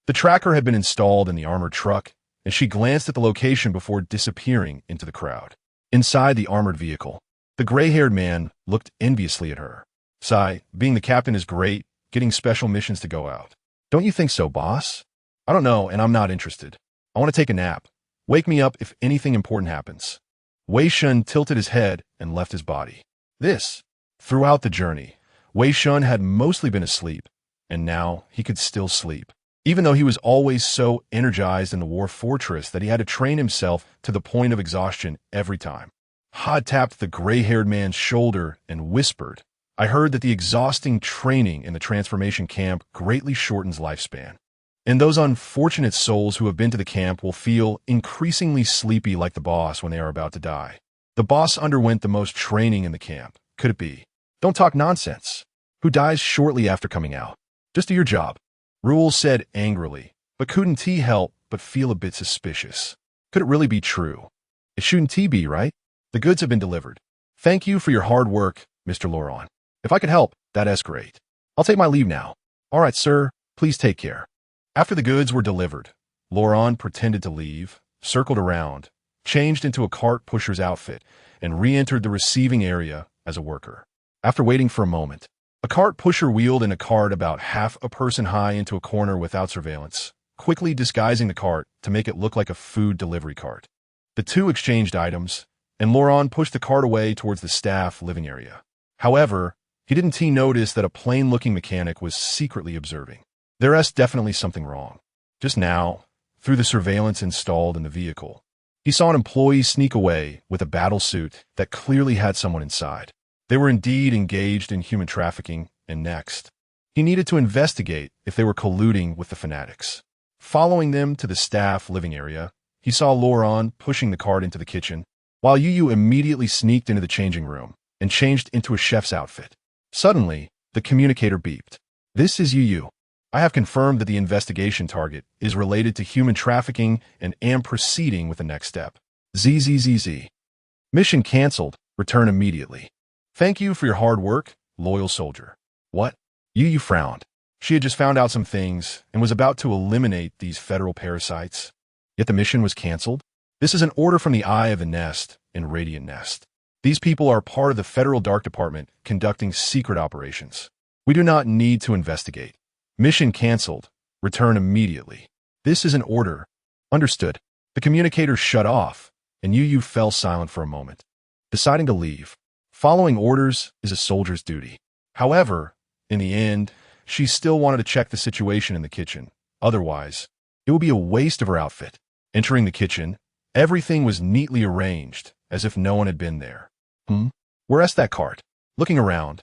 The tracker had been installed in the armored truck, and she glanced at the location before disappearing into the crowd. Inside the armored vehicle, the gray-haired man looked enviously at her. Sigh, being the captain is great, getting special missions to go out. Don't you think so, boss? I don't know, and I'm not interested. I want to take a nap. Wake me up if anything important happens. Wei Shen tilted his head and left his body. Throughout the journey, Wei Shen had mostly been asleep, and now he could still sleep, even though he was always so energized in the war fortress that he had to train himself to the point of exhaustion every time. Ha tapped the gray-haired man's shoulder and whispered, I heard that the exhausting training in the transformation camp greatly shortens lifespan. And those unfortunate souls who have been to the camp will feel increasingly sleepy like the boss when they are about to die. The boss underwent the most training in the camp. Could it be? Don't talk nonsense. Who dies shortly after coming out? Just do your job. Rule said angrily, but couldn't he help but feel a bit suspicious? Could it really be true? It shouldn't be, right? The goods have been delivered. Thank you for your hard work, Mr. Laurent. If I could help, that's great. I'll take my leave now. All right, sir. Please take care. After the goods were delivered, Laurent pretended to leave, circled around, changed into a cart pusher's outfit, and re-entered the receiving area as a worker. After waiting for a moment, a cart pusher wheeled in a cart about half a person high into a corner without surveillance, quickly disguising the cart to make it look like a food delivery cart. The two exchanged items, and Laurent pushed the cart away towards the staff living area. However, he didn't notice that a plain-looking mechanic was secretly observing. There's definitely something wrong. Just now, through the surveillance installed in the vehicle, he saw an employee sneak away with a battle suit that clearly had someone inside. They were indeed engaged in human trafficking, and next, he needed to investigate if they were colluding with the fanatics. Following them to the staff living area, he saw Laurent pushing the cart into the kitchen, while Yu immediately sneaked into the changing room and changed into a chef's outfit. Suddenly, the communicator beeped. This is Yu. I have confirmed that the investigation target is related to human trafficking and am proceeding with the next step. ZZZZ. Mission canceled. Return immediately. Thank you for your hard work, loyal soldier. What? Yu frowned. She had just found out some things and was about to eliminate these federal parasites. Yet the mission was canceled? This is an order from the Eye of the Nest and Radiant Nest. These people are part of the Federal Dark Department conducting secret operations. We do not need to investigate. Mission canceled. Return immediately. This is an order. Understood. The communicator shut off, and Yu fell silent for a moment, deciding to leave. Following orders is a soldier's duty. However, in the end, she still wanted to check the situation in the kitchen. Otherwise, it would be a waste of her outfit. Entering the kitchen, everything was neatly arranged, as if no one had been there. Where's that cart? Looking around,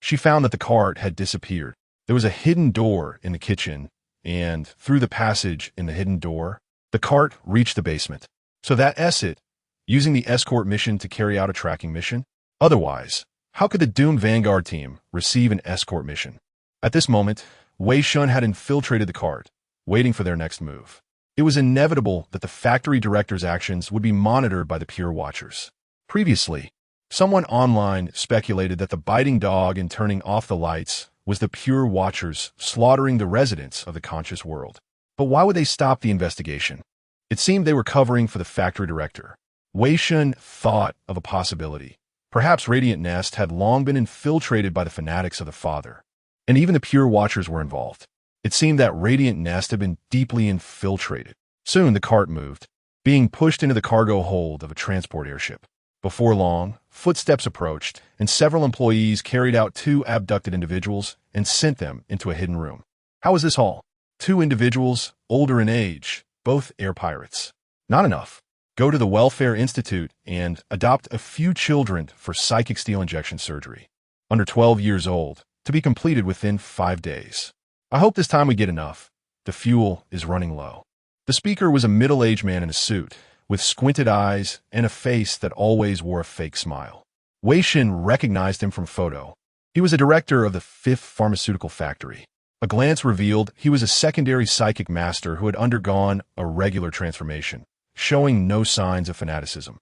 she found that the cart had disappeared. There was a hidden door in the kitchen, and through the passage in the hidden door, the cart reached the basement. So that's it, using the escort mission to carry out a tracking mission? Otherwise, how could the doomed Vanguard team receive an escort mission? At this moment, Wei Shen had infiltrated the cart, waiting for their next move. It was inevitable that the factory director's actions would be monitored by the Pure Watchers. Previously, someone online speculated that the biting dog and turning off the lights was the Pure Watchers slaughtering the residents of the conscious world. But why would they stop the investigation? It seemed they were covering for the factory director. Wei Shen thought of a possibility. Perhaps Radiant Nest had long been infiltrated by the fanatics of the Father, and even the Pure Watchers were involved. It seemed that Radiant Nest had been deeply infiltrated. Soon the cart moved, being pushed into the cargo hold of a transport airship. Before long, footsteps approached, and several employees carried out 2 abducted individuals and sent them into a hidden room. How was this all? 2 individuals, older in age, both air pirates. Not enough. Go to the Welfare Institute and adopt a few children for psychic steel injection surgery. Under 12 years old, to be completed within 5 days. I hope this time we get enough. The fuel is running low. The speaker was a middle-aged man in a suit, with squinted eyes and a face that always wore a fake smile. Wei Shen recognized him from photo. He was a director of the 5th Pharmaceutical Factory. A glance revealed he was a secondary psychic master who had undergone a regular transformation, showing no signs of fanaticism.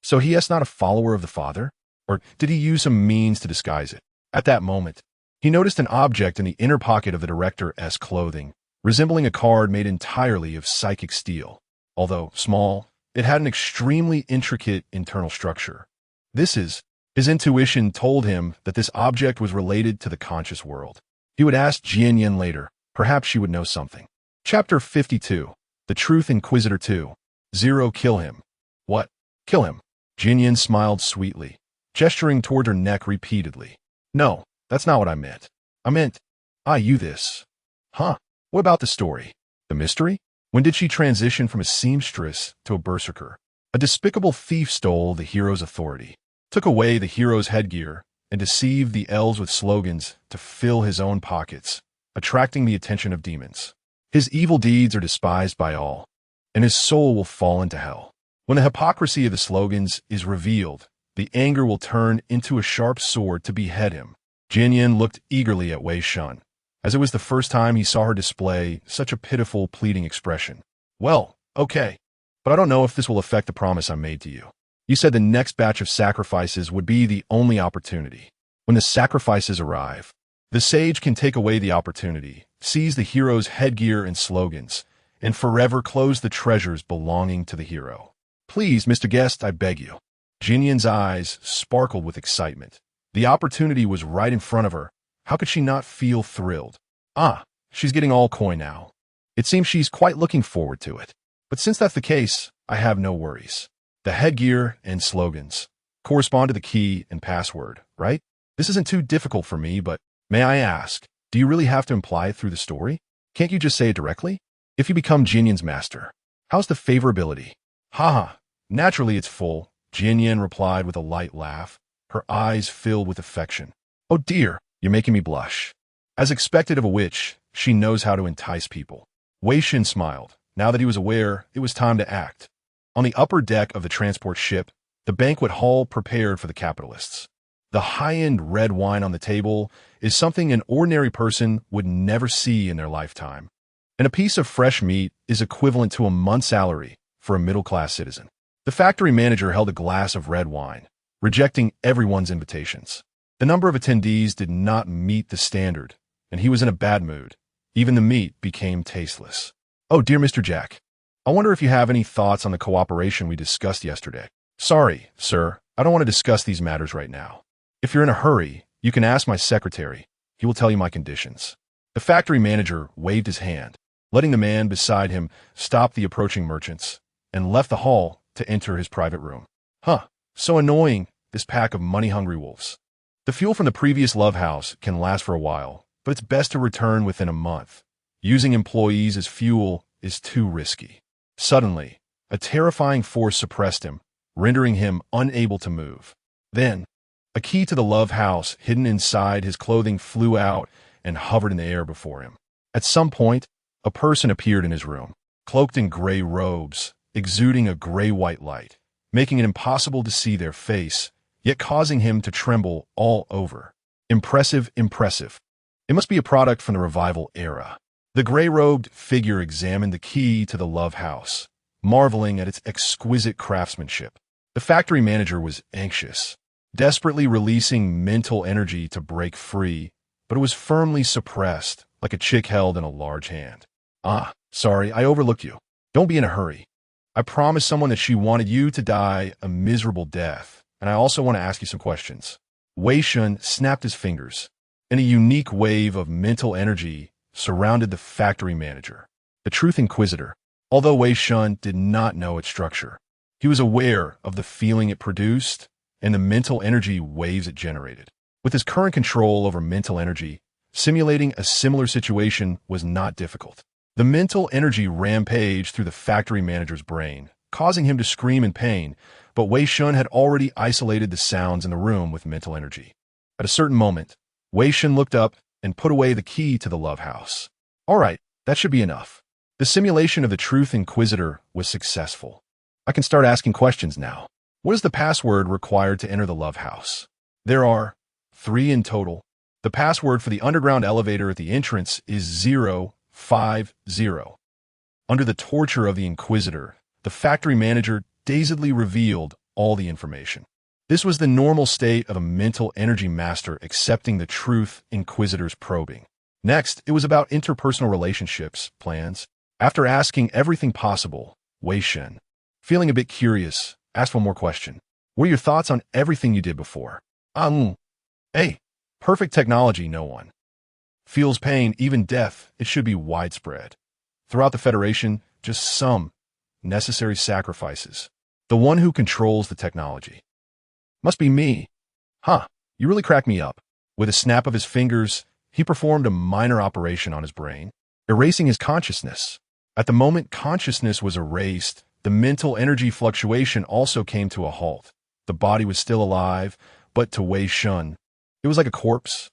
So he is not a follower of the Father? Or did he use some means to disguise it? At that moment, he noticed an object in the inner pocket of the director's clothing, resembling a card made entirely of psychic steel. Although small, it had an extremely intricate internal structure. His intuition told him that this object was related to the conscious world. He would ask Jian later. Perhaps she would know something. Chapter 52. The Truth Inquisitor 2. 0. Kill him. What? Kill him? Jian smiled sweetly, gesturing toward her neck repeatedly. No, that's not what I meant. I meant, you this. Huh? What about the story? The mystery? When did she transition from a seamstress to a berserker? A despicable thief stole the hero's authority, took away the hero's headgear, and deceived the elves with slogans to fill his own pockets, attracting the attention of demons. His evil deeds are despised by all, and his soul will fall into hell. When the hypocrisy of the slogans is revealed, the anger will turn into a sharp sword to behead him. Jian looked eagerly at Wei Shen, as it was the first time he saw her display such a pitiful, pleading expression. Well, okay, but I don't know if this will affect the promise I made to you. You said the next batch of sacrifices would be the only opportunity. When the sacrifices arrive, the sage can take away the opportunity, seize the hero's headgear and slogans, and forever close the treasures belonging to the hero. Please, Mr. Guest, I beg you. Jinyan's eyes sparkled with excitement. The opportunity was right in front of her. How could she not feel thrilled? She's getting all coy now. It seems she's quite looking forward to it. But since that's the case, I have no worries. The headgear and slogans correspond to the key and password, right? This isn't too difficult for me, but may I ask, do you really have to imply it through the story? Can't you just say it directly? If you become Jinyan's master, how's the favorability? Naturally it's full, Jinyan replied with a light laugh, her eyes filled with affection. Oh dear, you're making me blush. As expected of a witch, she knows how to entice people. Wei Shen smiled. Now that he was aware, it was time to act. On the upper deck of the transport ship, the banquet hall prepared for the capitalists. The high-end red wine on the table is something an ordinary person would never see in their lifetime. And a piece of fresh meat is equivalent to a month's salary for a middle-class citizen. The factory manager held a glass of red wine, rejecting everyone's invitations. The number of attendees did not meet the standard, and he was in a bad mood. Even the meat became tasteless. Oh, dear Mr. Jack, I wonder if you have any thoughts on the cooperation we discussed yesterday. Sorry, sir, I don't want to discuss these matters right now. If you're in a hurry, you can ask my secretary. He will tell you my conditions. The factory manager waved his hand, letting the man beside him stop the approaching merchants, and left the hall to enter his private room. So annoying, this pack of money-hungry wolves. The fuel from the previous love house can last for a while, but it's best to return within a month. Using employees as fuel is too risky. Suddenly, a terrifying force suppressed him, rendering him unable to move. Then, a key to the love house hidden inside his clothing flew out and hovered in the air before him. At some point, a person appeared in his room, cloaked in gray robes, exuding a gray-white light, making it impossible to see their face, yet causing him to tremble all over. Impressive. It must be a product from the revival era. The gray-robed figure examined the key to the Love House, marveling at its exquisite craftsmanship. The factory manager was anxious, desperately releasing mental energy to break free, but it was firmly suppressed, like a chick held in a large hand. "Ah, sorry, I overlooked you. Don't be in a hurry. I promised someone that she wanted you to die a miserable death, and I also want to ask you some questions." Wei Shen snapped his fingers, and a unique wave of mental energy surrounded the factory manager, the Truth Inquisitor. Although Wei Shen did not know its structure, he was aware of the feeling it produced and the mental energy waves it generated. With his current control over mental energy, simulating a similar situation was not difficult. The mental energy rampaged through the factory manager's brain, causing him to scream in pain, but Wei Shen had already isolated the sounds in the room with mental energy. At a certain moment, Wei Shen looked up and put away the key to the Love House. "All right, that should be enough." The simulation of the Truth Inquisitor was successful. "I can start asking questions now. What is the password required to enter the Love House?" "There are 3 in total. The password for the underground elevator at the entrance is 050. Under the torture of the Inquisitor, the factory manager dazedly revealed all the information. This was the normal state of a mental energy master accepting the Truth Inquisitor's probing. Next, it was about interpersonal relationships, plans. After asking everything possible, Wei Shen, feeling a bit curious, asked one more question. "What are your thoughts on everything you did before?" Hey, perfect technology, no one feels pain, even death. It should be widespread. Throughout the Federation, just some necessary sacrifices. The one who controls the technology must be me. Huh, you really cracked me up." With a snap of his fingers, he performed a minor operation on his brain, erasing his consciousness. At the moment consciousness was erased, the mental energy fluctuation also came to a halt. The body was still alive, but to Wei Shen, it was like a corpse.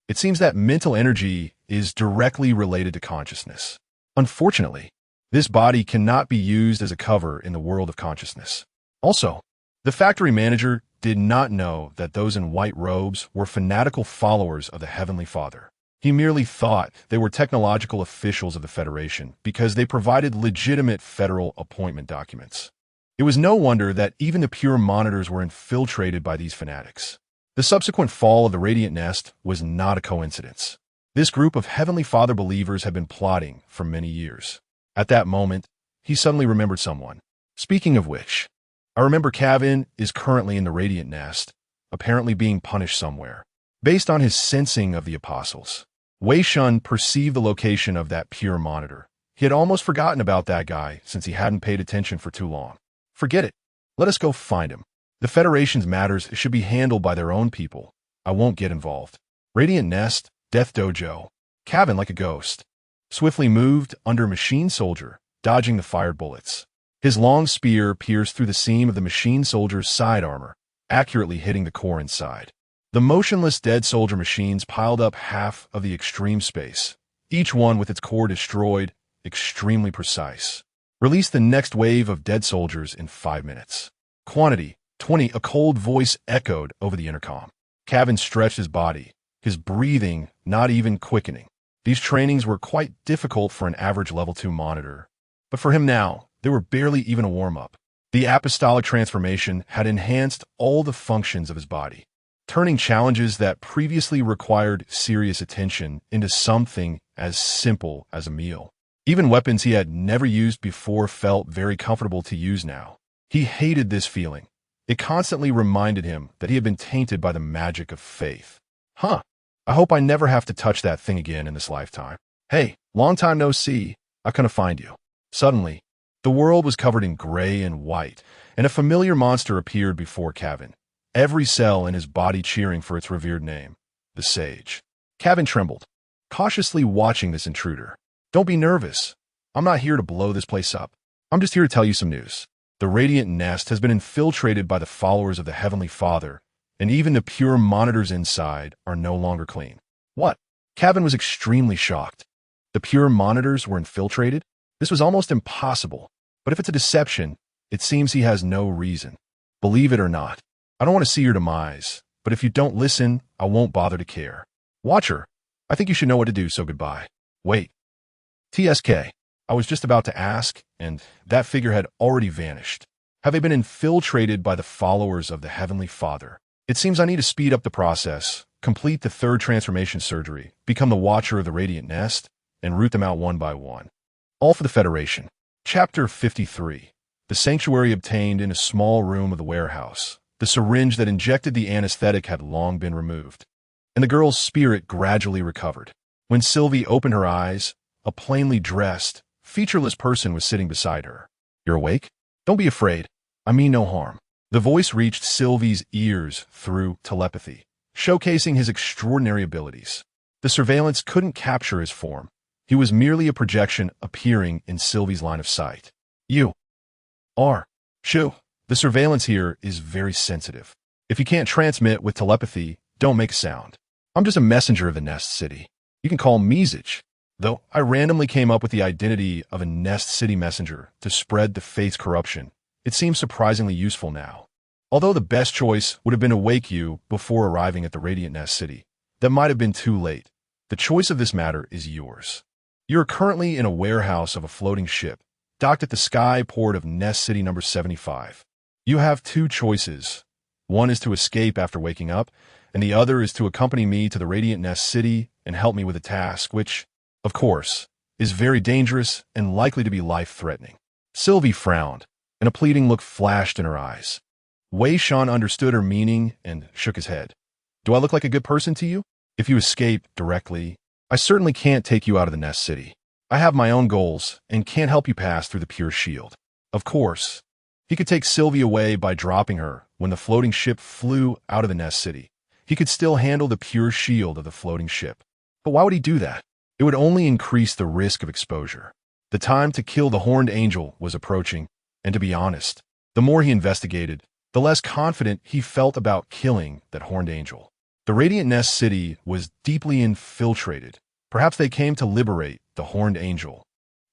It seems that mental energy is directly related to consciousness. Unfortunately, this body cannot be used as a cover in the world of consciousness. Also, the factory manager did not know that those in white robes were fanatical followers of the Heavenly Father. He merely thought they were technological officials of the Federation because they provided legitimate federal appointment documents. It was no wonder that even the pure monitors were infiltrated by these fanatics. The subsequent fall of the Radiant Nest was not a coincidence. This group of Heavenly Father believers had been plotting for many years. At that moment, he suddenly remembered someone. Speaking of which, I remember Kevin is currently in the Radiant Nest, apparently being punished somewhere. Based on his sensing of the apostles, Wei Shen perceived the location of that pure monitor. He had almost forgotten about that guy since he hadn't paid attention for too long. Forget it. Let us go find him. The Federation's matters should be handled by their own people. I won't get involved. Radiant Nest, Death Dojo. Kevin, like a ghost, swiftly moved under Machine Soldier, dodging the fired bullets. His long spear pierced through the seam of the Machine Soldier's side armor, accurately hitting the core inside. The motionless dead soldier machines piled up half of the extreme space, each one with its core destroyed, extremely precise. Release the next wave of dead soldiers in 5 minutes. Quantity, 20, a cold voice echoed over the intercom. Kevin stretched his body, his breathing not even quickening. These trainings were quite difficult for an average level 2 monitor, but for him now, they were barely even a warm-up. The apostolic transformation had enhanced all the functions of his body, turning challenges that previously required serious attention into something as simple as a meal. Even weapons he had never used before felt very comfortable to use now. He hated this feeling. It constantly reminded him that he had been tainted by the magic of faith. I hope I never have to touch that thing again in this lifetime. Hey, long time no see. I couldn't find you. Suddenly, the world was covered in gray and white, and a familiar monster appeared before Kevin, every cell in his body cheering for its revered name, the Sage. Kevin trembled, cautiously watching this intruder. Don't be nervous. I'm not here to blow this place up. I'm just here to tell you some news. The Radiant Nest has been infiltrated by the followers of the Heavenly Father, and even the pure monitors inside are no longer clean. What? Kevin was extremely shocked. The pure monitors were infiltrated? This was almost impossible. But if it's a deception, it seems he has no reason. Believe it or not, I don't want to see your demise, but if you don't listen, I won't bother to care. Watcher, I think you should know what to do, so goodbye. Wait. TSK. I was just about to ask, and that figure had already vanished. Have they been infiltrated by the followers of the Heavenly Father? It seems I need to speed up the process, complete the third transformation surgery, become the Watcher of the Radiant Nest, and root them out one by one. All for the Federation. Chapter 53. The sanctuary obtained in a small room of the warehouse. The syringe that injected the anesthetic had long been removed, and the girl's spirit gradually recovered. When Sylvie opened her eyes, a plainly dressed, featureless person was sitting beside her. "You're awake? Don't be afraid. I mean no harm." The voice reached Sylvie's ears through telepathy, showcasing his extraordinary abilities. The surveillance couldn't capture his form. He was merely a projection appearing in Sylvie's line of sight. "You are Shu. The surveillance here is very sensitive. If you can't transmit with telepathy, don't make a sound. I'm just a messenger of the Nest City. You can call me Zich, though I randomly came up with the identity of a Nest City messenger to spread the faith's corruption. It seems surprisingly useful now. Although the best choice would have been to wake you before arriving at the Radiant Nest City, that might have been too late. The choice of this matter is yours. You are currently in a warehouse of a floating ship, docked at the sky port of Nest City number 75. You have two choices. One is to escape after waking up, and the other is to accompany me to the Radiant Nest City and help me with a task which, of course, is very dangerous and likely to be life-threatening. Sylvie frowned, and a pleading look flashed in her eyes. Wei Shen understood her meaning and shook his head. "Do I look like a good person to you? If you escape directly, I certainly can't take you out of the Nest City. I have my own goals and can't help you pass through the pure shield." Of course, he could take Sylvie away by dropping her when the floating ship flew out of the Nest City. He could still handle the pure shield of the floating ship. But why would he do that? It would only increase the risk of exposure. The time to kill the Horned Angel was approaching, and to be honest, the more he investigated, the less confident he felt about killing that Horned Angel. The Radiant Nest City was deeply infiltrated. Perhaps they came to liberate the Horned Angel.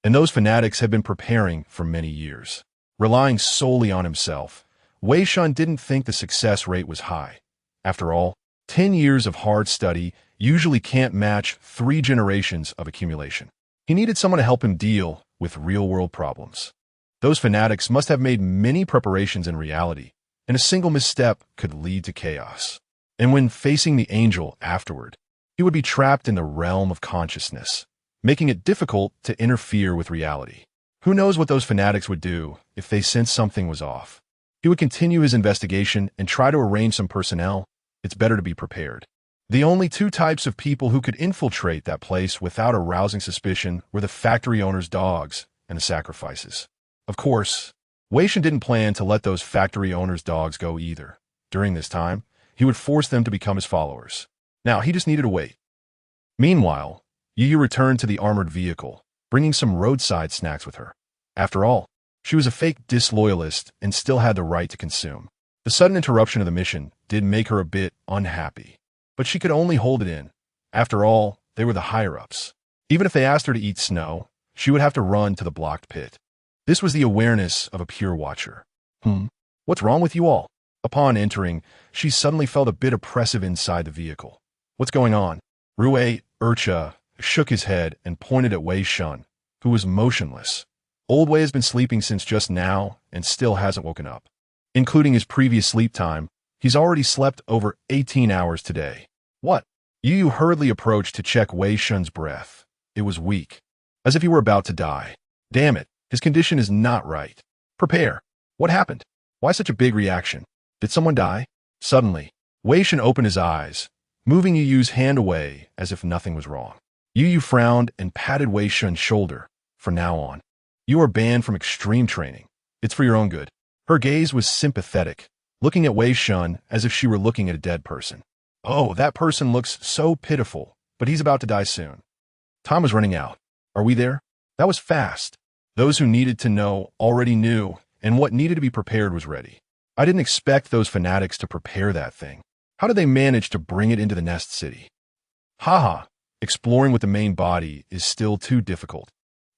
And those fanatics had been preparing for many years. Relying solely on himself, Wei Shen didn't think the success rate was high. After all, 10 years of hard study usually can't match 3 generations of accumulation. He needed someone to help him deal with real-world problems. Those fanatics must have made many preparations in reality, and a single misstep could lead to chaos. And when facing the angel afterward, he would be trapped in the realm of consciousness, making it difficult to interfere with reality. Who knows what those fanatics would do if they sensed something was off? He would continue his investigation and try to arrange some personnel. It's better to be prepared. The only 2 types of people who could infiltrate that place without arousing suspicion were the factory owners' dogs and the sacrifices. Of course, Wei Shen didn't plan to let those factory owners' dogs go either. During this time, he would force them to become his followers. Now, he just needed to wait. Meanwhile, Yu returned to the armored vehicle, bringing some roadside snacks with her. After all, she was a fake disloyalist and still had the right to consume. The sudden interruption of the mission did make her a bit unhappy, but she could only hold it in. After all, they were the higher-ups. Even if they asked her to eat snow, she would have to run to the blocked pit. This was the awareness of a pure watcher. What's wrong with you all? Upon entering, she suddenly felt a bit oppressive inside the vehicle. What's going on? Rue Urcha shook his head and pointed at Wei Shen, who was motionless. Old Wei has been sleeping since just now and still hasn't woken up. Including his previous sleep time, he's already slept over 18 hours today. What? Yu hurriedly approached to check Wei Shen's breath. It was weak, as if he were about to die. Damn it, his condition is not right. Prepare. What happened? Why such a big reaction? Did someone die? Suddenly, Wei Shen opened his eyes, moving Yu's hand away as if nothing was wrong. Yu frowned and patted Wei Shen's shoulder. From now on, you are banned from extreme training. It's for your own good. Her gaze was sympathetic, looking at Wei Shen as if she were looking at a dead person. Oh, that person looks so pitiful, but he's about to die soon. Time was running out. Are we there? That was fast. Those who needed to know already knew, and what needed to be prepared was ready. I didn't expect those fanatics to prepare that thing. How did they manage to bring it into the Nest City? Haha, exploring with the main body is still too difficult.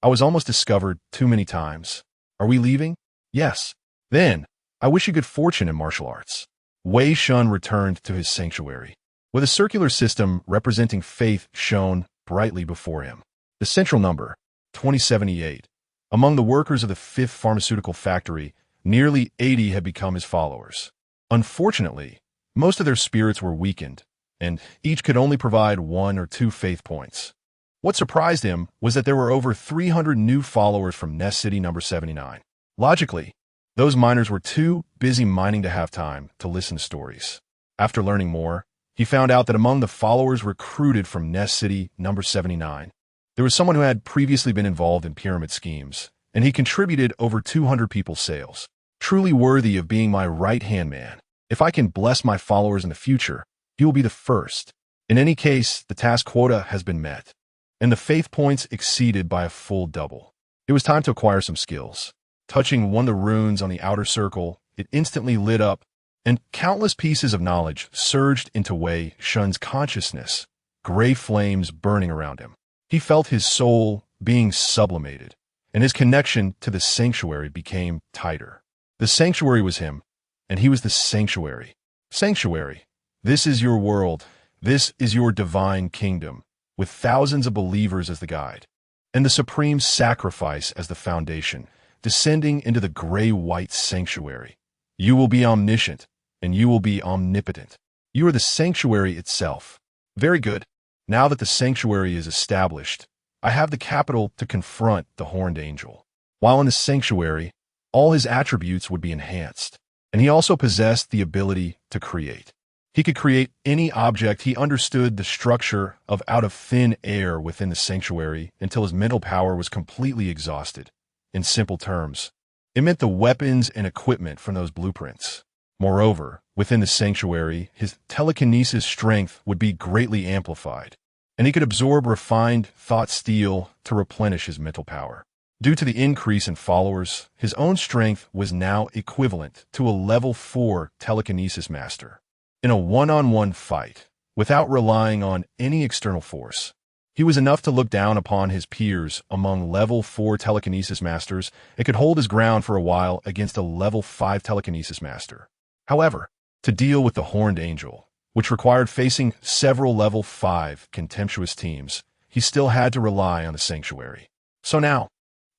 I was almost discovered too many times. Are we leaving? Yes. Then, I wish you good fortune in martial arts. Wei Shen returned to his sanctuary, with a circular system representing faith shone brightly before him. The central number, 2078. Among the workers of the fifth pharmaceutical factory, nearly 80 had become his followers. Unfortunately, most of their spirits were weakened, and each could only provide 1 or 2 faith points. What surprised him was that there were over 300 new followers from Nest City number 79. Logically, those miners were too busy mining to have time to listen to stories. After learning more, he found out that among the followers recruited from Nest City number 79, there was someone who had previously been involved in pyramid schemes, and he contributed over 200 people's sales. Truly worthy of being my right-hand man. If I can bless my followers in the future, he will be the first. In any case, the task quota has been met, and the faith points exceeded by a full double. It was time to acquire some skills. Touching one of the runes on the outer circle, it instantly lit up, and countless pieces of knowledge surged into Wei Shen's consciousness, gray flames burning around him. He felt his soul being sublimated, and his connection to the sanctuary became tighter. The sanctuary was him, and he was the sanctuary. Sanctuary, this is your world, this is your divine kingdom, with thousands of believers as the guide, and the supreme sacrifice as the foundation, descending into the gray-white sanctuary. You will be omniscient, and you will be omnipotent. You are the sanctuary itself. Very good. Now that the sanctuary is established, I have the capital to confront the horned angel. While in the sanctuary, all his attributes would be enhanced, and he also possessed the ability to create. He could create any object. He understood the structure of out of thin air within the sanctuary until his mental power was completely exhausted. In simple terms, it meant the weapons and equipment from those blueprints. Moreover, within the sanctuary, his telekinesis strength would be greatly amplified, and he could absorb refined thought steel to replenish his mental power. Due to the increase in followers, his own strength was now equivalent to a level 4 telekinesis master. In a one-on-one fight, without relying on any external force, he was enough to look down upon his peers among level 4 telekinesis masters and could hold his ground for a while against a level 5 telekinesis master. However, to deal with the horned angel, which required facing several level 5 contemptuous teams, he still had to rely on the sanctuary. So now,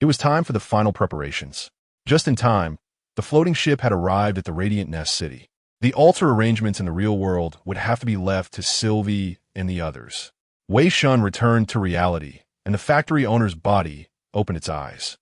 it was time for the final preparations. Just in time, the floating ship had arrived at the Radiant Nest City. The altar arrangements in the real world would have to be left to Sylvie and the others. Wei Shen returned to reality, and the factory owner's body opened its eyes.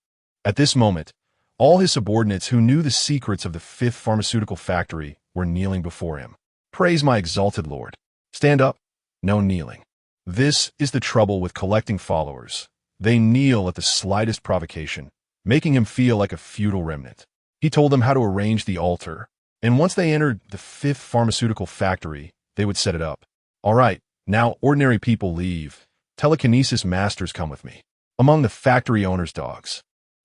At this moment, all his subordinates who knew the secrets of the fifth pharmaceutical factory were kneeling before him. Praise my exalted Lord. Stand up. No kneeling. This is the trouble with collecting followers. They kneel at the slightest provocation, making him feel like a feudal remnant. He told them how to arrange the altar, and once they entered the fifth pharmaceutical factory, they would set it up. All right, now ordinary people leave. Telekinesis masters come with me. Among the factory owner's dogs,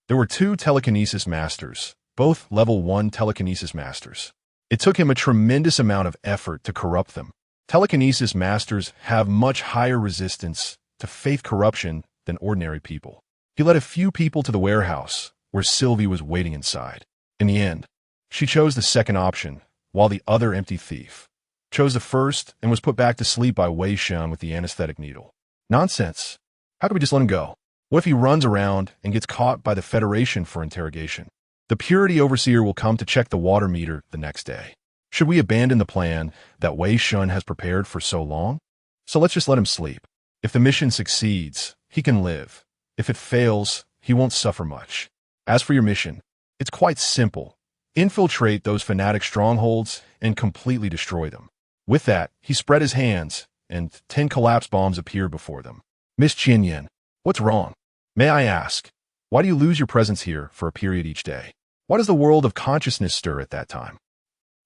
there were 2 telekinesis masters, both level 1 telekinesis masters. It took him a tremendous amount of effort to corrupt them. Telekinesis masters have much higher resistance to faith corruption than ordinary people. He led a few people to the warehouse, where Sylvie was waiting inside. In the end, she chose the second option, while the other empty thief chose the first and was put back to sleep by Wei Shen with the anesthetic needle. Nonsense. How can we just let him go? What if he runs around and gets caught by the Federation for interrogation? The Purity Overseer will come to check the water meter the next day. Should we abandon the plan that Wei Shen has prepared for so long? So let's just let him sleep. If the mission succeeds, he can live. If it fails, he won't suffer much. As for your mission, it's quite simple. Infiltrate those fanatic strongholds and completely destroy them. With that, he spread his hands, and 10 collapse bombs appeared before them. Miss Qianyan, what's wrong? May I ask, why do you lose your presence here for a period each day? Why does the world of consciousness stir at that time?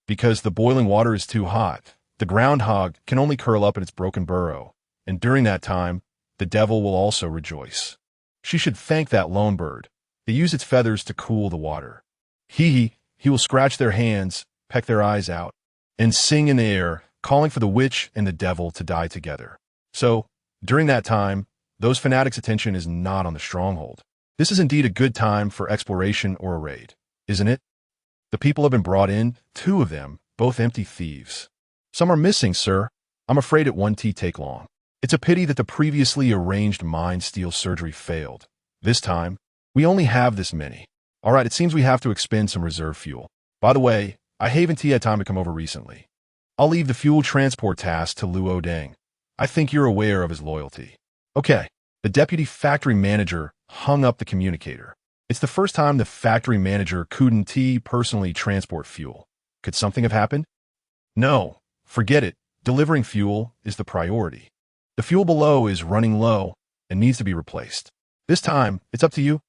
Because the boiling water is too hot. The groundhog can only curl up in its broken burrow, and during that time, the devil will also rejoice. She should thank that lone bird. They use its feathers to cool the water. He will scratch their hands, peck their eyes out, and sing in the air, calling for the witch and the devil to die together. So, during that time, those fanatics' attention is not on the stronghold. This is indeed a good time for exploration or a raid, isn't it? The people have been brought in, 2 of them, both empty thieves. Some are missing, sir. I'm afraid it won't take long. It's a pity that the previously arranged mind steal surgery failed. This time, we only have this many. All right, it seems we have to expend some reserve fuel. By the way, I haven't had time to come over recently. I'll leave the fuel transport task to Luo Deng. I think you're aware of his loyalty. Okay, the deputy factory manager hung up the communicator. It's the first time the factory manager couldn't personally transport fuel. Could something have happened? No, forget it. Delivering fuel is the priority. The fuel below is running low and needs to be replaced. This time, it's up to you.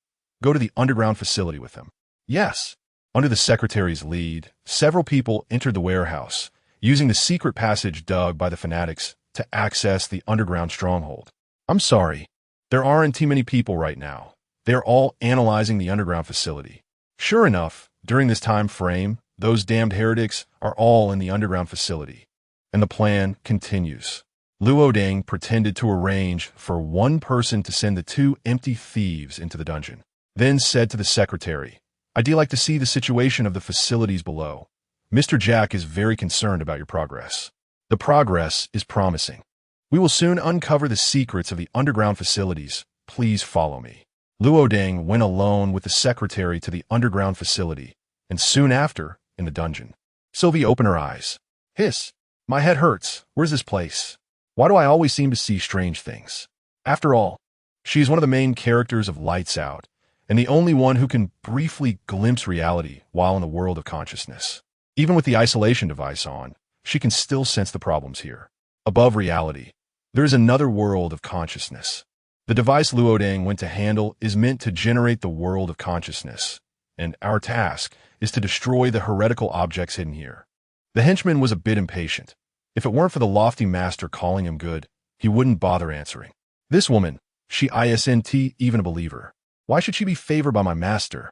Go to the underground facility with him. Yes. Under the secretary's lead, several people entered the warehouse, using the secret passage dug by the fanatics to access the underground stronghold. I'm sorry. There aren't too many people right now. They're all analyzing the underground facility. Sure enough, during this time frame, those damned heretics are all in the underground facility. And the plan continues. Luo Deng pretended to arrange for one person to send the two empty thieves into the dungeon, then said to the secretary, I'd like to see the situation of the facilities below. Mr. Jack is very concerned about your progress. The progress is promising. We will soon uncover the secrets of the underground facilities. Please follow me. Luo Deng went alone with the secretary to the underground facility, and soon after, in the dungeon. Sylvie opened her eyes. Hiss. My head hurts. Where's this place? Why do I always seem to see strange things? After all, she's one of the main characters of Lights Out, and the only one who can briefly glimpse reality while in the world of consciousness. Even with the isolation device on, she can still sense the problems here. Above reality, there is another world of consciousness. The device Luo Deng went to handle is meant to generate the world of consciousness, and our task is to destroy the heretical objects hidden here. The henchman was a bit impatient. If it weren't for the lofty master calling him good, he wouldn't bother answering. This woman, she isn't even a believer. Why should she be favored by my master?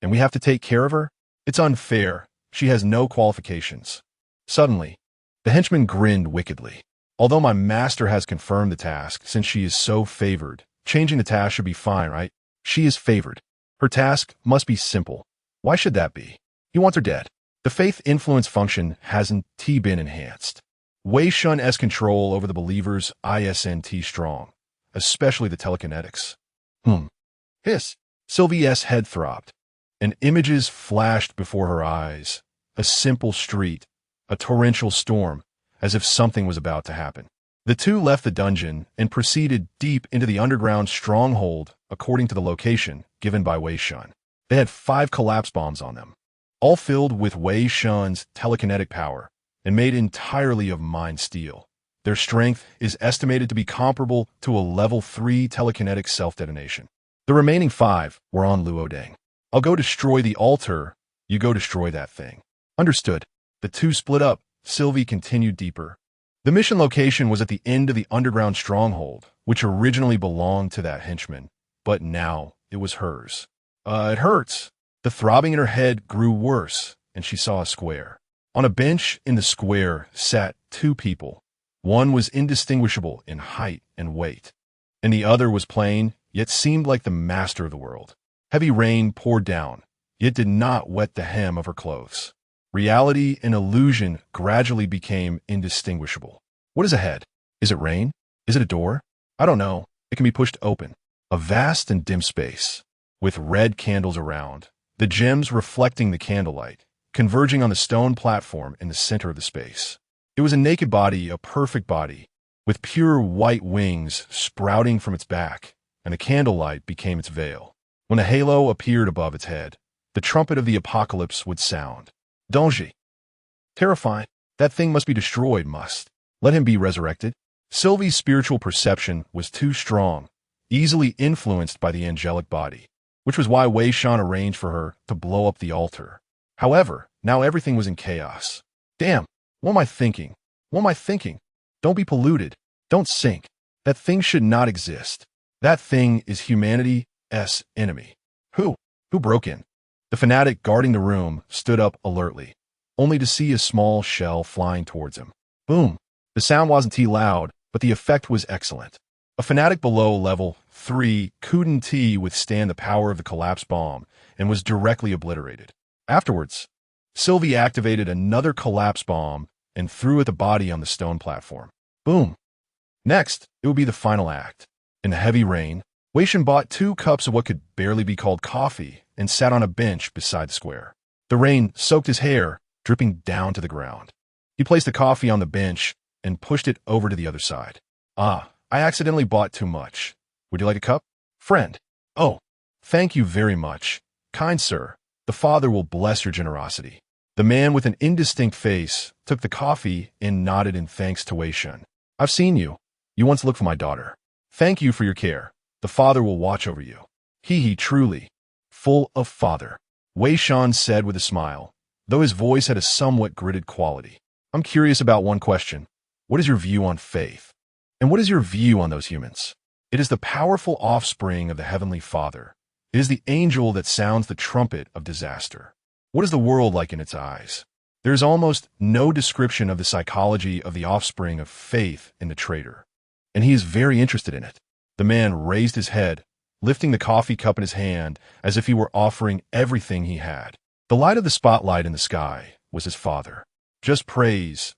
And we have to take care of her? It's unfair. She has no qualifications. Suddenly, the henchman grinned wickedly. Although my master has confirmed the task, since she is so favored, changing the task should be fine, right? She is favored. Her task must be simple. Why should that be? He wants her dead. The faith influence function hasn't been enhanced. Wei Shen's control over the believers isn't strong, especially the telekinetics. Hiss. Sylvie's head throbbed, and images flashed before her eyes. A simple street, a torrential storm, as if something was about to happen. The two left the dungeon and proceeded deep into the underground stronghold according to the location given by Wei Shen. They had 5 collapse bombs on them, all filled with Wei Shen's telekinetic power and made entirely of mind steel. Their strength is estimated to be comparable to a level 3 telekinetic self-detonation. The remaining 5 were on Luo Deng. I'll go destroy the altar, you go destroy that thing. Understood. The two split up. Sylvie continued deeper. The mission location was at the end of the underground stronghold, which originally belonged to that henchman, but now it was hers. It hurts. The throbbing in her head grew worse, and she saw a square. On a bench in the square sat 2 people. One was indistinguishable in height and weight, and the other was plain, yet seemed like the master of the world. Heavy rain poured down, yet did not wet the hem of her clothes. Reality and illusion gradually became indistinguishable. What is ahead? Is it rain? Is it a door? I don't know. It can be pushed open. A vast and dim space, with red candles around, the gems reflecting the candlelight, converging on the stone platform in the center of the space. It was a naked body, a perfect body, with pure white wings sprouting from its back, and the candlelight became its veil. When a halo appeared above its head, the trumpet of the apocalypse would sound. Danger. Terrifying. That thing must be destroyed, must. Let him be resurrected. Sylvie's spiritual perception was too strong, easily influenced by the angelic body, which was why Wei Shen arranged for her to blow up the altar. However, now everything was in chaos. Damn, what am I thinking? What am I thinking? Don't be polluted. Don't sink. That thing should not exist. That thing is humanity's enemy. Who broke in? The fanatic guarding the room stood up alertly, only to see a small shell flying towards him. Boom. The sound wasn't too loud, but the effect was excellent. A fanatic below level 3 couldn't withstand the power of the collapse bomb and was directly obliterated. Afterwards, Sylvie activated another collapse bomb and threw at the body on the stone platform. Boom. Next, it would be the final act. In the heavy rain, Wei Shen bought 2 cups of what could barely be called coffee and sat on a bench beside the square. The rain soaked his hair, dripping down to the ground. He placed the coffee on the bench and pushed it over to the other side. "Ah, I accidentally bought too much. Would you like a cup? Friend." "Oh, thank you very much. Kind sir, the Father will bless your generosity." The man with an indistinct face took the coffee and nodded in thanks to Wei Shen. "I've seen you. You once looked for my daughter. Thank you for your care. The Father will watch over you." He truly full of father," Wei Shen said with a smile, though his voice had a somewhat gritted quality. "I'm curious about one question. What is your view on faith? And what is your view on those humans? It is the powerful offspring of the Heavenly Father. It is the angel that sounds the trumpet of disaster. What is the world like in its eyes? There is almost no description of the psychology of the offspring of faith in the traitor, and he is very interested in it." The man raised his head, lifting the coffee cup in his hand as if he were offering everything he had. The light of the spotlight in the sky was his father. "Just praise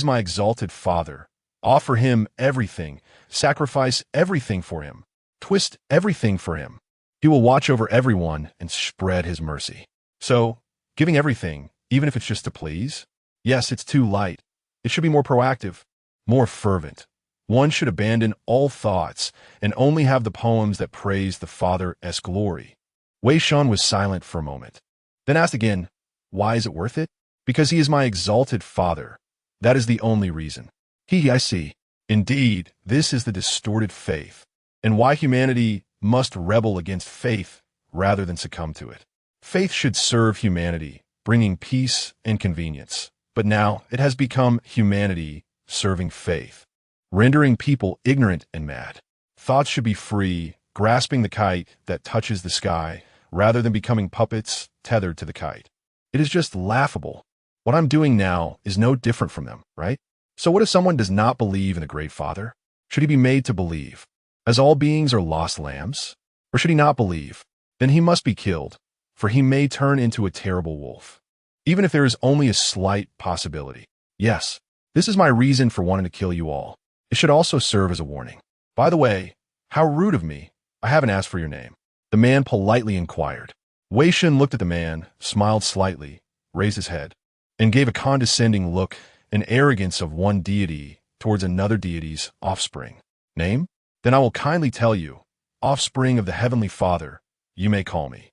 my exalted Father. Offer him everything, sacrifice everything for him, twist everything for him. He will watch over everyone and spread his mercy." So, giving everything, even if it's just to please? Yes, it's too light. It should be more proactive, more fervent. One should abandon all thoughts and only have the poems that praise the Father's glory. Wei Shen was silent for a moment, then asked again, "Why is it worth it?" "Because he is my exalted Father. That is the only reason." I see. Indeed, this is the distorted faith, and why humanity must rebel against faith rather than succumb to it. Faith should serve humanity, bringing peace and convenience. But now it has become humanity serving faith, rendering people ignorant and mad. Thoughts should be free, grasping the kite that touches the sky, rather than becoming puppets tethered to the kite. It is just laughable. What I'm doing now is no different from them, right? So what if someone does not believe in the Great Father? Should he be made to believe, as all beings are lost lambs? Or should he not believe? Then he must be killed, for he may turn into a terrible wolf, even if there is only a slight possibility. Yes, this is my reason for wanting to kill you all. It should also serve as a warning. By the way, how rude of me. I haven't asked for your name." The man politely inquired. Wei Shen looked at the man, smiled slightly, raised his head, and gave a condescending look, an arrogance of one deity towards another deity's offspring. "Name? Then I will kindly tell you. Offspring of the Heavenly Father, you may call me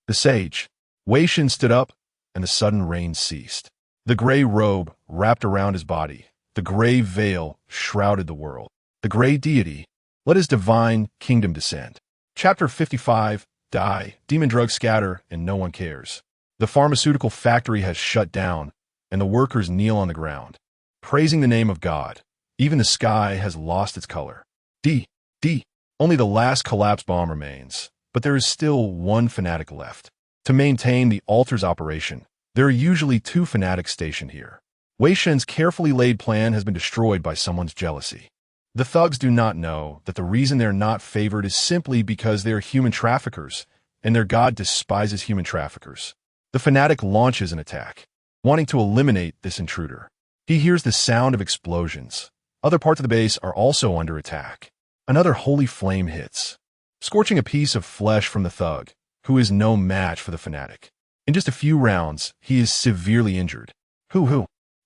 the Sage." Wei Shen stood up, and the sudden rain ceased. The gray robe wrapped around his body. The gray veil shrouded the world. The gray deity, let his divine kingdom descend. Chapter 55, Die, demon drugs scatter, and no one cares. The pharmaceutical factory has shut down, and the workers kneel on the ground, praising the name of God. Even the sky has lost its color. Only the last collapse bomb remains, but there is still one fanatic left. To maintain the altar's operation, there are usually 2 fanatics stationed here. Wei Shen's carefully laid plan has been destroyed by someone's jealousy. The thugs do not know that the reason they're not favored is simply because they're human traffickers, and their god despises human traffickers. The fanatic launches an attack, wanting to eliminate this intruder. He hears the sound of explosions. Other parts of the base are also under attack. Another holy flame hits, scorching a piece of flesh from the thug, who is no match for the fanatic. In just a few rounds, he is severely injured.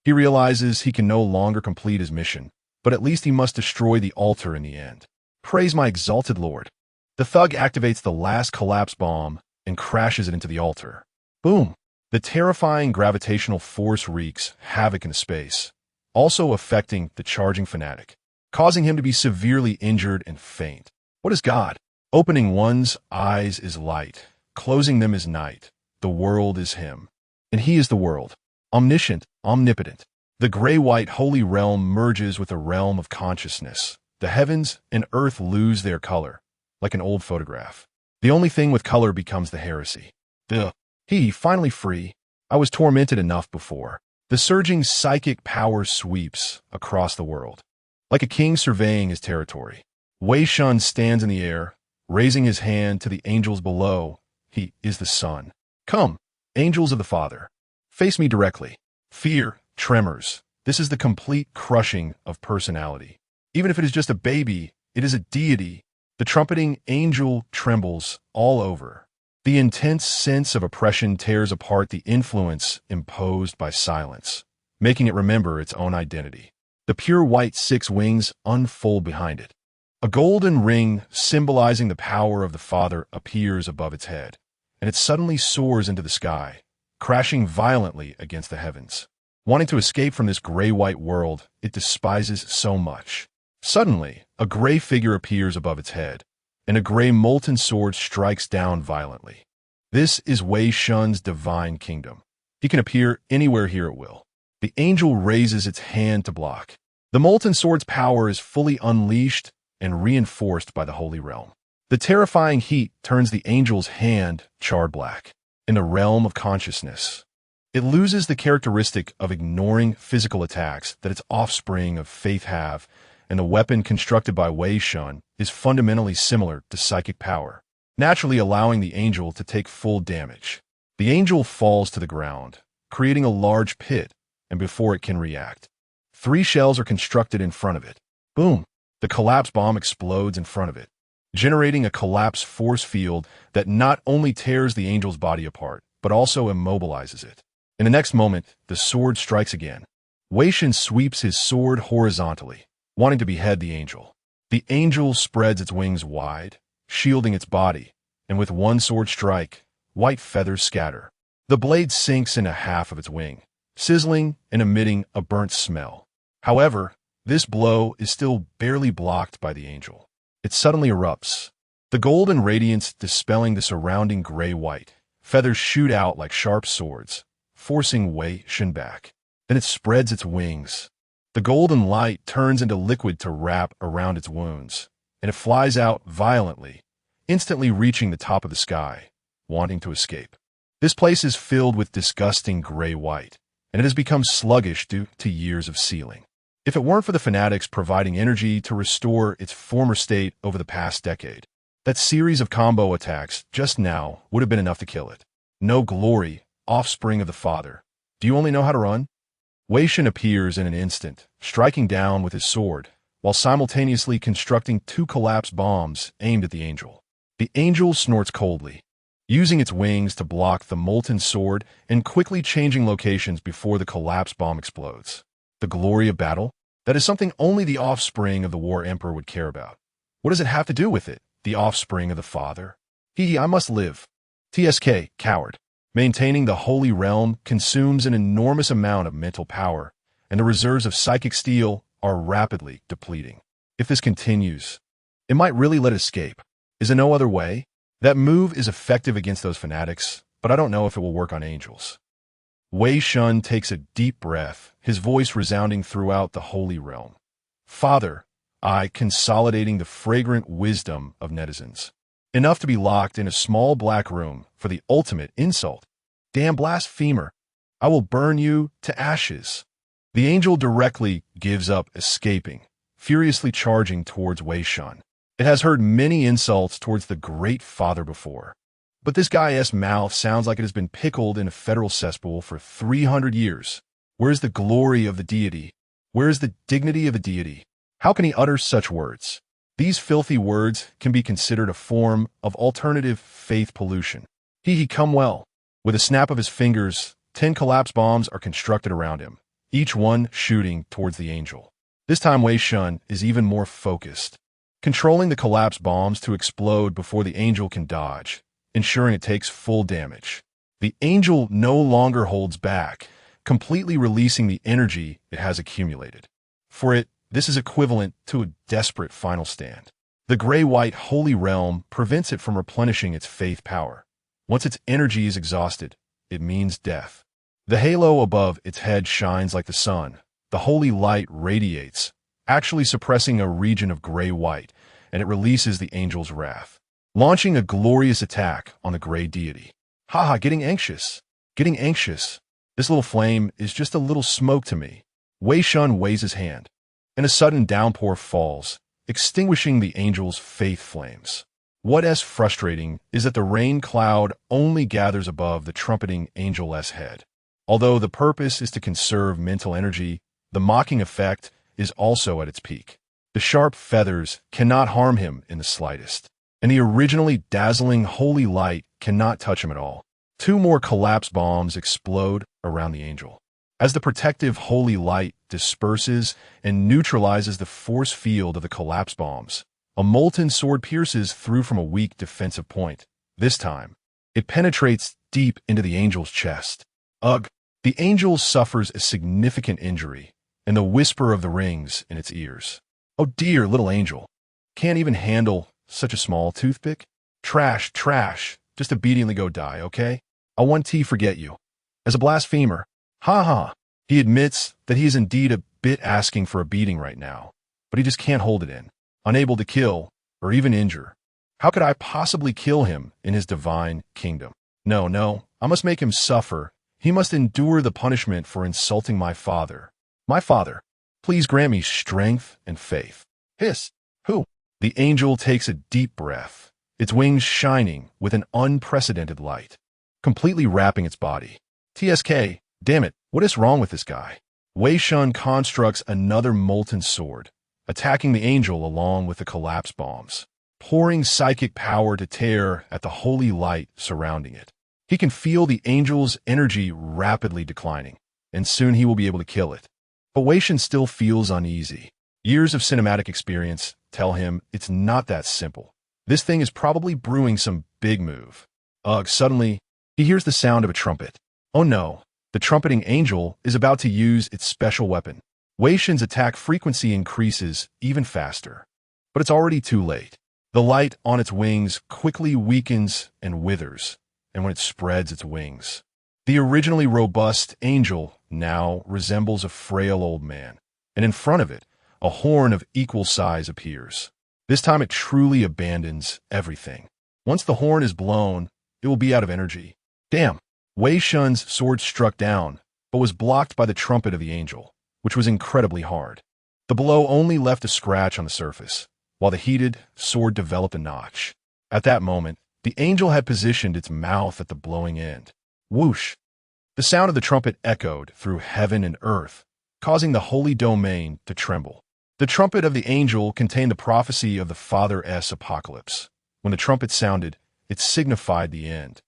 He realizes he can no longer complete his mission, but at least he must destroy the altar in the end. Praise my exalted Lord. The thug activates the last collapse bomb and crashes it into the altar. Boom! The terrifying gravitational force wreaks havoc in space, also affecting the charging fanatic, causing him to be severely injured and faint. What is God? Opening one's eyes is light, closing them is night. The world is him, and he is the world. Omniscient, omnipotent. The gray-white holy realm merges with the realm of consciousness. The heavens and earth lose their color, like an old photograph. The only thing with color becomes the heresy. Finally free. I was tormented enough before. The surging psychic power sweeps across the world, like a king surveying his territory. Wei Shen stands in the air, raising his hand to the angels below. He is the Son. Come, angels of the Father. Face me directly. Fear, tremors. This is the complete crushing of personality. Even if it is just a baby, it is a deity. The trumpeting angel trembles all over. The intense sense of oppression tears apart the influence imposed by silence, making it remember its own identity. The pure white six wings unfold behind it. A golden ring symbolizing the power of the Father appears above its head, and it suddenly soars into the sky, crashing violently against the heavens. Wanting to escape from this gray-white world it despises so much. Suddenly, a gray figure appears above its head, and a gray molten sword strikes down violently. This is Wei Shen's divine kingdom. He can appear anywhere here at will. The angel raises its hand to block. The molten sword's power is fully unleashed and reinforced by the holy realm. The terrifying heat turns the angel's hand charred black. In the realm of consciousness, it loses the characteristic of ignoring physical attacks that its offspring of faith have, and the weapon constructed by Wei Shen is fundamentally similar to psychic power, naturally allowing the angel to take full damage. The angel falls to the ground, creating a large pit, and before it can react, 3 shells are constructed in front of it. Boom! The collapse bomb explodes in front of it, generating a collapse force field that not only tears the angel's body apart, but also immobilizes it. In the next moment, the sword strikes again. Wei Shen sweeps his sword horizontally, wanting to behead the angel. The angel spreads its wings wide, shielding its body, and with one sword strike, white feathers scatter. The blade sinks into half of its wing, sizzling and emitting a burnt smell. However, this blow is still barely blocked by the angel. It suddenly erupts, the golden radiance dispelling the surrounding gray-white. Feathers shoot out like sharp swords, forcing Wei Shen back. Then it spreads its wings. The golden light turns into liquid to wrap around its wounds, and it flies out violently, instantly reaching the top of the sky, wanting to escape. This place is filled with disgusting gray-white, and it has become sluggish due to years of sealing. If it weren't for the fanatics providing energy to restore its former state over the past decade, that series of combo attacks just now would have been enough to kill it. No glory, offspring of the Father. Do you only know how to run? Wei Shen appears in an instant, striking down with his sword, while simultaneously constructing 2 collapse bombs aimed at the angel. The angel snorts coldly, using its wings to block the molten sword and quickly changing locations before the collapse bomb explodes. The glory of battle? That is something only the offspring of the War Emperor would care about. What does it have to do with it? The offspring of the Father? I must live. TSK, coward. Maintaining the holy realm consumes an enormous amount of mental power, and the reserves of psychic steel are rapidly depleting. If this continues, it might really let it escape. Is there no other way? That move is effective against those fanatics, but I don't know if it will work on angels. Wei Shen takes a deep breath, his voice resounding throughout the holy realm. Father, I consolidating the fragrant wisdom of netizens. Enough to be locked in a small black room for the ultimate insult. Damn blasphemer, I will burn you to ashes. The angel directly gives up escaping, furiously charging towards Wei Shen. It has heard many insults towards the great Father before, but this guy's mouth sounds like it has been pickled in a federal cesspool for 300 years. Where's the glory of the deity? Where is the dignity of the deity? How can he utter such words? These filthy words can be considered a form of alternative faith pollution. He come well. With a snap of his fingers, 10 collapse bombs are constructed around him, each one shooting towards the angel. This time Wei Shen is even more focused, controlling the collapse bombs to explode before the angel can dodge, ensuring it takes full damage. The angel no longer holds back, completely releasing the energy it has accumulated. For it, this is equivalent to a desperate final stand. The gray-white holy realm prevents it from replenishing its faith power. Once its energy is exhausted, it means death. The halo above its head shines like the sun. The holy light radiates, actually suppressing a region of gray-white, and it releases the angel's wrath, launching a glorious attack on the gray deity. Haha, getting anxious. Getting anxious. This little flame is just a little smoke to me. Wei Shen waves his hand, and a sudden downpour falls, extinguishing the angel's faith flames. What's frustrating is that the rain cloud only gathers above the trumpeting angel's head. Although the purpose is to conserve mental energy, the mocking effect is also at its peak. The sharp feathers cannot harm him in the slightest, and the originally dazzling holy light cannot touch him at all. Two more collapse bombs explode around the angel. As the protective holy light disperses and neutralizes the force field of the collapse bombs, a molten sword pierces through from a weak defensive point. This time, it penetrates deep into the angel's chest. Ugh! The angel suffers a significant injury, and the whisper of the rings in its ears. Oh dear, little angel. Can't even handle such a small toothpick? Trash, trash. Just obediently go die, okay? I'll 1T forget you. As a blasphemer. Ha ha. He admits that he is indeed a bit asking for a beating right now, but he just can't hold it in. Unable to kill, or even injure. How could I possibly kill him in his divine kingdom? No, no, I must make him suffer. He must endure the punishment for insulting my father. My father, please grant me strength and faith. Hiss. Who? The angel takes a deep breath, its wings shining with an unprecedented light, completely wrapping its body. TSK, damn it, what is wrong with this guy? Wei Shen constructs another molten sword, attacking the angel along with the collapse bombs, pouring psychic power to tear at the holy light surrounding it. He can feel the angel's energy rapidly declining, and soon he will be able to kill it. But Wei Shen still feels uneasy. Years of cinematic experience tell him it's not that simple. This thing is probably brewing some big move. Ugh, suddenly, he hears the sound of a trumpet. Oh no, the trumpeting angel is about to use its special weapon. Wei Shen's attack frequency increases even faster. But it's already too late. The light on its wings quickly weakens and withers, and when it spreads its wings, the originally robust angel now resembles a frail old man, and in front of it, a horn of equal size appears. This time it truly abandons everything. Once the horn is blown, it will be out of energy. Damn! Wei Shen's sword struck down, but was blocked by the trumpet of the angel, which was incredibly hard. The blow only left a scratch on the surface, while the heated sword developed a notch. At that moment, the angel had positioned its mouth at the blowing end. Whoosh! The sound of the trumpet echoed through heaven and earth, causing the holy domain to tremble. The trumpet of the angel contained the prophecy of the Father's apocalypse. When the trumpet sounded, it signified the end.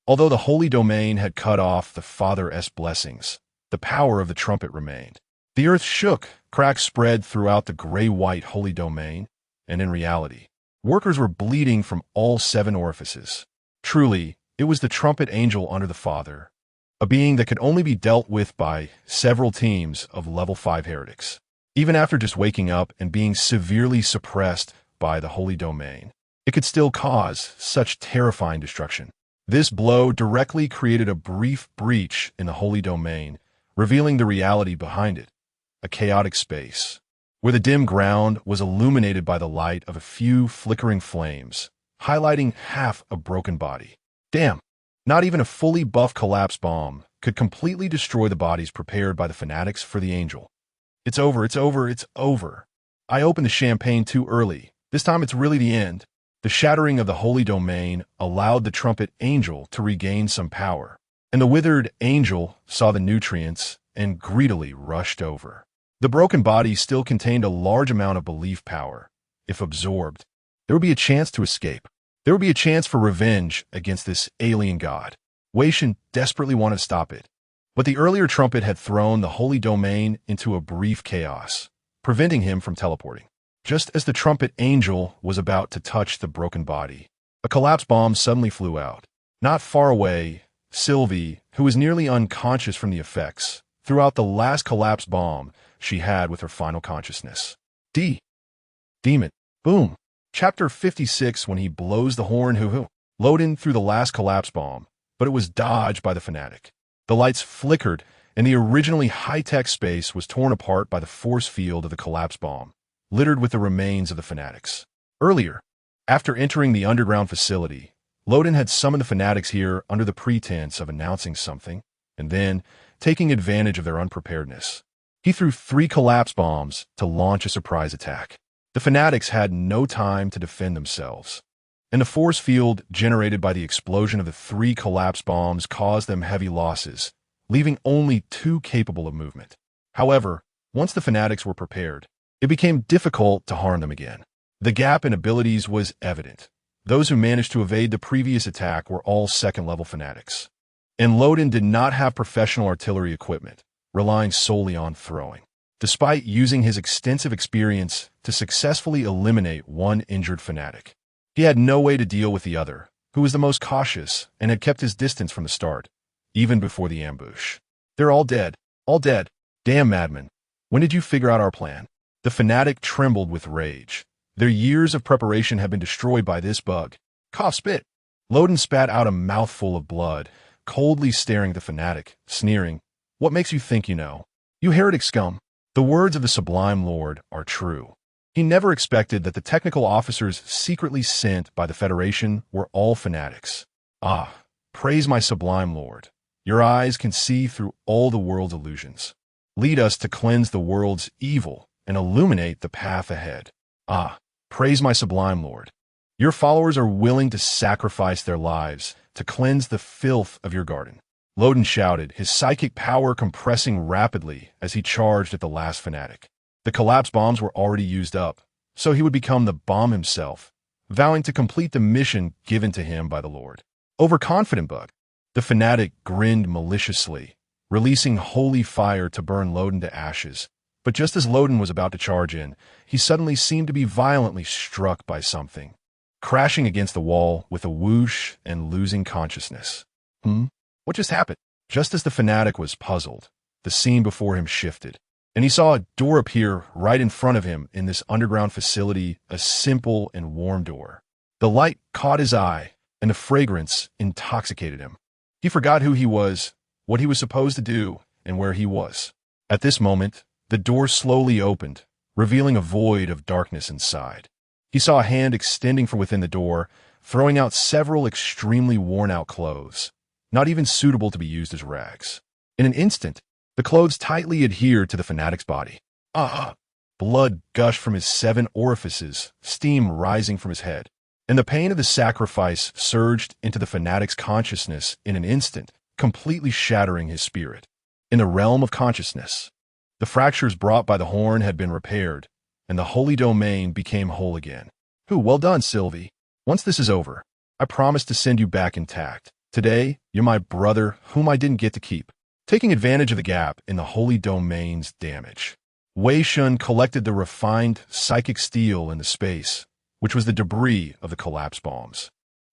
Although the holy domain had cut off the Father's blessings, the power of the trumpet remained. The earth shook, cracks spread throughout the gray-white holy domain, and in reality, workers were bleeding from all 7 orifices. Truly, it was the trumpet angel under the Father, a being that could only be dealt with by several teams of level 5 heretics. Even after just waking up and being severely suppressed by the holy domain, it could still cause such terrifying destruction. This blow directly created a brief breach in the holy domain, revealing the reality behind it, a chaotic space, where the dim ground was illuminated by the light of a few flickering flames, highlighting half a broken body. Damn! Not even a fully buffed collapse bomb could completely destroy the bodies prepared by the fanatics for the angel. It's over, it's over, it's over. I opened the champagne too early. This time it's really the end. The shattering of the holy domain allowed the trumpet angel to regain some power, and the withered angel saw the nutrients and greedily rushed over. The broken body still contained a large amount of belief power. If absorbed, there would be a chance to escape. There would be a chance for revenge against this alien god. Wei Shen desperately wanted to stop it, but the earlier trumpet had thrown the holy domain into a brief chaos, preventing him from teleporting. Just as the trumpet angel was about to touch the broken body, a collapse bomb suddenly flew out. Not far away, Sylvie, who was nearly unconscious from the effects, threw out the last collapse bomb she had with her final consciousness. Demon. Boom. Chapter 56 when he blows the horn Loden threw the last collapse bomb, but it was dodged by the fanatic. The lights flickered, and the originally high-tech space was torn apart by the force field of the collapse bomb, littered with the remains of the fanatics. Earlier, after entering the underground facility, Loden had summoned the fanatics here under the pretense of announcing something, and then, taking advantage of their unpreparedness, he threw 3 collapse bombs to launch a surprise attack. The fanatics had no time to defend themselves, and the force field generated by the explosion of the 3 collapse bombs caused them heavy losses, leaving only 2 capable of movement. However, once the fanatics were prepared, it became difficult to harm them again. The gap in abilities was evident. Those who managed to evade the previous attack were all second-level fanatics. And Loden did not have professional artillery equipment, relying solely on throwing. Despite using his extensive experience to successfully eliminate one injured fanatic, he had no way to deal with the other, who was the most cautious and had kept his distance from the start, even before the ambush. They're all dead. All dead. Damn, madman. When did you figure out our plan? The fanatic trembled with rage. Their years of preparation had been destroyed by this bug. Cough spit. Loden spat out a mouthful of blood, coldly staring at the fanatic, sneering. What makes you think you know? You heretic scum. The words of the Sublime Lord are true. He never expected that the technical officers secretly sent by the Federation were all fanatics. Ah, praise my Sublime Lord. Your eyes can see through all the world's illusions. Lead us to cleanse the world's evil and illuminate the path ahead. Ah, praise my Sublime Lord. Your followers are willing to sacrifice their lives to cleanse the filth of your garden. Loden shouted, his psychic power compressing rapidly as he charged at the last fanatic. The collapse bombs were already used up, so he would become the bomb himself, vowing to complete the mission given to him by the Lord. Overconfident bug. The fanatic grinned maliciously, releasing holy fire to burn Loden to ashes. But just as Loden was about to charge in, he suddenly seemed to be violently struck by something, crashing against the wall with a whoosh and losing consciousness. What just happened? Just as the fanatic was puzzled, the scene before him shifted, and he saw a door appear right in front of him in this underground facility, a simple and warm door. The light caught his eye, and the fragrance intoxicated him. He forgot who he was, what he was supposed to do, and where he was. At this moment, the door slowly opened, revealing a void of darkness inside. He saw a hand extending from within the door, throwing out several extremely worn-out clothes, not even suitable to be used as rags. In an instant, the clothes tightly adhered to the fanatic's body. Blood gushed from his 7 orifices, steam rising from his head, and the pain of the sacrifice surged into the fanatic's consciousness in an instant, completely shattering his spirit. In the realm of consciousness, the fractures brought by the horn had been repaired, and the holy domain became whole again. Well done, Sylvie. Once this is over, I promise to send you back intact. Today, you're my brother, whom I didn't get to keep. Taking advantage of the gap in the holy domain's damage, Wei Shen collected the refined psychic steel in the space, which was the debris of the collapse bombs.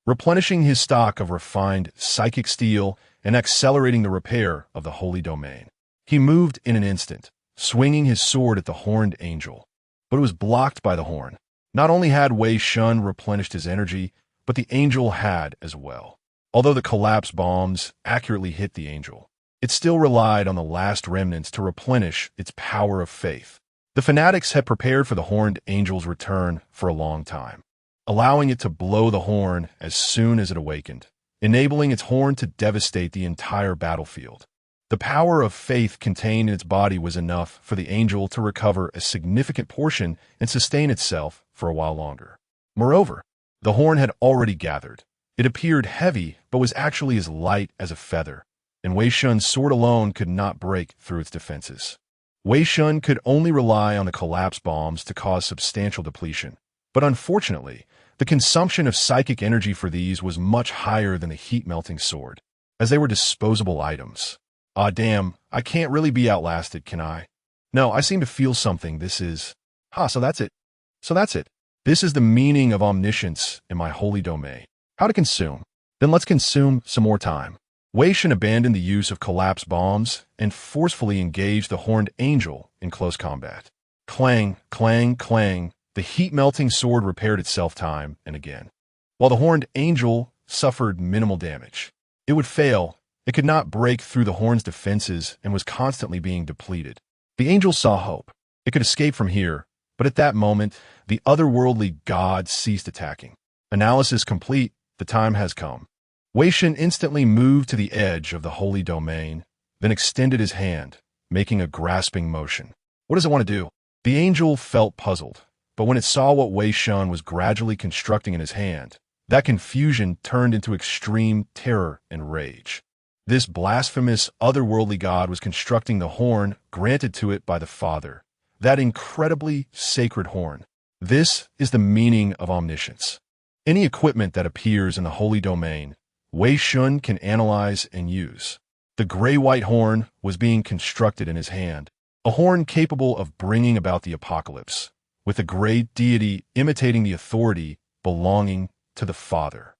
Replenishing his stock of refined psychic steel and accelerating the repair of the holy domain, he moved in an instant, swinging his sword at the horned angel. But it was blocked by the horn. Not only had Wei Shen replenished his energy, but the angel had as well. Although the collapse bombs accurately hit the angel, it still relied on the last remnants to replenish its power of faith. The fanatics had prepared for the horned angel's return for a long time, allowing it to blow the horn as soon as it awakened, enabling its horn to devastate the entire battlefield. The power of faith contained in its body was enough for the angel to recover a significant portion and sustain itself for a while longer. Moreover, the horn had already gathered. It appeared heavy, but was actually as light as a feather, and Wei Shen's sword alone could not break through its defenses. Wei Shen could only rely on the collapse bombs to cause substantial depletion, but unfortunately, the consumption of psychic energy for these was much higher than the heat-melting sword, as they were disposable items. Ah, damn, I can't really be outlasted, can I? No, I seem to feel something. This is... so that's it. This is the meaning of omniscience in my holy domain. How to consume? Then let's consume some more time. Wei Shen abandoned the use of collapse bombs and forcefully engaged the horned angel in close combat. Clang, clang, clang, the heat-melting sword repaired itself time and again, while the horned angel suffered minimal damage. It would fail. It could not break through the horn's defenses and was constantly being depleted. The angel saw hope. It could escape from here, but at that moment, the otherworldly god ceased attacking. Analysis complete. The time has come. Wei Shen instantly moved to the edge of the holy domain, then extended his hand, making a grasping motion. What does it want to do? The angel felt puzzled, but when it saw what Wei Shen was gradually constructing in his hand, that confusion turned into extreme terror and rage. This blasphemous, otherworldly god was constructing the horn granted to it by the Father, that incredibly sacred horn. This is the meaning of omniscience. Any equipment that appears in the holy domain, Wei Shen can analyze and use. The gray-white horn was being constructed in his hand, a horn capable of bringing about the apocalypse, with a great deity imitating the authority belonging to the Father.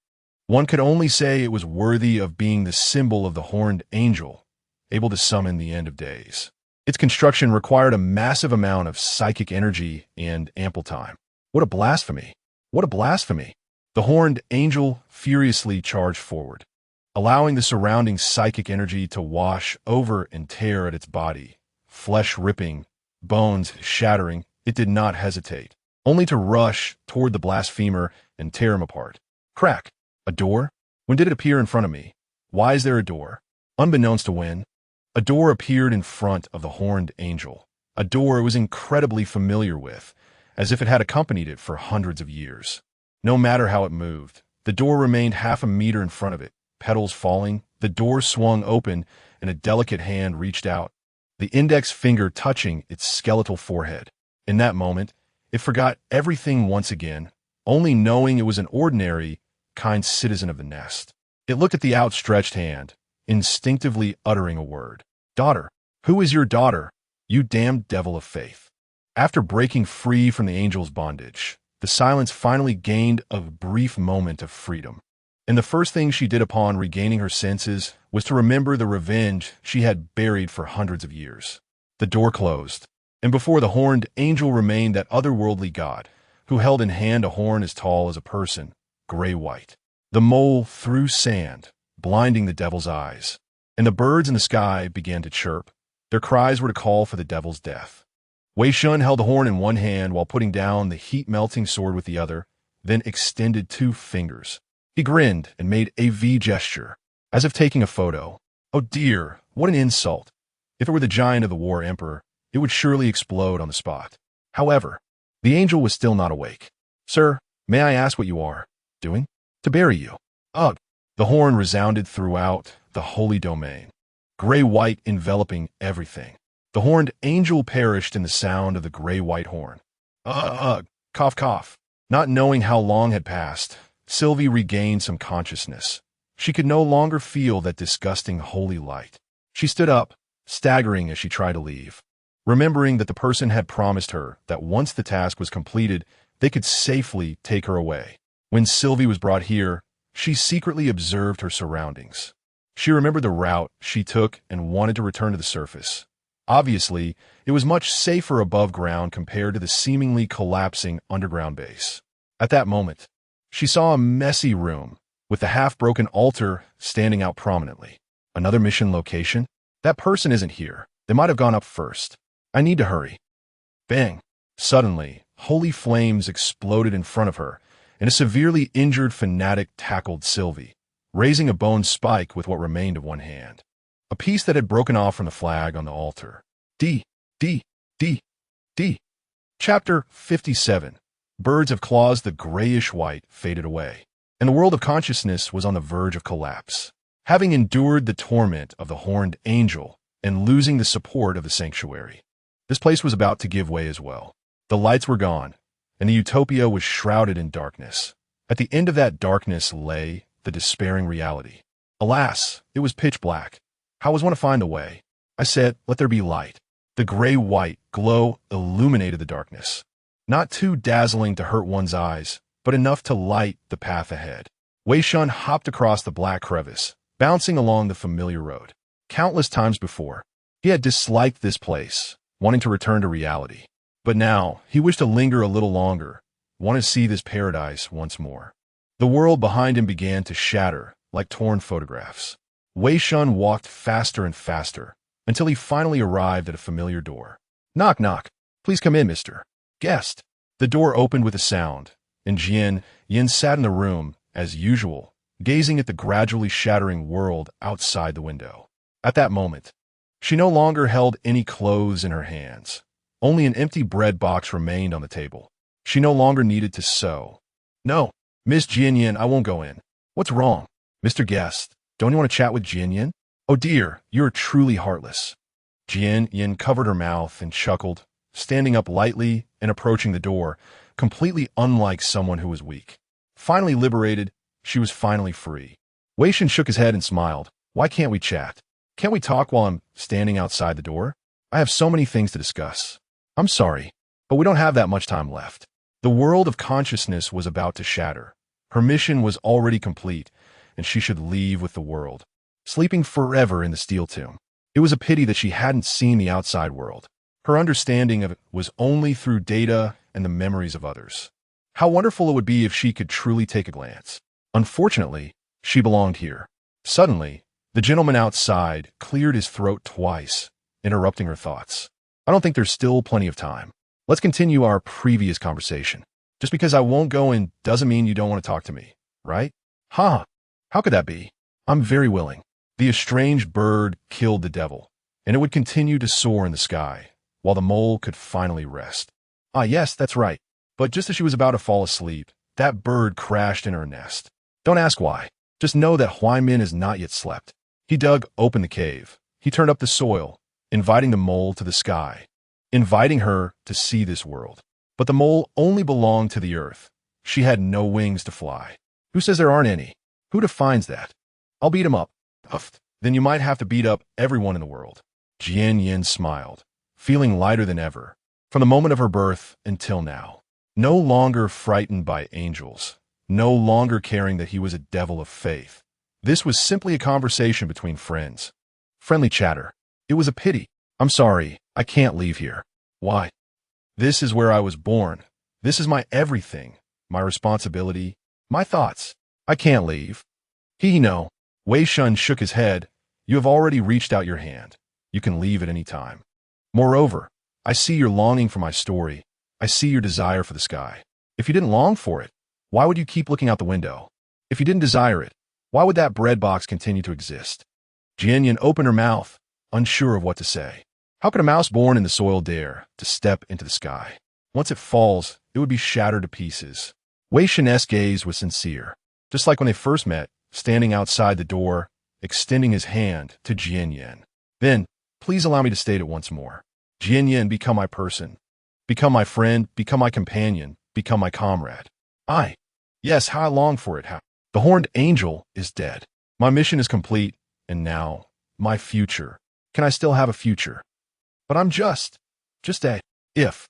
One could only say it was worthy of being the symbol of the horned angel, able to summon the end of days. Its construction required a massive amount of psychic energy and ample time. What a blasphemy! What a blasphemy! The horned angel furiously charged forward, allowing the surrounding psychic energy to wash over and tear at its body. Flesh ripping, bones shattering, it did not hesitate, only to rush toward the blasphemer and tear him apart. Crack! A door? When did it appear in front of me? Why is there a door? Unbeknownst to Wen, a door appeared in front of the horned angel. A door it was incredibly familiar with, as if it had accompanied it for hundreds of years. No matter how it moved, the door remained half a meter in front of it. Petals falling, the door swung open, and a delicate hand reached out, the index finger touching its skeletal forehead. In that moment, it forgot everything once again, only knowing it was an ordinary, kind citizen of the nest. It looked at the outstretched hand, instinctively uttering a word. Daughter. Who is your daughter, you damned devil of faith? After breaking free from the angel's bondage, the silence finally gained a brief moment of freedom. And the first thing she did upon regaining her senses was to remember the revenge she had buried for hundreds of years. The door closed, and before the horned angel remained that otherworldly god, who held in hand a horn as tall as a person, gray-white. The mole threw sand, blinding the devil's eyes, and the birds in the sky began to chirp. Their cries were to call for the devil's death. Wei Shen held the horn in one hand while putting down the heat-melting sword with the other, then extended 2 fingers. He grinned and made a V gesture, as if taking a photo. Oh dear, what an insult. If it were the giant of the War Emperor, it would surely explode on the spot. However, the angel was still not awake. Sir, may I ask what you are doing? To bury you. Ugh. The horn resounded throughout the holy domain, gray-white enveloping everything. The horned angel perished in the sound of the gray-white horn. Ugh, cough, cough. Not knowing how long had passed, Sylvie regained some consciousness. She could no longer feel that disgusting holy light. She stood up, staggering as she tried to leave, remembering that the person had promised her that once the task was completed, they could safely take her away. When Sylvie was brought here, she secretly observed her surroundings. She remembered the route she took and wanted to return to the surface. Obviously, it was much safer above ground compared to the seemingly collapsing underground base. At that moment, she saw a messy room with the half-broken altar standing out prominently. Another mission location? That person isn't here. They might have gone up first. I need to hurry. Bang! Suddenly, holy flames exploded in front of her, and a severely injured fanatic tackled Sylvie, raising a bone spike with what remained of one hand. A piece that had broken off from the flag on the altar. D. Chapter 57. Birds of claws, the grayish-white faded away, and the world of consciousness was on the verge of collapse. Having endured the torment of the horned angel and losing the support of the sanctuary, this place was about to give way as well. The lights were gone, and the utopia was shrouded in darkness. At the end of that darkness lay the despairing reality. Alas, it was pitch black. How was one to find a way? I said, let there be light. The gray-white glow illuminated the darkness. Not too dazzling to hurt one's eyes, but enough to light the path ahead. Wei Shen hopped across the black crevice, bouncing along the familiar road. Countless times before, he had disliked this place, wanting to return to reality. But now, he wished to linger a little longer, wanted to see this paradise once more. The world behind him began to shatter like torn photographs. Wei Shen walked faster and faster, until he finally arrived at a familiar door. Knock, knock. Please come in, Mr. Guest. The door opened with a sound, and Yin sat in the room, as usual, gazing at the gradually shattering world outside the window. At that moment, she no longer held any clothes in her hands. Only an empty bread box remained on the table. She no longer needed to sew. No, Miss Yin, I won't go in. What's wrong? Mr. Guest, don't you want to chat with Yin? Oh dear, you're truly heartless. Yin covered her mouth and chuckled, standing up lightly and approaching the door, completely unlike someone who was weak. Finally liberated, she was finally free. Wei Shen shook his head and smiled. Why can't we chat? Can't we talk while I'm standing outside the door? I have so many things to discuss. I'm sorry, but we don't have that much time left. The world of consciousness was about to shatter. Her mission was already complete, and she should leave with the world, sleeping forever in the steel tomb. It was a pity that she hadn't seen the outside world. Her understanding of it was only through data and the memories of others. How wonderful it would be if she could truly take a glance. Unfortunately, she belonged here. Suddenly, the gentleman outside cleared his throat twice, interrupting her thoughts. I don't think there's still plenty of time. Let's continue our previous conversation. Just because I won't go in doesn't mean you don't want to talk to me, right? Huh? How could that be? I'm very willing. The estranged bird killed the devil, and it would continue to soar in the sky, while the mole could finally rest. Ah, yes, that's right. But just as she was about to fall asleep, that bird crashed in her nest. Don't ask why. Just know that Huai Min has not yet slept. He dug open the cave. He turned up the soil, inviting the mole to the sky, inviting her to see this world. But the mole only belonged to the earth. She had no wings to fly. Who says there aren't any? Who defines that? I'll beat him up. Huffed. Then you might have to beat up everyone in the world. Jian Yin smiled, feeling lighter than ever, from the moment of her birth until now. No longer frightened by angels, no longer caring that he was a devil of faith. This was simply a conversation between friends. Friendly chatter. It was a pity. I'm sorry, I can't leave here. Why? This is where I was born. This is my everything, my responsibility, my thoughts. I can't leave. No. Wei Shen shook his head. You have already reached out your hand. You can leave at any time. Moreover, I see your longing for my story. I see your desire for the sky. If you didn't long for it, why would you keep looking out the window? If you didn't desire it, why would that bread box continue to exist? Jian Yin opened her mouth, unsure of what to say. How could a mouse born in the soil dare to step into the sky? Once it falls, it would be shattered to pieces. Wei Shen's gaze was sincere, just like when they first met, standing outside the door, extending his hand to Jian Yin. Then, please allow me to state it once more. Jian Yin, become my person. Become my friend, become my companion, become my comrade. Yes, how I long for it. How. The horned angel is dead. My mission is complete, and now, my future. Can I still have a future? But I'm just a, if.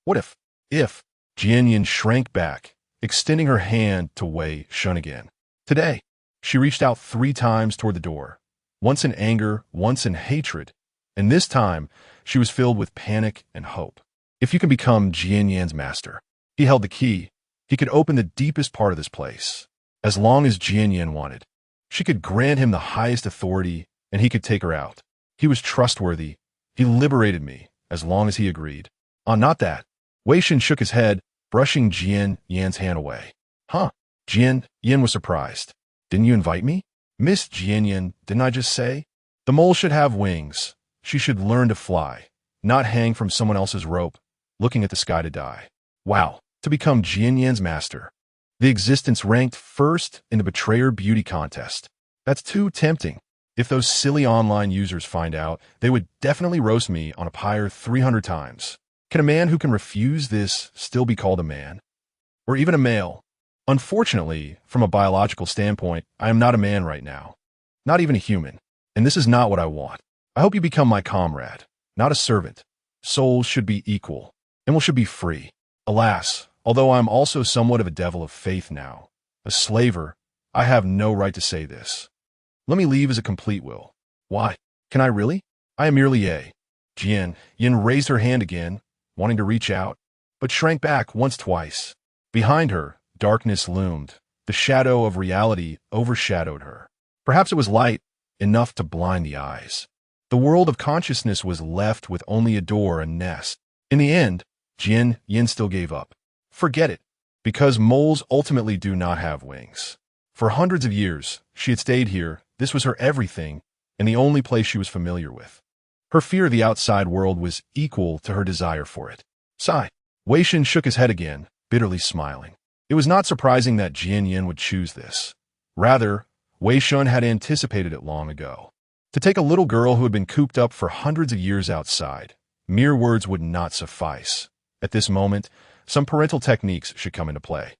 What if? If. Jian Yin shrank back, extending her hand to Wei Shen again. Today, she reached out 3 times toward the door, once in anger, once in hatred, and this time, she was filled with panic and hope. If you can become Jian Yin's master, he held the key. He could open the deepest part of this place. As long as Jian Yin wanted, she could grant him the highest authority, and he could take her out. He was trustworthy. He liberated me, as long as he agreed. Not that. Wei Shen shook his head, brushing Jian Yin's hand away. Huh? Jian Yin was surprised. Didn't you invite me? Miss Jian Yin, didn't I just say? The mole should have wings. She should learn to fly, not hang from someone else's rope, looking at the sky to die. Wow, to become Jian Yin's master. The existence ranked first in the betrayer beauty contest. That's too tempting. If those silly online users find out, they would definitely roast me on a pyre 300 times. Can a man who can refuse this still be called a man? Or even a male? Unfortunately, from a biological standpoint, I am not a man right now. Not even a human. And this is not what I want. I hope you become my comrade, not a servant. Souls should be equal, and we should be free. Alas, although I am also somewhat of a devil of faith now, a slaver, I have no right to say this. Let me leave as a complete will. Why? Can I really? I am merely a. Jian Yin raised her hand again, wanting to reach out, but shrank back once twice. Behind her, darkness loomed. The shadow of reality overshadowed her. Perhaps it was light, enough to blind the eyes. The world of consciousness was left with only a door and nest. In the end, Jian Yin still gave up. Forget it, because moles ultimately do not have wings. For hundreds of years, she had stayed here. This was her everything, and the only place she was familiar with. Her fear of the outside world was equal to her desire for it. Sigh. Wei Shen shook his head again, bitterly smiling. It was not surprising that Jian Yin would choose this. Rather, Wei Shen had anticipated it long ago. To take a little girl who had been cooped up for hundreds of years outside, Mere words would not suffice. At this moment, some parental techniques should come into play.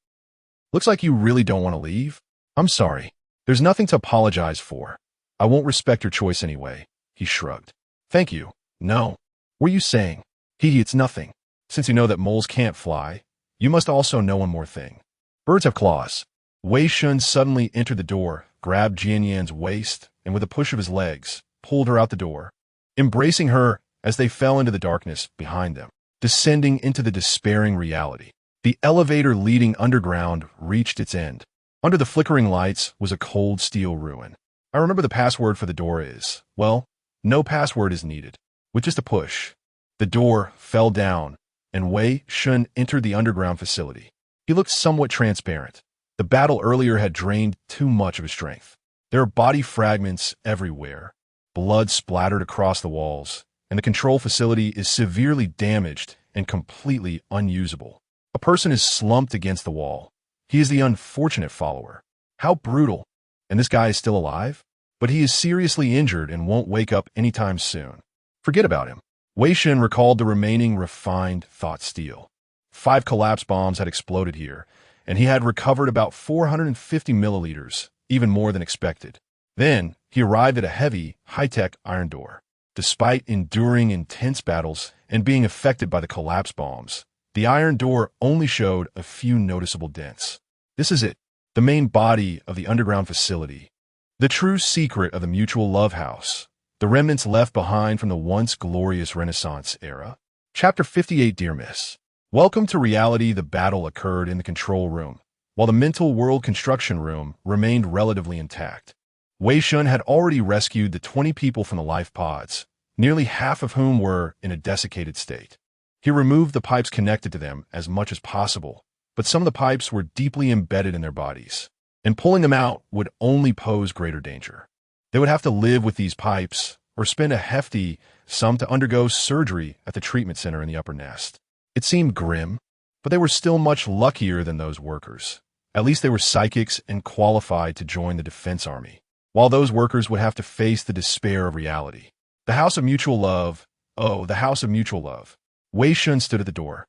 Looks like you really don't want to leave? I'm sorry. There's nothing to apologize for. I won't respect your choice anyway. He shrugged. Thank you. No. Were you saying? It's nothing. Since you know that moles can't fly, you must also know one more thing. Birds have claws. Wei Shen suddenly entered the door, grabbed Jian Yan's waist, and with a push of his legs, pulled her out the door, embracing her as they fell into the darkness behind them, descending into the despairing reality. The elevator leading underground reached its end. Under the flickering lights was a cold steel ruin. I remember the password for the door is, well, no password is needed. With just a push, the door fell down, and Wei Shen entered the underground facility. He looked somewhat transparent. The battle earlier had drained too much of his strength. There are body fragments everywhere. Blood splattered across the walls, and the control facility is severely damaged and completely unusable. A person is slumped against the wall. He is the unfortunate follower. How brutal. And this guy is still alive? But he is seriously injured and won't wake up anytime soon. Forget about him. Wei Shen recalled the remaining refined thought steel. 5 collapse bombs had exploded here, and he had recovered about 450 milliliters, even more than expected. Then, he arrived at a heavy, high-tech iron door. Despite enduring intense battles and being affected by the collapse bombs, the iron door only showed a few noticeable dents. This is it, the main body of the underground facility. The true secret of the Mutual Love House, the remnants left behind from the once glorious Renaissance era. Chapter 58. Dear Miss, welcome to reality. The battle occurred in the control room, while the mental world construction room remained relatively intact. Wei Shen had already rescued the 20 people from the life pods, nearly half of whom were in a desiccated state. He removed the pipes connected to them as much as possible, but some of the pipes were deeply embedded in their bodies, and pulling them out would only pose greater danger. They would have to live with these pipes or spend a hefty sum to undergo surgery at the treatment center in the upper nest. It seemed grim, but they were still much luckier than those workers. At least they were psychics and qualified to join the defense army, while those workers would have to face the despair of reality. The House of Mutual Love. Oh, the House of Mutual Love. Wei Shen stood at the door,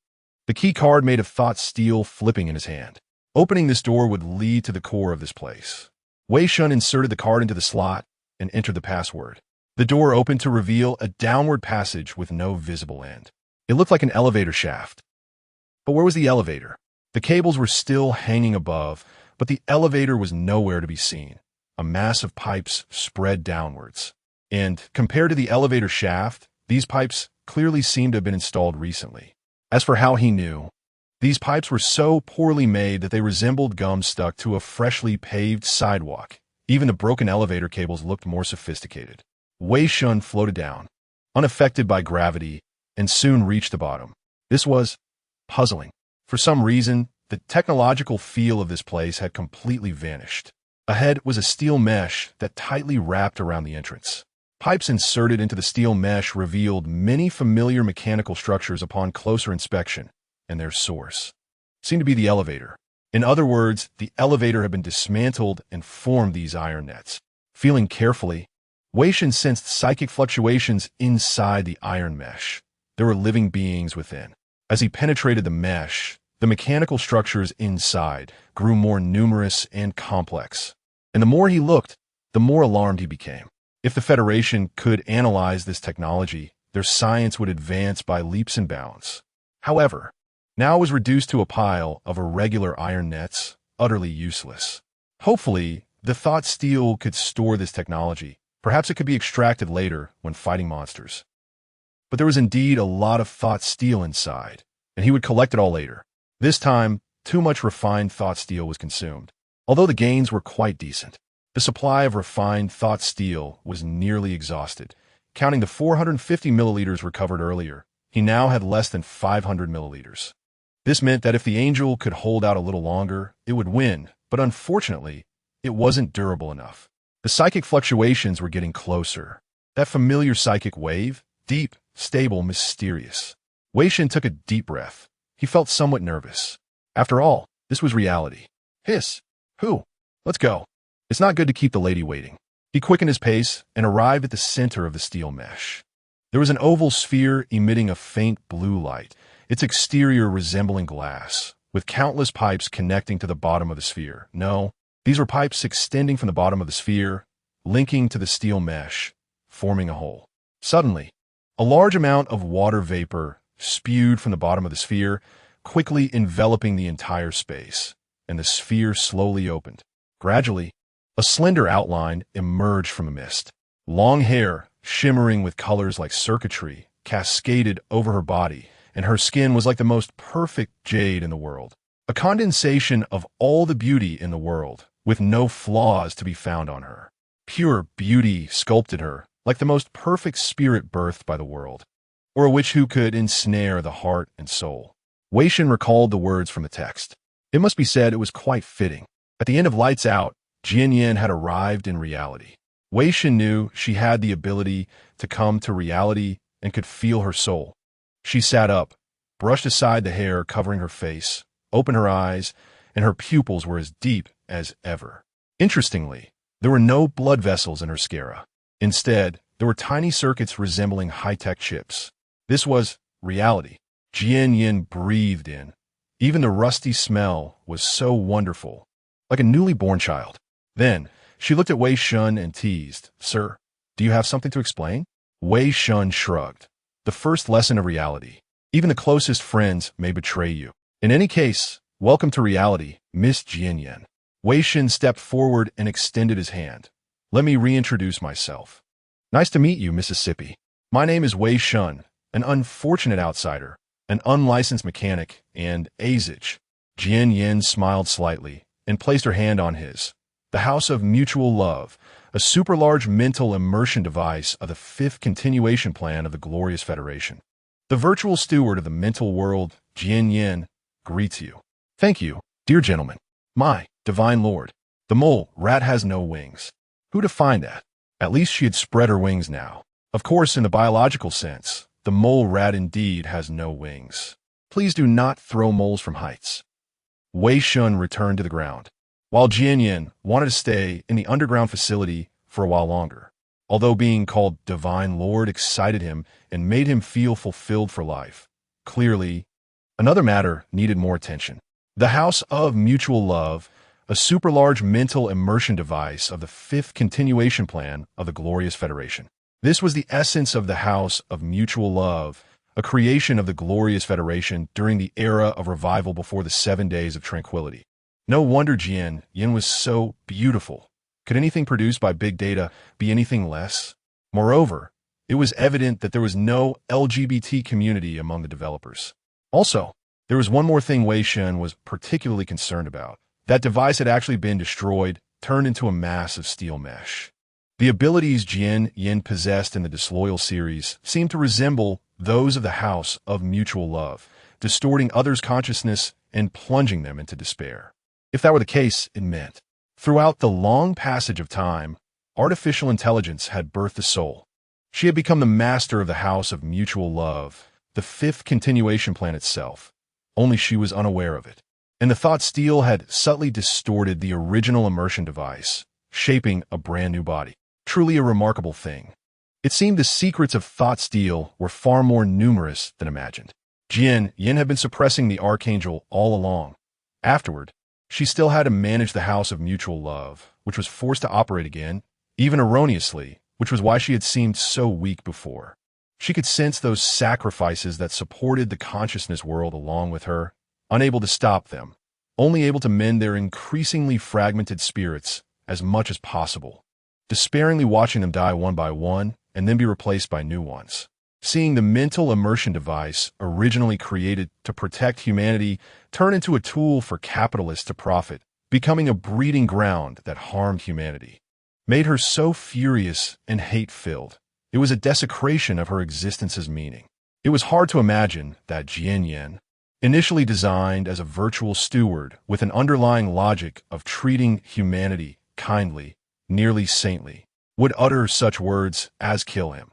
the key card made of thought steel flipping in his hand. Opening this door would lead to the core of this place. Wei Shen inserted the card into the slot and entered the password. The door opened to reveal a downward passage with no visible end. It looked like an elevator shaft. But where was the elevator? The cables were still hanging above, but the elevator was nowhere to be seen. A mass of pipes spread downwards. And, compared to the elevator shaft, these pipes clearly seemed to have been installed recently. As for how he knew, these pipes were so poorly made that they resembled gum stuck to a freshly paved sidewalk. Even the broken elevator cables looked more sophisticated. Wei Shen floated down, unaffected by gravity, and soon reached the bottom. This was puzzling. For some reason, the technological feel of this place had completely vanished. Ahead was a steel mesh that tightly wrapped around the entrance. Pipes inserted into the steel mesh revealed many familiar mechanical structures upon closer inspection, and their source seemed to be the elevator. In other words, the elevator had been dismantled and formed these iron nets. Feeling carefully, Wei Shen sensed psychic fluctuations inside the iron mesh. There were living beings within. As he penetrated the mesh, the mechanical structures inside grew more numerous and complex. And the more he looked, the more alarmed he became. If the Federation could analyze this technology, their science would advance by leaps and bounds. However, now it was reduced to a pile of irregular iron nets, utterly useless. Hopefully, the thought steel could store this technology. Perhaps it could be extracted later when fighting monsters. But there was indeed a lot of thought steel inside, and he would collect it all later. This time, too much refined thought steel was consumed. Although the gains were quite decent, the supply of refined thought steel was nearly exhausted. Counting the 450 milliliters recovered earlier, he now had less than 500 milliliters. This meant that if the angel could hold out a little longer, it would win, but unfortunately, it wasn't durable enough. The psychic fluctuations were getting closer. That familiar psychic wave, deep, stable, mysterious. Wei Shen took a deep breath. He felt somewhat nervous. After all, this was reality. Hiss. Who? Let's go. It's not good to keep the lady waiting. He quickened his pace and arrived at the center of the steel mesh. There was an oval sphere emitting a faint blue light, its exterior resembling glass, with countless pipes connecting to the bottom of the sphere. No, these were pipes extending from the bottom of the sphere, linking to the steel mesh, forming a hole. Suddenly, a large amount of water vapor spewed from the bottom of the sphere, quickly enveloping the entire space, and the sphere slowly opened. Gradually, a slender outline emerged from the mist. Long hair, shimmering with colors like circuitry, cascaded over her body, and her skin was like the most perfect jade in the world. A condensation of all the beauty in the world, with no flaws to be found on her. Pure beauty sculpted her, like the most perfect spirit birthed by the world, or a witch who could ensnare the heart and soul. Wei Shen recalled the words from the text. It must be said it was quite fitting. At the end of Lights Out, Jian Yin had arrived in reality. Wei Shen knew she had the ability to come to reality and could feel her soul. She sat up, brushed aside the hair covering her face, opened her eyes, and her pupils were as deep as ever. Interestingly, there were no blood vessels in her sclera. Instead, there were tiny circuits resembling high-tech chips. This was reality. Jian Yin breathed in. Even the rusty smell was so wonderful, like a newly born child. Then, she looked at Wei Shen and teased, "Sir, do you have something to explain?" Wei Shen shrugged. The first lesson of reality. Even the closest friends may betray you. In any case, welcome to reality, Miss Jian Yin. Wei Shen stepped forward and extended his hand. Let me reintroduce myself. Nice to meet you, Mississippi. My name is Wei Shen, an unfortunate outsider, an unlicensed mechanic, and Azage. Jian Yin smiled slightly and placed her hand on his. The House of Mutual Love, a super-large mental immersion device of the fifth continuation plan of the Glorious Federation. The virtual steward of the mental world, Jian Yin, greets you. Thank you, dear gentlemen. My divine lord. The mole rat has no wings. Who defined that? At least she had spread her wings now. Of course, in the biological sense, the mole rat indeed has no wings. Please do not throw moles from heights. Wei Shen returned to the ground, while Jian Yin wanted to stay in the underground facility for a while longer. Although being called Divine Lord excited him and made him feel fulfilled for life, clearly, another matter needed more attention. The House of Mutual Love, a super-large mental immersion device of the fifth continuation plan of the Glorious Federation. This was the essence of the House of Mutual Love, a creation of the Glorious Federation during the era of revival before the 7 days of tranquility. No wonder Jian Yin was so beautiful. Could anything produced by big data be anything less? Moreover, it was evident that there was no LGBT community among the developers. Also, there was one more thing Wei Shen was particularly concerned about. That device had actually been destroyed, turned into a mass of steel mesh. The abilities Jian Yin possessed in the Disloyal series seemed to resemble those of the House of Mutual Love, distorting others' consciousness and plunging them into despair. If that were the case, it meant, throughout the long passage of time, artificial intelligence had birthed a soul. She had become the master of the House of Mutual Love, the fifth continuation plan itself. Only she was unaware of it. And the thought steel had subtly distorted the original immersion device, shaping a brand new body. Truly a remarkable thing. It seemed the secrets of thought steel were far more numerous than imagined. Jian Yin had been suppressing the Archangel all along. Afterward, she still had to manage the House of Mutual Love, which was forced to operate again, even erroneously, which was why she had seemed so weak before. She could sense those sacrifices that supported the consciousness world along with her, unable to stop them, only able to mend their increasingly fragmented spirits as much as possible, despairingly watching them die one by one and then be replaced by new ones. Seeing the mental immersion device originally created to protect humanity turn into a tool for capitalists to profit, becoming a breeding ground that harmed humanity, made her so furious and hate-filled. It was a desecration of her existence's meaning. It was hard to imagine that Jian Yin, initially designed as a virtual steward with an underlying logic of treating humanity kindly, nearly saintly, would utter such words as kill him.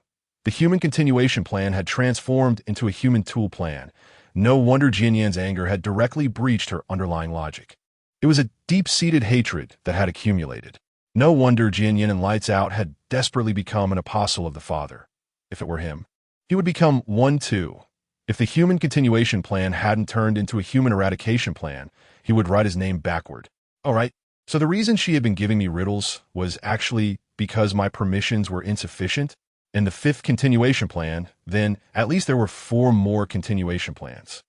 The human continuation plan had transformed into a human tool plan. No wonder Jian Yin's anger had directly breached her underlying logic. It was a deep-seated hatred that had accumulated. No wonder Jian Yin in Lights Out had desperately become an apostle of the Father, if it were him. He would become one too. If the human continuation plan hadn't turned into a human eradication plan, he would write his name backward. All right, so the reason she had been giving me riddles was actually because my permissions were insufficient. In the fifth continuation plan, then at least there were 4 more continuation plans.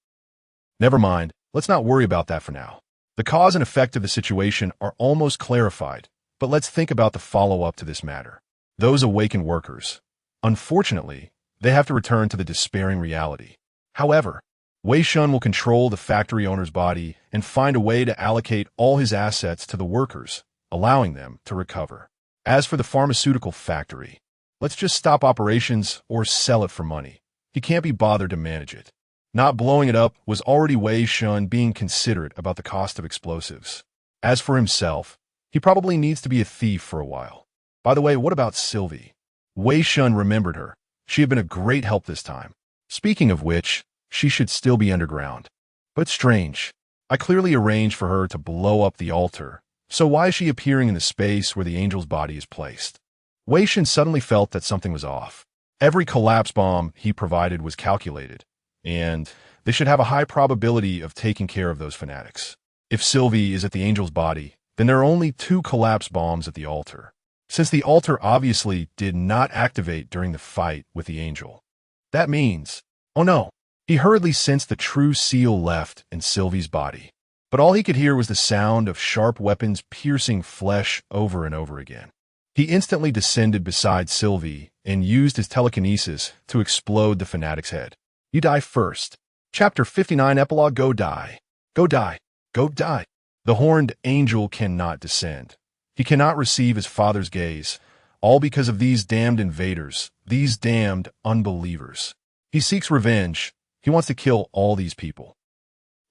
Never mind, let's not worry about that for now. The cause and effect of the situation are almost clarified, but let's think about the follow-up to this matter. Those awakened workers. Unfortunately, they have to return to the despairing reality. However, Wei Shen will control the factory owner's body and find a way to allocate all his assets to the workers, allowing them to recover. As for the pharmaceutical factory, let's just stop operations or sell it for money. He can't be bothered to manage it. Not blowing it up was already Wei Shen being considerate about the cost of explosives. As for himself, he probably needs to be a thief for a while. By the way, what about Sylvie? Wei Shen remembered her. She had been a great help this time. Speaking of which, she should still be underground. But strange. I clearly arranged for her to blow up the altar, so why is she appearing in the space where the angel's body is placed? Wei Shen suddenly felt that something was off. Every collapse bomb he provided was calculated, and they should have a high probability of taking care of those fanatics. If Sylvie is at the angel's body, then there are only 2 collapse bombs at the altar, since the altar obviously did not activate during the fight with the angel. That means, oh no, he hurriedly sensed the true seal left in Sylvie's body. But all he could hear was the sound of sharp weapons piercing flesh over and over again. He instantly descended beside Sylvie and used his telekinesis to explode the fanatic's head. You die first. Chapter 59 Epilogue. Go die. Go die. Go die. The horned angel cannot descend. He cannot receive his father's gaze, all because of these damned invaders, these damned unbelievers. He seeks revenge. He wants to kill all these people.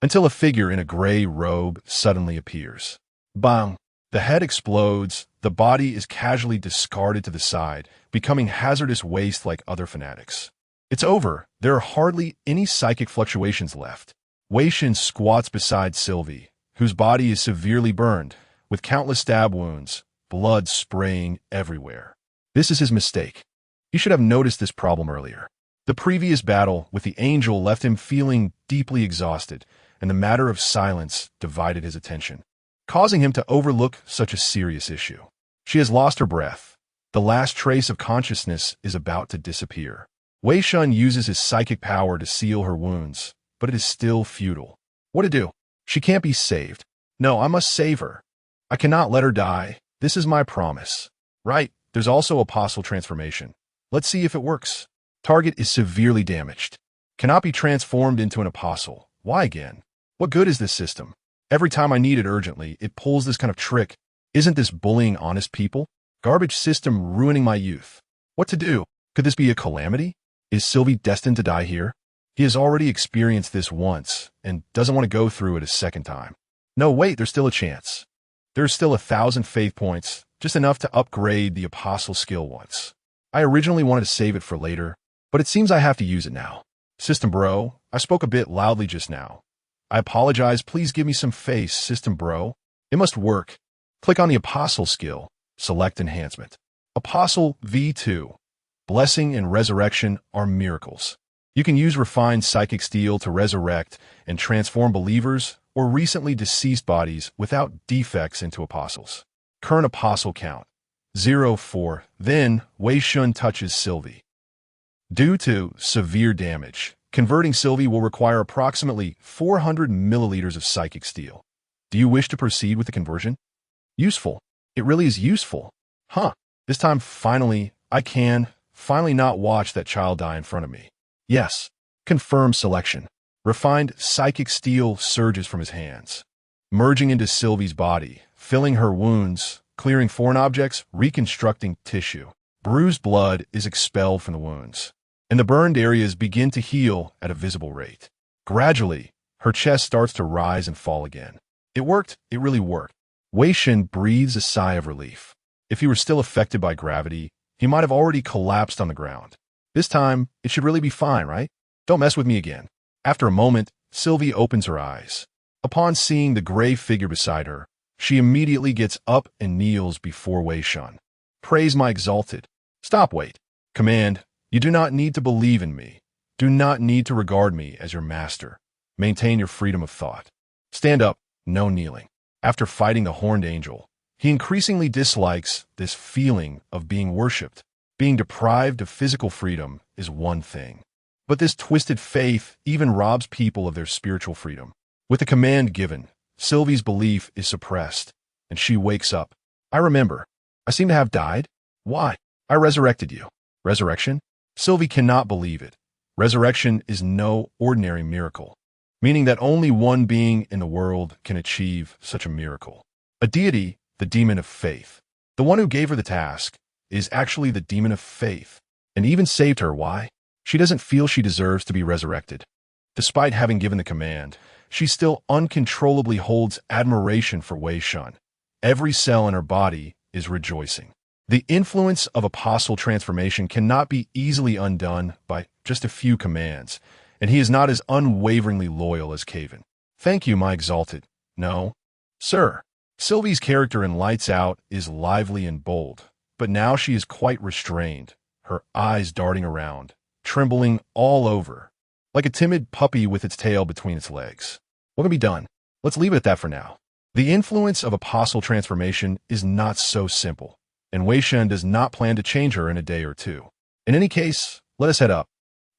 Until a figure in a gray robe suddenly appears. Bang! The head explodes. The body is casually discarded to the side, becoming hazardous waste like other fanatics. It's over. There are hardly any psychic fluctuations left. Wei Shen squats beside Sylvie, whose body is severely burned, with countless stab wounds, blood spraying everywhere. This is his mistake. He should have noticed this problem earlier. The previous battle with the angel left him feeling deeply exhausted, and the matter of silence divided his attention, causing him to overlook such a serious issue. She has lost her breath. The last trace of consciousness is about to disappear. Wei Shen uses his psychic power to seal her wounds, but it is still futile. What to do? She can't be saved. No, I must save her. I cannot let her die. This is my promise. Right, there's also apostle transformation. Let's see if it works. Target is severely damaged. Cannot be transformed into an apostle. Why again? What good is this system? Every time I need it urgently, it pulls this kind of trick. Isn't this bullying honest people? Garbage system ruining my youth. What to do? Could this be a calamity? Is Sylvie destined to die here? He has already experienced this once and doesn't want to go through it a second time. No, wait, there's still a chance. There's still 1,000 faith points, just enough to upgrade the apostle skill once. I originally wanted to save it for later, but it seems I have to use it now. System bro, I spoke a bit loudly just now. I apologize, please give me some face, system bro. It must work. Click on the apostle skill, select enhancement. Apostle V2. Blessing and resurrection are miracles. You can use refined psychic steel to resurrect and transform believers or recently deceased bodies without defects into apostles. Current apostle count, 0-4. Then Wei Shen touches Sylvie. Due to severe damage, converting Sylvie will require approximately 400 milliliters of psychic steel. Do you wish to proceed with the conversion? Useful. It really is useful. Huh. This time, finally, I can finally not watch that child die in front of me. Yes. Confirm selection. Refined psychic steel surges from his hands, merging into Sylvie's body, filling her wounds, clearing foreign objects, reconstructing tissue. Bruised blood is expelled from the wounds, and the burned areas begin to heal at a visible rate. Gradually, her chest starts to rise and fall again. It worked. It really worked. Wei Shen breathes a sigh of relief. If he were still affected by gravity, he might have already collapsed on the ground. This time, it should really be fine, right? Don't mess with me again. After a moment, Sylvie opens her eyes. Upon seeing the gray figure beside her, she immediately gets up and kneels before Wei Shen. Praise my exalted. Stop, wait. Command, You do not need to believe in me. Do not need to regard me as your master. Maintain your freedom of thought. Stand up, no kneeling. After fighting the horned angel, he increasingly dislikes this feeling of being worshipped. Being deprived of physical freedom is one thing, but this twisted faith even robs people of their spiritual freedom. With the command given, Sylvie's belief is suppressed, and she wakes up. I remember. I seem to have died. Why? I resurrected you. Resurrection? Sylvie cannot believe it. Resurrection is no ordinary miracle, meaning that only one being in the world can achieve such a miracle. A deity, the demon of faith. The one who gave her the task is actually the demon of faith, and even saved her. Why? She doesn't feel she deserves to be resurrected. Despite having given the command, she still uncontrollably holds admiration for Wei Shen. Every cell in her body is rejoicing. The influence of apostle transformation cannot be easily undone by just a few commands, and he is not as unwaveringly loyal as Caven. Thank you, my exalted. No, sir. Sylvie's character in Lights Out is lively and bold, but now she is quite restrained, her eyes darting around, trembling all over, like a timid puppy with its tail between its legs. What can be done? Let's leave it at that for now. The influence of apostle transformation is not so simple, and Wei Shen does not plan to change her in a day or two. In any case, let us head up.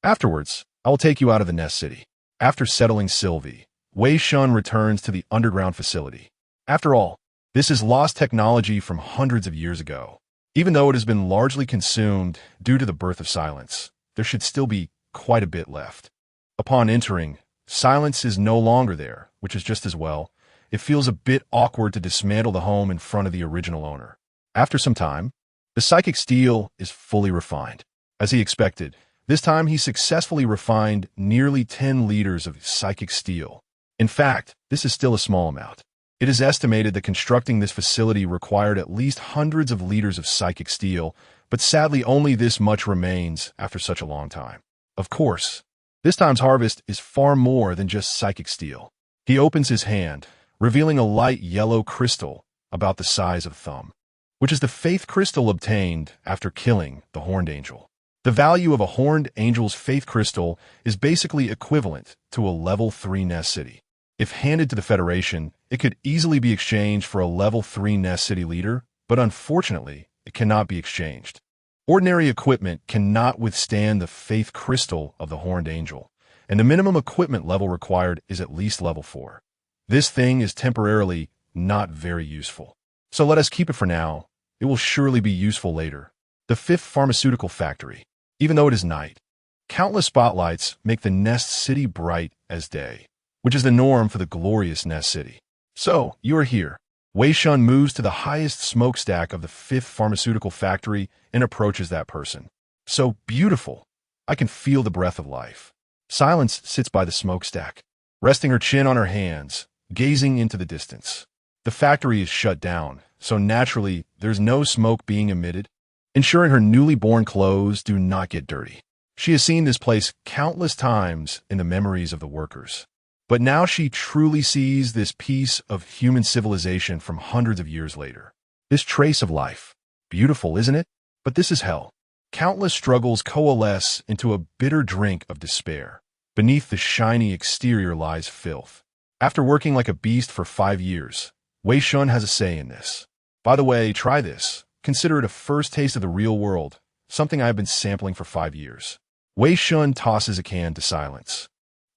Afterwards, I will take you out of the nest city. After settling Sylvie, Wei Shen returns to the underground facility. After all, this is lost technology from hundreds of years ago. Even though it has been largely consumed due to the birth of silence, there should still be quite a bit left. Upon entering, silence is no longer there, which is just as well. It feels a bit awkward to dismantle the home in front of the original owner. After some time, the psychic steel is fully refined. As he expected, this time he successfully refined nearly 10 liters of psychic steel. In fact, this is still a small amount. It is estimated that constructing this facility required at least hundreds of liters of psychic steel, but sadly only this much remains after such a long time. Of course, this time's harvest is far more than just psychic steel. He opens his hand, revealing a light yellow crystal about the size of a thumb, which is the faith crystal obtained after killing the horned angel. The value of a horned angel's faith crystal is basically equivalent to a level 3 nest city. If handed to the Federation, it could easily be exchanged for a level 3 nest city leader, but unfortunately, it cannot be exchanged. Ordinary equipment cannot withstand the faith crystal of the horned angel, and the minimum equipment level required is at least level 4. This thing is temporarily not very useful. So let us keep it for now. It will surely be useful later. The 5th pharmaceutical factory. Even though it is night, countless spotlights make the nest city bright as day, which is the norm for the glorious nest city. So, you are here. Wei Shen moves to the highest smokestack of the 5th pharmaceutical factory and approaches that person. So beautiful. I can feel the breath of life. Silence sits by the smokestack, resting her chin on her hands, gazing into the distance. The factory is shut down, so naturally there's no smoke being emitted, ensuring her newly born clothes do not get dirty. She has seen this place countless times in the memories of the workers. But now she truly sees this piece of human civilization from hundreds of years later. This trace of life. Beautiful, isn't it? But this is hell. Countless struggles coalesce into a bitter drink of despair. Beneath the shiny exterior lies filth. After working like a beast for 5 years, Wei Shen has a say in this. By the way, try this. Consider it a first taste of the real world, something I have been sampling for 5 years. Wei Shen tosses a can to silence,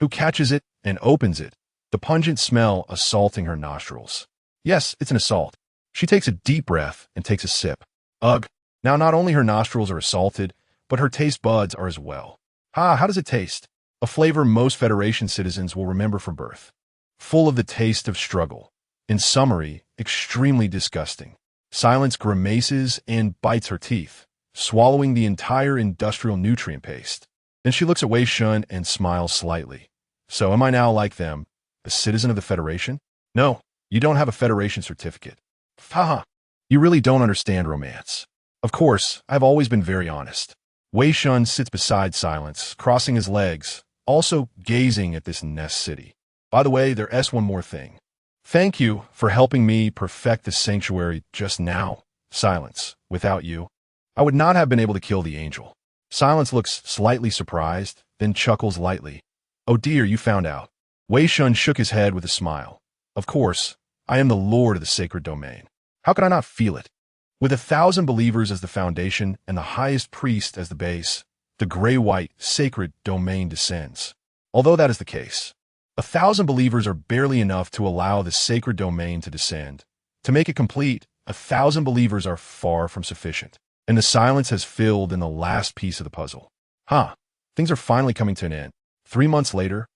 who catches it and opens it, the pungent smell assaulting her nostrils. Yes, it's an assault. She takes a deep breath and takes a sip. Ugh. Now not only her nostrils are assaulted, but her taste buds are as well. How does it taste? A flavor most Federation citizens will remember from birth. Full of the taste of struggle. In summary, extremely disgusting. Silence grimaces and bites her teeth, swallowing the entire industrial nutrient paste. Then she looks at Wei Shen and smiles slightly. So am I now like them, a citizen of the Federation? No, you don't have a Federation certificate. Haha, you really don't understand romance. Of course, I've always been very honest. Wei Shen sits beside Silence, crossing his legs, also gazing at this nest city. By the way, there's one more thing. Thank you for helping me perfect the sanctuary just now, Silence. Without you, I would not have been able to kill the angel. Silence looks slightly surprised, then chuckles lightly. Oh dear, you found out. Wei Shen shook his head with a smile. Of course, I am the lord of the sacred domain. How could I not feel it? With 1,000 believers as the foundation and the highest priest as the base, the gray-white sacred domain descends. Although that is the case, 1,000 believers are barely enough to allow the sacred domain to descend. To make it complete, 1,000 believers are far from sufficient, and the silence has filled in the last piece of the puzzle. Things are finally coming to an end. 3 months later,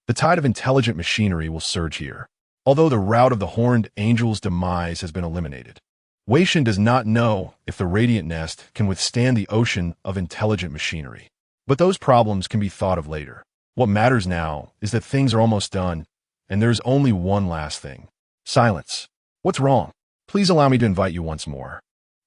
the tide of intelligent machinery will surge here. Although the route of the horned angel's demise has been eliminated, Wei Shen does not know if the radiant nest can withstand the ocean of intelligent machinery. But those problems can be thought of later. What matters now is that things are almost done, and there's only one last thing. Silence. What's wrong? Please allow me to invite you once more.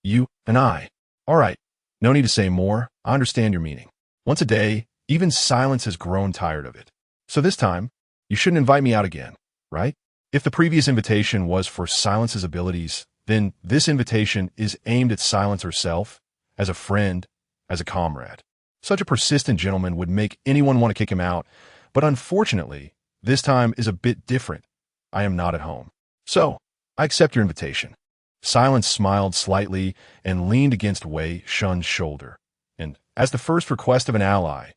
You and I. All right. No need to say more. I understand your meaning. Once a day, even silence has grown tired of it. So this time, you shouldn't invite me out again, right? If the previous invitation was for Silence's abilities, then this invitation is aimed at Silence herself, as a friend, as a comrade. Such a persistent gentleman would make anyone want to kick him out, but unfortunately, this time is a bit different. I am not at home. So, I accept your invitation. Silence smiled slightly and leaned against Wei Shen's shoulder. And, as the first request of an ally,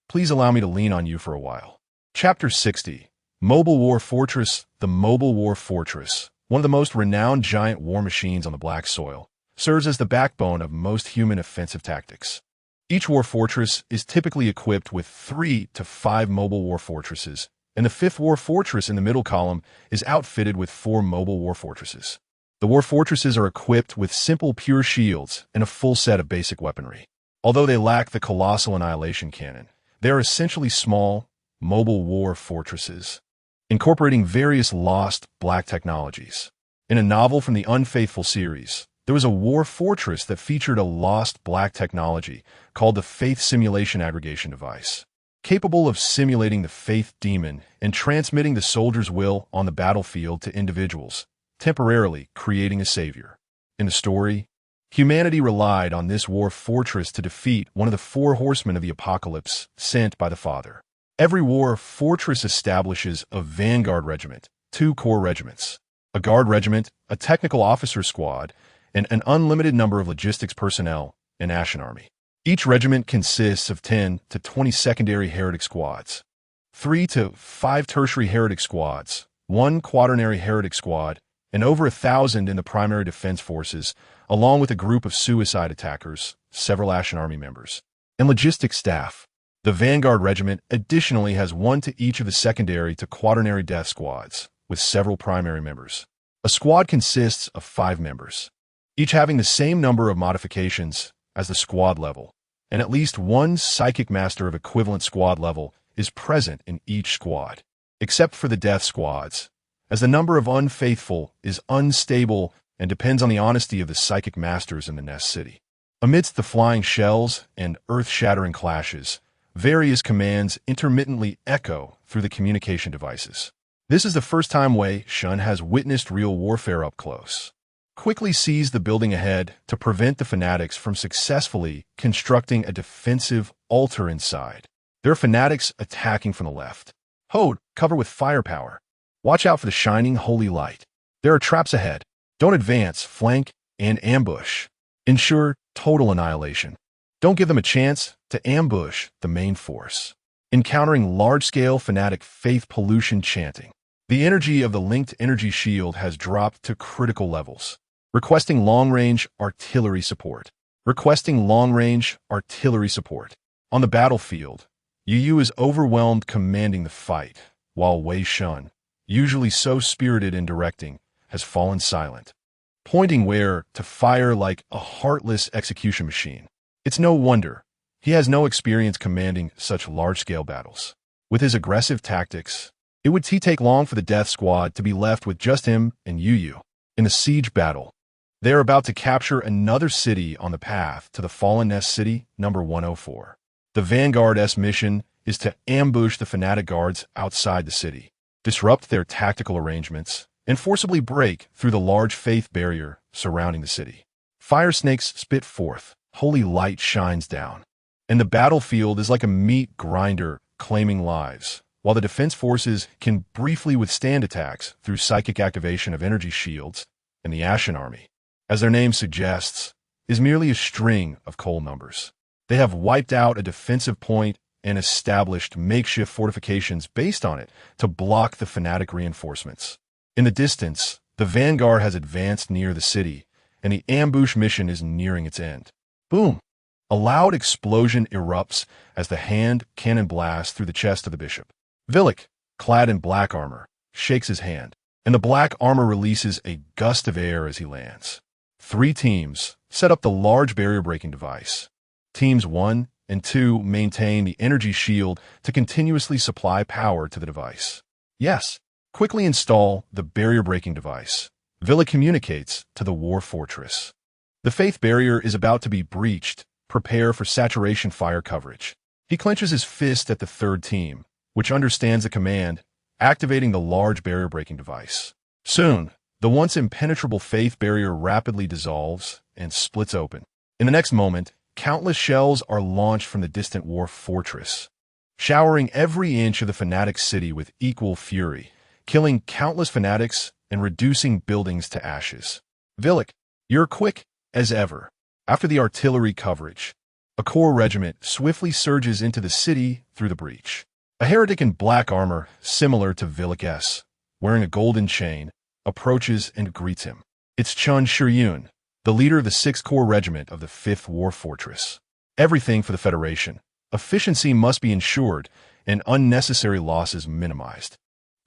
please allow me to lean on you for a while. Chapter 60. Mobile War Fortress. The Mobile War Fortress, one of the most renowned giant war machines on the black soil, serves as the backbone of most human offensive tactics. Each war fortress is typically equipped with 3 to 5 mobile war fortresses, and the 5th war fortress in the middle column is outfitted with 4 mobile war fortresses. The war fortresses are equipped with simple pure shields and a full set of basic weaponry. Although they lack the colossal annihilation cannon, they are essentially small, mobile war fortresses, incorporating various lost black technologies. In a novel from the Unfaithful series, there was a war fortress that featured a lost black technology called the Faith Simulation Aggregation Device, capable of simulating the faith demon and transmitting the soldier's will on the battlefield to individuals, temporarily creating a savior. In the story, humanity relied on this war fortress to defeat one of the 4 horsemen of the apocalypse sent by the Father. Every war fortress establishes a vanguard regiment, 2 core regiments, a guard regiment, a technical officer squad, and an unlimited number of logistics personnel, an Ashen Army. Each regiment consists of 10 to 20 secondary heretic squads, 3 to 5 tertiary heretic squads, 1 quaternary heretic squad, and over 1,000 in the primary defense forces, along with a group of suicide attackers, several Ashen Army members, and logistics staff. The Vanguard Regiment additionally has 1 to each of the secondary to quaternary death squads, with several primary members. A squad consists of 5 members, each having the same number of modifications as the squad level, and at least 1 psychic master of equivalent squad level is present in each squad, except for the death squads, as the number of unfaithful is unstable and depends on the honesty of the psychic masters in the Nest City. Amidst the flying shells and earth-shattering clashes, various commands intermittently echo through the communication devices. This is the first time Wei Shen has witnessed real warfare up close. Quickly seize the building ahead to prevent the fanatics from successfully constructing a defensive altar inside. There are fanatics attacking from the left. Hold, cover with firepower. Watch out for the shining holy light. There are traps ahead. Don't advance, flank, and ambush. Ensure total annihilation. Don't give them a chance to ambush the main force. Encountering large-scale fanatic faith pollution chanting. The energy of the linked energy shield has dropped to critical levels. Requesting long-range artillery support. Requesting long-range artillery support. On the battlefield, Yu is overwhelmed commanding the fight, while Wei Shen, usually so spirited in directing, has fallen silent, pointing where to fire like a heartless execution machine. It's no wonder he has no experience commanding such large-scale battles. With his aggressive tactics, it would take long for the death squad to be left with just him and Yu. In the siege battle, they are about to capture another city on the path to the fallen Nest City, number 104. The Vanguard's mission is to ambush the fanatic guards outside the city, disrupt their tactical arrangements, and forcibly break through the large faith barrier surrounding the city. Fire snakes spit forth. Holy light shines down. and the battlefield is like a meat grinder claiming lives, while the defense forces can briefly withstand attacks through psychic activation of energy shields, and the Ashen Army, as their name suggests, is merely a string of coal numbers. They have wiped out a defensive point and established makeshift fortifications based on it to block the fanatic reinforcements. In the distance, the vanguard has advanced near the city, and the ambush mission is nearing its end. Boom! A loud explosion erupts as the hand cannon blasts through the chest of the bishop. Villic, clad in black armor, shakes his hand, and the black armor releases a gust of air as he lands. 3 teams set up the large barrier-breaking device. Teams 1 and 2 maintain the energy shield to continuously supply power to the device. Yes, quickly install the barrier-breaking device. Villic communicates to the war fortress. The faith barrier is about to be breached. Prepare for saturation fire coverage. He clenches his fist at the 3rd team, which understands the command, activating the large barrier-breaking device. Soon, the once impenetrable faith barrier rapidly dissolves and splits open. In the next moment, countless shells are launched from the distant war fortress, showering every inch of the fanatic city with equal fury, killing countless fanatics and reducing buildings to ashes. Villic, you're quick as ever. After the artillery coverage, a corps regiment swiftly surges into the city through the breach. A heretic in black armor, similar to Villic's, wearing a golden chain, approaches and greets him. It's Chun Shiryun, the leader of the 6th Corps Regiment of the 5th War Fortress. Everything for the Federation. Efficiency must be ensured and unnecessary losses minimized.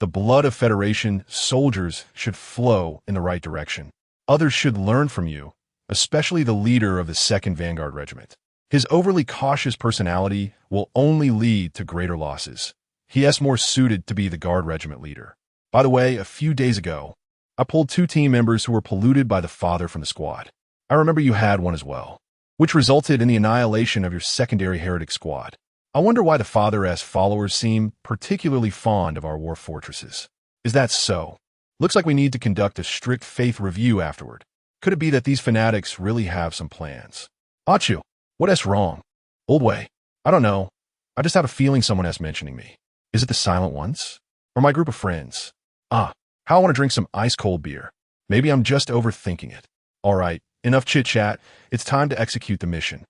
The blood of Federation soldiers should flow in the right direction. Others should learn from you, especially the leader of the 2nd Vanguard Regiment. His overly cautious personality will only lead to greater losses. He is more suited to be the Guard Regiment leader. By the way, a few days ago, I pulled 2 team members who were polluted by the father from the squad. I remember you had one as well, which resulted in the annihilation of your secondary heretic squad. I wonder why the father's followers seem particularly fond of our war fortresses. Is that so? Looks like we need to conduct a strict faith review afterward. Could it be that these fanatics really have some plans? Achu, what's wrong? Old Wei, I don't know. I just had a feeling someone is mentioning me. Is it the Silent Ones? Or my group of friends? How I want to drink some ice-cold beer. Maybe I'm just overthinking it. All right, enough chit-chat. It's time to execute the mission.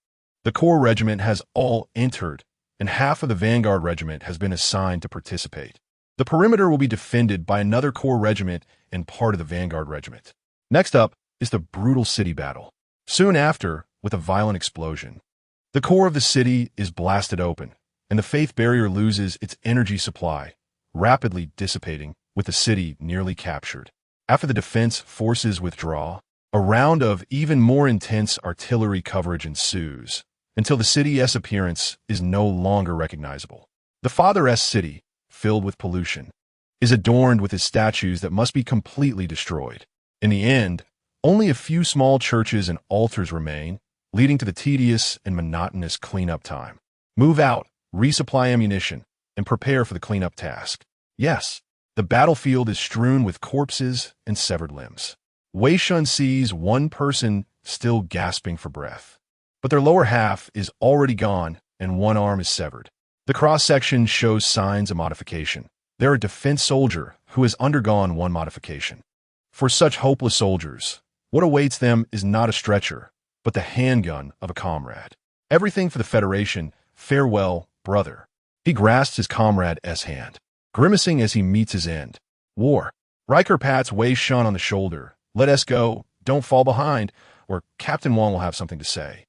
The Corps Regiment has all entered, and half of the Vanguard Regiment has been assigned to participate. The perimeter will be defended by another Corps Regiment and part of the Vanguard Regiment. Next up is the brutal city battle. Soon after, with a violent explosion, the core of the city is blasted open, and the faith barrier loses its energy supply, rapidly dissipating with the city nearly captured. After the defense forces withdraw, a round of even more intense artillery coverage ensues, until the city's appearance is no longer recognizable. The Father's city, filled with pollution, is adorned with his statues that must be completely destroyed. In the end, only a few small churches and altars remain, leading to the tedious and monotonous cleanup time. Move out, resupply ammunition, and prepare for the cleanup task. Yes, the battlefield is strewn with corpses and severed limbs. Wei Shen sees one person still gasping for breath, but their lower half is already gone and one arm is severed. The cross-section shows signs of modification. They're a defense soldier who has undergone one modification. For such hopeless soldiers, what awaits them is not a stretcher, but the handgun of a comrade. Everything for the Federation. Farewell, brother. He grasps his comrade's hand, grimacing as he meets his end. War. Riker pats Wei Shen on the shoulder. Let us go, don't fall behind, or Captain Wong will have something to say.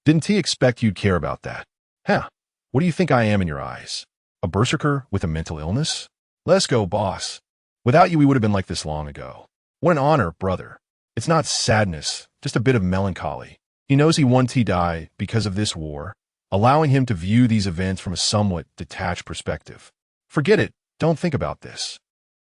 Didn't he expect you'd care about that? Huh, what do you think I am in your eyes? A berserker with a mental illness? Let's go, boss. Without you, we would have been like this long ago. What an honor, brother. It's not sadness, just a bit of melancholy. He knows he won to die because of this war, allowing him to view these events from a somewhat detached perspective. Forget it, don't think about this.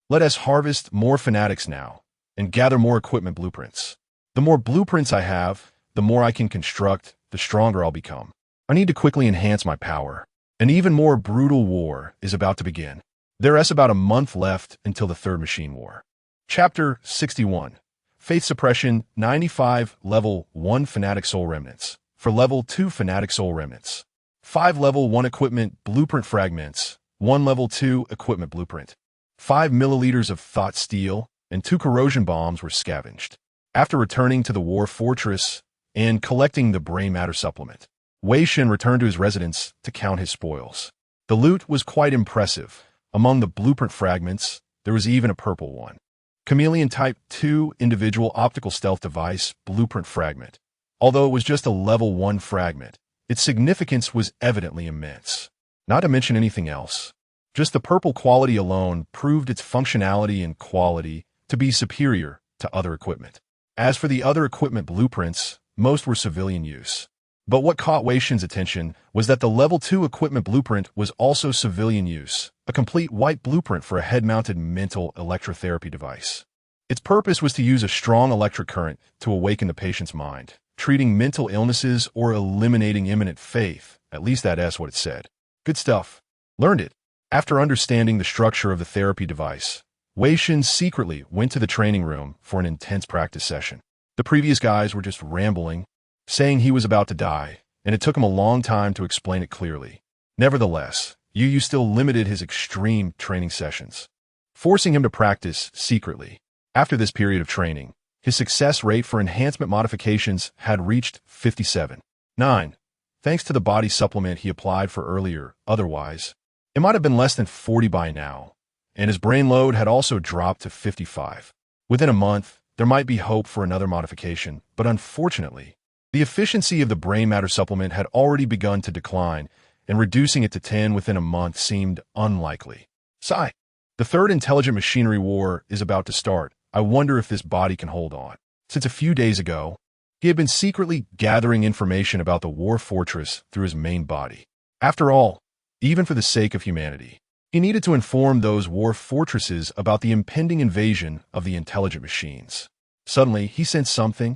Let us harvest more fanatics now, and gather more equipment blueprints. The more blueprints I have, the more I can construct, the stronger I'll become. I need to quickly enhance my power. An even more brutal war is about to begin. There is about a month left until the Third Machine War. Chapter 61. Faith Suppression 95 Level 1 Fanatic Soul Remnants. For Level 2 Fanatic Soul Remnants. 5 Level 1 Equipment Blueprint Fragments, 1 Level 2 Equipment Blueprint. 5 milliliters of thought steel and 2 corrosion bombs were scavenged. After returning to the War Fortress and collecting the Brain Matter Supplement, Wei Shen returned to his residence to count his spoils. The loot was quite impressive. Among the blueprint fragments, there was even a purple one. Chameleon Type 2 Individual Optical Stealth Device Blueprint Fragment. Although it was just a Level 1 fragment, its significance was evidently immense. Not to mention anything else. Just the purple quality alone proved its functionality and quality to be superior to other equipment. As for the other equipment blueprints, most were civilian use. But what caught Wei Shen's attention was that the Level 2 equipment blueprint was also civilian use, a complete white blueprint for a head-mounted mental electrotherapy device. Its purpose was to use a strong electric current to awaken the patient's mind, treating mental illnesses or eliminating imminent faith. At least that's what it said. Good stuff. Learned it. After understanding the structure of the therapy device, Wei Shen secretly went to the training room for an intense practice session. The previous guys were just rambling, saying he was about to die, and it took him a long time to explain it clearly. Nevertheless, Yu still limited his extreme training sessions, forcing him to practice secretly. After this period of training, his success rate for enhancement modifications had reached 57.9, thanks to the body supplement he applied for earlier. Otherwise, it might have been less than 40 by now, and his brain load had also dropped to 55. Within a month, there might be hope for another modification, but unfortunately, the efficiency of the brain matter supplement had already begun to decline, and reducing it to 10 within a month seemed unlikely. Sigh. The third intelligent machinery war is about to start. I wonder if this body can hold on. Since a few days ago, he had been secretly gathering information about the War Fortress through his main body. After all, even for the sake of humanity, he needed to inform those war fortresses about the impending invasion of the intelligent machines. Suddenly, he sensed something.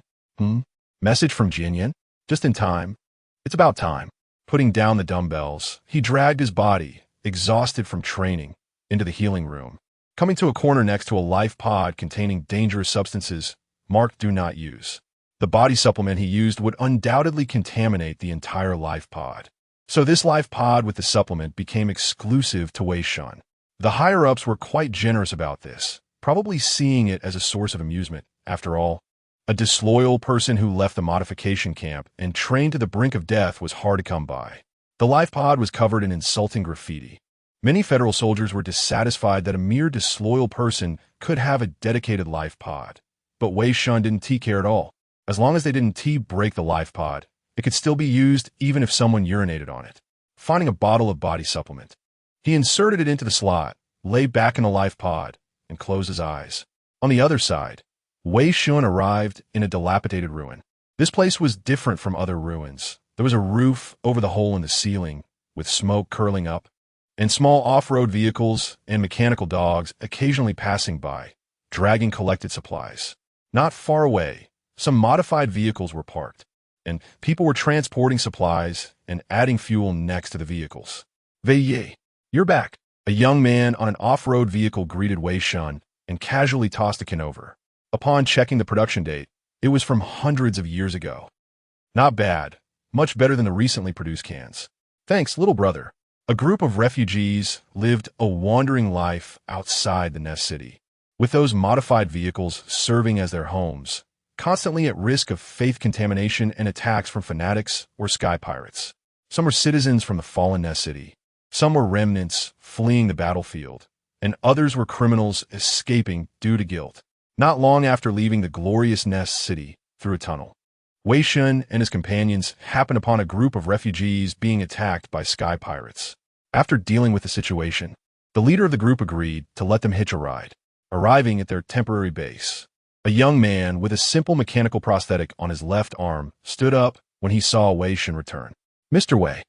Message from Jinyan? Just in time. It's about time. Putting down the dumbbells, he dragged his body, exhausted from training, into the healing room. Coming to a corner next to a life pod containing dangerous substances marked Do Not Use. The body supplement he used would undoubtedly contaminate the entire life pod. So this life pod with the supplement became exclusive to Wei Shen. The higher-ups were quite generous about this, probably seeing it as a source of amusement. After all, a disloyal person who left the modification camp and trained to the brink of death was hard to come by. The life pod was covered in insulting graffiti. Many federal soldiers were dissatisfied that a mere disloyal person could have a dedicated life pod. But Wei Shen didn't care at all. As long as they didn't break the life pod, it could still be used even if someone urinated on it. Finding a bottle of body supplement, he inserted it into the slot, lay back in the life pod, and closed his eyes. On the other side, Wei Shen arrived in a dilapidated ruin. This place was different from other ruins. There was a roof over the hole in the ceiling, with smoke curling up, and small off-road vehicles and mechanical dogs occasionally passing by, dragging collected supplies. Not far away, some modified vehicles were parked, and people were transporting supplies and adding fuel next to the vehicles. Wei, you're back. A young man on an off-road vehicle greeted Wei Shen and casually tossed a can over. Upon checking the production date, it was from hundreds of years ago. Not bad. Much better than the recently produced cans. Thanks, little brother. A group of refugees lived a wandering life outside the Nest City, with those modified vehicles serving as their homes, constantly at risk of faith contamination and attacks from fanatics or sky pirates. Some were citizens from the fallen Nest City. Some were remnants fleeing the battlefield, and others were criminals escaping due to guilt. Not long after leaving the glorious Nest City through a tunnel, Wei Shen and his companions happened upon a group of refugees being attacked by sky pirates. After dealing with the situation, the leader of the group agreed to let them hitch a ride. Arriving at their temporary base, a young man with a simple mechanical prosthetic on his left arm stood up when he saw Wei Shen return. Mr. Wei.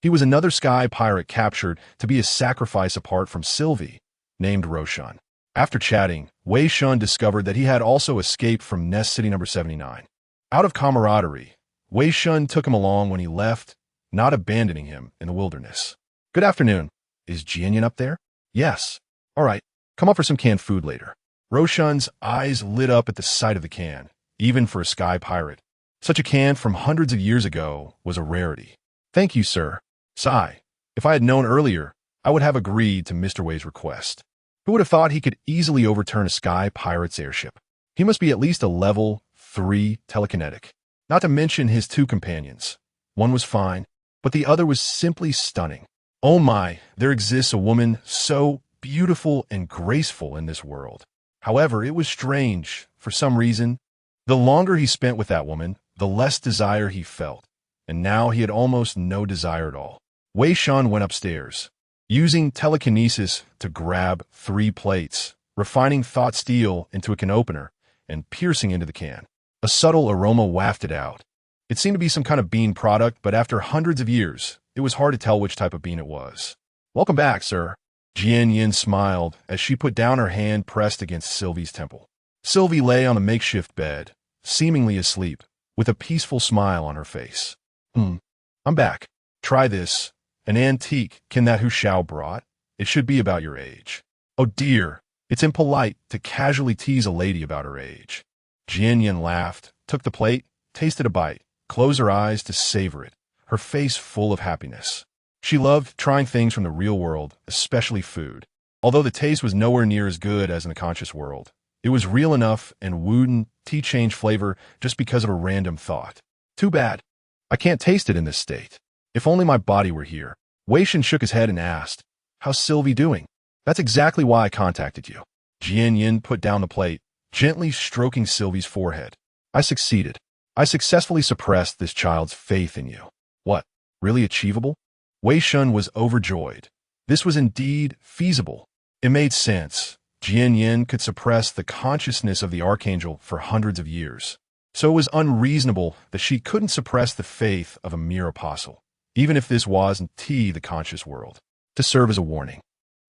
He was another sky pirate captured to be a sacrifice apart from Sylvie, named Roshan. After chatting, Wei Shen discovered that he had also escaped from Nest City number 79. Out of camaraderie, Wei Shen took him along when he left, not abandoning him in the wilderness. Good afternoon. Is Jianyan up there? Yes. All right. Come up for some canned food later. Roshan's eyes lit up at the sight of the can, even for a sky pirate. Such a can from hundreds of years ago was a rarity. Thank you, sir. Sigh. If I had known earlier, I would have agreed to Mr. Wei's request. Who would have thought he could easily overturn a sky pirate's airship? He must be at least a level 3 telekinetic. Not to mention his two companions. One was fine, but the other was simply stunning. Oh my, there exists a woman so beautiful and graceful in this world. However, it was strange. For some reason, the longer he spent with that woman, the less desire he felt. And now he had almost no desire at all. Wei Shen went upstairs, using telekinesis to grab 3 plates, refining thought steel into a can opener, and piercing into the can. A subtle aroma wafted out. It seemed to be some kind of bean product, but after hundreds of years, it was hard to tell which type of bean it was. "Welcome back, sir." Jian Yin smiled as she put down her hand pressed against Sylvie's temple. Sylvie lay on a makeshift bed, seemingly asleep, with a peaceful smile on her face. I'm back. Try this. An antique kin that Hu Shao brought. It should be about your age." "Oh dear, it's impolite to casually tease a lady about her age." Jian Yin laughed, took the plate, tasted a bite, closed her eyes to savor it, her face full of happiness. She loved trying things from the real world, especially food. Although the taste was nowhere near as good as in the conscious world, it was real enough and wouldn't change flavor just because of a random thought. "Too bad. I can't taste it in this state. If only my body were here." Wei Shen shook his head and asked, "How's Sylvie doing?" "That's exactly why I contacted you." Jian Yin put down the plate, gently stroking Sylvie's forehead. "I succeeded. I successfully suppressed this child's faith in you." "What? Really achievable?" Wei Shen was overjoyed. This was indeed feasible. It made sense. Jian Yin could suppress the consciousness of the archangel for hundreds of years. So it was unreasonable that she couldn't suppress the faith of a mere apostle, even if this wasn't the conscious world. To serve as a warning.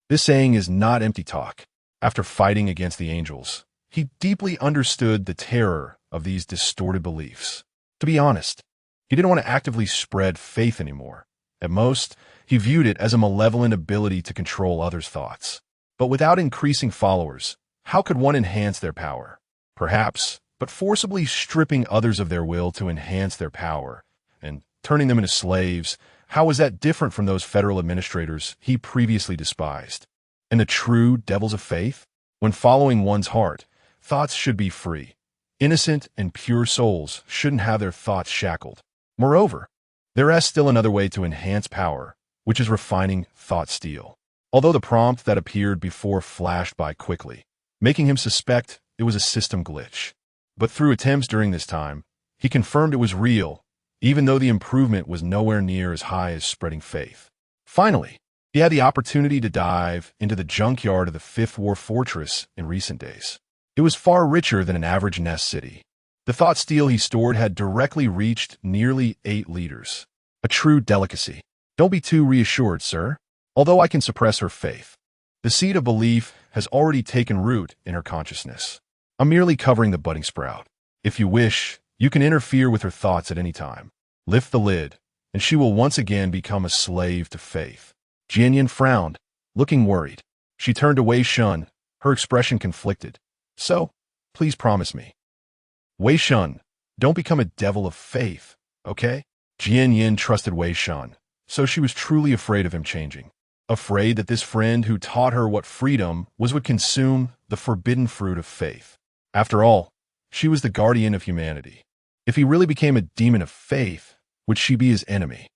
This saying is not empty talk. After fighting against the angels, he deeply understood the terror of these distorted beliefs. To be honest, he didn't want to actively spread faith anymore. At most, he viewed it as a malevolent ability to control others' thoughts. But without increasing followers, how could one enhance their power? Perhaps, but forcibly stripping others of their will to enhance their power and turning them into slaves, how was that different from those federal administrators he previously despised? And the true devils of faith? When following one's heart, thoughts should be free. Innocent and pure souls shouldn't have their thoughts shackled. Moreover, there is still another way to enhance power, which is refining thought steel. Although the prompt that appeared before flashed by quickly, making him suspect it was a system glitch. But through attempts during this time, he confirmed it was real, even though the improvement was nowhere near as high as spreading faith. Finally, he had the opportunity to dive into the junkyard of the Fifth War Fortress in recent days. It was far richer than an average nest city. The thought steel he stored had directly reached nearly 8 liters. A true delicacy. Don't be too reassured, sir. Although I can suppress her faith, the seed of belief has already taken root in her consciousness. I'm merely covering the budding sprout. If you wish, you can interfere with her thoughts at any time. Lift the lid, and she will once again become a slave to faith. Jian Yin frowned, looking worried. She turned to Wei Shen, her expression conflicted. "So, please promise me." "Wei Shen, don't become a devil of faith, okay?" Jian Yin trusted Wei Shen, so she was truly afraid of him changing. Afraid that this friend who taught her what freedom was would consume the forbidden fruit of faith. After all, she was the guardian of humanity. If he really became a demon of faith, would she be his enemy?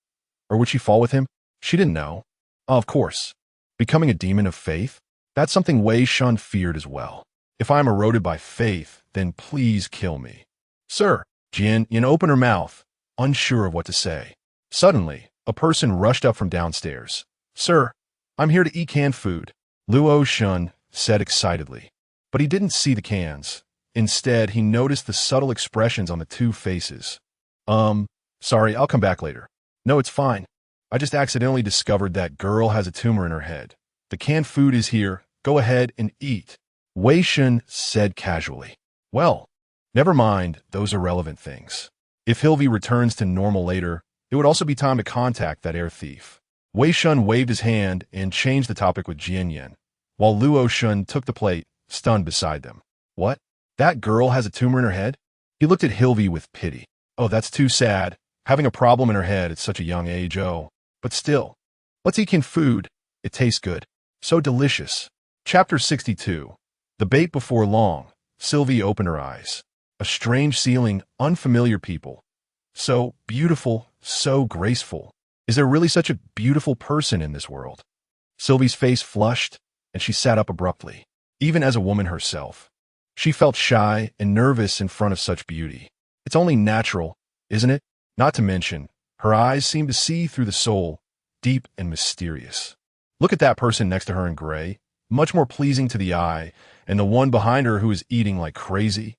Or would she fall with him? She didn't know. Of course, becoming a demon of faith? That's something Wei Shen feared as well. If I am eroded by faith, then please kill me. "Sir," Jian Yin opened her mouth, unsure of what to say. Suddenly, a person rushed up from downstairs. "Sir, I'm here to eat canned food," Luo Shun said excitedly. But he didn't see the cans. Instead, he noticed the subtle expressions on the two faces. Sorry, I'll come back later." "No, it's fine. I just accidentally discovered that girl has a tumor in her head. The canned food is here. Go ahead and eat," Wei Shen said casually. "Well, never mind those irrelevant things. If Hilvy returns to normal later, it would also be time to contact that air thief." Wei Shen waved his hand and changed the topic with Jian Yin, while Luo Shun took the plate, stunned beside them. "What? That girl has a tumor in her head?" He looked at Hilvy with pity. "Oh, that's too sad. Having a problem in her head at such a young age, oh." But still, let's eat food. It tastes good. So delicious. Chapter 62. The bait before long. Sylvie opened her eyes. A strange ceiling, unfamiliar people. So beautiful, so graceful. Is there really such a beautiful person in this world? Sylvie's face flushed, and she sat up abruptly. Even as a woman herself, she felt shy and nervous in front of such beauty. It's only natural, isn't it? Not to mention, her eyes seemed to see through the soul, deep and mysterious. Look at that person next to her in gray, much more pleasing to the eye, and the one behind her who is eating like crazy.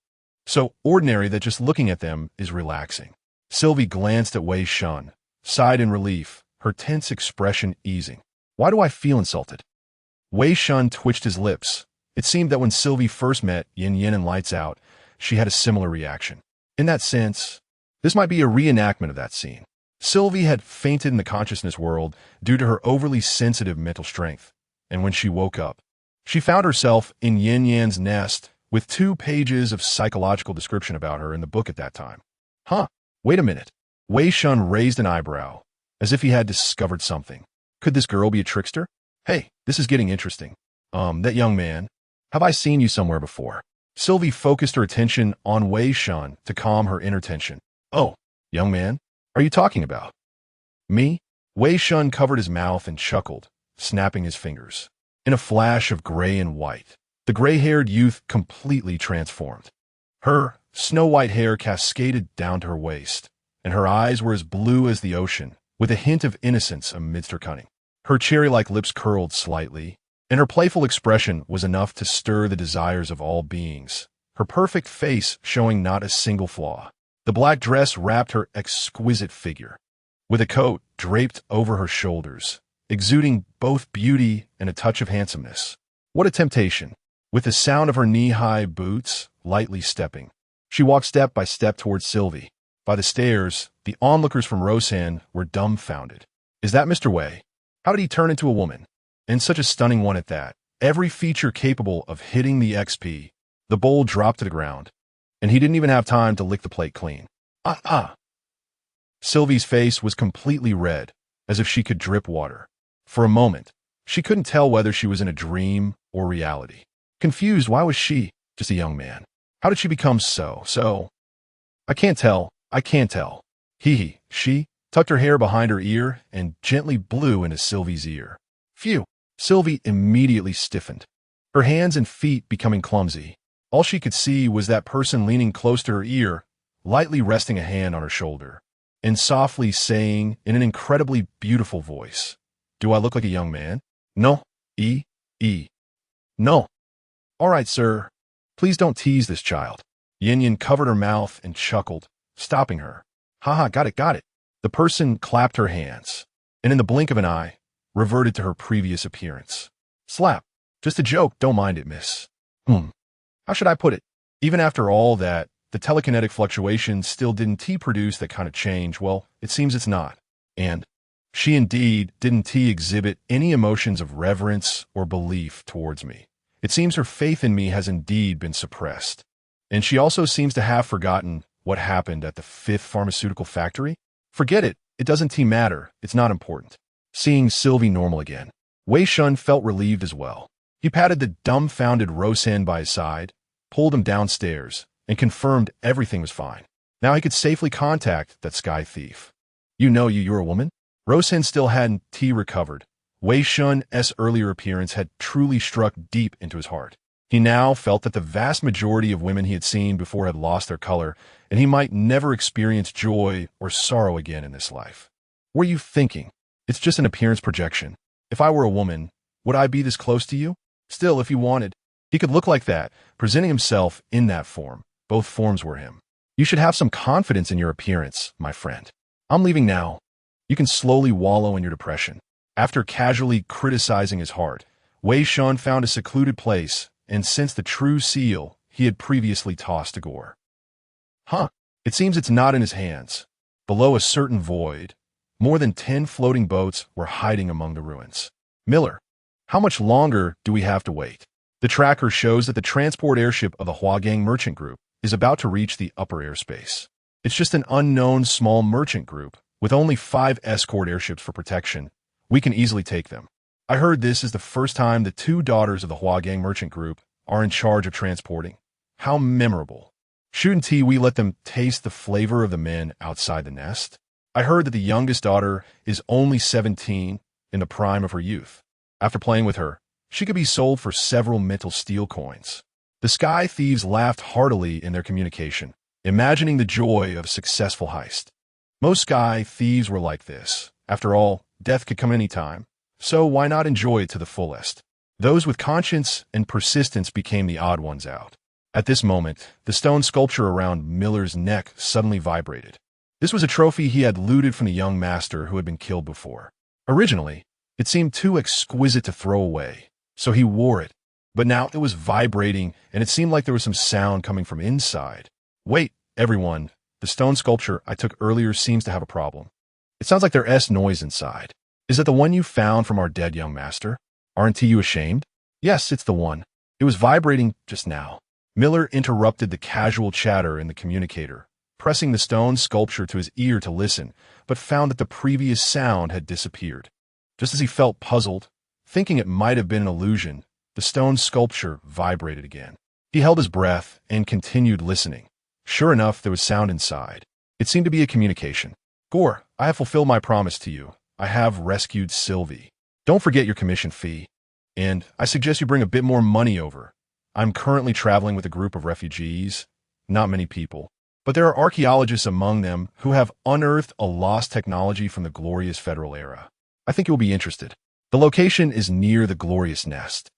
So ordinary that just looking at them is relaxing. Sylvie glanced at Wei Shen, sighed in relief, her tense expression easing. Why do I feel insulted? Wei Shen twitched his lips. It seemed that when Sylvie first met Yin Yin in Lights Out, she had a similar reaction. In that sense, this might be a reenactment of that scene. Sylvie had fainted in the consciousness world due to her overly sensitive mental strength, and when she woke up, she found herself in Yin Yan's nest with 2 pages of psychological description about her in the book at that time. Huh, wait a minute. Wei Shen raised an eyebrow, as if he had discovered something. Could this girl be a trickster? Hey, this is getting interesting. That young man. Have I seen you somewhere before? Sylvie focused her attention on Wei Shen to calm her inner tension. Oh, young man? Are you talking about me? Wei Shen covered his mouth and chuckled, snapping his fingers. In a flash of gray and white, the gray-haired youth completely transformed. Her snow-white hair cascaded down to her waist, and her eyes were as blue as the ocean, with a hint of innocence amidst her cunning. Her cherry-like lips curled slightly, and her playful expression was enough to stir the desires of all beings, her perfect face showing not a single flaw. The black dress wrapped her exquisite figure, with a coat draped over her shoulders, exuding both beauty and a touch of handsomeness. What a temptation! With the sound of her knee-high boots lightly stepping, she walked step by step towards Sylvie. By the stairs, the onlookers from Wei Shen were dumbfounded. Is that Mr. Wei? How did he turn into a woman? And such a stunning one at that. Every feature capable of hitting the XP. The bowl dropped to the ground, and he didn't even have time to lick the plate clean. Sylvie's face was completely red, as if she could drip water. For a moment, she couldn't tell whether she was in a dream or reality. Confused, why was she just a young man? How did she become so? I can't tell. Hee. She tucked her hair behind her ear and gently blew into Sylvie's ear. Phew. Sylvie immediately stiffened, her hands and feet becoming clumsy. All she could see was that person leaning close to her ear, lightly resting a hand on her shoulder, and softly saying in an incredibly beautiful voice, "Do I look like a young man?" No. No. All right, sir. Please don't tease this child. Yin Yin covered her mouth and chuckled, stopping her. Haha, got it. The person clapped her hands, and in the blink of an eye, reverted to her previous appearance. Slap. Just a joke, don't mind it, miss. How should I put it? Even after all that, the telekinetic fluctuations still didn't produce that kind of change. Well, it seems it's not. And she indeed didn't exhibit any emotions of reverence or belief towards me. It seems her faith in me has indeed been suppressed. And she also seems to have forgotten what happened at the 5th pharmaceutical factory. Forget it. It doesn't matter. It's not important. Seeing Sylvie normal again, Wei Shen felt relieved as well. He patted the dumbfounded Wei Shen by his side, pulled him downstairs, and confirmed everything was fine. Now he could safely contact that sky thief. You're a woman? Wei Shen still hadn't recovered. Wei Shen's earlier appearance had truly struck deep into his heart. He now felt that the vast majority of women he had seen before had lost their color, and he might never experience joy or sorrow again in this life. What are you thinking? It's just an appearance projection. If I were a woman, would I be this close to you? Still, if he wanted, he could look like that, presenting himself in that form. Both forms were him. You should have some confidence in your appearance, my friend. I'm leaving now. You can slowly wallow in your depression. After casually criticizing his heart, Wei Shen found a secluded place and sensed the true seal he had previously tossed to Gore. It seems it's not in his hands. Below a certain void, more than 10 floating boats were hiding among the ruins. Miller, how much longer do we have to wait? The tracker shows that the transport airship of the Huagang Merchant Group is about to reach the upper airspace. It's just an unknown small merchant group With only 5 escort airships for protection, we can easily take them. I heard this is the first time the 2 daughters of the Huagang merchant group are in charge of transporting. How memorable. Shouldn't we let them taste the flavor of the men outside the nest? I heard that the youngest daughter is only 17, in the prime of her youth. After playing with her, she could be sold for several mental steel coins. The Sky Thieves laughed heartily in their communication, imagining the joy of a successful heist. Most Sky Thieves were like this. After all, death could come any time, so why not enjoy it to the fullest? Those with conscience and persistence became the odd ones out. At this moment, the stone sculpture around Miller's neck suddenly vibrated. This was a trophy he had looted from the young master who had been killed before. Originally, it seemed too exquisite to throw away, so he wore it. But now it was vibrating, and it seemed like there was some sound coming from inside. Wait, everyone, the stone sculpture I took earlier seems to have a problem. It sounds like there's noise inside. Is that the one you found from our dead young master? Aren't you ashamed? Yes, it's the one. It was vibrating just now. Miller interrupted the casual chatter in the communicator, pressing the stone sculpture to his ear to listen, but found that the previous sound had disappeared. Just as he felt puzzled, thinking it might have been an illusion, the stone sculpture vibrated again. He held his breath and continued listening. Sure enough, there was sound inside. It seemed to be a communication. Gore, I have fulfilled my promise to you. I have rescued Sylvie. Don't forget your commission fee. And I suggest you bring a bit more money over. I'm currently traveling with a group of refugees. Not many people. But there are archaeologists among them who have unearthed a lost technology from the glorious Federal era. I think you'll be interested. The location is near the glorious nest.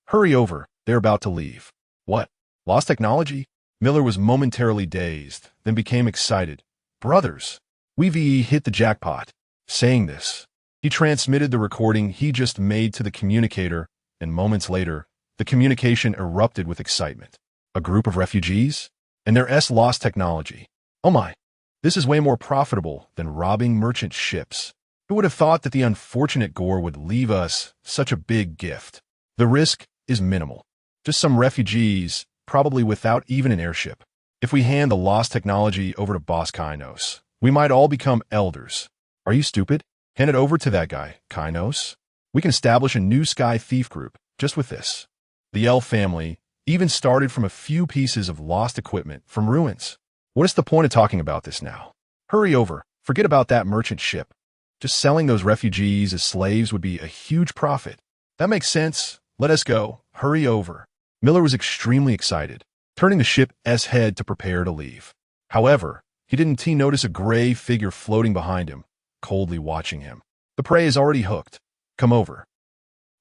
Hurry over. They're about to leave. What? Lost technology? Miller was momentarily dazed, then became excited. Brothers, we've hit the jackpot. Saying this, he transmitted the recording he just made to the communicator, and moments later, the communication erupted with excitement. A group of refugees? And their lost technology. Oh my, this is way more profitable than robbing merchant ships. Who would have thought that the unfortunate Gore would leave us such a big gift? The risk is minimal. Just some refugees, probably without even an airship. If we hand the lost technology over to Boss Kainos, we might all become elders. Are you stupid? Hand it over to that guy, Kainos. We can establish a new Sky Thief group just with this. The L family even started from a few pieces of lost equipment from ruins. What is the point of talking about this now? Hurry over. Forget about that merchant ship. Just selling those refugees as slaves would be a huge profit. That makes sense. Let us go. Hurry over. Miller was extremely excited, turning the ship's head to prepare to leave. However, he didn't notice a gray figure floating behind him, coldly watching him. The prey is already hooked. Come over.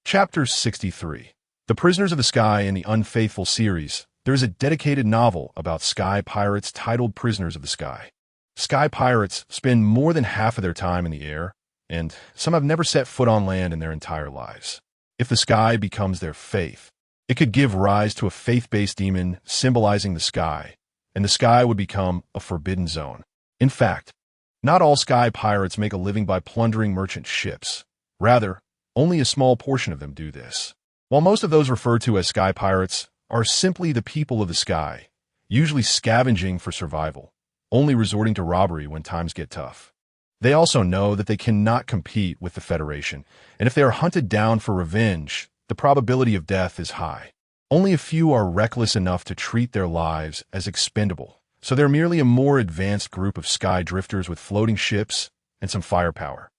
Chapter 63. The Prisoners of the Sky in the Unfaithful series. There is a dedicated novel about sky pirates titled Prisoners of the Sky. Sky pirates spend more than half of their time in the air, and some have never set foot on land in their entire lives. If the sky becomes their faith, it could give rise to a faith-based demon symbolizing the sky, and the sky would become a forbidden zone. In fact, not all sky pirates make a living by plundering merchant ships. Rather, only a small portion of them do this. While most of those referred to as sky pirates are simply the people of the sky, usually scavenging for survival, only resorting to robbery when times get tough. They also know that they cannot compete with the Federation, and if they are hunted down for revenge, the probability of death is high. Only a few are reckless enough to treat their lives as expendable, so they're merely a more advanced group of sky drifters with floating ships and some firepower.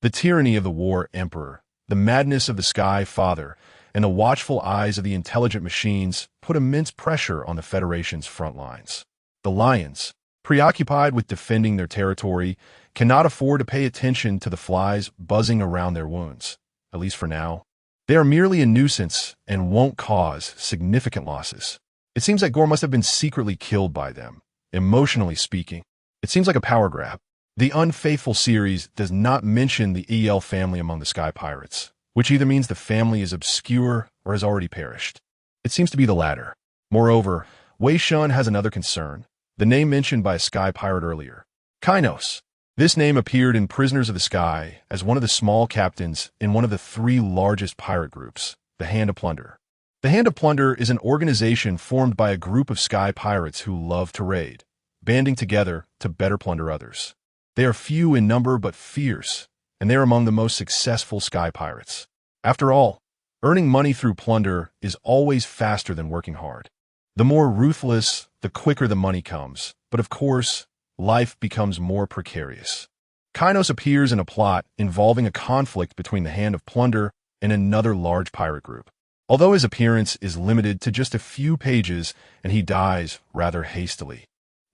The tyranny of the War Emperor, the madness of the Sky Father, and the watchful eyes of the intelligent machines put immense pressure on the Federation's front lines. The Lions, preoccupied with defending their territory, cannot afford to pay attention to the flies buzzing around their wounds, at least for now. They are merely a nuisance and won't cause significant losses. It seems like Gore must have been secretly killed by them, emotionally speaking. It seems like a power grab. The Unfaithful series does not mention the EL family among the Sky Pirates, which either means the family is obscure or has already perished. It seems to be the latter. Moreover, Wei Shen has another concern, the name mentioned by a Sky Pirate earlier. Kainos. This name appeared in Prisoners of the Sky as one of the small captains in one of the 3 largest pirate groups, the Hand of Plunder. The Hand of Plunder is an organization formed by a group of Sky Pirates who love to raid, banding together to better plunder others. They are few in number but fierce, and they are among the most successful sky pirates. After all, earning money through plunder is always faster than working hard. The more ruthless, the quicker the money comes, but of course, life becomes more precarious. Kainos appears in a plot involving a conflict between the Hand of Plunder and another large pirate group. Although his appearance is limited to just a few pages and he dies rather hastily,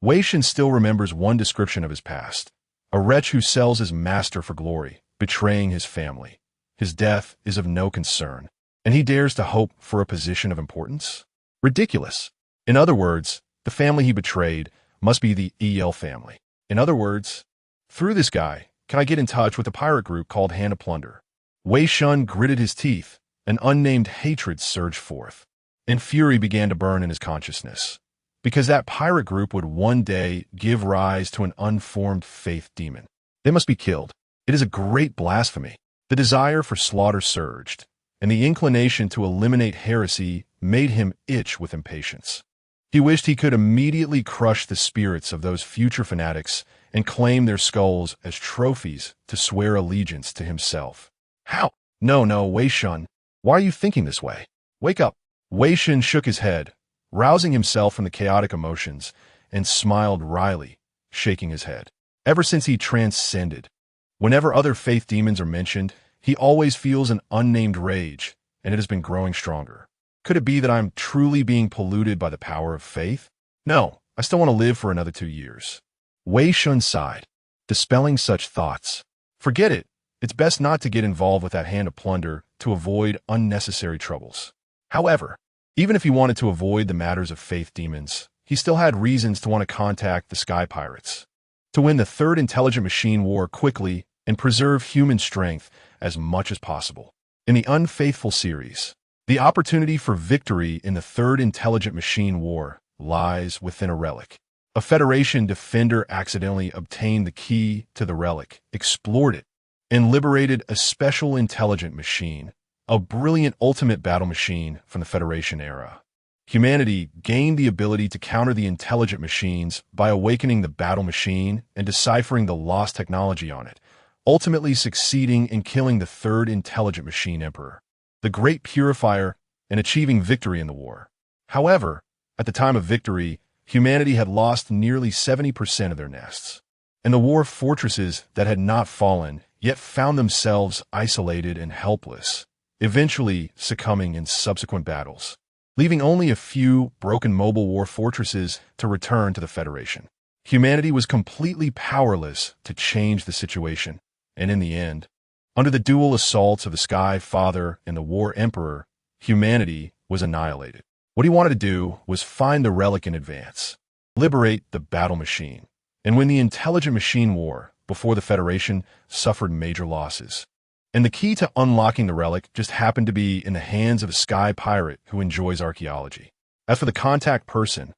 Wei Shen still remembers one description of his past: a wretch who sells his master for glory, betraying his family. His death is of no concern, and he dares to hope for a position of importance? Ridiculous. In other words, the family he betrayed must be the EL family. In other words, through this guy, can I get in touch with a pirate group called Hand of Plunder? Wei Shen gritted his teeth. An unnamed hatred surged forth, and fury began to burn in his consciousness, because that pirate group would one day give rise to an unformed faith demon. They must be killed. It is a great blasphemy. The desire for slaughter surged, and the inclination to eliminate heresy made him itch with impatience. He wished he could immediately crush the spirits of those future fanatics and claim their skulls as trophies to swear allegiance to himself. How? No, Wei Shen. Why are you thinking this way? Wake up. Wei Shen shook his head, rousing himself from the chaotic emotions, and smiled wryly, shaking his head. Ever since he transcended, whenever other faith demons are mentioned, he always feels an unnamed rage, and it has been growing stronger. Could it be that I'm truly being polluted by the power of faith? No, I still want to live for another 2 years. Wei Shen sighed, dispelling such thoughts. Forget it. It's best not to get involved with that Hand of Plunder to avoid unnecessary troubles. However, even if he wanted to avoid the matters of faith demons, he still had reasons to want to contact the Sky Pirates, to win the Third Intelligent Machine War quickly and preserve human strength as much as possible. In the Unfaithful series, the opportunity for victory in the Third Intelligent Machine War lies within a relic. A Federation defender accidentally obtained the key to the relic, explored it, and liberated a special intelligent machine, a brilliant ultimate battle machine from the Federation era. Humanity gained the ability to counter the intelligent machines by awakening the battle machine and deciphering the lost technology on it, ultimately succeeding in killing the Third Intelligent Machine Emperor, the Great Purifier, and achieving victory in the war. However, at the time of victory, humanity had lost nearly 70% of their nests, and the war fortresses that had not fallen yet found themselves isolated and helpless, eventually succumbing in subsequent battles, leaving only a few broken mobile war fortresses to return to the Federation. Humanity was completely powerless to change the situation, and in the end, under the dual assaults of the Sky Father and the War Emperor, humanity was annihilated. What he wanted to do was find the relic in advance, liberate the battle machine, and win the Intelligent Machine War before the Federation suffered major losses. And the key to unlocking the relic just happened to be in the hands of a sky pirate who enjoys archaeology. As for the contact person,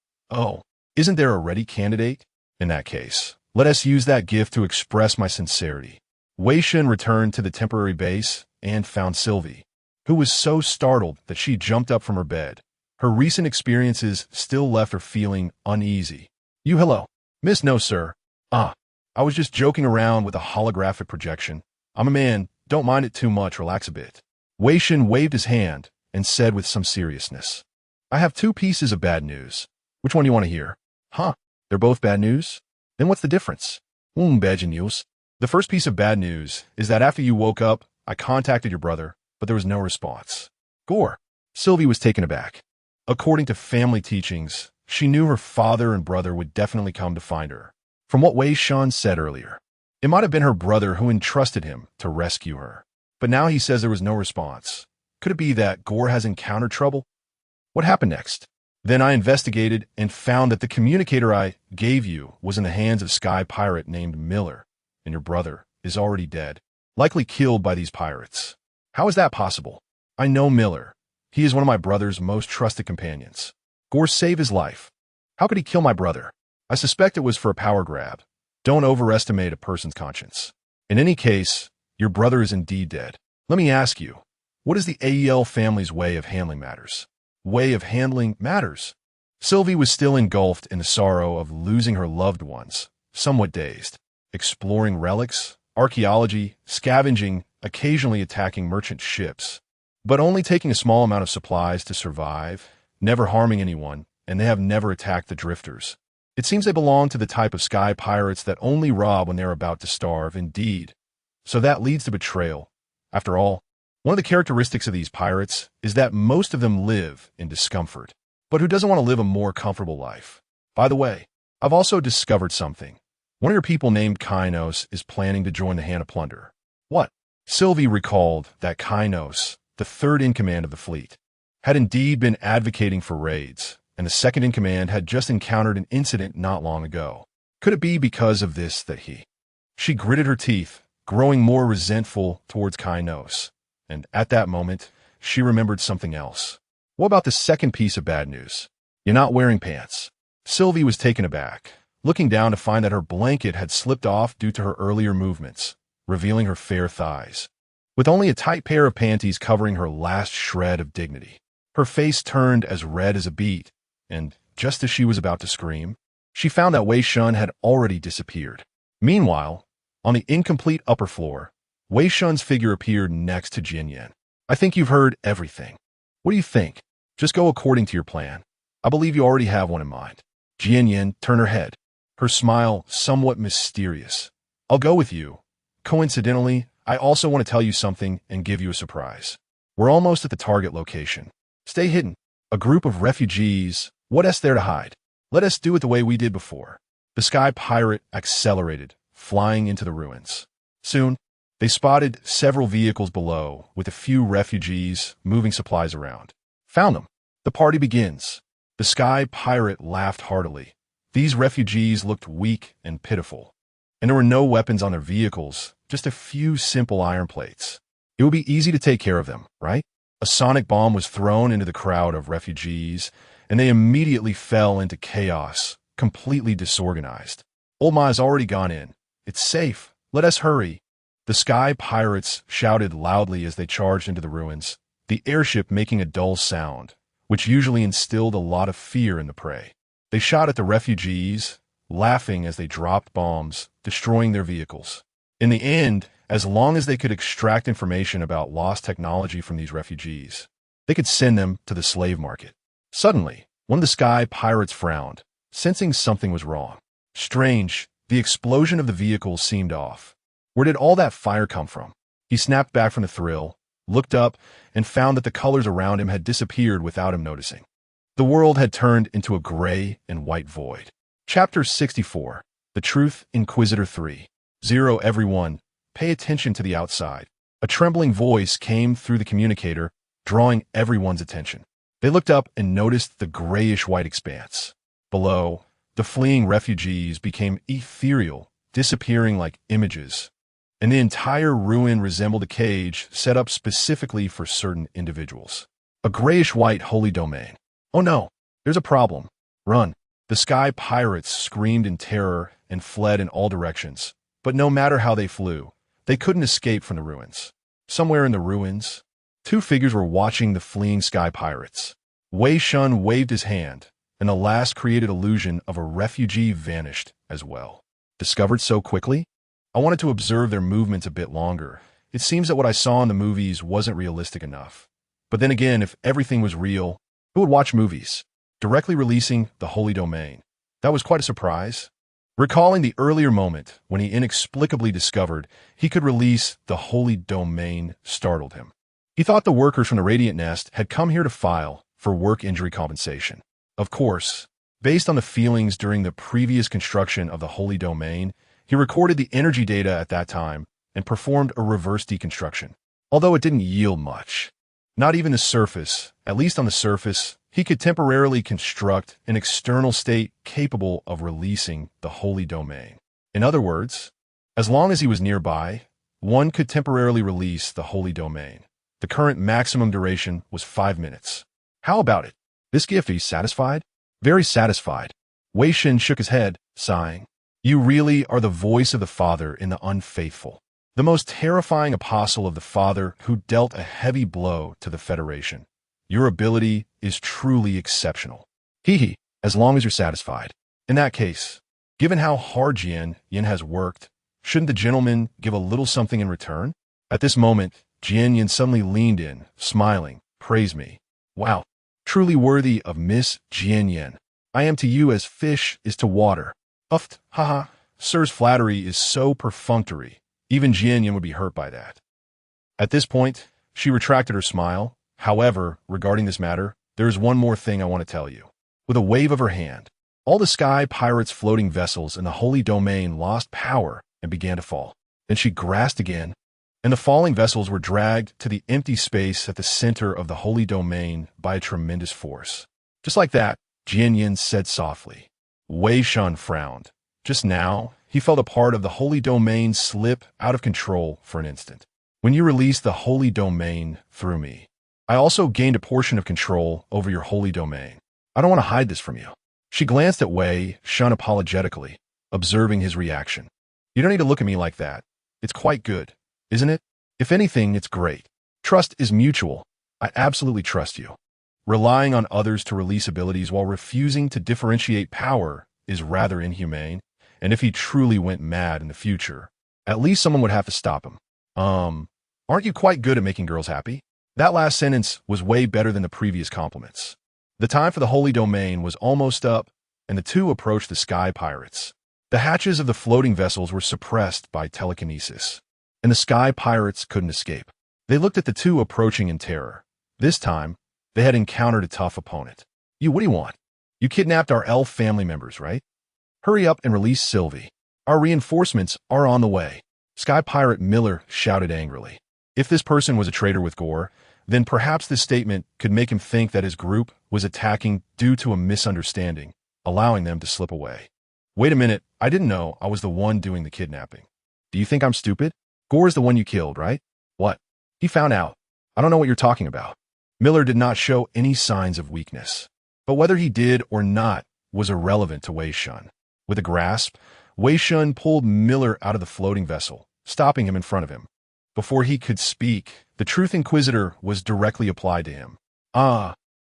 isn't there a ready candidate? In that case, let us use that gift to express my sincerity. Wei Shen returned to the temporary base and found Sylvie, who was so startled that she jumped up from her bed. Her recent experiences still left her feeling uneasy. You hello? Miss, no sir. I was just joking around with a holographic projection. I'm a man, don't mind it too much, relax a bit. Wei Shen waved his hand and said with some seriousness, I have 2 pieces of bad news. Which one do you want to hear? They're both bad news? Then what's the difference? Bad news. The first piece of bad news is that after you woke up, I contacted your brother, but there was no response. Gore. Sylvie was taken aback. According to family teachings, she knew her father and brother would definitely come to find her. From what Wei Shen said earlier, it might have been her brother who entrusted him to rescue her. But now he says there was no response. Could it be that Gore has encountered trouble? What happened next? Then I investigated and found that the communicator I gave you was in the hands of a sky pirate named Miller, and your brother is already dead, likely killed by these pirates. How is that possible? I know Miller. He is one of my brother's most trusted companions. Gore saved his life. How could he kill my brother? I suspect it was for a power grab. Don't overestimate a person's conscience. In any case, your brother is indeed dead. Let me ask you, what is the AEL family's way of handling matters? Way of handling matters? Sylvie was still engulfed in the sorrow of losing her loved ones, somewhat dazed. exploring relics, archaeology, scavenging, occasionally attacking merchant ships, but only taking a small amount of supplies to survive, never harming anyone, and they have never attacked the drifters. It seems they belong to the type of sky pirates that only rob when they're about to starve, indeed. So that leads to betrayal. After all, one of the characteristics of these pirates is that most of them live in discomfort. But who doesn't want to live a more comfortable life? By the way, I've also discovered something. One of your people named Kainos is planning to join the Hand of Plunder. What? Sylvie recalled that Kainos, the third in command of the fleet, had indeed been advocating for raids, and the second in command had just encountered an incident not long ago. Could it be because of this that She gritted her teeth, growing more resentful towards Kainos, and at that moment, she remembered something else. What about the second piece of bad news? You're not wearing pants. Sylvie was taken aback, looking down to find that her blanket had slipped off due to her earlier movements, revealing her fair thighs. With only a tight pair of panties covering her last shred of dignity, her face turned as red as a beet, and just as she was about to scream, she found that Wei Shen had already disappeared. Meanwhile, on the incomplete upper floor, Wei Shen's figure appeared next to Jian Yan. I think you've heard everything. What do you think? Just go according to your plan. I believe you already have one in mind. Jian Yan turned her head, her smile somewhat mysterious. I'll go with you. Coincidentally, I also want to tell you something and give you a surprise. We're almost at the target location. Stay hidden. A group of refugees. What's there to hide? Let us do it the way we did before. The sky pirate accelerated, flying into the ruins. Soon, they spotted several vehicles below, with a few refugees moving supplies around. Found them. The party begins. The sky pirate laughed heartily. These refugees looked weak and pitiful, and there were no weapons on their vehicles, just a few simple iron plates. It would be easy to take care of them, right? A sonic bomb was thrown into the crowd of refugees, and they immediately fell into chaos, completely disorganized. Old Ma's already gone in. It's safe. Let us hurry. The sky pirates shouted loudly as they charged into the ruins, the airship making a dull sound, which usually instilled a lot of fear in the prey. They shot at the refugees, laughing as they dropped bombs, destroying their vehicles. In the end, as long as they could extract information about lost technology from these refugees, they could send them to the slave market. Suddenly, one of the sky pirates frowned, sensing something was wrong. Strange, the explosion of the vehicle seemed off. Where did all that fire come from? He snapped back from the thrill, looked up, and found that the colors around him had disappeared without him noticing. The world had turned into a gray and white void. Chapter 64. The Truth, Inquisitor 3. 0 Everyone, pay attention to the outside. A trembling voice came through the communicator, drawing everyone's attention. They looked up and noticed the grayish-white expanse. Below, the fleeing refugees became ethereal, disappearing like images, and the entire ruin resembled a cage set up specifically for certain individuals. A grayish-white holy domain. Oh no, there's a problem. Run. The sky pirates screamed in terror and fled in all directions, but no matter how they flew, they couldn't escape from the ruins. Somewhere in the ruins, two figures were watching the fleeing sky pirates. Wei Shen waved his hand, and the last created illusion of a refugee vanished as well. Discovered so quickly? I wanted to observe their movements a bit longer. It seems that what I saw in the movies wasn't realistic enough. But then again, if everything was real, who would watch movies? Directly releasing the Holy Domain. That was quite a surprise. Recalling the earlier moment when he inexplicably discovered he could release the Holy Domain startled him. He thought the workers from the Radiant Nest had come here to file for work injury compensation. Of course, based on the feelings during the previous construction of the Holy Domain, he recorded the energy data at that time and performed a reverse deconstruction. Although it didn't yield much. Not even the surface, at least on the surface, he could temporarily construct an external state capable of releasing the Holy Domain. In other words, as long as he was nearby, one could temporarily release the Holy Domain. The current maximum duration was 5 minutes. How about it? This gift, he's satisfied? Very satisfied. Wei Shen shook his head, sighing. You really are the voice of the Father in the unfaithful. The most terrifying apostle of the Father who dealt a heavy blow to the Federation. Your ability is truly exceptional. As long as you're satisfied. In that case, given how hard Jian Yan has worked, Shouldn't the gentleman give a little something in return? At this moment, Jian suddenly leaned in, smiling. Praise me. Wow. Truly worthy of Miss Jian. I am to you as fish is to water. Uft, haha. Sir's flattery is so perfunctory. Even Jian would be hurt by that. At this point, she retracted her smile. However, regarding this matter, there is one more thing I want to tell you. With a wave of her hand, all the sky pirates' floating vessels in the holy domain lost power and began to fall. Then she grasped again, and the falling vessels were dragged to the empty space at the center of the holy domain by a tremendous force. Just like that, Jian said softly. Wei Shen frowned. Just now, he felt a part of the holy domain slip out of control for an instant. When you released the holy domain through me, I also gained a portion of control over your holy domain. I don't want to hide this from you. She glanced at Wei Shen apologetically, observing his reaction. You don't need to look at me like that. It's quite good, isn't it? If anything, it's great. Trust is mutual. I absolutely trust you. Relying on others to release abilities while refusing to differentiate power is rather inhumane, and if he truly went mad in the future, at least someone would have to stop him. Aren't you quite good at making girls happy? That last sentence was way better than the previous compliments. The time for the holy domain was almost up, and the two approached the sky pirates. The hatches of the floating vessels were suppressed by telekinesis, and the sky pirates couldn't escape. They looked at the two approaching in terror. This time, they had encountered a tough opponent. What do you want? You kidnapped our elf family members, right? Hurry up and release Sylvie. Our reinforcements are on the way. Sky Pirate Miller shouted angrily. If this person was a traitor with Gore, then perhaps this statement could make him think that his group was attacking due to a misunderstanding, allowing them to slip away. Wait a minute, I didn't know I was the one doing the kidnapping. Do you think I'm stupid? Gore's the one you killed, right? What? He found out. I don't know what you're talking about. Miller did not show any signs of weakness. But whether he did or not was irrelevant to Wei Shen. With a grasp, Wei Shen pulled Miller out of the floating vessel, stopping him in front of him. Before he could speak, the Truth Inquisitor was directly applied to him.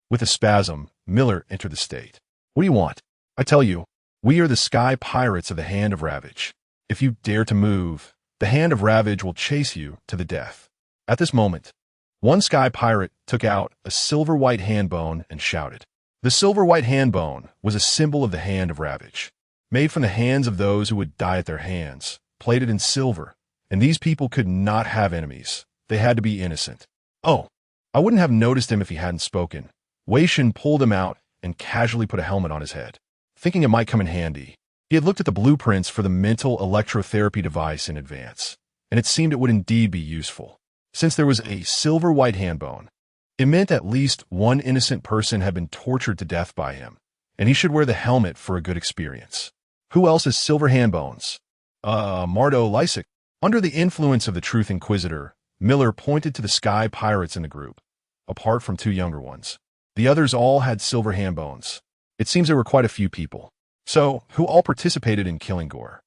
With a spasm, Miller entered the state. What do you want? I tell you, we are the sky pirates of the Hand of Ravage. If you dare to move, the Hand of Ravage will chase you to the death. At this moment, one sky pirate took out a silver-white hand bone and shouted. The silver-white hand bone was a symbol of the Hand of Ravage, made from the hands of those who would die at their hands, plated in silver, and these people could not have enemies. They had to be innocent. Oh, I wouldn't have noticed him if he hadn't spoken. Wei Shen pulled him out and casually put a helmet on his head, thinking it might come in handy. He had looked at the blueprints for the mental electrotherapy device in advance, and it seemed it would indeed be useful. Since there was a silver-white hand bone, it meant at least one innocent person had been tortured to death by him, and he should wear the helmet for a good experience. Who else has silver hand bones? Mardo Lysick. Under the influence of the Truth Inquisitor, Miller pointed to the sky pirates in the group, apart from two younger ones. The others all had silver hand bones. It seems there were quite a few people. So, who all participated in killing Gore?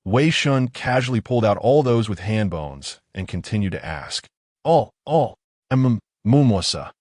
Wei Shen casually pulled out all those with hand bones and continued to ask. All, Mumusa.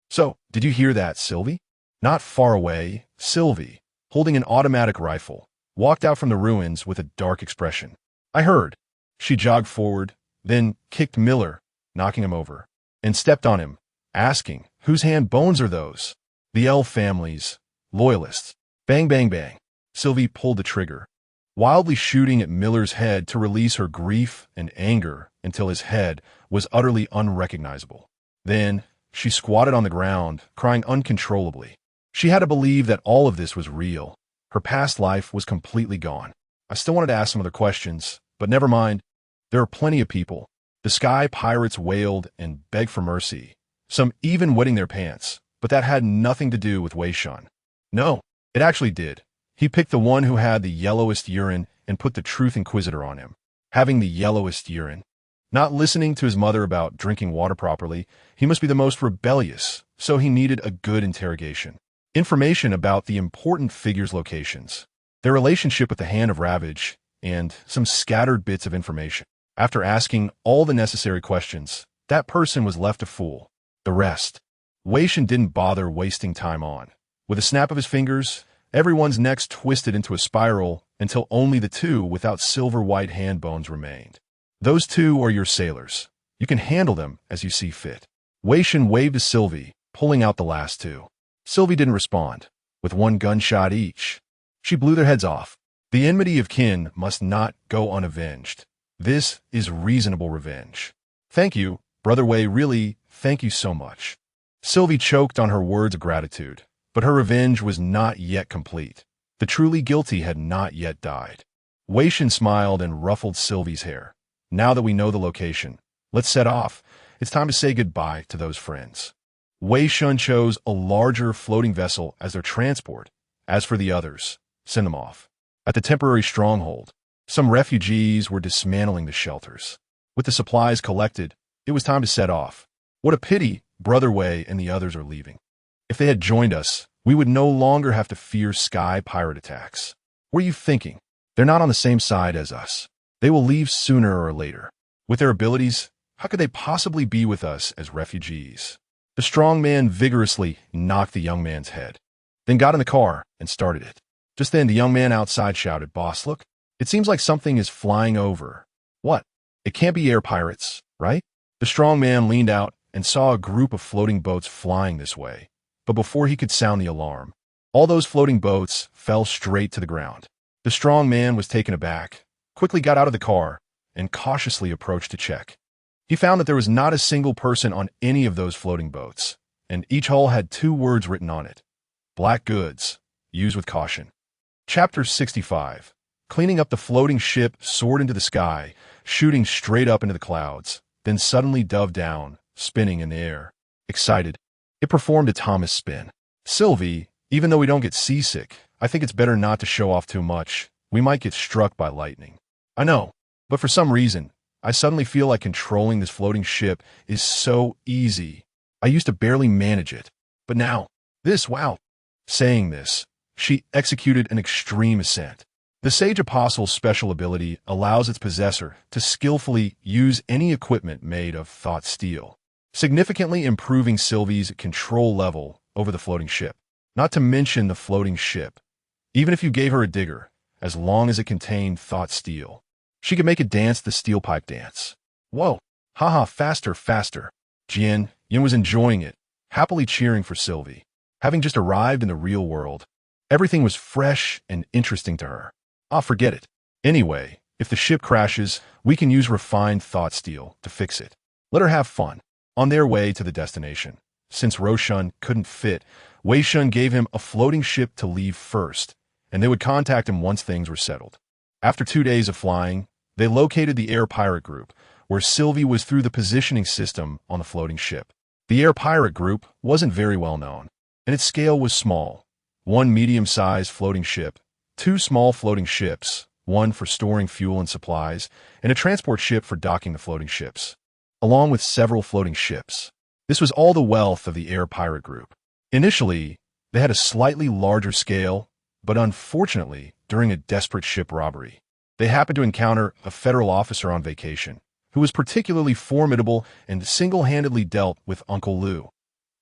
So, did you hear that, Sylvie? Not far away, Sylvie, holding an automatic rifle, walked out from the ruins with a dark expression. I heard. She jogged forward, then kicked Miller, knocking him over, and stepped on him, asking, whose hand bones are those? The elf family's. Loyalists. Bang, bang, bang. Sylvie pulled the trigger, wildly shooting at Miller's head to release her grief and anger until his head was utterly unrecognizable. Then, she squatted on the ground, crying uncontrollably. She had to believe that all of this was real. Her past life was completely gone. I still wanted to ask some other questions, but never mind. There are plenty of people. The sky pirates wailed and begged for mercy, some even wetting their pants, but that had nothing to do with Wei Shen. No, it actually did. He picked the one who had the yellowest urine and put the Truth Inquisitor on him. Having the yellowest urine. Not listening to his mother about drinking water properly, he must be the most rebellious, so he needed a good interrogation. Information about the important figures' locations, their relationship with the Hand of Ravage, and some scattered bits of information. After asking all the necessary questions, that person was left a fool. The rest, Wei Shen didn't bother wasting time on. With a snap of his fingers, Everyone's necks twisted into a spiral until only the two without silver-white hand bones remained. Those two are your sailors. You can handle them as you see fit. Wei Shen waved to Sylvie, pulling out the last two. Sylvie didn't respond. With one gunshot each, she blew their heads off. The enmity of kin must not go unavenged. This is reasonable revenge. Thank you, Brother Wei, really, thank you so much. Sylvie choked on her words of gratitude, but her revenge was not yet complete. The truly guilty had not yet died. Wei Shen smiled and ruffled Sylvie's hair. Now that we know the location, let's set off. It's time to say goodbye to those friends. Wei Shen chose a larger floating vessel as their transport. As for the others, send them off. At the temporary stronghold, some refugees were dismantling the shelters. With the supplies collected, it was time to set off. What a pity Brother Wei and the others are leaving. If they had joined us, we would no longer have to fear sky pirate attacks. What are you thinking? They're not on the same side as us. They will leave sooner or later. With their abilities, how could they possibly be with us as refugees? The strong man vigorously knocked the young man's head, then got in the car and started it. Just then, the young man outside shouted, "Boss, look, it seems like something is flying over." What? It can't be air pirates, right? The strong man leaned out and saw a group of floating boats flying this way. But before he could sound the alarm, all those floating boats fell straight to the ground. The strong man was taken aback, quickly got out of the car, and cautiously approached to check. He found that there was not a single person on any of those floating boats, and each hull had two words written on it: "Black goods, use with caution." Chapter 65. Cleaning up the floating ship soared into the sky, shooting straight up into the clouds, then suddenly dove down, spinning in the air. Excited, it performed a Thomas spin. "Sylvie, even though we don't get seasick, I think it's better not to show off too much. We might get struck by lightning." "I know, but for some reason, I suddenly feel like controlling this floating ship is so easy. I used to barely manage it, but now, wow." Saying this, she executed an extreme ascent. The Sage Apostle's special ability allows its possessor to skillfully use any equipment made of thought steel, significantly improving Sylvie's control level over the floating ship. Not to mention the floating ship. Even if you gave her a digger, as long as it contained thought steel, she could make it dance the steel pipe dance. Whoa, haha, faster, faster. Yin was enjoying it, happily cheering for Sylvie. Having just arrived in the real world, everything was fresh and interesting to her. Forget it. Anyway, if the ship crashes, we can use refined thought steel to fix it. Let her have fun. On their way to the destination, since Roshan couldn't fit, Wei Shen gave him a floating ship to leave first, and they would contact him once things were settled. After 2 days of flying, they located the air pirate group, where Sylvie was through the positioning system on the floating ship. The air pirate group wasn't very well known, and its scale was small. One medium-sized floating ship, 2 small floating ships, one for storing fuel and supplies, and a transport ship for docking the floating ships, along with several floating ships. This was all the wealth of the air pirate group. Initially, they had a slightly larger scale, but unfortunately, during a desperate ship robbery, they happened to encounter a federal officer on vacation, who was particularly formidable and single-handedly dealt with Uncle Lou,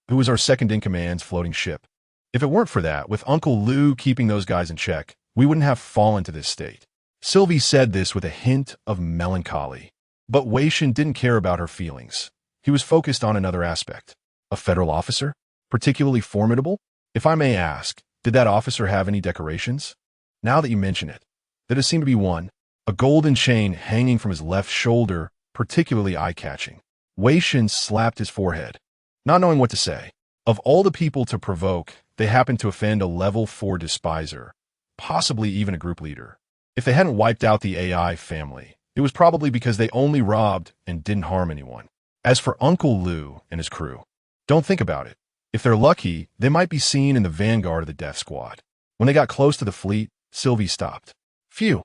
who was our second-in-command's floating ship. If it weren't for that, with Uncle Lou keeping those guys in check, we wouldn't have fallen to this state. Sylvie said this with a hint of melancholy. But Wei Shen didn't care about her feelings. He was focused on another aspect. A federal officer? Particularly formidable? If I may ask, did that officer have any decorations? Now that you mention it, there does seem to be one. A golden chain hanging from his left shoulder, particularly eye-catching. Wei Shen slapped his forehead, not knowing what to say. Of all the people to provoke, they happened to offend a level 4 despiser, possibly even a group leader. If they hadn't wiped out the AI family, it was probably because they only robbed and didn't harm anyone. As for Uncle Lou and his crew, don't think about it. If they're lucky, they might be seen in the vanguard of the death squad. When they got close to the fleet, Sylvie stopped. Phew.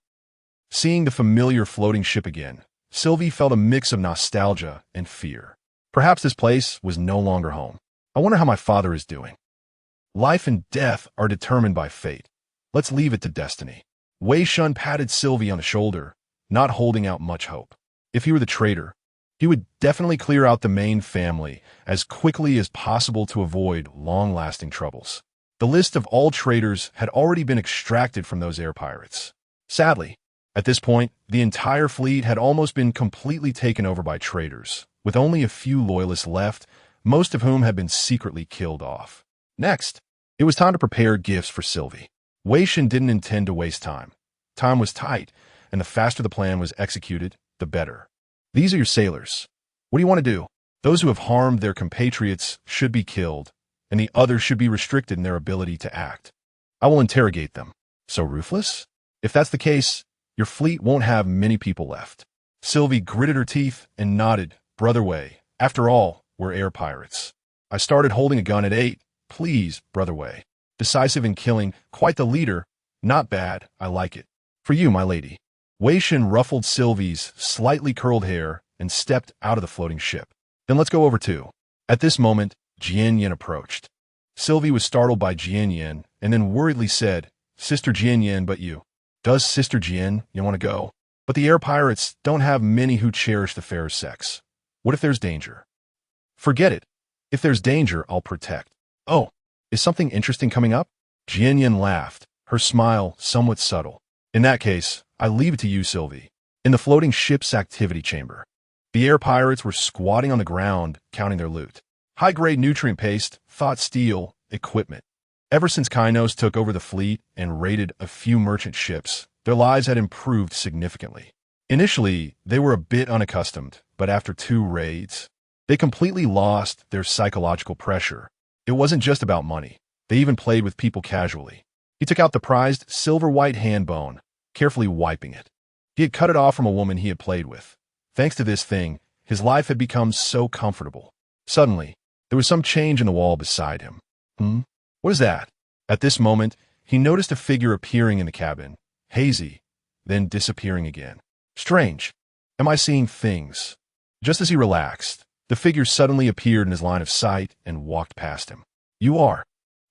Seeing the familiar floating ship again, Sylvie felt a mix of nostalgia and fear. Perhaps this place was no longer home. I wonder how my father is doing. Life and death are determined by fate. Let's leave it to destiny. Wei Shen patted Sylvie on the shoulder, not holding out much hope. If he were the traitor, he would definitely clear out the main family as quickly as possible to avoid long-lasting troubles. The list of all traitors had already been extracted from those air pirates. Sadly, at this point, the entire fleet had almost been completely taken over by traitors, with only a few loyalists left, most of whom had been secretly killed off. Next, it was time to prepare gifts for Sylvie. Wei Shen didn't intend to waste time. Time was tight, and the faster the plan was executed, the better. These are your sailors. What do you want to do? Those who have harmed their compatriots should be killed, and the others should be restricted in their ability to act. I will interrogate them. So ruthless? If that's the case, your fleet won't have many people left. Sylvie gritted her teeth and nodded. Brother Wei, after all, we're air pirates. I started holding a gun at 8. Please, Brother Wei. Decisive in killing, quite the leader. Not bad, I like it. For you, my lady. Wei Shen ruffled Sylvie's slightly curled hair and stepped out of the floating ship. Then let's go over to. At this moment, Jian Yin approached. Sylvie was startled by Jian Yin and then worriedly said, Sister Jian Yin, but you. Does Sister Jian, you want to go? But the air pirates don't have many who cherish the fairer sex. What if there's danger? Forget it. If there's danger, I'll protect. Oh, is something interesting coming up? Jian Yin laughed, her smile somewhat subtle. In that case, I leave it to you, Sylvie. In the floating ship's activity chamber, the air pirates were squatting on the ground, counting their loot. High-grade nutrient paste, thought steel, equipment. Ever since Kainos took over the fleet and raided a few merchant ships, their lives had improved significantly. Initially, they were a bit unaccustomed, but after 2 raids, they completely lost their psychological pressure. It wasn't just about money. They even played with people casually. He took out the prized silver-white hand bone, carefully wiping it. He had cut it off from a woman he had played with. Thanks to this thing, his life had become so comfortable. Suddenly, there was some change in the wall beside him. What is that? At this moment, he noticed a figure appearing in the cabin, hazy, then disappearing again. Strange. Am I seeing things? Just as he relaxed, the figure suddenly appeared in his line of sight and walked past him. You are.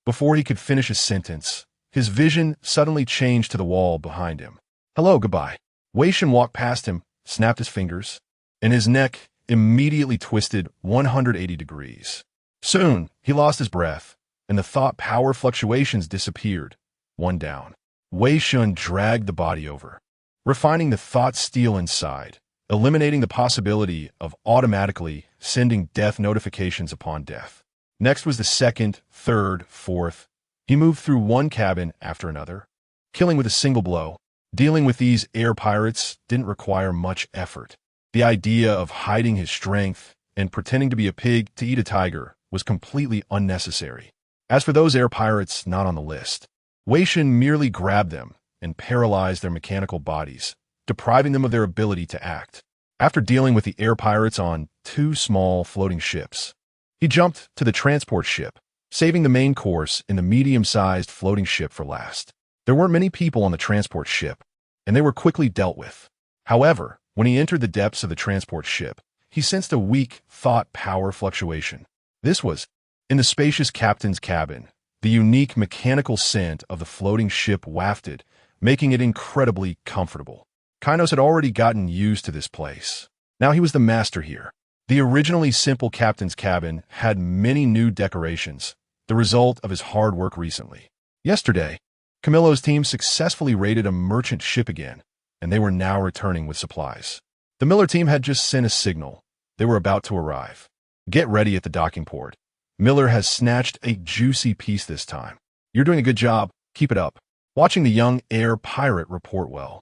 Before he could finish his sentence, his vision suddenly changed to the wall behind him. Hello, goodbye. Wei Shen walked past him, snapped his fingers, and his neck immediately twisted 180 degrees. Soon, he lost his breath, and the thought power fluctuations disappeared, one down. Wei Shen dragged the body over, refining the thought steel inside, eliminating the possibility of automatically sending death notifications upon death. Next was the second, third, fourth. He moved through one cabin after another, killing with a single blow. Dealing with these air pirates didn't require much effort. The idea of hiding his strength and pretending to be a pig to eat a tiger was completely unnecessary. As for those air pirates not on the list, Wei Shen merely grabbed them and paralyzed their mechanical bodies, depriving them of their ability to act. After dealing with the air pirates on 2 small floating ships, he jumped to the transport ship, saving the main course in the medium-sized floating ship for last. There weren't many people on the transport ship, and they were quickly dealt with. However, when he entered the depths of the transport ship, he sensed a weak thought power fluctuation. This was, in the spacious captain's cabin, the unique mechanical scent of the floating ship wafted, making it incredibly comfortable. Kainos had already gotten used to this place. Now he was the master here. The originally simple captain's cabin had many new decorations, the result of his hard work recently. Yesterday, Camillo's team successfully raided a merchant ship again, and they were now returning with supplies. The Miller team had just sent a signal. They were about to arrive. Get ready at the docking port. Miller has snatched a juicy piece this time. You're doing a good job. Keep it up. Watching the young air pirate report well,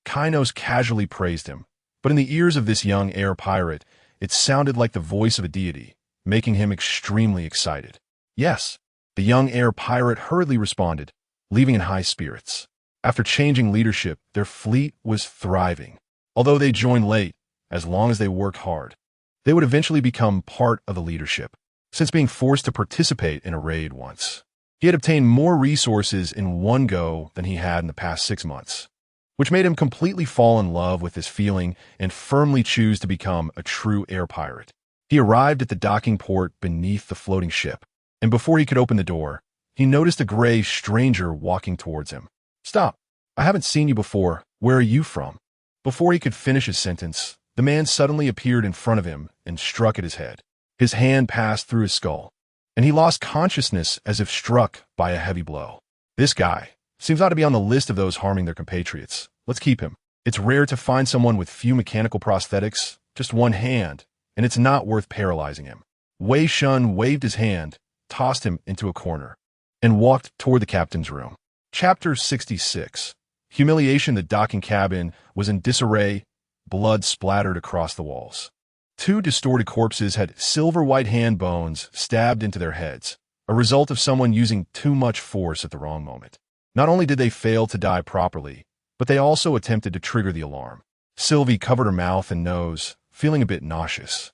Kainos casually praised him, but in the ears of this young air pirate, it sounded like the voice of a deity, making him extremely excited. Yes, the young air pirate hurriedly responded, leaving in high spirits. After changing leadership, their fleet was thriving. Although they joined late, as long as they worked hard, they would eventually become part of the leadership. Since being forced to participate in a raid once, he had obtained more resources in one go than he had in the past 6 months, which made him completely fall in love with this feeling and firmly choose to become a true air pirate. He arrived at the docking port beneath the floating ship, and before he could open the door, he noticed a gray stranger walking towards him. Stop! I haven't seen you before. Where are you from? Before he could finish his sentence, the man suddenly appeared in front of him and struck at his head. His hand passed through his skull, and he lost consciousness as if struck by a heavy blow. This guy seems not to be on the list of those harming their compatriots. Let's keep him. It's rare to find someone with few mechanical prosthetics, just one hand, and it's not worth paralyzing him. Wei Shen waved his hand, tossed him into a corner, and walked toward the captain's room. Chapter 66. Humiliation. The docking cabin was in disarray, blood splattered across the walls. Two distorted corpses had silver-white hand bones stabbed into their heads, a result of someone using too much force at the wrong moment. Not only did they fail to die properly, but they also attempted to trigger the alarm. Sylvie covered her mouth and nose, feeling a bit nauseous.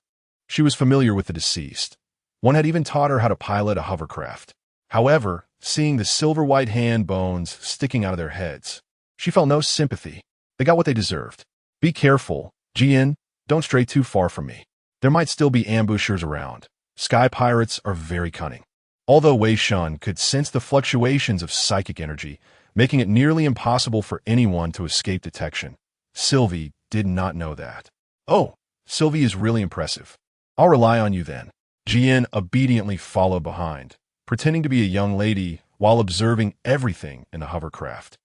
She was familiar with the deceased. One had even taught her how to pilot a hovercraft. However, seeing the silver-white hand bones sticking out of their heads, she felt no sympathy. They got what they deserved. Be careful, Jian. Don't stray too far from me. There might still be ambushers around. Sky pirates are very cunning. Although Wei Shen could sense the fluctuations of psychic energy, making it nearly impossible for anyone to escape detection, Sylvie did not know that. Oh, Sylvie is really impressive. I'll rely on you then. Jian obediently followed behind, pretending to be a young lady while observing everything in the hovercraft.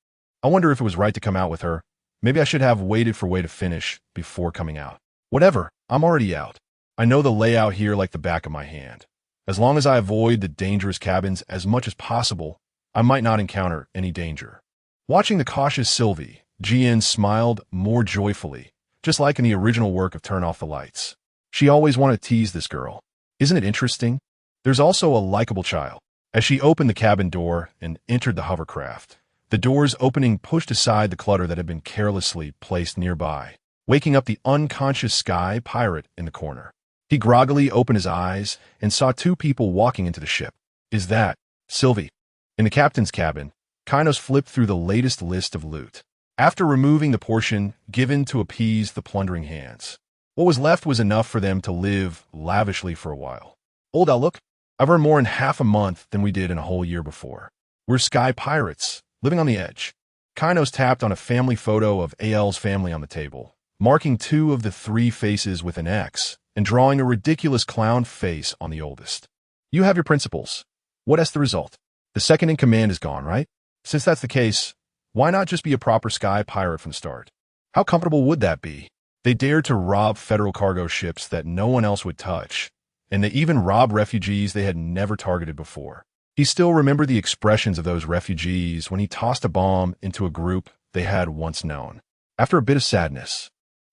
I wonder if it was right to come out with her. Maybe I should have waited for Wei to finish before coming out. Whatever, I'm already out. I know the layout here like the back of my hand. As long as I avoid the dangerous cabins as much as possible, I might not encounter any danger. Watching the cautious Sylvie, Jian smiled more joyfully, just like in the original work of Turn Off the Lights. She always wanted to tease this girl. Isn't it interesting? There's also a likable child. As she opened the cabin door and entered the hovercraft, the door's opening pushed aside the clutter that had been carelessly placed nearby, waking up the unconscious Sky pirate in the corner. He groggily opened his eyes and saw two people walking into the ship. Is that Sylvie? In the captain's cabin, Kainos flipped through the latest list of loot. After removing the portion given to appease the plundering hands, what was left was enough for them to live lavishly for a while. Old outlook? I've earned more in half a month than we did in a whole year before. We're Sky pirates, living on the edge. Kainos tapped on a family photo of AL's family on the table, marking two of the three faces with an X and drawing a ridiculous clown face on the oldest. You have your principles. What's the result? The second in command is gone, right? Since that's the case, why not just be a proper Sky pirate from the start? How comfortable would that be? They dared to rob federal cargo ships that no one else would touch, and they even robbed refugees they had never targeted before. He still remembered the expressions of those refugees when he tossed a bomb into a group they had once known. After a bit of sadness,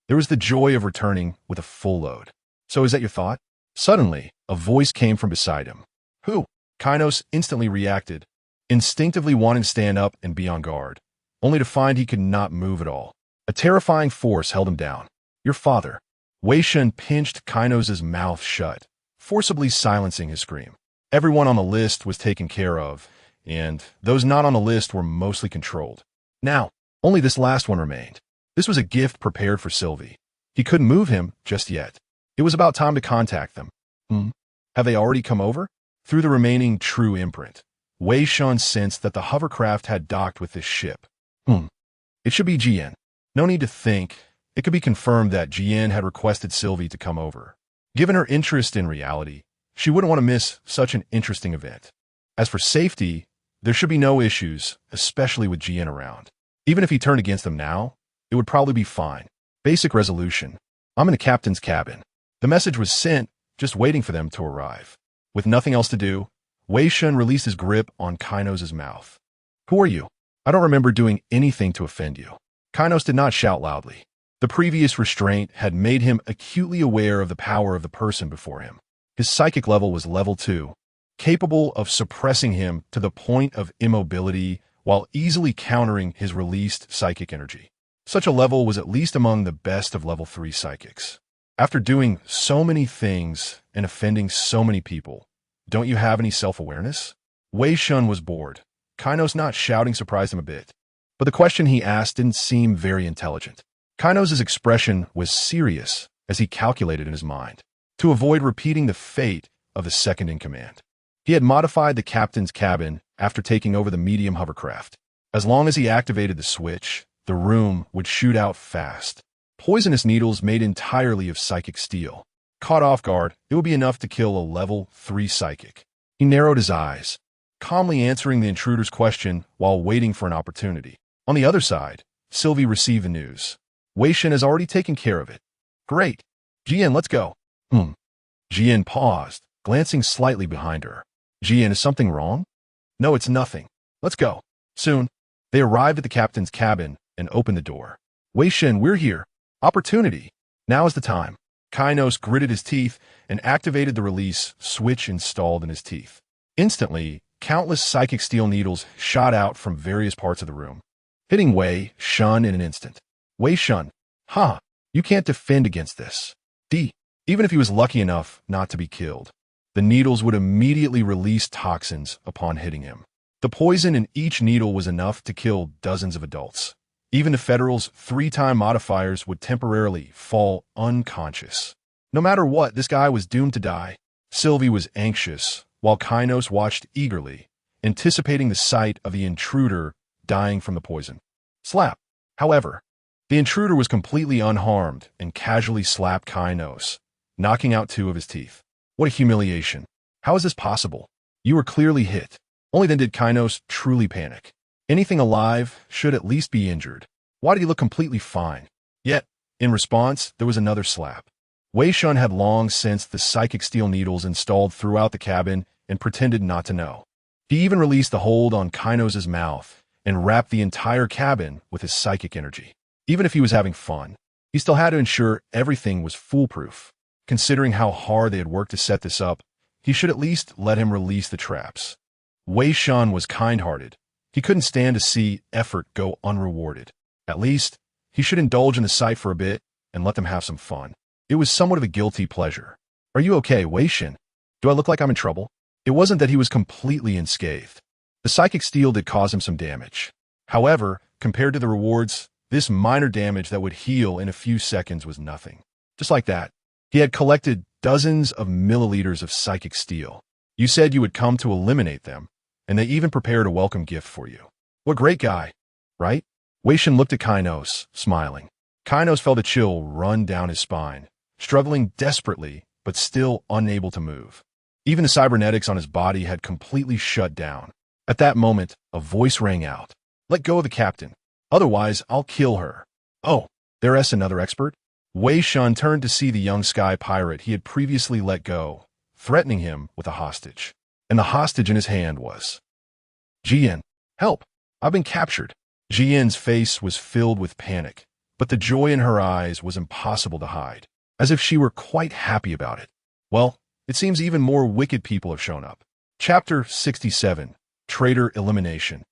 there was the joy of returning with a full load. So is that your thought? Suddenly, a voice came from beside him. Who? Kainos instantly reacted, instinctively wanting to stand up and be on guard, only to find he could not move at all. A terrifying force held him down. Your father. Wei Shen pinched Kainos' mouth shut, forcibly silencing his scream. Everyone on the list was taken care of, and those not on the list were mostly controlled. Now, only this last one remained. This was a gift prepared for Sylvie. He couldn't move him just yet. It was about time to contact them. Have they already come over? Through the remaining true imprint, Wei Shen sensed that the hovercraft had docked with this ship. It should be Jian. No need to think. It could be confirmed that Jian had requested Sylvie to come over. Given her interest in reality, she wouldn't want to miss such an interesting event. As for safety, there should be no issues, especially with Jian around. Even if he turned against them now, it would probably be fine. Basic resolution. I'm in the captain's cabin. The message was sent, just waiting for them to arrive. With nothing else to do, Wei Shen released his grip on Kainos' mouth. Who are you? I don't remember doing anything to offend you. Kainos did not shout loudly. The previous restraint had made him acutely aware of the power of the person before him. His psychic level was level 2, capable of suppressing him to the point of immobility while easily countering his released psychic energy. Such a level was at least among the best of level 3 psychics. After doing so many things and offending so many people, don't you have any self-awareness? Wei Shen was bored. Kainos not shouting surprised him a bit, but the question he asked didn't seem very intelligent. Kainos' expression was serious as he calculated in his mind, to avoid repeating the fate of the second in command. He had modified the captain's cabin after taking over the medium hovercraft. As long as he activated the switch, the room would shoot out fast. Poisonous needles made entirely of psychic steel. Caught off guard, it would be enough to kill a level 3 psychic. He narrowed his eyes, calmly answering the intruder's question while waiting for an opportunity. On the other side, Sylvie received the news. Wei Shen has already taken care of it. Great. Jian, let's go. Jian paused, glancing slightly behind her. Jian, is something wrong? No, it's nothing. Let's go. Soon, they arrived at the captain's cabin and opened the door. Wei Shen, we're here. Opportunity. Now is the time. Kainos gritted his teeth and activated the release switch installed in his teeth. Instantly, countless psychic steel needles shot out from various parts of the room, hitting Wei Shen in an instant. Wei Shen, you can't defend against this. Even if he was lucky enough not to be killed, the needles would immediately release toxins upon hitting him. The poison in each needle was enough to kill dozens of adults. Even the Federal's 3-time modifiers would temporarily fall unconscious. No matter what, this guy was doomed to die. Sylvie was anxious, while Kainos watched eagerly, anticipating the sight of the intruder dying from the poison. Slap. However, the intruder was completely unharmed and casually slapped Kainos, knocking out 2 of his teeth. What a humiliation. How is this possible? You were clearly hit. Only then did Kainos truly panic. Anything alive should at least be injured. Why did he look completely fine? Yet, in response, there was another slap. Wei Shen had long sensed the psychic steel needles installed throughout the cabin and pretended not to know. He even released the hold on Kainos' mouth and wrapped the entire cabin with his psychic energy. Even if he was having fun, he still had to ensure everything was foolproof. Considering how hard they had worked to set this up, he should at least let him release the traps. Wei Shen was kind-hearted. He couldn't stand to see effort go unrewarded. At least, he should indulge in the sight for a bit and let them have some fun. It was somewhat of a guilty pleasure. Are you okay, Wei Shen? Do I look like I'm in trouble? It wasn't that he was completely unscathed. The psychic steel did cause him some damage. However, compared to the rewards, this minor damage that would heal in a few seconds was nothing. Just like that, he had collected dozens of milliliters of psychic steel. You said you would come to eliminate them, and they even prepared a welcome gift for you. What great guy, right? Wei Shen looked at Kainos, smiling. Kainos felt a chill run down his spine, struggling desperately, but still unable to move. Even the cybernetics on his body had completely shut down. At that moment, a voice rang out. Let go of the captain. Otherwise, I'll kill her. Oh, there's another expert? Wei Shen turned to see the young sky pirate he had previously let go, threatening him with a hostage. And the hostage in his hand was Jian. Help! I've been captured. Jian's face was filled with panic, but the joy in her eyes was impossible to hide, as if she were quite happy about it. Well, it seems even more wicked people have shown up. Chapter 67, Traitor Elimination.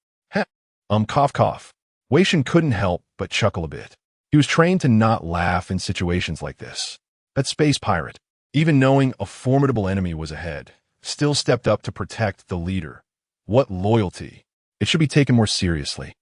Cough. Wei Shen couldn't help but chuckle a bit. He was trained to not laugh in situations like this. That space pirate, even knowing a formidable enemy was ahead, still stepped up to protect the leader. What loyalty! It should be taken more seriously.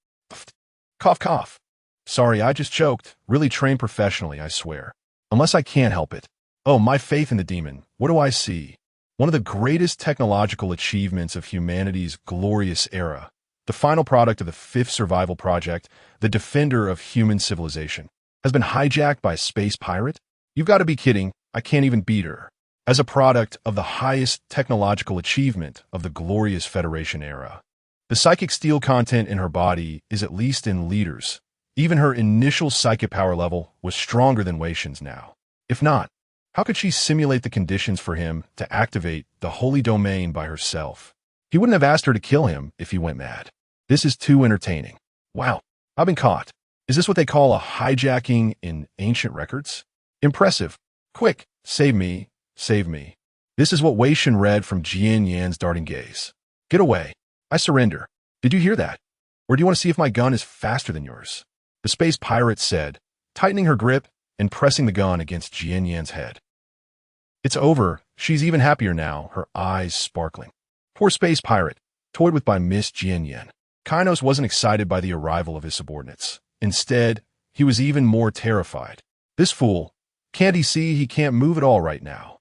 Cough. Sorry, I just choked. Really trained professionally, I swear. Unless I can't help it. Oh, my faith in the demon. What do I see? One of the greatest technological achievements of humanity's glorious era. The final product of the 5th Survival Project, the defender of human civilization, has been hijacked by a space pirate? You've got to be kidding. I can't even beat her. As a product of the highest technological achievement of the glorious Federation era. The psychic steel content in her body is at least in liters. Even her initial psychic power level was stronger than Wei Shen's now. If not, how could she simulate the conditions for him to activate the holy domain by herself? He wouldn't have asked her to kill him if he went mad. This is too entertaining. Wow, I've been caught. Is this what they call a hijacking in ancient records? Impressive. Quick, save me. This is what Wei Shen read from Jian Yan's darting gaze. Get away. I surrender. Did you hear that? Or do you want to see if my gun is faster than yours? The space pirate said, tightening her grip and pressing the gun against Jian Yan's head. It's over. She's even happier now, her eyes sparkling. Poor space pirate, toyed with by Miss Jian Yan. Kainos wasn't excited by the arrival of his subordinates. Instead, he was even more terrified. This fool, can't he see he can't move at all right now?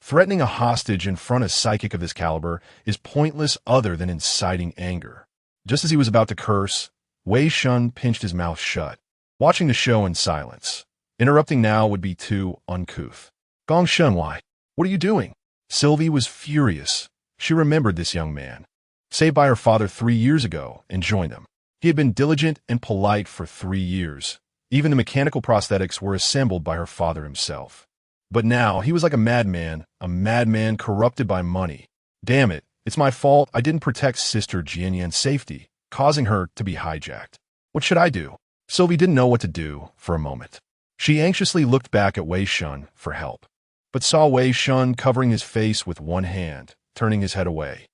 Threatening a hostage in front of psychic of this caliber is pointless other than inciting anger. Just as he was about to curse, Wei Shen pinched his mouth shut, watching the show in silence. Interrupting now would be too uncouth. Gong Shen, why? What are you doing? Sylvie was furious. She remembered this young man, saved by her father 3 years ago, and joined them. He had been diligent and polite for 3 years. Even the mechanical prosthetics were assembled by her father himself. But now he was like a madman corrupted by money. Damn it, it's my fault I didn't protect Sister Jianyan's safety, causing her to be hijacked. What should I do? Sylvie didn't know what to do for a moment. She anxiously looked back at Wei Shen for help, but saw Wei Shen covering his face with one hand, turning his head away.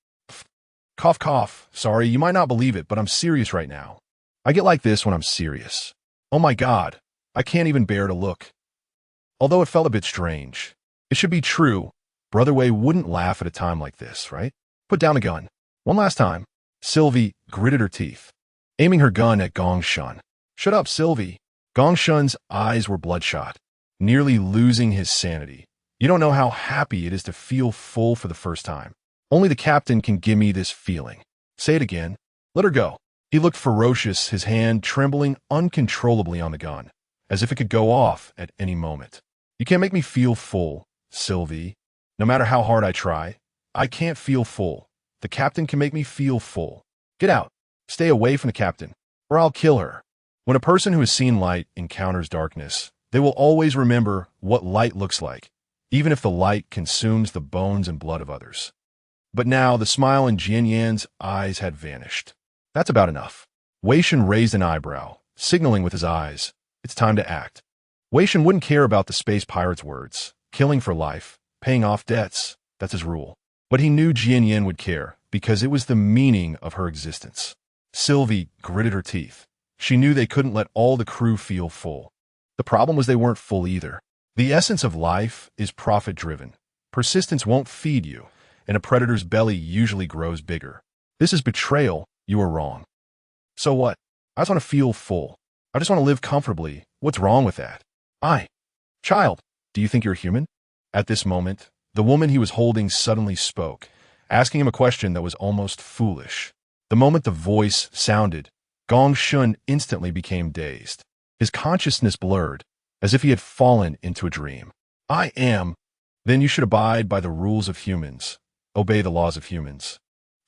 Cough, cough. Sorry, you might not believe it, but I'm serious right now. I get like this when I'm serious. Oh my God, I can't even bear to look. Although it felt a bit strange. It should be true. Brother Wei wouldn't laugh at a time like this, right? Put down the gun. One last time. Sylvie gritted her teeth, aiming her gun at Gong Shun. Shut up, Sylvie. Gong Shun's eyes were bloodshot, nearly losing his sanity. You don't know how happy it is to feel full for the first time. Only the captain can give me this feeling. Say it again. Let her go. He looked ferocious, his hand trembling uncontrollably on the gun, as if it could go off at any moment. You can't make me feel full, Sylvie. No matter how hard I try, I can't feel full. The captain can make me feel full. Get out. Stay away from the captain, or I'll kill her. When a person who has seen light encounters darkness, they will always remember what light looks like, even if the light consumes the bones and blood of others. But now the smile in Jianyan's eyes had vanished. That's about enough. Wei Shen raised an eyebrow, signaling with his eyes, it's time to act. Wei Shen wouldn't care about the space pirate's words, killing for life, paying off debts, that's his rule. But he knew Jianyan would care, because it was the meaning of her existence. Sylvie gritted her teeth. She knew they couldn't let all the crew feel full. The problem was they weren't full either. The essence of life is profit-driven. Persistence won't feed you, and a predator's belly usually grows bigger. This is betrayal. You are wrong. So what? I just want to feel full. I just want to live comfortably. What's wrong with that? Child, do you think you're human? At this moment, the woman he was holding suddenly spoke, asking him a question that was almost foolish. The moment the voice sounded, Gong Shun instantly became dazed. His consciousness blurred, as if he had fallen into a dream. I am. Then you should abide by the rules of humans. Obey the laws of humans.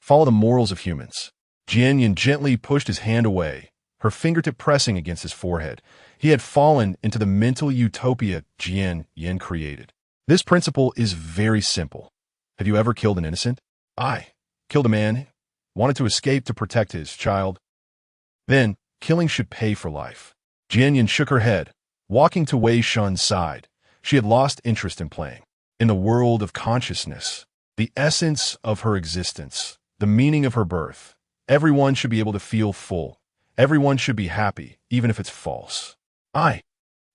Follow the morals of humans. Jianyan gently pushed his hand away, her fingertip pressing against his forehead. He had fallen into the mental utopia Jianyan created. This principle is very simple. Have you ever killed an innocent? I killed a man, wanted to escape to protect his child. Then, killing should pay for life. Jianyan shook her head, walking to Wei Shen's side. She had lost interest in playing. In the world of consciousness, the essence of her existence, the meaning of her birth, everyone should be able to feel full. Everyone should be happy, even if it's false. I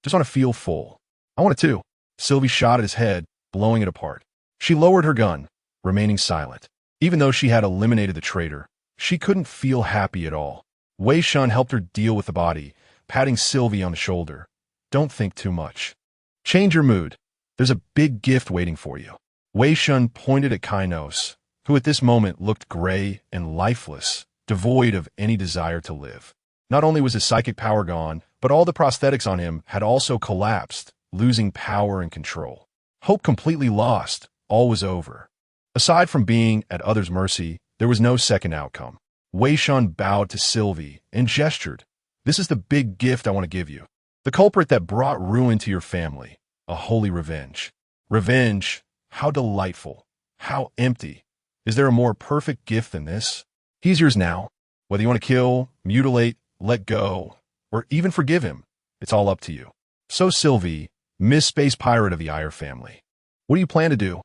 just want to feel full. I want it too. Sylvie shot at his head, blowing it apart. She lowered her gun, remaining silent. Even though she had eliminated the traitor, she couldn't feel happy at all. Wei Shen helped her deal with the body, patting Sylvie on the shoulder. Don't think too much. Change your mood. There's a big gift waiting for you. Wei Shen pointed at Kainos, who at this moment looked gray and lifeless, devoid of any desire to live. Not only was his psychic power gone, but all the prosthetics on him had also collapsed, losing power and control. Hope completely lost, all was over. Aside from being at others' mercy, there was no second outcome. Wei Shen bowed to Sylvie and gestured. This is the big gift I want to give you. The culprit that brought ruin to your family. A holy revenge. Revenge, how delightful. How empty. Is there a more perfect gift than this? He's yours now. Whether you want to kill, mutilate, let go, or even forgive him, it's all up to you. So Sylvie, Miss Space Pirate of the Iyer family, what do you plan to do?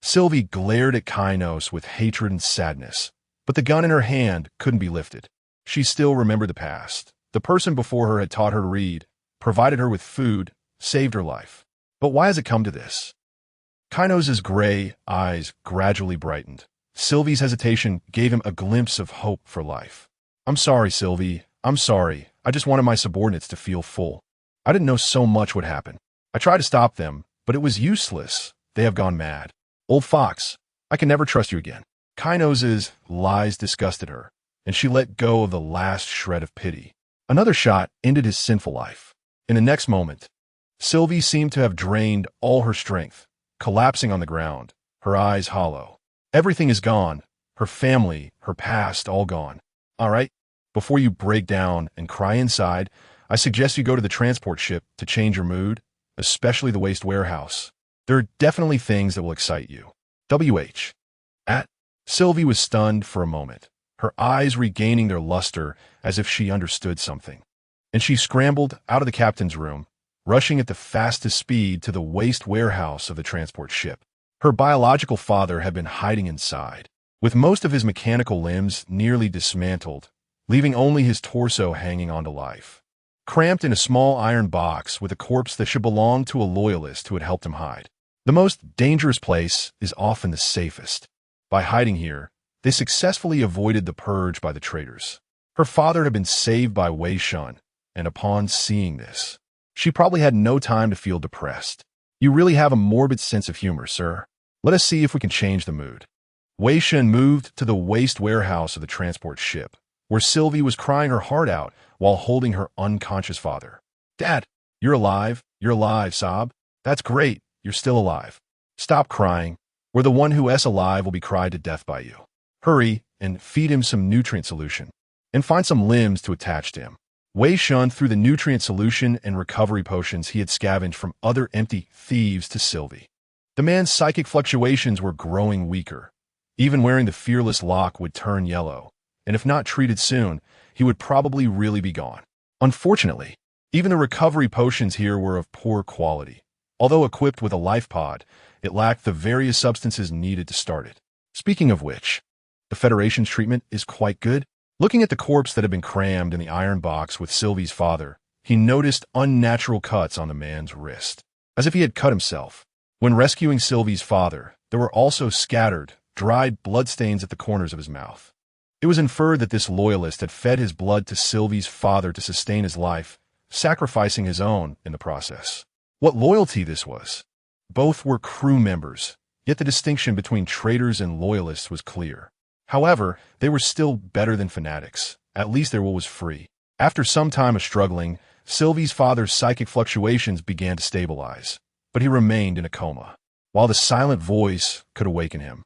Sylvie glared at Kainos with hatred and sadness, but the gun in her hand couldn't be lifted. She still remembered the past. The person before her had taught her to read, provided her with food, saved her life. But why has it come to this? Kainos' gray eyes gradually brightened. Sylvie's hesitation gave him a glimpse of hope for life. I'm sorry, Sylvie. I'm sorry. I just wanted my subordinates to feel full. I didn't know so much would happen. I tried to stop them, but it was useless. They have gone mad. Old fox, I can never trust you again. Kainos' lies disgusted her, and she let go of the last shred of pity. Another shot ended his sinful life. In the next moment, Sylvie seemed to have drained all her strength, collapsing on the ground, her eyes hollow. Everything is gone. Her family, her past, all gone. All right? Before you break down and cry inside, I suggest you go to the transport ship to change your mood, especially the waste warehouse. There are definitely things that will excite you. WH. Sylvie was stunned for a moment, her eyes regaining their luster as if she understood something. And she scrambled out of the captain's room, rushing at the fastest speed to the waste warehouse of the transport ship. Her biological father had been hiding inside, with most of his mechanical limbs nearly dismantled, leaving only his torso hanging on to life. Cramped in a small iron box with a corpse that should belong to a loyalist who had helped him hide. The most dangerous place is often the safest. By hiding here, they successfully avoided the purge by the traitors. Her father had been saved by Wei Shen, and upon seeing this, she probably had no time to feel depressed. You really have a morbid sense of humor, sir. Let us see if we can change the mood. Wei Shen moved to the waste warehouse of the transport ship, where Sylvie was crying her heart out while holding her unconscious father. Dad, you're alive, Sob. That's great, you're still alive. Stop crying, or the one who is alive will be cried to death by you. Hurry and feed him some nutrient solution, and find some limbs to attach to him. Wei Shen threw the nutrient solution and recovery potions he had scavenged from other empty thieves to Sylvie. The man's psychic fluctuations were growing weaker. Even wearing the fearless lock would turn yellow, and if not treated soon, he would probably really be gone. Unfortunately, even the recovery potions here were of poor quality. Although equipped with a life pod, it lacked the various substances needed to start it. Speaking of which, the Federation's treatment is quite good. Looking at the corpse that had been crammed in the iron box with Sylvie's father, he noticed unnatural cuts on the man's wrist, as if he had cut himself. When rescuing Sylvie's father, there were also scattered, dried bloodstains at the corners of his mouth. It was inferred that this loyalist had fed his blood to Sylvie's father to sustain his life, sacrificing his own in the process. What loyalty this was! Both were crew members, yet the distinction between traitors and loyalists was clear. However, they were still better than fanatics. At least their will was free. After some time of struggling, Sylvie's father's psychic fluctuations began to stabilize, but he remained in a coma. While the silent voice could awaken him,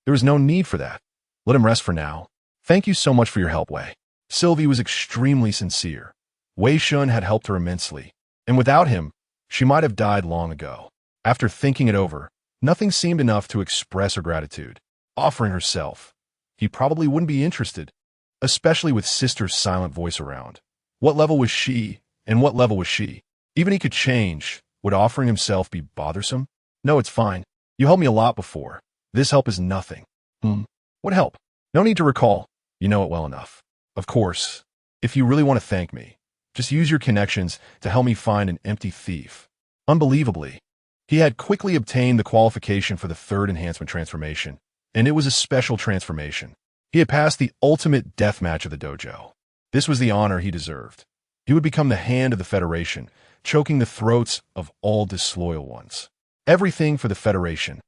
there was no need for that. Let him rest for now. Thank you so much for your help, Wei. Sylvie was extremely sincere. Wei Shen had helped her immensely, and without him, she might have died long ago. After thinking it over, nothing seemed enough to express her gratitude. Offering herself, he probably wouldn't be interested, especially with Sister's silent voice around. What level was she, and what level was she? Even he could change. Would offering himself be bothersome? No, it's fine. You helped me a lot before. This help is nothing. What help? No need to recall. You know it well enough. Of course, if you really want to thank me, just use your connections to help me find an empty thief. Unbelievably, he had quickly obtained the qualification for the third enhancement transformation, and it was a special transformation. He had passed the ultimate deathmatch of the dojo. This was the honor he deserved. He would become the hand of the Federation, choking the throats of all disloyal ones. Everything for the Federation.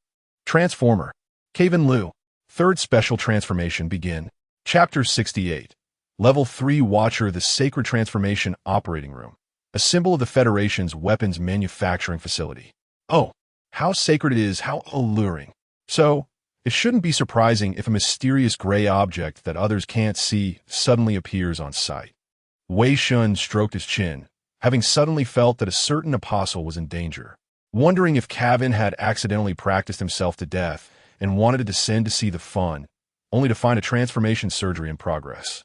Transformer. Kevin Liu. Third special transformation begin. Chapter 68. Level 3 Watcher, the Sacred Transformation Operating Room. A symbol of the Federation's weapons manufacturing facility. Oh, how sacred it is, how alluring. So, it shouldn't be surprising if a mysterious gray object that others can't see suddenly appears on sight. Wei Shen stroked his chin, having suddenly felt that a certain apostle was in danger. Wondering if Kevin had accidentally practiced himself to death and wanted to descend to see the fun, only to find a transformation surgery in progress.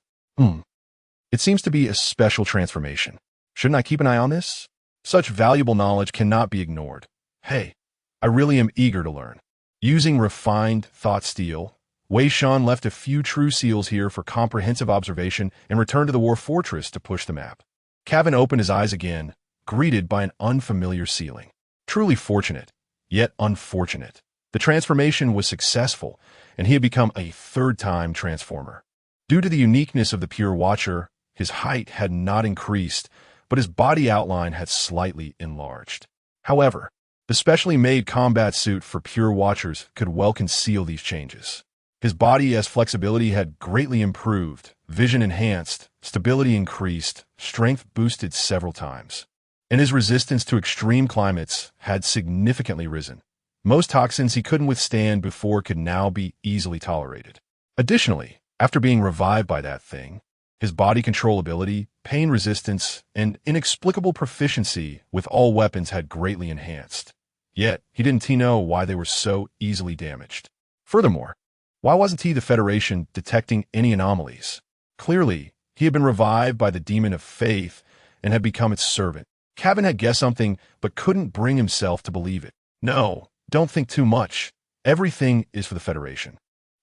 It seems to be a special transformation. Shouldn't I keep an eye on this? Such valuable knowledge cannot be ignored. Hey, I really am eager to learn. Using refined thought steel, Wei Shen left a few true seals here for comprehensive observation and returned to the war fortress to push the map. Kevin opened his eyes again, greeted by an unfamiliar ceiling. Truly fortunate, yet unfortunate. The transformation was successful, and he had become a third-time transformer. Due to the uniqueness of the Pure Watcher, his height had not increased, but his body outline had slightly enlarged. However, the specially made combat suit for Pure Watchers could well conceal these changes. His body's flexibility had greatly improved, vision enhanced, stability increased, strength boosted several times, and his resistance to extreme climates had significantly risen, Most toxins he couldn't withstand before could now be easily tolerated. Additionally, after being revived by that thing, his body control ability, pain resistance, and inexplicable proficiency with all weapons had greatly enhanced. Yet, he didn't know why they were so easily damaged. Furthermore, why wasn't the Federation detecting any anomalies? Clearly, he had been revived by the demon of faith and had become its servant. Cavan had guessed something, but couldn't bring himself to believe it. No, don't think too much. Everything is for the Federation.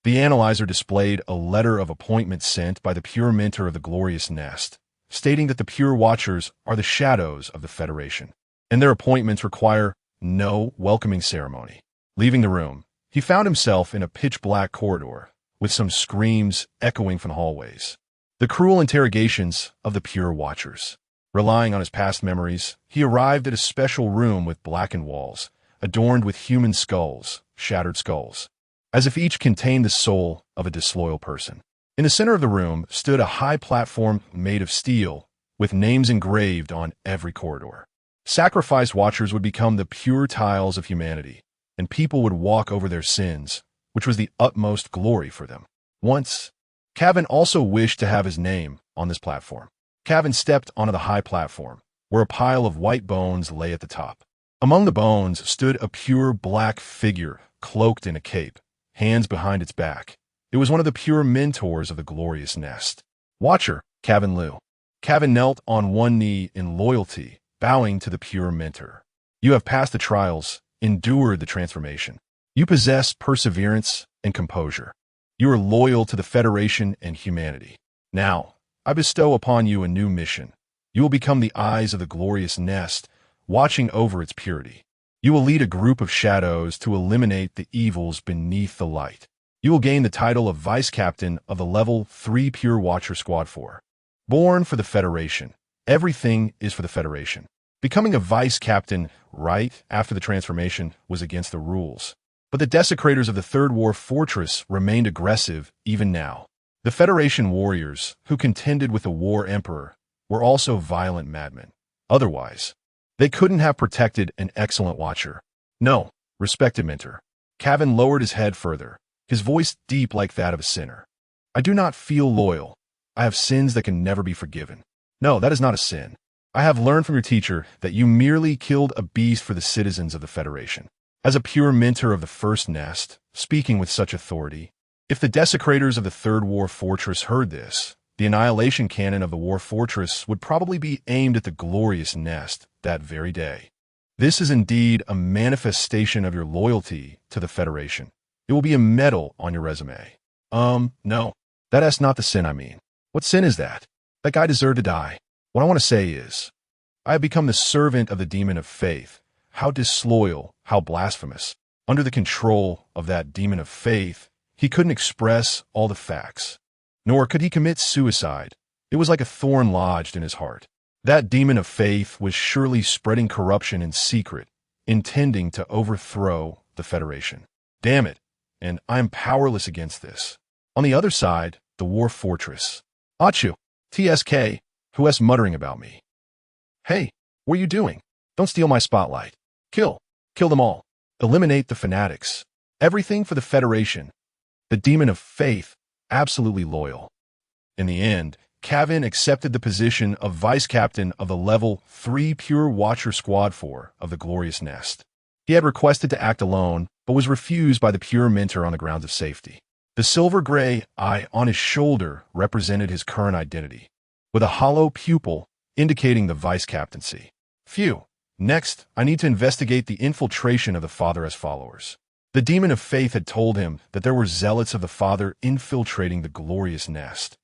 The analyzer displayed a letter of appointment sent by the Pure Mentor of the Glorious Nest, stating that the Pure Watchers are the shadows of the Federation, and their appointments require no welcoming ceremony. Leaving the room, he found himself in a pitch-black corridor, with some screams echoing from the hallways. The cruel interrogations of the Pure Watchers. Relying on his past memories, he arrived at a special room with blackened walls, adorned with human skulls, shattered skulls, as if each contained the soul of a disloyal person. In the center of the room stood a high platform made of steel, with names engraved on every corridor. Sacrifice watchers would become the pure tiles of humanity, and people would walk over their sins, which was the utmost glory for them. Once, Cavan also wished to have his name on this platform. Cavan stepped onto the high platform, where a pile of white bones lay at the top. Among the bones stood a pure black figure, cloaked in a cape, hands behind its back. It was one of the pure mentors of the Glorious Nest. Watcher, Cavan Liu. Cavan knelt on one knee in loyalty, bowing to the pure mentor. You have passed the trials, endured the transformation. You possess perseverance and composure. You are loyal to the Federation and humanity. Now, I bestow upon you a new mission. You will become the eyes of the Glorious Nest, watching over its purity. You will lead a group of shadows to eliminate the evils beneath the light. You will gain the title of Vice Captain of the Level 3 Pure Watcher Squad 4. Born for the Federation. Everything is for the Federation. Becoming a Vice Captain right after the transformation was against the rules. But the desecrators of the Third War Fortress remained aggressive even now. The Federation warriors, who contended with the War Emperor, were also violent madmen. Otherwise, they couldn't have protected an excellent watcher. No, respected mentor. Cavan lowered his head further, his voice deep like that of a sinner. I do not feel loyal. I have sins that can never be forgiven. No, that is not a sin. I have learned from your teacher that you merely killed a beast for the citizens of the Federation. As a pure mentor of the First Nest, speaking with such authority, if the desecrators of the Third War Fortress heard this, the annihilation cannon of the War Fortress would probably be aimed at the Glorious Nest that very day. This is indeed a manifestation of your loyalty to the Federation. It will be a medal on your resume. No. That's not the sin I mean. What sin is that? That guy deserved to die. What I want to say is, I have become the servant of the demon of faith. How disloyal, how blasphemous. Under the control of that demon of faith, he couldn't express all the facts. Nor could he commit suicide. It was like a thorn lodged in his heart. That demon of faith was surely spreading corruption in secret, intending to overthrow the Federation. Damn it, and I am powerless against this. On the other side, the War Fortress. Achu, TSK, who's muttering about me. Hey, what are you doing? Don't steal my spotlight. Kill them all. Eliminate the fanatics. Everything for the Federation. The demon of faith, absolutely loyal. In the end, Cavan accepted the position of Vice Captain of the Level 3 Pure Watcher Squad 4 of the Glorious Nest. He had requested to act alone, but was refused by the Pure Mentor on the grounds of safety. The silver-gray eye on his shoulder represented his current identity, with a hollow pupil indicating the vice captaincy. Phew. Next, I need to investigate the infiltration of the Father as followers. The demon of faith had told him that there were zealots of the Father infiltrating the Glorious Nest,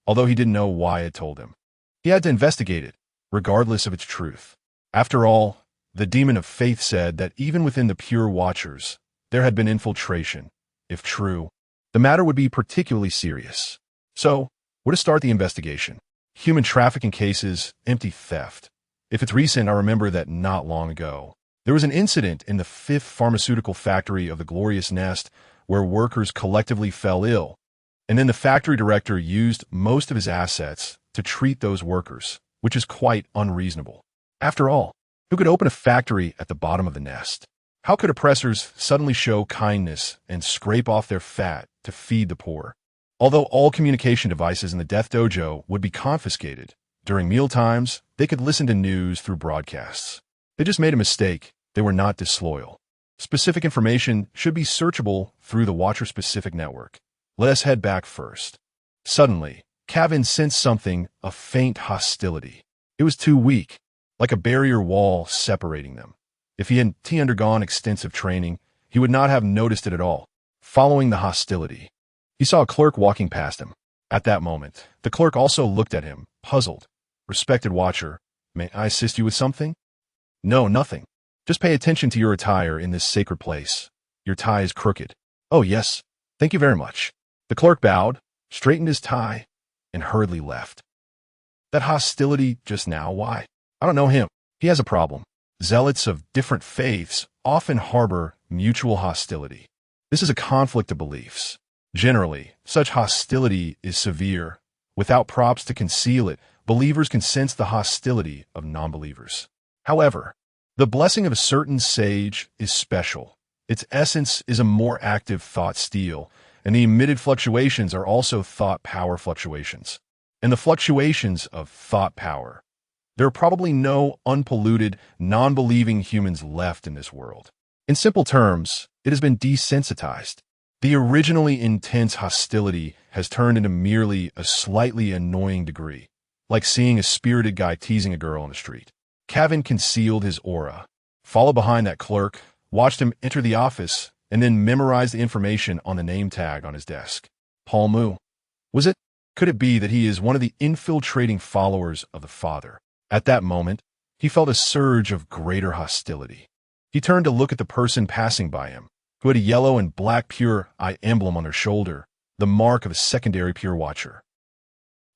although he didn't know why it told him. He had to investigate it, regardless of its truth. After all, the demon of faith said that even within the Pure Watchers, there had been infiltration. If true, the matter would be particularly serious. So, where to start the investigation? Human trafficking cases, empty theft. If it's recent, I remember that not long ago, there was an incident in the 5th pharmaceutical factory of the Glorious Nest where workers collectively fell ill, and then the factory director used most of his assets to treat those workers, which is quite unreasonable. After all, who could open a factory at the bottom of the nest? How could oppressors suddenly show kindness and scrape off their fat to feed the poor? Although all communication devices in the Death Dojo would be confiscated, during mealtimes, they could listen to news through broadcasts. They just made a mistake. They were not disloyal. Specific information should be searchable through the Watcher-specific network. Let us head back first. Suddenly, Kevin sensed something, a faint hostility. It was too weak, like a barrier wall separating them. If he had undergone extensive training, he would not have noticed it at all. Following the hostility, he saw a clerk walking past him. At that moment, the clerk also looked at him, puzzled. Respected Watcher, may I assist you with something? No, nothing. Just pay attention to your attire in this sacred place. Your tie is crooked. Oh, yes. Thank you very much. The clerk bowed, straightened his tie, and hurriedly left. That hostility just now, why? I don't know him. He has a problem. Zealots of different faiths often harbor mutual hostility. This is a conflict of beliefs. Generally, such hostility is severe. Without props to conceal it, believers can sense the hostility of non-believers. However, the blessing of a certain sage is special. Its essence is a more active thought steel, and the emitted fluctuations are also thought power fluctuations. And the fluctuations of thought power. There are probably no unpolluted, non-believing humans left in this world. In simple terms, it has been desensitized. The originally intense hostility has turned into merely a slightly annoying degree, like seeing a spirited guy teasing a girl on the street. Kevin concealed his aura, followed behind that clerk, watched him enter the office, and then memorized the information on the name tag on his desk. Paul Mu. Was it? Could it be that he is one of the infiltrating followers of the Father? At that moment, he felt a surge of greater hostility. He turned to look at the person passing by him, who had a yellow and black pure eye emblem on their shoulder, the mark of a secondary pure watcher.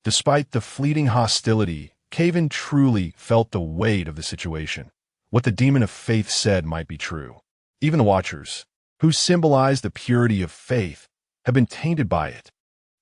Despite the fleeting hostility, Kevin truly felt the weight of the situation. What the demon of faith said might be true. Even the watchers, who symbolized the purity of faith, have been tainted by it.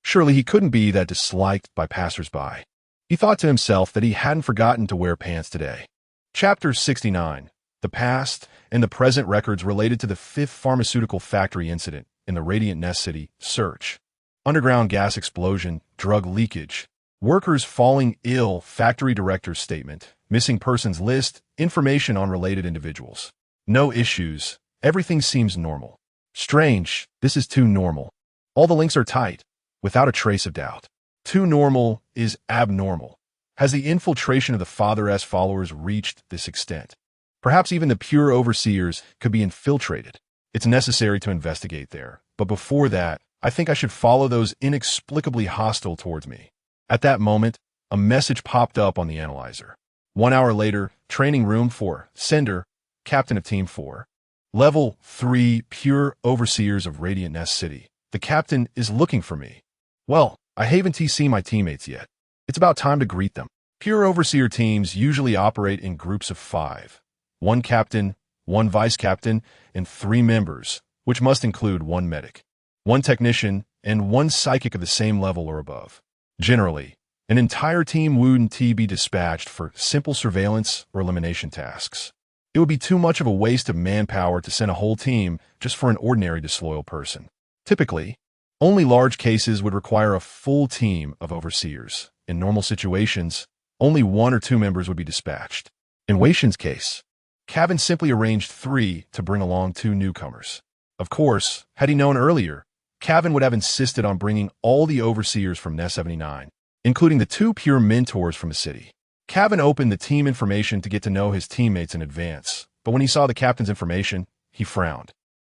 Surely he couldn't be that disliked by passers-by. He thought to himself that he hadn't forgotten to wear pants today. Chapter 69. The past and the present records related to the 5th pharmaceutical factory incident in the Radiant Nest City. Search. Underground gas explosion, drug leakage, workers falling ill, factory director's statement, missing persons list, information on related individuals. No issues. Everything seems normal. Strange. This is too normal. All the links are tight, without a trace of doubt. Too normal is abnormal. Has the infiltration of the Father's followers reached this extent? Perhaps even the pure overseers could be infiltrated. It's necessary to investigate there. But before that, I think I should follow those inexplicably hostile towards me. At that moment, a message popped up on the analyzer. 1 hour later, training room 4, sender, captain of team 4. Level 3, pure overseers of Radiant Nest City. The captain is looking for me. Well, I haven't seen my teammates yet. It's about time to greet them. Pure overseer teams usually operate in groups of 5. 1 captain, 1 vice captain, and 3 members, which must include 1 medic, 1 technician, and 1 psychic of the same level or above. Generally, an entire team wouldn't be dispatched for simple surveillance or elimination tasks. It would be too much of a waste of manpower to send a whole team just for an ordinary disloyal person. Typically, only large cases would require a full team of overseers. In normal situations, only 1 or 2 members would be dispatched. In Wei Shen's case, Kevin simply arranged 3 to bring along 2 newcomers. Of course, had he known earlier, Kevin would have insisted on bringing all the overseers from Nest 79, including the 2 pure mentors from the city. Kevin opened the team information to get to know his teammates in advance, but when he saw the captain's information, he frowned.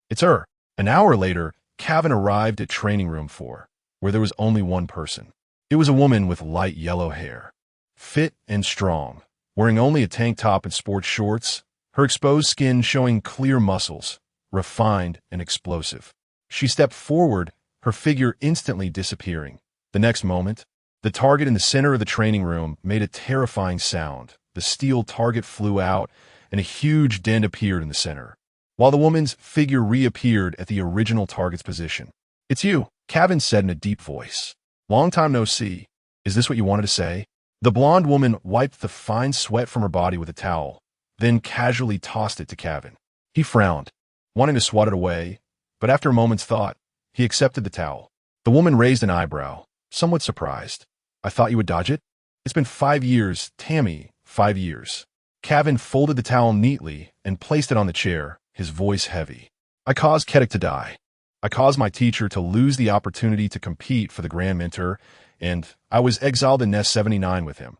It's her. An hour later, Kevin arrived at training room 4, where there was only 1 person. It was a woman with light yellow hair, fit and strong, wearing only a tank top and sports shorts, her exposed skin showing clear muscles, refined and explosive. She stepped forward, her figure instantly disappearing. The next moment, the target in the center of the training room made a terrifying sound. The steel target flew out, and a huge dent appeared in the center, while the woman's figure reappeared at the original target's position. "It's you," Kevin said in a deep voice. "Long time no see. Is this what you wanted to say?" The blonde woman wiped the fine sweat from her body with a towel, then casually tossed it to Kevin. He frowned. wanting to swat it away, but after a moment's thought, he accepted the towel. The woman raised an eyebrow, somewhat surprised. I thought you would dodge it? It's been 5 years, Tammy, 5 years. Kevin folded the towel neatly and placed it on the chair, his voice heavy. I caused Kedek to die. I caused my teacher to lose the opportunity to compete for the Grand Mentor, and I was exiled in Nest 79 with him.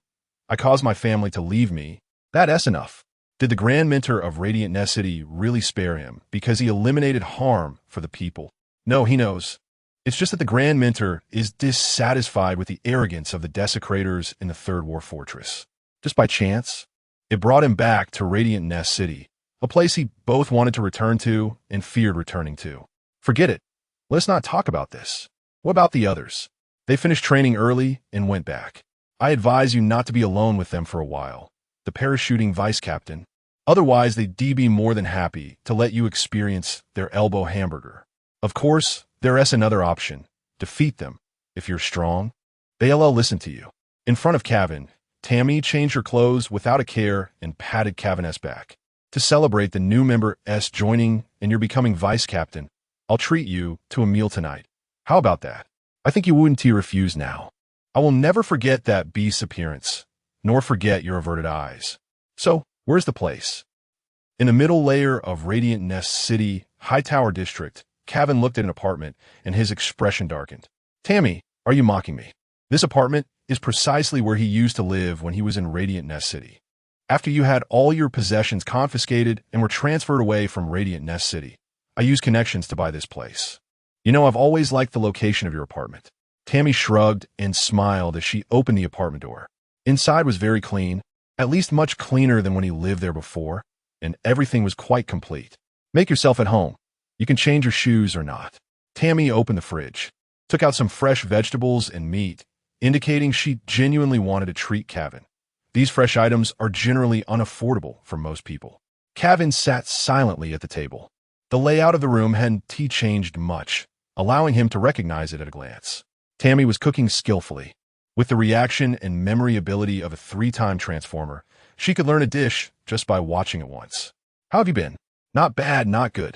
I caused my family to leave me. That's enough. Did the Grand Mentor of Radiant Nest City really spare him because he eliminated harm for the people? No, he knows. It's just that the Grand Mentor is dissatisfied with the arrogance of the desecrators in the Third War Fortress. Just by chance, it brought him back to Radiant Nest City, a place he both wanted to return to and feared returning to. Forget it. Let's not talk about this. What about the others? They finished training early and went back. I advise you not to be alone with them for a while. The parachuting vice captain. Otherwise, they'd be more than happy to let you experience their elbow hamburger. Of course, there's another option. Defeat them. If you're strong, they'll listen to you. In front of Kevin, Tammy changed her clothes without a care and patted Kevin's back. To celebrate the new member S joining and you're becoming vice captain, I'll treat you to a meal tonight. How about that? I think you wouldn't refuse now. I will never forget that beast's appearance, nor forget your averted eyes. So, where's the place? In the middle layer of Radiant Nest City, High Tower District, Kevin looked at an apartment and his expression darkened. Tammy, are you mocking me? This apartment is precisely where he used to live when he was in Radiant Nest City. After you had all your possessions confiscated and were transferred away from Radiant Nest City, I used connections to buy this place. You know, I've always liked the location of your apartment. Tammy shrugged and smiled as she opened the apartment door. Inside was very clean, at least much cleaner than when he lived there before, and everything was quite complete. Make yourself at home. You can change your shoes or not. Tammy opened the fridge, took out some fresh vegetables and meat, indicating she genuinely wanted to treat Kevin. These fresh items are generally unaffordable for most people. Kevin sat silently at the table. The layout of the room hadn't changed much, allowing him to recognize it at a glance. Tammy was cooking skillfully. With the reaction and memory ability of a 3-time transformer, she could learn a dish just by watching it once. How have you been? Not bad, not good.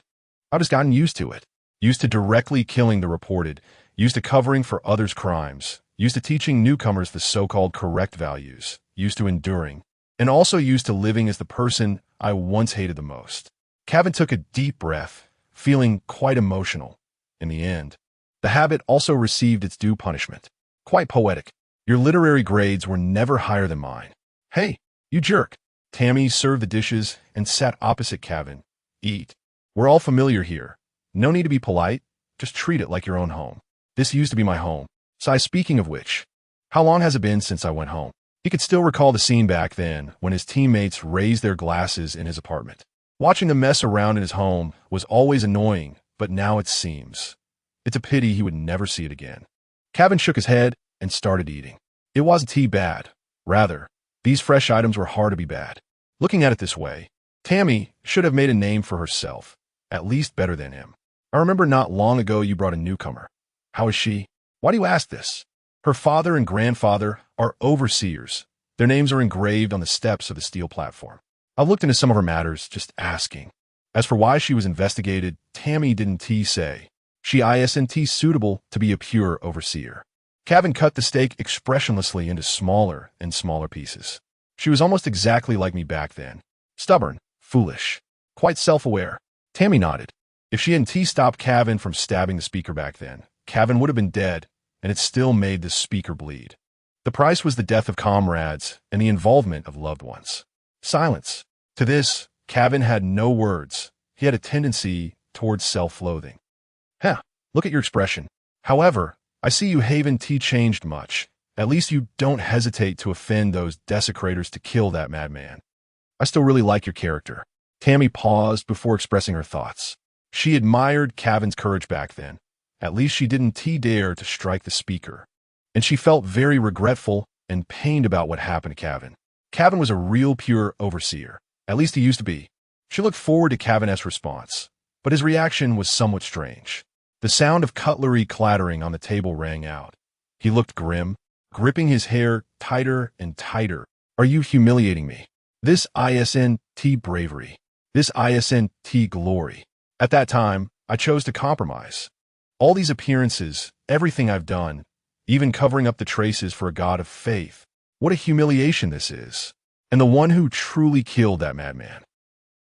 I've just gotten used to it. Used to directly killing the reported, used to covering for others' crimes, used to teaching newcomers the so-called correct values, used to enduring, and also used to living as the person I once hated the most. Kevin took a deep breath, feeling quite emotional. In the end, the habit also received its due punishment. Quite poetic. Your literary grades were never higher than mine. Hey, you jerk. Tammy served the dishes and sat opposite Kevin. Eat. We're all familiar here. No need to be polite. Just treat it like your own home. This used to be my home. Speaking of which, how long has it been since I went home? He could still recall the scene back then when his teammates raised their glasses in his apartment. Watching the mess around in his home was always annoying, but now it seems. It's a pity he would never see it again. Kevin shook his head and started eating. It wasn't bad. Rather, these fresh items were hard to be bad. Looking at it this way, Tammy should have made a name for herself, at least better than him. I remember not long ago you brought a newcomer. How is she? Why do you ask this? Her father and grandfather are overseers. Their names are engraved on the steps of the steel platform. I've looked into some of her matters, just asking. As for why she was investigated, Tammy didn't say. She isn't suitable to be a pure overseer. Kevin cut the steak expressionlessly into smaller and smaller pieces. She was almost exactly like me back then. Stubborn, foolish, quite self-aware. Tammy nodded. If she hadn't stopped Kevin from stabbing the speaker back then, Kevin would have been dead, and it still made the speaker bleed. The price was the death of comrades and the involvement of loved ones. Silence. To this, Kevin had no words. He had a tendency towards self-loathing. Look at your expression. However, I see you haven't changed much. At least you don't hesitate to offend those desecrators to kill that madman. I still really like your character. Tammy paused before expressing her thoughts. She admired Kevin's courage back then. At least she didn't dare to strike the speaker. And she felt very regretful and pained about what happened to Kevin. Kevin was a real pure overseer. At least he used to be. She looked forward to Kevin's response, but his reaction was somewhat strange. The sound of cutlery clattering on the table rang out. He looked grim, gripping his hair tighter and tighter. Are you humiliating me? This isn't bravery. This isn't glory. At that time, I chose to compromise. All these appearances, everything I've done, even covering up the traces for a god of faith. What a humiliation this is. And the one who truly killed that madman.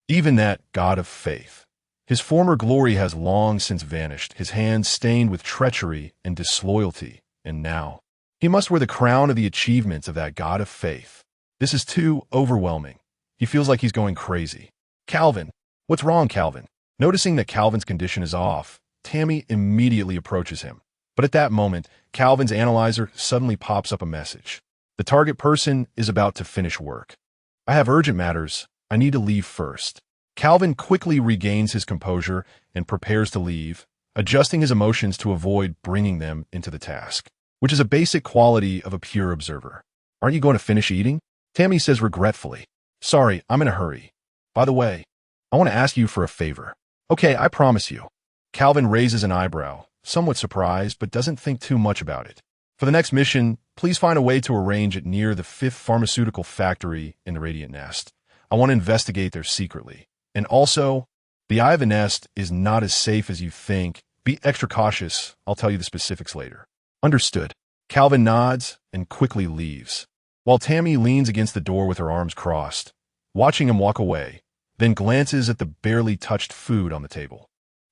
Even that god of faith. His former glory has long since vanished, his hands stained with treachery and disloyalty, and now he must wear the crown of the achievements of that god of faith. This is too overwhelming. He feels like he's going crazy. Calvin. What's wrong, Calvin? Noticing that Calvin's condition is off, Tammy immediately approaches him. But at that moment, Calvin's analyzer suddenly pops up a message. The target person is about to finish work. I have urgent matters. I need to leave first. Calvin quickly regains his composure and prepares to leave, adjusting his emotions to avoid bringing them into the task, which is a basic quality of a pure observer. Aren't you going to finish eating? Tammy says regretfully. Sorry, I'm in a hurry. By the way, I want to ask you for a favor. Okay, I promise you. Calvin raises an eyebrow, somewhat surprised, but doesn't think too much about it. For the next mission, please find a way to arrange it near the 5th pharmaceutical factory in the Radiant Nest. I want to investigate there secretly. And also, the Eye of the Nest is not as safe as you think. Be extra cautious. I'll tell you the specifics later. Understood. Calvin nods and quickly leaves, while Tammy leans against the door with her arms crossed, watching him walk away, then glances at the barely touched food on the table,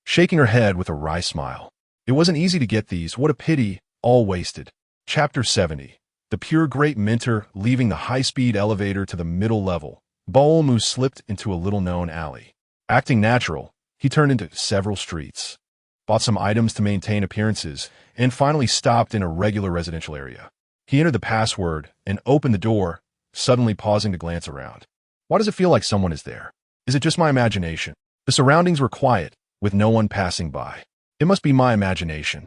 shaking her head with a wry smile. It wasn't easy to get these. What a pity. All wasted. Chapter 70. The pure great mentor leaving the high-speed elevator to the middle level. Baolmu slipped into a little-known alley. Acting natural, he turned into several streets, bought some items to maintain appearances, and finally stopped in a regular residential area. He entered the password and opened the door, suddenly pausing to glance around. Why does it feel like someone is there? Is it just my imagination? The surroundings were quiet, with no one passing by. It must be my imagination.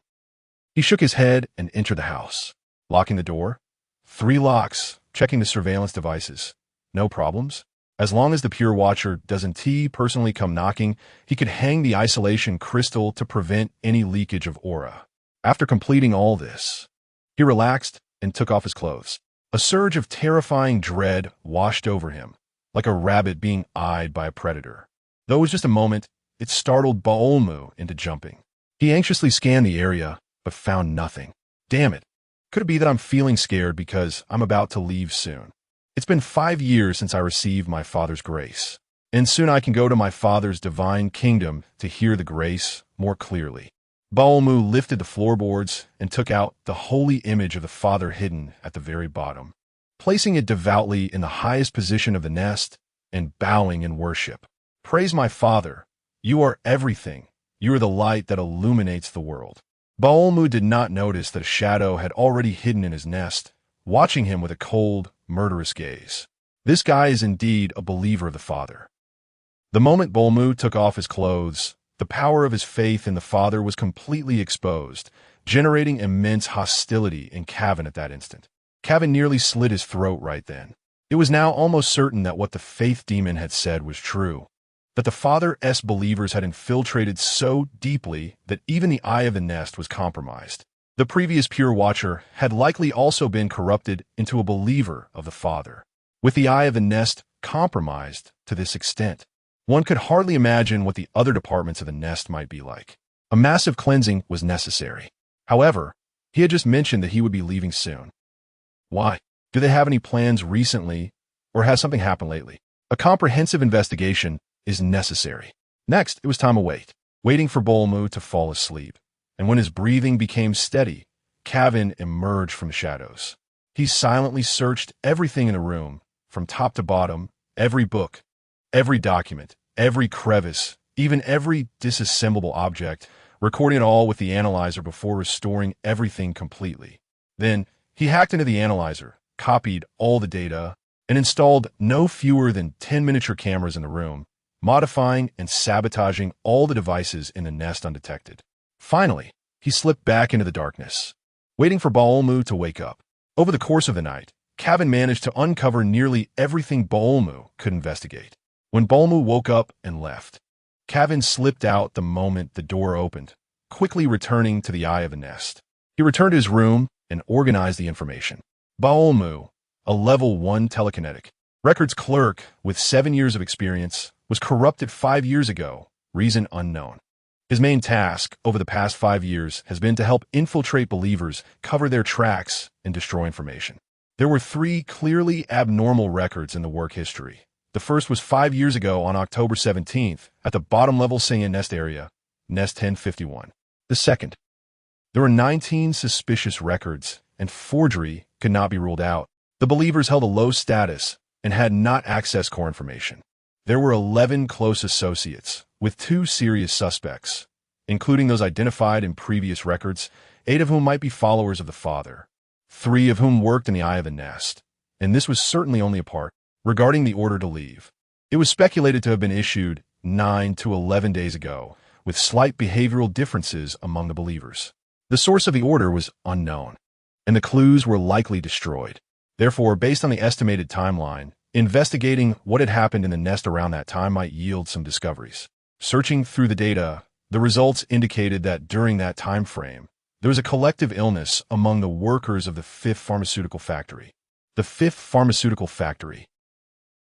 He shook his head and entered the house, locking the door. 3 locks, checking the surveillance devices. No problems. As long as the Pure Watcher doesn't personally come knocking, he could hang the isolation crystal to prevent any leakage of aura. After completing all this, he relaxed and took off his clothes. A surge of terrifying dread washed over him, like a rabbit being eyed by a predator. Though it was just a moment, it startled Baolmu into jumping. He anxiously scanned the area, but found nothing. Damn it. Could it be that I'm feeling scared because I'm about to leave soon? It's been 5 years since I received my Father's grace, and soon I can go to my Father's divine kingdom to hear the grace more clearly. Baolmu lifted the floorboards and took out the holy image of the Father hidden at the very bottom, placing it devoutly in the highest position of the nest and bowing in worship. Praise my Father. You are everything. You are the light that illuminates the world. Baolmu did not notice that a shadow had already hidden in his nest, watching him with a cold, murderous gaze. This guy is indeed a believer of the Father. The moment Baolmu took off his clothes, the power of his faith in the Father was completely exposed, generating immense hostility in Calvin at that instant. Calvin nearly slit his throat right then. It was now almost certain that what the faith demon had said was true, that the Father's believers had infiltrated so deeply that even the Eye of the Nest was compromised. The previous Pure Watcher had likely also been corrupted into a believer of the Father. With the Eye of the Nest compromised to this extent, one could hardly imagine what the other departments of the Nest might be like. A massive cleansing was necessary. However, he had just mentioned that he would be leaving soon. Why? Do they have any plans recently, or has something happened lately? A comprehensive investigation is necessary. Next, it was time to waiting for Baolmu to fall asleep. And when his breathing became steady, Calvin emerged from the shadows. He silently searched everything in the room, from top to bottom, every book, every document, every crevice, even every disassemblable object, recording it all with the analyzer before restoring everything completely. Then, he hacked into the analyzer, copied all the data, and installed no fewer than 10 miniature cameras in the room, modifying and sabotaging all the devices in the nest undetected. Finally, he slipped back into the darkness, waiting for Baolmu to wake up. Over the course of the night, Calvin managed to uncover nearly everything Baolmu could investigate. When Baolmu woke up and left, Calvin slipped out the moment the door opened, quickly returning to the Eye of the Nest. He returned to his room and organized the information. Baolmu, a level 1 telekinetic records clerk with 7 years of experience, was corrupted 5 years ago reason unknown. His main task over the past 5 years has been to help infiltrate believers, cover their tracks, and destroy information. There were 3 clearly abnormal records in the work history. The first was 5 years ago on October 17th at the bottom-level Seiya Nest area, Nest 1051. The second, there were 19 suspicious records, and forgery could not be ruled out. The believers held a low status and had not accessed core information. There were 11 close associates, with 2 serious suspects, including those identified in previous records, 8 of whom might be followers of the Father, 3 of whom worked in the Eye of the Nest, and this was certainly only a part. Regarding the order to leave, it was speculated to have been issued 9 to 11 days ago, with slight behavioral differences among the believers. The source of the order was unknown, and the clues were likely destroyed. Therefore, based on the estimated timeline, investigating what had happened in the nest around that time might yield some discoveries. Searching through the data, the results indicated that during that time frame, there was a collective illness among the workers of the 5th pharmaceutical factory. The 5th pharmaceutical factory.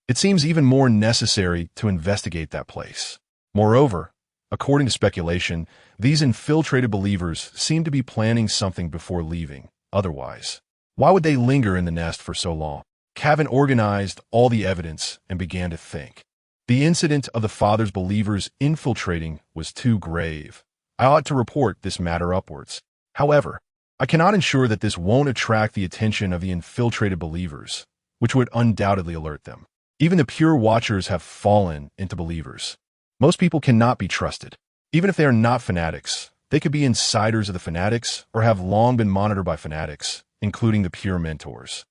It seems even more necessary to investigate that place. Moreover, according to speculation, these infiltrated believers seem to be planning something before leaving. Otherwise, why would they linger in the nest for so long? Cavan organized all the evidence and began to think. The incident of the Father's believers infiltrating was too grave. I ought to report this matter upwards. However, I cannot ensure that this won't attract the attention of the infiltrated believers, which would undoubtedly alert them. Even the pure watchers have fallen into believers. Most people cannot be trusted. Even if they are not fanatics, they could be insiders of the fanatics or have long been monitored by fanatics, including the pure mentors.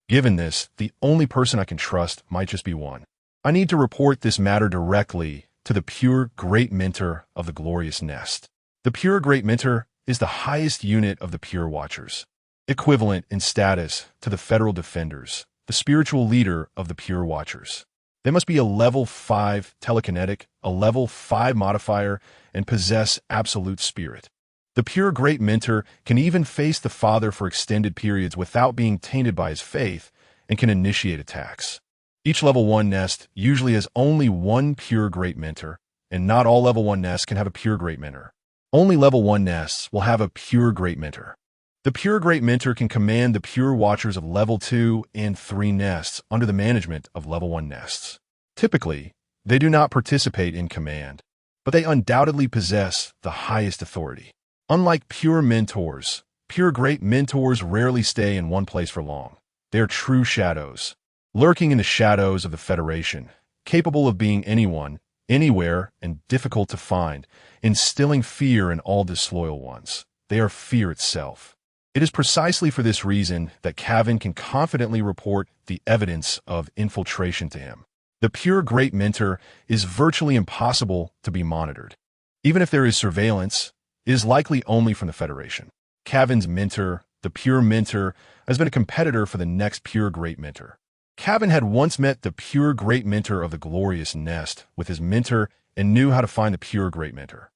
Given this, the only person I can trust might just be one. I need to report this matter directly to the pure great mentor of the glorious nest. The pure great mentor is the highest unit of the pure watchers, equivalent in status to the federal defenders, the spiritual leader of the pure watchers. They must be a level 5 telekinetic, a level 5 modifier, and possess absolute spirit. The pure great mentor can even face the Father for extended periods without being tainted by his faith and can initiate attacks. Each level 1 nest usually has only one pure great mentor, and not all level 1 nests can have a pure great mentor. Only level 1 nests will have a pure great mentor. The pure great mentor can command the pure watchers of level 2 and 3 nests under the management of level 1 nests. Typically, they do not participate in command, but they undoubtedly possess the highest authority. Unlike pure mentors, pure great mentors rarely stay in one place for long. They are true shadows, lurking in the shadows of the Federation, capable of being anyone, anywhere, and difficult to find, instilling fear in all disloyal ones. They are fear itself. It is precisely for this reason that Cavan can confidently report the evidence of infiltration to him. The pure great mentor is virtually impossible to be monitored. Even if there is surveillance, it is likely only from the Federation. Cavan's mentor, the pure mentor, has been a competitor for the next pure great mentor. Cavan had once met the pure great mentor of the glorious nest with his mentor and knew how to find the pure great mentor.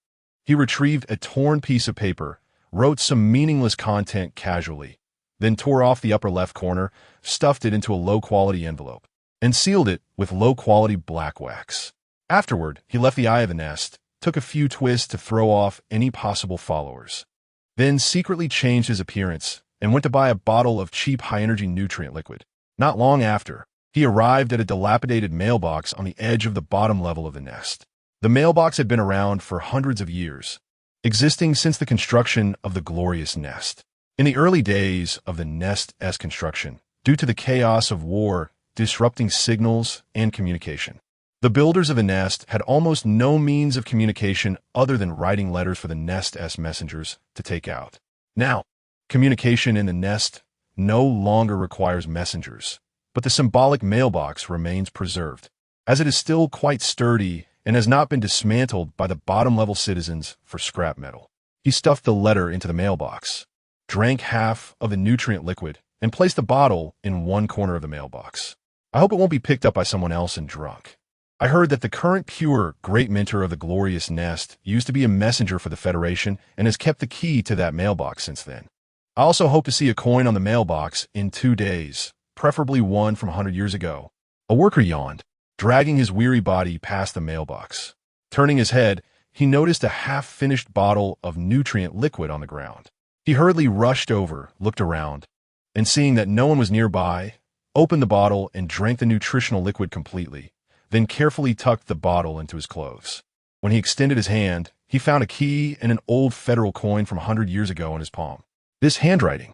He retrieved a torn piece of paper, wrote some meaningless content casually, then tore off the upper left corner, stuffed it into a low-quality envelope, and sealed it with low-quality black wax. Afterward, he left the Eye of the Nest, took a few twists to throw off any possible followers, then secretly changed his appearance and went to buy a bottle of cheap high-energy nutrient liquid. Not long after, he arrived at a dilapidated mailbox on the edge of the bottom level of the nest. The mailbox had been around for hundreds of years, existing since the construction of the glorious nest. In the early days of the Nest's construction, due to the chaos of war disrupting signals and communication, the builders of the nest had almost no means of communication other than writing letters for the Nest's messengers to take out. Now, communication in the nest no longer requires messengers, but the symbolic mailbox remains preserved, as it is still quite sturdy and has not been dismantled by the bottom-level citizens for scrap metal. He stuffed the letter into the mailbox, drank half of the nutrient liquid, and placed the bottle in one corner of the mailbox. I hope it won't be picked up by someone else and drunk. I heard that the current pure great mentor of the glorious nest used to be a messenger for the Federation and has kept the key to that mailbox since then. I also hope to see a coin on the mailbox in 2 days, preferably one from 100 years ago. A worker yawned, dragging his weary body past the mailbox. Turning his head, he noticed a half-finished bottle of nutrient liquid on the ground. He hurriedly rushed over, looked around, and seeing that no one was nearby, opened the bottle and drank the nutritional liquid completely, then carefully tucked the bottle into his clothes. When he extended his hand, he found a key and an old federal coin from 100 years ago in his palm. This handwriting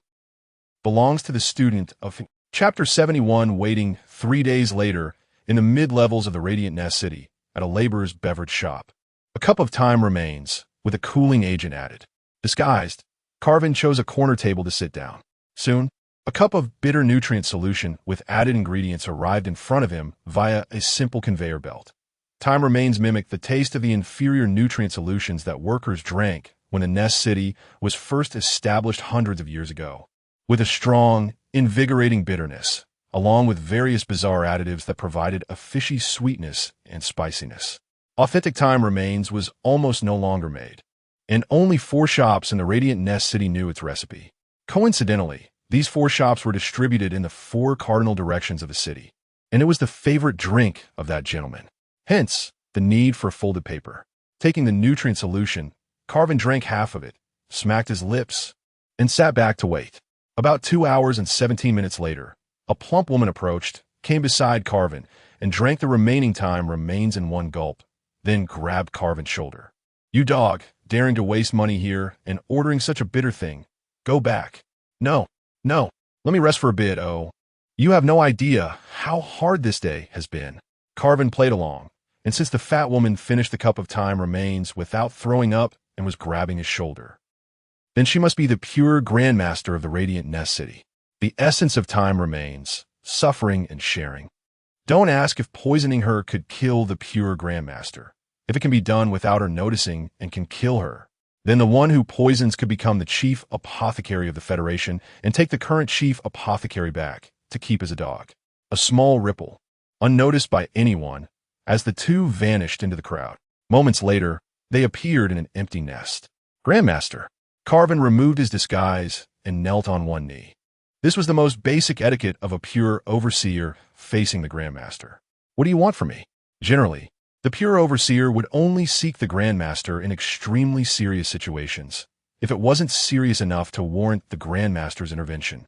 belongs to the student of Chapter 71 waiting 3 days later in the mid-levels of the Radiant Nest City at a laborer's beverage shop. A cup of time remains, with a cooling agent added. Disguised, Carvin chose a corner table to sit down. Soon, a cup of bitter nutrient solution with added ingredients arrived in front of him via a simple conveyor belt. Time remains mimicked the taste of the inferior nutrient solutions that workers drank when the Nest City was first established hundreds of years ago. With a strong, invigorating bitterness, along with various bizarre additives that provided a fishy sweetness and spiciness. Authentic Time Remains was almost no longer made, and only 4 shops in the Radiant Nest City knew its recipe. Coincidentally, these 4 shops were distributed in the 4 cardinal directions of the city, and it was the favorite drink of that gentleman. Hence, the need for folded paper. Taking the nutrient solution, Carvin drank half of it, smacked his lips, and sat back to wait. About 2 hours and 17 minutes later, a plump woman approached, came beside Carvin, and drank the remaining Time Remains in one gulp, then grabbed Carvin's shoulder. "You dog, daring to waste money here and ordering such a bitter thing. Go back." No, let me rest for a bit, oh. You have no idea how hard this day has been." Carvin played along, and since the fat woman finished the cup of Time Remains without throwing up and was grabbing his shoulder, then she must be the pure Grandmaster of the Radiant Nest City. The essence of Time Remains, suffering and sharing. Don't ask if poisoning her could kill the pure Grandmaster. If it can be done without her noticing and can kill her, then the one who poisons could become the chief apothecary of the Federation and take the current chief apothecary back to keep as a dog. A small ripple, unnoticed by anyone, as the two vanished into the crowd. Moments later, they appeared in an empty nest. "Grandmaster." Carvin removed his disguise and knelt on one knee. This was the most basic etiquette of a pure overseer facing the Grandmaster. "What do you want from me?" Generally, the pure overseer would only seek the Grandmaster in extremely serious situations, if it wasn't serious enough to warrant the Grandmaster's intervention.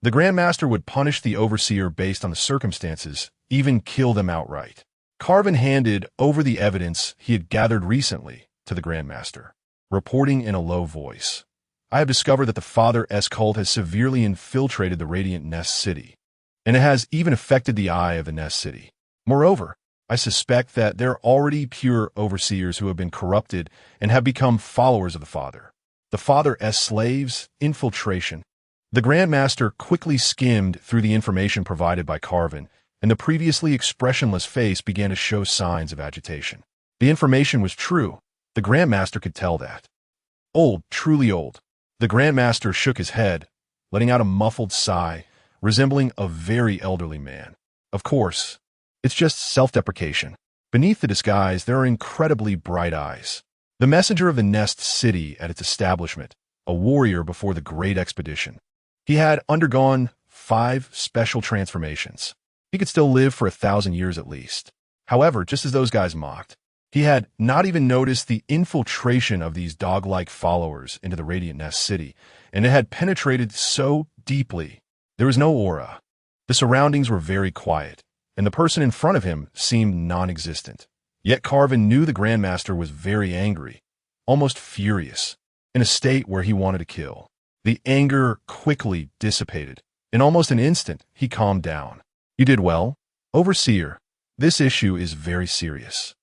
The Grandmaster would punish the overseer based on the circumstances, even kill them outright. Carvin handed over the evidence he had gathered recently to the Grandmaster, reporting in a low voice. "I have discovered that the Father S cult has severely infiltrated the Radiant Nest City, and it has even affected the eye of the Nest City. Moreover, I suspect that there are already pure overseers who have been corrupted and have become followers of the Father. The Father S slaves, infiltration." The Grandmaster quickly skimmed through the information provided by Carvin, and the previously expressionless face began to show signs of agitation. The information was true. The Grandmaster could tell that. Old, truly old. The Grandmaster shook his head, letting out a muffled sigh, resembling a very elderly man. "Of course, it's just self-deprecation. Beneath the disguise, there are incredibly bright eyes. The messenger of the Nest City at its establishment, a warrior before the Great Expedition. He had undergone 5 special transformations. He could still live for 1,000 years at least. However, just as those guys mocked, he had not even noticed the infiltration of these dog-like followers into the Radiant Nest City, and it had penetrated so deeply. There was no aura. The surroundings were very quiet, and the person in front of him seemed non-existent. Yet Carvin knew the Grandmaster was very angry, almost furious, in a state where he wanted to kill. The anger quickly dissipated. In almost an instant, he calmed down. "You did well, Overseer. This issue is very serious.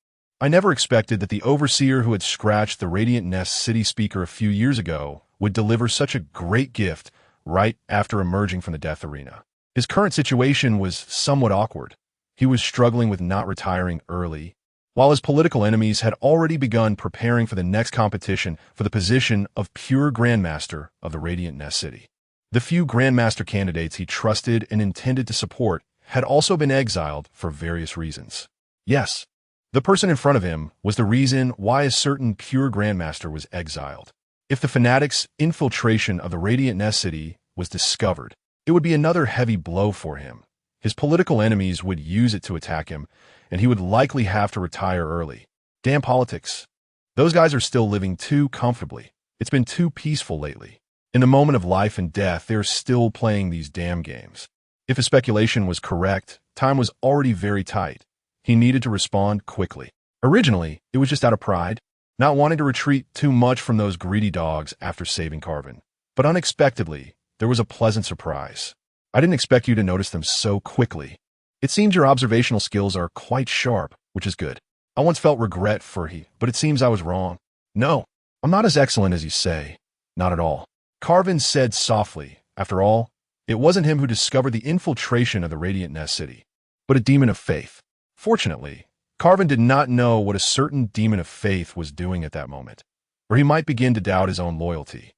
I never expected that the Overseer who had scratched the Radiant Nest City speaker a few years ago would deliver such a great gift right after emerging from the death arena. His current situation was somewhat awkward. He was struggling with not retiring early, while his political enemies had already begun preparing for the next competition for the position of pure Grandmaster of the Radiant Nest City. The few Grandmaster candidates he trusted and intended to support had also been exiled for various reasons. Yes, the person in front of him was the reason why a certain pure Grandmaster was exiled. If the fanatics' infiltration of the Radiant Nest City was discovered, it would be another heavy blow for him. His political enemies would use it to attack him, and he would likely have to retire early. Damn politics. Those guys are still living too comfortably. It's been too peaceful lately. In the moment of life and death, they're still playing these damn games. If his speculation was correct, time was already very tight. He needed to respond quickly. Originally, it was just out of pride, not wanting to retreat too much from those greedy dogs after saving Carvin. But unexpectedly, there was a pleasant surprise. I didn't expect you to notice them so quickly. It seems your observational skills are quite sharp, which is good. I once felt regret for he, but it seems I was wrong. No, I'm not as excellent as you say. Not at all. Carvin said softly. After all, it wasn't him who discovered the infiltration of the Radiant Nest City, but a demon of faith. Fortunately, Carvin did not know what a certain demon of faith was doing at that moment, or he might begin to doubt his own loyalty.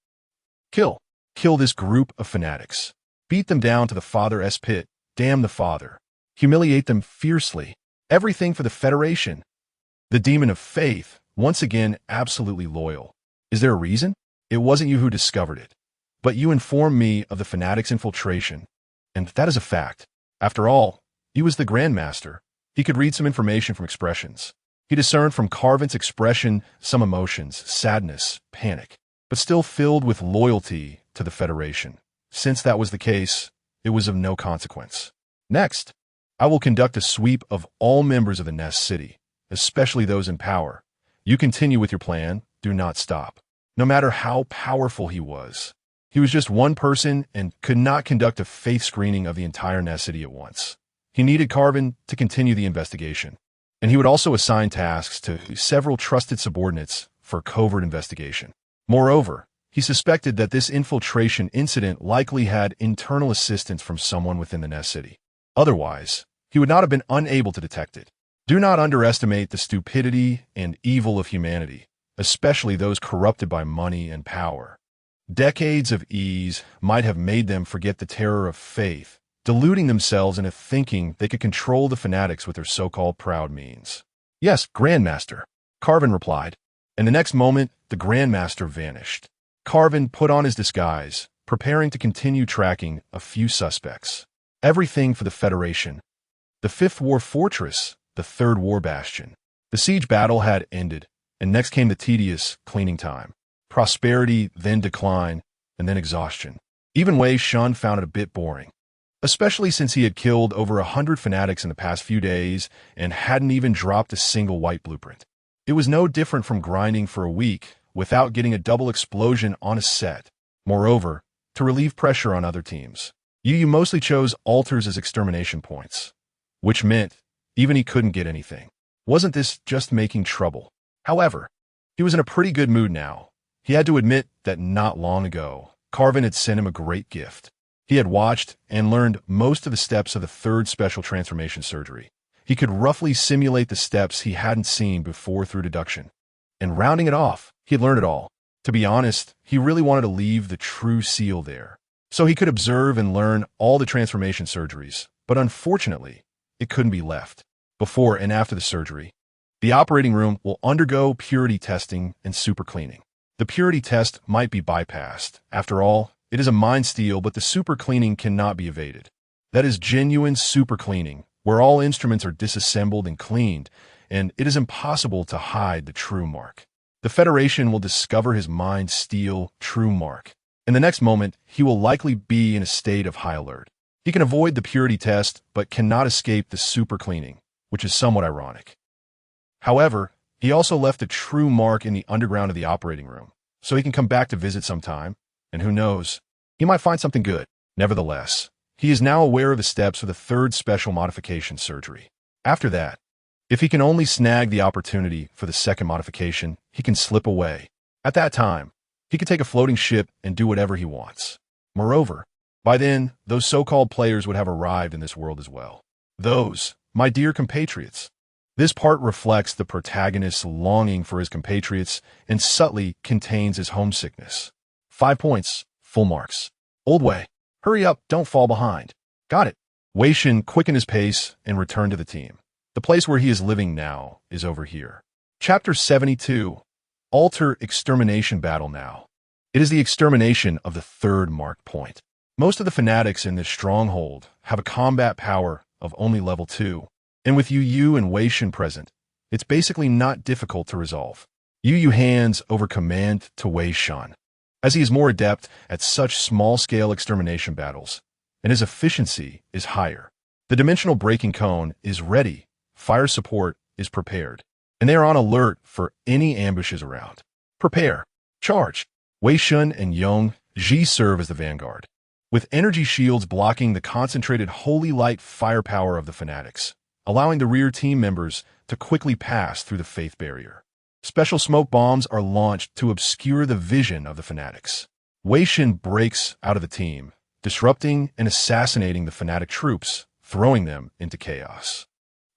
Kill this group of fanatics. Beat them down to the Father's pit. Damn the Father. Humiliate them fiercely. Everything for the Federation. The demon of faith, once again absolutely loyal. Is there a reason? It wasn't you who discovered it, but you informed me of the fanatics' infiltration, and that is a fact. After all, he was the Grandmaster. He could read some information from expressions. He discerned from Carvin's expression some emotions, sadness, panic, but still filled with loyalty to the Federation. Since that was the case, it was of no consequence. Next, I will conduct a sweep of all members of the Nest City, especially those in power. You continue with your plan. Do not stop. No matter how powerful he was just one person and could not conduct a faith screening of the entire Nest City at once. He needed Carvin to continue the investigation, and he would also assign tasks to several trusted subordinates for covert investigation. Moreover, he suspected that this infiltration incident likely had internal assistance from someone within the Nest City. Otherwise, he would not have been unable to detect it. Do not underestimate the stupidity and evil of humanity, especially those corrupted by money and power. Decades of ease might have made them forget the terror of faith, deluding themselves into thinking they could control the fanatics with their so-called proud means. Yes, Grandmaster, Carvin replied, and the next moment, the Grandmaster vanished. Carvin put on his disguise, preparing to continue tracking a few suspects. Everything for the Federation. The Fifth War Fortress, the Third War Bastion. The siege battle had ended, and next came the tedious cleaning time. Prosperity, then decline, and then exhaustion. Even Wei Shen found it a bit boring, especially since he had killed over 100 fanatics in the past few days and hadn't even dropped a single white blueprint. It was no different from grinding for a week without getting a double explosion on a set. Moreover, to relieve pressure on other teams, you mostly chose altars as extermination points, which meant even he couldn't get anything. Wasn't this just making trouble? However, he was in a pretty good mood now. He had to admit that not long ago, Carvin had sent him a great gift. He had watched and learned most of the steps of the third special transformation surgery. He could roughly simulate the steps he hadn't seen before through deduction. And rounding it off, he had learned it all. To be honest, he really wanted to leave the true seal there, so he could observe and learn all the transformation surgeries, but unfortunately, it couldn't be left. Before and after the surgery, the operating room will undergo purity testing and super cleaning. The purity test might be bypassed. After all, it is a mind steal, but the super cleaning cannot be evaded. That is genuine super cleaning, where all instruments are disassembled and cleaned, and it is impossible to hide the true mark. The Federation will discover his mind steal true mark. In the next moment, he will likely be in a state of high alert. He can avoid the purity test, but cannot escape the super cleaning, which is somewhat ironic. However, he also left a true mark in the underground of the operating room, so he can come back to visit sometime, and who knows, he might find something good. Nevertheless, he is now aware of the steps for the third special modification surgery. After that, if he can only snag the opportunity for the second modification, he can slip away. At that time, he can take a floating ship and do whatever he wants. Moreover, by then, those so-called players would have arrived in this world as well. Those, my dear compatriots. This part reflects the protagonist's longing for his compatriots and subtly contains his homesickness. 5 points, full marks. Old Wei, hurry up, don't fall behind. Got it. Wei Shen quickened his pace and returned to the team. The place where he is living now is over here. Chapter 72. Altar Extermination Battle now. It is the extermination of the third mark point. Most of the fanatics in this stronghold have a combat power of only level 2. And with Yu and Wei Shen present, It's basically not difficult to resolve. Yu hands over command to Wei Shen, as he is more adept at such small-scale extermination battles, and his efficiency is higher. The dimensional breaking cone is ready, fire support is prepared, and they are on alert for any ambushes around. Prepare. Charge. Wei Shen and Yong Ji serve as the vanguard, with energy shields blocking the concentrated holy light firepower of the fanatics, allowing the rear team members to quickly pass through the faith barrier. Special smoke bombs are launched to obscure the vision of the fanatics. Wei Shen breaks out of the team, disrupting and assassinating the fanatic troops, throwing them into chaos.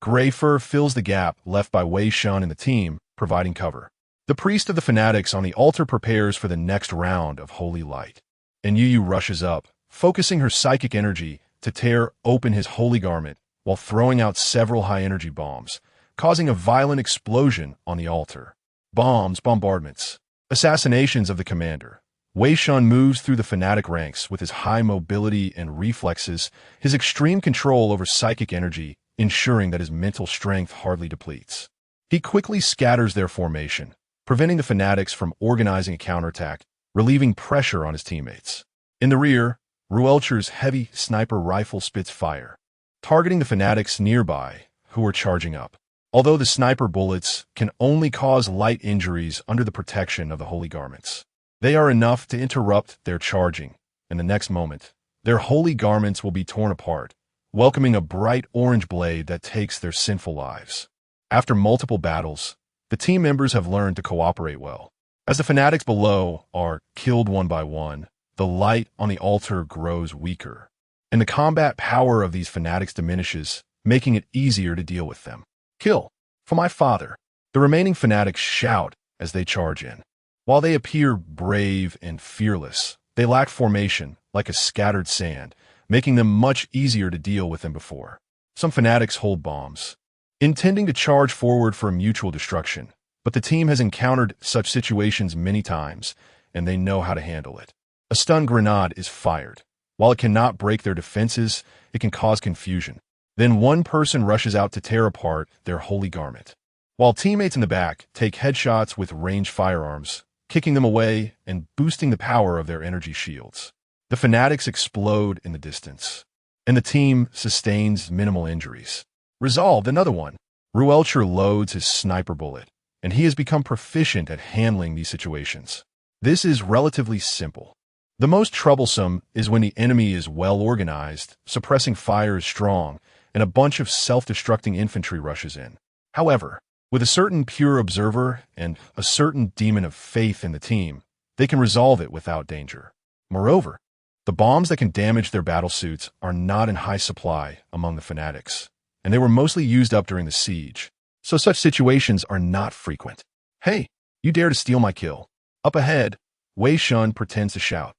Gray fur fills the gap left by Wei Shen and the team, providing cover. The priest of the fanatics on the altar prepares for the next round of holy light, and Yu rushes up, focusing her psychic energy to tear open his holy garment while throwing out several high-energy bombs, causing a violent explosion on the altar. Bombs, bombardments, assassinations of the commander. Wei Shen moves through the fanatic ranks with his high mobility and reflexes, his extreme control over psychic energy, ensuring that his mental strength hardly depletes. He quickly scatters their formation, preventing the fanatics from organizing a counterattack, relieving pressure on his teammates. In the rear, Ruelcher's heavy sniper rifle spits fire, targeting the fanatics nearby who are charging up. Although the sniper bullets can only cause light injuries under the protection of the holy garments, they are enough to interrupt their charging, and the next moment, their holy garments will be torn apart, welcoming a bright orange blade that takes their sinful lives. After multiple battles, the team members have learned to cooperate well. As the fanatics below are killed one by one, the light on the altar grows weaker, and the combat power of these fanatics diminishes, making it easier to deal with them. Kill. For my father. The remaining fanatics shout as they charge in. While they appear brave and fearless, they lack formation, like a scattered sand, making them much easier to deal with than before. Some fanatics hold bombs, intending to charge forward for mutual destruction, but the team has encountered such situations many times, and they know how to handle it. A stun grenade is fired. While it cannot break their defenses, it can cause confusion. Then one person rushes out to tear apart their holy garment, while teammates in the back take headshots with ranged firearms, kicking them away and boosting the power of their energy shields. The fanatics explode in the distance, and the team sustains minimal injuries. Resolved, another one. Ruelcher loads his sniper bullet, and he has become proficient at handling these situations. This is relatively simple. The most troublesome is when the enemy is well organized, suppressing fire is strong, and a bunch of self-destructing infantry rushes in. However, with a certain pure observer and a certain demon of faith in the team, they can resolve it without danger. Moreover, the bombs that can damage their battlesuits are not in high supply among the fanatics, and they were mostly used up during the siege, so such situations are not frequent. Hey, you dare to steal my kill. Up ahead, Wei Shen pretends to shout.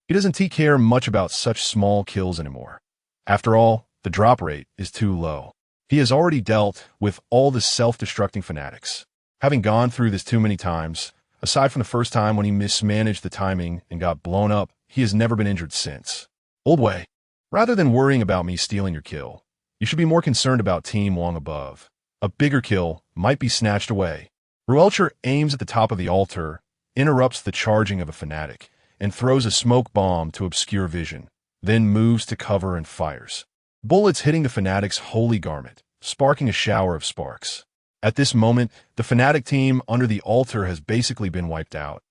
He doesn't care much about such small kills anymore. After all, the drop rate is too low. He has already dealt with all the self-destructing fanatics. Having gone through this too many times, aside from the first time when he mismanaged the timing and got blown up, he has never been injured since. Old Wei, rather than worrying about me stealing your kill, you should be more concerned about Team Wong above. A bigger kill might be snatched away. Ruelcher aims at the top of the altar, interrupts the charging of a fanatic, and throws a smoke bomb to obscure vision, then moves to cover and fires. Bullets hitting the fanatic's holy garment, sparking a shower of sparks. At this moment, the fanatic team under the altar has basically been wiped out,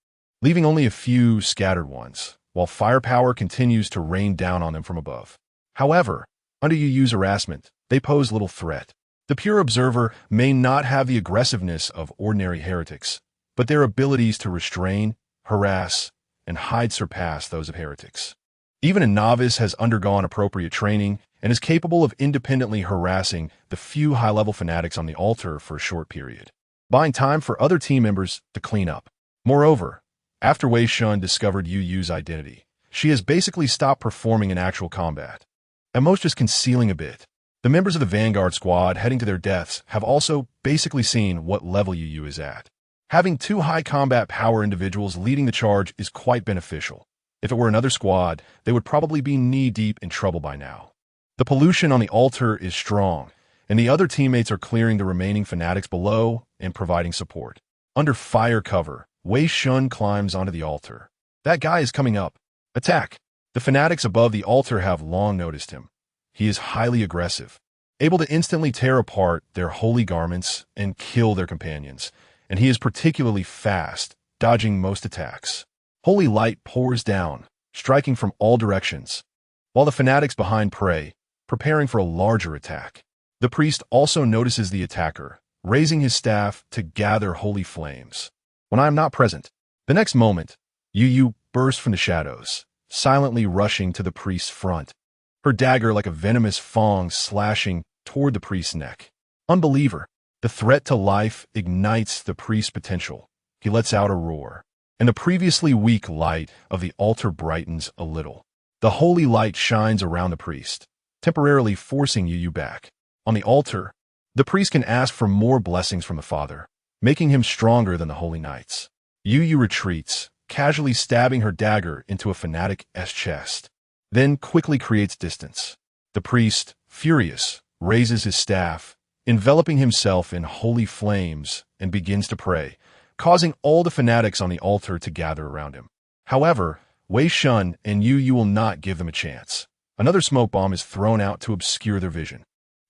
leaving only a few scattered ones, while firepower continues to rain down on them from above. However, under Yu's harassment, they pose little threat. The pure observer may not have the aggressiveness of ordinary heretics, but their abilities to restrain, harass, and hide surpass those of heretics. Even a novice has undergone appropriate training and is capable of independently harassing the few high-level fanatics on the altar for a short period, buying time for other team members to clean up. Moreover, after Wei Shen discovered Yu's identity, she has basically stopped performing in actual combat, at most just concealing a bit. The members of the Vanguard squad heading to their deaths have also basically seen what level Yu is at. Having two high combat power individuals leading the charge is quite beneficial. If it were another squad, they would probably be knee-deep in trouble by now. The pollution on the altar is strong, and the other teammates are clearing the remaining fanatics below and providing support. Under fire cover, Wei Shen climbs onto the altar. That guy is coming up. Attack! The fanatics above the altar have long noticed him. He is highly aggressive, able to instantly tear apart their holy garments and kill their companions, and he is particularly fast, dodging most attacks. Holy light pours down, striking from all directions, while the fanatics behind pray, preparing for a larger attack. The priest also notices the attacker, raising his staff to gather holy flames. When I am not present, the next moment, Yu bursts from the shadows, silently rushing to the priest's front, her dagger like a venomous fang slashing toward the priest's neck. Unbeliever, the threat to life ignites the priest's potential. He lets out a roar, and the previously weak light of the altar brightens a little. The holy light shines around the priest, temporarily forcing Yu back. On the altar, the priest can ask for more blessings from the Father, making him stronger than the holy knights. Yu retreats, casually stabbing her dagger into a fanatic's chest, then quickly creates distance. The priest, furious, raises his staff, enveloping himself in holy flames, and begins to pray, causing all the fanatics on the altar to gather around him. However, Wei Shen and Yu will not give them a chance. Another smoke bomb is thrown out to obscure their vision.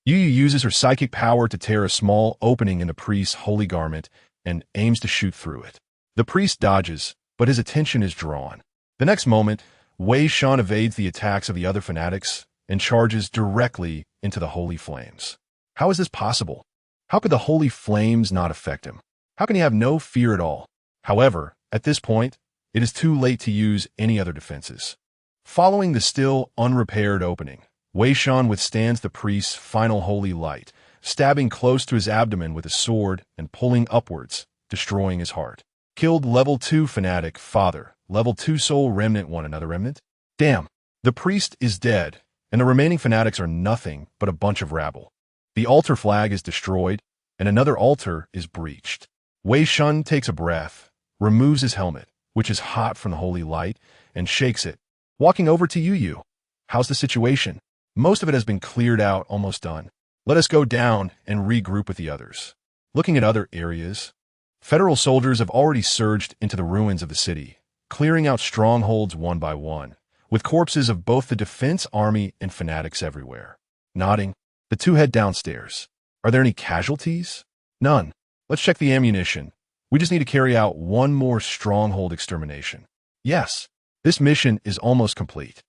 Yu uses her psychic power to tear a small opening in the priest's holy garment and aims to shoot through it. The priest dodges, but his attention is drawn. The next moment, Wei Shen evades the attacks of the other fanatics and charges directly into the holy flames. How is this possible? How could the holy flames not affect him? How can he have no fear at all? However, at this point, it is too late to use any other defenses. Following the still unrepaired opening, Wei Shen withstands the priest's final holy light, stabbing close to his abdomen with a sword and pulling upwards, destroying his heart. Killed level 2 fanatic, father, level 2 soul remnant, one another remnant. Damn, the priest is dead, and the remaining fanatics are nothing but a bunch of rabble. The altar flag is destroyed, and another altar is breached. Wei Shen takes a breath, removes his helmet, which is hot from the holy light, and shakes it, walking over to Yu. How's the situation? Most of it has been cleared out, almost done. Let us go down and regroup with the others. Looking at other areas, federal soldiers have already surged into the ruins of the city, clearing out strongholds one by one, with corpses of both the defense army and fanatics everywhere. Nodding, the two head downstairs. Are there any casualties? None. Let's check the ammunition. We just need to carry out one more stronghold extermination. Yes, this mission is almost complete.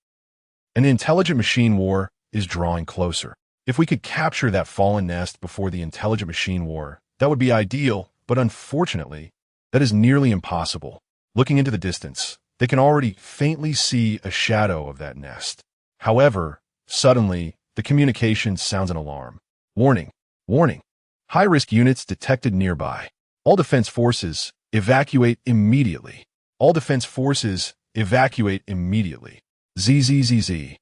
And the intelligent machine war is drawing closer. If we could capture that fallen nest before the intelligent machine war, that would be ideal, but unfortunately, that is nearly impossible. Looking into the distance, they can already faintly see a shadow of that nest. However, suddenly, the communication sounds an alarm. Warning, warning. High-risk units detected nearby. All defense forces, evacuate immediately. All defense forces, evacuate immediately. ZZZZ.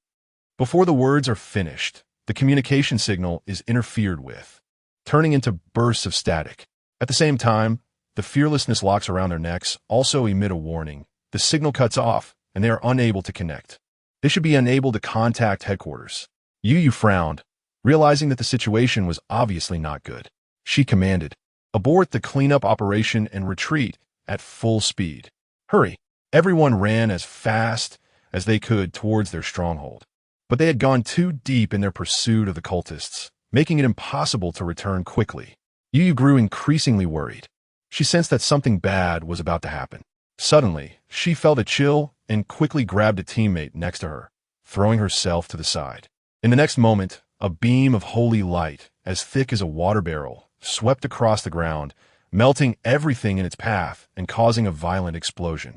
Before the words are finished, the communication signal is interfered with, turning into bursts of static. At the same time, the fearlessness locks around their necks also emit a warning. The signal cuts off, and they are unable to connect. They should be unable to contact headquarters. Yu frowned, realizing that the situation was obviously not good. She commanded, abort the cleanup operation and retreat at full speed. Hurry! Everyone ran as fast as they could towards their stronghold. But they had gone too deep in their pursuit of the cultists, making it impossible to return quickly. Yu grew increasingly worried. She sensed that something bad was about to happen. Suddenly, she felt a chill and quickly grabbed a teammate next to her, throwing herself to the side. In the next moment, a beam of holy light, as thick as a water barrel, swept across the ground, melting everything in its path and causing a violent explosion.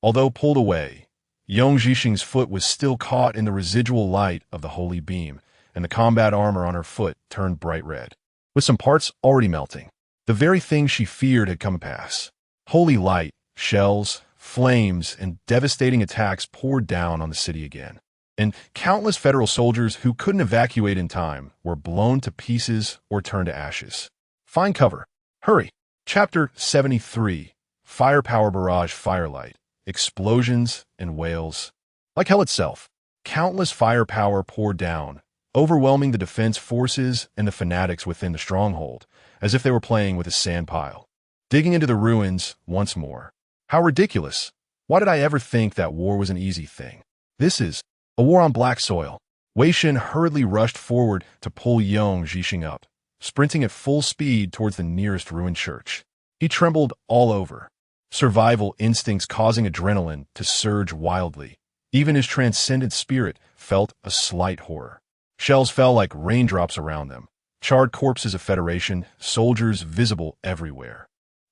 Although pulled away, Yong Zhixing's foot was still caught in the residual light of the holy beam, and the combat armor on her foot turned bright red, with some parts already melting. The very thing she feared had come to pass. Holy light, shells, flames, and devastating attacks poured down on the city again. And countless federal soldiers who couldn't evacuate in time were blown to pieces or turned to ashes. Find cover. Hurry. Chapter 73. Firepower Barrage Firelight. Explosions and wails. Like hell itself, countless firepower poured down, overwhelming the defense forces and the fanatics within the stronghold, as if they were playing with a sand pile. Digging into the ruins once more. How ridiculous! Why did I ever think that war was an easy thing? This is a war on black soil. Wei Shen hurriedly rushed forward to pull young Zhixing up, sprinting at full speed towards the nearest ruined church. He trembled all over, survival instincts causing adrenaline to surge wildly. Even his transcendent spirit felt a slight horror. Shells fell like raindrops around them, charred corpses of Federation soldiers visible everywhere.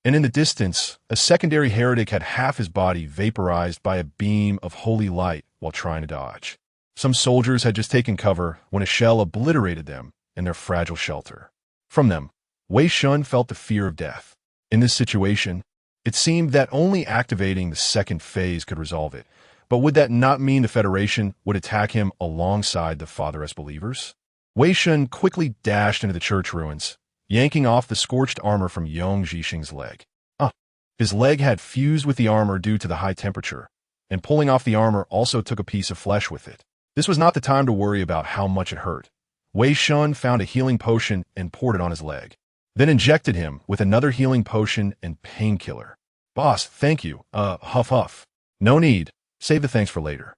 And in the distance, a secondary heretic had half his body vaporized by a beam of holy light while trying to dodge. Some soldiers had just taken cover when a shell obliterated them in their fragile shelter. From them, Wei Shen felt the fear of death. In this situation, it seemed that only activating the second phase could resolve it. But would that not mean the Federation would attack him alongside the fatherless believers? Wei Shen quickly dashed into the church ruins, yanking off the scorched armor from Yong Zhixing's leg. His leg had fused with the armor due to the high temperature, and pulling off the armor also took a piece of flesh with it. This was not the time to worry about how much it hurt. Wei Shen found a healing potion and poured it on his leg, then injected him with another healing potion and painkiller. Boss, thank you. Huff huff. No need. Save the thanks for later.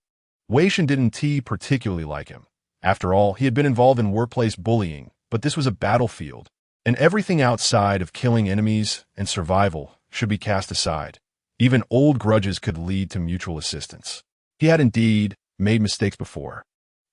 Wei Shen didn't particularly like him. After all, he had been involved in workplace bullying, but this was a battlefield, and everything outside of killing enemies and survival should be cast aside. Even old grudges could lead to mutual assistance. He had indeed made mistakes before,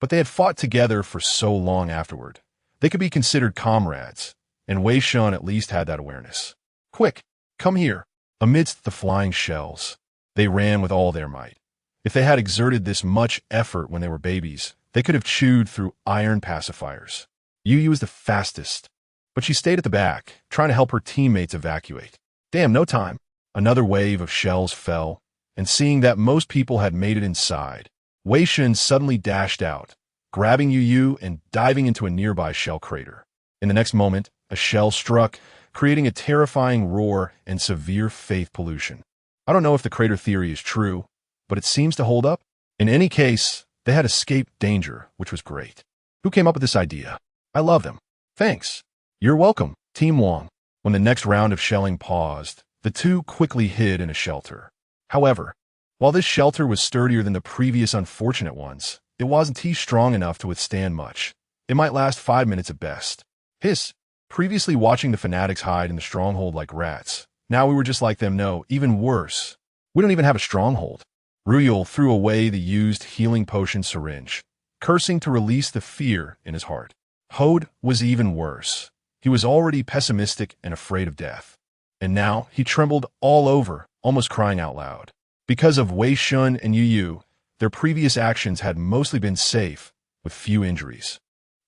but they had fought together for so long afterward. They could be considered comrades, and Wei Shen at least had that awareness. Quick, come here. Amidst the flying shells, they ran with all their might. If they had exerted this much effort when they were babies, they could have chewed through iron pacifiers. Yu was the fastest, but she stayed at the back, trying to help her teammates evacuate. Damn, no time. Another wave of shells fell, and seeing that most people had made it inside, Wei Shen suddenly dashed out, grabbing Yu and diving into a nearby shell crater. In the next moment, a shell struck, creating a terrifying roar and severe faith pollution. I don't know if the crater theory is true, but it seems to hold up. In any case, they had escaped danger, which was great. Who came up with this idea? I love them. Thanks. You're welcome, Team Wong. When the next round of shelling paused, the two quickly hid in a shelter. However, while this shelter was sturdier than the previous unfortunate ones, it wasn't strong enough to withstand much. It might last 5 minutes at best. Hiss. Previously watching the fanatics hide in the stronghold like rats. Now we were just like them, no, even worse. We don't even have a stronghold. Ruyul threw away the used healing potion syringe, cursing to release the fear in his heart. Hode was even worse. He was already pessimistic and afraid of death. And now he trembled all over, almost crying out loud. Because of Wei Shen and Yu, their previous actions had mostly been safe, with few injuries.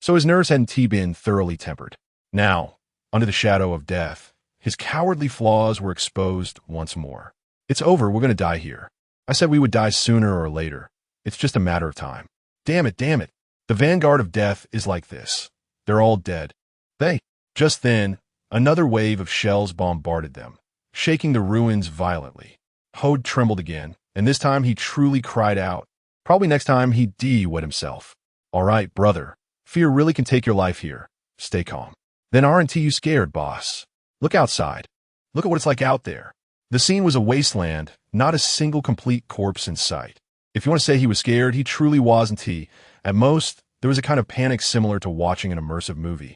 So his nerves hadn't been thoroughly tempered. Now, under the shadow of death, his cowardly flaws were exposed once more. It's over, we're going to die here. I said we would die sooner or later. It's just a matter of time. Damn it. The vanguard of death is like this. They're all dead. Just then, another wave of shells bombarded them, shaking the ruins violently. Hode trembled again, and this time he truly cried out. Probably next time he'd wet himself. All right, brother. Fear really can take your life here. Stay calm. Then aren't you scared, boss? Look outside. Look at what it's like out there. The scene was a wasteland, not a single complete corpse in sight. If you want to say he was scared, he truly wasn't. At most, there was a kind of panic similar to watching an immersive movie.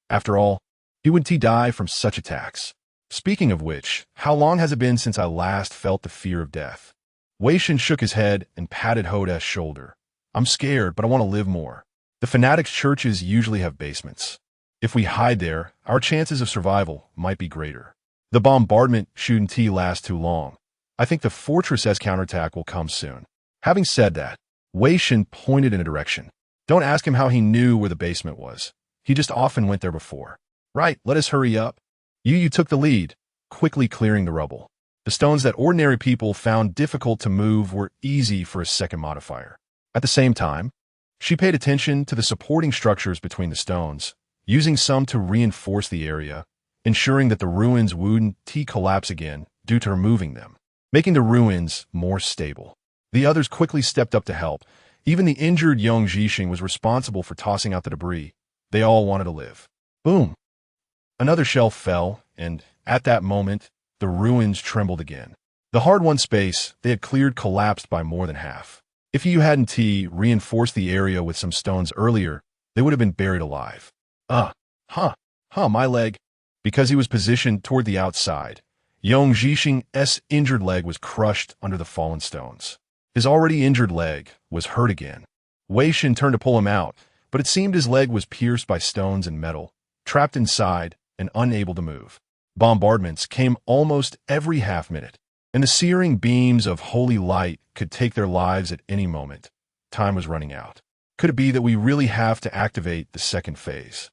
After all, he wouldn't die from such attacks. Speaking of which, how long has it been since I last felt the fear of death? Wei Shen shook his head and patted Hode's shoulder. I'm scared, but I want to live more. The fanatics' churches usually have basements. If we hide there, our chances of survival might be greater. The bombardment shouldn't last too long. I think the fortress's counterattack will come soon. Having said that, Wei Shen pointed in a direction. Don't ask him how he knew where the basement was. He just often went there before. Right, let us hurry up. Yu took the lead, quickly clearing the rubble. The stones that ordinary people found difficult to move were easy for a second modifier. At the same time, she paid attention to the supporting structures between the stones, using some to reinforce the area, ensuring that the ruins wouldn't collapse again due to removing them, making the ruins more stable. The others quickly stepped up to help, Even the injured young Zhixing was responsible for tossing out the debris. They all wanted to live. Boom! Another shell fell, and at that moment, the ruins trembled again. The hard-won space they had cleared collapsed by more than half. If you hadn't reinforced the area with some stones earlier, they would have been buried alive. My leg. Because he was positioned toward the outside, young Zhixing's injured leg was crushed under the fallen stones. His already injured leg was hurt again. Wei Shen turned to pull him out, but it seemed his leg was pierced by stones and metal, trapped inside and unable to move. Bombardments came almost every half-minute, and the searing beams of holy light could take their lives at any moment. Time was running out. Could it be that we really have to activate the second phase?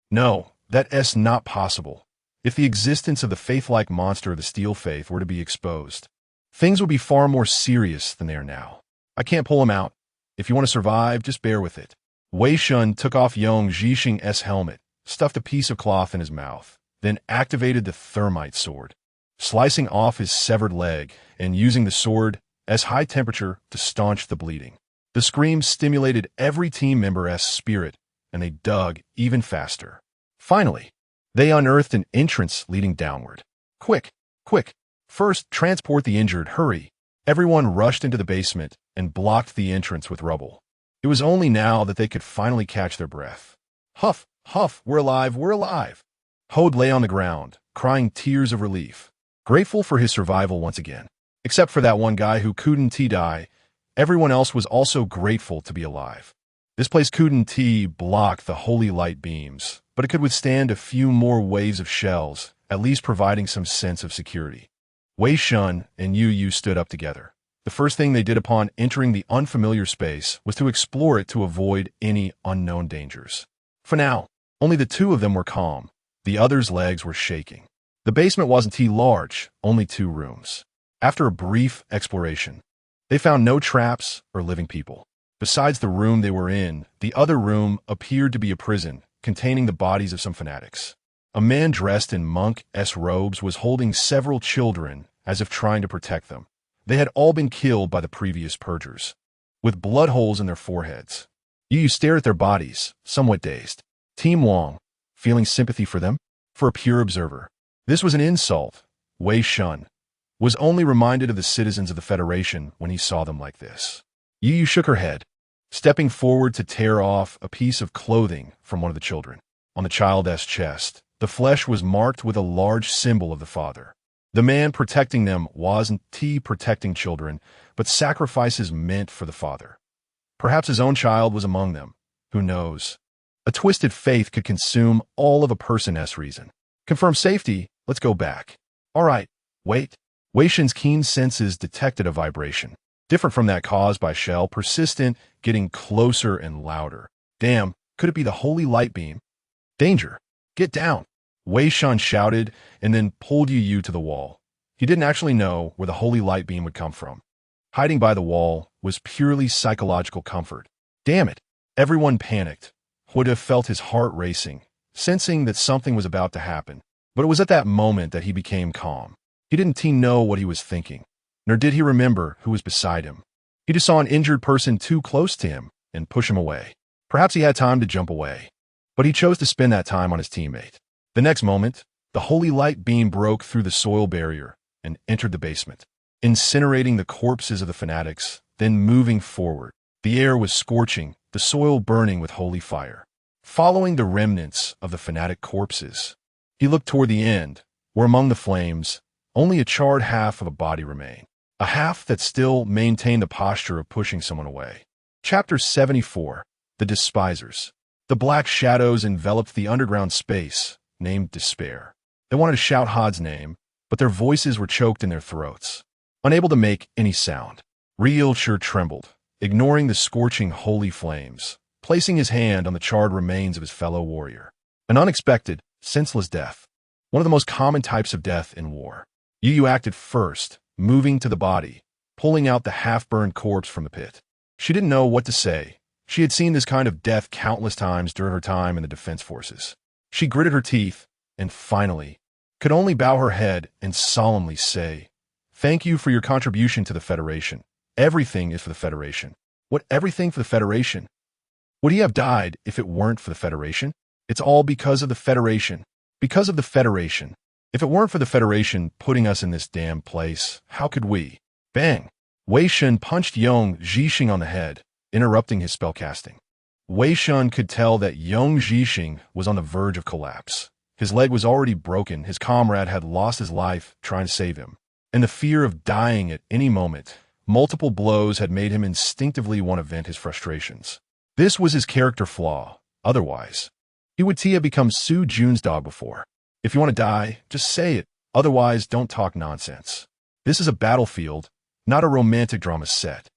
No, that's not possible. If the existence of the faith-like monster of the Steel Faith were to be exposed, things would be far more serious than they are now. I can't pull him out. If you want to survive, just bear with it. Wei Shen took off young Zhixing's helmet, stuffed a piece of cloth in his mouth, then activated the thermite sword, slicing off his severed leg and using the sword's high temperature to staunch the bleeding. The screams stimulated every team member's spirit, and they dug even faster. Finally, they unearthed an entrance leading downward. Quick! First, transport the injured, hurry! Everyone rushed into the basement and blocked the entrance with rubble. It was only now that they could finally catch their breath. Huff, we're alive! Hode lay on the ground, crying tears of relief, grateful for his survival once again. Except for that one guy who couldn't die, everyone else was also grateful to be alive. This place couldn't block the holy light beams, but it could withstand a few more waves of shells, at least providing some sense of security. Wei Shen and Yu stood up together. The first thing they did upon entering the unfamiliar space was to explore it to avoid any unknown dangers. For now, only the two of them were calm. The others' legs were shaking. The basement wasn't large, only 2 rooms. After a brief exploration, they found no traps or living people. Besides the room they were in, the other room appeared to be a prison, containing the bodies of some fanatics. A man dressed in monk's robes was holding several children, as if trying to protect them. They had all been killed by the previous purgers, with blood holes in their foreheads. Yu stared at their bodies, somewhat dazed. Team Wang, feeling sympathy for them? For a pure observer, this was an insult. Wei Shen was only reminded of the citizens of the Federation when he saw them like this. Yu shook her head, stepping forward to tear off a piece of clothing from one of the children. On the child's chest, the flesh was marked with a large symbol of the father. The man protecting them wasn't protecting children, but sacrifices meant for the father. Perhaps his own child was among them. Who knows? A twisted faith could consume all of a person's reason. Confirm safety, let's go back. All right, wait. Wei Shen's keen senses detected a vibration, different from that caused by shell, persistent, getting closer and louder. Damn, could it be the holy light beam? Danger! Get down! Wei Shen shouted and then pulled Yu to the wall. He didn't actually know where the holy light beam would come from. Hiding by the wall was purely psychological comfort. Damn it! Everyone panicked. Would have felt his heart racing, sensing that something was about to happen. But it was at that moment that he became calm. He didn't know what he was thinking, nor did he remember who was beside him. He just saw an injured person too close to him and push him away. Perhaps he had time to jump away, but he chose to spend that time on his teammate. The next moment, the holy light beam broke through the soil barrier and entered the basement, incinerating the corpses of the fanatics, then moving forward. The air was scorching, the soil burning with holy fire. Following the remnants of the fanatic corpses, he looked toward the end, where among the flames, only a charred half of a body remained, a half that still maintained the posture of pushing someone away. Chapter 74, The Despisers. The black shadows enveloped the underground space, named Despair. They wanted to shout Hod's name, but their voices were choked in their throats, unable to make any sound. Ryilchur trembled, ignoring the scorching holy flames, placing his hand on the charred remains of his fellow warrior. An unexpected, senseless death, one of the most common types of death in war. Yu acted first, moving to the body, pulling out the half-burned corpse from the pit. She didn't know what to say. She had seen this kind of death countless times during her time in the defense forces. She gritted her teeth, and finally, could only bow her head and solemnly say, "Thank you for your contribution to the Federation. Everything is for the Federation." What, everything for the Federation? Would he have died if it weren't for the Federation? It's all because of the Federation. Because of the Federation. If it weren't for the Federation putting us in this damn place, how could we? Bang! Wei Shen punched Yong Zhixing on the head, interrupting his spellcasting. Wei Shen could tell that Yong Zhixing was on the verge of collapse. His leg was already broken, his comrade had lost his life trying to save him. And the fear of dying at any moment, multiple blows had made him instinctively want to vent his frustrations. This was his character flaw. Otherwise, he would have become Su Jun's dog before. If you want to die, just say it. Otherwise, don't talk nonsense. This is a battlefield, not a romantic drama set.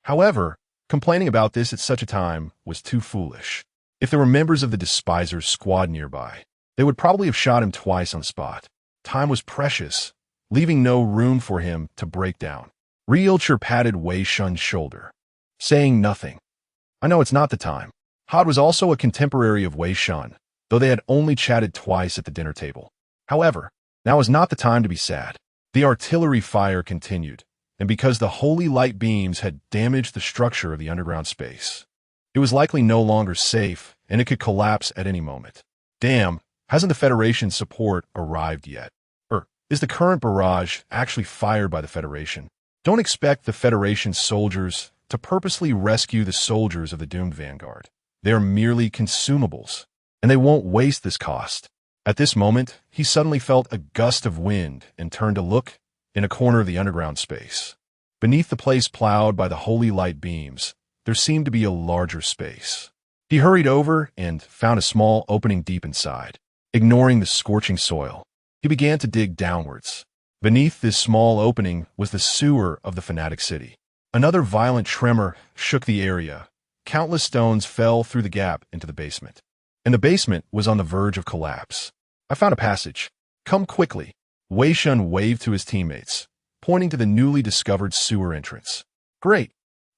However, complaining about this at such a time was too foolish. If there were members of the Despisers squad nearby, they would probably have shot him twice on the spot. Time was precious, leaving no room for him to break down. Realcher patted Wei Shen's shoulder, saying nothing. I know it's not the time. Had was also a contemporary of Wei Shen, though they had only chatted twice at the dinner table. However, now is not the time to be sad. The artillery fire continued, and because the holy light beams had damaged the structure of the underground space, it was likely no longer safe, and it could collapse at any moment. Damn, hasn't the Federation's support arrived yet? Or is the current barrage actually fired by the Federation? Don't expect the Federation's soldiers to purposely rescue the soldiers of the doomed vanguard. They are merely consumables, and they won't waste this cost. At this moment, he suddenly felt a gust of wind and turned to look in a corner of the underground space. Beneath the place plowed by the holy light beams, there seemed to be a larger space. He hurried over and found a small opening deep inside. Ignoring the scorching soil, he began to dig downwards. Beneath this small opening was the sewer of the fanatic city. Another violent tremor shook the area. Countless stones fell through the gap into the basement, and the basement was on the verge of collapse. I found a passage. Come quickly. Wei Shen waved to his teammates, pointing to the newly discovered sewer entrance. Great.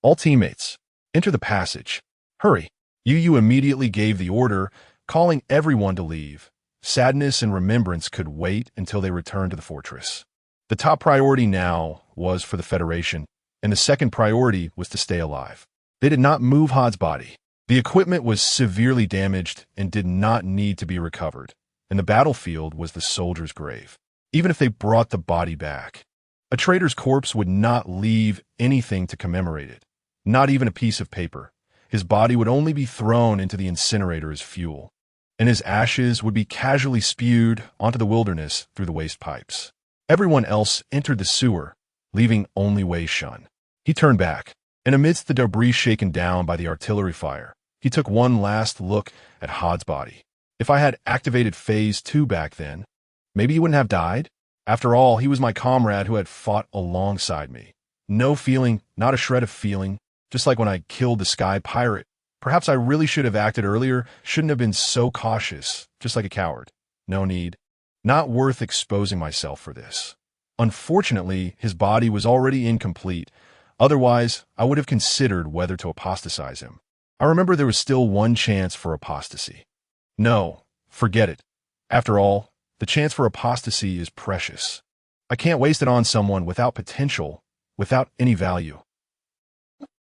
All teammates, enter the passage. Hurry. Yu immediately gave the order, calling everyone to leave. Sadness and remembrance could wait until they returned to the fortress. The top priority now was for the Federation, and the second priority was to stay alive. They did not move Had's body. The equipment was severely damaged and did not need to be recovered, and the battlefield was the soldier's grave. Even if they brought the body back, a traitor's corpse would not leave anything to commemorate it, not even a piece of paper. His body would only be thrown into the incinerator as fuel, and his ashes would be casually spewed onto the wilderness through the waste pipes. Everyone else entered the sewer, leaving only Wei Shen. He turned back, and amidst the debris shaken down by the artillery fire, he took one last look at Had's body. If I had activated Phase 2 back then, maybe he wouldn't have died. After all, he was my comrade who had fought alongside me. No feeling, not a shred of feeling, just like when I killed the Sky Pirate. Perhaps I really should have acted earlier, shouldn't have been so cautious, just like a coward. No need. Not worth exposing myself for this. Unfortunately, his body was already incomplete. Otherwise, I would have considered whether to apostatize him. I remember there was still one chance for apostasy. No, forget it. After all, the chance for apostasy is precious. I can't waste it on someone without potential, without any value.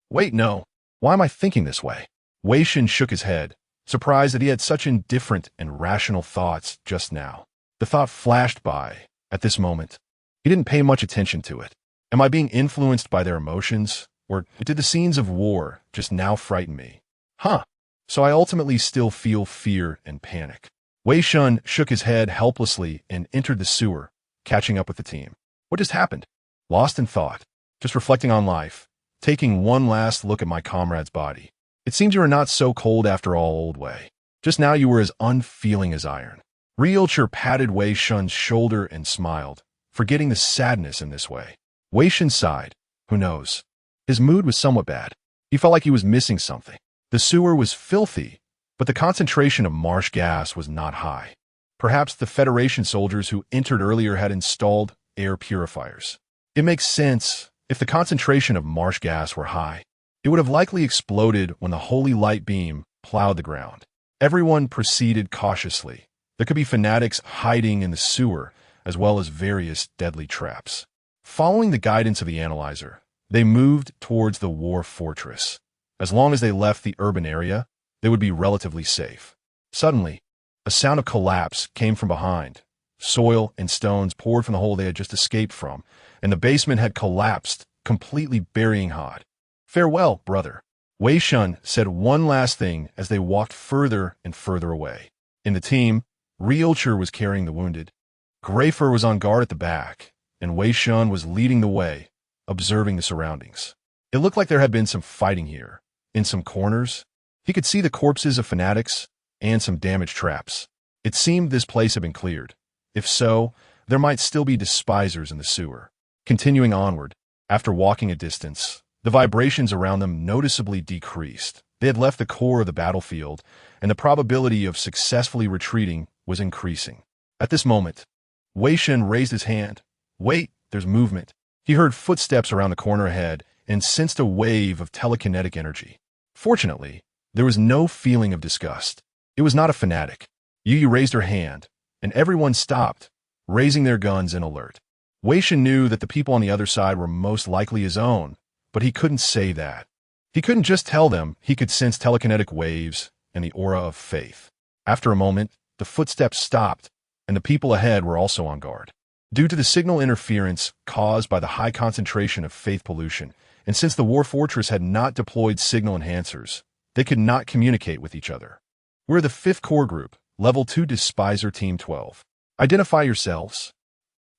Wait, no. Why am I thinking this way? Wei Shen shook his head, surprised that he had such indifferent and rational thoughts just now. The thought flashed by at this moment. He didn't pay much attention to it. Am I being influenced by their emotions, or did the scenes of war just now frighten me? So I ultimately still feel fear and panic. Wei Shen shook his head helplessly and entered the sewer, catching up with the team. What just happened? Lost in thought, just reflecting on life, taking one last look at my comrade's body. It seems you are not so cold after all, old Wei. Just now you were as unfeeling as iron. Realcher patted Wei Shen's shoulder and smiled, forgetting the sadness in this way. Wei Shen sighed. Who knows? His mood was somewhat bad. He felt like he was missing something. The sewer was filthy, but the concentration of marsh gas was not high. Perhaps the Federation soldiers who entered earlier had installed air purifiers. It makes sense. If the concentration of marsh gas were high, it would have likely exploded when the holy light beam plowed the ground. Everyone proceeded cautiously. There could be fanatics hiding in the sewer, as well as various deadly traps. Following the guidance of the analyzer, they moved towards the war fortress. As long as they left the urban area, they would be relatively safe. Suddenly, a sound of collapse came from behind. Soil and stones poured from the hole they had just escaped from, and the basement had collapsed, completely burying Hod. "Farewell, brother." Wei Shen said one last thing as they walked further and further away. In the team, Realcher was carrying the wounded. Grayfur was on guard at the back, and Wei Shen was leading the way, observing the surroundings. It looked like there had been some fighting here. In some corners, he could see the corpses of fanatics and some damaged traps. It seemed this place had been cleared. If so, there might still be despisers in the sewer. Continuing onward, after walking a distance, the vibrations around them noticeably decreased. They had left the core of the battlefield, and the probability of successfully retreating was increasing. At this moment, Wei Shen raised his hand. "Wait, there's movement." He heard footsteps around the corner ahead and sensed a wave of telekinetic energy. Fortunately, there was no feeling of disgust. It was not a fanatic. Yu raised her hand, and everyone stopped, raising their guns in alert. Wei Shen knew that the people on the other side were most likely his own, but he couldn't say that. He couldn't just tell them. He could sense telekinetic waves and the aura of faith. After a moment, the footsteps stopped, and the people ahead were also on guard. Due to the signal interference caused by the high concentration of faith pollution, and since the War Fortress had not deployed signal enhancers, they could not communicate with each other. "We're the 5th Core Group, Level 2 Despiser Team 12. Identify yourselves."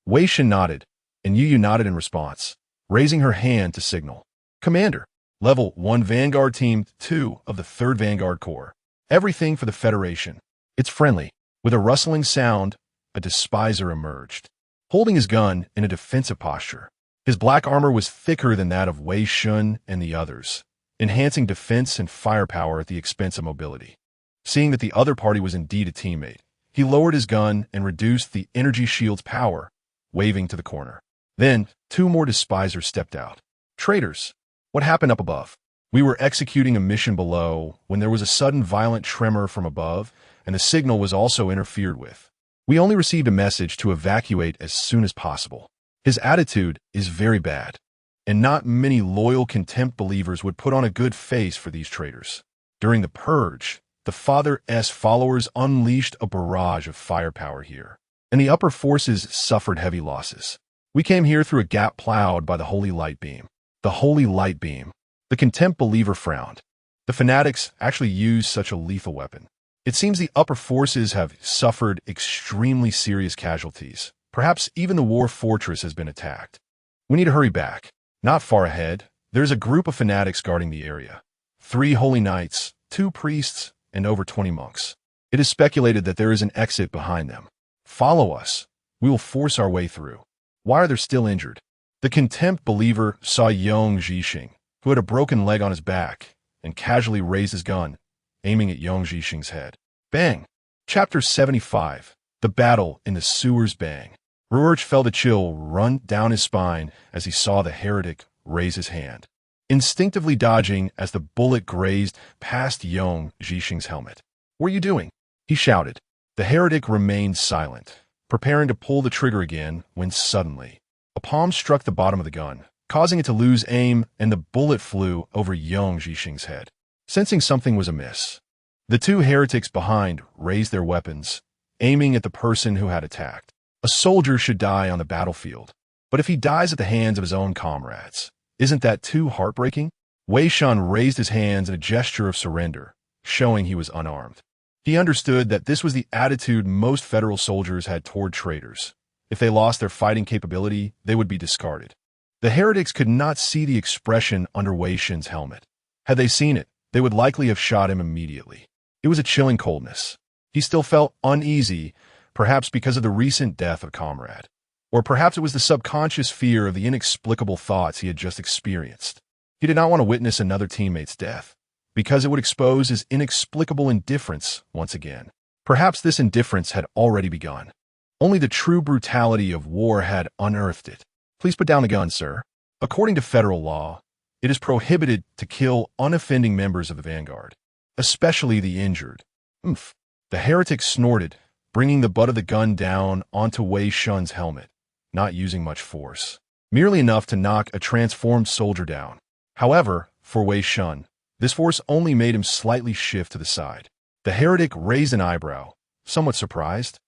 Wei Shen nodded, and Yu nodded in response, raising her hand to signal. "Commander, Level 1 Vanguard Team 2 of the 3rd Vanguard Corps. Everything for the Federation. It's friendly." With a rustling sound, a despiser emerged, holding his gun in a defensive posture. His black armor was thicker than that of Wei Shen and the others, enhancing defense and firepower at the expense of mobility. Seeing that the other party was indeed a teammate, he lowered his gun and reduced the energy shield's power, waving to the corner. Then, 2 more despisers stepped out. "Traitors, what happened up above?" "We were executing a mission below when there was a sudden violent tremor from above, and the signal was also interfered with. We only received a message to evacuate as soon as possible." His attitude is very bad, and not many loyal contempt believers would put on a good face for these traitors. During the Purge, the Father's followers unleashed a barrage of firepower here, and the upper forces suffered heavy losses. "We came here through a gap plowed by the Holy Light Beam." The Holy Light Beam. The contempt believer frowned. The fanatics actually used such a lethal weapon. It seems the upper forces have suffered extremely serious casualties. Perhaps even the War Fortress has been attacked. "We need to hurry back." Not far ahead, there's a group of fanatics guarding the area. 3 holy knights, 2 priests, and over 20 monks. It is speculated that there is an exit behind them. "Follow us. We will force our way through." Why are they still injured? The contempt believer saw Yong Zhixing, who had a broken leg on his back, and casually raised his gun, aiming at Yong Zhixing's head. Bang! Chapter 75. The Battle in the Sewers. Bang! Ruurch felt a chill run down his spine as he saw the heretic raise his hand, instinctively dodging as the bullet grazed past Yong Zhixing's helmet. "What are you doing?" he shouted. The heretic remained silent, preparing to pull the trigger again when suddenly a palm struck the bottom of the gun, causing it to lose aim, and the bullet flew over Yong Zhixing's head. Sensing something was amiss, the 2 heretics behind raised their weapons, aiming at the person who had attacked. A soldier should die on the battlefield, but if he dies at the hands of his own comrades, isn't that too heartbreaking? Wei Shen raised his hands in a gesture of surrender, showing he was unarmed. He understood that this was the attitude most federal soldiers had toward traitors. If they lost their fighting capability, they would be discarded. The heretics could not see the expression under Wei Shen's helmet. Had they seen it, they would likely have shot him immediately. It was a chilling coldness. He still felt uneasy, perhaps because of the recent death of a comrade. Or perhaps it was the subconscious fear of the inexplicable thoughts he had just experienced. He did not want to witness another teammate's death, because it would expose his inexplicable indifference once again. Perhaps this indifference had already begun. Only the true brutality of war had unearthed it. "Please put down the gun, sir." According to federal law, it is prohibited to kill unoffending members of the Vanguard, especially the injured. "Oomph." The heretic snorted, bringing the butt of the gun down onto Wei Shen's helmet, not using much force, merely enough to knock a transformed soldier down. However, for Wei Shen, This force only made him slightly shift to the side. The heretic raised an eyebrow, somewhat surprised,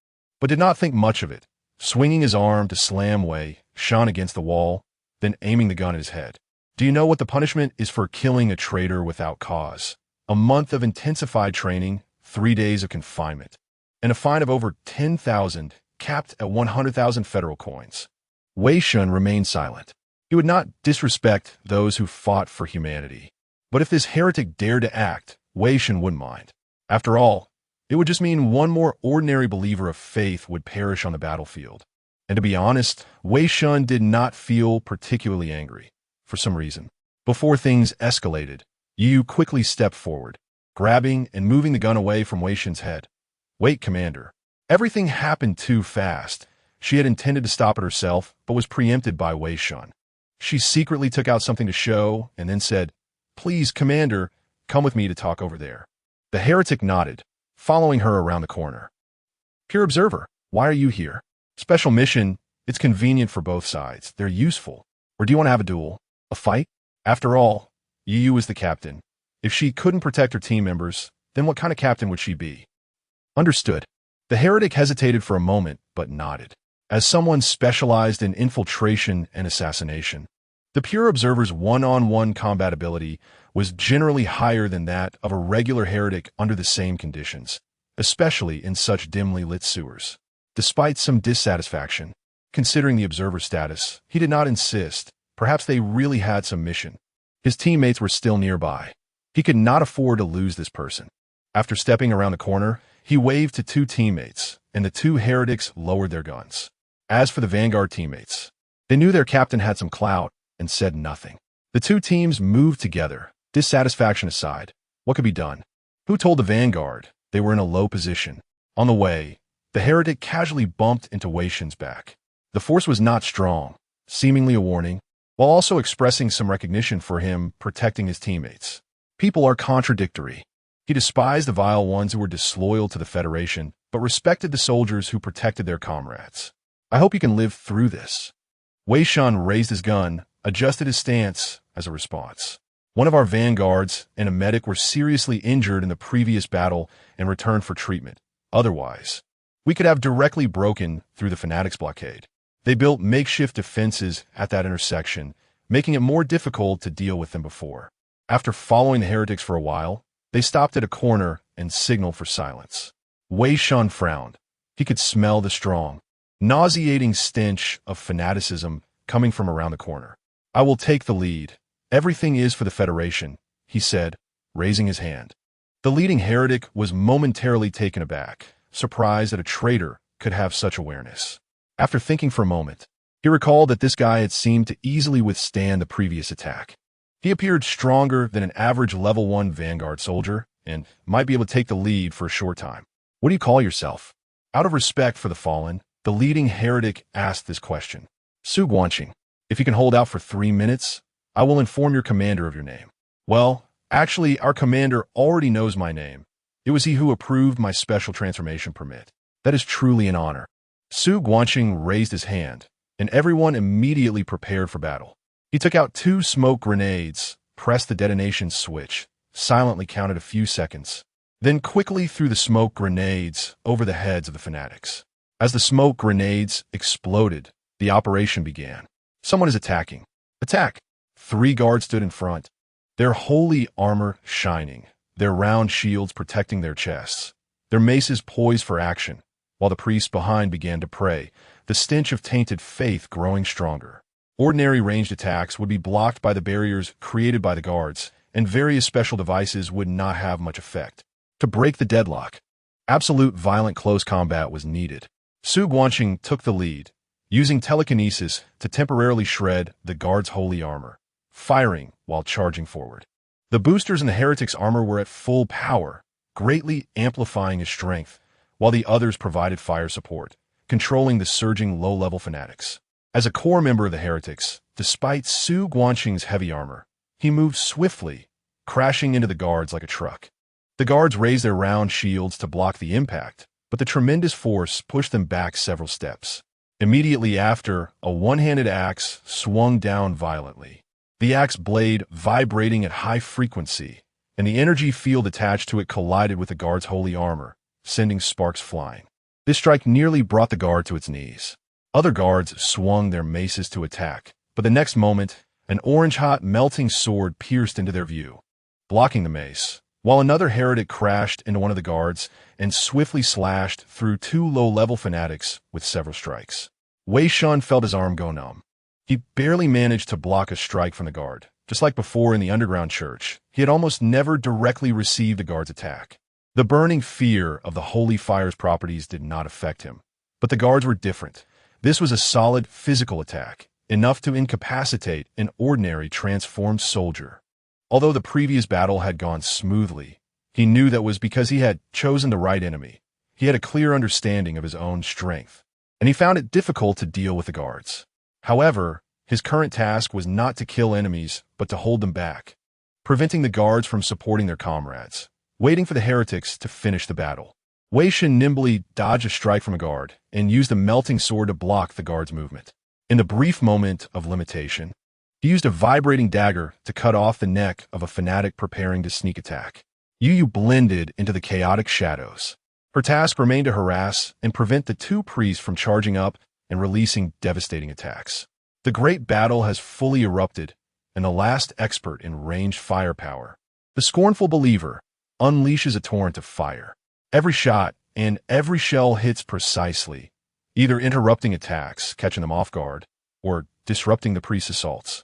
but did not think much of it, swinging his arm to slam Wei Shen against the wall, then aiming the gun at his head. Do you know what the punishment is for killing a traitor without cause? A month of intensified training, 3 days of confinement, and a fine of over 10,000, capped at 100,000 federal coins. Wei Shen remained silent. He would not disrespect those who fought for humanity. But if this heretic dared to act, Wei Shen wouldn't mind. After all, it would just mean one more ordinary believer of faith would perish on the battlefield. And to be honest, Wei Shen did not feel particularly angry, for some reason. Before things escalated, Yu quickly stepped forward, grabbing and moving the gun away from Wei Shen's head. Wait, Commander. Everything happened too fast. She had intended to stop it herself, but was preempted by Wei Shen. She secretly took out something to show and then said, "Please, Commander, come with me to talk over there." The heretic nodded, following her around the corner. "Pure observer, why are you here?" "Special mission. It's convenient for both sides. They're useful. Or do you want to have a duel? A fight?" After all, Yu was the captain. If she couldn't protect her team members, then what kind of captain would she be? Understood. The heretic hesitated for a moment, but nodded. As someone specialized in infiltration and assassination, the pure observer's one-on-one combat ability was generally higher than that of a regular heretic under the same conditions, especially in such dimly lit sewers. Despite some dissatisfaction, considering the observer's status, he did not insist. Perhaps they really had some mission. His teammates were still nearby. He could not afford to lose this person. After stepping around the corner, he waved to 2 teammates, and the 2 heretics lowered their guns. As for the vanguard teammates, they knew their captain had some clout and said nothing. The 2 teams moved together, dissatisfaction aside. What could be done? Who told the vanguard they were in a low position? On the way, the heretic casually bumped into Wei Shen's back. The force was not strong, seemingly a warning, while also expressing some recognition for him protecting his teammates. People are contradictory. He despised the vile ones who were disloyal to the Federation, but respected the soldiers who protected their comrades. "I hope you can live through this." Wei Shen raised his gun, adjusted his stance as a response. One of our vanguards and a medic were seriously injured in the previous battle and returned for treatment. Otherwise, we could have directly broken through the fanatics' blockade. They built makeshift defenses at that intersection, making it more difficult to deal with than before. After following the heretics for a while, they stopped at a corner and signaled for silence. Wei Shen frowned. He could smell the strong, nauseating stench of fanaticism coming from around the corner. "I will take the lead. Everything is for the Federation," he said, raising his hand. The leading heretic was momentarily taken aback, surprised that a traitor could have such awareness. After thinking for a moment, he recalled that this guy had seemed to easily withstand the previous attack. He appeared stronger than an average level 1 vanguard soldier and might be able to take the lead for a short time. "What do you call yourself?" Out of respect for the fallen, the leading heretic asked this question. "Su Guanqing. If you can hold out for 3 minutes, I will inform your commander of your name." "Well, actually, our commander already knows my name. It was he who approved my special transformation permit. That is truly an honor." Su Guanqing raised his hand, and everyone immediately prepared for battle. He took out 2 smoke grenades, pressed the detonation switch, silently counted a few seconds, then quickly threw the smoke grenades over the heads of the fanatics. As the smoke grenades exploded, the operation began. Someone is attacking. Attack! 3 guards stood in front, their holy armor shining, their round shields protecting their chests, their maces poised for action, while the priests behind began to pray, the stench of tainted faith growing stronger. Ordinary ranged attacks would be blocked by the barriers created by the guards, and various special devices would not have much effect. To break the deadlock, absolute violent close combat was needed. Su Guanqing took the lead, using telekinesis to temporarily shred the guards' holy armor, firing while charging forward. The boosters in the heretic's armor were at full power, greatly amplifying his strength, while the others provided fire support, controlling the surging low-level fanatics. As a core member of the heretics, despite Su Guanqing's heavy armor, he moved swiftly, crashing into the guards like a truck. The guards raised their round shields to block the impact, but the tremendous force pushed them back several steps. Immediately after, a one-handed axe swung down violently, the axe blade vibrating at high frequency and the energy field attached to it collided with the guard's holy armor, sending sparks flying. This strike nearly brought the guard to its knees. Other guards swung their maces to attack, but the next moment, an orange-hot melting sword pierced into their view, blocking the mace, while another heretic crashed into one of the guards and swiftly slashed through two low-level fanatics with several strikes. Wei Shen felt his arm go numb. He barely managed to block a strike from the guard. Just like before in the underground church, he had almost never directly received a guard's attack. The burning fear of the holy fire's properties did not affect him. But the guards were different. This was a solid physical attack, enough to incapacitate an ordinary transformed soldier. Although the previous battle had gone smoothly, he knew that was because he had chosen the right enemy. He had a clear understanding of his own strength, and he found it difficult to deal with the guards. However, his current task was not to kill enemies, but to hold them back, preventing the guards from supporting their comrades, waiting for the heretics to finish the battle. Wei Shen nimbly dodged a strike from a guard and used a melting sword to block the guard's movement. In the brief moment of limitation, he used a vibrating dagger to cut off the neck of a fanatic preparing to sneak attack. Yu blended into the chaotic shadows. Her task remained to harass and prevent the two priests from charging up and releasing devastating attacks. The great battle has fully erupted, and the last expert in ranged firepower, the scornful believer, unleashes a torrent of fire. Every shot and every shell hits precisely, either interrupting attacks, catching them off guard, or disrupting the priest's assaults.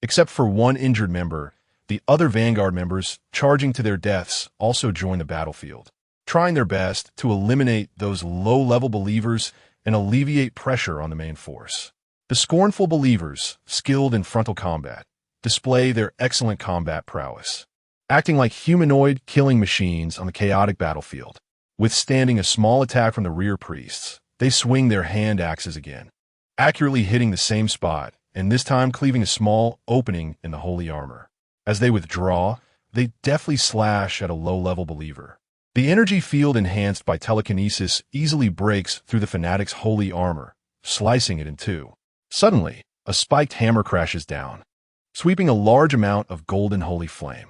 Except for one injured member, the other vanguard members, charging to their deaths, also join the battlefield, trying their best to eliminate those low-level believers and alleviate pressure on the main force. The scornful believers, skilled in frontal combat, display their excellent combat prowess, acting like humanoid killing machines on the chaotic battlefield. Withstanding a small attack from the rear priests, they swing their hand axes again, accurately hitting the same spot, and this time cleaving a small opening in the holy armor. As they withdraw, they deftly slash at a low-level believer. The energy field enhanced by telekinesis easily breaks through the fanatic's holy armor, slicing it in two. Suddenly, a spiked hammer crashes down, sweeping a large amount of golden holy flame.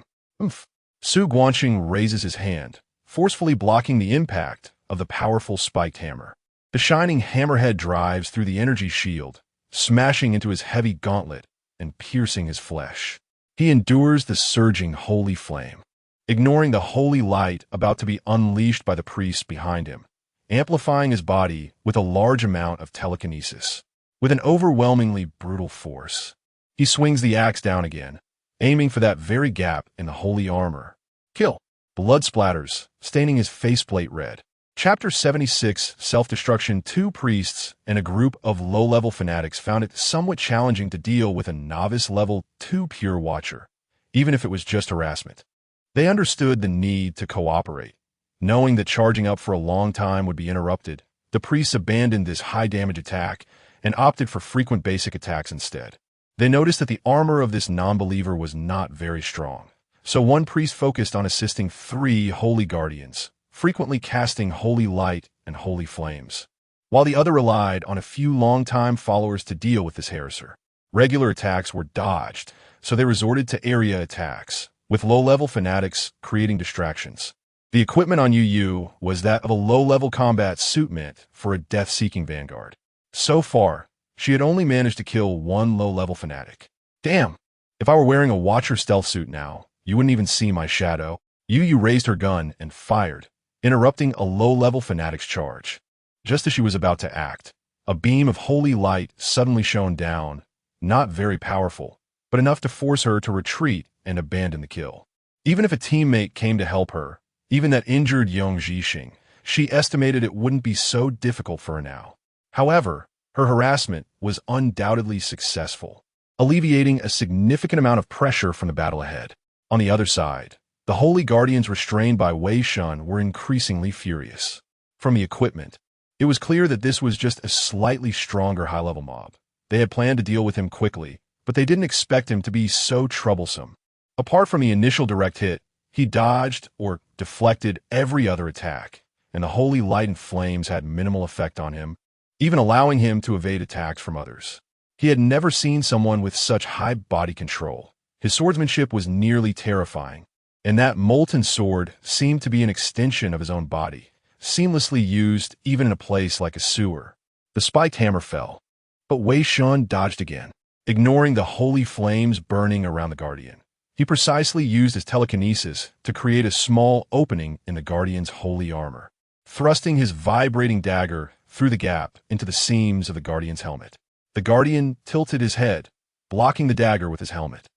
Su Guanxing raises his hand, forcefully blocking the impact of the powerful spiked hammer. The shining hammerhead drives through the energy shield, smashing into his heavy gauntlet and piercing his flesh. He endures the surging holy flame, ignoring the holy light about to be unleashed by the priests behind him, amplifying his body with a large amount of telekinesis. With an overwhelmingly brutal force, he swings the axe down again, aiming for that very gap in the holy armor. Kill. Blood splatters, staining his faceplate red. Chapter 76, Self-Destruction. Two priests and a group of low-level fanatics found it somewhat challenging to deal with a novice level 2 pure watcher, even if it was just harassment. They understood the need to cooperate. Knowing that charging up for a long time would be interrupted, the priests abandoned this high-damage attack and opted for frequent basic attacks instead. They noticed that the armor of this non-believer was not very strong, so one priest focused on assisting 3 holy guardians, frequently casting holy light and holy flames, while the other relied on a few long-time followers to deal with this heresy. Regular attacks were dodged, so they resorted to area attacks, with low-level fanatics creating distractions. The equipment on Yu was that of a low-level combat suit meant for a death-seeking vanguard. So far, she had only managed to kill 1 low-level fanatic. Damn! If I were wearing a Watcher stealth suit now, you wouldn't even see my shadow. Yu raised her gun and fired, interrupting a low-level fanatic's charge. Just as she was about to act, a beam of holy light suddenly shone down, not very powerful, but enough to force her to retreat and abandon the kill. Even if a teammate came to help her, even that injured young Zhixing, she estimated it wouldn't be so difficult for her now. However, her harassment was undoubtedly successful, alleviating a significant amount of pressure from the battle ahead. On the other side, the Holy Guardians restrained by Wei Shen were increasingly furious. From the equipment, it was clear that this was just a slightly stronger high-level mob. They had planned to deal with him quickly, but they didn't expect him to be so troublesome. Apart from the initial direct hit, he dodged or deflected every other attack, and the holy light and flames had minimal effect on him, even allowing him to evade attacks from others. He had never seen someone with such high body control. His swordsmanship was nearly terrifying. and that molten sword seemed to be an extension of his own body, seamlessly used even in a place like a sewer. The spiked hammer fell, but Wei Shen dodged again, ignoring the holy flames burning around the Guardian. He precisely used his telekinesis to create a small opening in the Guardian's holy armor, thrusting his vibrating dagger through the gap into the seams of the Guardian's helmet. The Guardian tilted his head, blocking the dagger with his helmet,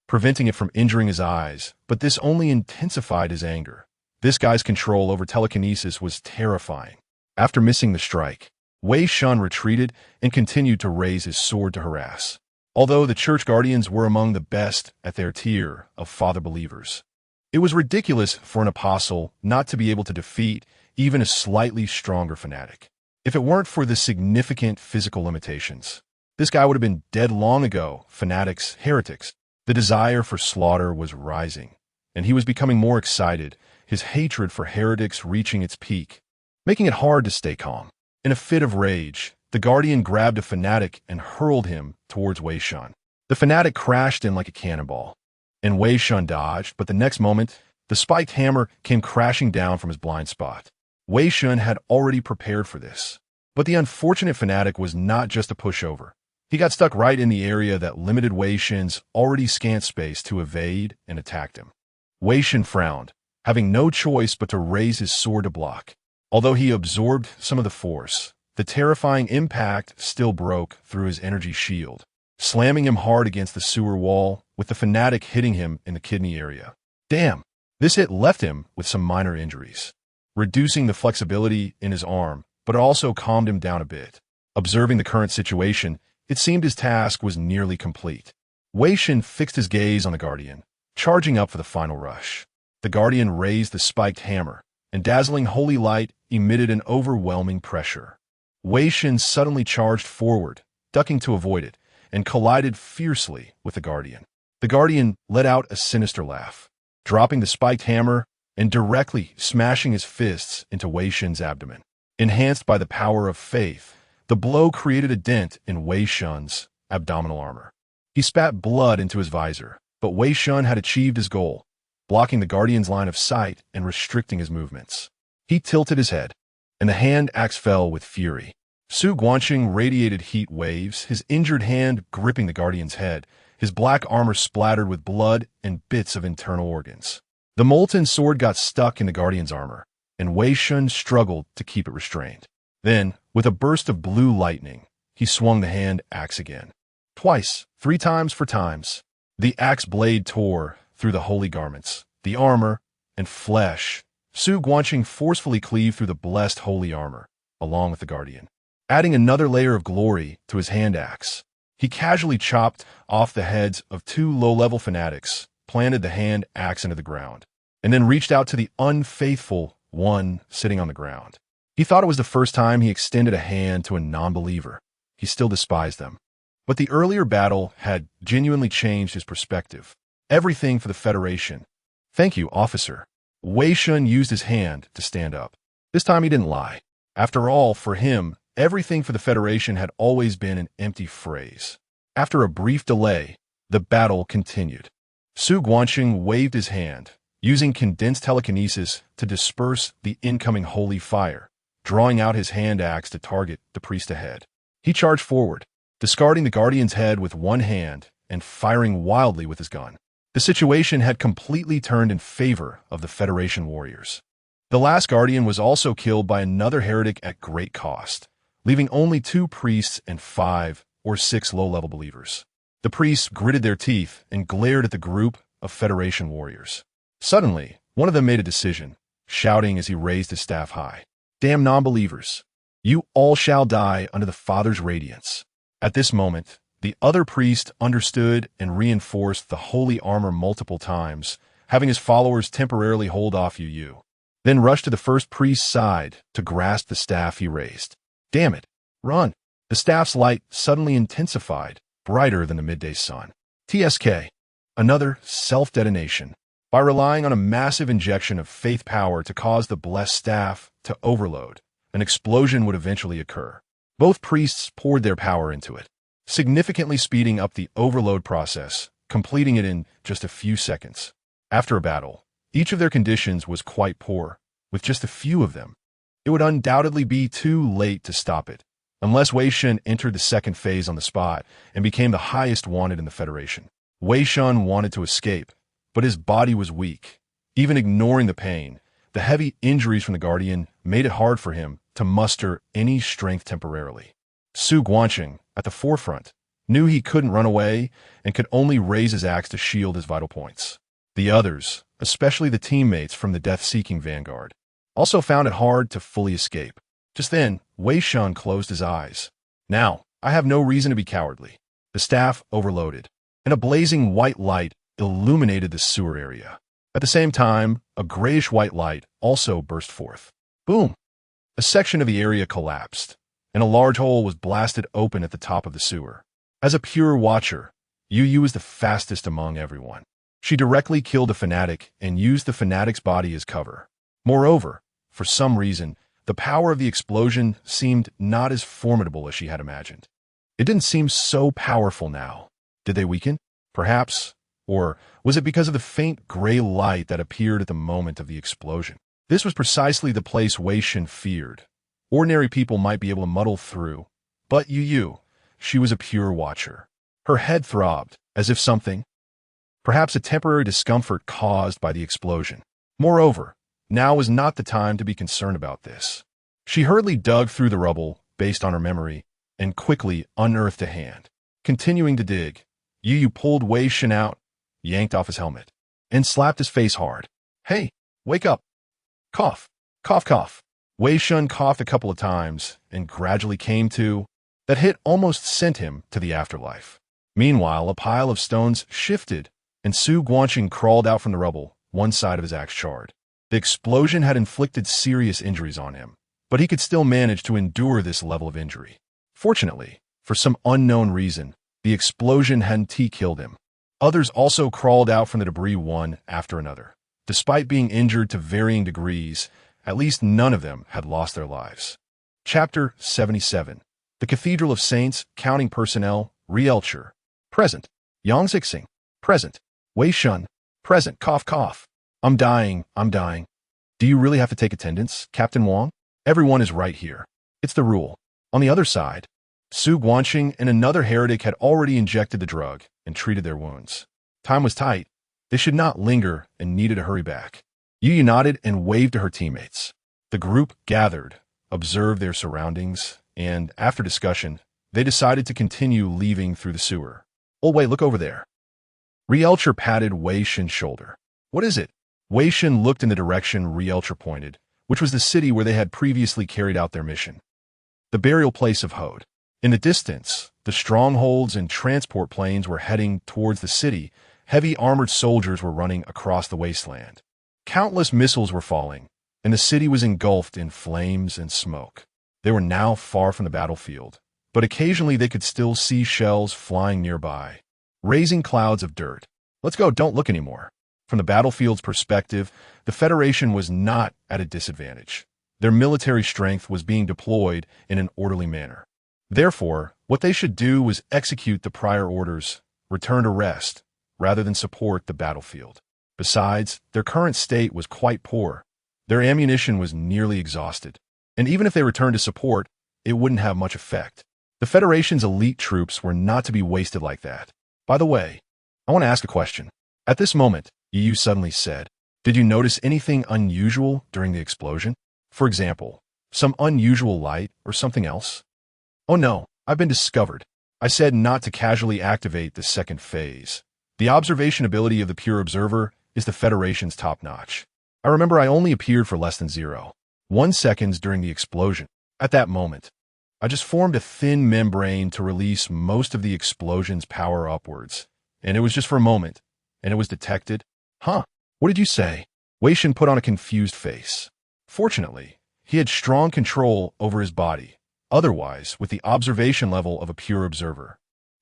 preventing it from injuring his eyes, but this only intensified his anger. This guy's control over telekinesis was terrifying. After missing the strike, Wei Shen retreated and continued to raise his sword to harass. Although the church guardians were among the best at their tier of father believers, it was ridiculous for an apostle not to be able to defeat even a slightly stronger fanatic. If it weren't for the significant physical limitations, this guy would have been dead long ago. Fanatics, heretics. The desire for slaughter was rising, and he was becoming more excited, his hatred for heretics reaching its peak, making it hard to stay calm. In a fit of rage, the Guardian grabbed a fanatic and hurled him towards Wei Shen. The fanatic crashed in like a cannonball, and Wei Shen dodged, but the next moment, the spiked hammer came crashing down from his blind spot. Wei Shen had already prepared for this, but the unfortunate fanatic was not just a pushover. He got stuck right in the area that limited Wei Shen's already scant space to evade and attacked him. Wei Shen frowned, having no choice but to raise his sword to block. Although he absorbed some of the force, the terrifying impact still broke through his energy shield, slamming him hard against the sewer wall, with the fanatic hitting him in the kidney area. Damn! This hit left him with some minor injuries, reducing the flexibility in his arm, but it also calmed him down a bit. Observing the current situation, it seemed his task was nearly complete. Wei Shen fixed his gaze on the Guardian, charging up for the final rush. The Guardian raised the spiked hammer, and dazzling holy light emitted an overwhelming pressure. Wei Shen suddenly charged forward, ducking to avoid it, and collided fiercely with the Guardian. The Guardian let out a sinister laugh, dropping the spiked hammer and directly smashing his fists into Wei Shen's abdomen. Enhanced by the power of faith, the blow created a dent in Wei Shen's abdominal armor. He spat blood into his visor, but Wei Shen had achieved his goal, blocking the Guardian's line of sight and restricting his movements. He tilted his head, and the hand axe fell with fury. Su Guanqing radiated heat waves, his injured hand gripping the Guardian's head, his black armor splattered with blood and bits of internal organs. The molten sword got stuck in the Guardian's armor, and Wei Shen struggled to keep it restrained. Then, with a burst of blue lightning, he swung the hand axe again. Twice, 3 times for times. The axe blade tore through the holy garments, the armor, and flesh. Su Guanqing forcefully cleaved through the blessed holy armor, along with the Guardian, adding another layer of glory to his hand axe. He casually chopped off the heads of 2 low-level fanatics, planted the hand axe into the ground, and then reached out to the unfaithful one sitting on the ground. He thought it was the first time he extended a hand to a non-believer. He still despised them. But the earlier battle had genuinely changed his perspective. Everything for the Federation. Thank you, officer. Wei Shen used his hand to stand up. This time he didn't lie. After all, for him, everything for the Federation had always been an empty phrase. After a brief delay, the battle continued. Su Guanqing waved his hand, using condensed telekinesis to disperse the incoming holy fire, drawing out his hand axe to target the priest ahead. He charged forward, discarding the Guardian's head with one hand and firing wildly with his gun. The situation had completely turned in favor of the Federation warriors. The last Guardian was also killed by another heretic at great cost, leaving only 2 priests and 5 or 6 low-level believers. The priests gritted their teeth and glared at the group of Federation warriors. Suddenly, one of them made a decision, shouting as he raised his staff high. Damn non-believers! You all shall die under the Father's radiance. At this moment, the other priest understood and reinforced the holy armor multiple times, having his followers temporarily hold off Yu, then rushed to the first priest's side to grasp the staff he raised. Damn it! Run! The staff's light suddenly intensified, brighter than the midday sun. TSK. Another self-detonation. By relying on a massive injection of faith power to cause the blessed staff to overload, an explosion would eventually occur. Both priests poured their power into it, significantly speeding up the overload process, completing it in just a few seconds. After a battle, Each of their conditions was quite poor, with just a few of them. It would undoubtedly be too late to stop it, unless Wei Shen entered the second phase on the spot and became the highest wanted in the Federation. Wei Shen wanted to escape, but his body was weak. Even ignoring the pain, the heavy injuries from the Guardian made it hard for him to muster any strength temporarily. Su Guanqing, at the forefront, knew he couldn't run away and could only raise his axe to shield his vital points. The others, especially the teammates from the death-seeking vanguard, also found it hard to fully escape. Just then, Wei Shen closed his eyes. Now, I have no reason to be cowardly. The staff overloaded, and a blazing white light illuminated the sewer area. At the same time, a grayish-white light also burst forth. Boom! A section of the area collapsed, and a large hole was blasted open at the top of the sewer. As a pure watcher, Yu was the fastest among everyone. She directly killed a fanatic and used the fanatic's body as cover. Moreover, for some reason, the power of the explosion seemed not as formidable as she had imagined. It didn't seem so powerful now. Did they weaken? Perhaps. Or was it because of the faint gray light that appeared at the moment of the explosion? This was precisely the place Wei Shen feared. Ordinary people might be able to muddle through, but Yu, she was a pure watcher. Her head throbbed, as if something, perhaps a temporary discomfort caused by the explosion. Moreover, now was not the time to be concerned about this. She hurriedly dug through the rubble, based on her memory, and quickly unearthed a hand. Continuing to dig, Yu pulled Wei Shen out, yanked off his helmet, and slapped his face hard. Hey, wake up! Cough, cough, cough. Wei Shen coughed a couple of times and gradually came to. That hit almost sent him to the afterlife. Meanwhile, a pile of stones shifted, and Su Guanqing crawled out from the rubble, one side of his axe charred. The explosion had inflicted serious injuries on him, but he could still manage to endure this level of injury. Fortunately, for some unknown reason, the explosion hadn't killed him. Others also crawled out from the debris one after another. Despite being injured to varying degrees, at least none of them had lost their lives. Chapter 77. The Cathedral of Saints, Counting Personnel, Rielcher. Present. Yang Zixing. Present. Wei Shen. Present. Cough, cough. I'm dying. Do you really have to take attendance, Captain Wang? Everyone is right here. It's the rule. On the other side, Su Guanqing and another heretic had already injected the drug and treated their wounds. Time was tight. They should not linger and needed to hurry back. Yu nodded and waved to her teammates. The group gathered, observed their surroundings, and, after discussion, they decided to continue leaving through the sewer. Oh, wait, look over there. Rielcher patted Wei Shen's shoulder. What is it? Wei Shen looked in the direction Rielcher pointed, which was the city where they had previously carried out their mission. The burial place of Hode. In the distance, the strongholds and transport planes were heading towards the city. Heavy armored soldiers were running across the wasteland. Countless missiles were falling, and the city was engulfed in flames and smoke. They were now far from the battlefield, but occasionally they could still see shells flying nearby, raising clouds of dirt. Let's go, don't look anymore. From the battlefield's perspective, the Federation was not at a disadvantage. Their military strength was being deployed in an orderly manner. Therefore, what they should do was execute the prior orders, return to rest, rather than support the battlefield. Besides, their current state was quite poor. Their ammunition was nearly exhausted, and even if they returned to support, it wouldn't have much effect. The Federation's elite troops were not to be wasted like that. By the way, I want to ask a question. At this moment, Yu suddenly said, did you notice anything unusual during the explosion? For example, some unusual light or something else? Oh no, I've been discovered. I said not to casually activate the second phase. The observation ability of the pure observer is the Federation's top-notch. I remember I only appeared for less than 0.1 seconds during the explosion. At that moment, I just formed a thin membrane to release most of the explosion's power upwards, and it was just for a moment, and it was detected. Huh? What did you say? Wei Shen put on a confused face. Fortunately, he had strong control over his body. Otherwise, with the observation level of a pure observer,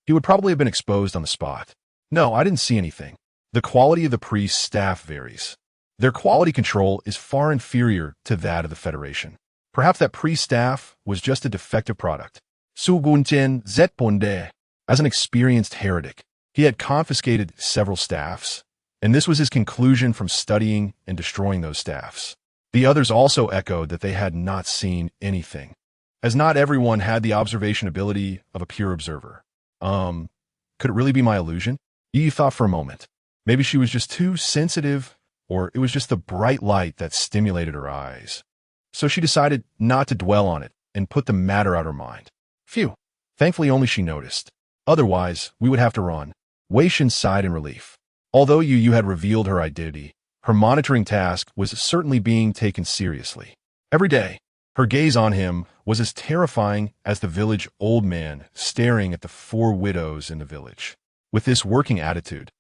he would probably have been exposed on the spot. No, I didn't see anything. The quality of the priest's staff varies. Their quality control is far inferior to that of the Federation. Perhaps that priest staff was just a defective product. Su Guanqing Zetponde. As an experienced heretic, he had confiscated several staffs, And this was his conclusion from studying and destroying those staffs. The others also echoed that they had not seen anything, as not everyone had the observation ability of a pure observer. Could it really be my illusion? Yi thought for a moment. Maybe she was just too sensitive, or it was just the bright light that stimulated her eyes. So she decided not to dwell on it and put the matter out of her mind. Phew. Thankfully only she noticed. Otherwise, we would have to run. Wei Shen sighed in relief. Although Yu had revealed her identity, her monitoring task was certainly being taken seriously. Every day, her gaze on him was as terrifying as the village old man staring at the 4 widows in the village. With this working attitude,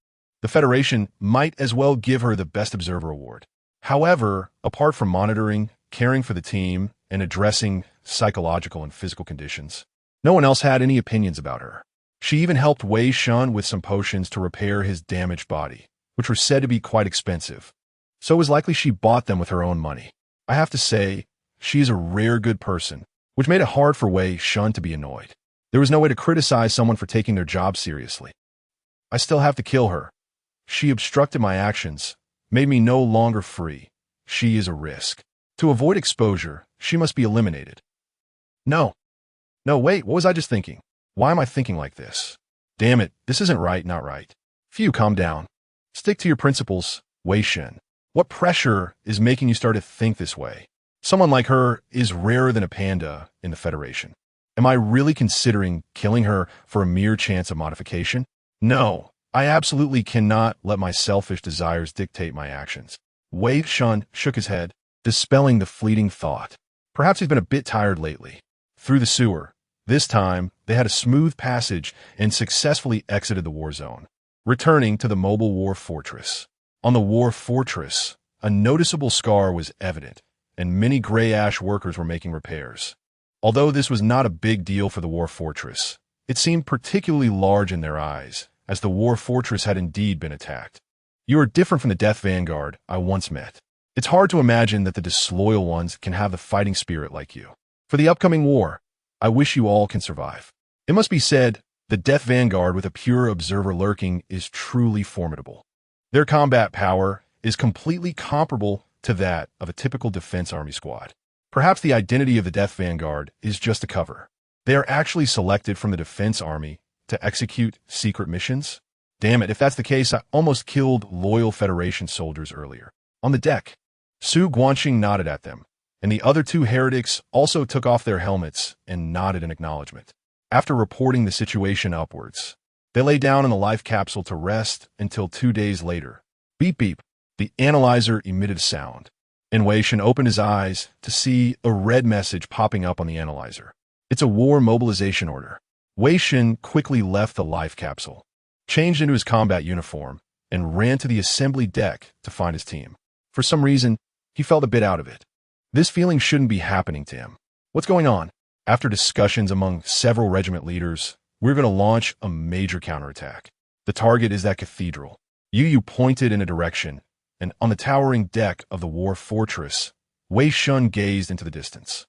the Federation might as well give her the Best Observer Award. However, apart from monitoring, caring for the team, and addressing psychological and physical conditions, no one else had any opinions about her. She even helped Wei Shen with some potions to repair his damaged body, which were said to be quite expensive, so it was likely she bought them with her own money. I have to say, she is a rare good person, which made it hard for Wei Shen to be annoyed. There was no way to criticize someone for taking their job seriously. I still have to kill her. She obstructed my actions, made me no longer free. She is a risk. To avoid exposure, she must be eliminated. No, wait, what was I just thinking? Why am I thinking like this? Damn it, this isn't right, not right. Phew, calm down. Stick to your principles, Wei Shen. What pressure is making you start to think this way? Someone like her is rarer than a panda in the Federation. Am I really considering killing her for a mere chance of modification? No, I absolutely cannot let my selfish desires dictate my actions. Wei Shen shook his head, dispelling the fleeting thought. Perhaps he's been a bit tired lately. Through the sewer, this time they had a smooth passage and successfully exited the war zone, returning to the mobile war fortress. On the war fortress, a noticeable scar was evident, and many gray ash workers were making repairs. Although this was not a big deal for the war fortress, it seemed particularly large in their eyes, as the war fortress had indeed been attacked. You are different from the Death Vanguard I once met. It's hard to imagine that the disloyal ones can have the fighting spirit like you. For the upcoming war, I wish you all can survive. It must be said, the Death Vanguard with a pure observer lurking is truly formidable. Their combat power is completely comparable to that of a typical Defense Army squad. Perhaps the identity of the Death Vanguard is just a cover. They are actually selected from the Defense Army to execute secret missions? Damn it, if that's the case, I almost killed loyal Federation soldiers earlier. On the deck, Su Guanxing nodded at them, and the other 2 heretics also took off their helmets and nodded in acknowledgement. After reporting the situation upwards, they lay down in the life capsule to rest until 2 days later. Beep beep, the analyzer emitted a sound, and Wei Shen opened his eyes to see a red message popping up on the analyzer. It's a war mobilization order. Wei Shen quickly left the life capsule, changed into his combat uniform, and ran to the assembly deck to find his team. For some reason, he felt a bit out of it. This feeling shouldn't be happening to him. What's going on? After discussions among several regiment leaders, we're going to launch a major counterattack. The target is that cathedral. Yu pointed in a direction, and on the towering deck of the war fortress, Wei Shen gazed into the distance.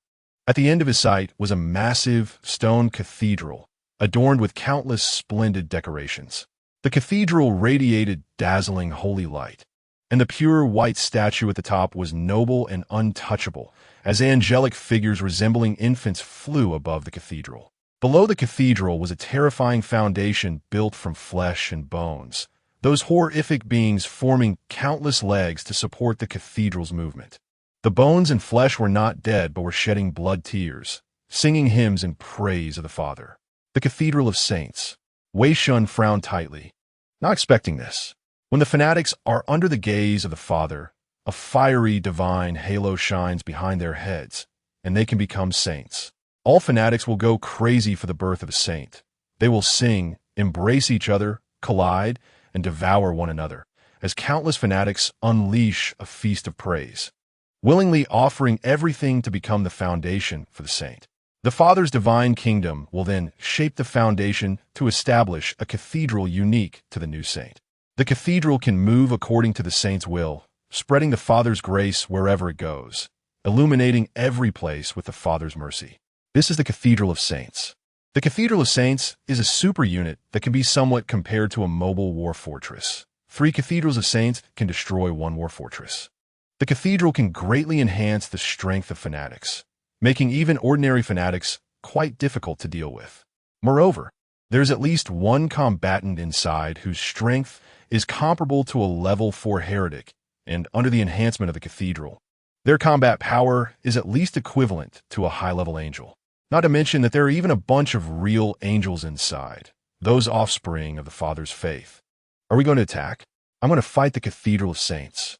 At the end of his sight was a massive stone cathedral, adorned with countless splendid decorations. The cathedral radiated dazzling holy light, and the pure white statue at the top was noble and untouchable, as angelic figures resembling infants flew above the cathedral. Below the cathedral was a terrifying foundation built from flesh and bones, those horrific beings forming countless legs to support the cathedral's movement. The bones and flesh were not dead but were shedding blood tears, singing hymns in praise of the Father. The Cathedral of Saints. Wei Shen frowned tightly, not expecting this. When the fanatics are under the gaze of the Father, a fiery divine halo shines behind their heads, and they can become saints. All fanatics will go crazy for the birth of a saint. They will sing, embrace each other, collide, and devour one another, as countless fanatics unleash a feast of praise, willingly offering everything to become the foundation for the saint. The Father's divine kingdom will then shape the foundation to establish a cathedral unique to the new saint. The cathedral can move according to the saint's will, spreading the Father's grace wherever it goes, illuminating every place with the Father's mercy. This is the Cathedral of Saints. The Cathedral of Saints is a super unit that can be somewhat compared to a mobile war fortress, 3 cathedrals of saints can destroy one war fortress. The cathedral can greatly enhance the strength of fanatics, making even ordinary fanatics quite difficult to deal with. Moreover, there's at least one combatant inside whose strength is comparable to a level 4 heretic, and under the enhancement of the cathedral, their combat power is at least equivalent to a high-level angel. Not to mention that there are even a bunch of real angels inside, those offspring of the Father's faith. Are we going to attack? I'm going to fight the Cathedral of Saints.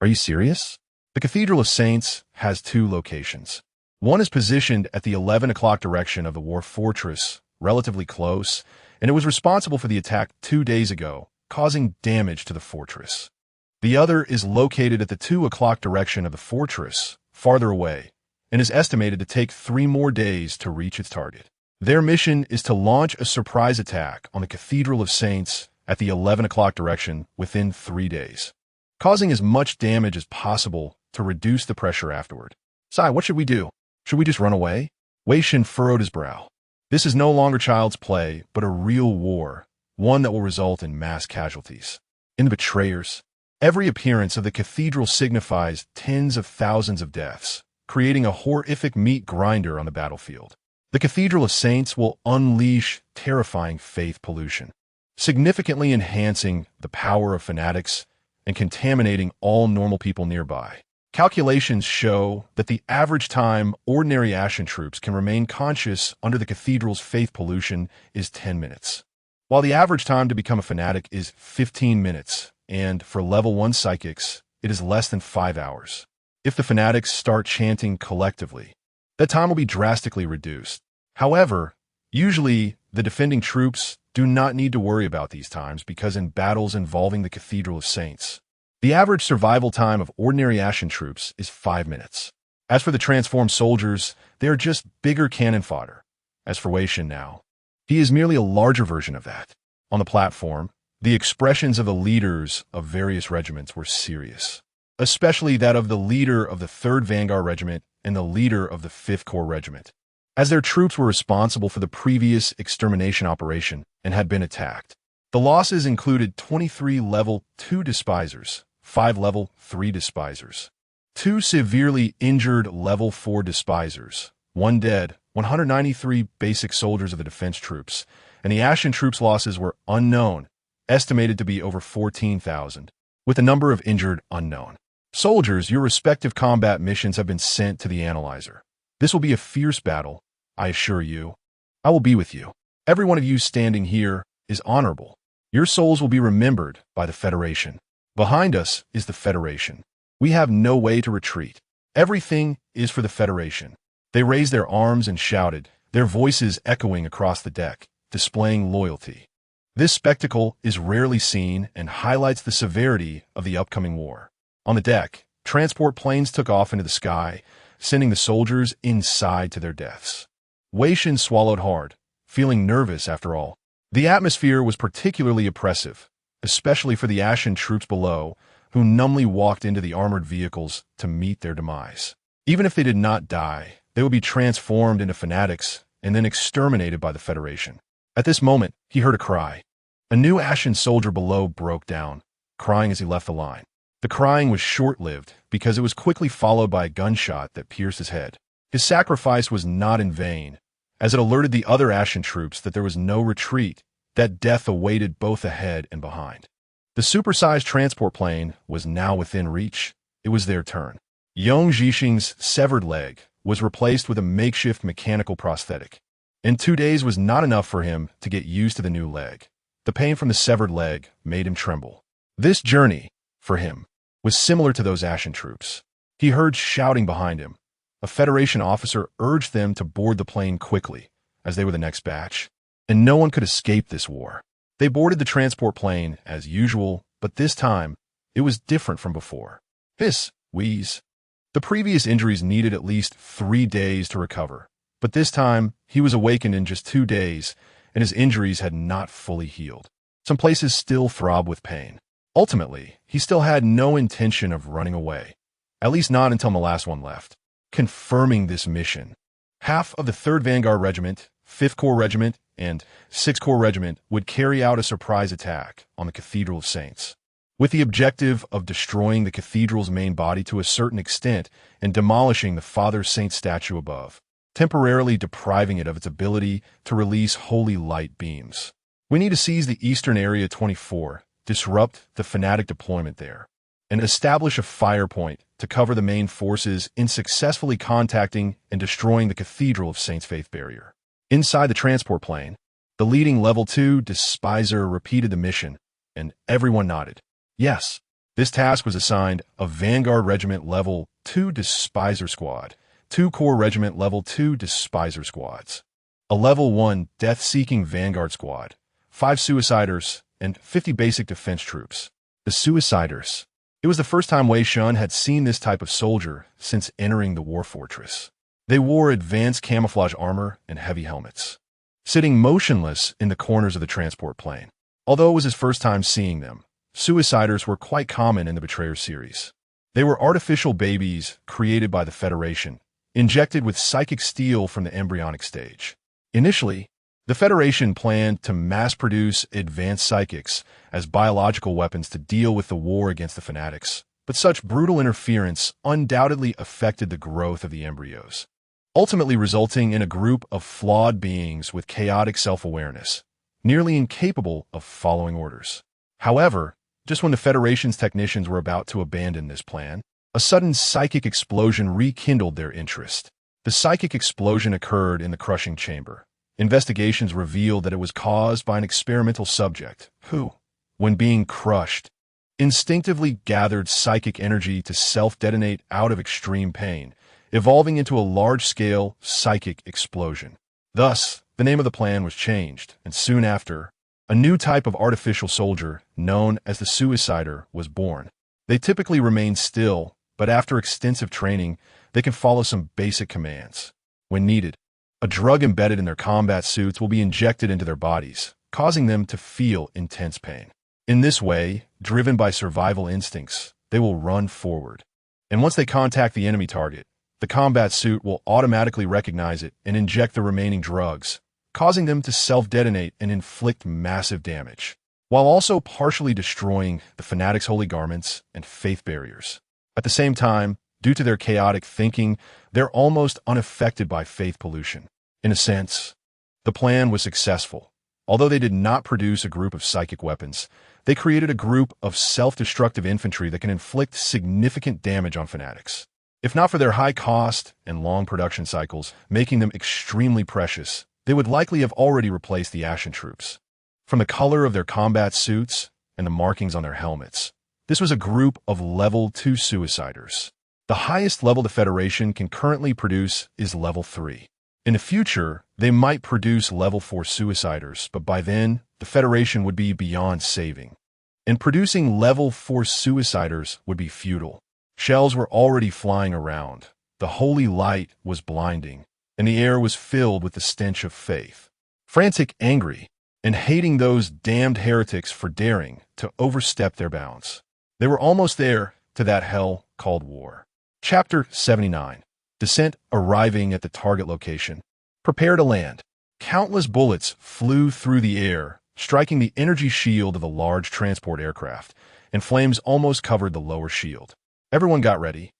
Are you serious? The Cathedral of Saints has 2 locations. One is positioned at the 11 o'clock direction of the war fortress, relatively close, and it was responsible for the attack 2 days ago, causing damage to the fortress. The other is located at the 2 o'clock direction of the fortress, farther away, and is estimated to take 3 more days to reach its target. Their mission is to launch a surprise attack on the Cathedral of Saints at the 11 o'clock direction within 3 days, causing as much damage as possible to reduce the pressure afterward. Sai, what should we do? Should we just run away? Wei Shen furrowed his brow. This is no longer child's play, but a real war, one that will result in mass casualties. In the betrayers, every appearance of the cathedral signifies tens of thousands of deaths, creating a horrific meat grinder on the battlefield. The Cathedral of Saints will unleash terrifying faith pollution, significantly enhancing the power of fanatics and contaminating all normal people nearby. Calculations show that the average time ordinary Ashen troops can remain conscious under the cathedral's faith pollution is 10 minutes, while the average time to become a fanatic is 15 minutes, and for level 1 psychics, it is less than 5 hours. If the fanatics start chanting collectively, that time will be drastically reduced. However, usually the defending troops do not need to worry about these times because in battles involving the Cathedral of Saints, the average survival time of ordinary Ashen troops is 5 minutes. As for the transformed soldiers, they are just bigger cannon fodder. As for Wei Shen now, he is merely a larger version of that. On the platform, the expressions of the leaders of various regiments were serious, especially that of the leader of the 3rd Vanguard Regiment and the leader of the 5th Corps Regiment, as their troops were responsible for the previous extermination operation and had been attacked. The losses included 23 level 2 despisers, 5 level 3 despisers, 2 severely injured level 4 despisers, 1 dead, 193 basic soldiers of the defense troops, and the Ashen troops' losses were unknown, estimated to be over 14,000, with the number of injured unknown. Soldiers, your respective combat missions have been sent to the analyzer. This will be a fierce battle, I assure you. I will be with you. Every one of you standing here is honorable. Your souls will be remembered by the Federation. Behind us is the Federation. We have no way to retreat. Everything is for the Federation. They raised their arms and shouted, their voices echoing across the deck, displaying loyalty. This spectacle is rarely seen and highlights the severity of the upcoming war. On the deck, transport planes took off into the sky, sending the soldiers inside to their deaths. Wei Shen swallowed hard, feeling nervous after all. The atmosphere was particularly oppressive, especially for the Ashen troops below, who numbly walked into the armored vehicles to meet their demise. Even if they did not die, they would be transformed into fanatics and then exterminated by the Federation. At this moment, he heard a cry. A new Ashen soldier below broke down, crying as he left the line. The crying was short-lived because it was quickly followed by a gunshot that pierced his head. His sacrifice was not in vain, as it alerted the other Ashen troops that there was no retreat, that death awaited both ahead and behind. The supersized transport plane was now within reach. It was their turn. Yong Zhixing's severed leg was replaced with a makeshift mechanical prosthetic. And 2 days was not enough for him to get used to the new leg. The pain from the severed leg made him tremble. This journey, for him, was similar to those Ashen troops. He heard shouting behind him. A Federation officer urged them to board the plane quickly, as they were the next batch, and no one could escape this war. They boarded the transport plane as usual, but this time, it was different from before. Hiss, wheeze. The previous injuries needed at least 3 days to recover, but this time, he was awakened in just 2 days, and his injuries had not fully healed. Some places still throbbed with pain. Ultimately, he still had no intention of running away, at least not until the last one left. Confirming this mission, half of the 3rd Vanguard Regiment, 5th Corps Regiment, and 6th Corps Regiment would carry out a surprise attack on the Cathedral of Saints. with the objective of destroying the cathedral's main body to a certain extent and demolishing the Father Saint statue above, temporarily depriving it of its ability to release holy light beams. We need to seize the eastern area 24, disrupt the fanatic deployment there, and establish a fire point to cover the main forces in successfully contacting and destroying the Cathedral of Saints' Faith Barrier. Inside the transport plane, the leading Level 2 despiser repeated the mission, and everyone nodded. Yes, this task was assigned a Vanguard Regiment Level 2 despiser squad, 2 Corps Regiment Level 2 despiser squads, a Level 1 death-seeking Vanguard squad, 5 Suiciders, and 50 basic defense troops. The Suiciders. It was the first time Wei Shen had seen this type of soldier since entering the war fortress. They wore advanced camouflage armor and heavy helmets, sitting motionless in the corners of the transport plane. Although it was his first time seeing them, Suiciders were quite common in the Betrayer series. They were artificial babies created by the Federation, injected with psychic steel from the embryonic stage. Initially, the Federation planned to mass-produce advanced psychics as biological weapons to deal with the war against the fanatics, but such brutal interference undoubtedly affected the growth of the embryos, ultimately resulting in a group of flawed beings with chaotic self-awareness, nearly incapable of following orders. However, just when the Federation's technicians were about to abandon this plan, a sudden psychic explosion rekindled their interest. The psychic explosion occurred in the crushing chamber. Investigations revealed that it was caused by an experimental subject who, when being crushed, instinctively gathered psychic energy to self-detonate out of extreme pain, evolving into a large-scale psychic explosion. Thus, the name of the plan was changed, and soon after, a new type of artificial soldier, known as the Suicider, was born. They typically remain still, but after extensive training, they can follow some basic commands. When needed, a drug embedded in their combat suits will be injected into their bodies, causing them to feel intense pain. In this way, driven by survival instincts, they will run forward. And once they contact the enemy target, the combat suit will automatically recognize it and inject the remaining drugs, causing them to self-detonate and inflict massive damage, while also partially destroying the fanatics' holy garments and faith barriers. At the same time, due to their chaotic thinking, they're almost unaffected by faith pollution. In a sense, the plan was successful. Although they did not produce a group of psychic weapons, they created a group of self-destructive infantry that can inflict significant damage on fanatics. If not for their high cost and long production cycles, making them extremely precious, they would likely have already replaced the Ashen troops. From the color of their combat suits and the markings on their helmets, this was a group of Level 2 Suiciders. The highest level the Federation can currently produce is Level 3. In the future, they might produce Level 4 Suiciders, but by then, the Federation would be beyond saving. And producing Level 4 Suiciders would be futile. Shells were already flying around. The holy light was blinding, and the air was filled with the stench of faith. Frantic, angry, and hating those damned heretics for daring to overstep their bounds. They were almost there to that hell called war. Chapter 79. Descent arriving at the target location. Prepare to land. Countless bullets flew through the air, striking the energy shield of a large transport aircraft, and flames almost covered the lower shield. Everyone got ready,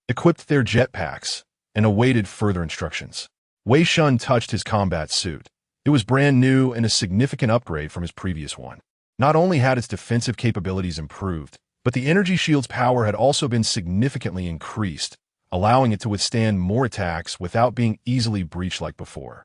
equipped their jetpacks, and awaited further instructions. Wei Shen touched his combat suit. It was brand new and a significant upgrade from his previous one. Not only had its defensive capabilities improved, but the energy shield's power had also been significantly increased, allowing it to withstand more attacks without being easily breached like before.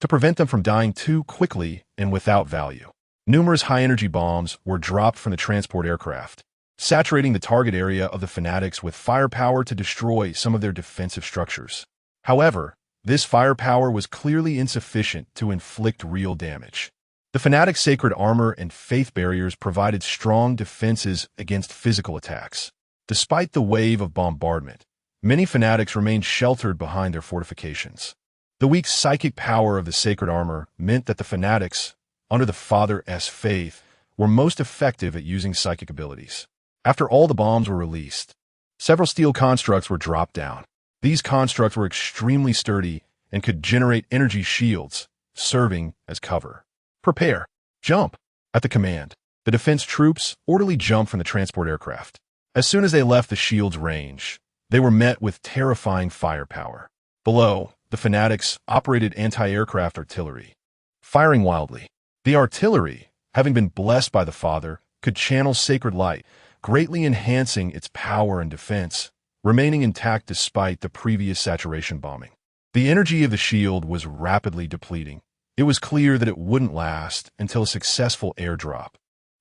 To prevent them from dying too quickly and without value, numerous high-energy bombs were dropped from the transport aircraft, saturating the target area of the fanatics with firepower to destroy some of their defensive structures. However, this firepower was clearly insufficient to inflict real damage. The fanatics' sacred armor and faith barriers provided strong defenses against physical attacks. Despite the wave of bombardment, many fanatics remained sheltered behind their fortifications. The weak psychic power of the sacred armor meant that the fanatics, under the Father's faith, were most effective at using psychic abilities. After all the bombs were released, several steel constructs were dropped down. These constructs were extremely sturdy and could generate energy shields, serving as cover. Prepare. Jump. At the command, The defense troops orderly jumped from the transport aircraft. As soon as they left the shield's range, they were met with terrifying firepower. Below, the fanatics operated anti-aircraft artillery, firing wildly. The artillery, having been blessed by the Father, could channel sacred light, greatly enhancing its power and defense, remaining intact despite the previous saturation bombing. The energy of the shield was rapidly depleting. It was clear that it wouldn't last until a successful airdrop.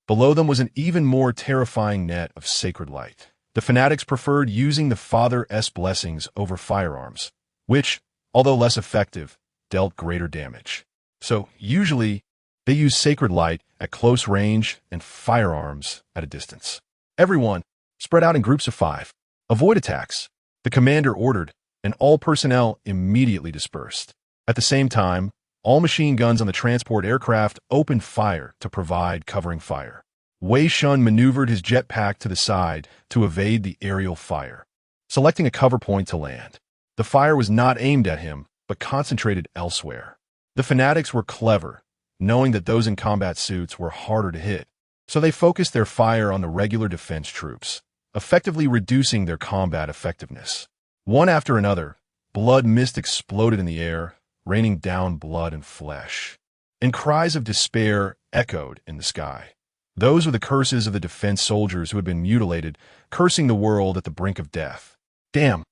Below them was an even more terrifying net of sacred light. The fanatics preferred using the Father's blessings over firearms, which, although less effective, dealt greater damage. So, usually, they used sacred light at close range and firearms at a distance. Everyone, spread out in groups of 5. Avoid attacks, the commander ordered, and all personnel immediately dispersed. At the same time, all machine guns on the transport aircraft opened fire to provide covering fire. Wei Shen maneuvered his jetpack to the side to evade the aerial fire, selecting a cover point to land. The fire was not aimed at him, but concentrated elsewhere. The fanatics were clever, knowing that those in combat suits were harder to hit, so they focused their fire on the regular defense troops, effectively reducing their combat effectiveness. One after another, blood mist exploded in the air, raining down blood and flesh, and cries of despair echoed in the sky. Those were the curses of the defense soldiers who had been mutilated, cursing the world at the brink of death. Damn,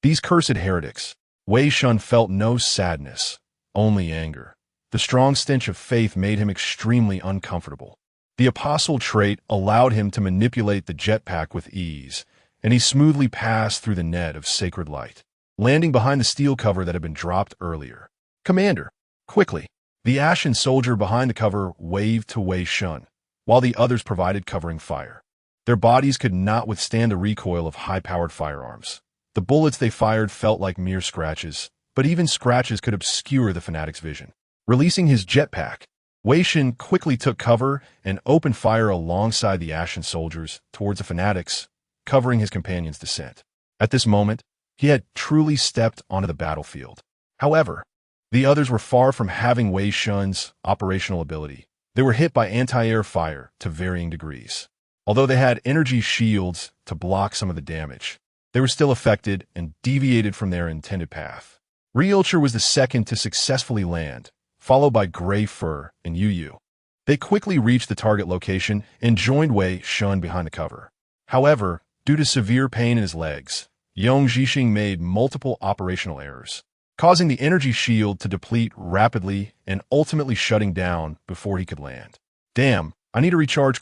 these cursed heretics. Wei Shen felt no sadness, only anger. The strong stench of faith made him extremely uncomfortable. The apostle trait allowed him to manipulate the jetpack with ease, and he smoothly passed through the net of sacred light, landing behind the steel cover that had been dropped earlier. Commander, quickly! The ashen soldier behind the cover waved to Wei Shen, while the others provided covering fire. Their bodies could not withstand the recoil of high-powered firearms. The bullets they fired felt like mere scratches, but even scratches could obscure the fanatic's vision. Releasing his jetpack, Wei Shen quickly took cover and opened fire alongside the ashen soldiers towards the fanatics, covering his companion's descent. At this moment, he had truly stepped onto the battlefield. However, the others were far from having Wei Shen's operational ability. They were hit by anti-air fire to varying degrees. Although they had energy shields to block some of the damage, they were still affected and deviated from their intended path. Ryulcher was the second to successfully land, followed by Gray Fur and Yu. They quickly reached the target location and joined Wei Shen behind the cover. However, due to severe pain in his legs, Yong Zhixing made multiple operational errors, causing the energy shield to deplete rapidly and ultimately shutting down before he could land. Damn, I need to recharge